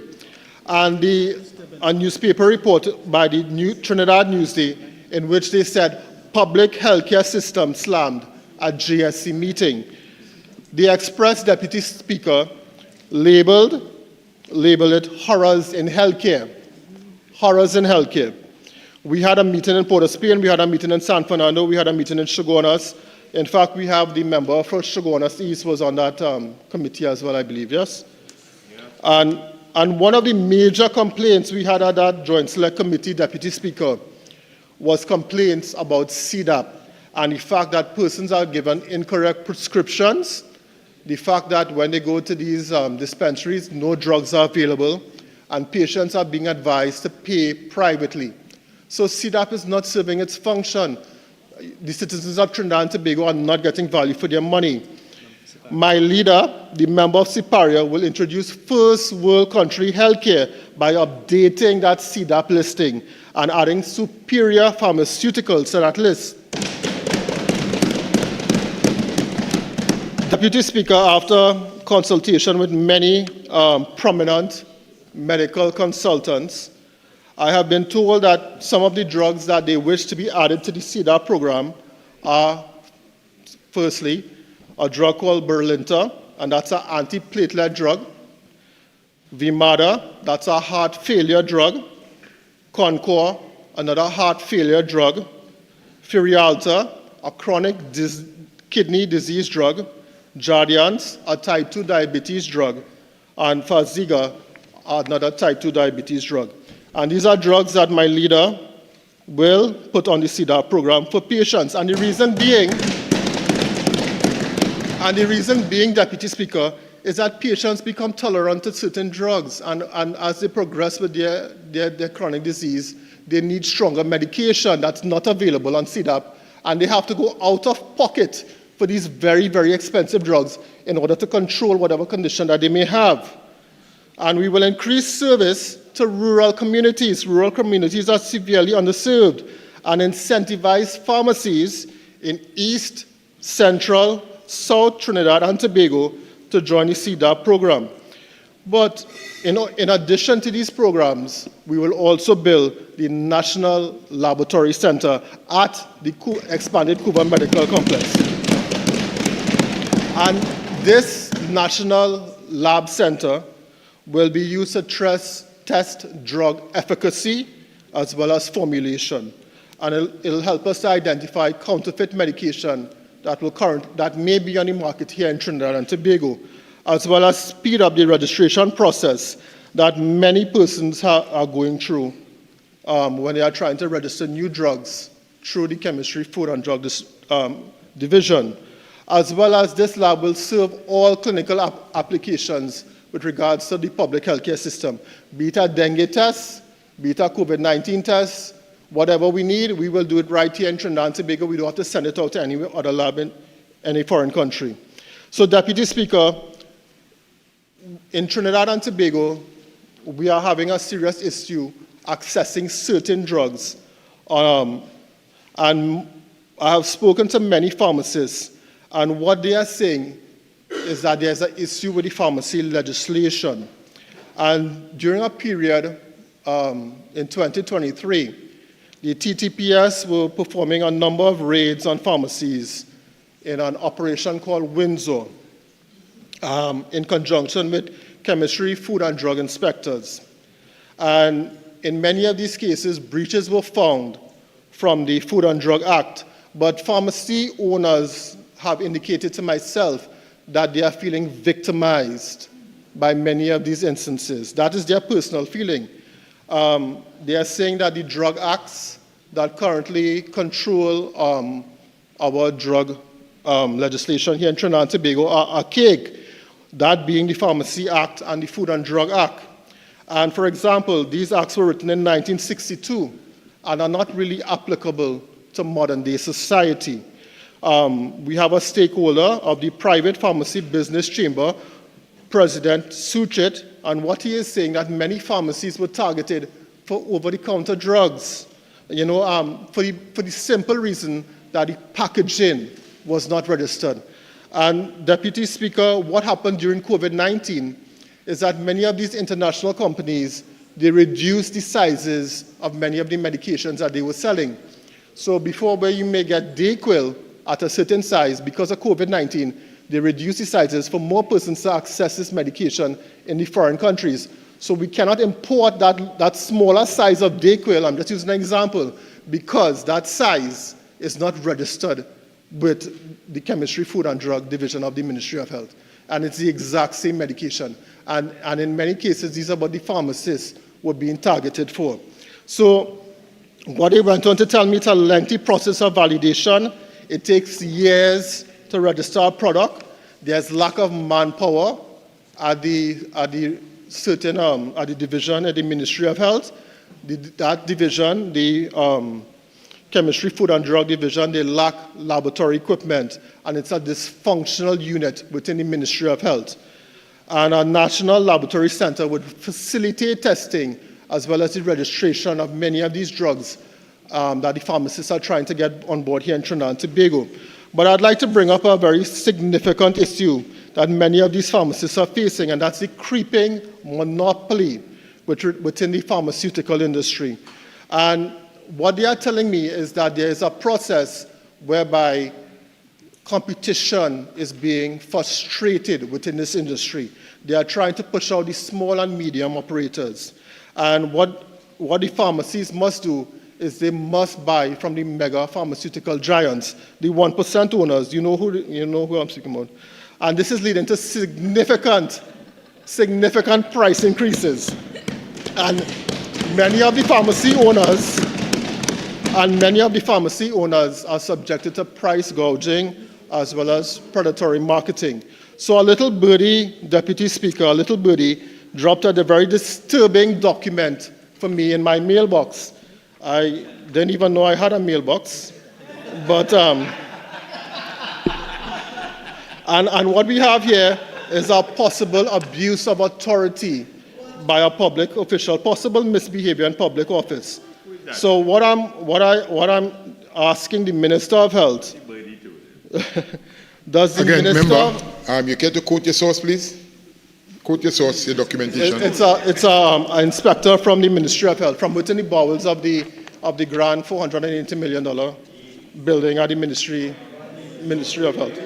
and a newspaper report by the Trinidad Newsday in which they said public healthcare system slammed at JSC meeting. The Express, Deputy Speaker, labeled it horrors in healthcare. Horrors in healthcare. We had a meeting in Port of Spain, we had a meeting in San Fernando, we had a meeting in Chaguanas. In fact, we have the member for Chaguanas East was on that committee as well, I believe, yes? Yeah. And one of the major complaints we had at that Joint Select Committee, Deputy Speaker, was complaints about CDAP and the fact that persons are given incorrect prescriptions, the fact that when they go to these dispensaries, no drugs are available, and patients are being advised to pay privately. So CDAP is not serving its function. The citizens of Trinidad and Tobago are not getting value for their money. My leader, the member of Siparia, will introduce first world country healthcare by updating that CDAP listing and adding superior pharmaceuticals to that list. Deputy Speaker, after consultation with many prominent medical consultants, I have been told that some of the drugs that they wish to be added to the CDAP program are, firstly, a drug called Berlinta, and that's an antiplatelet drug. Vimada, that's a heart failure drug. Concor, another heart failure drug. Ferialta, a chronic kidney disease drug. Jardiance, a type 2 diabetes drug. And Farxiga, another type 2 diabetes drug. And these are drugs that my leader will put on the CDAP program for patients. And the reason being, Deputy Speaker, is that patients become tolerant to certain drugs. And as they progress with their chronic disease, they need stronger medication that's not available on CDAP. And they have to go out of pocket for these very expensive drugs in order to control whatever condition that they may have. And we will increase service to rural communities. Rural communities are severely underserved, and incentivize pharmacies in East, Central, South Trinidad and Tobago to join the CDAP program. But in addition to these programs, we will also build the National Laboratory Center at the expanded Cuba Medical Complex. And this National Lab Center will be used to test drug efficacy as well as formulation. And it'll help us to identify counterfeit medication that may be on the market here in Trinidad and Tobago, as well as speed up the registration process that many persons are going through when they are trying to register new drugs through the Chemistry, Food and Drug Division. As well as this lab will serve all clinical applications with regards to the public healthcare system, be it a dengue test, be it a COVID-19 test, whatever we need, we will do it right here in Trinidad and Tobago. We don't have to send it out to any other lab in any foreign country. So, Deputy Speaker, in Trinidad and Tobago, we are having a serious issue accessing certain drugs. And I have spoken to many pharmacists, and what they are saying is that there's an issue with the pharmacy legislation. And during a period in 2023, the TTPS were performing a number of raids on pharmacies in an operation called Windsor, in conjunction with Chemistry, Food and Drug inspectors. And in many of these cases, breaches were found from the Food and Drug Act, but pharmacy owners have indicated to myself that they are feeling victimized by many of these instances. That is their personal feeling. They are saying that the drug acts that currently control our drug legislation here in Trinidad and Tobago are archaic, that being the Pharmacy Act and the Food and Drug Act. And for example, these acts were written in 1962 and are not really applicable to modern day society. We have a stakeholder of the private pharmacy business chamber, President Suchit, and what he is saying that many pharmacies were targeted for over-the-counter drugs. for the simple reason that the packaging was not registered. And Deputy Speaker, what happened during COVID-19 is that many of these international companies, they reduced the sizes of many of the medications that they were selling. So before, where you may get Dayquil at a certain size, because of COVID-19, they reduced the sizes for more persons to access this medication in the foreign countries. So we cannot import that smaller size of Dayquil, I'm just using an example, because that size is not registered with the Chemistry, Food and Drug Division of the Ministry of Health. And it's the exact same medication. And in many cases, these are what the pharmacists were being targeted for. So what they went on to tell me, it's a lengthy process of validation. It takes years to register a product. There's lack of manpower at the division at the Ministry of Health. That division, the Chemistry, Food and Drug Division, they lack laboratory equipment, and it's a dysfunctional unit within the Ministry of Health. And a national laboratory center would facilitate testing as well as the registration of many of these drugs that the pharmacists are trying to get on board here in Trinidad and Tobago. But I'd like to bring up a very significant issue that many of these pharmacists are facing, and that's the creeping monopoly within the pharmaceutical industry. And what they are telling me is that there is a process whereby competition is being frustrated within this industry. They are trying to push out the small and medium operators. And what the pharmacies must do is they must buy from the mega pharmaceutical giants, the 1% owners. You know who I'm speaking about. And this is leading to significant price increases. And many of the pharmacy owners are subjected to price gouging as well as predatory marketing. So a little birdie, Deputy Speaker, a little birdie dropped a very disturbing document for me in my mailbox. I didn't even know I had a mailbox. But, and what we have here is a possible abuse of authority by a public official, possible misbehavior in public office. So what I'm asking the Minister of Health, does the Again, Minister... member, you care to quote your source, please? Quote your source, your documentation. It's an inspector from the Ministry of Health, from within the bowels of the grand $480 million building at the Ministry of Health.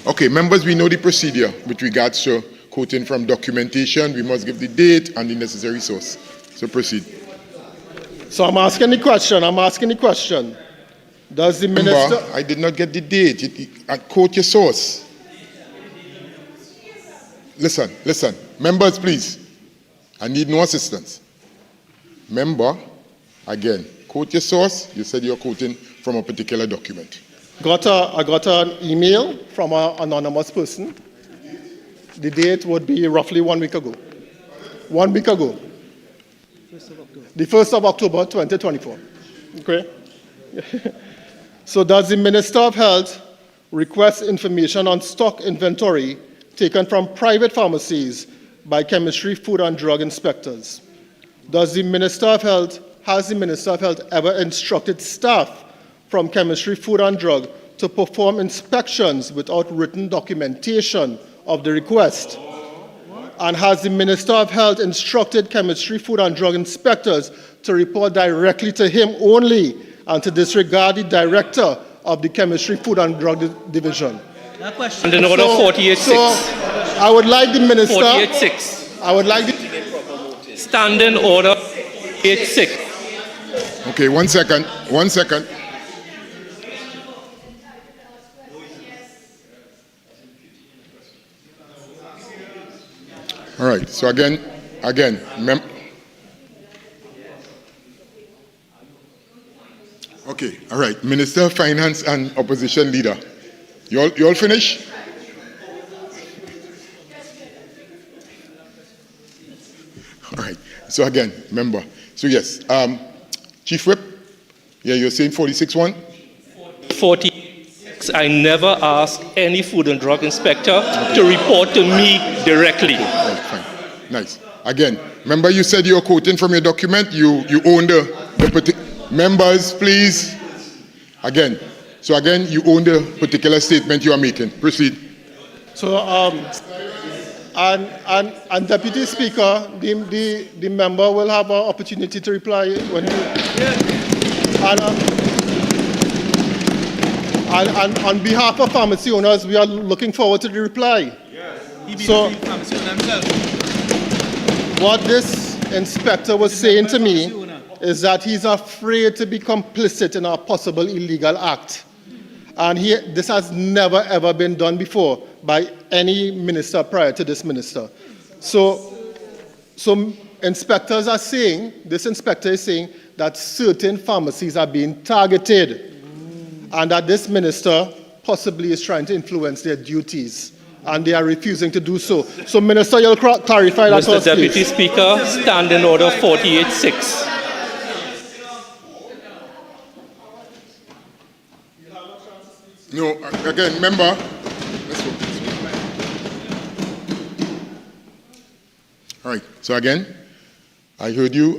Okay, members, we know the procedure with regards to quoting from documentation. We must give the date and the necessary source. So proceed. So I'm asking the question. Does the Minister... Member, I did not get the date. Quote your source. Listen. Members, please. I need no assistance. Member, again, quote your source. You said you're quoting from a particular document. I got an email from an anonymous person. The date would be roughly 1 week ago. 1 week ago. The 1st of October, 2024. Okay? So does the Minister of Health request information on stock inventory taken from private pharmacies by Chemistry, Food and Drug inspectors? Has the Minister of Health ever instructed staff from Chemistry, Food and Drug to perform inspections without written documentation of the request? And has the Minister of Health instructed Chemistry, Food and Drug inspectors to report directly to him only and to disregard the director of the Chemistry, Food and Drug Division? That question. And in order 48.6. So I would like the Minister... 48.6. I would like the... Standing order 48.6. Okay, 1 second. 1 second. All right, so again, okay, all right, Minister of Finance and Opposition Leader. You all finish? All right, so again, member. So yes, Chief Whip, yeah, you're saying 46-1? 46. I never asked any food and drug inspector to report to me directly. Right, fine. Nice. Again, remember you said you were quoting from your document. You own the Members, please. Again. So again, you own the particular statement you are making. Proceed. So, and Deputy Speaker, the member will have an opportunity to reply when he... And on behalf of pharmacy owners, we are looking forward to the reply. So, what this inspector was saying to me is that he's afraid to be complicit in a possible illegal act. And this has never, ever been done before by any minister prior to this minister. So inspectors are saying, this inspector is saying that certain pharmacies are being targeted and that this minister possibly is trying to influence their duties. And they are refusing to do so. So, Minister, you'll clarify that. Mr. Deputy Speaker, Standing Order 48-6. No, again, member. Let's go. All right. So again, I heard you,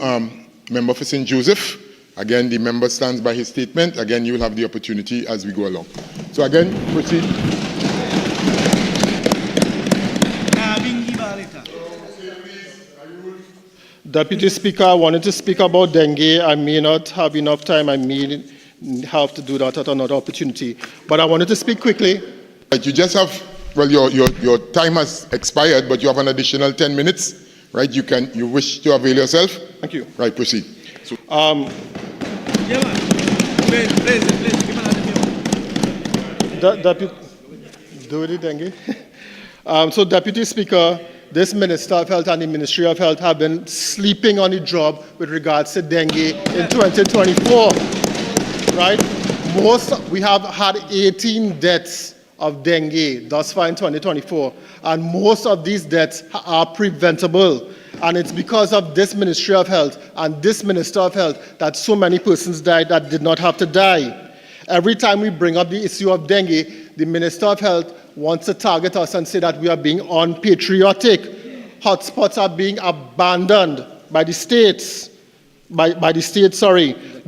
member for St. Joseph. Again, the member stands by his statement. Again, you will have the opportunity as we go along. So again, proceed. Deputy Speaker, I wanted to speak about dengue. I may not have enough time. I may have to do that at another opportunity. But I wanted to speak quickly. Right, you just have, well, your time has expired, but you have an additional 10 minutes, right? You wish to avail yourself? Thank you. Right, proceed. So, So, Deputy Speaker, this Minister of Health and the Ministry of Health have been sleeping on the job with regards to dengue in 2024, right? We have had 18 deaths of dengue thus far in 2024, and most of these deaths are preventable. And it's because of this Ministry of Health and this Minister of Health that so many persons died that did not have to die. Every time we bring up the issue of dengue, the Minister of Health wants to target us and say that we are being unpatriotic. Hotspots are being abandoned by the states.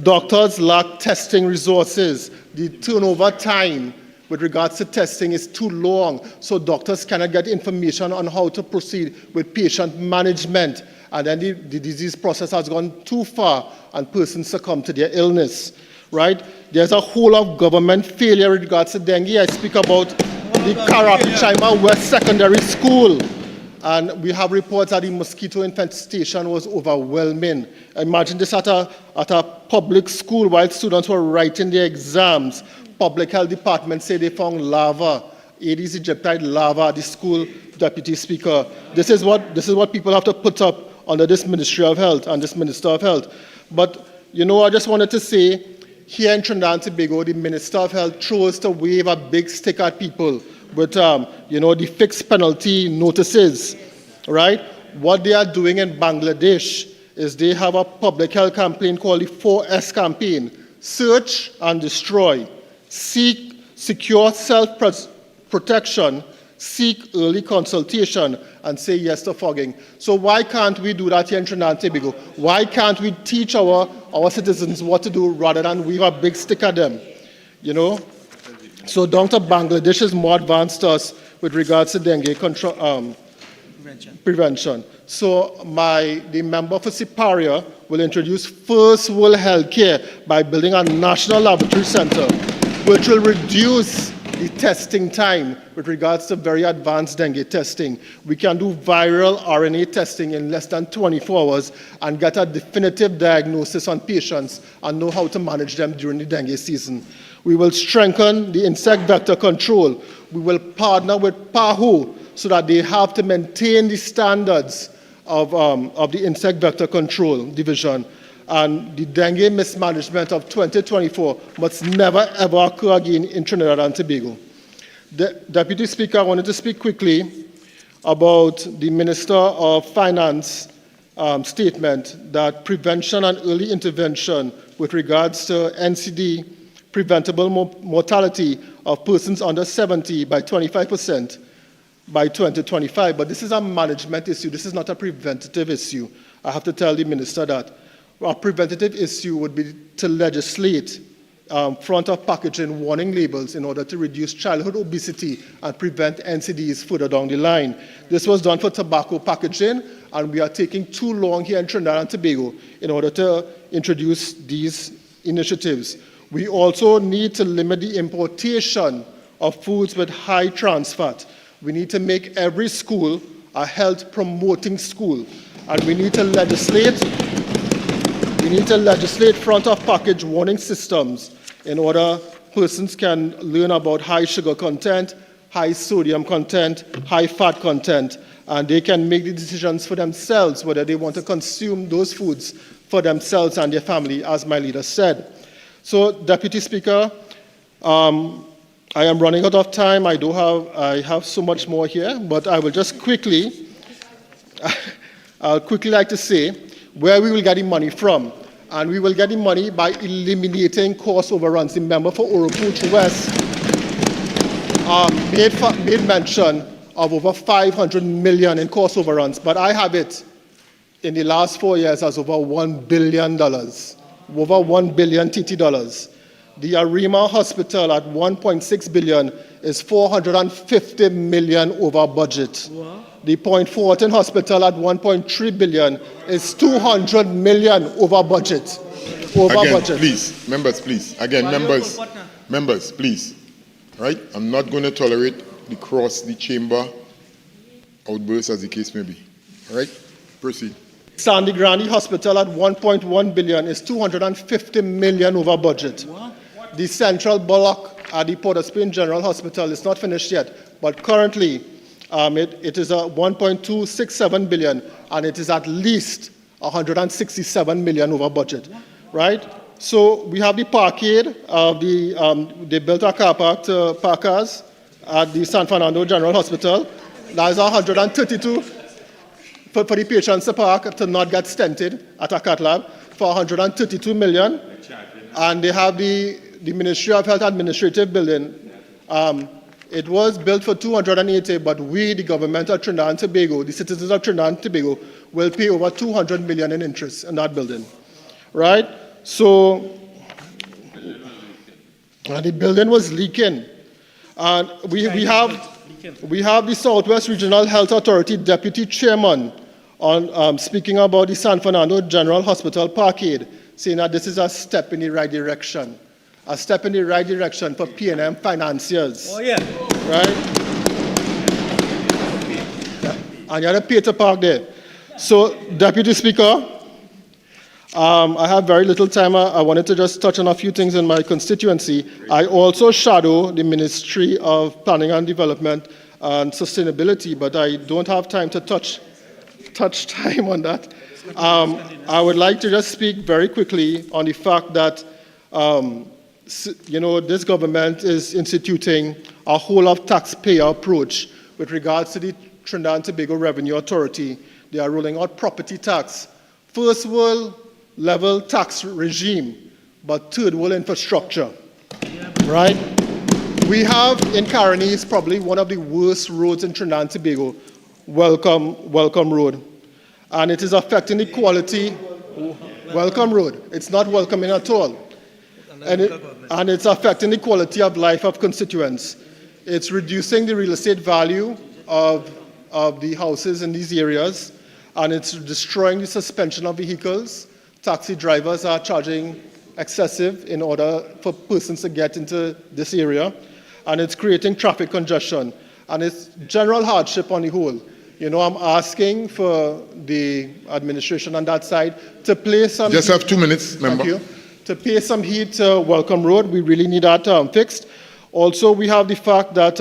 Doctors lack testing resources. The turnover time with regards to testing is too long, so doctors cannot get information on how to proceed with patient management. And then the disease process has gone too far and persons succumb to their illness, right? There's a whole of government failure with regards to dengue. I speak about the Karapichaima West Secondary School. And we have reports that the mosquito infestation was overwhelming. Imagine this at a public school while students were writing their exams. Public health department say they found larvae, Aedes aegypti larvae at the school, Deputy Speaker. This is what people have to put up under this Ministry of Health and this Minister of Health. But, I just wanted to say, here in Trinidad and Tobago, the Minister of Health chose to wave a big stick at people with, the fixed penalty notices, right? What they are doing in Bangladesh is they have a public health campaign called the 4S campaign: search and destroy, seek secure self-protection, seek early consultation, and say yes to fogging. So why can't we do that here in Trinidad and Tobago? Why can't we teach our citizens what to do rather than wave a big stick at them? So down to Bangladesh is more advanced to us with regards to dengue prevention. So the member for Siparia will introduce First World Healthcare by building a national laboratory center, which will reduce the testing time with regards to very advanced dengue testing. We can do viral RNA testing in less than 24 hours and get a definitive diagnosis on patients and know how to manage them during the dengue season. We will strengthen the insect vector control. We will partner with PAHO so that they have to maintain the standards of the insect vector control division. And the dengue mismanagement of 2024 must never ever occur again in Trinidad and Tobago. Deputy Speaker, I wanted to speak quickly about the Minister of Finance statement that prevention and early intervention with regards to NCD preventable mortality of persons under 70 by 25% by 2025. But this is a management issue. This is not a preventative issue. I have to tell the Minister that. a preventative issue would be to legislate front of packaging warning labels in order to reduce childhood obesity and prevent NCDs further down the line. This was done for tobacco packaging, and we are taking too long here in Trinidad and Tobago in order to introduce these initiatives. We also need to limit the importation of foods with high trans fat. We need to make every school a health promoting school, and we need to legislate front of package warning systems in order persons can learn about high sugar content, high sodium content, high fat content, and they can make the decisions for themselves whether they want to consume those foods for themselves and their family, as my leader said. So, Deputy Speaker, I am running out of time. I have so much more here, but I will just quickly, I'll quickly like to say where we will get the money from. And we will get the money by eliminating cost overruns. The member for Oropuch West made mention of over 500 million in cost overruns, but I have it in the last 4 years as over $1 billion, over 1 billion TT dollars. The Arima Hospital at 1.6 billion is 450 million over budget. Wow. The Point Fortin Hospital at 1.3 billion is 200 million over budget. Again, please, members, please. Again, members, please. Right? I'm not going to tolerate the cross the chamber outbursts, as the case may be. All right? Proceed. Sandy Grandi Hospital at 1.1 billion is 250 million over budget. What? The central block at the Port of Spain General Hospital is not finished yet, but currently it is a 1.267 billion, and it is at least 167 million over budget, right? So we have the parkade. They built a car park to parkers at the San Fernando General Hospital. That is 132 for the patients to park to not get stented at a cath lab for 132 million. And they have the Ministry of Health Administrative Building. It was built for 280, but we, the government of Trinidad and Tobago, the citizens of Trinidad and Tobago, will pay over 200 million in interest in that building, right? So, the building was leaking. And we have the Southwest Regional Health Authority Deputy Chairman on speaking about the San Fernando General Hospital parkade, saying that this is a step in the right direction. A step in the right direction for P&M financiers. Oh, yeah. Right? And you had to pay to park there. So, Deputy Speaker, I have very little time. I wanted to just touch on a few things in my constituency. I also shadow the Ministry of Planning and Development and Sustainability, but I don't have time to touch time on that. I would like to just speak very quickly on the fact that this government is instituting a whole of taxpayer approach with regards to the Trinidad and Tobago Revenue Authority. They are rolling out property tax, first world level tax regime, but third world infrastructure, right? We have in Caronies probably one of the worst roads in Trinidad and Tobago, Welcome Road. And it is affecting the quality, Welcome Road. It's not welcoming at all. And it's affecting the quality of life of constituents. It's reducing the real estate value of the houses in these areas, and it's destroying the suspension of vehicles. Taxi drivers are charging excessive in order for persons to get into this area, and it's creating traffic congestion, and it's general hardship on the whole. You know, I'm asking for the administration on that side to play some... Just have 2 minutes, member. Thank you. To pay some heed to Welcome Road. We really need that fixed. Also, we have the fact that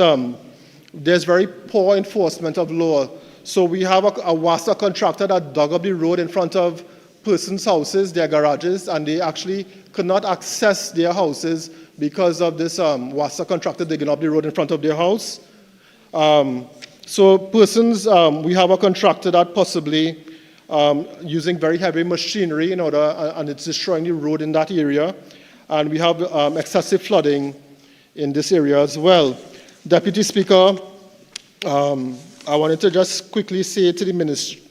there's very poor enforcement of law. So we have a WASA contractor that dug up the road in front of persons' houses, their garages, and they actually could not access their houses because of this WASA contractor digging up the road in front of their house. So persons, we have a contractor that possibly using very heavy machinery in order, and it's destroying the road in that area. And we have excessive flooding in this area as well. Deputy Speaker, I wanted to just quickly say to the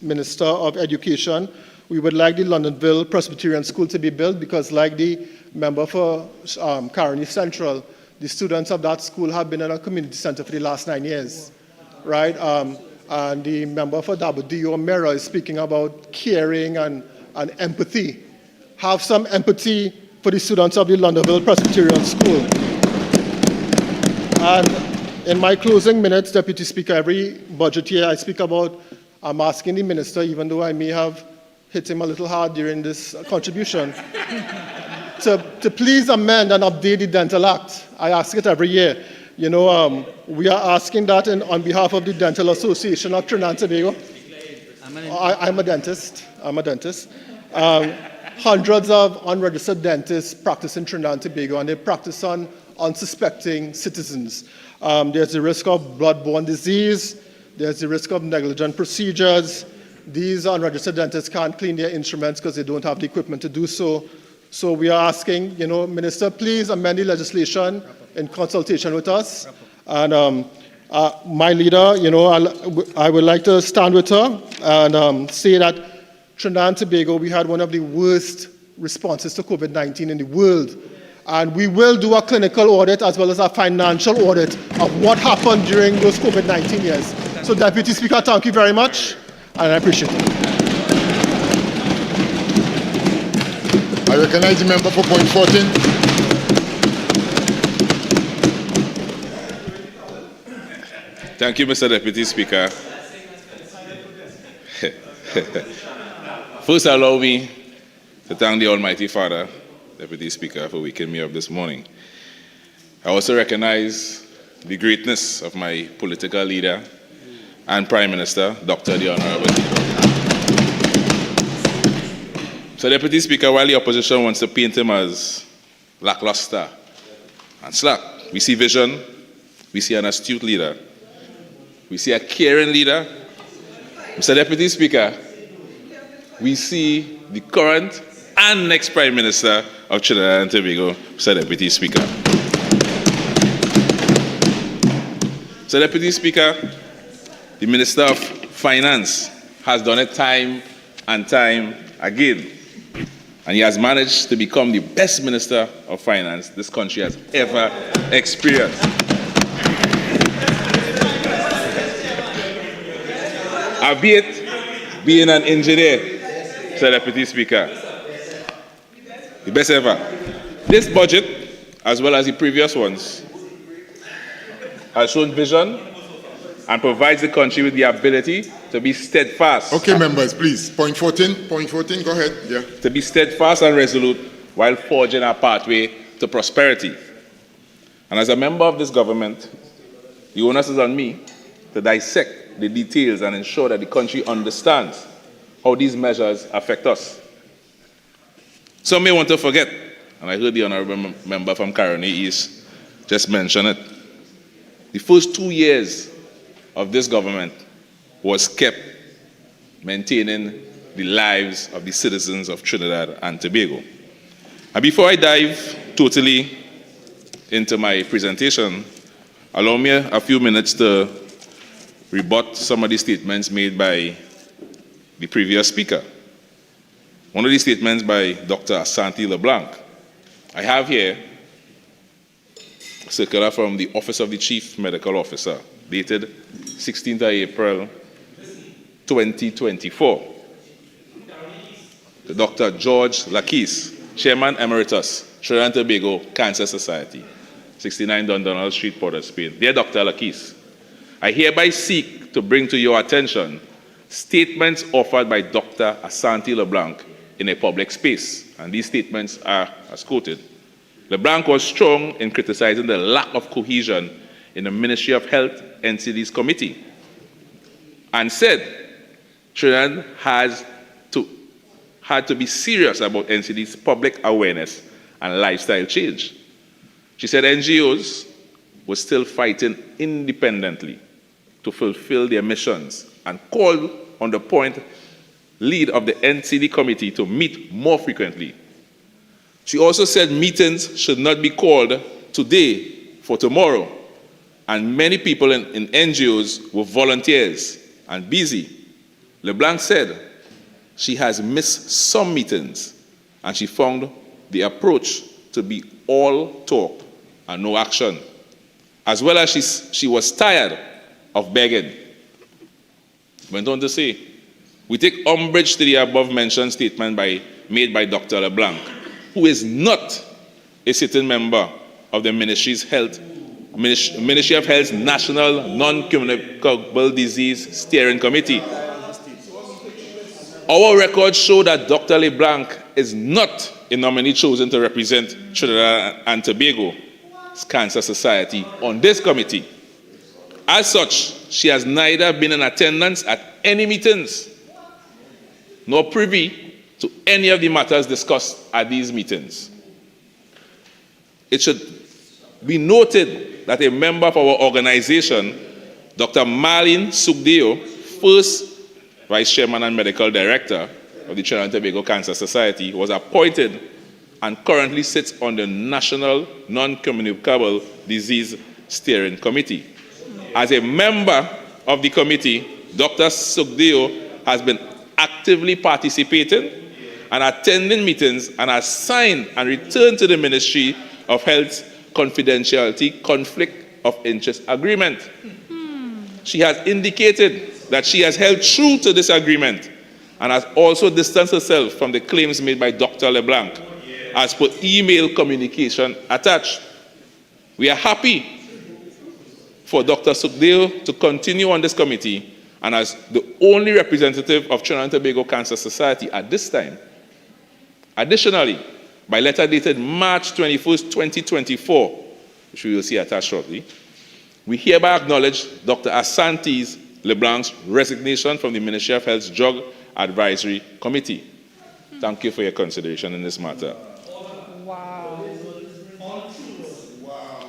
Minister of Education, we would like the Londonville Presbyterian School to be built because like the member for Caroni Central, the students of that school have been in a community center for the last 9 years, right? And the member for Dabudio Mera is speaking about caring and empathy. Have some empathy for the students of the Londonville Presbyterian School. And in my closing minutes, Deputy Speaker, every budget year I speak about, I'm asking the minister, even though I may have hit him a little hard during this contribution, to please amend and update the Dental Act. I ask it every year. You know, we are asking that on behalf of the Dental Association of Trinidad and Tobago. I'm a dentist. Hundreds of unregistered dentists practice in Trinidad and Tobago, and they practice on unsuspecting citizens. There's the risk of bloodborne disease. There's the risk of negligent procedures. These unregistered dentists can't clean their instruments because they don't have the equipment to do so. So we are asking, you know, Minister, please amend the legislation in consultation with us. And my leader, you know, I would like to stand with her and say that Trinidad and Tobago, we had one of the worst responses to COVID-19 in the world. And we will do a clinical audit as well as a financial audit of what happened during those COVID-19 years. So, Deputy Speaker, thank you very much, and I appreciate it. I recognize the member for point 14. Thank you, Mr. Deputy Speaker. First, allow me to thank the Almighty Father, Deputy Speaker, for waking me up this morning. I also recognize the greatness of my political leader and Prime Minister, Dr. the Honorable. So, Deputy Speaker, while the opposition wants to paint him as lackluster and slack, we see vision, we see an astute leader, we see a caring leader. Mr. Deputy Speaker, we see the current and next Prime Minister of Trinidad and Tobago, Mr. Deputy Speaker. Mr. Deputy Speaker, the Minister of Finance has done it time and time again. And he has managed to become the best Minister of Finance this country has ever experienced. Albeit being an engineer, Mr. Deputy Speaker. The best ever. This budget, as well as the previous ones, has shown vision and provides the country with the ability to be steadfast. Okay, members, please. Point 14, go ahead. Yeah. To be steadfast and resolute while forging our pathway to prosperity. And as a member of this government, the onus is on me to dissect the details and ensure that the country understands how these measures affect us. Some may want to forget, and I heard the honorable member from Caroni East just mention it. The first 2 years of this government was kept maintaining the lives of the citizens of Trinidad and Tobago. And before I dive totally into my presentation, allow me a few minutes to rebut some of the statements made by the previous speaker. One of the statements by Dr. Asante LeBlanc. I have here a circular from the Office of the Chief Medical Officer, dated 16th of April, 2024. To Dr. George Lakis, Chairman Emeritus, Trinidad and Tobago Cancer Society, 69 Davendranath Street, Port of Spain. Dear Dr. Lakis, I hereby seek to bring to your attention statements offered by Dr. Asante LeBlanc in a public space, and these statements are as quoted. LeBlanc was strong in criticizing the lack of cohesion in the Ministry of Health NCD's committee and said Trinidad had to be serious about NCD's public awareness and lifestyle change. She said NGOs were still fighting independently to fulfill their missions and called on the point lead of the NCD committee to meet more frequently. She also said meetings should not be called today for tomorrow, and many people in NGOs were volunteers and busy. LeBlanc said she has missed some meetings, and she found the approach to be all talk and no action, as well as she was tired of begging. Went on to say, we take umbrage to the above-mentioned statement made by Dr. LeBlanc, who is not a sitting member of the Ministry of Health's National Non-Communicable Disease Steering Committee. Our records show that Dr. LeBlanc is not a nominee chosen to represent Trinidad and Tobago's Cancer Society on this committee. As such, she has neither been in attendance at any meetings nor privy to any of the matters discussed at these meetings. It should be noted that a member of our organization, Dr. Marlene Sugdeo, first Vice Chairman and Medical Director of the Trinidad and Tobago Cancer Society, was appointed and currently sits on the National Non-Communicable Disease Steering Committee. As a member of the committee, Dr. Sugdeo has been actively participating and attending meetings and has signed and returned to the Ministry of Health's confidentiality conflict of interest agreement. She has indicated that she has held true to this agreement and has also distanced herself from the claims made by Dr. LeBlanc as per email communication attached. We are happy for Dr. Sugdeo to continue on this committee and as the only representative of Trinidad and Tobago Cancer Society at this time. Additionally, by letter dated March 21st, 2024, which we will see attached shortly, we hereby acknowledge Dr. Asante LeBlanc's resignation from the Ministry of Health's Drug Advisory Committee. Thank you for your consideration in this matter. Wow.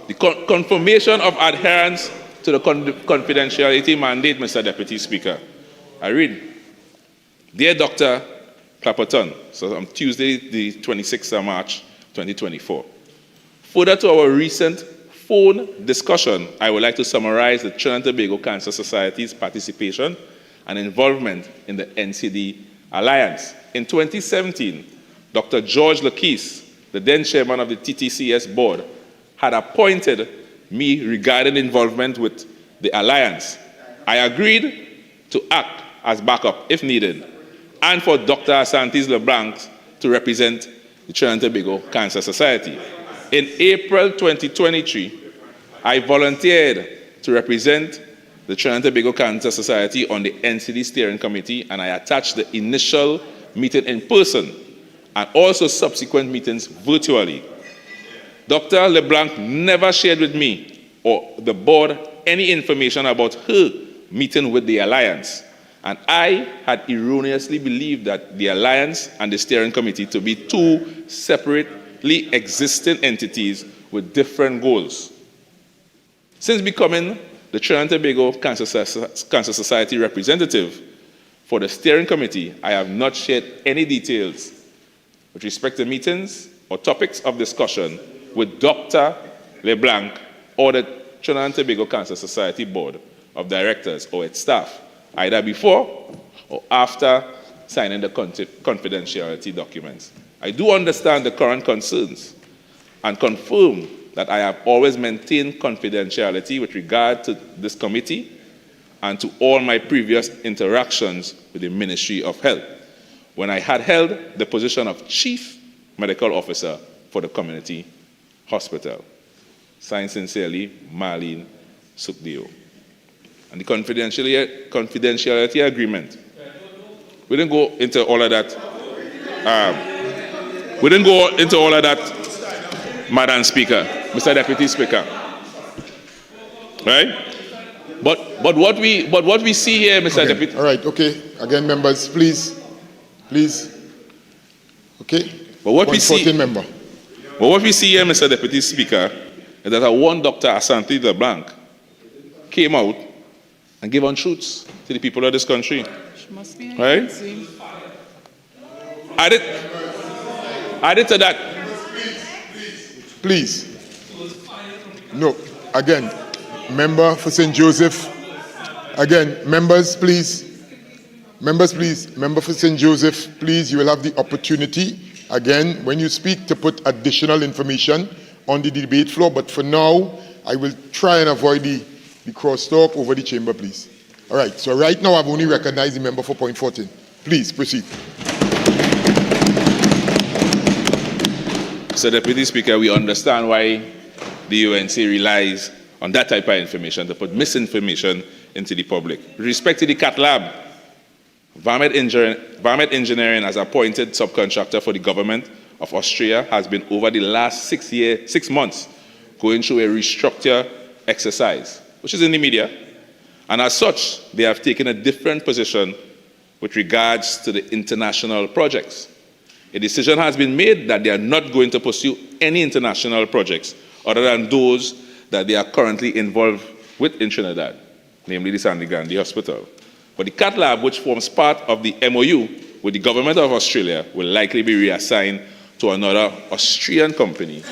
The confirmation of adherence to the confidentiality mandate, Mr. Deputy Speaker. I read, Dear Dr. Clapperton, so on Tuesday, the 26th of March, 2024. Further to our recent phone discussion, I would like to summarize the Trinidad and Tobago Cancer Society's participation and involvement in the NCD Alliance. In 2017, Dr. George Lakis, the then chairman of the TTCS board, had appointed me regarding involvement with the Alliance. I agreed to act as backup if needed, and for Dr. Asante LeBlanc to represent the Trinidad and Tobago Cancer Society. In April 2023, I volunteered to represent the Trinidad and Tobago Cancer Society on the NCD Steering Committee, and I attached the initial meeting in person and also subsequent meetings virtually. Dr. LeBlanc never shared with me or the board any information about her meeting with the Alliance, and I had erroneously believed that the Alliance and the Steering Committee to be two separately existing entities with different goals. Since becoming the Trinidad and Tobago Cancer Society representative for the Steering Committee, I have not shared any details with respect to meetings or topics of discussion with Dr. LeBlanc or the Trinidad and Tobago Cancer Society Board of Directors or its staff, either before or after signing the confidentiality documents. I do understand the current concerns and confirm that I have always maintained confidentiality with regard to this committee and to all my previous interactions with the Ministry of Health when I had held the position of Chief Medical Officer for the community hospital. Signed sincerely, Marlene Sugdeo. And the confidentiality agreement. We didn't go into all of that. Madam Speaker, Mr. Deputy Speaker. Right? But what we see here, Mr. Okay. Deputy. All right, okay. Again, members, please. Okay. But what we see, member. But what we see here, Mr. Deputy Speaker, is that one Dr. Asante LeBlanc came out and gave untruths to the people of this country. Right? Added to that. Please. No. Again, member for St. Joseph. Again, members, please. Members, please. Member for St. Joseph, please, you will have the opportunity, again, when you speak, to put additional information on the debate floor. But for now, I will try and avoid the crosstalk over the chamber, please. All right. So right now, I've only recognized the member for point 14. Please, proceed. So, Deputy Speaker, we understand why the UNC relies on that type of information to put misinformation into the public. With respect to the CAT lab, Varmet Engineering, as appointed subcontractor for the government of Austria, has been over the last 6 months going through a restructure exercise, which is in the media. And as such, they have taken a different position with regards to the international projects. A decision has been made that they are not going to pursue any international projects other than those that they are currently involved with in Trinidad, namely the Sandy Gandhi Hospital. But the CAT lab, which forms part of the MOU with the government of Australia, will likely be reassigned to another Austrian company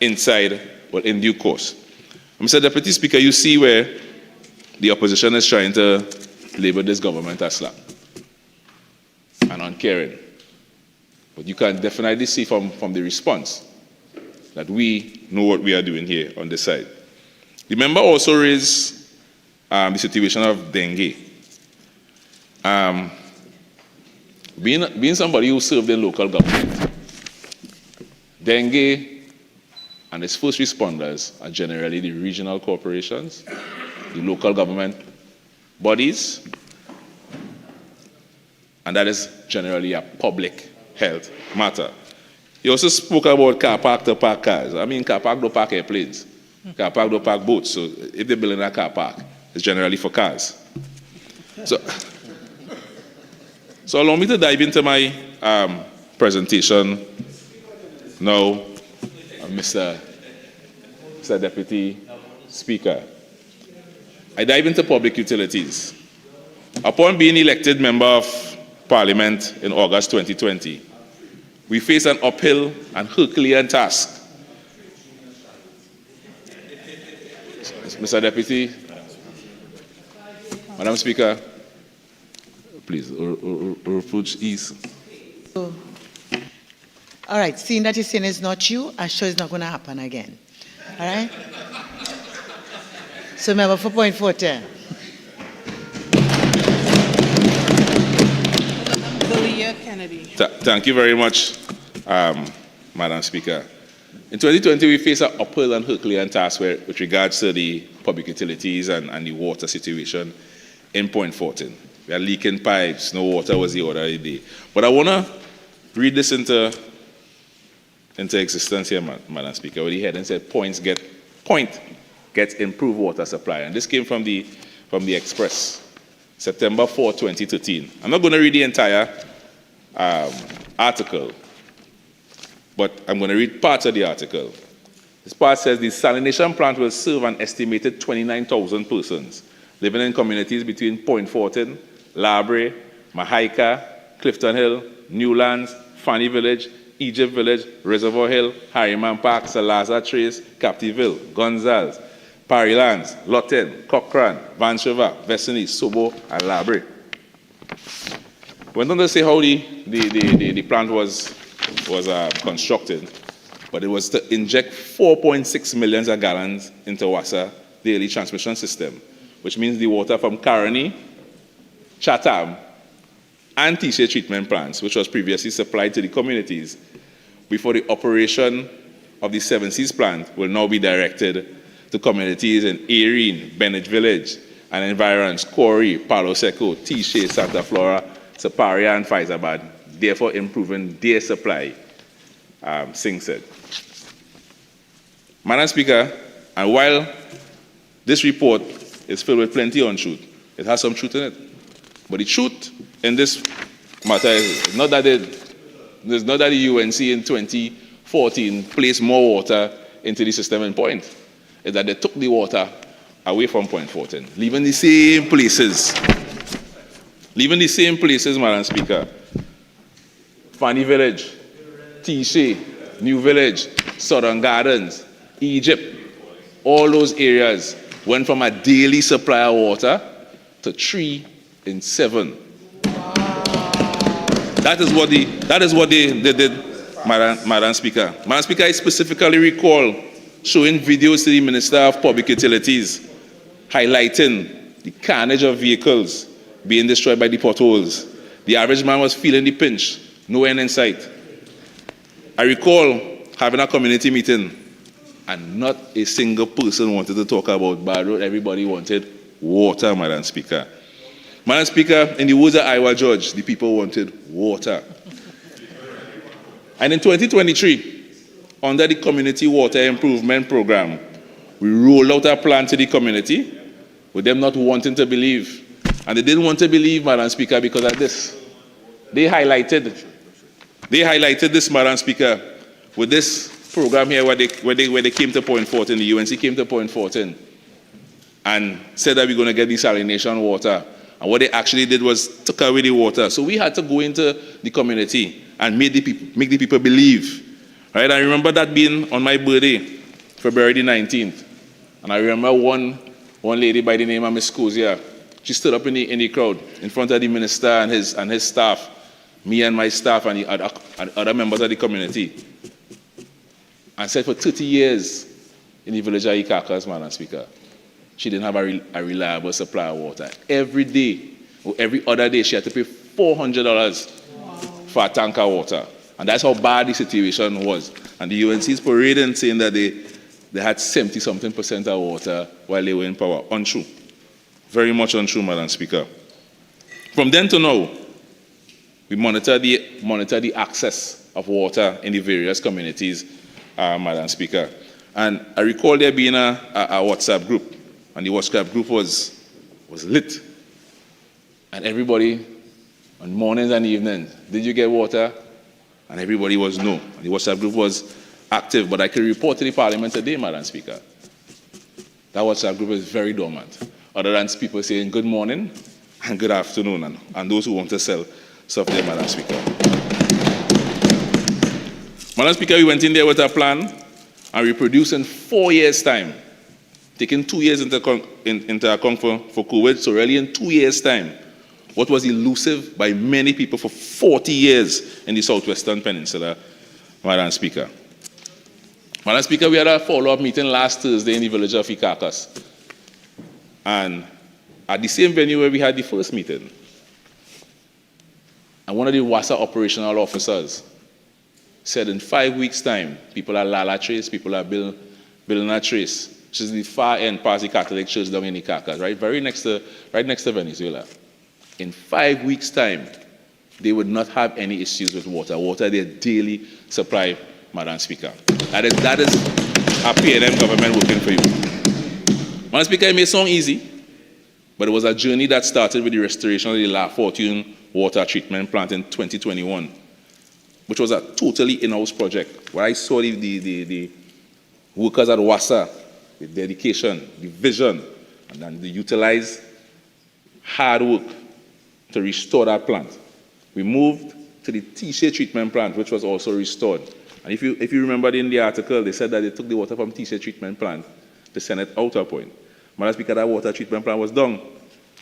in due course. Mr. Deputy Speaker, you see where the opposition is trying to label this government as slack and uncaring. But you can definitely see from the response that we know what we are doing here on this side. The member also raised the situation of dengue. Being somebody who served in local government, dengue and its first responders are generally the regional corporations, the local government bodies, and that is generally a public health matter. You also spoke about car park to park cars. I mean, car park don't park airplanes. Car park don't park boats. So if they're building a car park, it's generally for cars. So allow me to dive into my presentation now, Mr. Deputy Speaker. I dive into public utilities. Upon being elected Member of Parliament in August 2020, we face an uphill and Herculean task. Mr. Deputy, Madam Speaker, please, approach ease. All right, seeing that you're saying it's not you, I'm sure it's not going to happen again. All right? So, member for point 14. Kennedy. Thank you very much, Madam Speaker. In 2020, we face an uphill and Herculean task with regards to the public utilities and the water situation in Point 14. We are leaking pipes, no water was the order of the day. But I want to read this into existence here, Madam Speaker, where the heading said, Point gets improved water supply. And this came from the Express, September 4, 2013. I'm not going to read the entire article, but I'm going to read parts of the article. This part says the salination plant will serve an estimated 29,000 persons living in communities between Point 14, Labre, Mahaika, Clifton Hill, Newlands, Fanny Village, Egypt Village, Reservoir Hill, Harriman Park, Salazar Trace, Captiville, Gonzales, Parrylands, Lotten, Cochrane, Vancouver, Vesini, Sobo, and Labre. Went on to say how the plant was constructed, but it was to inject 4.6 million gallons into Wassa daily transmission system, which means the water from Caroni, Chatham, and Tisha treatment plants, which was previously supplied to the communities before the operation of the Seven Seas plant, will now be directed to communities in Erin, Bennett Village, and environs, Corey, Palo Seco, Tisha, Santa Flora, Saparia, and Faizabad, therefore improving their supply, Singh said. Madam Speaker, and while this report is filled with plenty of untruth, it has some truth in it. But the truth in this matter is not that the UNC in 2014 placed more water into the system in Point. It's that they took the water away from Point 14, leaving the same places. Madam Speaker. Fanny Village, Tisha, New Village, Southern Gardens, Egypt, all those areas went from a daily supply of water to 3 in 7 That is what they did, Madam Speaker. Madam Speaker, I specifically recall showing videos to the Minister of Public Utilities highlighting the carnage of vehicles being destroyed by the potholes. The average man was feeling the pinch, no end in sight. I recall having a community meeting and not a single person wanted to talk about bad road. Everybody wanted water, Madam Speaker. Madam Speaker, in the words of Iowa Judge, the people wanted water. And in 2023, under the Community Water Improvement Program, we rolled out a plan to the community with them not wanting to believe. And they didn't want to believe, Madam Speaker, because of this. They highlighted this, Madam Speaker, with this program here where they came to Point 14, the UNC came to Point 14 and said that we're going to get desalination water. And what they actually did was took away the water. So we had to go into the community and make the people believe. Right? I remember that being on my birthday, February the 19th. And I remember one lady by the name of Miss Kozia. She stood up in the crowd in front of the minister and his staff, me and my staff and the other members of the community, and said for 30 years in the village of Ikakas, Madam Speaker, she didn't have a reliable supply of water. Every day, or every other day, she had to pay $400 for a tank of water. And that's how bad the situation was. And the UNC's parading saying that they had 70-something% of water while they were in power. Untrue. Very much untrue, Madam Speaker. From then to now, we monitor the access of water in the various communities, Madam Speaker. And I recall there being a WhatsApp group, and the WhatsApp group was lit. And everybody, on mornings and evenings, did you get water? And everybody was no. And the WhatsApp group was active, but I can report to the Parliament today, Madam Speaker, that WhatsApp group is very dormant, other than people saying good morning and good afternoon, and those who want to sell stuff there, Madam Speaker. Madam Speaker, we went in there with a plan, and we produced in 4 years' time, taking 2 years into account for COVID, so really in 2 years' time, what was elusive by many people for 40 years in the Southwestern Peninsula, Madam Speaker. Madam Speaker, we had a follow-up meeting last Thursday in the village of Ikakas. And at the same venue where we had the first meeting, and one of the WASA operational officers said in 5 weeks' time, people are Lala Trace, people are building a trace, which is the far end past the Catholic Church down in Ikakas, right next to Venezuela. In 5 weeks' time, they would not have any issues with water. Water, their daily supply, Madam Speaker. That is a PNM government working for you. Madam Speaker, it may sound easy, but it was a journey that started with the restoration of the La Fortune water treatment plant in 2021, which was a totally in-house project, where I saw the workers at WASA, the dedication, the vision, and then they utilized hard work to restore that plant. We moved to the T-shade treatment plant, which was also restored. And if you remember in the article, they said that they took the water from T-shade treatment plant to send it out to a point. Madam Speaker, that water treatment plant was done.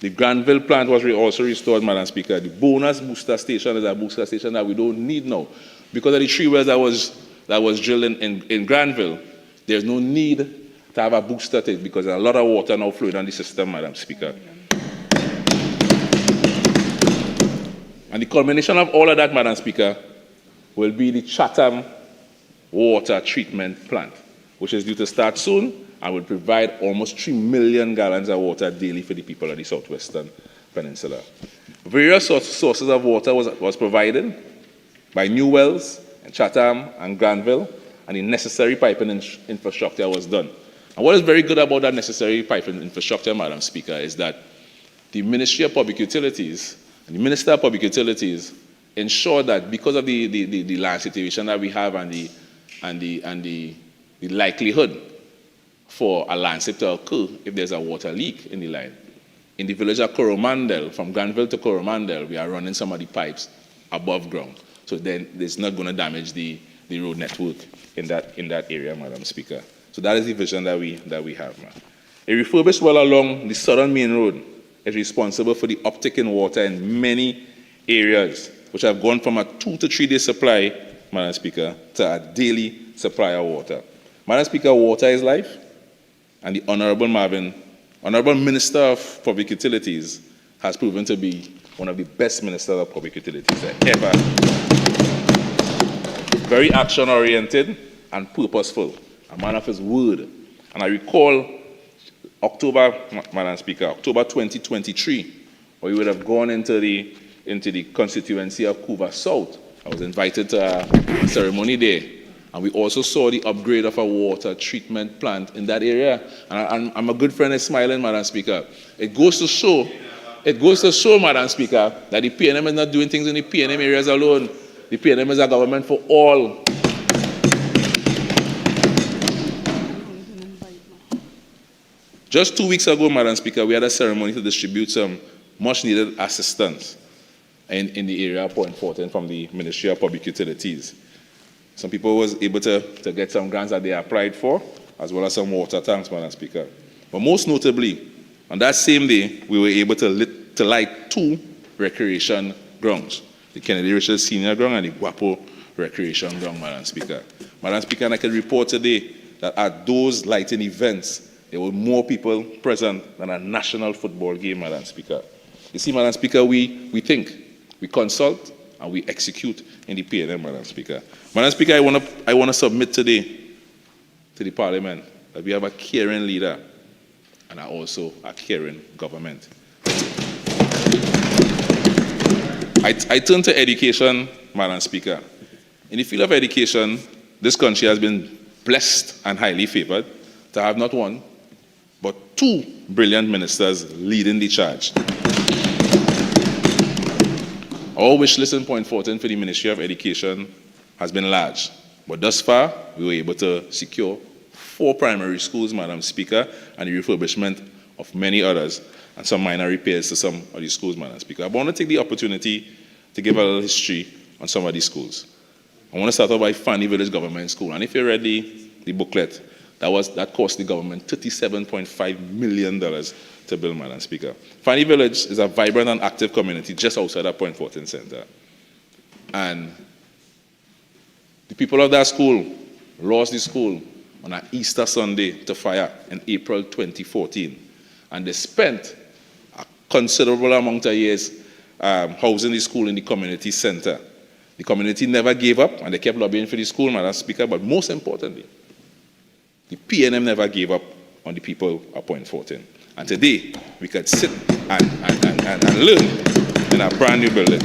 The Granville plant was also restored, Madam Speaker. The bonus booster station is a booster station that we don't need now. Because of the 3 wells that was drilled in Granville, there's no need to have a booster tank because there's a lot of water now flowing on the system, Madam Speaker. And the culmination of all of that, Madam Speaker, will be the Chatham water treatment plant, which is due to start soon and will provide almost 3 million gallons of water daily for the people of the Southwestern Peninsula. Various sources of water was provided by new wells in Chatham and Granville, and the necessary piping infrastructure was done. And what is very good about that necessary piping infrastructure, Madam Speaker, is that the Ministry of Public Utilities and the Minister of Public Utilities ensure that because of the land situation that we have and the likelihood for a landslip to occur if there's a water leak in the line. In the village of Coromandel, from Granville to Coromandel, we are running some of the pipes above ground. So then it's not going to damage the road network in that area, Madam Speaker. So that is the vision that we have, ma'am. A refurbished well along the southern main road is responsible for the uptick in water in many areas which have gone from a 2 to 3 day supply, Madam Speaker, to a daily supply of water. Madam Speaker, water is life, and the Honorable Marvin, Honorable Minister of Public Utilities, has proven to be one of the best ministers of public utilities ever. Very action-oriented and purposeful, a man of his word. And I recall October, Madam Speaker, October 2023, where we would have gone into the constituency of Couva South. I was invited to a ceremony there, and we also saw the upgrade of a water treatment plant in that area. And I'm a good friend is smiling, Madam Speaker. It goes to show, Madam Speaker, that the PNM is not doing things in the PNM areas alone. The PNM is a government for all. Just 2 weeks ago, Madam Speaker, we had a ceremony to distribute some much-needed assistance in the area of Point Fortin from the Ministry of Public Utilities. Some people was able to get some grants that they applied for, as well as some water tanks, Madam Speaker. But most notably, on that same day, we were able to light 2 recreation grounds, the Kennedy Richards Senior Ground and the Guapo Recreation Ground, Madam Speaker. Madam Speaker, and I can report today that at those lighting events, there were more people present than a national football game, Madam Speaker. You see, Madam Speaker, we think, we consult, and we execute in the PNM, Madam Speaker. Madam Speaker, I want to submit today to the Parliament that we have a caring leader and also a caring government. I turn to education, Madam Speaker. In the field of education, this country has been blessed and highly favored to have not one, but 2 brilliant ministers leading the charge. Our wish list in Point Fortin for the Ministry of Education has been large, but thus far, we were able to secure 4 primary schools, Madam Speaker, and the refurbishment of many others, and some minor repairs to some of these schools, Madam Speaker. I want to take the opportunity to give a little history on some of these schools. I want to start off by Fanny Village Government School, and if you read the booklet, that cost the government $37.5 million to build, Madam Speaker. Fanny Village is a vibrant and active community just outside of Point Fortin Center. And the people of that school lost the school on an Easter Sunday to fire in April 2014. And they spent a considerable amount of years housing the school in the community center. The community never gave up, and they kept lobbying for the school, Madam Speaker, but most importantly, the PNM never gave up on the people of Point Fortin. And today, we could sit and learn in a brand new building.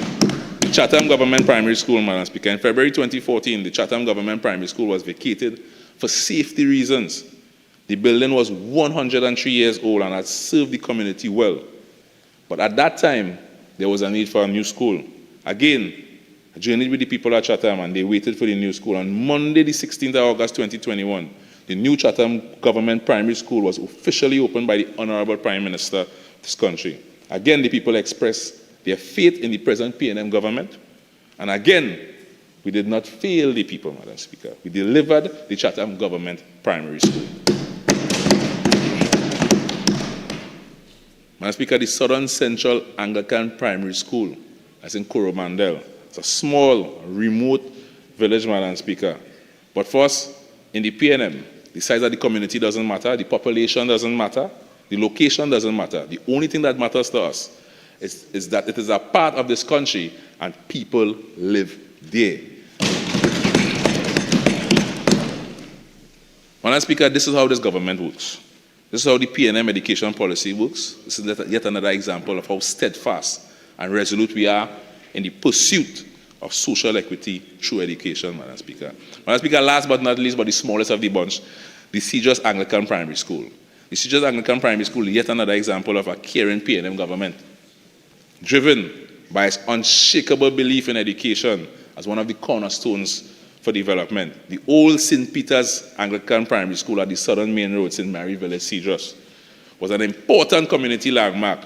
The Chatham Government Primary School, Madam Speaker, in February 2014, the Chatham Government Primary School was vacated for safety reasons. The building was 103 years old and had served the community well. But at that time, there was a need for a new school. Again, I journeyed with the people at Chatham, and they waited for the new school. On Monday, the 16th of August 2021, the new Chatham Government Primary School was officially opened by the Honorable Prime Minister of this country. Again, the people expressed their faith in the present PNM government. And again, we did not fail the people, Madam Speaker. We delivered the Chatham Government Primary School. Madam Speaker, the Southern Central Anglican Primary School, that's in Coromandel. It's a small, remote village, Madam Speaker. But for us, in the PNM, the size of the community doesn't matter, the population doesn't matter, the location doesn't matter. The only thing that matters to us is that it is a part of this country and people live there. Madam Speaker, this is how this government works. This is how the PNM education policy works. This is yet another example of how steadfast and resolute we are in the pursuit of social equity through education, Madam Speaker. Madam Speaker, last but not least, but the smallest of the bunch, the Seecheran Anglican Primary School. The Seecheran Anglican Primary School is yet another example of a caring PNM government, driven by its unshakable belief in education as one of the cornerstones for development. The old St. Peter's Anglican Primary School at the Southern Main Road, St. Mary Village, Seecheran, was an important community landmark,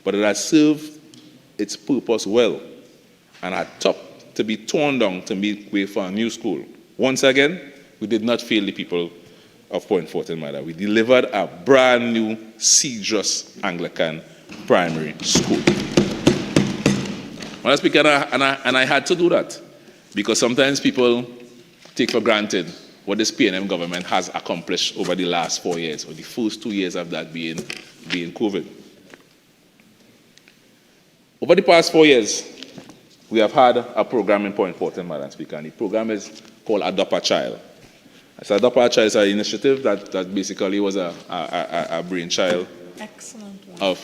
but it has served its purpose well and had to be torn down to make way for a new school. Once again, we did not fail the people of Point Fortin, Madam. We delivered a brand new Seecheran Anglican Primary School. Madam Speaker, and I had to do that because sometimes people take for granted what this PNM government has accomplished over the last 4 years, or the first 2 years of that being COVID. Over the past 4 years, we have had a program in Point Fortin, Madam Speaker, and the program is called Adopt a Child. So Adopt a Child is an initiative that basically was a brainchild of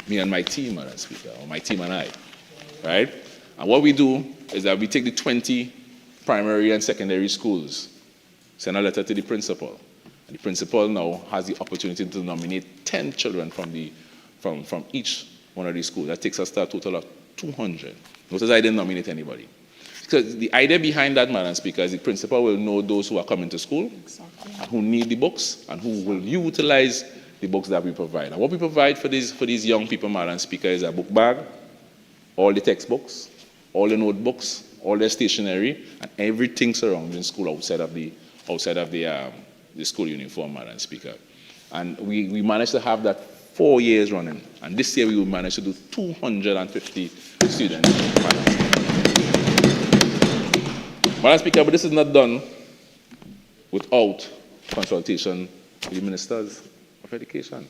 me and my team, Madam Speaker, or my team and I, right? And what we do is that we take the 20 primary and secondary schools, send a letter to the principal, and the principal now has the opportunity to nominate 10 children from each one of these schools. That takes us to a total of 200. Notice I didn't nominate anybody. Because the idea behind that, Madam Speaker, is the principal will know those who are coming to school, and who need the books, and who will utilize the books that we provide. And what we provide for these young people, Madam Speaker, is a book bag, all the textbooks, all the notebooks, all their stationery, and everything surrounding school outside of the school uniform, Madam Speaker. And we managed to have that 4 years running. And this year we will manage to do 250 students. Madam Speaker, but this is not done without consultation with the ministers of education.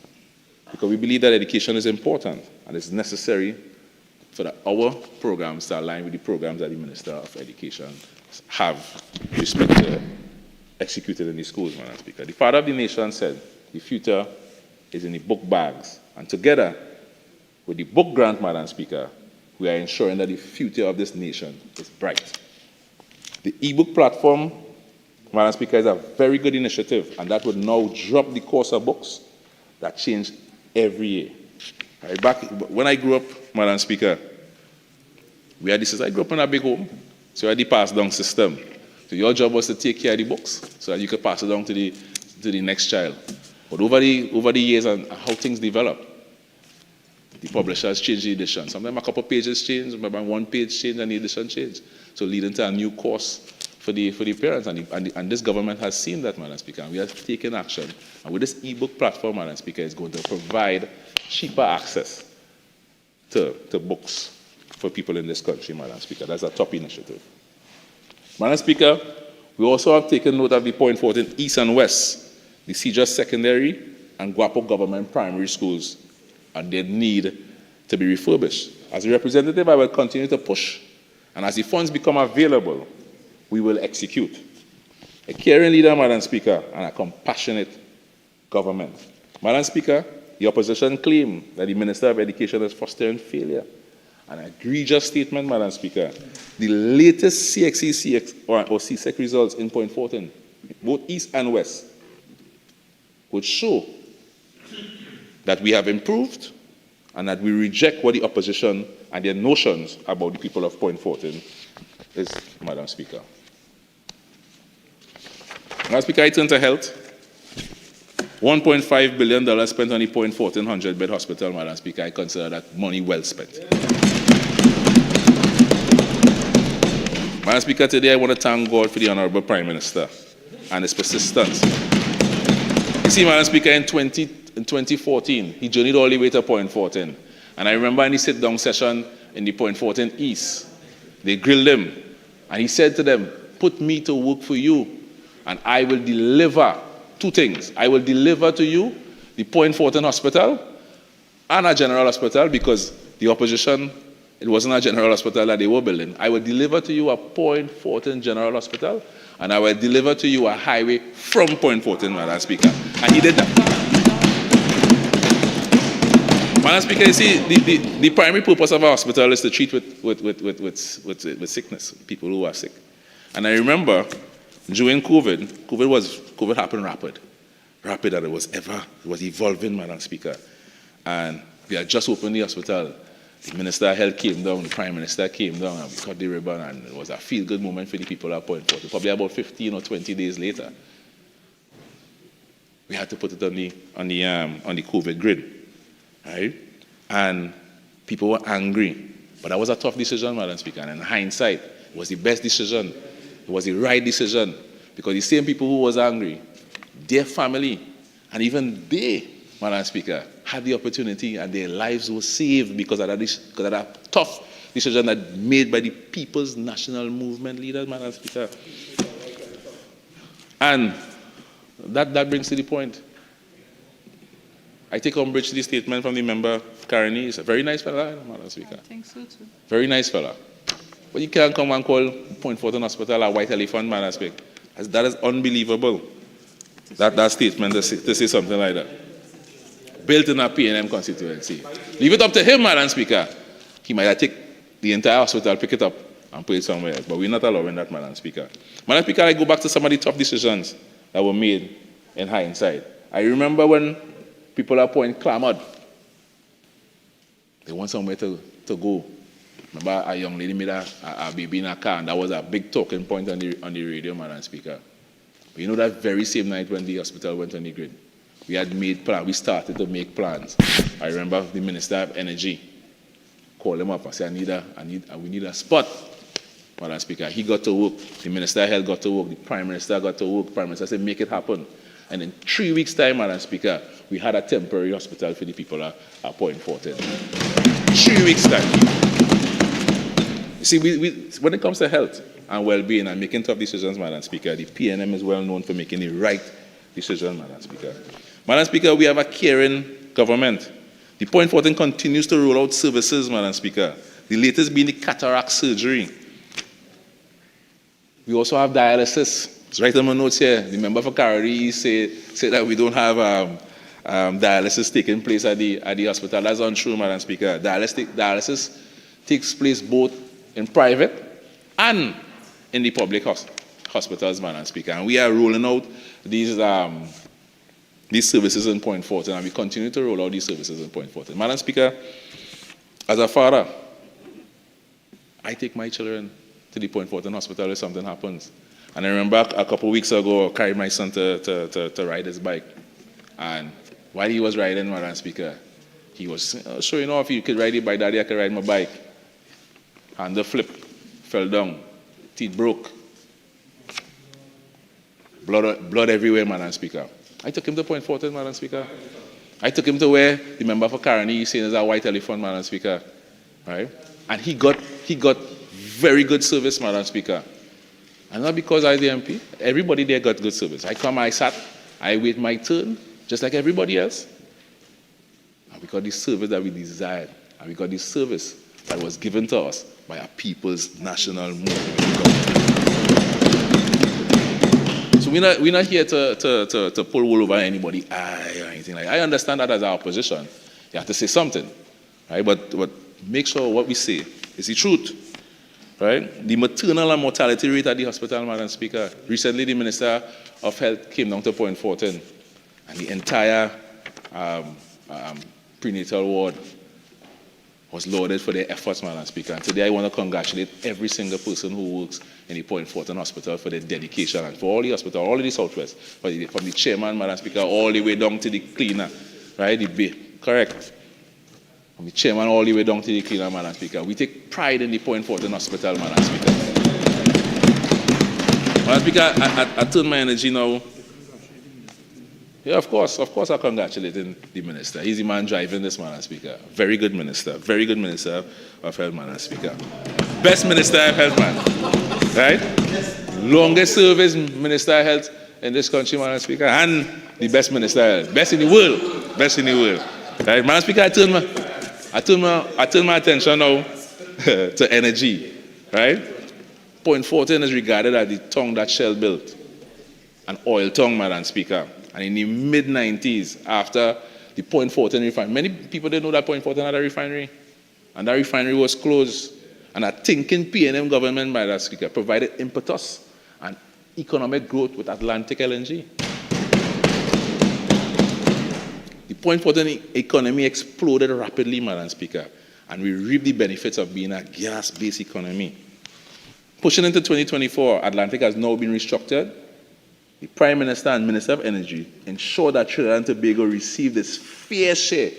Because we believe that education is important and it's necessary for our programs to align with the programs that the Minister of Education have respect to executed in the schools, Madam Speaker. The father of the nation said the future is in the book bags. And together with the book grant, Madam Speaker, we are ensuring that the future of this nation is bright. The e-book platform, Madam Speaker, is a very good initiative, and that would now drop the cost of books that change every year. Right, back when I grew up, Madam Speaker, we had this. I grew up in a big home, so we had the pass down system. So your job was to take care of the books so that you could pass it down to the next child. But over the years and how things develop, the publishers changed the edition. Sometimes a couple of pages changed, maybe one page changed and the edition changed. So leading to a new course for the parents. And this government has seen that, Madam Speaker, and we have taken action. And with this e-book platform, Madam Speaker, is going to provide cheaper access to books for people in this country, Madam Speaker. That's a top initiative. Madam Speaker, we also have taken note of the Point Fortin East and West, the Seecheran Secondary and Guapo Government Primary Schools, and their need to be refurbished. As a representative, I will continue to push, and as the funds become available, we will execute. A caring leader, Madam Speaker, and a compassionate government. Madam Speaker, the opposition claim that the Minister of Education is fostering failure. An egregious statement, Madam Speaker. The latest CXE or CSEC results in Point Fortin, both East and West, would show that we have improved and that we reject what the opposition and their notions about the people of Point Fortin is, Madam Speaker. Madam Speaker, I turn to health. $1.5 billion spent on the Point Fortin 100-bed hospital, Madam Speaker. I consider that money well spent. Madam Speaker, today I want to thank God for the Honorable Prime Minister and his persistence. You see, Madam Speaker, in 2014, he journeyed all the way to Point Fortin. And I remember in the sit-down session in the Point Fortin East, they grilled him. And he said to them, put me to work for you, and I will deliver two things. I will deliver to you the Point Fortin Hospital and a general hospital, because the opposition, it wasn't a general hospital that they were building. I will deliver to you a Point Fortin General Hospital, and I will deliver to you a highway from Point Fortin, Madam Speaker. And he did that. Madam Speaker, you see, the primary purpose of a hospital is to treat with sickness, people who are sick. And I remember during COVID happened rapid, and it was evolving, Madam Speaker. And we had just opened the hospital. The Minister of Health came down, the Prime Minister came down, and we cut the ribbon, and it was a feel-good moment for the people at Point Fortin. Probably about 15 or 20 days later, we had to put it on the COVID grid, right? And people were angry, but that was a tough decision, Madam Speaker. And in hindsight, it was the best decision. It was the right decision, because the same people who was angry, their family, and even they, Madam Speaker, had the opportunity, and their lives were saved because of that tough decision that made by the People's National Movement leaders, Madam Speaker. And that brings to the point. I take umbrage to the statement from the member, Karani. He's a very nice fella, Madam Speaker. I think so too. Very nice fella. But you can't come and call Point Fortin Hospital a white elephant, Madam Speaker. That is unbelievable. That statement to say something like that. Built in a P&M constituency. Leave it up to him, Madam Speaker. He might take the entire hospital, pick it up, and put it somewhere else. But we're not allowing that, Madam Speaker. Madam Speaker, I go back to some of the tough decisions that were made in hindsight. I remember when people at Point clamored. They want somewhere to go. Remember a young lady made a baby in a car, and that was a big talking point on the radio, Madam Speaker. But you know that very same night when the hospital went on the grid, we had made plans. We started to make plans. I remember the Minister of Energy called him up and said, we need a spot, Madam Speaker. He got to work. The Minister of Health got to work. The Prime Minister got to work. The Prime Minister said, make it happen. And in 3 weeks' time, Madam Speaker, we had a temporary hospital for the people at Point Fortin. 3 weeks' time. You see, when it comes to health and well-being and making tough decisions, Madam Speaker, the PNM is well known for making the right decision, Madam Speaker. Madam Speaker, we have a caring government. The Point Fortin continues to roll out services, Madam Speaker. The latest being the cataract surgery. We also have dialysis. It's right on my notes here. The member for Karari said that we don't have dialysis taking place at the hospital. That's untrue, Madam Speaker. Dialysis takes place both in private and in the public hospitals, Madam Speaker. And we are rolling out these services in Point Fortin, and we continue to roll out these services in Point Fortin. Madam Speaker, as a father, I take my children to the Point Fortin Hospital if something happens. And I remember a couple of weeks ago, I carried my son to ride his bike. And while he was riding, Madam Speaker, he was showing off, you could ride your bike, Daddy, I could ride my bike. Handle flip, fell down, teeth broke. Blood everywhere, Madam Speaker. I took him to Point Fortin, Madam Speaker. I took him to where the member for Karani is saying there's a white elephant, Madam Speaker. Right? And he got very good service, Madam Speaker. And not because I was the MP. Everybody there got good service. I come, I sat, I wait my turn, just like everybody else. And we got the service that we desired. And we got the service that was given to us by our People's National Movement. So we're not here to pull wool over anybody's eye or anything like that. I understand that as our opposition. You have to say something. Right? But make sure what we say is the truth. Right? The maternal and mortality rate at the hospital, Madam Speaker. Recently, the Minister of Health came down to Point Fortin, and the entire prenatal ward was lauded for their efforts, Madam Speaker. And today I want to congratulate every single person who works in the Point Fortin Hospital for their dedication, and for all the hospital, all of the Southwest, from the chairman, Madam Speaker, all the way down to the cleaner, right? Correct. From the chairman all the way down to the cleaner, Madam Speaker. We take pride in the Point Fortin Hospital, Madam Speaker. Madam Speaker, I turn my energy now. Yeah, of course I congratulate the minister. He's the man driving this, Madam Speaker. Very good minister of health, Madam Speaker. Best minister of health, man. Right? Longest service minister of health in this country, Madam Speaker, and the best minister of health. Best in the world. Best in the world. Right? Madam Speaker, I turn my attention now to energy. Right? Point Fortin is regarded as the tongue that Shell built. An oil tongue, Madam Speaker. And in the mid-90s, after the Point Fortin refinery, many people didn't know that Point Fortin had a refinery. And that refinery was closed. And a thinking PNM government, Madam Speaker, provided impetus and economic growth with Atlantic LNG. The Point Fortin economy exploded rapidly, Madam Speaker. And we reaped the benefits of being a gas-based economy. Pushing into 2024, Atlantic has now been restructured. The Prime Minister and Minister of Energy ensure that Trinidad and Tobago receive its fair share.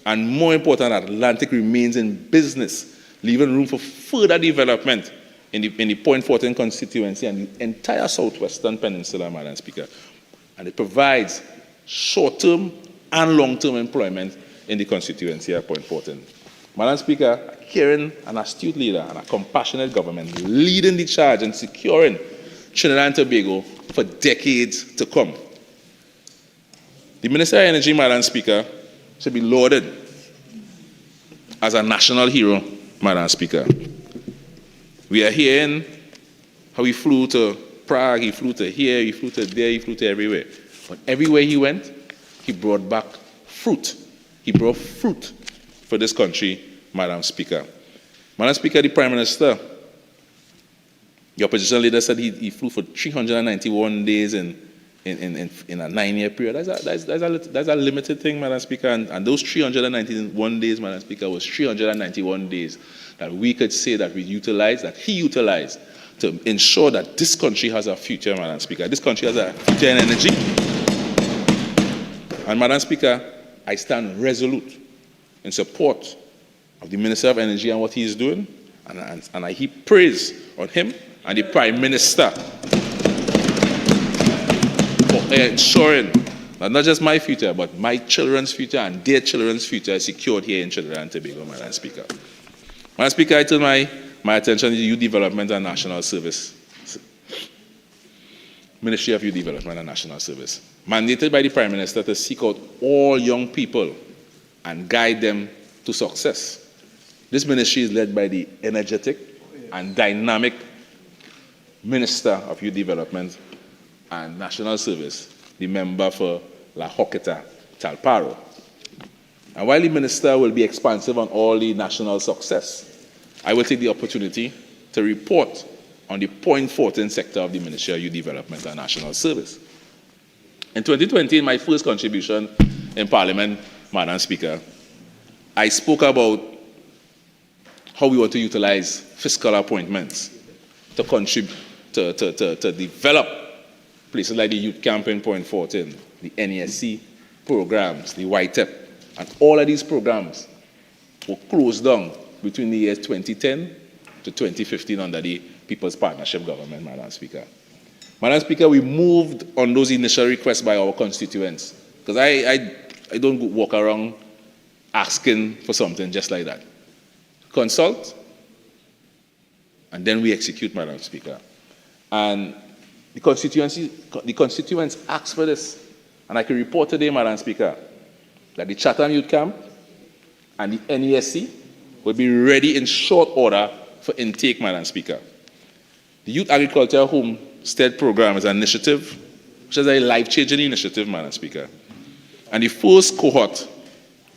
And more important, Atlantic remains in business, leaving room for further development in the Point Fortin constituency and the entire southwestern peninsula, Madam Speaker. And it provides short-term and long-term employment in the constituency at Point Fortin. Madam Speaker, a caring and astute leader and a compassionate government leading the charge and securing Trinidad and Tobago for decades to come. The Minister of Energy, Madam Speaker, should be lauded as a national hero, Madam Speaker. We are hearing how he flew to Prague, he flew to here, he flew to there, he flew to everywhere. But everywhere he went, he brought back fruit. He brought fruit for this country, Madam Speaker. Madam Speaker, the Prime Minister, the opposition leader said he flew for 391 days in a 9-year period. That's a limited thing, Madam Speaker. And those 391 days, Madam Speaker, was 391 days that we could say that we utilized, that he utilized, to ensure that this country has a future, Madam Speaker. This country has a future in energy. And Madam Speaker, I stand resolute in support of the Minister of Energy and what he is doing, and I heap praise on him and the Prime Minister for ensuring that not just my future, but my children's future and their children's future is secured here in Trinidad and Tobago, Madam Speaker. Madam Speaker, I turn my attention to Youth Development and National Service. Ministry of Youth Development and National Service, mandated by the Prime Minister to seek out all young people and guide them to success. This ministry is led by the energetic and dynamic Minister of Youth Development and National Service, the member for La Hoqueta, Talparo. And while the Minister will be expansive on all the national success, I will take the opportunity to report on the .14 sector of the Ministry of Youth Development and National Service. In 2020, in my first contribution in Parliament, Madam Speaker, I spoke about how we want to utilize fiscal appointments to contribute, to develop places like the Youth Camp in .14, the NESC programs, the YTEP, and all of these programs were closed down between the years 2010 to 2015 under the People's Partnership Government, Madam Speaker. Madam Speaker, we moved on those initial requests by our constituents, because I don't walk around asking for something just like that. Consult, and then we execute, Madam Speaker. And the constituents asked for this, and I can report today, Madam Speaker, that the Chatham Youth Camp and the NESC will be ready in short order for intake, Madam Speaker. The Youth Agriculture Homestead Program is an initiative, which is a life-changing initiative, Madam Speaker. And the first cohort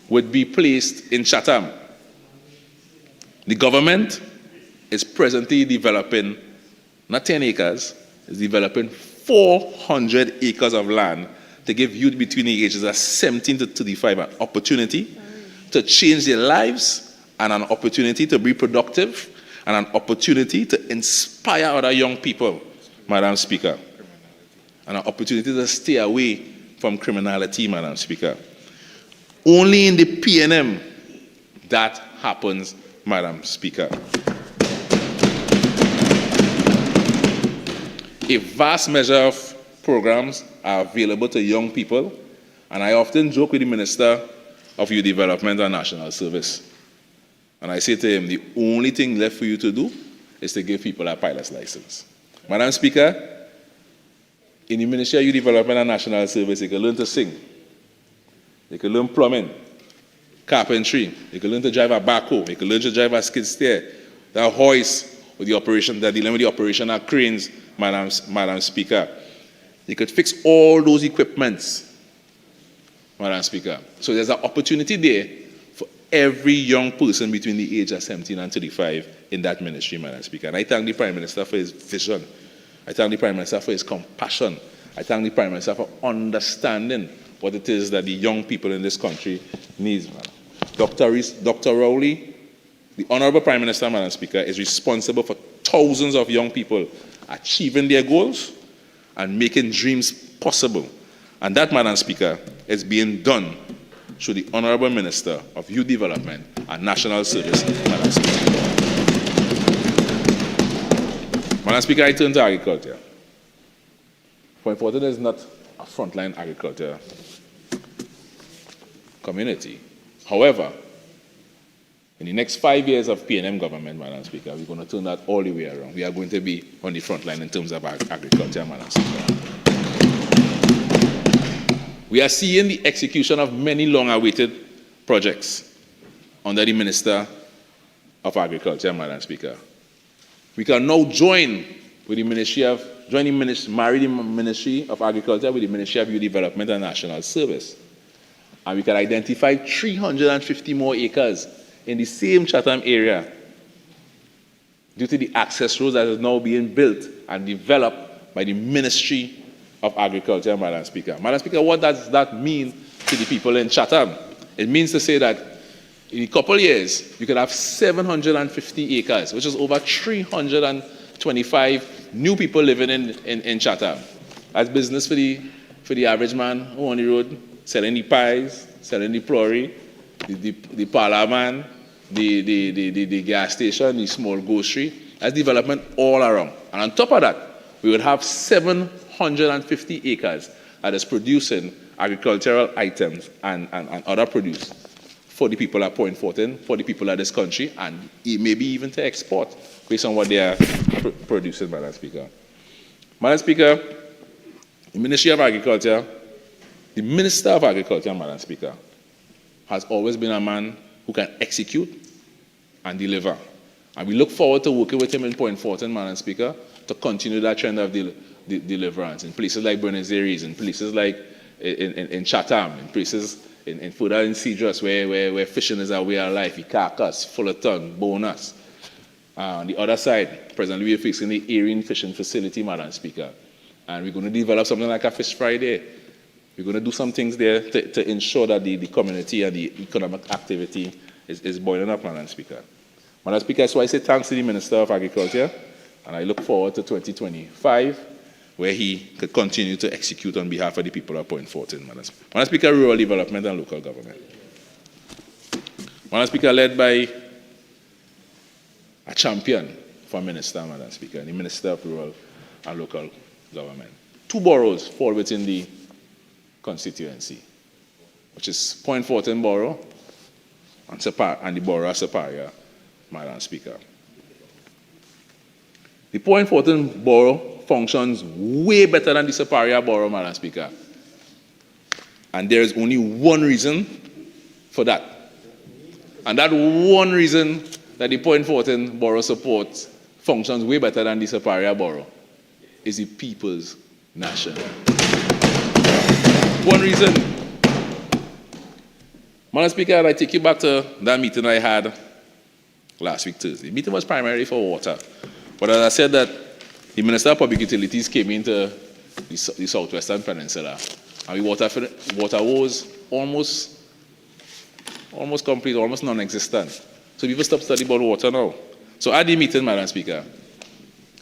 would be placed in Chatham. The government is presently developing, not 10 acres, is developing 400 acres of land to give youth between the ages of 17 to 35 an opportunity to change their lives and an opportunity to be productive and an opportunity to inspire other young people, Madam Speaker, and an opportunity to stay away from criminality, Madam Speaker. Only in the PNM that happens, Madam Speaker. A vast measure of programs are available to young people, and I often joke with the Minister of Youth Development and National Service. And I say to him, the only thing left for you to do is to give people a pilot's license. Madam Speaker, in the Ministry of Youth Development and National Service, you can learn to sing. You can learn plumbing, carpentry. You can learn to drive a backhoe. You can learn to drive a skid steer. There are hoists with the operation, that dealing with the operational cranes, Madam Speaker. You could fix all those equipments, Madam Speaker. So there's an opportunity there for every young person between the age of 17 and 35 in that ministry, Madam Speaker. And I thank the Prime Minister for his vision. I thank the Prime Minister for his compassion. I thank the Prime Minister for understanding what it is that the young people in this country need. Dr. Rowley, the Honorable Prime Minister, Madam Speaker, is responsible for thousands of young people achieving their goals and making dreams possible. And that, Madam Speaker, is being done through the Honorable Minister of Youth Development and National Service, Madam Speaker. Madam Speaker, I turn to agriculture. .14 is not a frontline agriculture community. However, In the next 5 years of P&M government, Madam Speaker, we're going to turn that all the way around. We are going to be on the front line in terms of agriculture, Madam Speaker. We are seeing the execution of many long-awaited projects under the Minister of Agriculture, Madam Speaker. We can now marry the Ministry of Agriculture with the Ministry of Youth Development and National Service. And we can identify 350 more acres in the same Chatham area due to the access roads that is now being built and developed by the Ministry of Agriculture, Madam Speaker. Madam Speaker, what does that mean to the people in Chatham? It means to say that in a couple of years, you could have 750 acres, which is over 325 new people living in Chatham. That's business for the average man who on the road, selling the pies, selling the Paray, the parlor man, the gas station, the small grocery. That's development all around. And on top of that, we would have 750 acres that is producing agricultural items and other produce for the people at Point Fortin, for the people of this country, and maybe even to export based on what they are producing, Madam Speaker. Madam Speaker, the Ministry of Agriculture, the Minister of Agriculture, Madam Speaker, has always been a man who can execute and deliver. And we look forward to working with him in Point Fortin, Madam Speaker, to continue that trend of deliverance in places like Buenos Aires, in places like in Chatham, in places in further in Seecheran where fishing is a way of life, Carcass, Fullerton, Bonus. On the other side, presently we are facing the Erin Fishing Facility, Madam Speaker. And we're going to develop something like a Fish Friday. We're going to do some things there to ensure that the community and the economic activity is boiling up, Madam Speaker. Madam Speaker, so I say thanks to the Minister of Agriculture, and I look forward to 2025, where he could continue to execute on behalf of the people of Point Fortin, Madam Speaker. Madam Speaker, rural development and local government. Madam Speaker, led by a champion for Minister, Madam Speaker, the Minister of Rural and Local Government. Two boroughs fall within the constituency, which is Point Fortin Borough and the Borough of Separia, Madam Speaker. The Point Fortin Borough functions way better than the Separia Borough, Madam Speaker. And there is only one reason for that. And that one reason that the Point Fortin Borough supports functions way better than the Separia Borough is the People's National. One reason. Madam Speaker, I take you back to that meeting I had last week, Thursday. The meeting was primarily for water. But as I said that the Minister of Public Utilities came into the Southwestern Peninsula, and the water was almost complete, almost non-existent. So people stopped studying about water now. So at the meeting, Madam Speaker,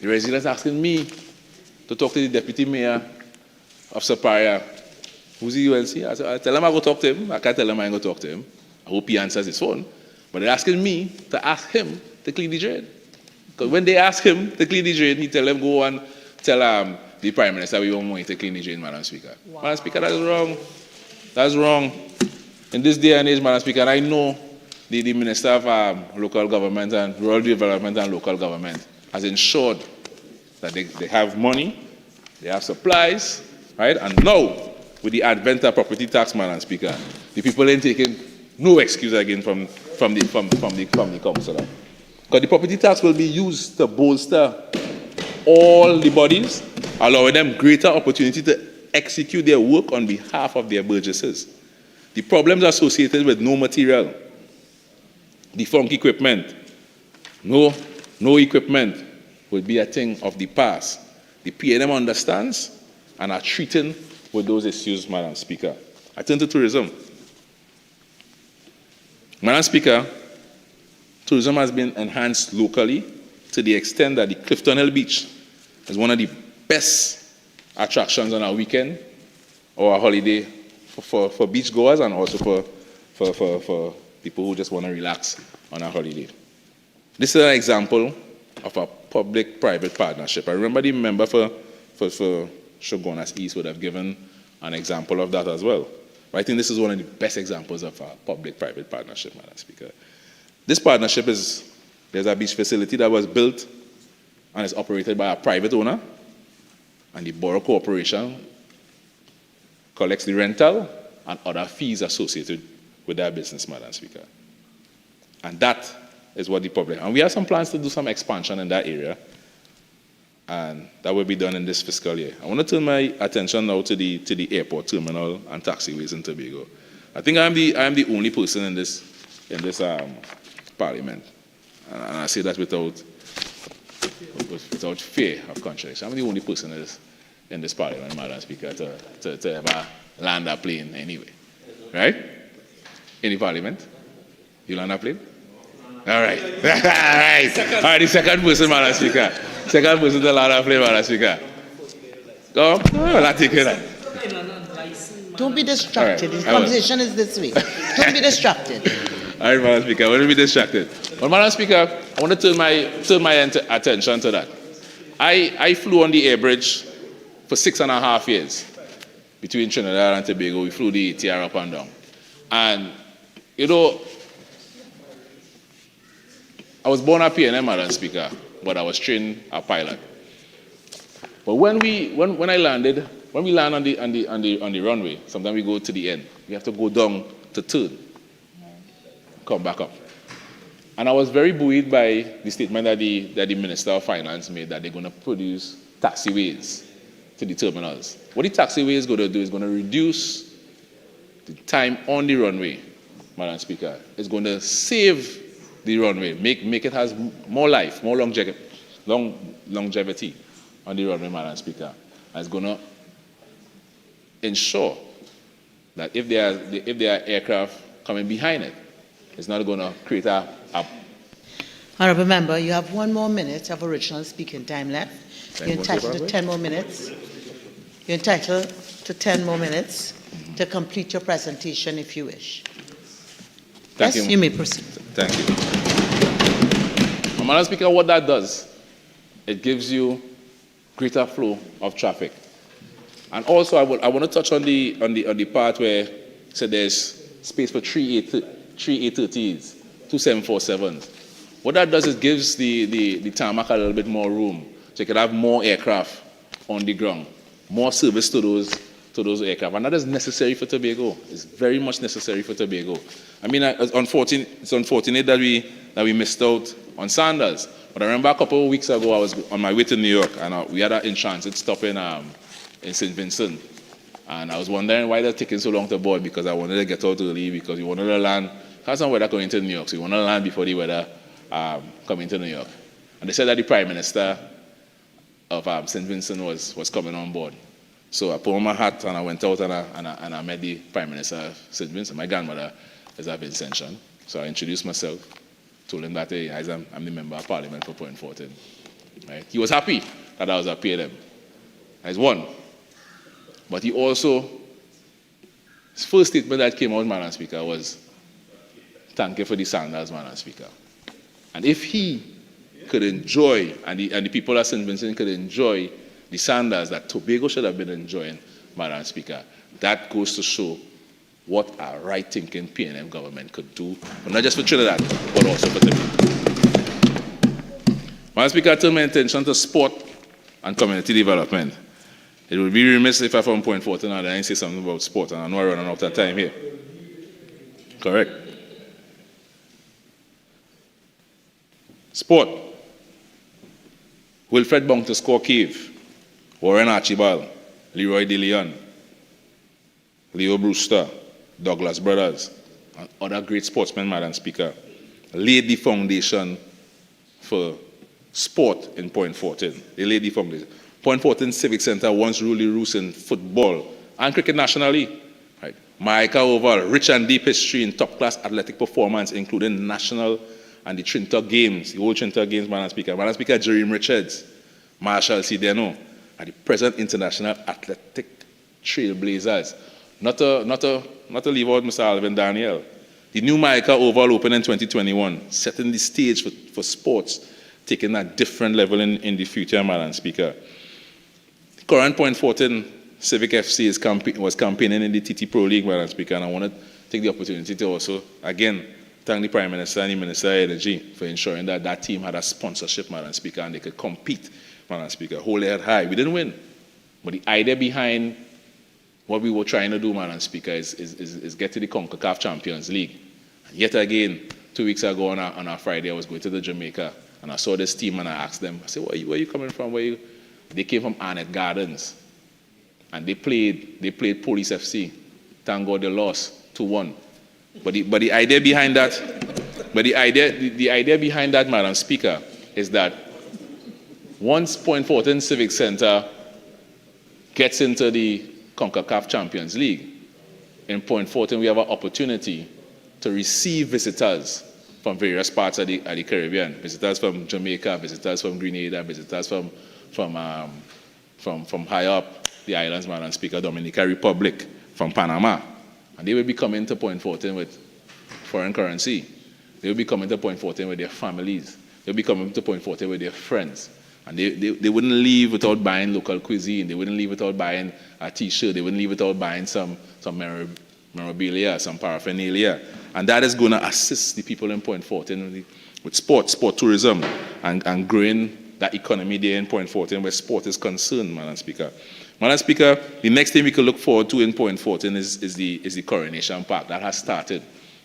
the residents asking me to talk to the Deputy Mayor of Separia, who's the UNC. I tell him I go talk to him. I can't tell him I ain't go talk to him. I hope he answers his phone. But they're asking me to ask him to clean the drain. Because when they ask him to clean the drain, he tell them go and tell the Prime Minister we want money to clean the drain, Madam Speaker. Wow. Madam Speaker, that is wrong. That's wrong. In this day and age, Madam Speaker, I know the Minister of Local Government and Rural Development and Local Government has ensured that they have money, they have supplies, right? And now, with the advent of property tax, Madam Speaker, the people ain't taking no excuse again from the councillor. Because the property tax will be used to bolster all the bodies, allowing them greater opportunity to execute their work on behalf of their burgesses. The problems associated with no material, defunct equipment, no equipment will be a thing of the past. The P&M understands and are treating with those issues, Madam Speaker. I turn to tourism. Madam Speaker, tourism has been enhanced locally to the extent that the Clifton Hill Beach is one of the best attractions on our weekend or a holiday for beachgoers and also for people who just want to relax on a holiday. This is an example of a public-private partnership. I remember the member for Shogunas East would have given an example of that as well. But I think this is one of the best examples of a public-private partnership, Madam Speaker. This partnership there's a beach facility that was built and is operated by a private owner, and the Borough Corporation collects the rental and other fees associated with that business, Madam Speaker. And that is what the public, and we have some plans to do some expansion in that area, and that will be done in this fiscal year. I want to turn my attention now to the airport terminal and taxiways in Tobago. I think I am the only person in this parliament, and I say that without fear of contradiction. I'm the only person in this parliament, Madam Speaker, to ever land a plane anyway. Right? In the parliament? You land a plane? All right. All right. All right, the second person, Madam Speaker. Second person to land a plane, Madam Speaker. Go. I'll take it. Don't be distracted. Right. The conversation is this way. Don't be distracted. All right, Madam Speaker, I want to be distracted. But Madam Speaker, I want to turn my attention to that. I flew on the air bridge for 6.5 years between Trinidad and Tobago. We flew the ATR up and down. And, you know, I was born a PNM, Madam Speaker, but I was trained a pilot. But when we land on the runway, sometimes we go to the end. We have to go down to turn, come back up. And I was very buoyed by the statement that the Minister of Finance made, that they're going to produce taxiways to the terminals. What the taxiway is going to do is going to reduce the time on the runway, Madam Speaker. It's going to save the runway, make it has more life, more longevity on the runway, Madam Speaker. And it's going to ensure that if there are aircraft coming behind it, it's not going to create a Honourable Member, you have 1 more minute of original speaking time left. You're entitled to 10 more minutes. You're entitled to 10 more minutes to complete your presentation if you wish. Thank Yes, you. you may proceed. Thank you. Madam Speaker, what that does, it gives you greater flow of traffic. And also, I want to touch on the part where said there's space for 3 A30s, 2 747s. What that does is gives the tarmac a little bit more room, so you can have more aircraft on the ground, more service to those aircraft, and that is necessary for Tobago. It's very much necessary for Tobago. I mean, it's unfortunate that we missed out on Sandals. But I remember a couple of weeks ago, I was on my way to New York, and we had an in-transit stop in St. Vincent. And I was wondering why they're taking so long to board, because I wanted to get out early, because we wanted to land. Had some weather coming to New York, so we wanted to land before the weather coming to New York. And they said that the Prime Minister of St. Vincent was coming on board. So I put on my hat and I went out and I met the Prime Minister of St. Vincent. My grandmother is a Vincentian. So I introduced myself, told him that hey, I'm the Member of Parliament for Point Fortin. Right? He was happy that I was a PNM. As one. But he also, his first statement that came out, Madam Speaker, was, thank you for the Sandals, Madam Speaker. And if he could enjoy, and the people of St. Vincent could enjoy the Sandals that Tobago should have been enjoying, Madam Speaker, that goes to show what a right-thinking PNM government could do, but not just for Trinidad, but also for Tobago. Madam Speaker, I turn my attention to sport and community development. It would be remiss if I from Point Fortin and I didn't say something about sport, and I know I'm running out of time here. Correct. Sport. Wilfred Bong to score Cave. Warren Archibald. Leroy DeLeon. Leo Brewster. Douglas Brothers. And other great sportsmen, Madam Speaker, laid the foundation for sport in Point Fortin. They laid the foundation. Point Fortin Civic Centre once ruled the roost in football and cricket nationally. Right. Maika Oval, rich and deep history in top-class athletic performance, including national and the Trinidad Games, the old Trinidad Games, Madam Speaker. Madam Speaker, Jerome Richards, Marshall Sideno, and the present international athletic trailblazers. Not to leave out Mr. Alvin Daniel. The new Maika Oval opened in 2021, setting the stage for sports, taking a different level in the future, Madam Speaker. The current Point Fortin Civic FC was campaigning in the TT Pro League, Madam Speaker, and I want to take the opportunity to also, again, thank the Prime Minister and the Minister of Energy for ensuring that that team had a sponsorship, Madam Speaker, and they could compete, Madam Speaker, hold their head high. We didn't win. But the idea behind what we were trying to do, Madam Speaker, is get to the CONCACAF Champions League. And yet again, 2 weeks ago on a Friday, I was going to the Jamaica, and I saw this team, and I asked them, I said, where are you coming from? They came from Arnett Gardens, and they played Police FC. Thank God they lost 2-1. But the idea behind that, the idea behind that, Madam Speaker, is that once Point Fortin Civic Centre gets into the CONCACAF Champions League, in Point Fortin we have an opportunity to receive visitors from various parts of the Caribbean, visitors from Jamaica, visitors from Grenada, visitors from high up the islands, Madam Speaker, Dominican Republic, from Panama. And they will be coming to Point Fortin with foreign currency. They will be coming to Point Fortin with their families. They will be coming to Point Fortin with their friends. And they wouldn't leave without buying local cuisine. They wouldn't leave without buying a T-shirt. They wouldn't leave without buying some memorabilia, some paraphernalia. And that is going to assist the people in Point Fortin with sport tourism, and growing that economy there in Point Fortin where sport is concerned, Madam Speaker. Madam Speaker, the next thing we can look forward to in Point Fortin is the Coronation Park. That has started.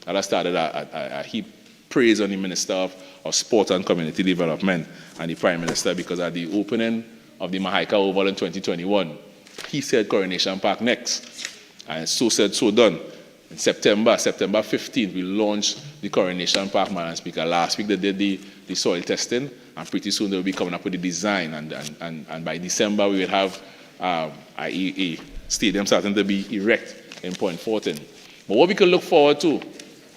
A heap praise on the Minister of Sport and Community Development and the Prime Minister, because at the opening of the Mahaika Oval in 2021, he said Coronation Park next. And so said, so done. In September 15th, we launched the Coronation Park, Madam Speaker. Last week they did the soil testing, and pretty soon they'll be coming up with the design. And by December, we will have a stadium starting to be erect in Point Fortin. But what we can look forward to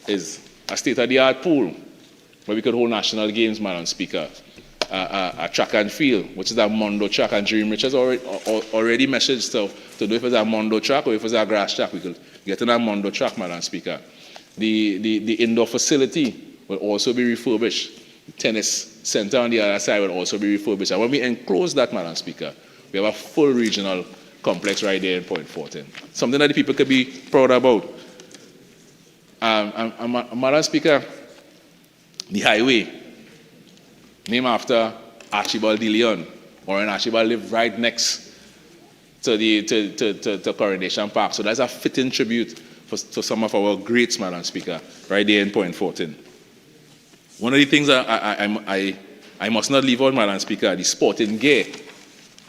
is a state-of-the-art pool where we could hold national games, Madam Speaker. A track and field, which is a Mondo track, and Dream Rich has already messaged to do if it's a Mondo track or if it's a grass track. We could get in a Mondo track, Madam Speaker. The indoor facility will also be refurbished. The tennis center on the other side will also be refurbished. And when we enclose that, Madam Speaker, we have a full regional complex right there in Point Fortin. Something that the people could be proud about. Madam Speaker, the highway, named after Archibald de Leon, Warren Archibald lived right next to Coronation Park. So that's a fitting tribute to some of our greats, Madam Speaker, right there in Point Fortin. One of the things I must not leave out, Madam Speaker, the sporting gear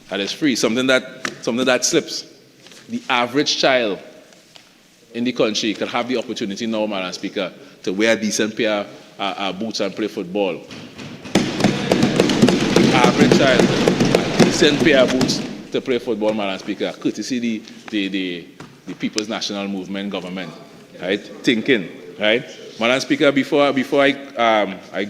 that is free, something that slips. The average child in the country can have the opportunity now, Madam Speaker, to wear a decent pair of boots and play football. Average child, a decent pair of boots to play football, Madam Speaker, courtesy the People's National Movement government, right? Thinking, right? Madam Speaker, before I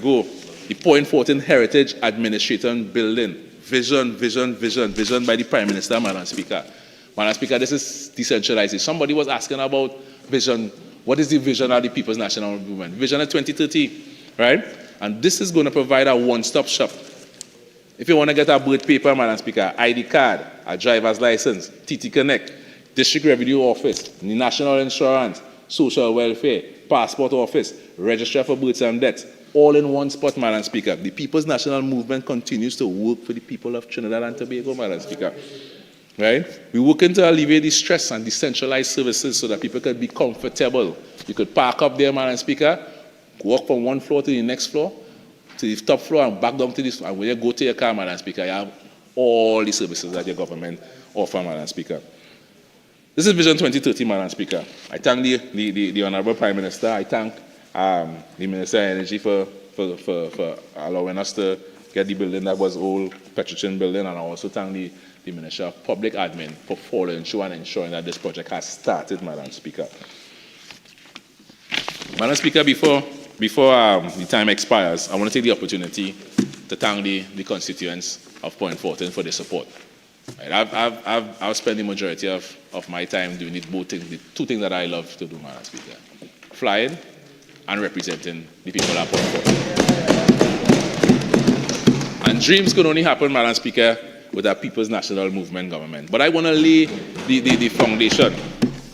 go, the Point Fortin Heritage Administration Building, vision by the Prime Minister, Madam Speaker. Madam Speaker, this is decentralized. Somebody was asking about vision. What is the vision of the People's National Movement? Vision of 2030, right? And this is going to provide a one-stop shop. If you want to get a birth paper, Madam Speaker, ID card, a driver's license, TT Connect, District Revenue Office, the National Insurance, Social Welfare, Passport Office, Register for Births and Deaths, all in one spot, Madam Speaker. The People's National Movement continues to work for the people of Trinidad and Tobago, Madam Speaker. Right? We working to alleviate the stress and decentralized services so that people can be comfortable. You could park up there, Madam Speaker, walk from one floor to the next floor, to the top floor and back down to this, and when you go to your car, Madam Speaker, you have all the services that your government offer, Madam Speaker. This is Vision 2030, Madam Speaker. I thank the Honourable Prime Minister. I thank the Minister of Energy for allowing us to get the building that was old Petrochin building, and I also thank the Minister of Public Admin for following through and ensuring that this project has started, Madam Speaker. Madam Speaker, before the time expires, I want to take the opportunity to thank the constituents of Point Fortin for their support. Right, I've spent the majority of my time doing the two things that I love to do, Madam Speaker: flying and representing the people of Point Fortin. And dreams could only happen, Madam Speaker, with our People's National Movement government. But I want to lay the foundation.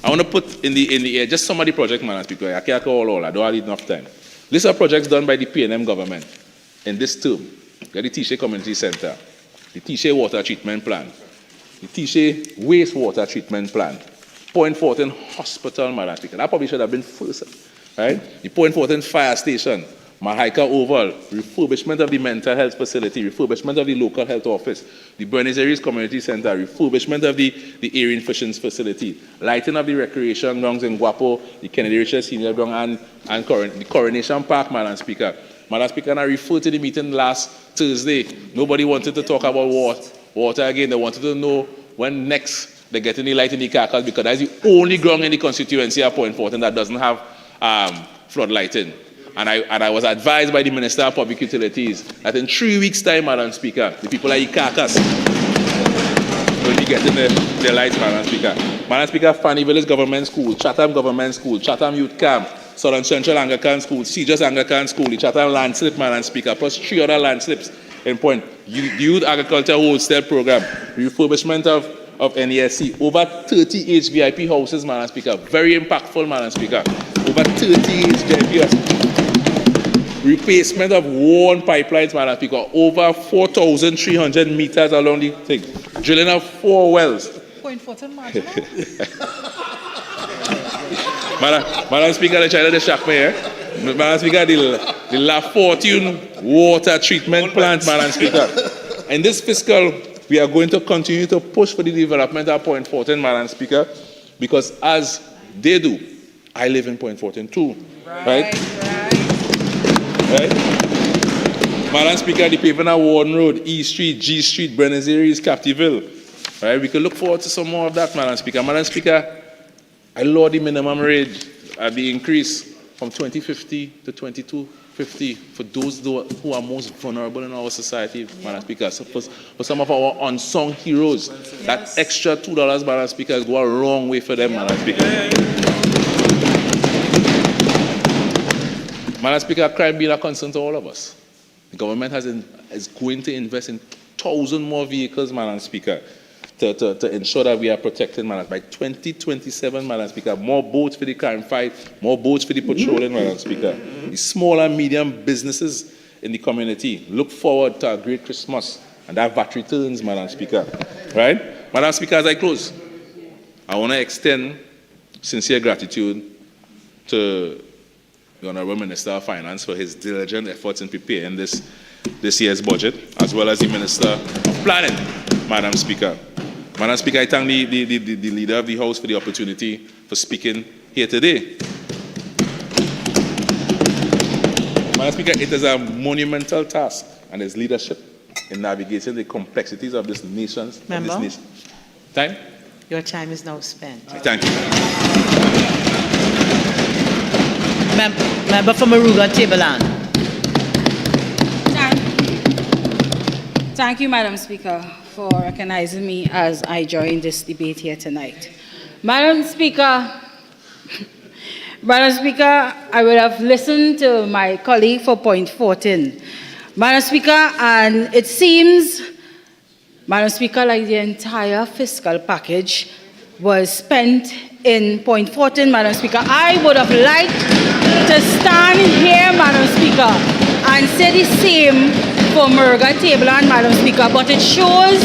I want to put in the air just some of the projects, Madam Speaker. I can't call all, I don't have enough time. List of projects done by the PNM government in this term. You got the Seecheran Community Center, the Seecheran Water Treatment Plant, the Seecheran Wastewater Treatment Plant, Point Fortin Hospital, Madam Speaker. That probably should have been first, right? The Point Fortin Fire Station, Mahaika Oval, refurbishment of the mental health facility, refurbishment of the local health office, the Buenos Aires Community Center, refurbishment of the Aryan Fishing facility, lighting of the recreation grounds in Guapo, the Kennedy Richard Senior Ground, and the Coronation Park, Madam Speaker. Madam Speaker, and I referred to the meeting last Thursday. Nobody wanted to talk about water again. They wanted to know when next they get any light in the carcass, because that's the only ground in the constituency of Point Fortin that doesn't have flood lighting. And I was advised by the Minister of Public Utilities that in 3 weeks' time, Madam Speaker, the people at Carcass will be getting their lights, Madam Speaker. Madam Speaker, Fanny Village Government School, Chatham Government School, Chatham Youth Camp, Southern Central Anglican School, Seecheran Anglican School, the Chatham Landslip, Madam Speaker, plus 3 other landslips in Point. The Youth Agriculture Wholesale Program, refurbishment of NESC, over 30 HVIP houses, Madam Speaker. Very impactful, Madam Speaker. Over 30 HVIP houses. Replacement of worn pipelines, Madam Speaker. Over 4,300 meters along the thing. Drilling of 4 wells. Point Fortin marginal. Madam Speaker, the China, they shock me here. Madam Speaker, the La Fortune water treatment plant, Madam Speaker. In this fiscal, we are going to continue to push for the development of Point Fortin, Madam Speaker, because as they do, I live in Point Fortin too. Right? Madam Speaker, the paving of Warden Road, E Street, G Street, Buenos Aires, Captiville. Right? We can look forward to some more of that, Madam Speaker. Madam Speaker, I lowered the minimum wage at the increase from 2050 to 2250 for those who are most vulnerable in our society, Madam Speaker. So for some of our unsung heroes, that extra $2, Madam Speaker, go a long way for them, Madam Speaker. Madam Speaker, crime being a concern to all of us. The government is going to invest in 1,000 more vehicles, Madam Speaker, to ensure that we are protected, Madam. By 2027, Madam Speaker, more boats for the crime fight, more boats for the patrolling, Madam Speaker. The small and medium businesses in the community look forward to a great Christmas, and that VAT returns, Madam Speaker. Right? Madam Speaker, as I close, I want to extend sincere gratitude to the Honourable Minister of Finance for his diligent efforts in preparing this year's budget, as well as the Minister of Planning, Madam Speaker. Madam Speaker, I thank the Leader of the House for the opportunity for speaking here today. Madam Speaker, it is a monumental task and his leadership in navigating the complexities of this nation. Member? Time? Your time is now spent. Thank you. Member from Aruga, Tableland. Thank you, Madam Speaker, for recognizing me as I join this debate here tonight. Madam Speaker, I would have listened to my colleague for Point Fortin. Madam Speaker, and it seems, Madam Speaker, like the entire fiscal package was spent in Point Fortin, Madam Speaker. I would have liked to stand here, Madam Speaker, and say the same for Murga Tableland, Madam Speaker, but it shows,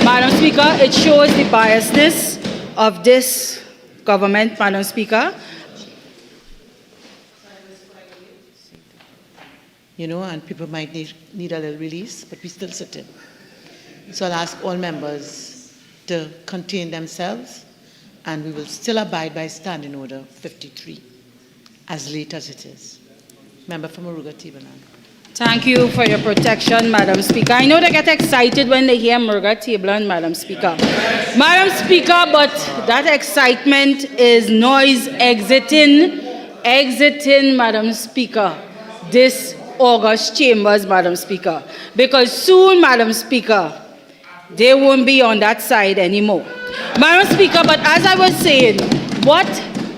Madam Speaker, it shows the biasness of this government, Madam Speaker. You know, and people might need a little release, but we still sit in. So I'll ask all members to contain themselves, and we will still abide by Standing Order 53, as late as it is. Member from Aruga Tableland. Thank you for your protection, Madam Speaker. I know they get excited when they hear Murga Tableland, Madam Speaker. Madam Speaker, but that excitement is noise exiting, Madam Speaker, this August chambers, Madam Speaker. Because soon, Madam Speaker, they won't be on that side anymore. Madam Speaker, but as I was saying, what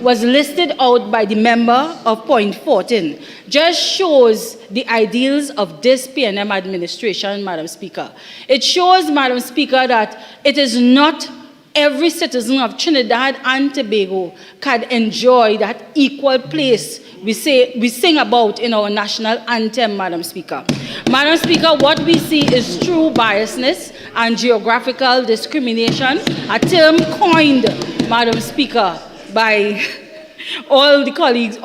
was listed out by the member of Point Fortin just shows the ideals of this PNM administration, Madam Speaker. It shows, Madam Speaker, that it is not every citizen of Trinidad and Tobago can enjoy that equal place we sing about in our national anthem, Madam Speaker. Madam Speaker, what we see is true biasness and geographical discrimination, a term coined, Madam Speaker, by all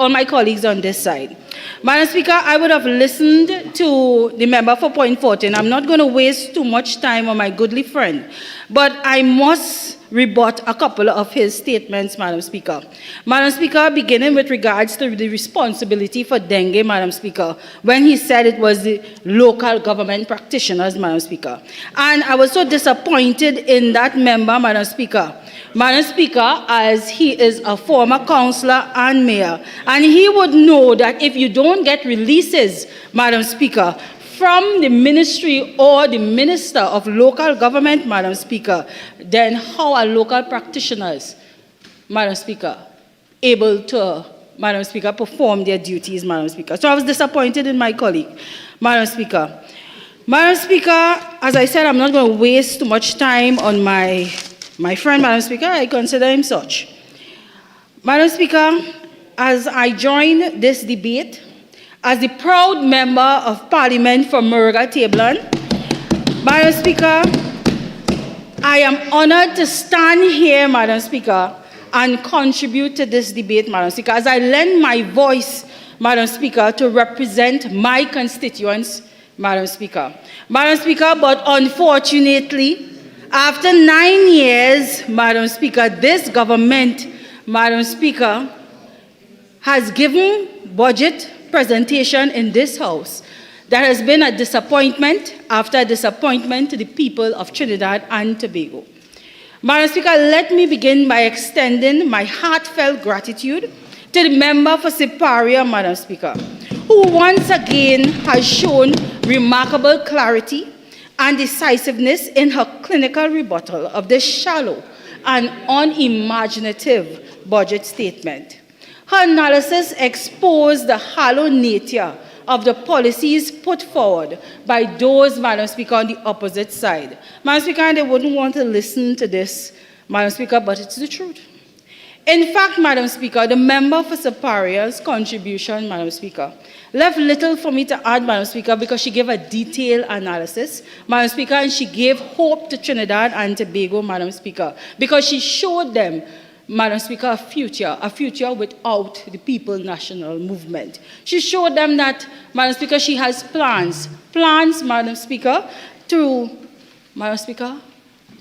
my colleagues on this side. Madam Speaker, I would have listened to the member for Point 14. I'm not going to waste too much time on my goodly friend, but I must rebut a couple of his statements, Madam Speaker. Madam Speaker, beginning with regards to the responsibility for dengue, Madam Speaker, when he said it was the local government practitioners, Madam Speaker. And I was so disappointed in that member, Madam Speaker. Madam Speaker, as he is a former councillor and mayor, and he would know that if you don't get releases, Madam Speaker, from the ministry or the minister of local government, Madam Speaker, then how are local practitioners, Madam Speaker, able to, Madam Speaker, perform their duties, Madam Speaker? So I was disappointed in my colleague, Madam Speaker. Madam Speaker, as I said, I'm not going to waste too much time on my friend, Madam Speaker. I consider him such. Madam Speaker, as I join this debate, as the proud member of Parliament for Murruga-Tablan, Madam Speaker, I am honored to stand here, Madam Speaker, and contribute to this debate, Madam Speaker, as I lend my voice, Madam Speaker, to represent my constituents, Madam Speaker. Madam Speaker, but unfortunately, after 9 years, Madam Speaker, this government, Madam Speaker, has given budget presentation in this House that has been a disappointment after disappointment to the people of Trinidad and Tobago. Madam Speaker, let me begin by extending my heartfelt gratitude to the member for Siparia, Madam Speaker, who once again has shown remarkable clarity and decisiveness in her clinical rebuttal of this shallow and unimaginative budget statement. Her analysis exposed the hollow nature of the policies put forward by those, Madam Speaker, on the opposite side. Madam Speaker, they wouldn't want to listen to this, Madam Speaker, but it's the truth. In fact, Madam Speaker, the member for Siparia's contribution, Madam Speaker, left little for me to add, Madam Speaker, because she gave a detailed analysis, Madam Speaker, and she gave hope to Trinidad and Tobago, Madam Speaker, because she showed them, Madam Speaker, a future without the People National Movement. She showed them that, Madam Speaker, she has plans, Madam Speaker, to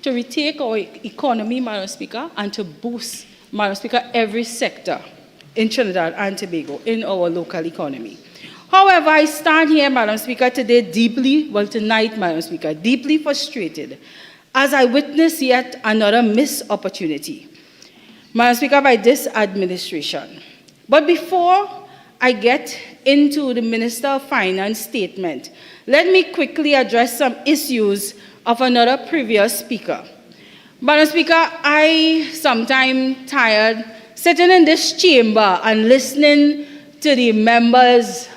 retake our economy, Madam Speaker, and to boost, Madam Speaker, every sector in Trinidad and Tobago, in our local economy. However, I stand here, Madam Speaker, tonight, Madam Speaker, deeply frustrated as I witness yet another missed opportunity, Madam Speaker, by this administration. But before I get into the Minister of Finance statement, let me quickly address some issues of another previous speaker. Madam Speaker, I sometimes tired sitting in this chamber and listening to the members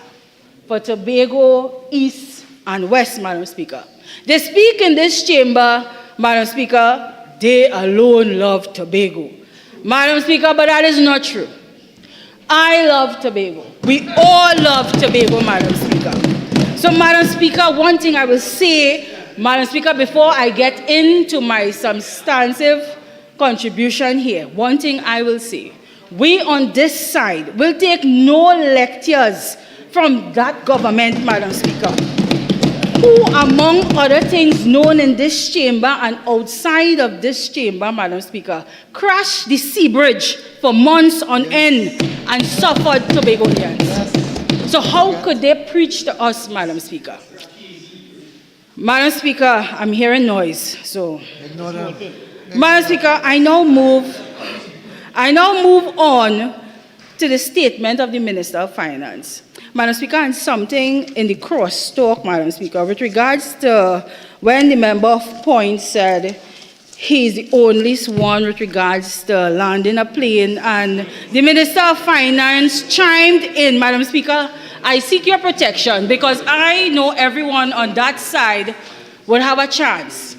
for Tobago, East and West, Madam Speaker. They speak in this chamber, Madam Speaker, they alone love Tobago. Madam Speaker, but that is not true. I love Tobago. We all love Tobago, Madam Speaker. So, Madam Speaker, one thing I will say, Madam Speaker, before I get into my substantive contribution here, one thing I will say, we on this side will take no lectures from that government, Madam Speaker, who, among other things known in this chamber and outside of this chamber, Madam Speaker, crashed the sea bridge for months on end and suffered Tobagonians. Yes. So how could they preach to us, Madam Speaker? Madam Speaker, I'm hearing noise, so. Madam Speaker, I now move on to the statement of the Minister of Finance. Madam Speaker, and something in the crosstalk, Madam Speaker, with regards to when the member of Point said he's the only one with regards to landing a plane, and the Minister of Finance chimed in, Madam Speaker, I seek your protection because I know everyone on that side would have a chance.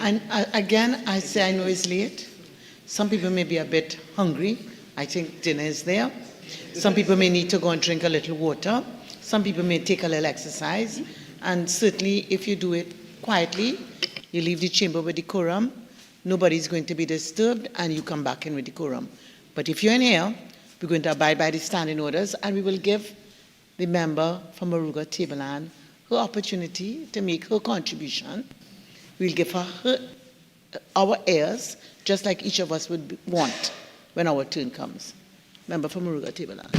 And again, I say I know it's late. Some people may be a bit hungry. I think dinner is there. Some people may need to go and drink a little water. Some people may take a little exercise. And certainly, if you do it quietly, you leave the chamber with decorum, nobody's going to be disturbed, and you come back in with decorum. But if you're in here, we're going to abide by the standing orders, and we will give the member from Moruga Tableland her opportunity to make her contribution. We'll give her our heirs, just like each of us would want when our turn comes. Member from Moruga Tableland.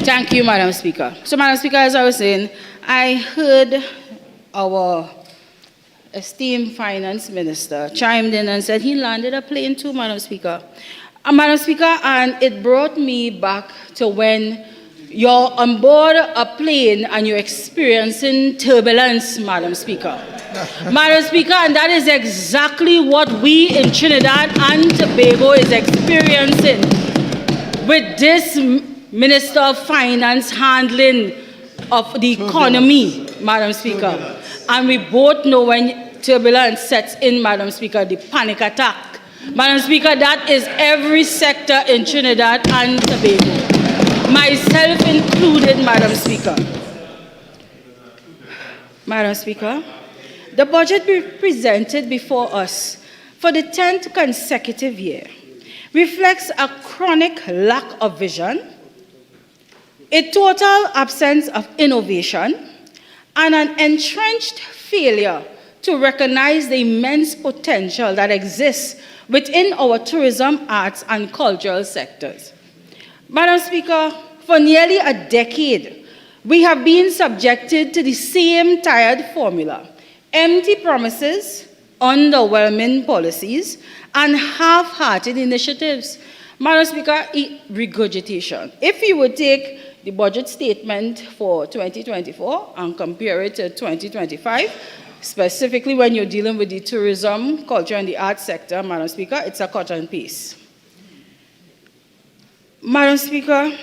Thank you, Madam Speaker. So, Madam Speaker, as I was saying, I heard our esteemed finance minister chimed in and said he landed a plane too, Madam Speaker. Madam Speaker, and it brought me back to when you're on board a plane and you're experiencing turbulence, Madam Speaker. Madam Speaker, and that is exactly what we in Trinidad and Tobago is experiencing with this Minister of Finance handling of the economy, Madam Speaker. And we both know when turbulence sets in, Madam Speaker, the panic attack. Madam Speaker, that is every sector in Trinidad and Tobago, myself included, Madam Speaker. Madam Speaker, the budget presented before us for the 10th consecutive year reflects a chronic lack of vision, a total absence of innovation, and an entrenched failure to recognize the immense potential that exists within our tourism, arts, and cultural sectors. Madam Speaker, for nearly a decade, we have been subjected to the same tired formula: empty promises, underwhelming policies, and half-hearted initiatives. Madam Speaker, regurgitation. If you would take the budget statement for 2024 and compare it to 2025, specifically when you're dealing with the tourism, culture, and the arts sector, Madam Speaker, it's a cut and paste. Madam Speaker,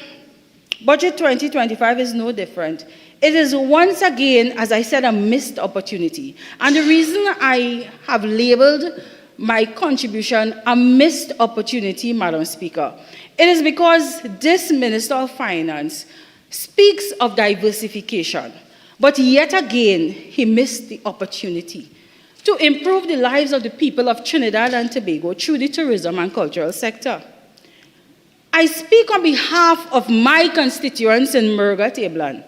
Budget 2025 is no different. It is once again, as I said, a missed opportunity. And the reason I have labeled my contribution a missed opportunity, Madam Speaker, it is because this Minister of Finance speaks of diversification, but yet again, he missed the opportunity to improve the lives of the people of Trinidad and Tobago through the tourism and cultural sector. I speak on behalf of my constituents in Moruga Tableland.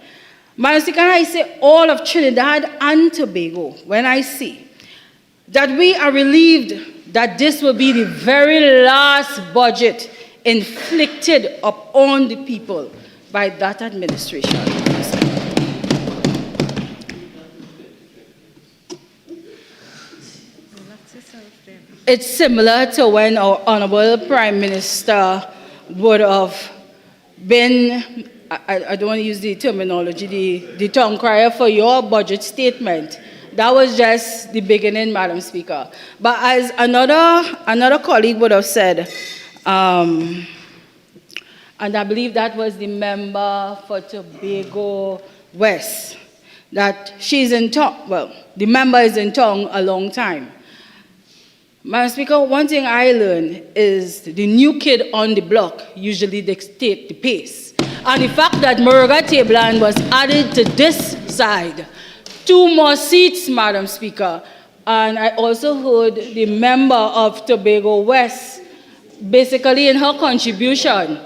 Madam Speaker, I say all of Trinidad and Tobago when I say that we are relieved that this will be the very last budget inflicted upon the people by that administration. It's similar to when our Honorable Prime Minister would have been, I don't want to use the terminology, the tongue crier for your budget statement. That was just the beginning, Madam Speaker. But as another colleague would have said, and I believe that was the member for Tobago West, that she's in town, well, the member is in town a long time. Madam Speaker, one thing I learned is the new kid on the block usually dictates the pace. And the fact that Moruga Tableland was added to this side, 2 more seats, Madam Speaker. And I also heard the member of Tobago West, basically in her contribution.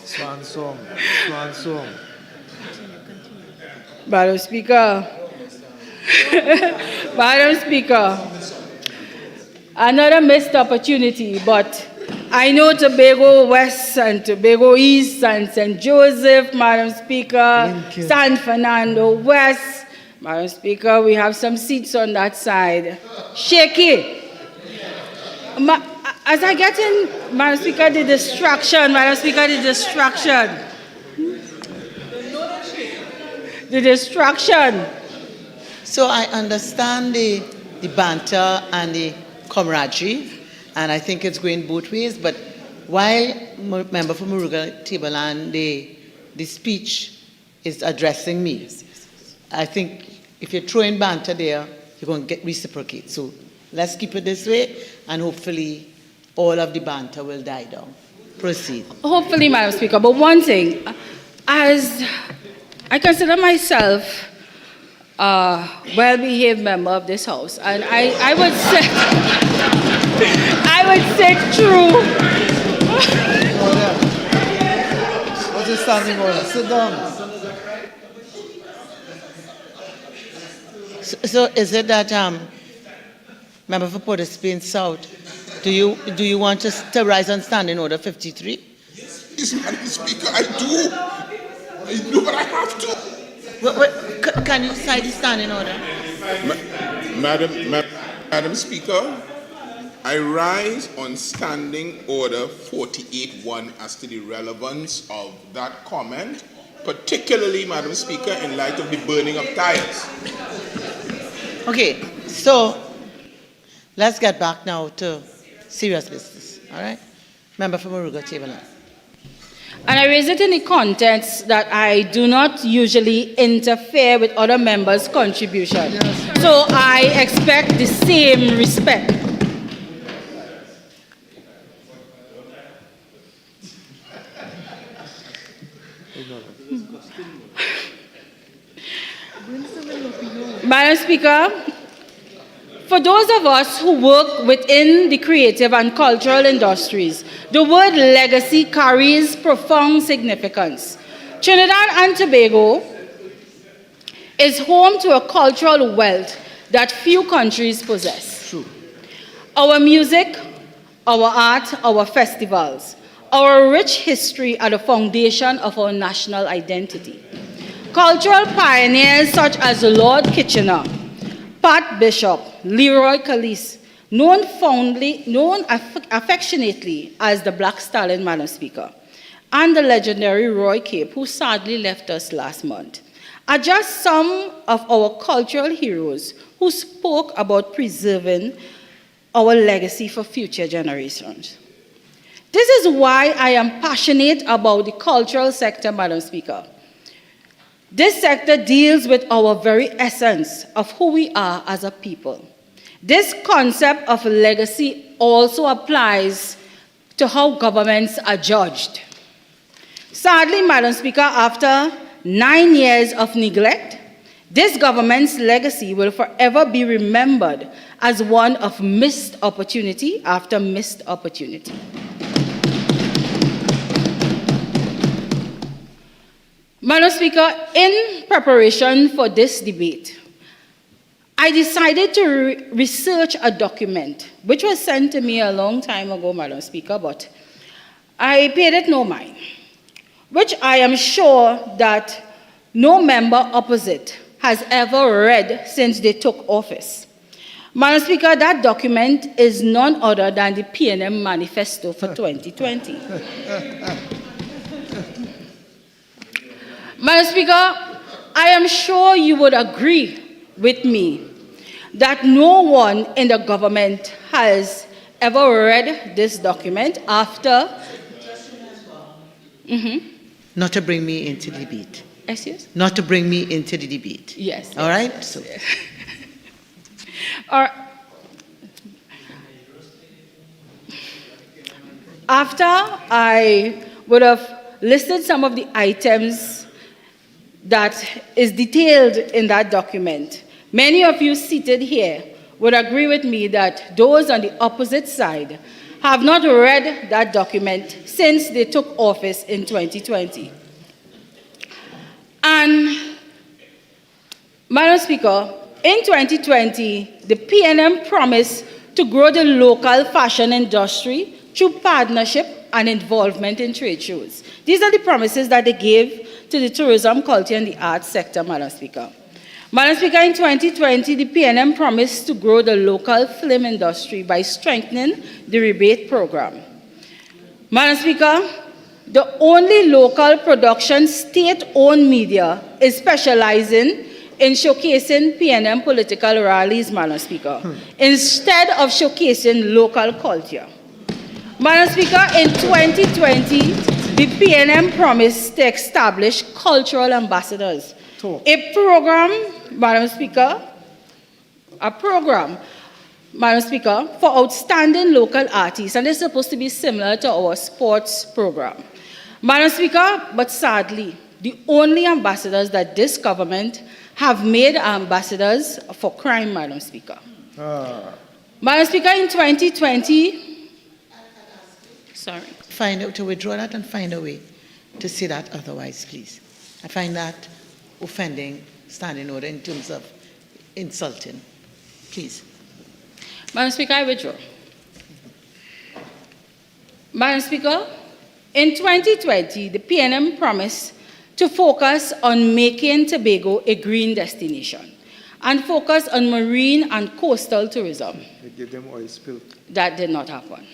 Swan song, swan song. Madam Speaker, Madam Speaker, another missed opportunity, but I know Tobago West and Tobago East and St. Joseph, Madam Speaker, San Fernando West. Madam Speaker, we have some seats on that side. Shaky. As I get in, Madam Speaker, the distraction, Madam Speaker, the distraction. The distraction. So I understand the banter and the camaraderie, and I think it's going both ways, but while member from Moruga Tableland, the speech is addressing me, I think if you're throwing banter there, you're going to get reciprocate. So let's keep it this way, and hopefully all of the banter will die down. Proceed. Hopefully, Madam Speaker. But one thing, as I consider myself a well-behaved member of this House, and I would say, true. What's the standing order? Sit down. So is it that, member for Port of Spain South, do you want us to rise on standing order 53? Yes, Madam Speaker, I do. I do, but I have to. Can you cite the standing order? Madam Speaker, I rise on standing order 48.1 as to the relevance of that comment, particularly, Madam Speaker, in light of the burning of tires. Okay, so let's get back now to serious business, all right? Member for Morugua-Tableland. And I raise it in the context that I do not usually interfere with other members' contribution. Yes. So I expect the same respect. Madam Speaker, for those of us who work within the creative and cultural industries, the word legacy carries profound significance. Trinidad and Tobago is home to a cultural wealth that few countries possess. True. Our music, our art, our festivals, our rich history are the foundation of our national identity. Cultural pioneers such as Lord Kitchener, Pat Bishop, Leroy Calise, known affectionately as the Black Stallion, Madam Speaker, and the legendary Roy Cape, who sadly left us last month, are just some of our cultural heroes who spoke about preserving our legacy for future generations. This is why I am passionate about the cultural sector, Madam Speaker. This sector deals with our very essence of who we are as a people. This concept of legacy also applies to how governments are judged. Sadly, Madam Speaker, after 9 years of neglect, this government's legacy will forever be remembered as one of missed opportunity after missed opportunity. Madam Speaker, in preparation for this debate, I decided to research a document which was sent to me a long time ago, Madam Speaker, but I paid it no mind, which I am sure that no member opposite has ever read since they took office. Madam Speaker, that document is none other than the PNM Manifesto for 2020. Madam Speaker, I am sure you would agree with me that no one in the government has ever read this document after... Not to bring me into the debate. Yes? Not to bring me into the debate. Yes. All right? Yes, so. Yes. All right. After I would have listed some of the items that is detailed in that document, many of you seated here would agree with me that those on the opposite side have not read that document since they took office in 2020. And, Madam Speaker, in 2020, the PNM promised to grow the local fashion industry through partnership and involvement in trade shows. These are the promises that they gave to the tourism, culture, and the arts sector, Madam Speaker. Madam Speaker, in 2020, the PNM promised to grow the local film industry by strengthening the rebate program. Madam Speaker, the only local production state-owned media is specializing in showcasing PNM political rallies, Madam Speaker, instead of showcasing local culture. Madam Speaker, in 2020, the PNM promised to establish cultural ambassadors, a program Madam Speaker, a program, Madam Speaker, for outstanding local artists, and it's supposed to be similar to our sports program. Madam Speaker, but sadly, the only ambassadors that this government have made ambassadors for crime, Madam Speaker. Madam Speaker, in 2020, sorry. Find out to withdraw that and find a way to say that otherwise, please. I find that offending standing order in terms of insulting. Please. Madam Speaker, I withdraw. Madam Speaker, in 2020, the PNM promised to focus on making Tobago a green destination and focus on marine and coastal tourism. They give them oil spill. That did not happen.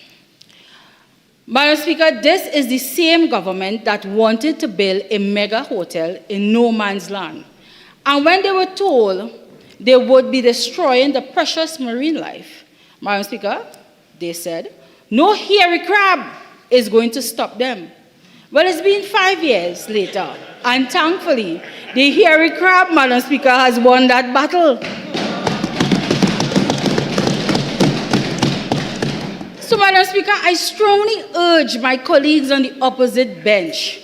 Madam Speaker, this is the same government that wanted to build a mega hotel in no man's land. And when they were told they would be destroying the precious marine life, Madam Speaker, they said, no hairy crab is going to stop them. Well, it's been 5 years later, and thankfully, the hairy crab, Madam Speaker, has won that battle. So, Madam Speaker, I strongly urge my colleagues on the opposite bench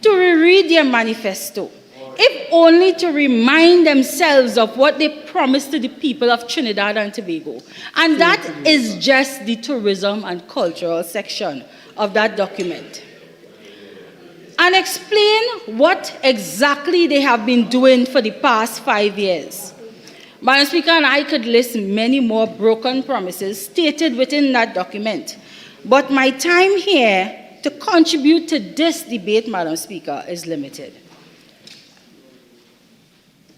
to reread their manifesto, if only to remind themselves of what they promised to the people of Trinidad and Tobago. And that is just the tourism and cultural section of that document. And explain what exactly they have been doing for the past 5 years. Madam Speaker, and I could list many more broken promises stated within that document. But my time here to contribute to this debate, Madam Speaker, is limited.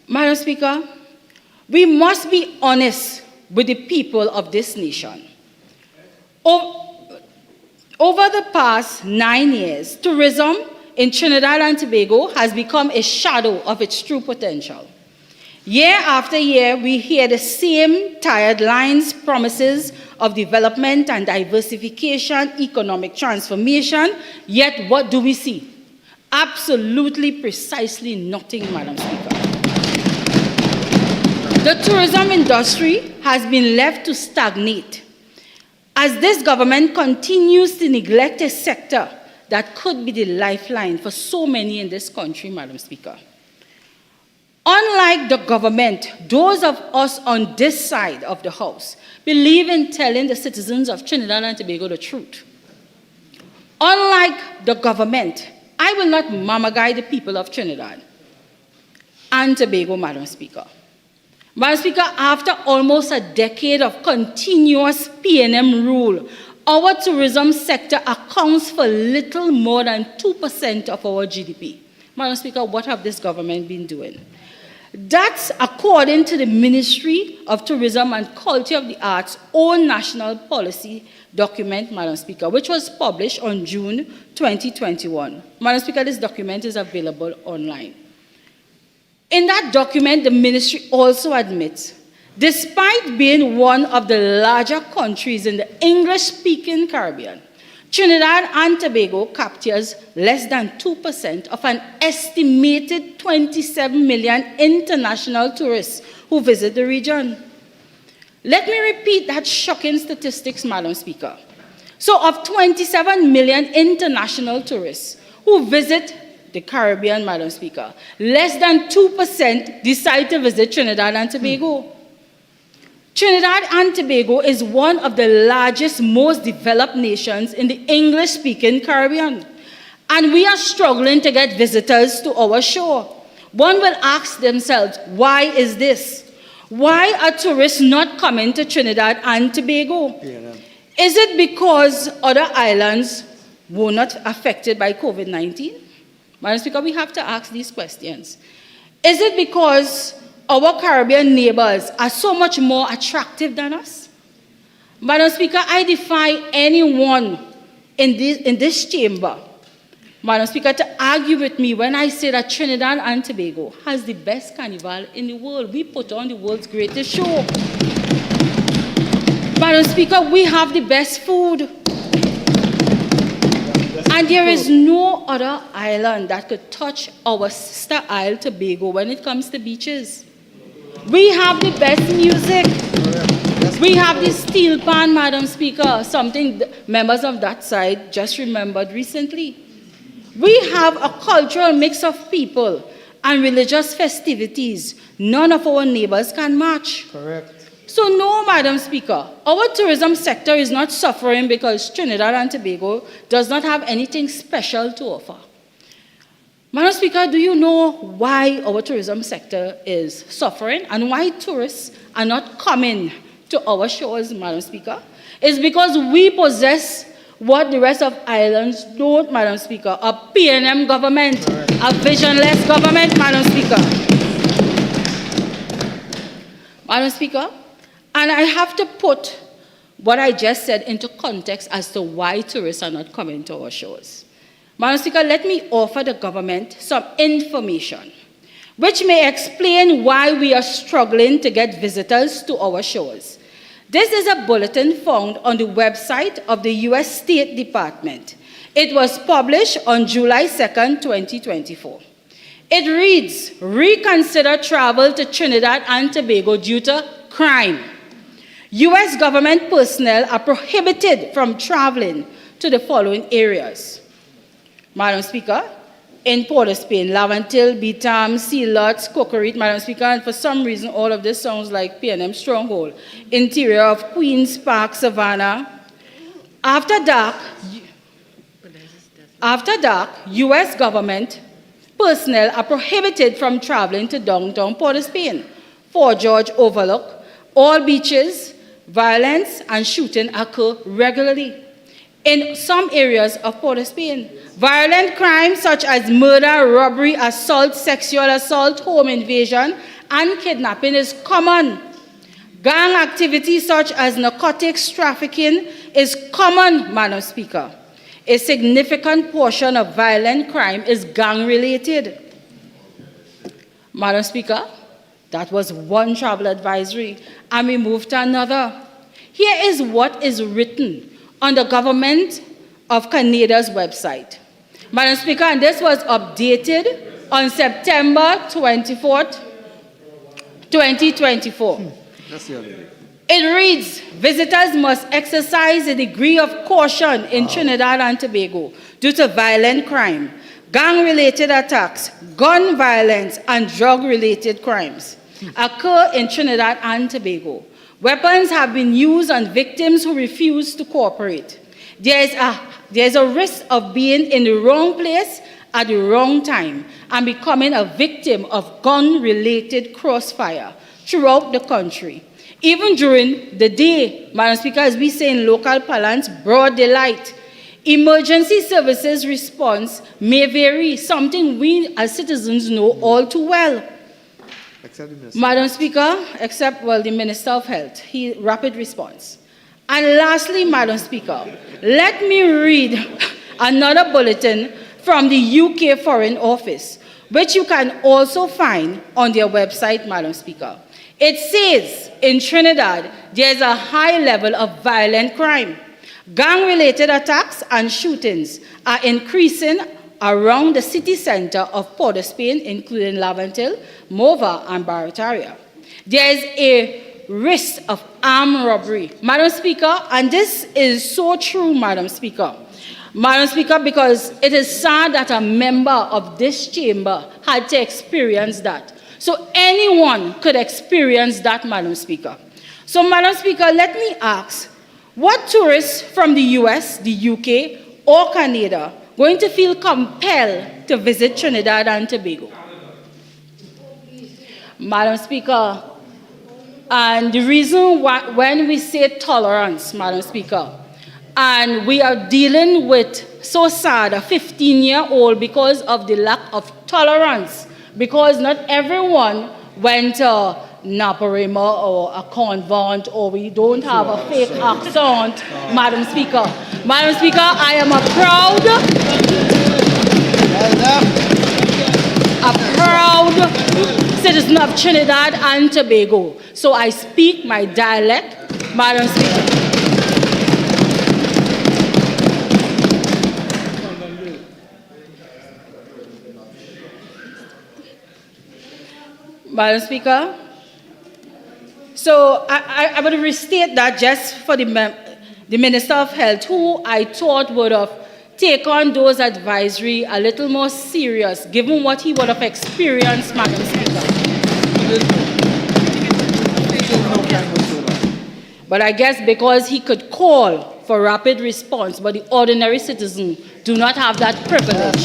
Madam Speaker, we must be honest with the people of this nation. Over the past 9 years, tourism in Trinidad and Tobago has become a shadow of its true potential. Year after year, we hear the same tired lines, promises of development and diversification, economic transformation, yet what do we see? Absolutely, precisely nothing, Madam Speaker. The tourism industry has been left to stagnate as this government continues to neglect a sector that could be the lifeline for so many in this country, Madam Speaker. Unlike the government, those of us on this side of the House believe in telling the citizens of Trinidad and Tobago the truth. Unlike the government, I will not mama guide the people of Trinidad and Tobago, Madam Speaker. Madam Speaker, after almost a decade of continuous PNM rule, our tourism sector accounts for little more than 2% of our GDP. Madam Speaker, what have this government been doing? That's according to the Ministry of Tourism and Culture of the Arts' own national policy document, Madam Speaker, which was published on June 2021. Madam Speaker, this document is available online. In that document, the ministry also admits, despite being one of the larger countries in the English-speaking Caribbean, Trinidad and Tobago captures less than 2% of an estimated 27 million international tourists who visit the region. Let me repeat that shocking statistics, Madam Speaker. So of 27 million international tourists who visit the Caribbean, Madam Speaker, less than 2% decide to visit Trinidad and Tobago. Trinidad and Tobago is one of the largest, most developed nations in the English-speaking Caribbean. And we are struggling to get visitors to our shore. One will ask themselves, why is this? Why are tourists not coming to Trinidad and Tobago? Is it because other islands were not affected by COVID-19? Madam Speaker, we have to ask these questions. Is it because our Caribbean neighbors are so much more attractive than us? Madam Speaker, I defy anyone in this chamber, Madam Speaker, to argue with me when I say that Trinidad and Tobago has the best carnival in the world. We put on the world's greatest show. Madam Speaker, we have the best food. And there is no other island that could touch our sister isle, Tobago, when it comes to beaches. We have the best music. We have the steel pan, Madam Speaker, something members of that side just remembered recently. We have a cultural mix of people and religious festivities none of our neighbors can match. Correct. So no, Madam Speaker, our tourism sector is not suffering because Trinidad and Tobago does not have anything special to offer. Madam Speaker, do you know why our tourism sector is suffering and why tourists are not coming to our shores, Madam Speaker? It's because we possess what the rest of islands don't, Madam Speaker, a PNM government, a visionless government, Madam Speaker. Madam Speaker, and I have to put what I just said into context as to why tourists are not coming to our shores. Madam Speaker, let me offer the government some information which may explain why we are struggling to get visitors to our shores. This is a bulletin found on the website of the U.S. State Department. It was published on July 2nd, 2024. It reads, reconsider travel to Trinidad and Tobago due to crime. U.S. government personnel are prohibited from traveling to the following areas. Madam Speaker, in Port of Spain, Lavantil, Beetham, Sea Lots, Cocorit, Madam Speaker, and for some reason all of this sounds like PNM Stronghold. Interior of Queen's Park, Savannah. After dark, U.S. government personnel are prohibited from traveling to downtown Port of Spain. Fort George Overlook, all beaches, violence and shooting occur regularly. In some areas of Port of Spain, violent crimes such as murder, robbery, assault, sexual assault, home invasion, and kidnapping is common. Gang activity such as narcotics trafficking is common, Madam Speaker. A significant portion of violent crime is gang-related. Madam Speaker, that was one travel advisory, and we move to another. Here is what is written on the Government of Canada's website. Madam Speaker, and this was updated on September 24th, 2024. It reads, visitors must exercise a degree of caution in Trinidad and Tobago due to violent crime, gang-related attacks, gun violence, and drug-related crimes occur in Trinidad and Tobago. Weapons have been used on victims who refuse to cooperate. There is a risk of being in the wrong place at the wrong time and becoming a victim of gun-related crossfire throughout the country. Even during the day, Madam Speaker, as we say in local parlance, broad daylight, emergency services response may vary, something we as citizens know all too well. Madam Speaker, except, well, the Minister of Health, rapid response. And lastly, Madam Speaker, let me read another bulletin from the UK Foreign Office, which you can also find on their website, Madam Speaker. It says in Trinidad, there's a high level of violent crime. Gang-related attacks and shootings are increasing around the city center of Port of Spain, including Lavantil, Mova, and Barataria. There is a risk of armed robbery. Madam Speaker, and this is so true, Madam Speaker. Madam Speaker, because it is sad that a member of this chamber had to experience that. So anyone could experience that, Madam Speaker. So, Madam Speaker, let me ask, what tourists from the US, the UK, or Canada going to feel compelled to visit Trinidad and Tobago? Madam Speaker, and the reason why, when we say tolerance, Madam Speaker, and we are dealing with, so sad, a 15-year-old because of the lack of tolerance, because not everyone went to Naparima or a convent, or we don't have a fake accent, Madam Speaker. Madam Speaker, I am a proud citizen of Trinidad and Tobago. So I speak my dialect, Madam Speaker. Madam Speaker, So I would restate that just for the Minister of Health, who I thought would have taken on those advisory a little more serious, given what he would have experienced, Madam Speaker. But I guess because he could call for rapid response, but the ordinary citizen do not have that privilege.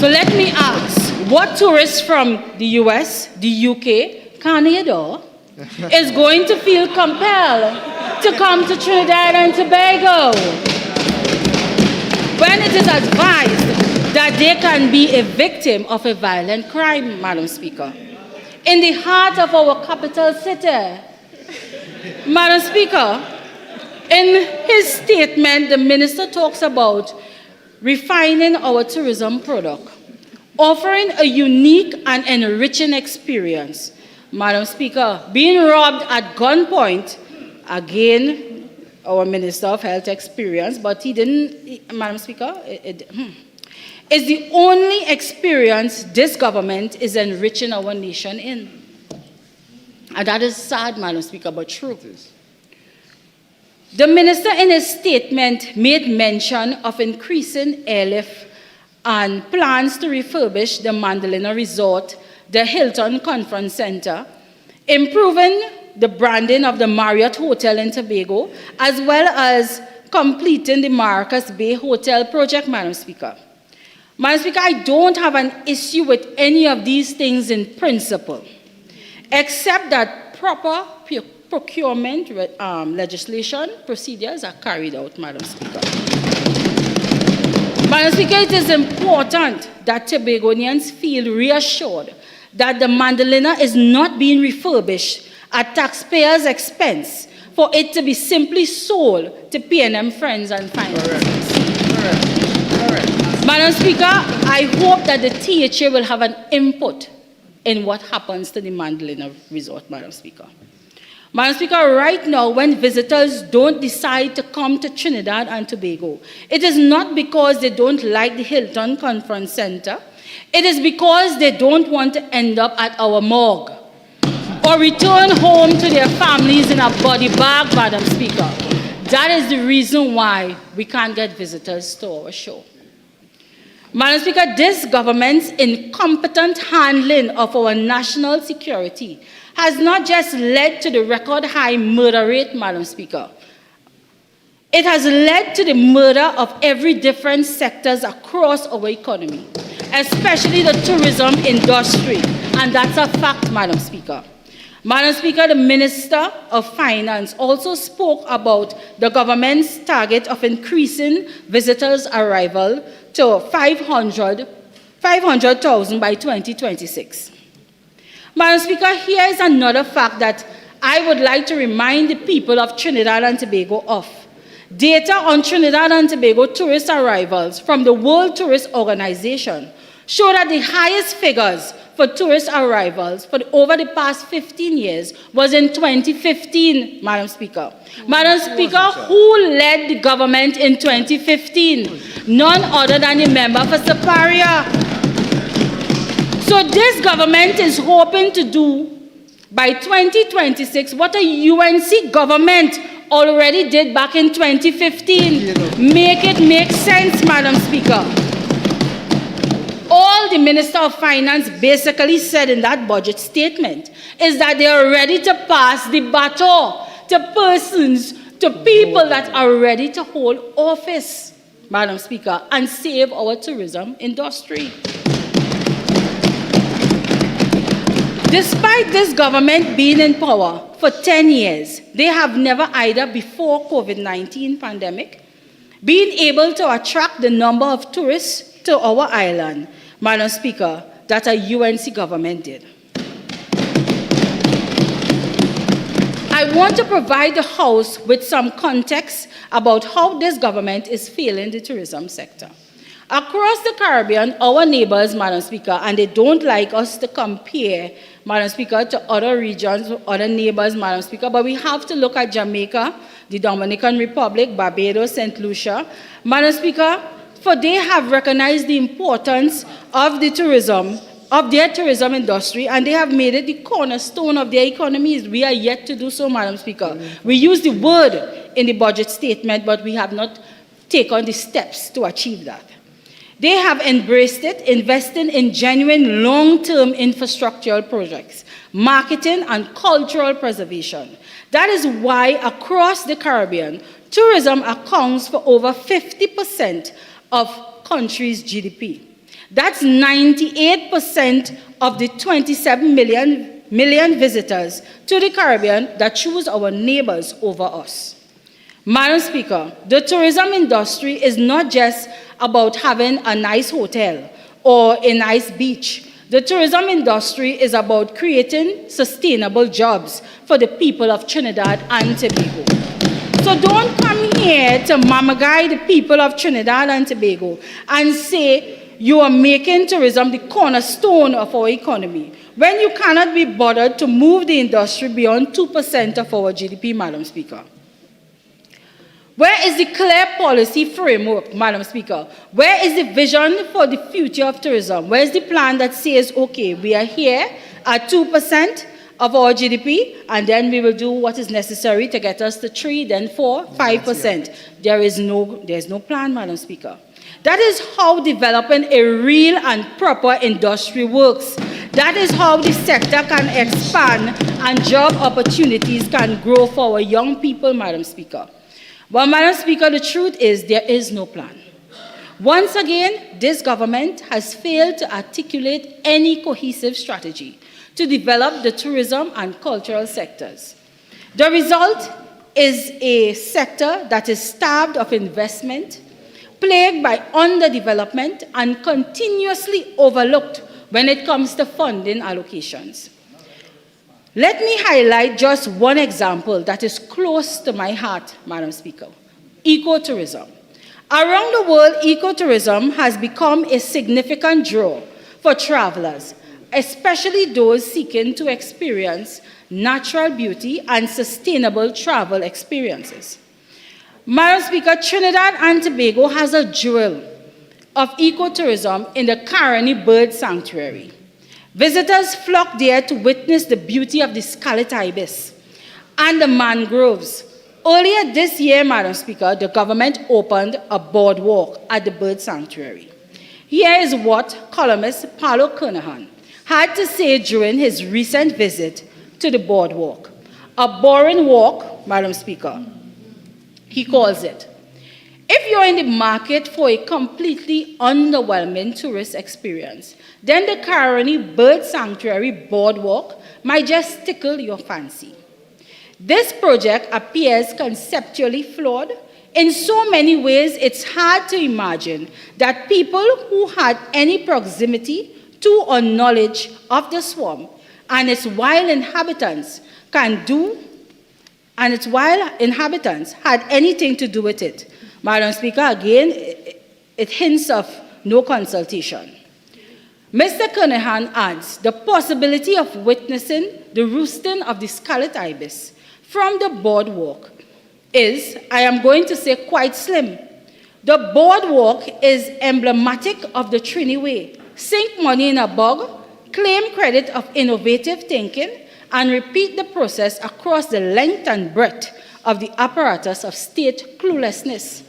So let me ask, what tourists from the US, the UK, Canada is going to feel compelled to come to Trinidad and Tobago when it is advised that they can be a victim of a violent crime, Madam Speaker, in the heart of our capital city? Madam Speaker, in his statement, the minister talks about refining our tourism product, offering a unique and enriching experience. Madam Speaker, being robbed at gunpoint, again, our Minister of Health experience, but he didn't, Madam Speaker, is the only experience this government is enriching our nation in. And that is sad, Madam Speaker, but true. The minister in his statement made mention of increasing airlift and plans to refurbish the Mandalina Resort, the Hilton Conference Center, improving the branding of the Marriott Hotel in Tobago, as well as completing the Marcus Bay Hotel project, Madam Speaker. Madam Speaker, I don't have an issue with any of these things in principle, except that proper procurement legislation procedures are carried out, Madam Speaker. Madam Speaker, it is important that Tobagonians feel reassured that the Mandalina is not being refurbished at taxpayers' expense for it to be simply sold to P&M friends and finances. Madam Speaker, I hope that the THA will have an input in what happens to the Mandalina Resort, Madam Speaker. Madam Speaker, right now, when visitors don't decide to come to Trinidad and Tobago, it is not because they don't like the Hilton Conference Center. It is because they don't want to end up at our morgue or return home to their families in a body bag, Madam Speaker. That is the reason why we can't get visitors to our show. Madam Speaker, this government's incompetent handling of our national security has not just led to the record high murder rate, Madam Speaker. It has led to the murder of every different sectors across our economy, especially the tourism industry, and that's a fact, Madam Speaker. Madam Speaker, the Minister of Finance also spoke about the government's target of increasing visitors' arrival to 500,000 by 2026. Madam Speaker, here is another fact that I would like to remind the people of Trinidad and Tobago of. Data on Trinidad and Tobago tourist arrivals from the World Tourist Organization show that the highest figures for tourist arrivals over the past 15 years was in 2015, Madam Speaker. Madam Speaker, who led the government in 2015? None other than the member for Superior. So this government is hoping to do by 2026 what a UNC government already did back in 2015. Make it make sense, Madam Speaker. All the Minister of Finance basically said in that budget statement is that they are ready to pass the baton to persons, to people that are ready to hold office, Madam Speaker, and save our tourism industry. Despite this government being in power for 10 years, they have never either before COVID-19 pandemic been able to attract the number of tourists to our island, Madam Speaker, that a UNC government did. I want to provide the House with some context about how this government is failing the tourism sector. Across the Caribbean, our neighbors, Madam Speaker, and they don't like us to compare, Madam Speaker, to other regions, other neighbors, Madam Speaker, but we have to look at Jamaica, the Dominican Republic, Barbados, St. Lucia, Madam Speaker, for they have recognized the importance of the tourism of their tourism industry, and they have made it the cornerstone of their economies. We are yet to do so, Madam Speaker. We use the word in the budget statement, but we have not taken the steps to achieve that. They have embraced it, investing in genuine long-term infrastructural projects, marketing, and cultural preservation. That is why across the Caribbean, tourism accounts for over 50% of countries' GDP. That's 98% of the 27 million visitors to the Caribbean that choose our neighbors over us. Madam Speaker, the tourism industry is not just about having a nice hotel or a nice beach. The tourism industry is about creating sustainable jobs for the people of Trinidad and Tobago. So don't come here to mamagai the people of Trinidad and Tobago and say you are making tourism the cornerstone of our economy when you cannot be bothered to move the industry beyond 2% of our GDP, Madam Speaker. Where is the clear policy framework, Madam Speaker? Where is the vision for the future of tourism? Where is the plan that says, okay, we are here at 2% of our GDP, and then we will do what is necessary to get us to 3, then 4, 5%. There's no plan, Madam Speaker. That is how developing a real and proper industry works. That is how the sector can expand and job opportunities can grow for our young people, Madam Speaker. Well, Madam Speaker, the truth is there is no plan. Once again, this government has failed to articulate any cohesive strategy to develop the tourism and cultural sectors. The result is a sector that is starved of investment, plagued by underdevelopment, and continuously overlooked when it comes to funding allocations. Let me highlight just one example that is close to my heart, Madam Speaker: ecotourism. Around the world, ecotourism has become a significant draw for travelers, especially those seeking to experience natural beauty and sustainable travel experiences. Madam Speaker, Trinidad and Tobago has a jewel of ecotourism in the Caroni Bird Sanctuary. Visitors flock there to witness the beauty of the scarlet ibis and the mangroves. Earlier this year, Madam Speaker, the government opened a boardwalk at the bird sanctuary. Here is what columnist Paula had to say during his recent visit to the boardwalk. A boring walk, Madam Speaker, he calls it. If you're in the market for a completely underwhelming tourist experience, then the Caroni Bird Sanctuary Boardwalk might just tickle your fancy. This project appears conceptually flawed. In so many ways, it's hard to imagine that people who had any proximity to or knowledge of the swamp and its wild inhabitants had anything to do with it. Madam Speaker, again, it hints of no consultation. Mr. Kernaghan adds the possibility of witnessing the roosting of the scarlet ibis from the boardwalk is, I am going to say, quite slim. The boardwalk is emblematic of the Trini way. Sink money in a bog, claim credit of innovative thinking, and repeat the process across the length and breadth of the apparatus of state cluelessness.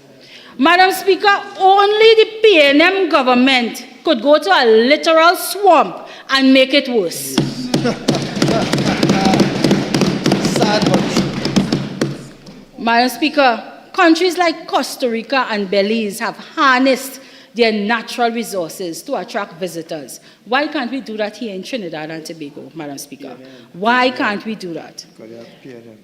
Madam Speaker, only the PNM government could go to a literal swamp and make it worse. Madam Speaker, countries like Costa Rica and Belize have harnessed their natural resources to attract visitors. Why can't we do that here in Trinidad and Tobago, Madam Speaker? Why can't we do that?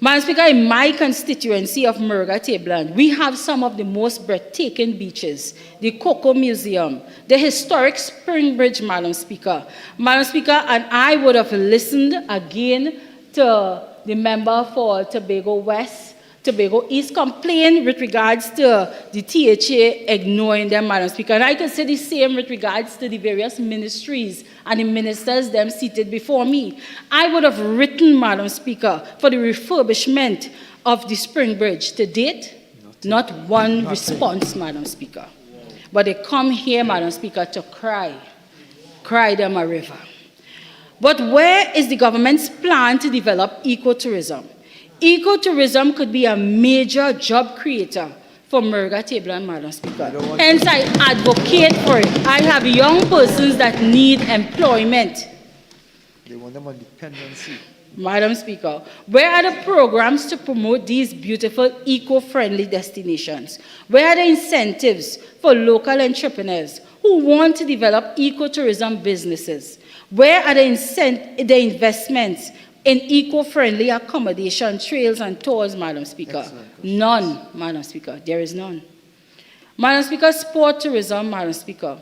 Madam Speaker, in my constituency of Murga-Tabland, we have some of the most breathtaking beaches, the Cocoa Museum, the historic Spring Bridge, Madam Speaker. Madam Speaker, and I would have listened again to the member for Tobago West, Tobago East complain with regards to the THA ignoring them, Madam Speaker. And I can say the same with regards to the various ministries and the ministers them seated before me. I would have written, Madam Speaker, for the refurbishment of the Spring Bridge. To date, not one response, Madam Speaker. But they come here, Madam Speaker, to cry cry them a river. But where is the government's plan to develop ecotourism? Ecotourism could be a major job creator for Murga Table and Madam Speaker. Hence, I advocate for it. I have young persons that need employment. They want them on dependency. Madam Speaker, where are the programs to promote these beautiful eco-friendly destinations? Where are the incentives for local entrepreneurs who want to develop ecotourism businesses? Where are the investments in eco-friendly accommodation, trails, and tours, Madam Speaker? None, Madam Speaker. There is none. Madam Speaker, sport tourism, Madam Speaker,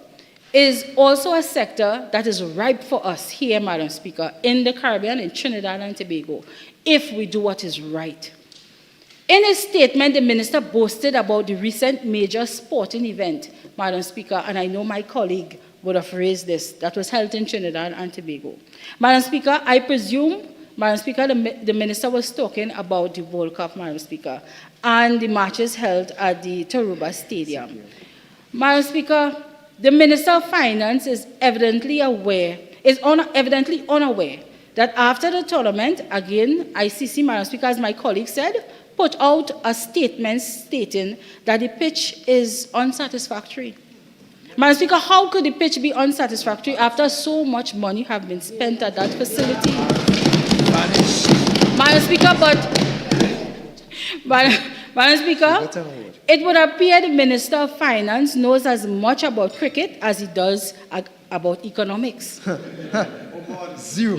is also a sector that is ripe for us here, Madam Speaker, in the Caribbean, in Trinidad and Tobago, if we do what is right. In his statement, the minister boasted about the recent major sporting event, Madam Speaker, and I know my colleague would have raised this, that was held in Trinidad and Tobago. Madam Speaker, I presume, Madam Speaker, the minister was talking about the World Cup, Madam Speaker, and the matches held at the Taruba Stadium. Madam Speaker, the Minister of Finance is evidently unaware that after the tournament, again, ICC, Madam Speaker, as my colleague said, put out a statement stating that the pitch is unsatisfactory. Madam Speaker, how could the pitch be unsatisfactory after so much money have been spent at that facility? Madam Speaker, Madam Speaker, it would appear the Minister of Finance knows as much about cricket as he does about economics. Zero.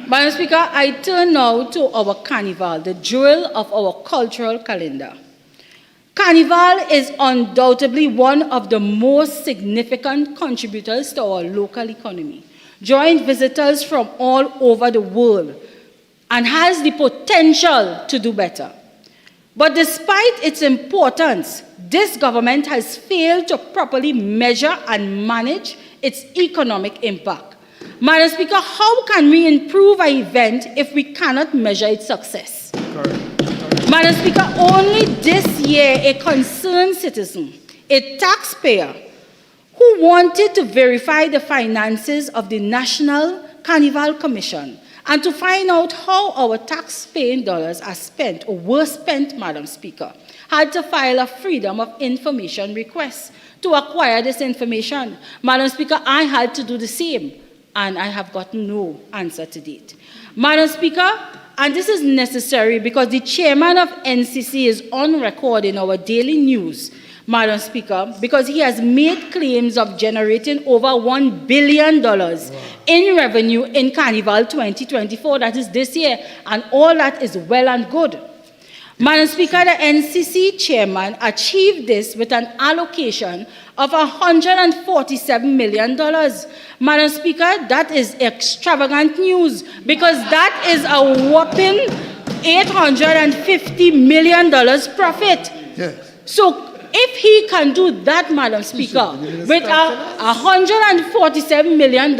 Madam Speaker, I turn now to our carnival, the jewel of our cultural calendar. Carnival is undoubtedly one of the most significant contributors to our local economy, drawing visitors from all over the world, and has the potential to do better. But despite its importance, this government has failed to properly measure and manage its economic impact. Madam Speaker, how can we improve an event if we cannot measure its success? Madam Speaker, only this year a concerned citizen, a taxpayer, who wanted to verify the finances of the National Carnival Commission and to find out how our tax-paying dollars are spent or were spent, Madam Speaker, had to file a Freedom of Information request to acquire this information. Madam Speaker, I had to do the same, and I have gotten no answer to date. Madam Speaker, and this is necessary because the chairman of NCC is on record in our daily news, Madam Speaker, because he has made claims of generating over $1 billion in revenue in Carnival 2024, that is this year, and all that is well and good. Madam Speaker, the NCC chairman achieved this with an allocation of $147 million. Madam Speaker, that is extravagant news because that is a whopping $850 million profit. Yes. So if he can do that, Madam Speaker, with $147 million,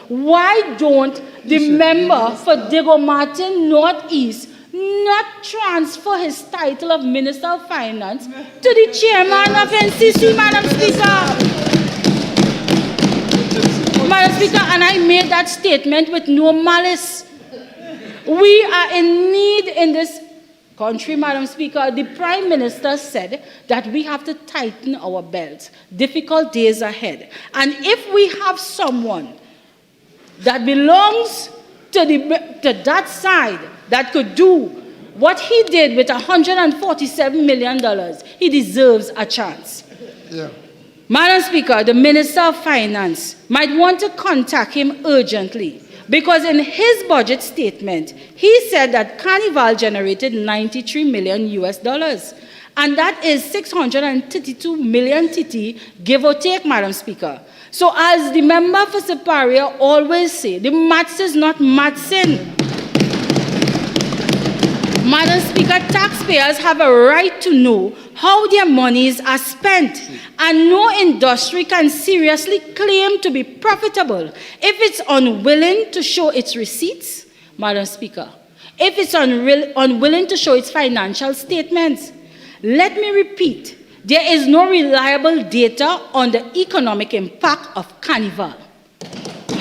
why don't the member for Diego Martin Northeast not transfer his title of Minister of Finance to the chairman of NCC, Madam Speaker? Madam Speaker, and I made that statement with no malice. We are in need in this country, Madam Speaker. The Prime Minister said that we have to tighten our belts. Difficult days ahead. And if we have someone that belongs to that side that could do what he did with $147 million, he deserves a chance. Yeah. Madam Speaker, the Minister of Finance might want to contact him urgently because in his budget statement, he said that Carnival generated $93 million US, and that is 632 million TT, give or take, Madam Speaker. So as the member for Superior always say, the maths is not mathsing. Madam Speaker, taxpayers have a right to know how their monies are spent, and no industry can seriously claim to be profitable if it's unwilling to show its receipts, Madam Speaker, if it's unwilling to show its financial statements. Let me repeat, there is no reliable data on the economic impact of Carnival.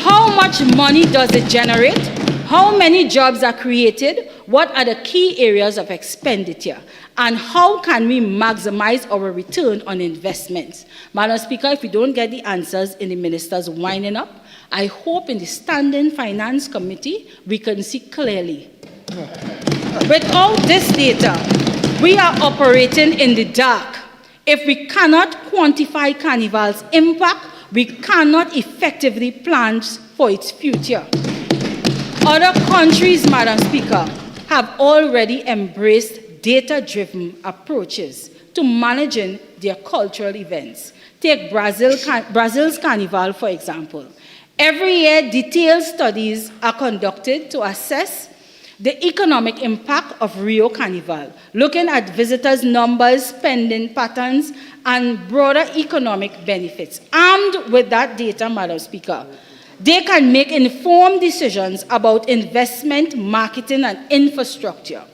How much money does it generate? How many jobs are created? What are the key areas of expenditure? And how can we maximize our return on investments? Madam Speaker, if we don't get the answers in the minister's winding up, I hope in the Standing Finance Committee we can see clearly. Without this data, we are operating in the dark. If we cannot quantify Carnival's impact, we cannot effectively plan for its future. Other countries, Madam Speaker, have already embraced data-driven approaches to managing their cultural events. Take Brazil's Carnival, for example. Every year, detailed studies are conducted to assess the economic impact of Rio Carnival, looking at visitors' numbers, spending patterns, and broader economic benefits. Armed with that data, Madam Speaker, they can make informed decisions about investment, marketing, and infrastructure.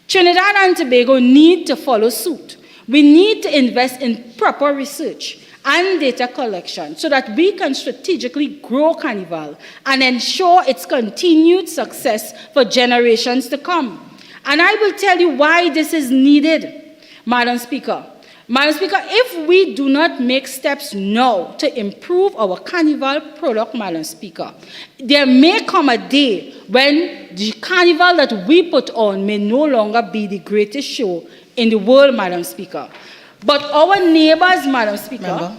Trinidad and Tobago need to follow suit. We need to invest in proper research and data collection so that we can strategically grow Carnival and ensure its continued success for generations to come. And I will tell you why this is needed, Madam Speaker. Madam Speaker, if we do not make steps now to improve our Carnival product, Madam Speaker, there may come a day when the Carnival that we put on may no longer be the greatest show in the world, Madam Speaker. But our neighbors, Madam Speaker... Member,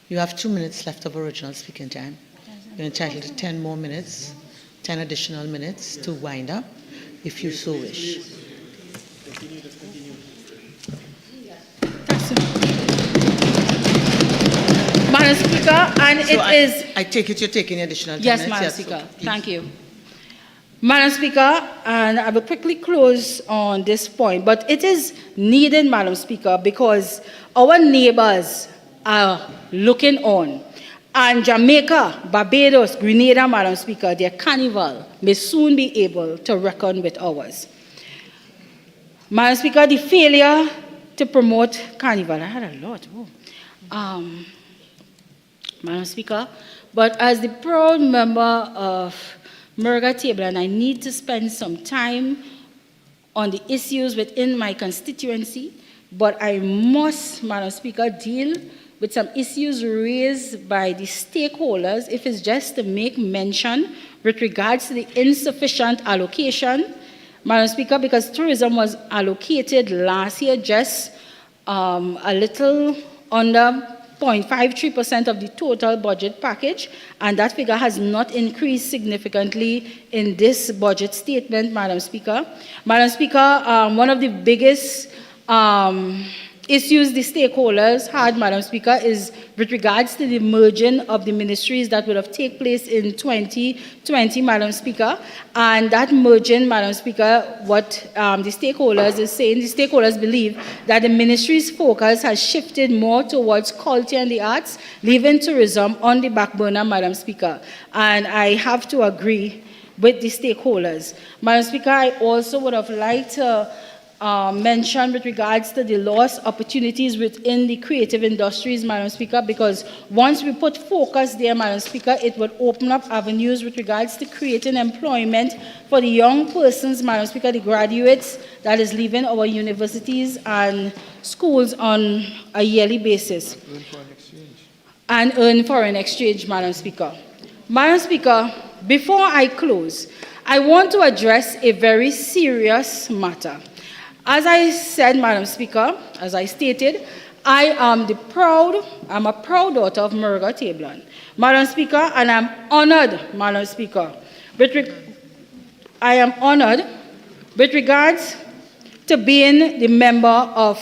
you have 2 minutes left of original speaking time. You're entitled to 10 more minutes, 10 additional minutes to wind up, if you so wish. Madam Speaker, and So it I take it you're taking additional 10 Yes, minutes? Madam So Speaker. please. Thank you. Madam Speaker, and I will quickly close on this point, but it is needed, Madam Speaker, because our neighbors are looking on. And Jamaica, Barbados, Grenada, Madam Speaker, their carnival may soon be able to reckon with ours. Madam Speaker, the failure to promote carnival, I had a lot. Madam Speaker, but as the proud member of Murga Table, and I need to spend some time on the issues within my constituency, but I must, Madam Speaker, deal with some issues raised by the stakeholders, if it's just to make mention with regards to the insufficient allocation, Madam Speaker, because tourism was allocated last year just a little under 0.53% of the total budget package, and that figure has not increased significantly in this budget statement, Madam Speaker. Madam Speaker, one of the biggest issues the stakeholders had, Madam Speaker, is with regards to the merging of the ministries that would have taken place in 2020, Madam Speaker. And that merging, Madam Speaker, what the stakeholders is saying, the stakeholders believe that the ministry's focus has shifted more towards culture and the arts, leaving tourism on the back burner, Madam Speaker. And I have to agree with the stakeholders. Madam Speaker, I also would have liked to mention with regards to the lost opportunities within the creative industries, Madam Speaker, because once we put focus there, Madam Speaker, it would open up avenues with regards to creating employment for the young persons, Madam Speaker, the graduates that is leaving our universities and schools on a yearly basis. And earn foreign exchange, Madam Speaker. Madam Speaker, before I close, I want to address a very serious matter. As I said, Madam Speaker, as I stated, I'm a proud daughter of Murga Table, Madam Speaker, and I'm honored, Madam Speaker. I am honored with regards to being the member of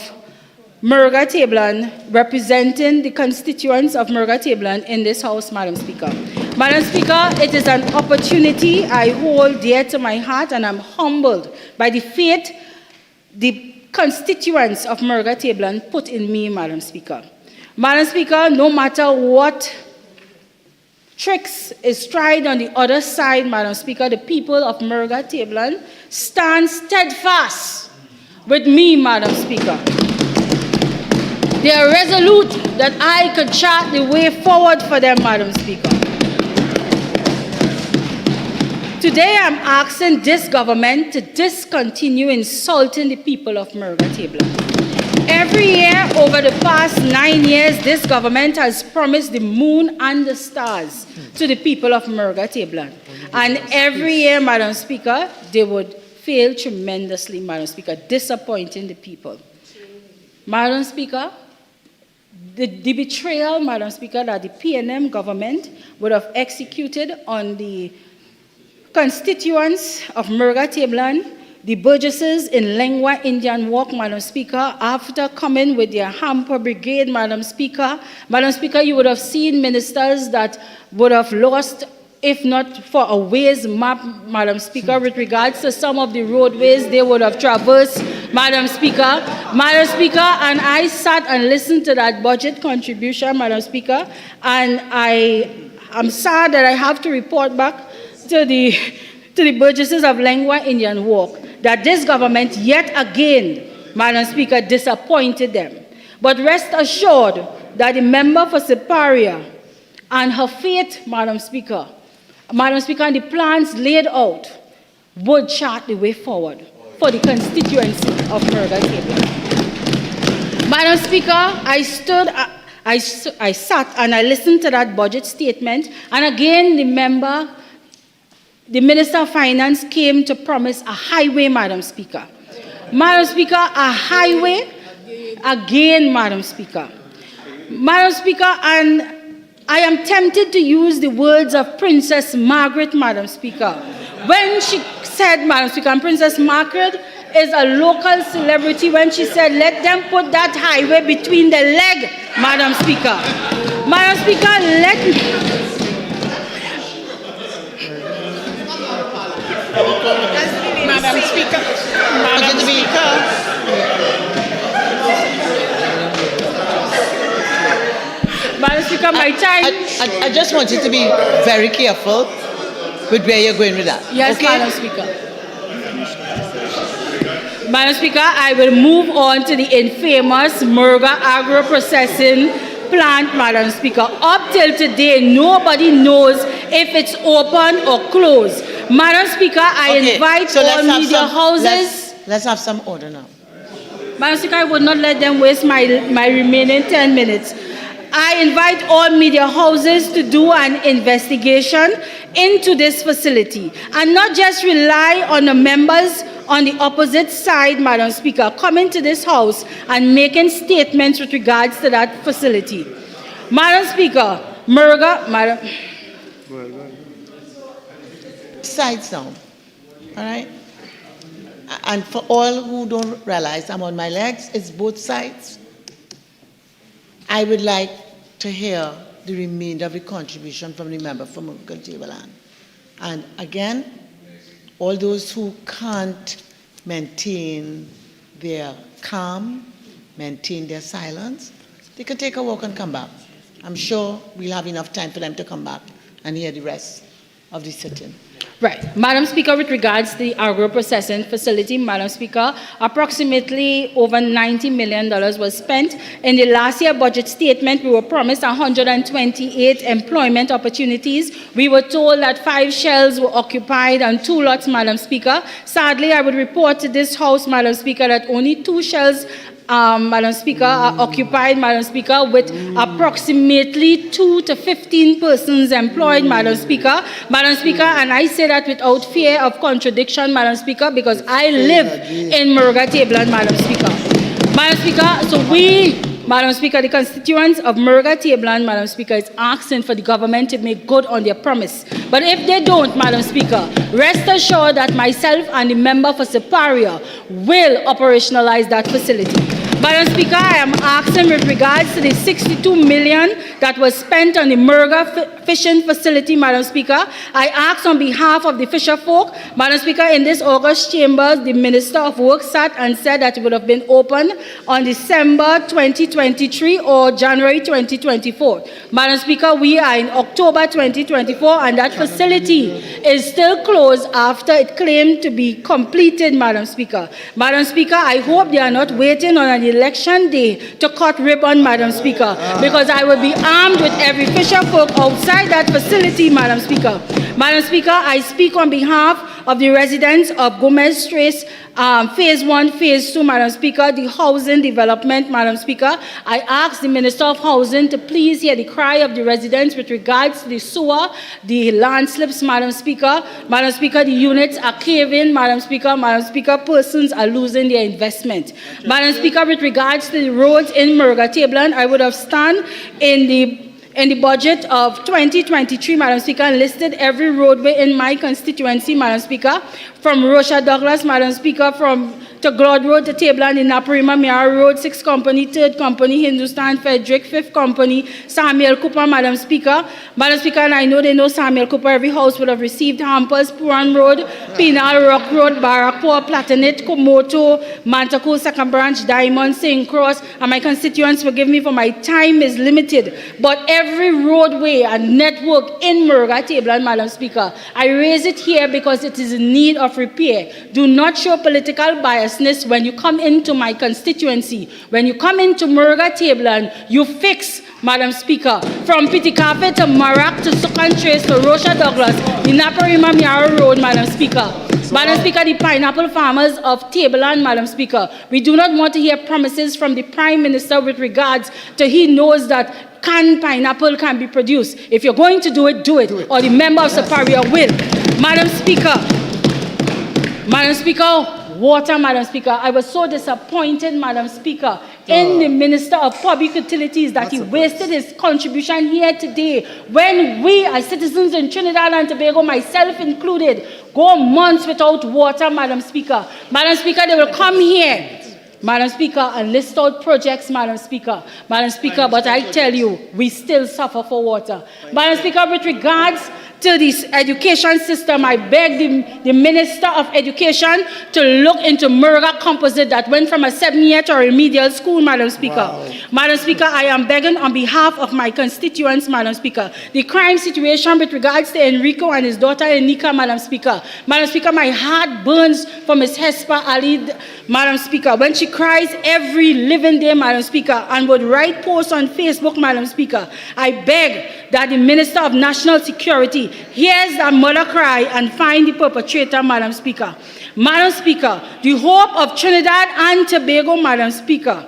Murga Table, representing the constituents of Murga Table in this House, Madam Speaker. Madam Speaker, it is an opportunity I hold dear to my heart, and I'm humbled by the faith the constituents of Murga Table put in me, Madam Speaker. Madam Speaker, no matter what tricks is tried on the other side, Madam Speaker, the people of Murga Table stand steadfast with me, Madam Speaker. They are resolute that I could chart the way forward for them, Madam Speaker. Today I'm asking this government to discontinue insulting the people of Morga-Tableland. Every year over the past 9 years, this government has promised the moon and the stars to the people of Morga-Tableland. And every year, Madam Speaker, they would fail tremendously, Madam Speaker, disappointing the people. Madam Speaker, the betrayal, Madam Speaker, that the PNM government would have executed on the constituents of Morga-Tableland, the Burgesses in Lengua Indian Walk, Madam Speaker, after coming with their hamper brigade, Madam Speaker. Madam Speaker, you would have seen ministers that would have lost, if not for a ways map, Madam Speaker, with regards to some of the roadways they would have traversed, Madam Speaker. Madam Speaker, and I sat and listened to that budget contribution, Madam Speaker, and I'm sad that I have to report back to the Burgesses of Lengua Indian Walk that this government yet again, Madam Speaker, disappointed them. But rest assured that the member for Siparia and her fate, Madam Speaker, and the plans laid out would chart the way forward for the constituency of Morga-Tableland. Madam Speaker, I sat and I listened to that budget statement, and again the Minister of Finance came to promise a highway, Madam Speaker. Madam Speaker, a highway again, Madam Speaker. Madam Speaker, and I am tempted to use the words of Princess Margaret, Madam Speaker. When she said, Madam Speaker, and Princess Margaret is a local celebrity, when she said, let them put that highway between the leg, Madam Speaker. Madam Speaker, Madam Speaker. Madam Speaker, my time. I just want you to be very careful with where you're going with that. Yes, okay? Madam Speaker. Madam Speaker, I will move on to the infamous Morga agro-processing plant, Madam Speaker. Up till today, nobody knows if it's open or closed. Madam Speaker, I invite all media houses. Let's have some order now. Madam Speaker, I would not let them waste my remaining 10 minutes. I invite all media houses to do an investigation into this facility and not just rely on the members on the opposite side, Madam Speaker, coming to this house and making statements with regards to that facility. Madam Speaker, Sides now, all right? And for all who don't realize I'm on my legs, it's both sides. I would like to hear the remainder of the contribution from the member from Morga-Tableland. And again, all those who can't maintain their calm, maintain their silence, they can take a walk and come back. I'm sure we'll have enough time for them to come back and hear the rest of the sitting. Right. Madam Speaker, with regards to the agro-processing facility, Madam Speaker, approximately over $90 million was spent. In the last year budget statement, we were promised 128 employment opportunities. We were told that 5 shells were occupied and 2 lots, Madam Speaker. Sadly, I would report to this House, Madam Speaker, that only 2 shells Madam Speaker, are occupied, Madam Speaker, with approximately 2 to 15 persons employed, Madam Speaker. Madam Speaker, and I say that without fear of contradiction, Madam Speaker, because I live in Morga-Tableland, Madam Speaker. Madam Speaker, so we, Madam Speaker, the constituents of Morga-Tableland, Madam Speaker, is asking for the government to make good on their promise. But if they don't, Madam Speaker, rest assured that myself and the member for Siparia will operationalize that facility. Madam Speaker, I am asking with regards to the $62 million that was spent on the Morga fishing facility, Madam Speaker. I ask on behalf of the fisher folk, Madam Speaker, in this August chamber, the Minister of Work sat and said that it would have been open on December 2023 or January 2024. Madam Speaker, we are in October 2024 and that facility is still closed after it claimed to be completed, Madam Speaker. Madam Speaker, I hope they are not waiting on an election day to cut ribbon, Madam Speaker, because I will be armed with every fisher folk outside that facility, Madam Speaker. Madam Speaker, I speak on behalf of the residents of Gomez Trace, Phase 1, Phase 2, Madam Speaker, the housing development, Madam Speaker. I ask the Minister of Housing to please hear the cry of the residents with regards to the sewer, the landslips, Madam Speaker. Madam Speaker, the units are caving, Madam Speaker. Madam Speaker, persons are losing their investment. Madam Speaker, with regards to the roads in Murga-Tabland, I would have stand in the budget of 2023, Madam Speaker, and listed every roadway in my constituency, Madam Speaker, from Rishad Douglas, Madam Speaker, from to Glod Road to Tabland, in Naparima, Miara Road, 6th Company, 3rd Company, Hindustan Frederick, 5th Company, Samuel Cooper, Madam Speaker. Madam Speaker, and I know they know Samuel Cooper, every house would have received hampers, Puran Road, Penal Rock Road, Barrackpore, Platinate, Komoto, Mantaco, Second Branch, Diamond, St. Cross, and my constituents forgive me for my time is limited, but every roadway and network in Murga-Tabland, Madam Speaker, I raise it here because it is in need of repair. Do not show political biasness when you come into my constituency. When you come into Murga-Tabland, you fix, Madam Speaker, from Pitikafe to Marak to Sukan Trace to Rosha Douglas, the Naparima Miara Road, Madam Speaker. Madam Speaker, the pineapple farmers of Tabland, Madam Speaker, we do not want to hear promises from the Prime Minister with regards to he knows that canned pineapple can be produced. If you're going to do it, or the member of Superior will. Madam Speaker, water, Madam Speaker. I was so disappointed, Madam Speaker, in the Minister of Public Utilities that he wasted his contribution here today when we as citizens in Trinidad and Tobago, myself included, go months without water, Madam Speaker. Madam Speaker, they will come here, Madam Speaker, and list out projects, Madam Speaker. Madam Speaker, but I tell you, we still suffer for water. Madam Speaker, with regards to this education system, I beg the Minister of Education to look into Murga Composite that went from a 7-year to a remedial school, Madam Speaker. Wow. Madam Speaker, I am begging on behalf of my constituents, Madam Speaker. The crime situation with regards to Enrico and his daughter Enika, Madam Speaker. Madam Speaker, my heart burns for Ms. Hespa Ali, Madam Speaker, when she cries every living day, Madam Speaker, and would write posts on Facebook, Madam Speaker. I beg that the Minister of National Security hears that mother cry and find the perpetrator, Madam Speaker. Madam Speaker, the hope of Trinidad and Tobago, Madam Speaker,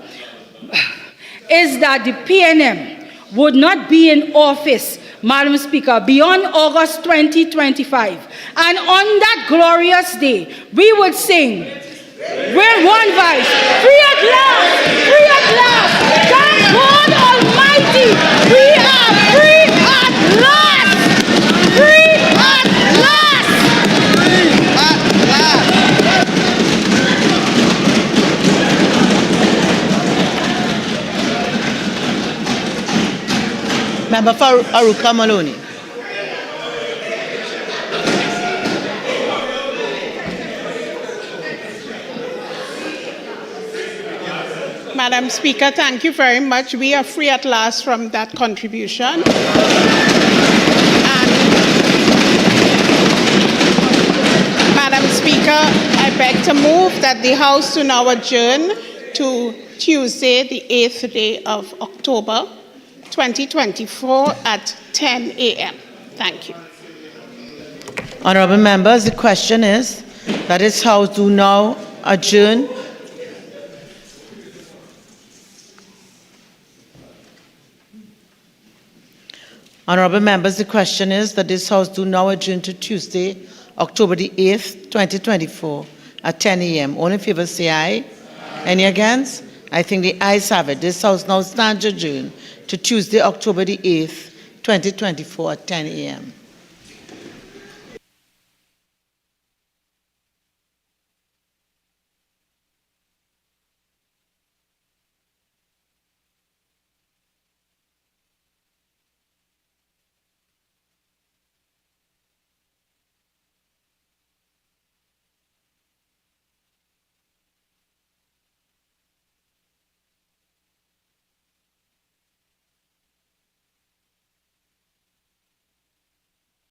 is that the PNM would not be in office, Madam Speaker, beyond August 2025. And on that glorious day, we would sing, with one voice, free at last, free at last, thank God Almighty, we are free at last, free at last, free at last. Member for Aruka Maloney. Madam Speaker, thank you very much. We are free at last from that contribution. And Madam Speaker, I beg to move that the House to now adjourn to Tuesday, the 8th day of October, 2024 at 10 a.m. Thank you. Honourable members, the question is that this House do now adjourn Honourable members, the question is that this House do now adjourn to Tuesday, October the 8th, 2024 at 10 a.m. All in favour say aye. Any against? I think the ayes have it. This House now stands adjourned to Tuesday, October the 8th, 2024 at 10 a.m.